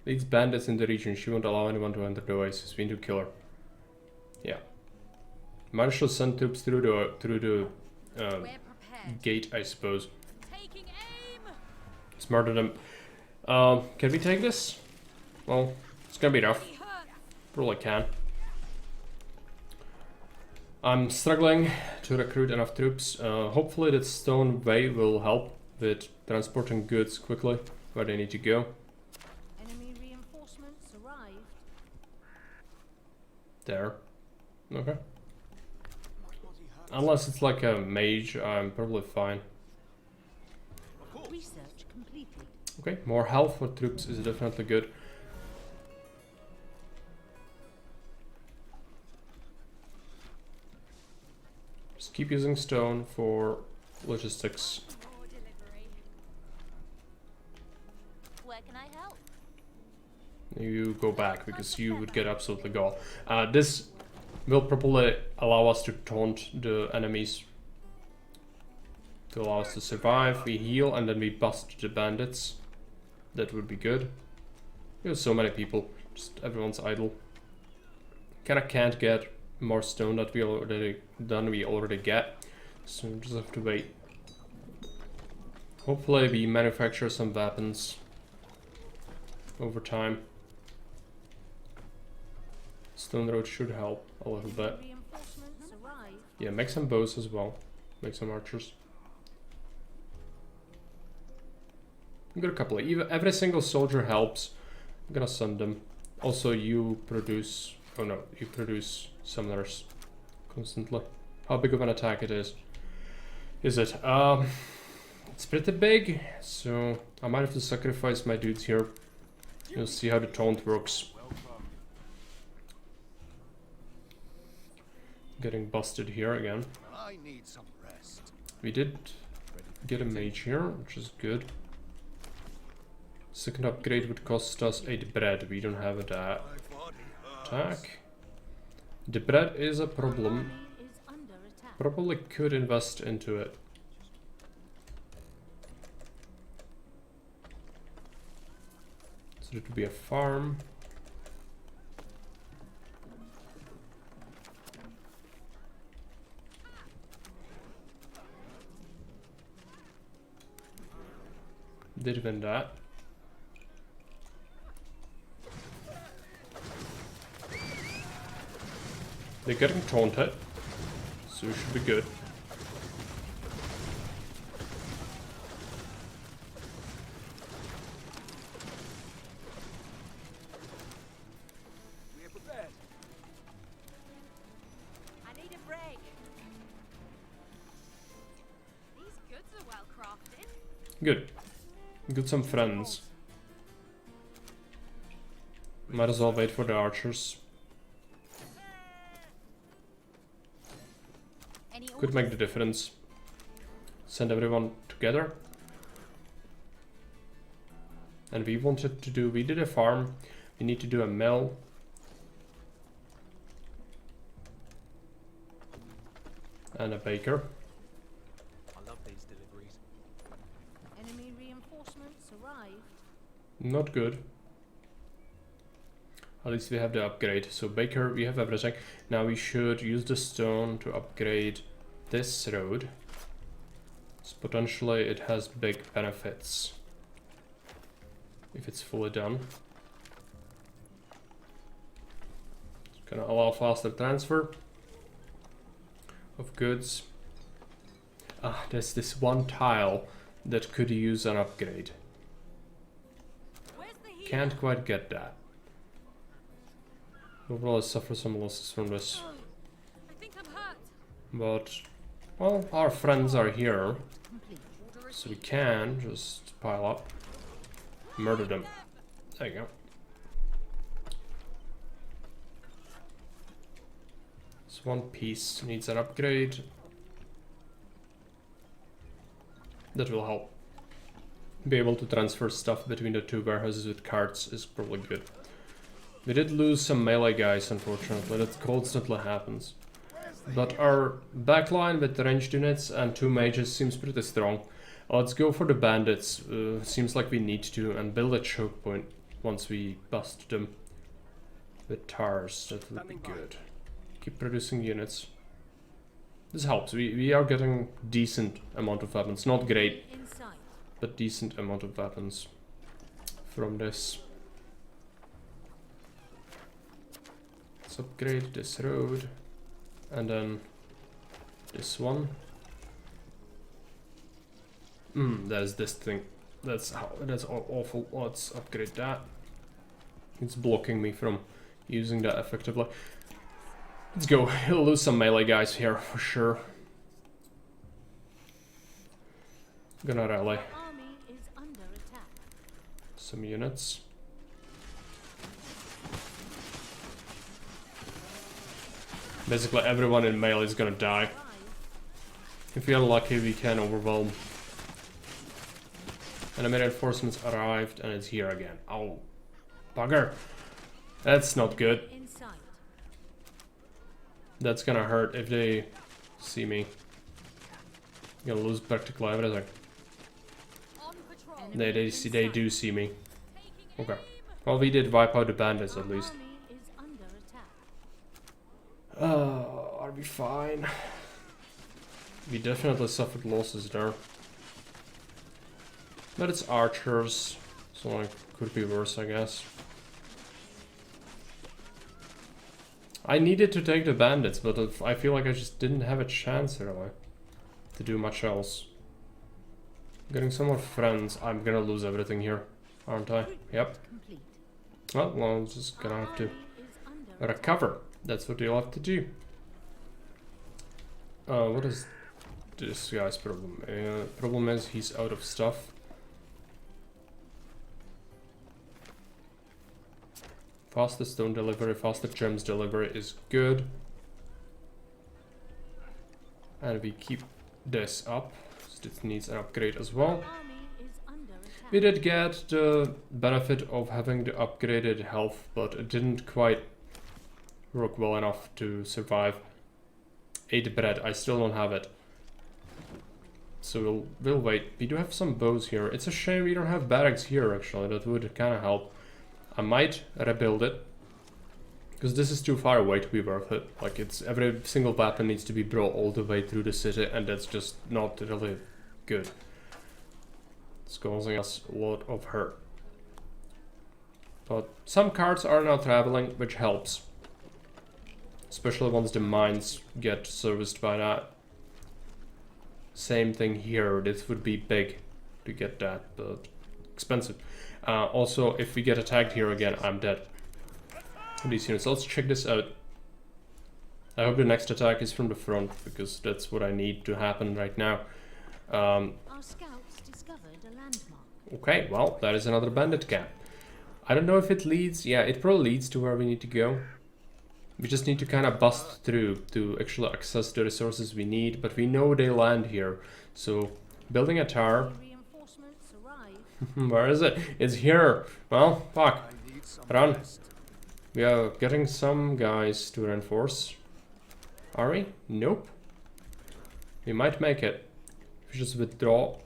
These bandits in the region, she won't allow anyone to enter the oasis. We need to kill her. Yeah. Managed to send troops through the gate, I suppose. Smarter than. Can we take this? Well, it's gonna be rough. Probably can. I'm struggling to recruit enough troops. Hopefully that stone way will help with transporting goods quickly where they need to go. Enemy reinforcements arrived. There. Okay. Unless it's like a mage, I'm probably fine. Research completed. Okay, more health for troops is definitely good. Just keep using stone for logistics. Where can I help? You go back because you would get absolutely gall. This will probably allow us to taunt the enemies. To allow us to survive. We heal and then we bust the bandits. That would be good. There's so many people. Just everyone's idle. Kinda can't get more stone that we already get. So we just have to wait. Hopefully we manufacture some weapons over time. Stone Road should help a little bit. Yeah, make some bows as well. Make some archers. I've got a couple. Every single soldier helps. I'm gonna send them. Also, you produce. Oh no, you produce summoners constantly. How big of an attack it is? Is it? It's pretty big. So I might have to sacrifice my dudes here. You'll see how the taunt works. Getting busted here again. I need some rest. We did get a mage here, which is good. Second upgrade would cost us 8 bread. We don't have that. Attack. The bread is a problem. Probably could invest into it. So it would be a farm. Did win that. They're getting taunted, so it should be good. We are prepared. I need a break. These goods are well crafted. Good. Got some friends. Might as well wait for the archers. Could make the difference. Send everyone together. And we did a farm. We need to do a mill. And a baker. I love these deliveries. Enemy reinforcements arrived. Not good. At least we have the upgrade. So baker, we have everything. Now we should use the stone to upgrade this road. So potentially it has big benefits if it's fully done. It's gonna allow faster transfer. of goods. Ah, there's this one tile that could use an upgrade. Can't quite get that. We'll probably suffer some losses from this. I think I'm hurt. But, well, our friends are here. So we can just pile up. Murder them. There you go. This one piece needs an upgrade. That will help. Be able to transfer stuff between the two warehouses with carts is probably good. We did lose some melee guys, unfortunately. That constantly happens. But our backline with ranged units and 2 mages seems pretty strong. Let's go for the bandits. Seems like we need to, and build a choke point once we bust them with tars. That would be good. Keep producing units. This helps. We are getting decent amount of weapons. Not great, but decent amount of weapons from this. Let's upgrade this road, and then this one. There's this thing. That's awful. Let's upgrade that. It's blocking me from using that effectively. Let's go. He'll lose some melee guys here for sure. Gonna rally some units. Basically everyone in melee is gonna die. If we are lucky, we can overwhelm. Enemy reinforcements arrived and it's here again. Oh, bugger. That's not good. That's gonna hurt if they see me. I'm gonna lose practically everything. They do see me. Okay. Well, we did wipe out the bandits at least. Are we fine? We definitely suffered losses there. But it's archers, so it could be worse, I guess. I needed to take the bandits, but I feel like I just didn't have a chance really to do much else. Getting some more friends. I'm gonna lose everything here, aren't I? Yep. Well, I'm just gonna have to recover. That's what you'll have to do. What is this guy's problem? Problem is he's out of stuff. Faster stone delivery, faster gems delivery is good. And we keep this up. So this needs an upgrade as well. We did get the benefit of having the upgraded health, but it didn't quite work well enough to survive. 8 bread, I still don't have it. So we'll wait. We do have some bows here. It's a shame we don't have barracks here actually, that would kind of help. I might rebuild it, because this is too far away to be worth it. Like, it's every single weapon needs to be brought all the way through the city, and that's just not really good. It's causing us a lot of hurt. But some carts are now traveling, which helps. Especially once the mines get serviced by that. Same thing here. This would be big to get that, but expensive. Also, if we get attacked here again, I'm dead. These units. Let's check this out. I hope the next attack is from the front, because that's what I need to happen right now. Our scouts discovered a landmark. Okay, well, that is another bandit camp. I don't know if it leads... Yeah, it probably leads to where we need to go. We just need to kind of bust through to actually access the resources we need, but we know they land here. So, building a tower... Where is it? It's here. Well, fuck. Run. We are getting some guys to reinforce. Are we? Nope. We might make it. If we just withdraw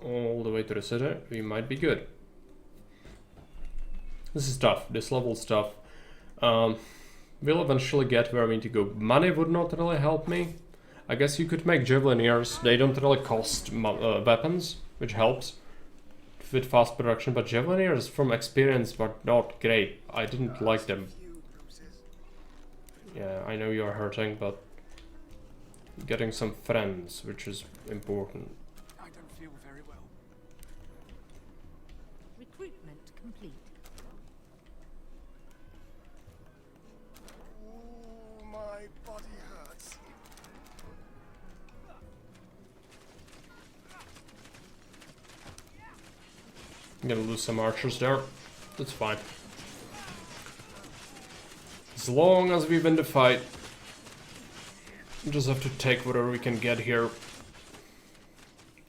all the way to the city, we might be good. This is tough. This level's tough. We'll eventually get where we need to go. Money would not really help me. I guess you could make Javelineers. They don't really cost weapons, which helps with fast production, but Javelineers from experience were not great. I didn't like them. Yeah, I know you're hurting, but getting some friends, which is important. I don't feel very well. Recruitment complete. Oh, my body hurts. I'm gonna lose some archers there. That's fine. As long as we win the fight. We just have to take whatever we can get here.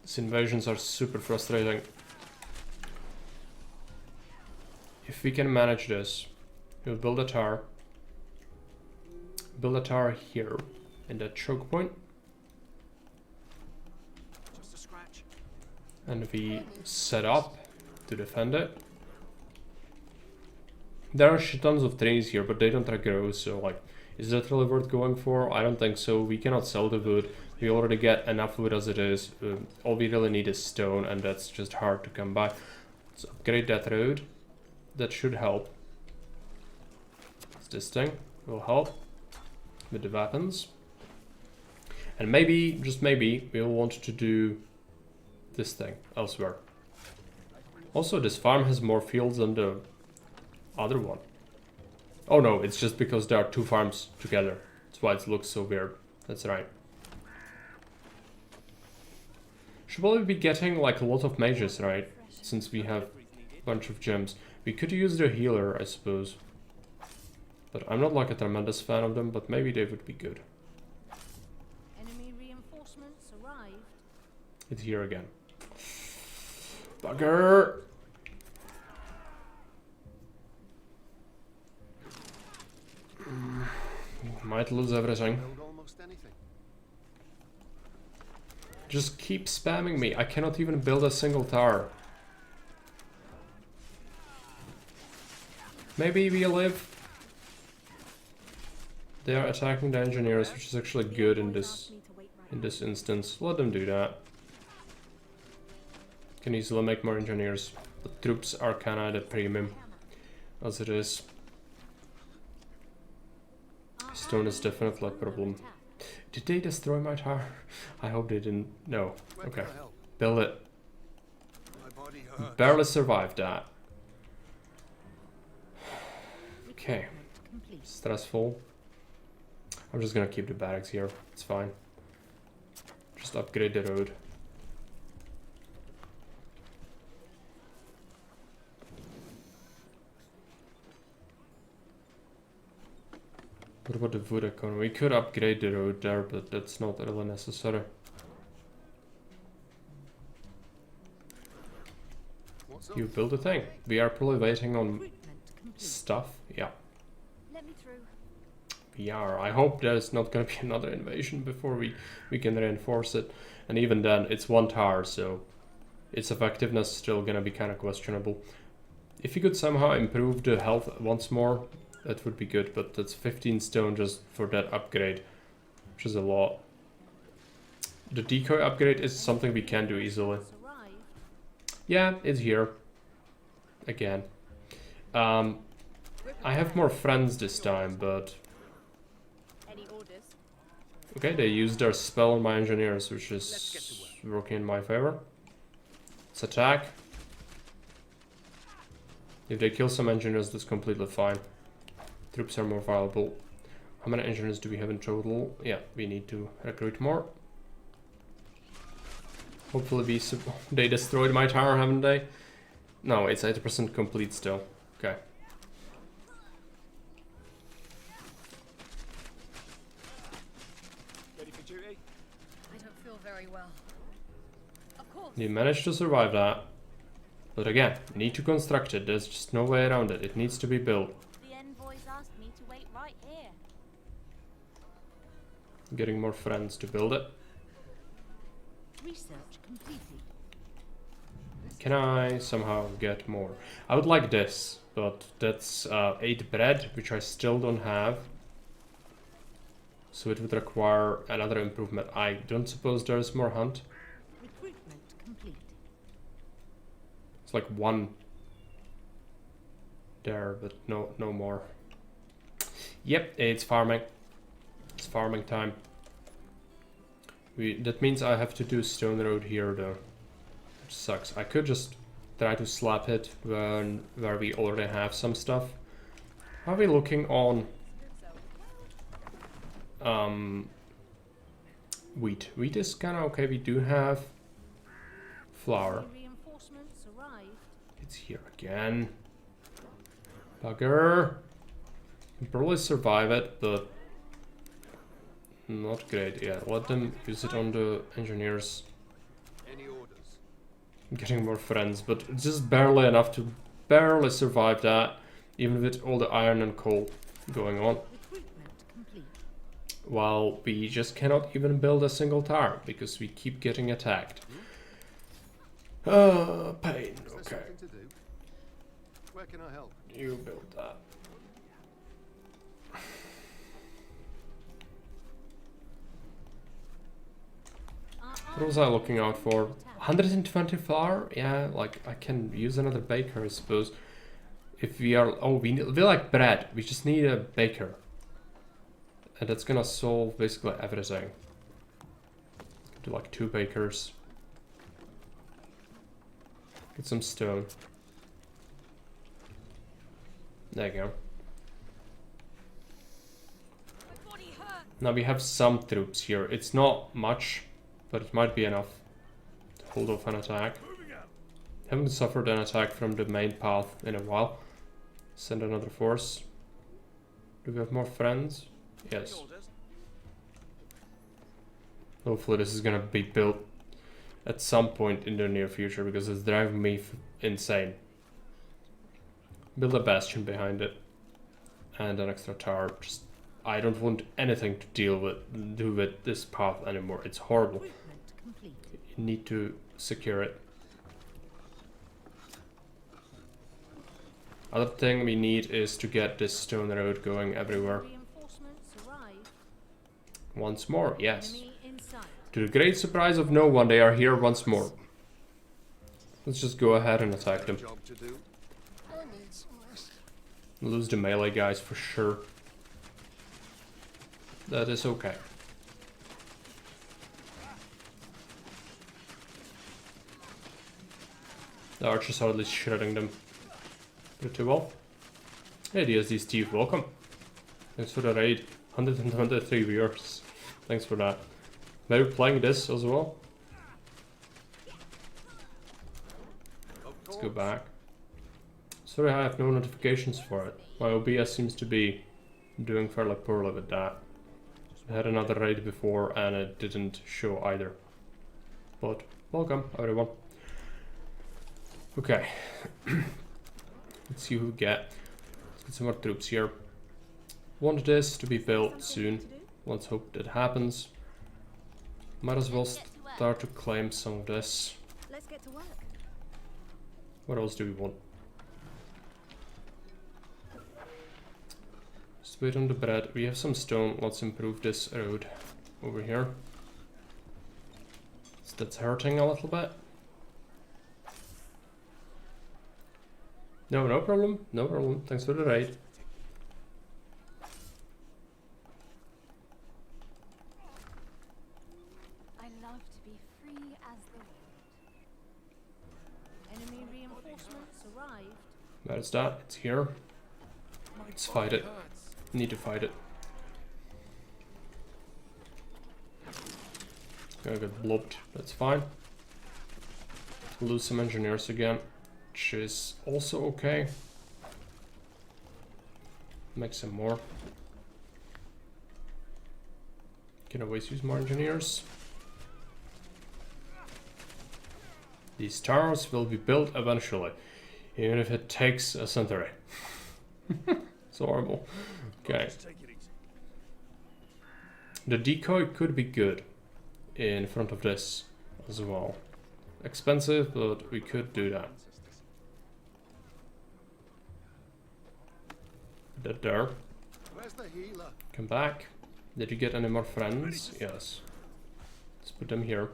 These invasions are super frustrating. If we can manage this, we'll build a tower. Build a tower here in that choke point. Just a scratch. And we set up to defend it. There are tons of trees here, but they don't grow, so like, is that really worth going for? I don't think so. We cannot sell the wood. We already get enough wood as it is. All we really need is stone, and that's just hard to come by. Let's upgrade that road. That should help. This thing will help with the weapons. And maybe, just maybe, we'll want to do this thing elsewhere. Also, this farm has more fields than the other one. Oh no, it's just because there are two farms together. That's why it looks so weird. That's right. Should probably be getting like a lot of mages, right? Since we have a bunch of gems. We could use the healer, I suppose. But I'm not like a tremendous fan of them, but maybe they would be good. Enemy reinforcements arrived. It's here again. Bugger! Might lose everything. Almost anything. Just keep spamming me. I cannot even build a single tower. Maybe we live. They are attacking the engineers, which is actually good in this instance. Let them do that. Can easily make more engineers. The troops are kinda at a premium as it is. Stone is definitely a problem. Did they destroy my tower? I hope they didn't. No. Okay. Build it. Barely survived that. Okay. Stressful. I'm just gonna keep the barracks here. It's fine. Just upgrade the road. What about the wood economy? We could upgrade the road there, but that's not really necessary. You build a thing. We are probably waiting on stuff. Yeah. Let me through. We are. I hope there's not gonna be another invasion before we can reinforce it. And even then, it's one tower, so its effectiveness is still gonna be kind of questionable. If you could somehow improve the health once more, that would be good, but that's 15 stone just for that upgrade, which is a lot. The decoy upgrade is something we can do easily. Yeah, it's here. Again. I have more friends this time, but... Okay, they used their spell on my engineers, which is working in my favor. Let's attack. If they kill some engineers, that's completely fine. Troops are more valuable. How many engineers do we have in total? Yeah, we need to recruit more. Hopefully they destroyed my tower, haven't they? No, it's 80% complete still. Okay. Ready for duty? I don't feel very well. Of course. You managed to survive that. But again, need to construct it. There's just no way around it. It needs to be built. The envoys asked me to wait right here. Getting more friends to build it. Research completed. Can I somehow get more? I would like this, but that's 8 bread, which I still don't have. So it would require another improvement. I don't suppose there's more hunt. Recruitment complete. It's like 1 there, but no more. Yep, it's farming. It's farming time. That means I have to do stone road here though. Which sucks. I could just try to slap it where we already have some stuff. How are we looking on wheat? Wheat is kinda okay, we do have flour. Reinforcements arrived. It's here again. Bugger. Can probably survive it, but not great. Yeah, let them use it on the engineers. Any orders? I'm getting more friends, but it's just barely enough to barely survive that, even with all the iron and coal going on. While we just cannot even build a single tower because we keep getting attacked. Pain. Okay. Where can I help? You build that. What was I looking out for? 120 flour? Yeah, like I can use another baker, I suppose. If we are, oh, we like bread. We just need a baker, and that's gonna solve basically everything. Do like 2 bakers. Get some stone. There you go. Now we have some troops here. It's not much, but it might be enough to hold off an attack. Haven't suffered an attack from the main path in a while. Send another force. Do we have more friends? Yes. Hopefully this is gonna be built at some point in the near future because it's driving me insane. Build a bastion behind it and an extra tower. Just, I don't want anything to do with this path anymore. It's horrible. You need to secure it. Other thing we need is to get this stone road going everywhere. Once more, yes. To the great surprise of no one, they are here once more. Let's just go ahead and attack them. Lose the melee guys for sure. That is okay. The archers are at least shredding them pretty well. Hey DSD Steve, welcome. Thanks for the raid. 123 viewers. Thanks for that. Maybe playing this as well. Let's go back. Sorry I have no notifications for it. My OBS seems to be doing fairly poorly with that. I had another raid before and it didn't show either. But welcome everyone. Okay. Let's see who we get. Let's get some more troops here. Want this to be built soon. Let's hope that happens. Might as well start to claim some of this. Let's get to work. What else do we want? Just wait on the bread. We have some stone. Let's improve this road over here. So that's hurting a little bit. No problem. No problem. Thanks for the raid. I love to be free as the wind. Enemy reinforcements arrived. Where's that? It's here. Let's fight it. Need to fight it. Gonna get blobbed. That's fine. Lose some engineers again, which is also okay. Make some more. Can always use more engineers. These towers will be built eventually, even if it takes a century. It's horrible. Okay. The decoy could be good in front of this as well. Expensive, but we could do that. That there. Where's the healer? Come back. Did you get any more friends? Yes. Let's put them here.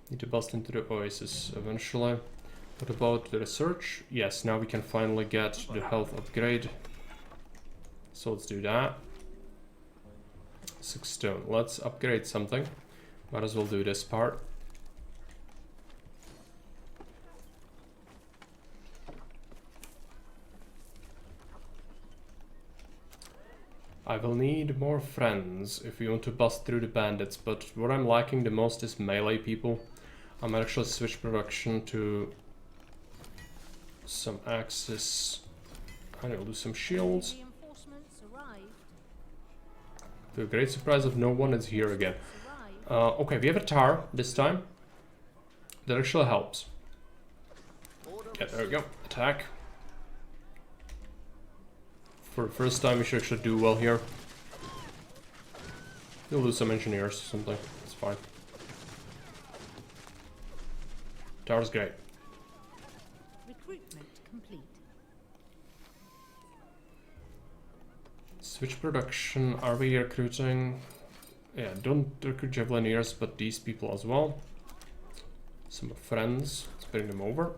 Need to bust into the oasis eventually. What about the research? Yes, now we can finally get the health upgrade. So let's do that. 6 stone. Let's upgrade something. Might as well do this part. I will need more friends if we want to bust through the bandits, but what I'm liking the most is melee people. I might actually switch production to some axes. I will do some shields. To a great surprise of no one is here again. Okay, we have a tower this time. That actually helps. Yeah, there we go. Attack. For the first time we should actually do well here. You'll lose some engineers or something. It's fine. Tower's great. Recruitment complete. Switch production. Are we recruiting? Yeah, don't recruit Javelineers, but these people as well. Some friends. Let's bring them over.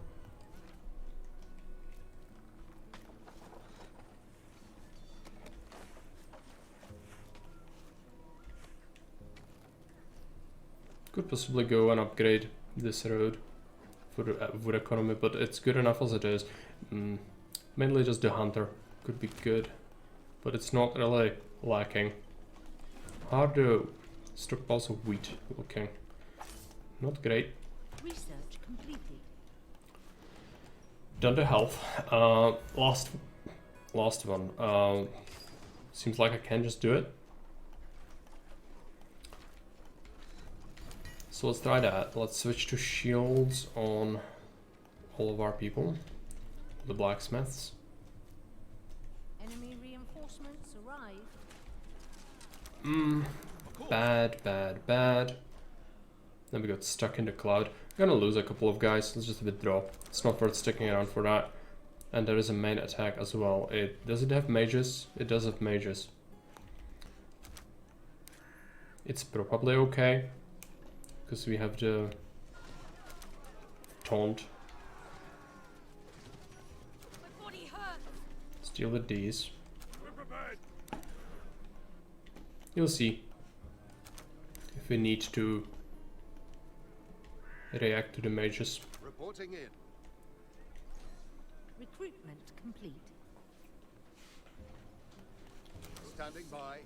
Could possibly go and upgrade this road for the wood economy, but it's good enough as it is. Mainly just the hunter could be good, but it's not really lacking. How are the stockpiles of wheat looking? Not great. Research completed. Done the health. Last one. Seems like I can just do it. So let's try that. Let's switch to shields on all of our people. The blacksmiths. Enemy reinforcements arrived. Bad. Then we got stuck in the cloud. We're gonna lose a couple of guys. Let's just withdraw. It's not worth sticking around for that. And there is a main attack as well. Does it have mages? It does have mages. It's probably okay. Because we have the taunt. Let's deal with these. You'll see if we need to react to the mages. Reporting in. Recruitment complete. Standing by.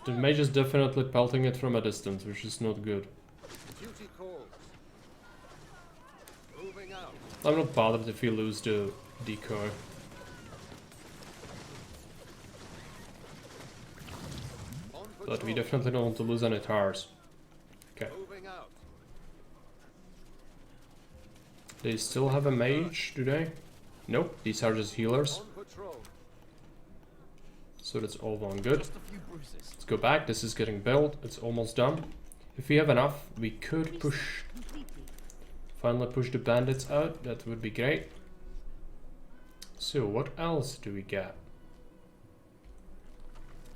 The mage is definitely pelting it from a distance, which is not good. Duty calls. Moving out. I'm not bothered if we lose the decoy. But we definitely don't want to lose any towers. Okay. Moving out. They still have a mage, do they? Nope, these are just healers. So that's all well and good. Let's go back. This is getting built. It's almost done. If we have enough, we could push. Finally push the bandits out. That would be great. So what else do we get?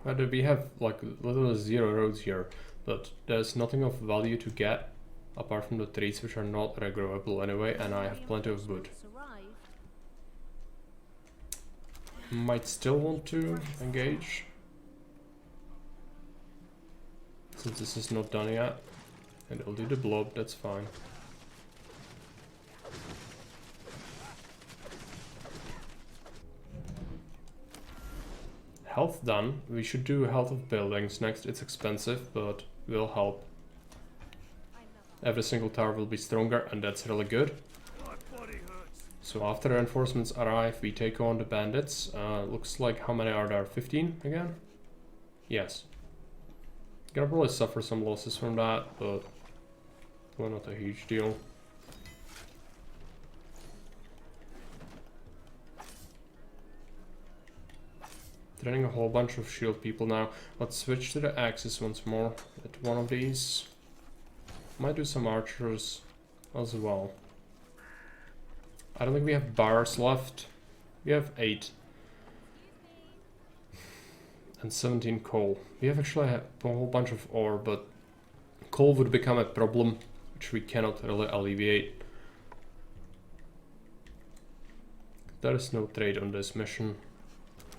Well, we have like literally 0 roads here, but there's nothing of value to get apart from the trees, which are not regrowable anyway, and I have plenty of wood. Might still want to engage, since this is not done yet, and I'll do the blob, that's fine. Health done. We should do health of buildings next. It's expensive, but will help. Every single tower will be stronger, and that's really good. So after reinforcements arrive, we take on the bandits. Looks like, how many are there? 15 again? Yes. Gonna probably suffer some losses from that, but well, not a huge deal. Training a whole bunch of shield people now. Let's switch to the axes once more at one of these. Might do some archers as well. I don't think we have bars left. We have 8. And 17 coal. We have actually a whole bunch of ore, but coal would become a problem, which we cannot really alleviate. There is no trade on this mission.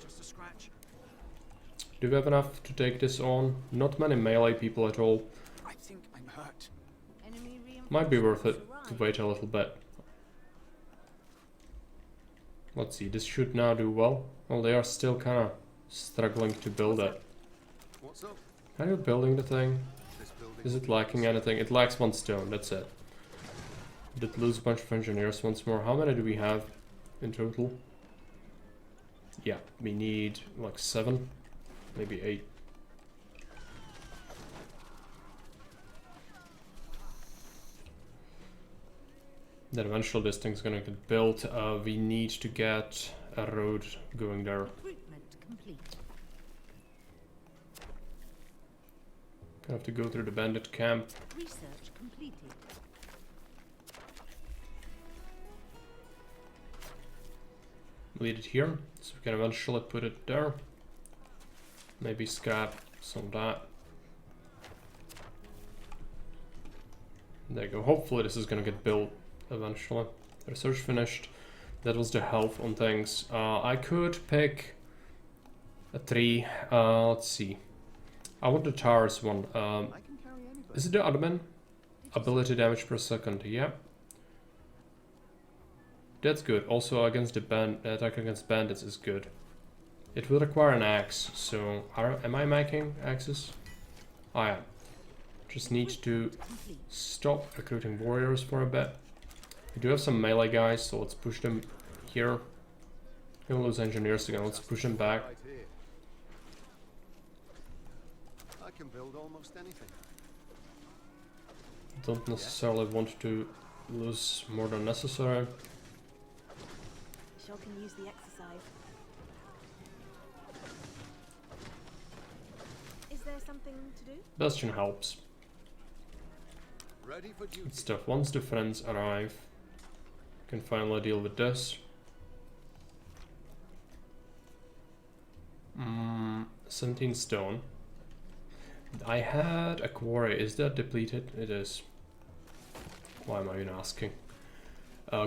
Just a scratch. Do we have enough to take this on? Not many melee people at all. I think I'm hurt. Might be worth it to wait a little bit. Let's see, this should now do well. Well, they are still kind of struggling to build it. What's up? Are you building the thing? This building Is it lacking anything? It lacks 1 stone, that's it. Did lose a bunch of engineers once more. How many do we have in total? Yeah, we need like 7, maybe 8. Then eventually this thing's gonna get built. We need to get a road going there. Recruitment complete. Gonna have to go through the bandit camp. Research completed. Lead it here, so we can eventually put it there. Maybe scrap some of that. There you go. Hopefully this is gonna get built eventually. Research finished. That was the health on things. I could pick a tree. Let's see. I want the towers one. Is it the admin? Ability damage per second. Yeah. That's good. Also against the attack against bandits is good. It will require an axe. So am I making axes? I am. Just need to stop recruiting warriors for a bit. We do have some melee guys, so let's push them here. Gonna lose engineers again. Let's push them back. right here. I can build almost anything. Don't necessarily want to lose more than necessary. Sure can use the exercise. Is there something to do? Bastion helps. Ready for duty. Good stuff. Once the friends arrive, can finally deal with this. 17 stone. I had a quarry. Is that depleted? It is. Why am I even asking?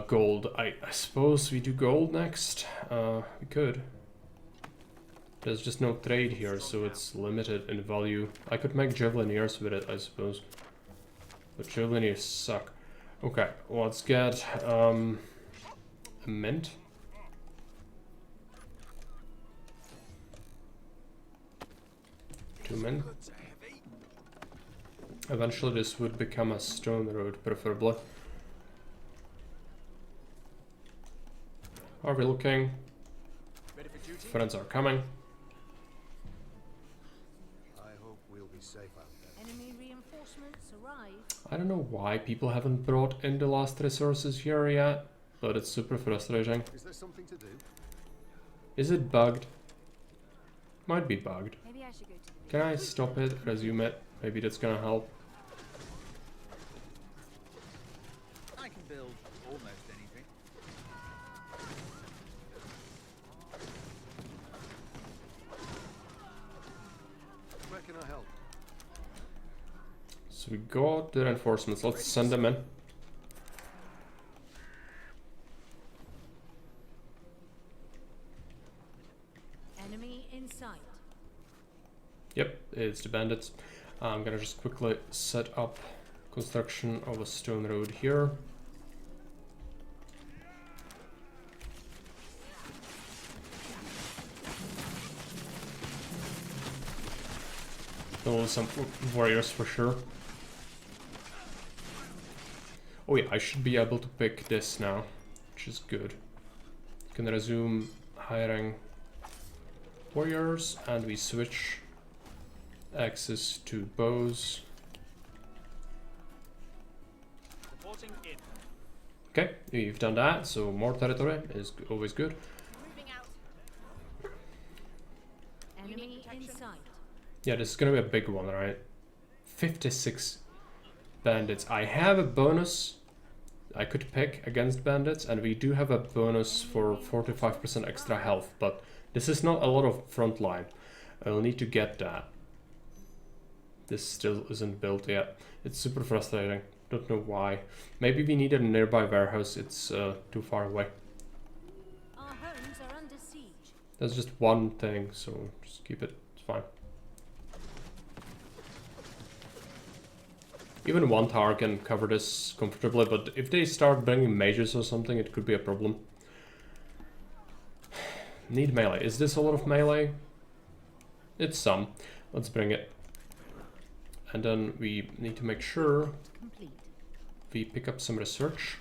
Gold. I suppose we do gold next. We could. There's just no trade here, so it's limited in value. I could make Javelineers with it, I suppose. But Javelineers suck. Okay, let's get a mint. Two mint. Eventually this would become a stone road, preferably. Are we looking? Friends are coming. I hope we'll be safe out there. Enemy reinforcements arrive. I don't know why people haven't brought in the last resources here yet, but it's super frustrating. Is there something to do? Is it bugged? Might be bugged. Maybe I should go to Can I stop it, resume it? Maybe that's gonna help. I can build almost anything. Where can I help? So we got the reinforcements. Let's send them in. Enemy in sight. Yep, it's the bandits. I'm gonna just quickly set up construction of a stone road here. Gonna lose some warriors for sure. Oh yeah, I should be able to pick this now, which is good. Can resume hiring warriors, and we switch axes to bows. Reporting in. Okay, we've done that, so more territory is always good. Moving out. Enemy in sight. Yeah, this is gonna be a big one, right? 56 bandits. I have a bonus I could pick against bandits, and we do have a bonus for 45% extra health, but this is not a lot of frontline. I'll need to get that. This still isn't built yet. It's super frustrating. Don't know why. Maybe we need a nearby warehouse. It's too far away. Our homes are under siege. That's just one thing, so just keep it It's fine. Even one tower can cover this comfortably, but if they start bringing mages or something, it could be a problem. Need melee. Is this a lot of melee? It's some. Let's bring it. And then we need to make sure we pick up some research.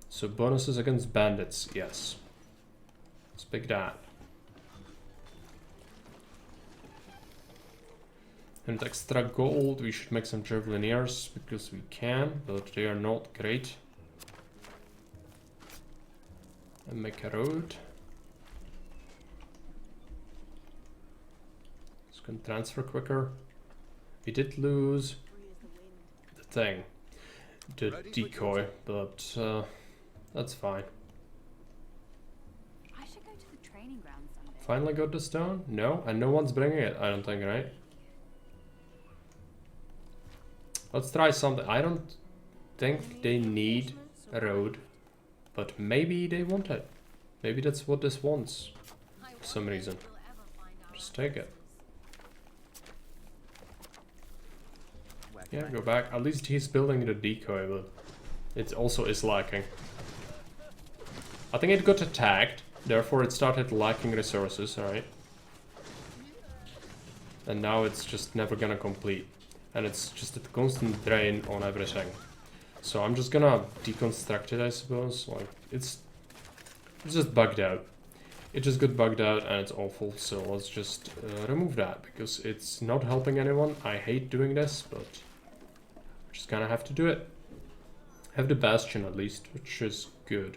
So bonuses against bandits, yes. Let's pick that. And extra gold, we should make some javelineers because we can, but they are not great. And make a road. This can transfer quicker. We did lose the thing, the decoy, but that's fine. I should go to the training ground someday. Finally got this down? No, and no one's bringing it, I don't think, right? Let's try something. I don't think they need a road, but maybe they want it. Maybe that's what this wants, for some reason. Just take it. Yeah, go back. At least he's building the decoy, but it also is lacking. I think it got attacked, therefore it started lacking resources, alright? And now it's just never gonna complete. And it's just a constant drain on everything. So I'm just gonna deconstruct it, I suppose. Like, it's just bugged out. It just got bugged out and it's awful, so let's just remove that, because it's not helping anyone. I hate doing this, but just gonna have to do it. Have the bastion at least, which is good.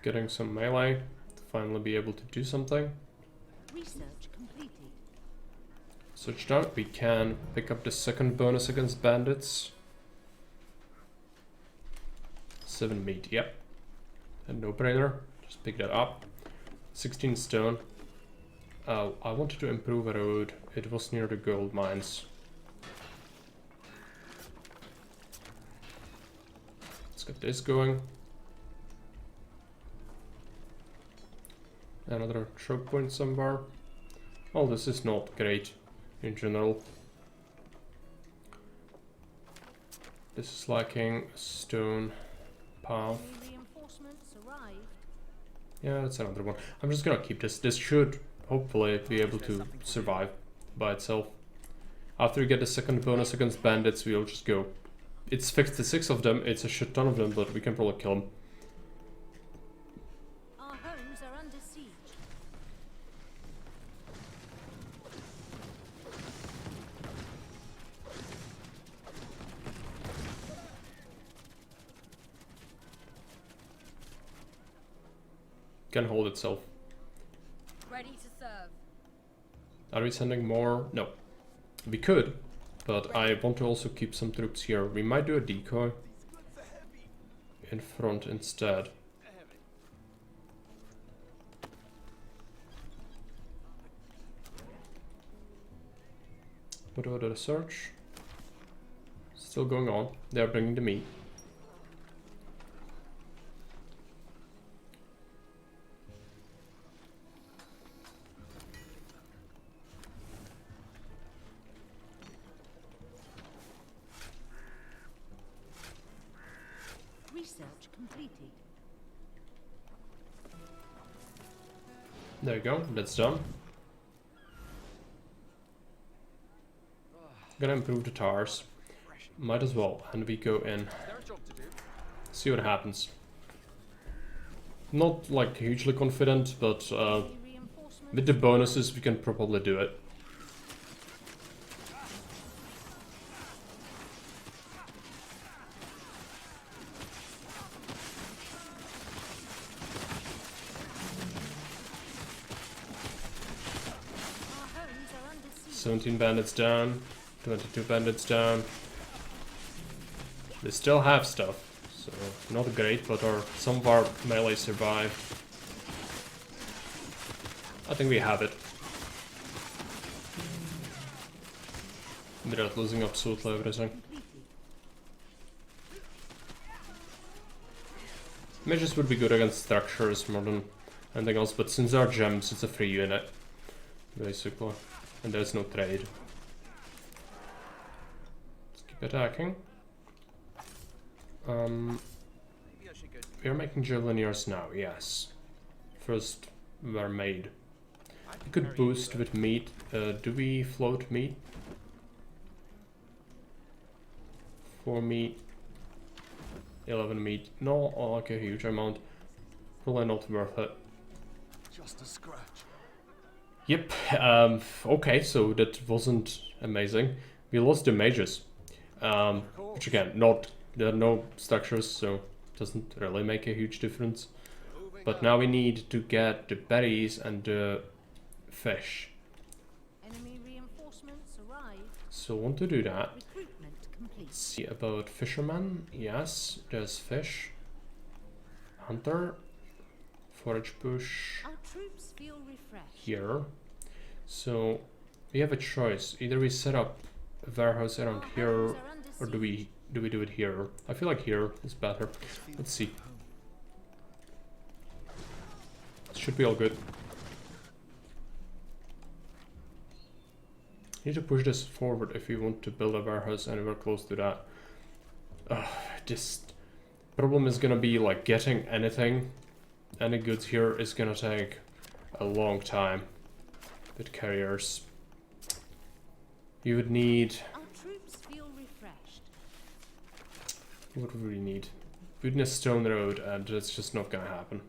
Getting some melee to finally be able to do something. Research completed. Searched out, we can pick up the second bonus against bandits. 7 meat, yep. A no-brainer, just pick that up. 16 stone. I wanted to improve a road. It was near the gold mines. Let's get this going. Another choke point somewhere. Well, this is not great in general. This is lacking a stone path. Reinforcements arrived. Yeah, that's another one. I'm just gonna keep this. This should hopefully be able to survive by itself. After we get the second bonus against bandits, we'll just go. It's 56 of them, it's a shit ton of them, but we can probably kill them. Our homes are under siege. Can hold itself. Ready to serve. Are we sending more? No. We could, but I want to also keep some troops here. We might do a decoy in front instead. What about the search? Still going on. They are bringing the meat. Research completed. There you go, that's done. Gonna improve the towers. Might as well, and we go in. See what happens. Not like hugely confident, but with the bonuses we can probably do it. Our homes are under siege. 17 bandits down, 22 bandits down. They still have stuff, so not great, but some of our melee survive. I think we have it. Without losing absolutely everything. Mages would be good against structures more than anything else, but since they're gems, it's a free unit, basically, and there's no trade. Let's keep attacking. We are making Javelineers now, yes. First, were made. We could boost with meat. Do we float meat? 4 meat. 11 meat. No, like a huge amount. Probably not worth it. Just a scratch. Yep. Okay, so that wasn't amazing. We lost the mages. Which again, there are no structures, so it doesn't really make a huge difference. But now we need to get the berries and the fish. Enemy reinforcements arrived. So I want to do that. Recruitment complete. Let's see about fishermen. Yes, there's fish. Hunter. Forage bush. Our troops feel refreshed. Here. So we have a choice. Either we set up a warehouse around here, or do we do it here? I feel like here is better. Let's see. It should be all good. You need to push this forward if you want to build a warehouse anywhere close to that. This problem is gonna be like getting any goods here is gonna take a long time with carriers. You would need... Our troops feel refreshed. What would we need? We need a stone road, and it's just not gonna happen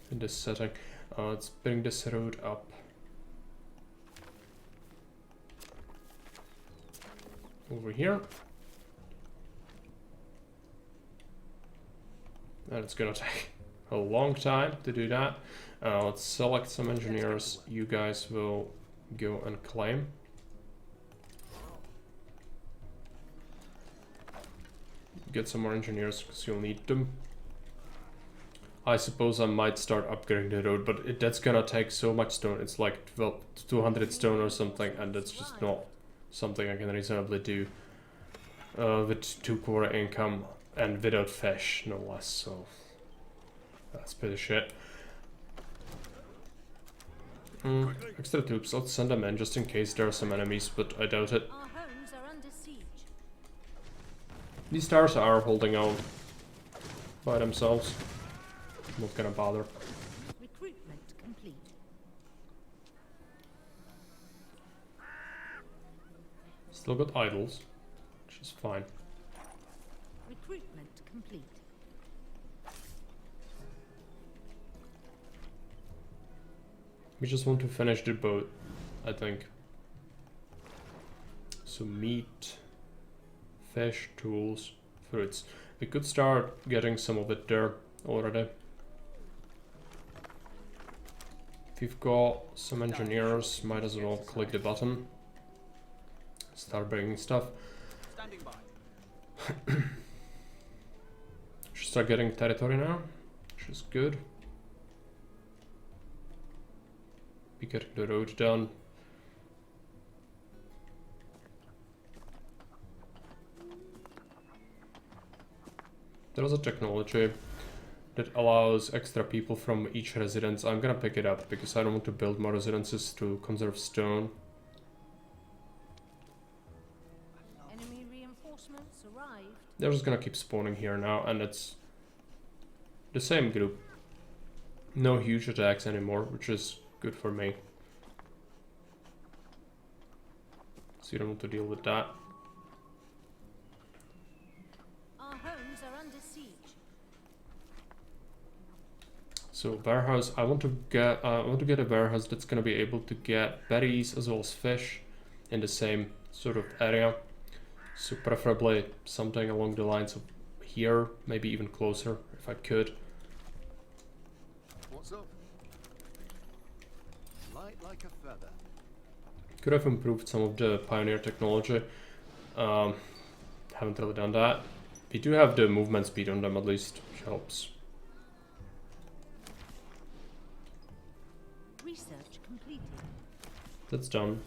in this setting. Let's bring this road up. Over here. And it's gonna take a long time to do that. Let's select some engineers. You guys will go and claim. Get some more engineers because you'll need them. I suppose I might start upgrading the road, but that's gonna take so much stone. It's like 200 stone or something, and that's just not something I can reasonably do with 2 core income and without fish, no less. So that's pretty shit. Extra troops, let's send them in just in case there are some enemies, but I doubt it. Our homes are under siege. These towers are holding out by themselves. Not gonna bother. Recruitment complete. Still got idols, which is fine. Recruitment complete. We just want to finish the boat, I think. So meat, fish, tools, fruits. We could start getting some of it there already. If you've got some engineers, might as well click the button. Start bringing stuff. Standing by. Should start getting territory now, which is good. Be getting the road done. There's a technology that allows extra people from each residence. I'm gonna pick it up because I don't want to build more residences to conserve stone. Enemy reinforcements arrived. They're just gonna keep spawning here now, and it's the same group. No huge attacks anymore, which is good for me. So you don't want to deal with that. Our homes are under siege. So warehouse, I want to get a warehouse that's gonna be able to get berries as well as fish in the same sort of area. So preferably something along the lines of here, maybe even closer if I could. What's up? Light like a feather. Could have improved some of the pioneer technology. Haven't really done that. We do have the movement speed on them at least, which helps. Research completed. That's done.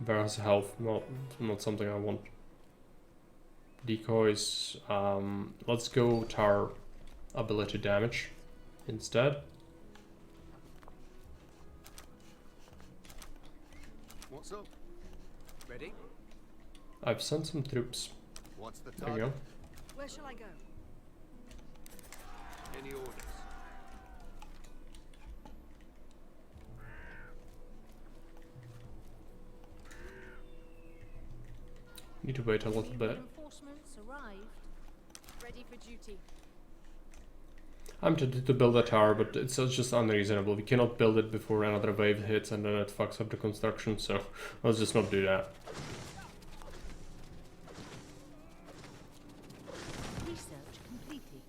Warehouse health, not something I want. Decoys. Let's go tar ability damage instead. What's up? Ready? I've sent some troops. What's the There you go. Where shall I go? Any orders? Need to wait a little bit. Reinforcements arrived. Ready for duty. I'm tempted to build a tower, but it's just unreasonable. We cannot build it before another wave hits and then it fucks up the construction, so let's just not do that. Research completed.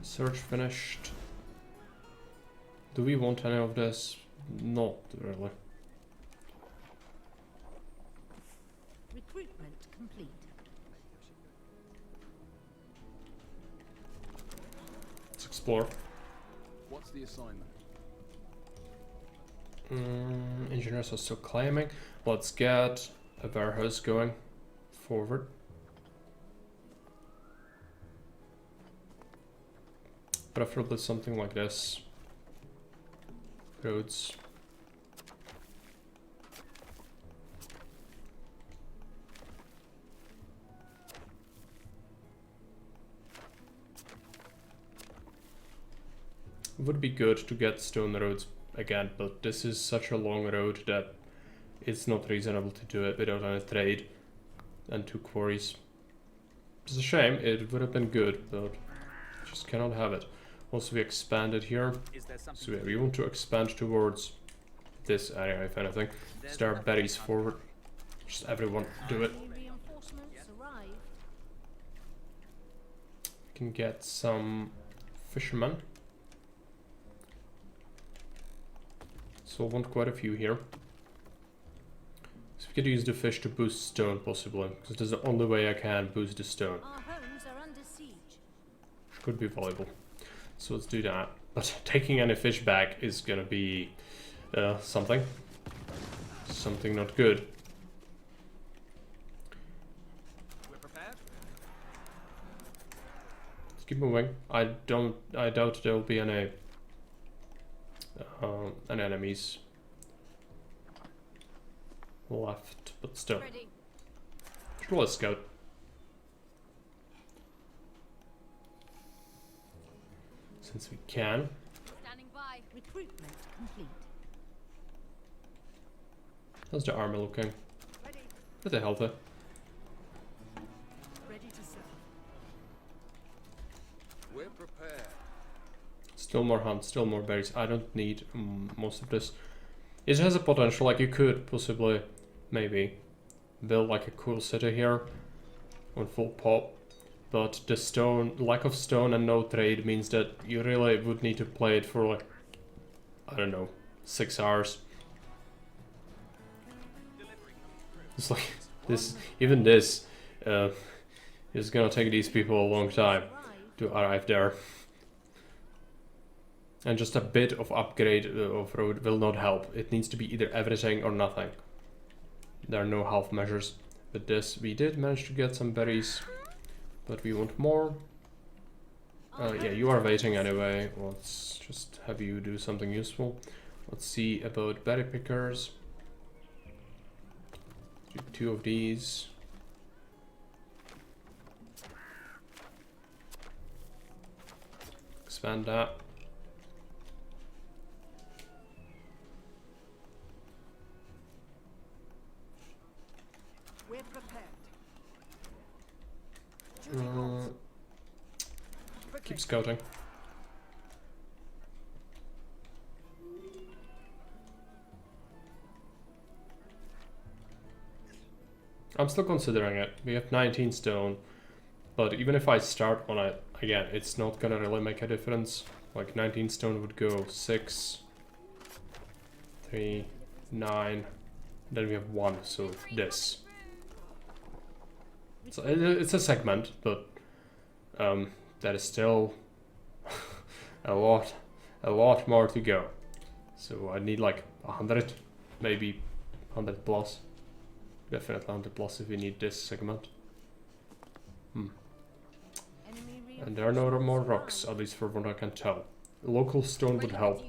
Search finished. Do we want any of this? Not really. Recruitment complete. Let's explore. What's the assignment? Engineers are still claiming. Let's get a warehouse going forward. Preferably something like this. Roads. It would be good to get stone roads again, but this is such a long road that it's not reasonable to do it without any trade and 2 quarries. It's a shame, it would have been good, but just cannot have it. Also, we expanded here, so yeah, we want to expand towards this area, if anything. Start berries forward. Just everyone do it. Reinforcements arrived. We can get some fishermen. So I want quite a few here. So we could use the fish to boost stone, possibly, because that's the only way I can boost the stone. Our homes are under siege. Which could be valuable. So let's do that. But taking any fish back is gonna be something not good. We're prepared. Let's keep moving. I doubt there will be any enemies left, but still. Roll a scout. Since we can. Standing by. Recruitment complete. How's the armor looking? Pretty healthy. Ready to settle. We're prepared. Still more hunt, still more berries. I don't need most of this. It has a potential, like you could possibly, maybe, build like a cool city here on full pop. But the stone, lack of stone and no trade means that you really would need to play it for like, I don't know, 6 hours. It's like, even this is gonna take these people a long time to arrive there. And just a bit of upgrade of road will not help. It needs to be either everything or nothing. There are no half measures. With this, we did manage to get some berries, but we want more. Yeah, you are waiting anyway. Let's just have you do something useful. Let's see about berry pickers. Do 2 of these. Expand that. We're prepared. Keep scouting. I'm still considering it. We have 19 stone, but even if I start on it, again, it's not gonna really make a difference. Like 19 stone would go 6, 3, 9, then we have 1, so this. So it's a segment, but that is still a lot more to go. So I need like 100, maybe 100 plus. Definitely 100 plus if we need this segment. And there are no more rocks, at least for what I can tell. Local stone would help.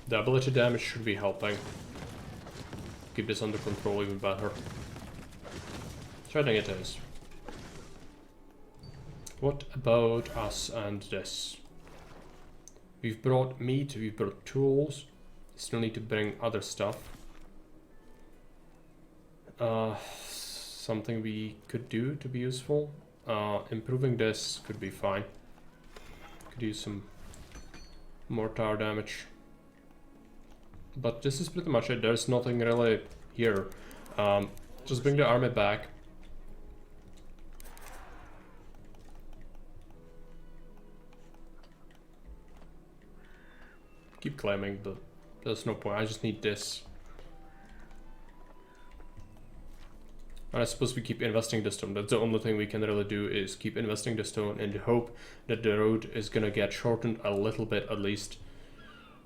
The ability damage should be helping. Keep this under control even better. So I think it is. What about us and this? We've brought meat, we've brought tools. Still need to bring other stuff. Something we could do to be useful. Improving this could be fine. Could use some more tower damage. But this is pretty much it. There's nothing really here. Just bring the army back. Keep climbing, but there's no point. I just need this. And I suppose we keep investing the stone. That's the only thing we can really do, is keep investing the stone in the hope that the road is gonna get shortened a little bit at least.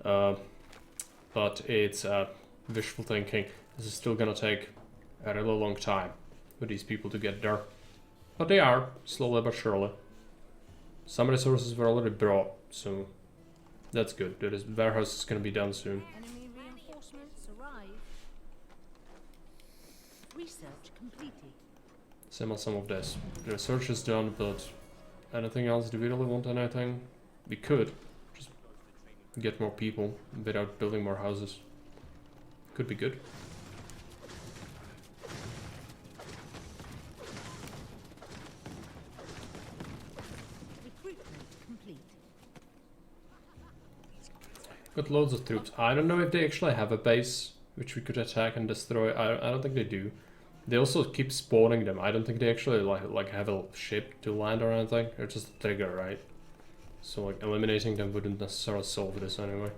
But it's wishful thinking. This is still gonna take a really long time for these people to get there. But they are, slowly but surely. Some resources were already brought, so that's good. The warehouse is gonna be done soon. Enemy reinforcements arrive. Research completed. Some of this. The research is done, but anything else? Do we really want anything? We could just get more people without building more houses. Could be good. Recruitment complete. Got loads of troops. I don't know if they actually have a base which we could attack and destroy. I don't think they do. They also keep spawning them. I don't think they actually like have a ship to land or anything. They're just a trigger, right? So like eliminating them wouldn't necessarily solve this anyway.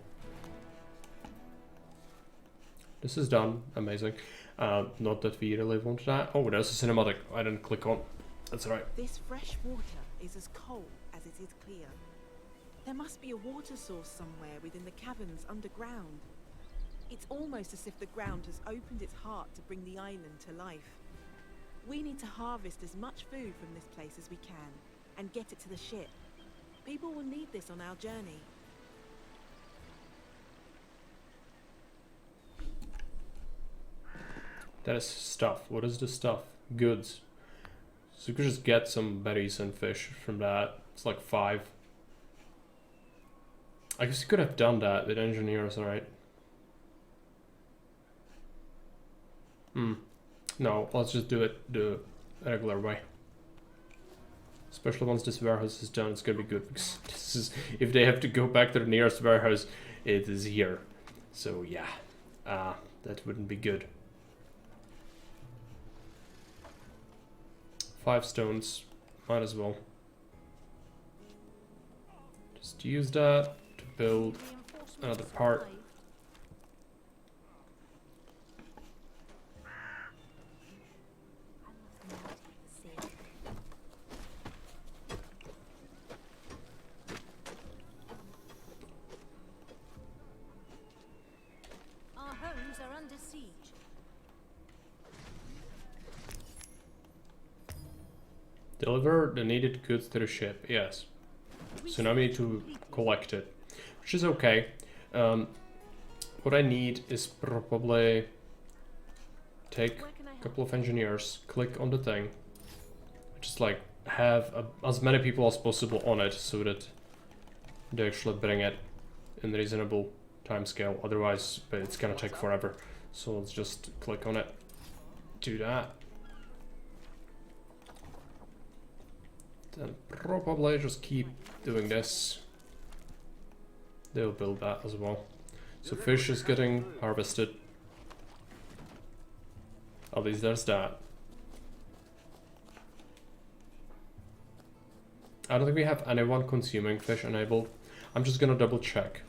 This is done. Amazing. Not that we really want that. Oh, there's a cinematic I didn't click on. That's right. This fresh water is as cold as it is clear. There must be a water source somewhere within the caverns underground. It's almost as if the ground has opened its heart to bring the island to life. We need to harvest as much food from this place as we can and get it to the ship. People will need this on our journey. That is stuff. What is the stuff? Goods. So you could just get some berries and fish from that. It's like 5. I guess you could have done that with engineers, right? No, let's just do it the regular way. Especially once this warehouse is done, it's gonna be good, because this is, if they have to go back to the nearest warehouse, it is here. So yeah, that wouldn't be good. 5 stones, might as well. Just use that to build another part. Deliver the needed goods to the ship, yes. So now we need to collect it, which is okay. What I need is probably take a couple of engineers, click on the thing, just like have as many people as possible on it so that they actually bring it in a reasonable time scale. Otherwise, it's gonna take forever. So let's just click on it, do that. Then probably just keep doing this. They'll build that as well. So fish is getting harvested. At least there's that. I don't think we have anyone consuming fish enabled. I'm just gonna double check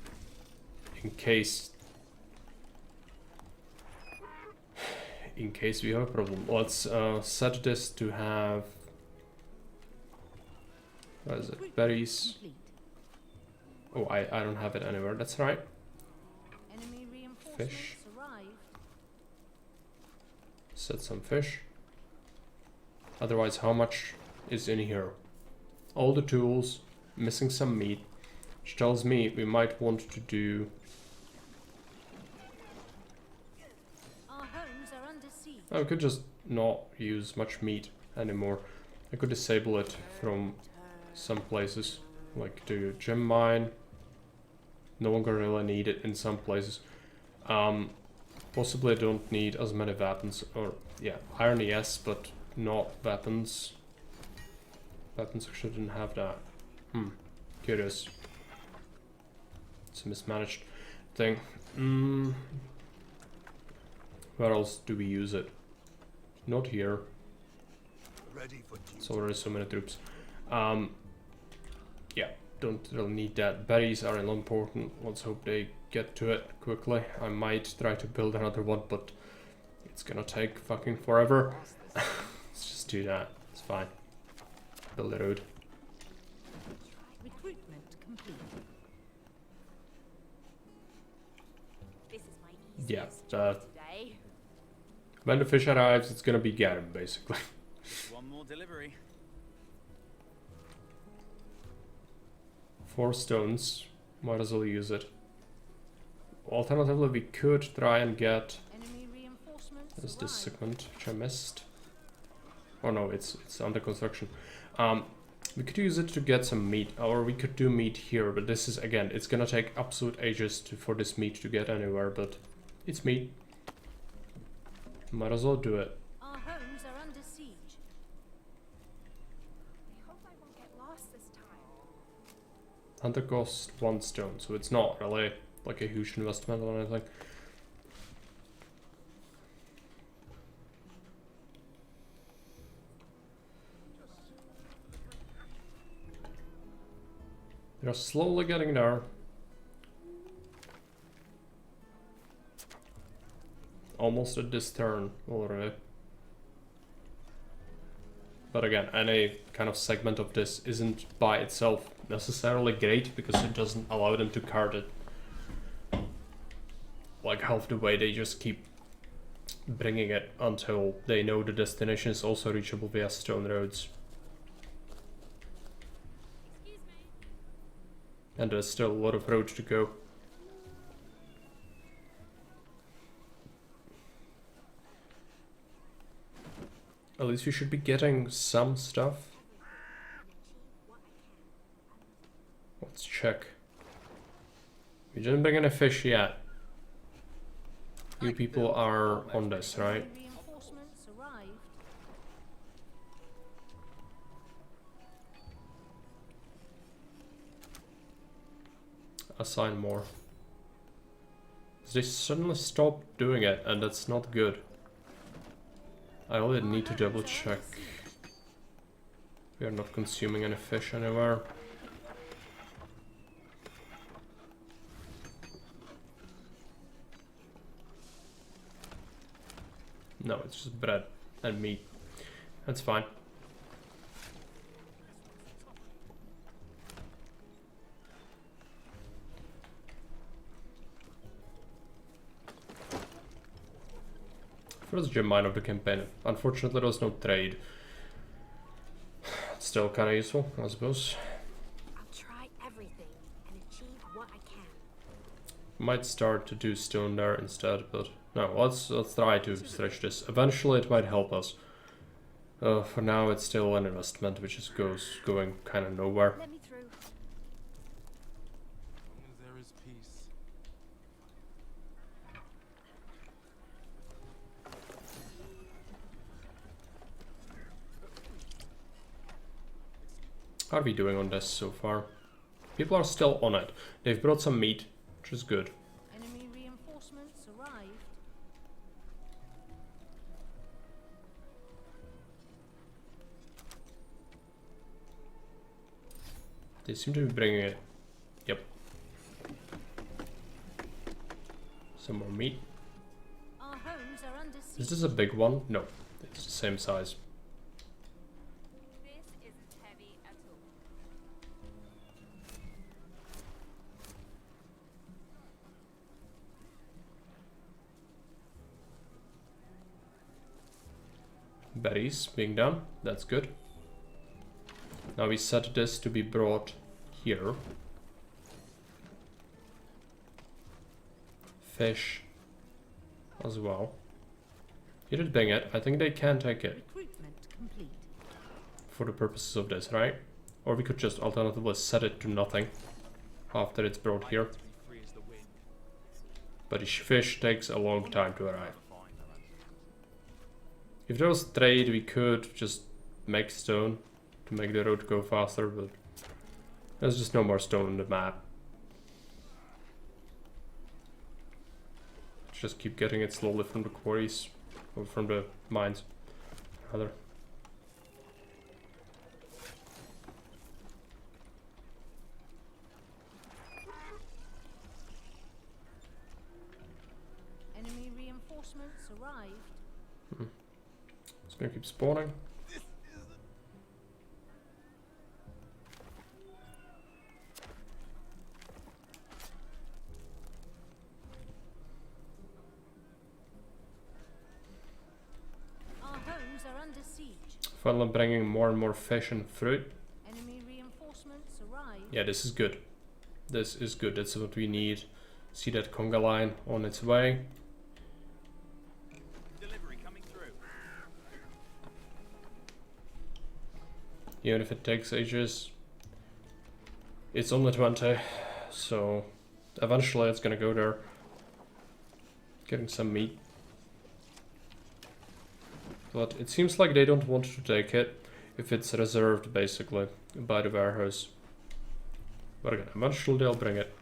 in case we have a problem. Let's set this to have, what is it? Berries. Oh, I don't have it anywhere. That's right. fish. Set some fish. Otherwise, how much is in here? All the tools, missing some meat, which tells me we might want to do... Our homes are under siege. I could just not use much meat anymore. I could disable it from some places, like the gem mine. No longer really need it in some places. Possibly I don't need as many weapons, or yeah, iron yes, but not weapons. Weapons actually didn't have that. Curious. It's a mismanaged thing. Where else do we use it? Not here. Ready for duty. So there are so many troops. Yeah, don't really need that. Berries are important. Let's hope they get to it quickly. I might try to build another one, but it's gonna take fucking forever. Let's just do that. It's fine. Build a road. Recruitment complete. This is my Yeah, when the fish arrives, it's gonna be Garum, basically. One more delivery. 4 stones. Might as well use it. Alternatively, we could try and get... Enemy reinforcements There's this arrived. segment, which I missed. Oh no, it's under construction. We could use it to get some meat, or we could do meat here, but this is, again, it's gonna take absolute ages for this meat to get anywhere, but it's meat. Might as well do it. Our homes are under siege. I hope I won't get lost this time. Hunter cost 1 stone, so it's not really like a huge investment or anything. They're slowly getting there. Almost at this turn already. But again, any kind of segment of this isn't by itself necessarily great because it doesn't allow them to cart it like half the way. They just keep bringing it until they know the destination is also reachable via stone roads. And there's still a lot of road to go. At least we should be getting some stuff. Let's check. We didn't bring any fish yet. You people are on this, right? Reinforcements arrived. Assign more. They suddenly stopped doing it, and that's not good. I really need to double check. We are not consuming any fish anywhere. No, it's just bread and meat. That's fine. First gem mine of the campaign. Unfortunately, there was no trade. Still kind of useful, I suppose. I'll try everything and achieve what I can. Might start to do stone there instead, but no. Let's try to stretch this. Eventually, it might help us. For now, it's still an investment, which is going kind of nowhere. Let me through. As long as there is peace. How are we doing on this so far? People are still on it. They've brought some meat, which is good. Enemy reinforcements arrived. They seem to be bringing it. Yep. Some more meat. Our homes are under siege. Is this a big one? No, it's the same size. This isn't heavy at all. Berries being done. That's good. Now we set this to be brought here. Fish as well. You did bring it. I think they can take it. Recruitment complete. For the purposes of this, right? Or we could just alternatively set it to nothing after it's brought here. But the fish takes a long time to arrive. If there was trade, we could just make stone to make the road go faster, but there's just no more stone on the map. Just keep getting it slowly from the quarries, or from the mines, rather. Enemy reinforcements arrived. It's gonna keep spawning. Our homes are under siege. Finally bringing more and more fish and fruit. Enemy reinforcements arrived. Yeah, this is good. This is good. That's what we need. See that conga line on its way. Delivery coming through. Even if it takes ages. It's only 20, so eventually it's gonna go there. Getting some meat. But it seems like they don't want to take it if it's reserved basically by the warehouse. But again, eventually they'll bring it.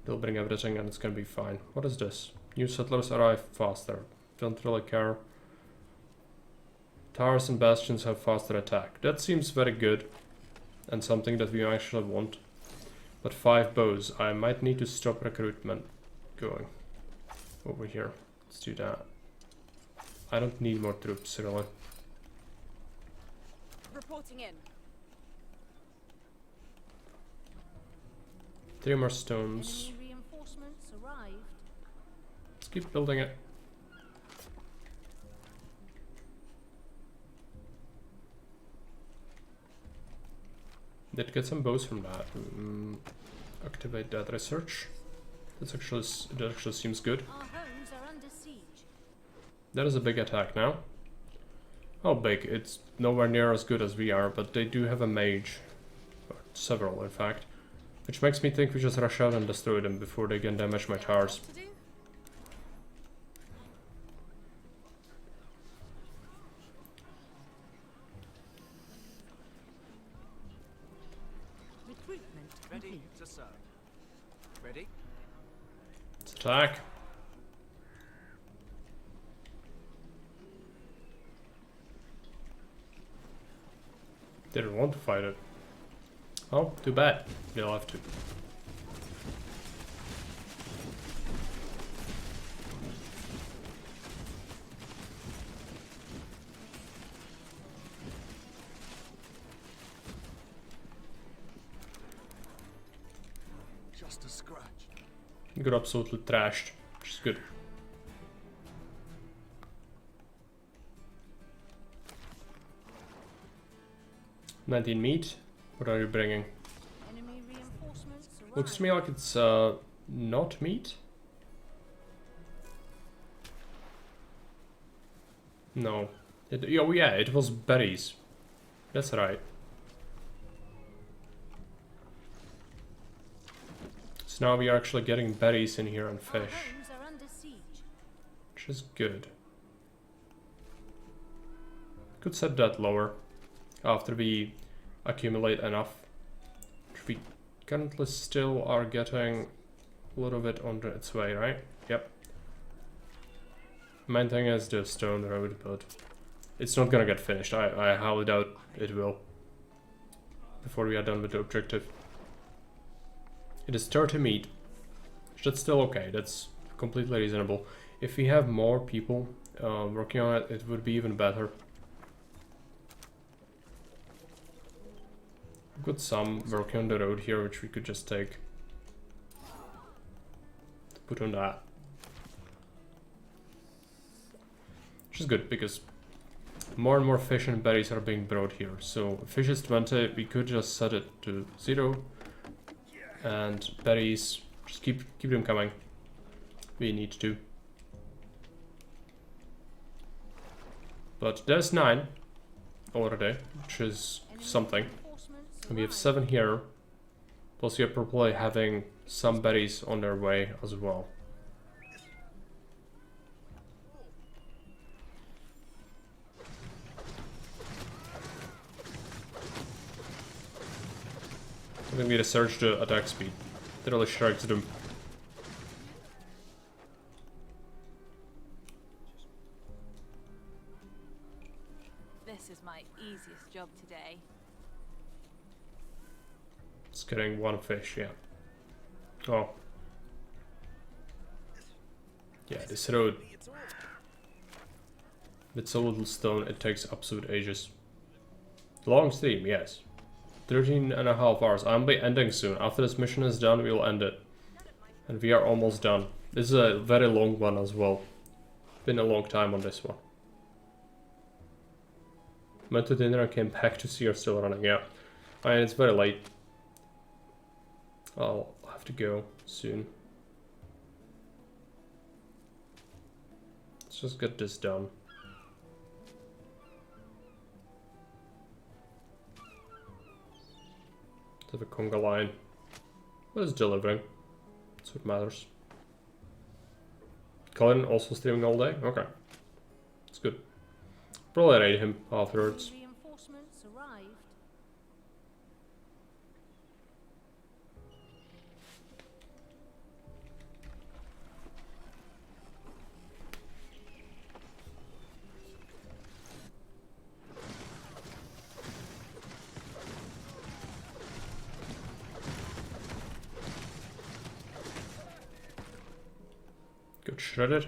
They'll bring everything and it's gonna be fine. What is this? New settlers arrive faster. Don't really care. Towers and bastions have faster attack. That seems very good. And something that we actually want. But 5 bows. I might need to stop recruitment going over here. Let's do that. I don't need more troops, really. Reporting in. 3 more stones. Enemy reinforcements arrived. Let's keep building it. Did get some bows from that. Activate that research. That actually seems good. Our homes are under siege. That is a big attack now. How big? It's nowhere near as good as we are, but they do have a mage. Or several, in fact. Which makes me think we just rush out and destroy them before they can damage my towers. Recruitment Ready complete. to serve. Ready? Let's attack. Didn't want to fight it. Oh, too bad. They'll have to. Just a scratch. Got absolutely trashed, which is good. $19 meat. What are you bringing? Enemy reinforcements arrived. Looks to me like it's not meat. No. Oh yeah, it was berries. That's right. So now we are actually getting berries in here and Our fish, homes are under siege. which is good. Could set that lower after we accumulate enough. We currently still are getting a little bit on its way, right? Yep. Main thing is the stone road, but it's not gonna get finished. I highly doubt it will before we are done with the objective. It is 30 meat. That's still okay. That's completely reasonable. If we have more people working on it, it would be even better. We've got some working on the road here, which we could just take. Put on that. Which is good, because more and more fish and berries are being brought here. So fish is 20, we could just set it to 0. And berries, just keep them coming. We need to. But there's 9 already, which is something. And we have 7 here. Plus we are probably having some berries on their way as well. I think we need to surge the attack speed. That really strikes them. This is my easiest job today. It's getting 1 fish, yeah. Oh. Yeah, this road. It's so little stone, it takes absolute ages. Long stream, yes. 13.5 hours. I'll be ending soon. After this mission is done, we will end it. And we are almost done. This is a very long one as well. Been a long time on this one. Went to dinner and came back to see you're still running, yeah. And it's very late. I'll have to go soon. Let's just get this done. To the conga line. What is delivering? That's what matters. Colin also streaming all day? Okay. It's good. Probably raid him afterwards. Reinforcements arrived. Good shredded.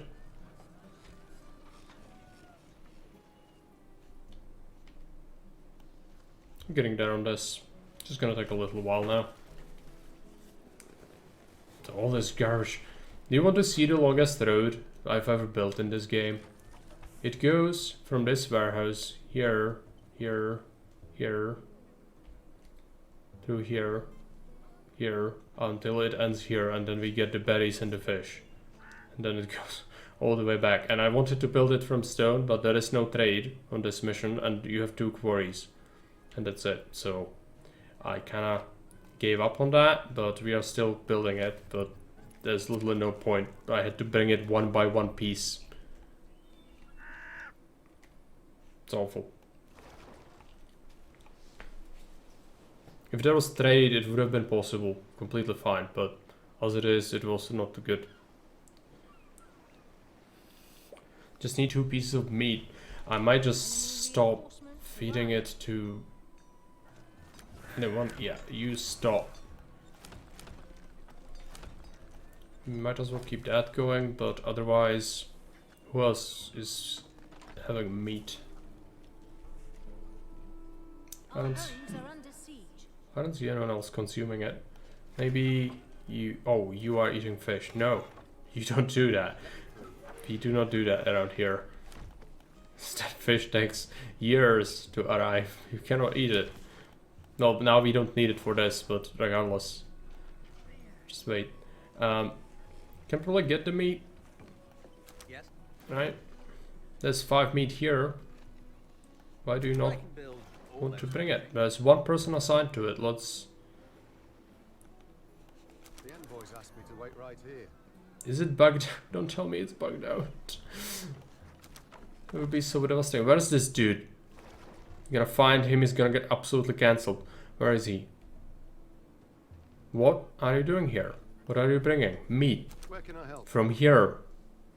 I'm getting there on this. Just gonna take a little while now. All this garbage. Do you want to see the longest road I've ever built in this game? It goes from this warehouse here, here, here, through here, here, until it ends here, and then we get the berries and the fish. And then it goes all the way back. And I wanted to build it from stone, but there is no trade on this mission, and you have 2 quarries. And that's it. So I kinda gave up on that, but we are still building it, but there's literally no point. I had to bring it 1 by 1 piece. It's awful. If there was trade, it would have been possible. Completely fine, but as it is, it was not too good. Just need 2 pieces of meat. I might just stop feeding it to... No one, yeah, you stop. Might as well keep that going, but otherwise, who else is having meat? I don't see anyone else consuming it. Maybe you... Oh, you are eating fish. No, you don't do that. You do not do that around here. That fish takes years to arrive. You cannot eat it. No, now we don't need it for this, but regardless. Just wait. Can probably get the meat. Yes. Right? There's 5 meat here. Why do you not want to bring it? There's 1 person assigned to it. Let's... The envoys asked me to wait right here. Is it bugged? Don't tell me it's bugged out. It would be so devastating. Where is this dude? You're gonna find him, he's gonna get absolutely cancelled. Where is he? What are you doing here? What are you bringing? Meat. Where can I help? From here.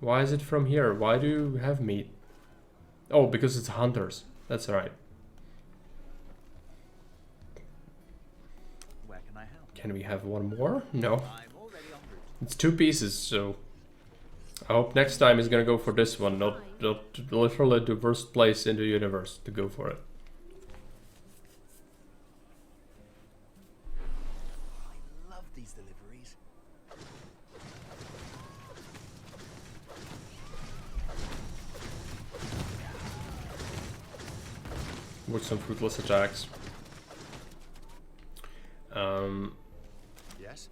Why is it from here? Why do you have meat? Oh, because it's hunters. That's right. Where can I help? Can we have 1 more? No. It's 2 pieces, so I hope next time he's gonna go for this one, not literally the worst place in the universe to go for it. I love these deliveries. with some fruitless attacks. Yes?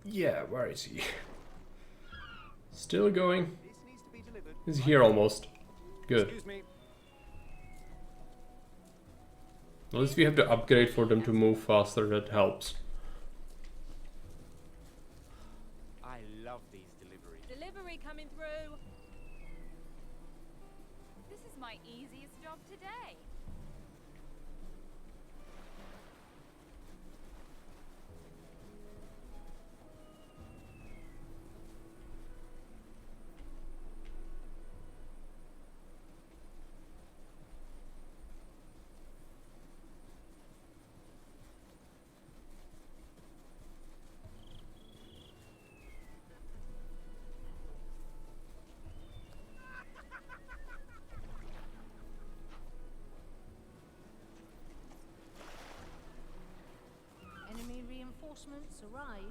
Yeah, where is he? Still going? He's here almost. Good. Excuse me. At least we have to upgrade for them to move faster, that helps. I love these deliveries. Delivery coming through. This is my easiest job today. Enemy reinforcements arrived.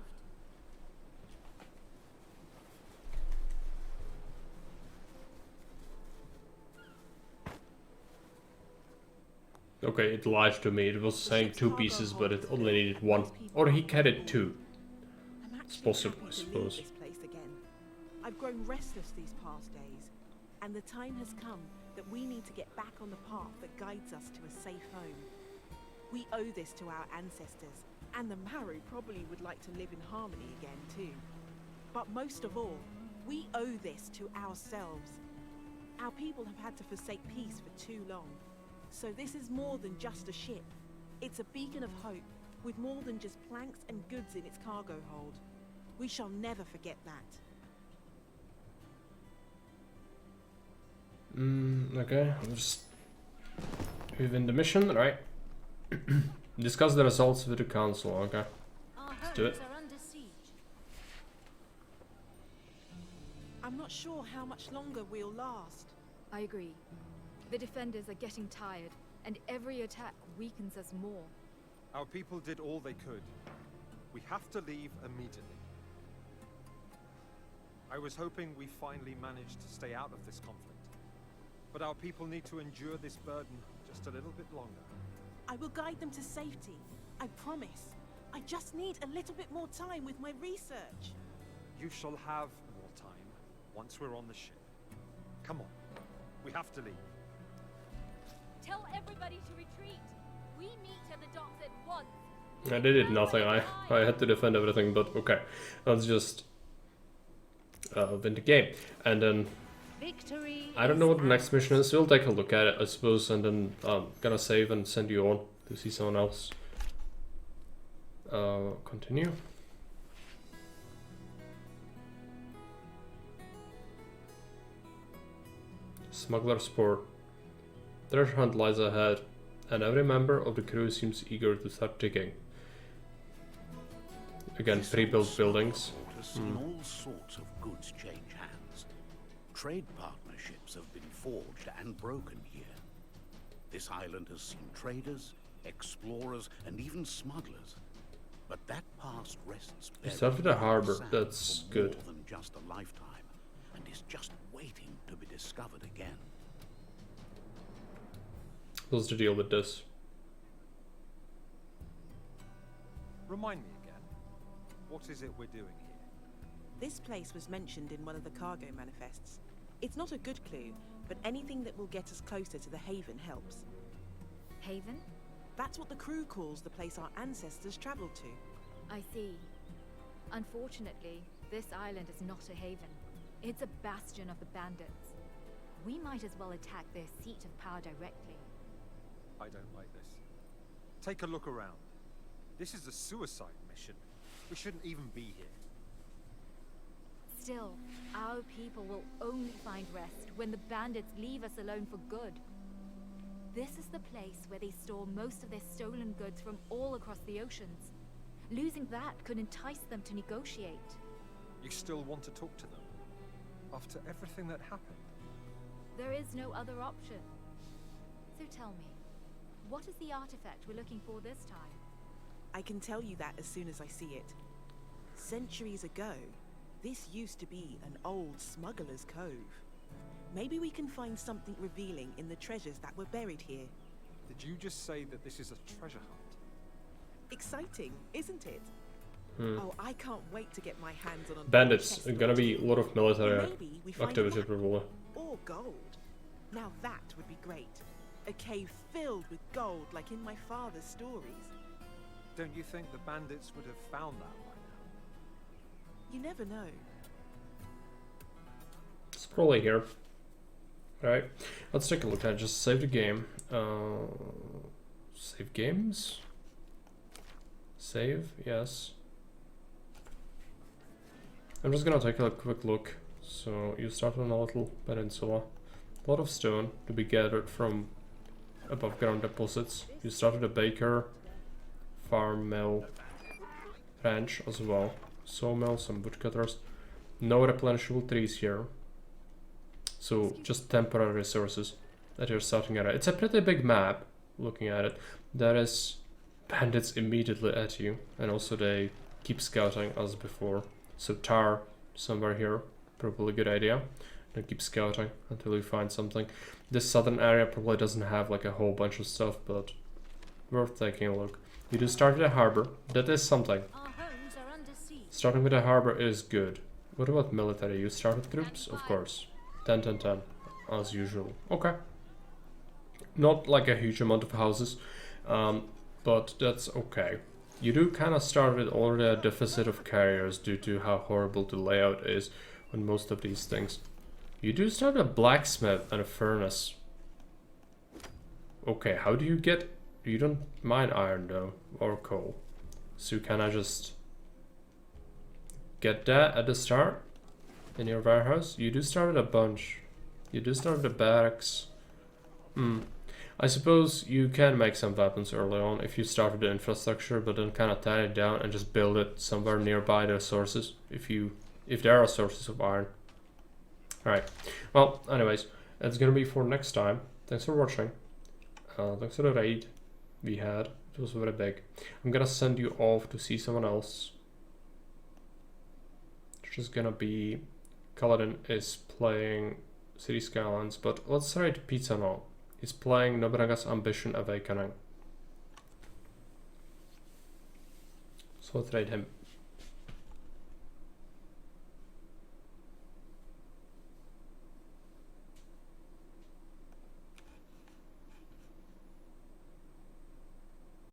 Okay, it lied to me. It was saying 2 pieces, but it only needed 1. Or he carried 2. It's possible, I suppose. This place again. I've grown restless these past days, and the time has come that we need to get back on the path that guides us to a safe home. We owe this to our ancestors, and the Maru probably would like to live in harmony again too. But most of all, we owe this to ourselves. Our people have had to forsake peace for too long. So this is more than just a ship. It's a beacon of hope, with more than just planks and goods in its cargo hold. We shall never forget that. Okay, I'll just within the mission, right? Discuss the results with the council, okay. Let's do it. Are under siege. I'm not sure how much longer we'll last. I agree. The defenders are getting tired, and every attack weakens us more. Our people did all they could. We have to leave immediately. I was hoping we finally managed to stay out of this conflict. But our people need to endure this burden just a little bit longer. I will guide them to safety. I promise. I just need a little bit more time with my research. You shall have more time once we're on the ship. Come on. We have to leave. Tell everybody to retreat. We meet at the docks at once. I did nothing. I had to defend everything, but okay. Let's just win the game. And then Victory. I don't know what the next mission is. We'll take a look at it, I suppose, and then gonna save and send you on to see someone else. Continue. Smuggler's Port. Treasure hunt lies ahead, and every member of the crew seems eager to start digging. Again, pre-built buildings. Has seen all sorts of goods change hands. Trade partnerships have been forged and broken here. This island has seen traders, explorers, and even smugglers. But that past rests You start with the harbor, sand that's for good. more than just a lifetime, and is just waiting to be discovered again. What's the deal with this? Remind me again. What is it we're doing here? This place was mentioned in one of the cargo manifests. It's not a good clue, but anything that will get us closer to the Haven helps. Haven? That's what the crew calls the place our ancestors traveled to. I see. Unfortunately, this island is not a haven. It's a bastion of the bandits. We might as well attack their seat of power directly. I don't like this. Take a look around. This is a suicide mission. We shouldn't even be here. Still, our people will only find rest when the bandits leave us alone for good. This is the place where they store most of their stolen goods from all across the oceans. Losing that could entice them to negotiate. You still want to talk to them? After everything that happened? There is no other option. So tell me, what is the artifact we're looking for this time? I can tell you that as soon as I see it. Centuries ago, this used to be an old smuggler's cove. Maybe we can find something revealing in the treasures that were buried here. Did you just say that this is a treasure hunt? Exciting, isn't it? Hmm. Oh, I can't wait to get my hands on a Bandits. chest Gonna be a lot of military maybe we find activity a map probably. or gold. Now that would be great. A cave filled with gold like in my father's stories. Don't you think the bandits would have found that by now? You never know. It's probably here. Alright, let's take a look. I just saved the game. Save games? Save, yes. I'm just gonna take a quick look. So you start on a little peninsula. A lot of stone to be gathered from above ground deposits. You started a baker, farm, mill, ranch as well. Sawmill, some woodcutters. No replenishable trees here. So just temporary resources that you're starting at. It's a pretty big map, looking at it. There is bandits immediately at you, and also they keep scouting as before. So tar somewhere here, probably a good idea. And keep scouting until you find something. This southern area probably doesn't have like a whole bunch of stuff, but worth taking a look. You do start with a harbor, that is something. Our homes are under siege. Starting with a harbor is good. What about military? You start with troops? Of course. 10, 10, 10, as usual. Okay. Not like a huge amount of houses, but that's okay. You do kind of start with already a deficit of carriers due to how horrible the layout is on most of these things. You do start a blacksmith and a furnace. Okay, how do you get... You don't mine iron though, or coal. So can I just get that at the start in your warehouse? You do start with a bunch. You do start with the barracks. I suppose you can make some weapons early on if you start with the infrastructure, but then kind of tie it down and just build it somewhere nearby the sources, if there are sources of iron. Alright, well, anyways, that's gonna be for next time. Thanks for watching. Thanks for the raid we had. It was very big. I'm gonna send you off to see someone else. It's just gonna be... Kaladin is playing City Skylines, but let's rate Pizza now. He's playing Nobunaga's Ambition Awakening. So let's rate him.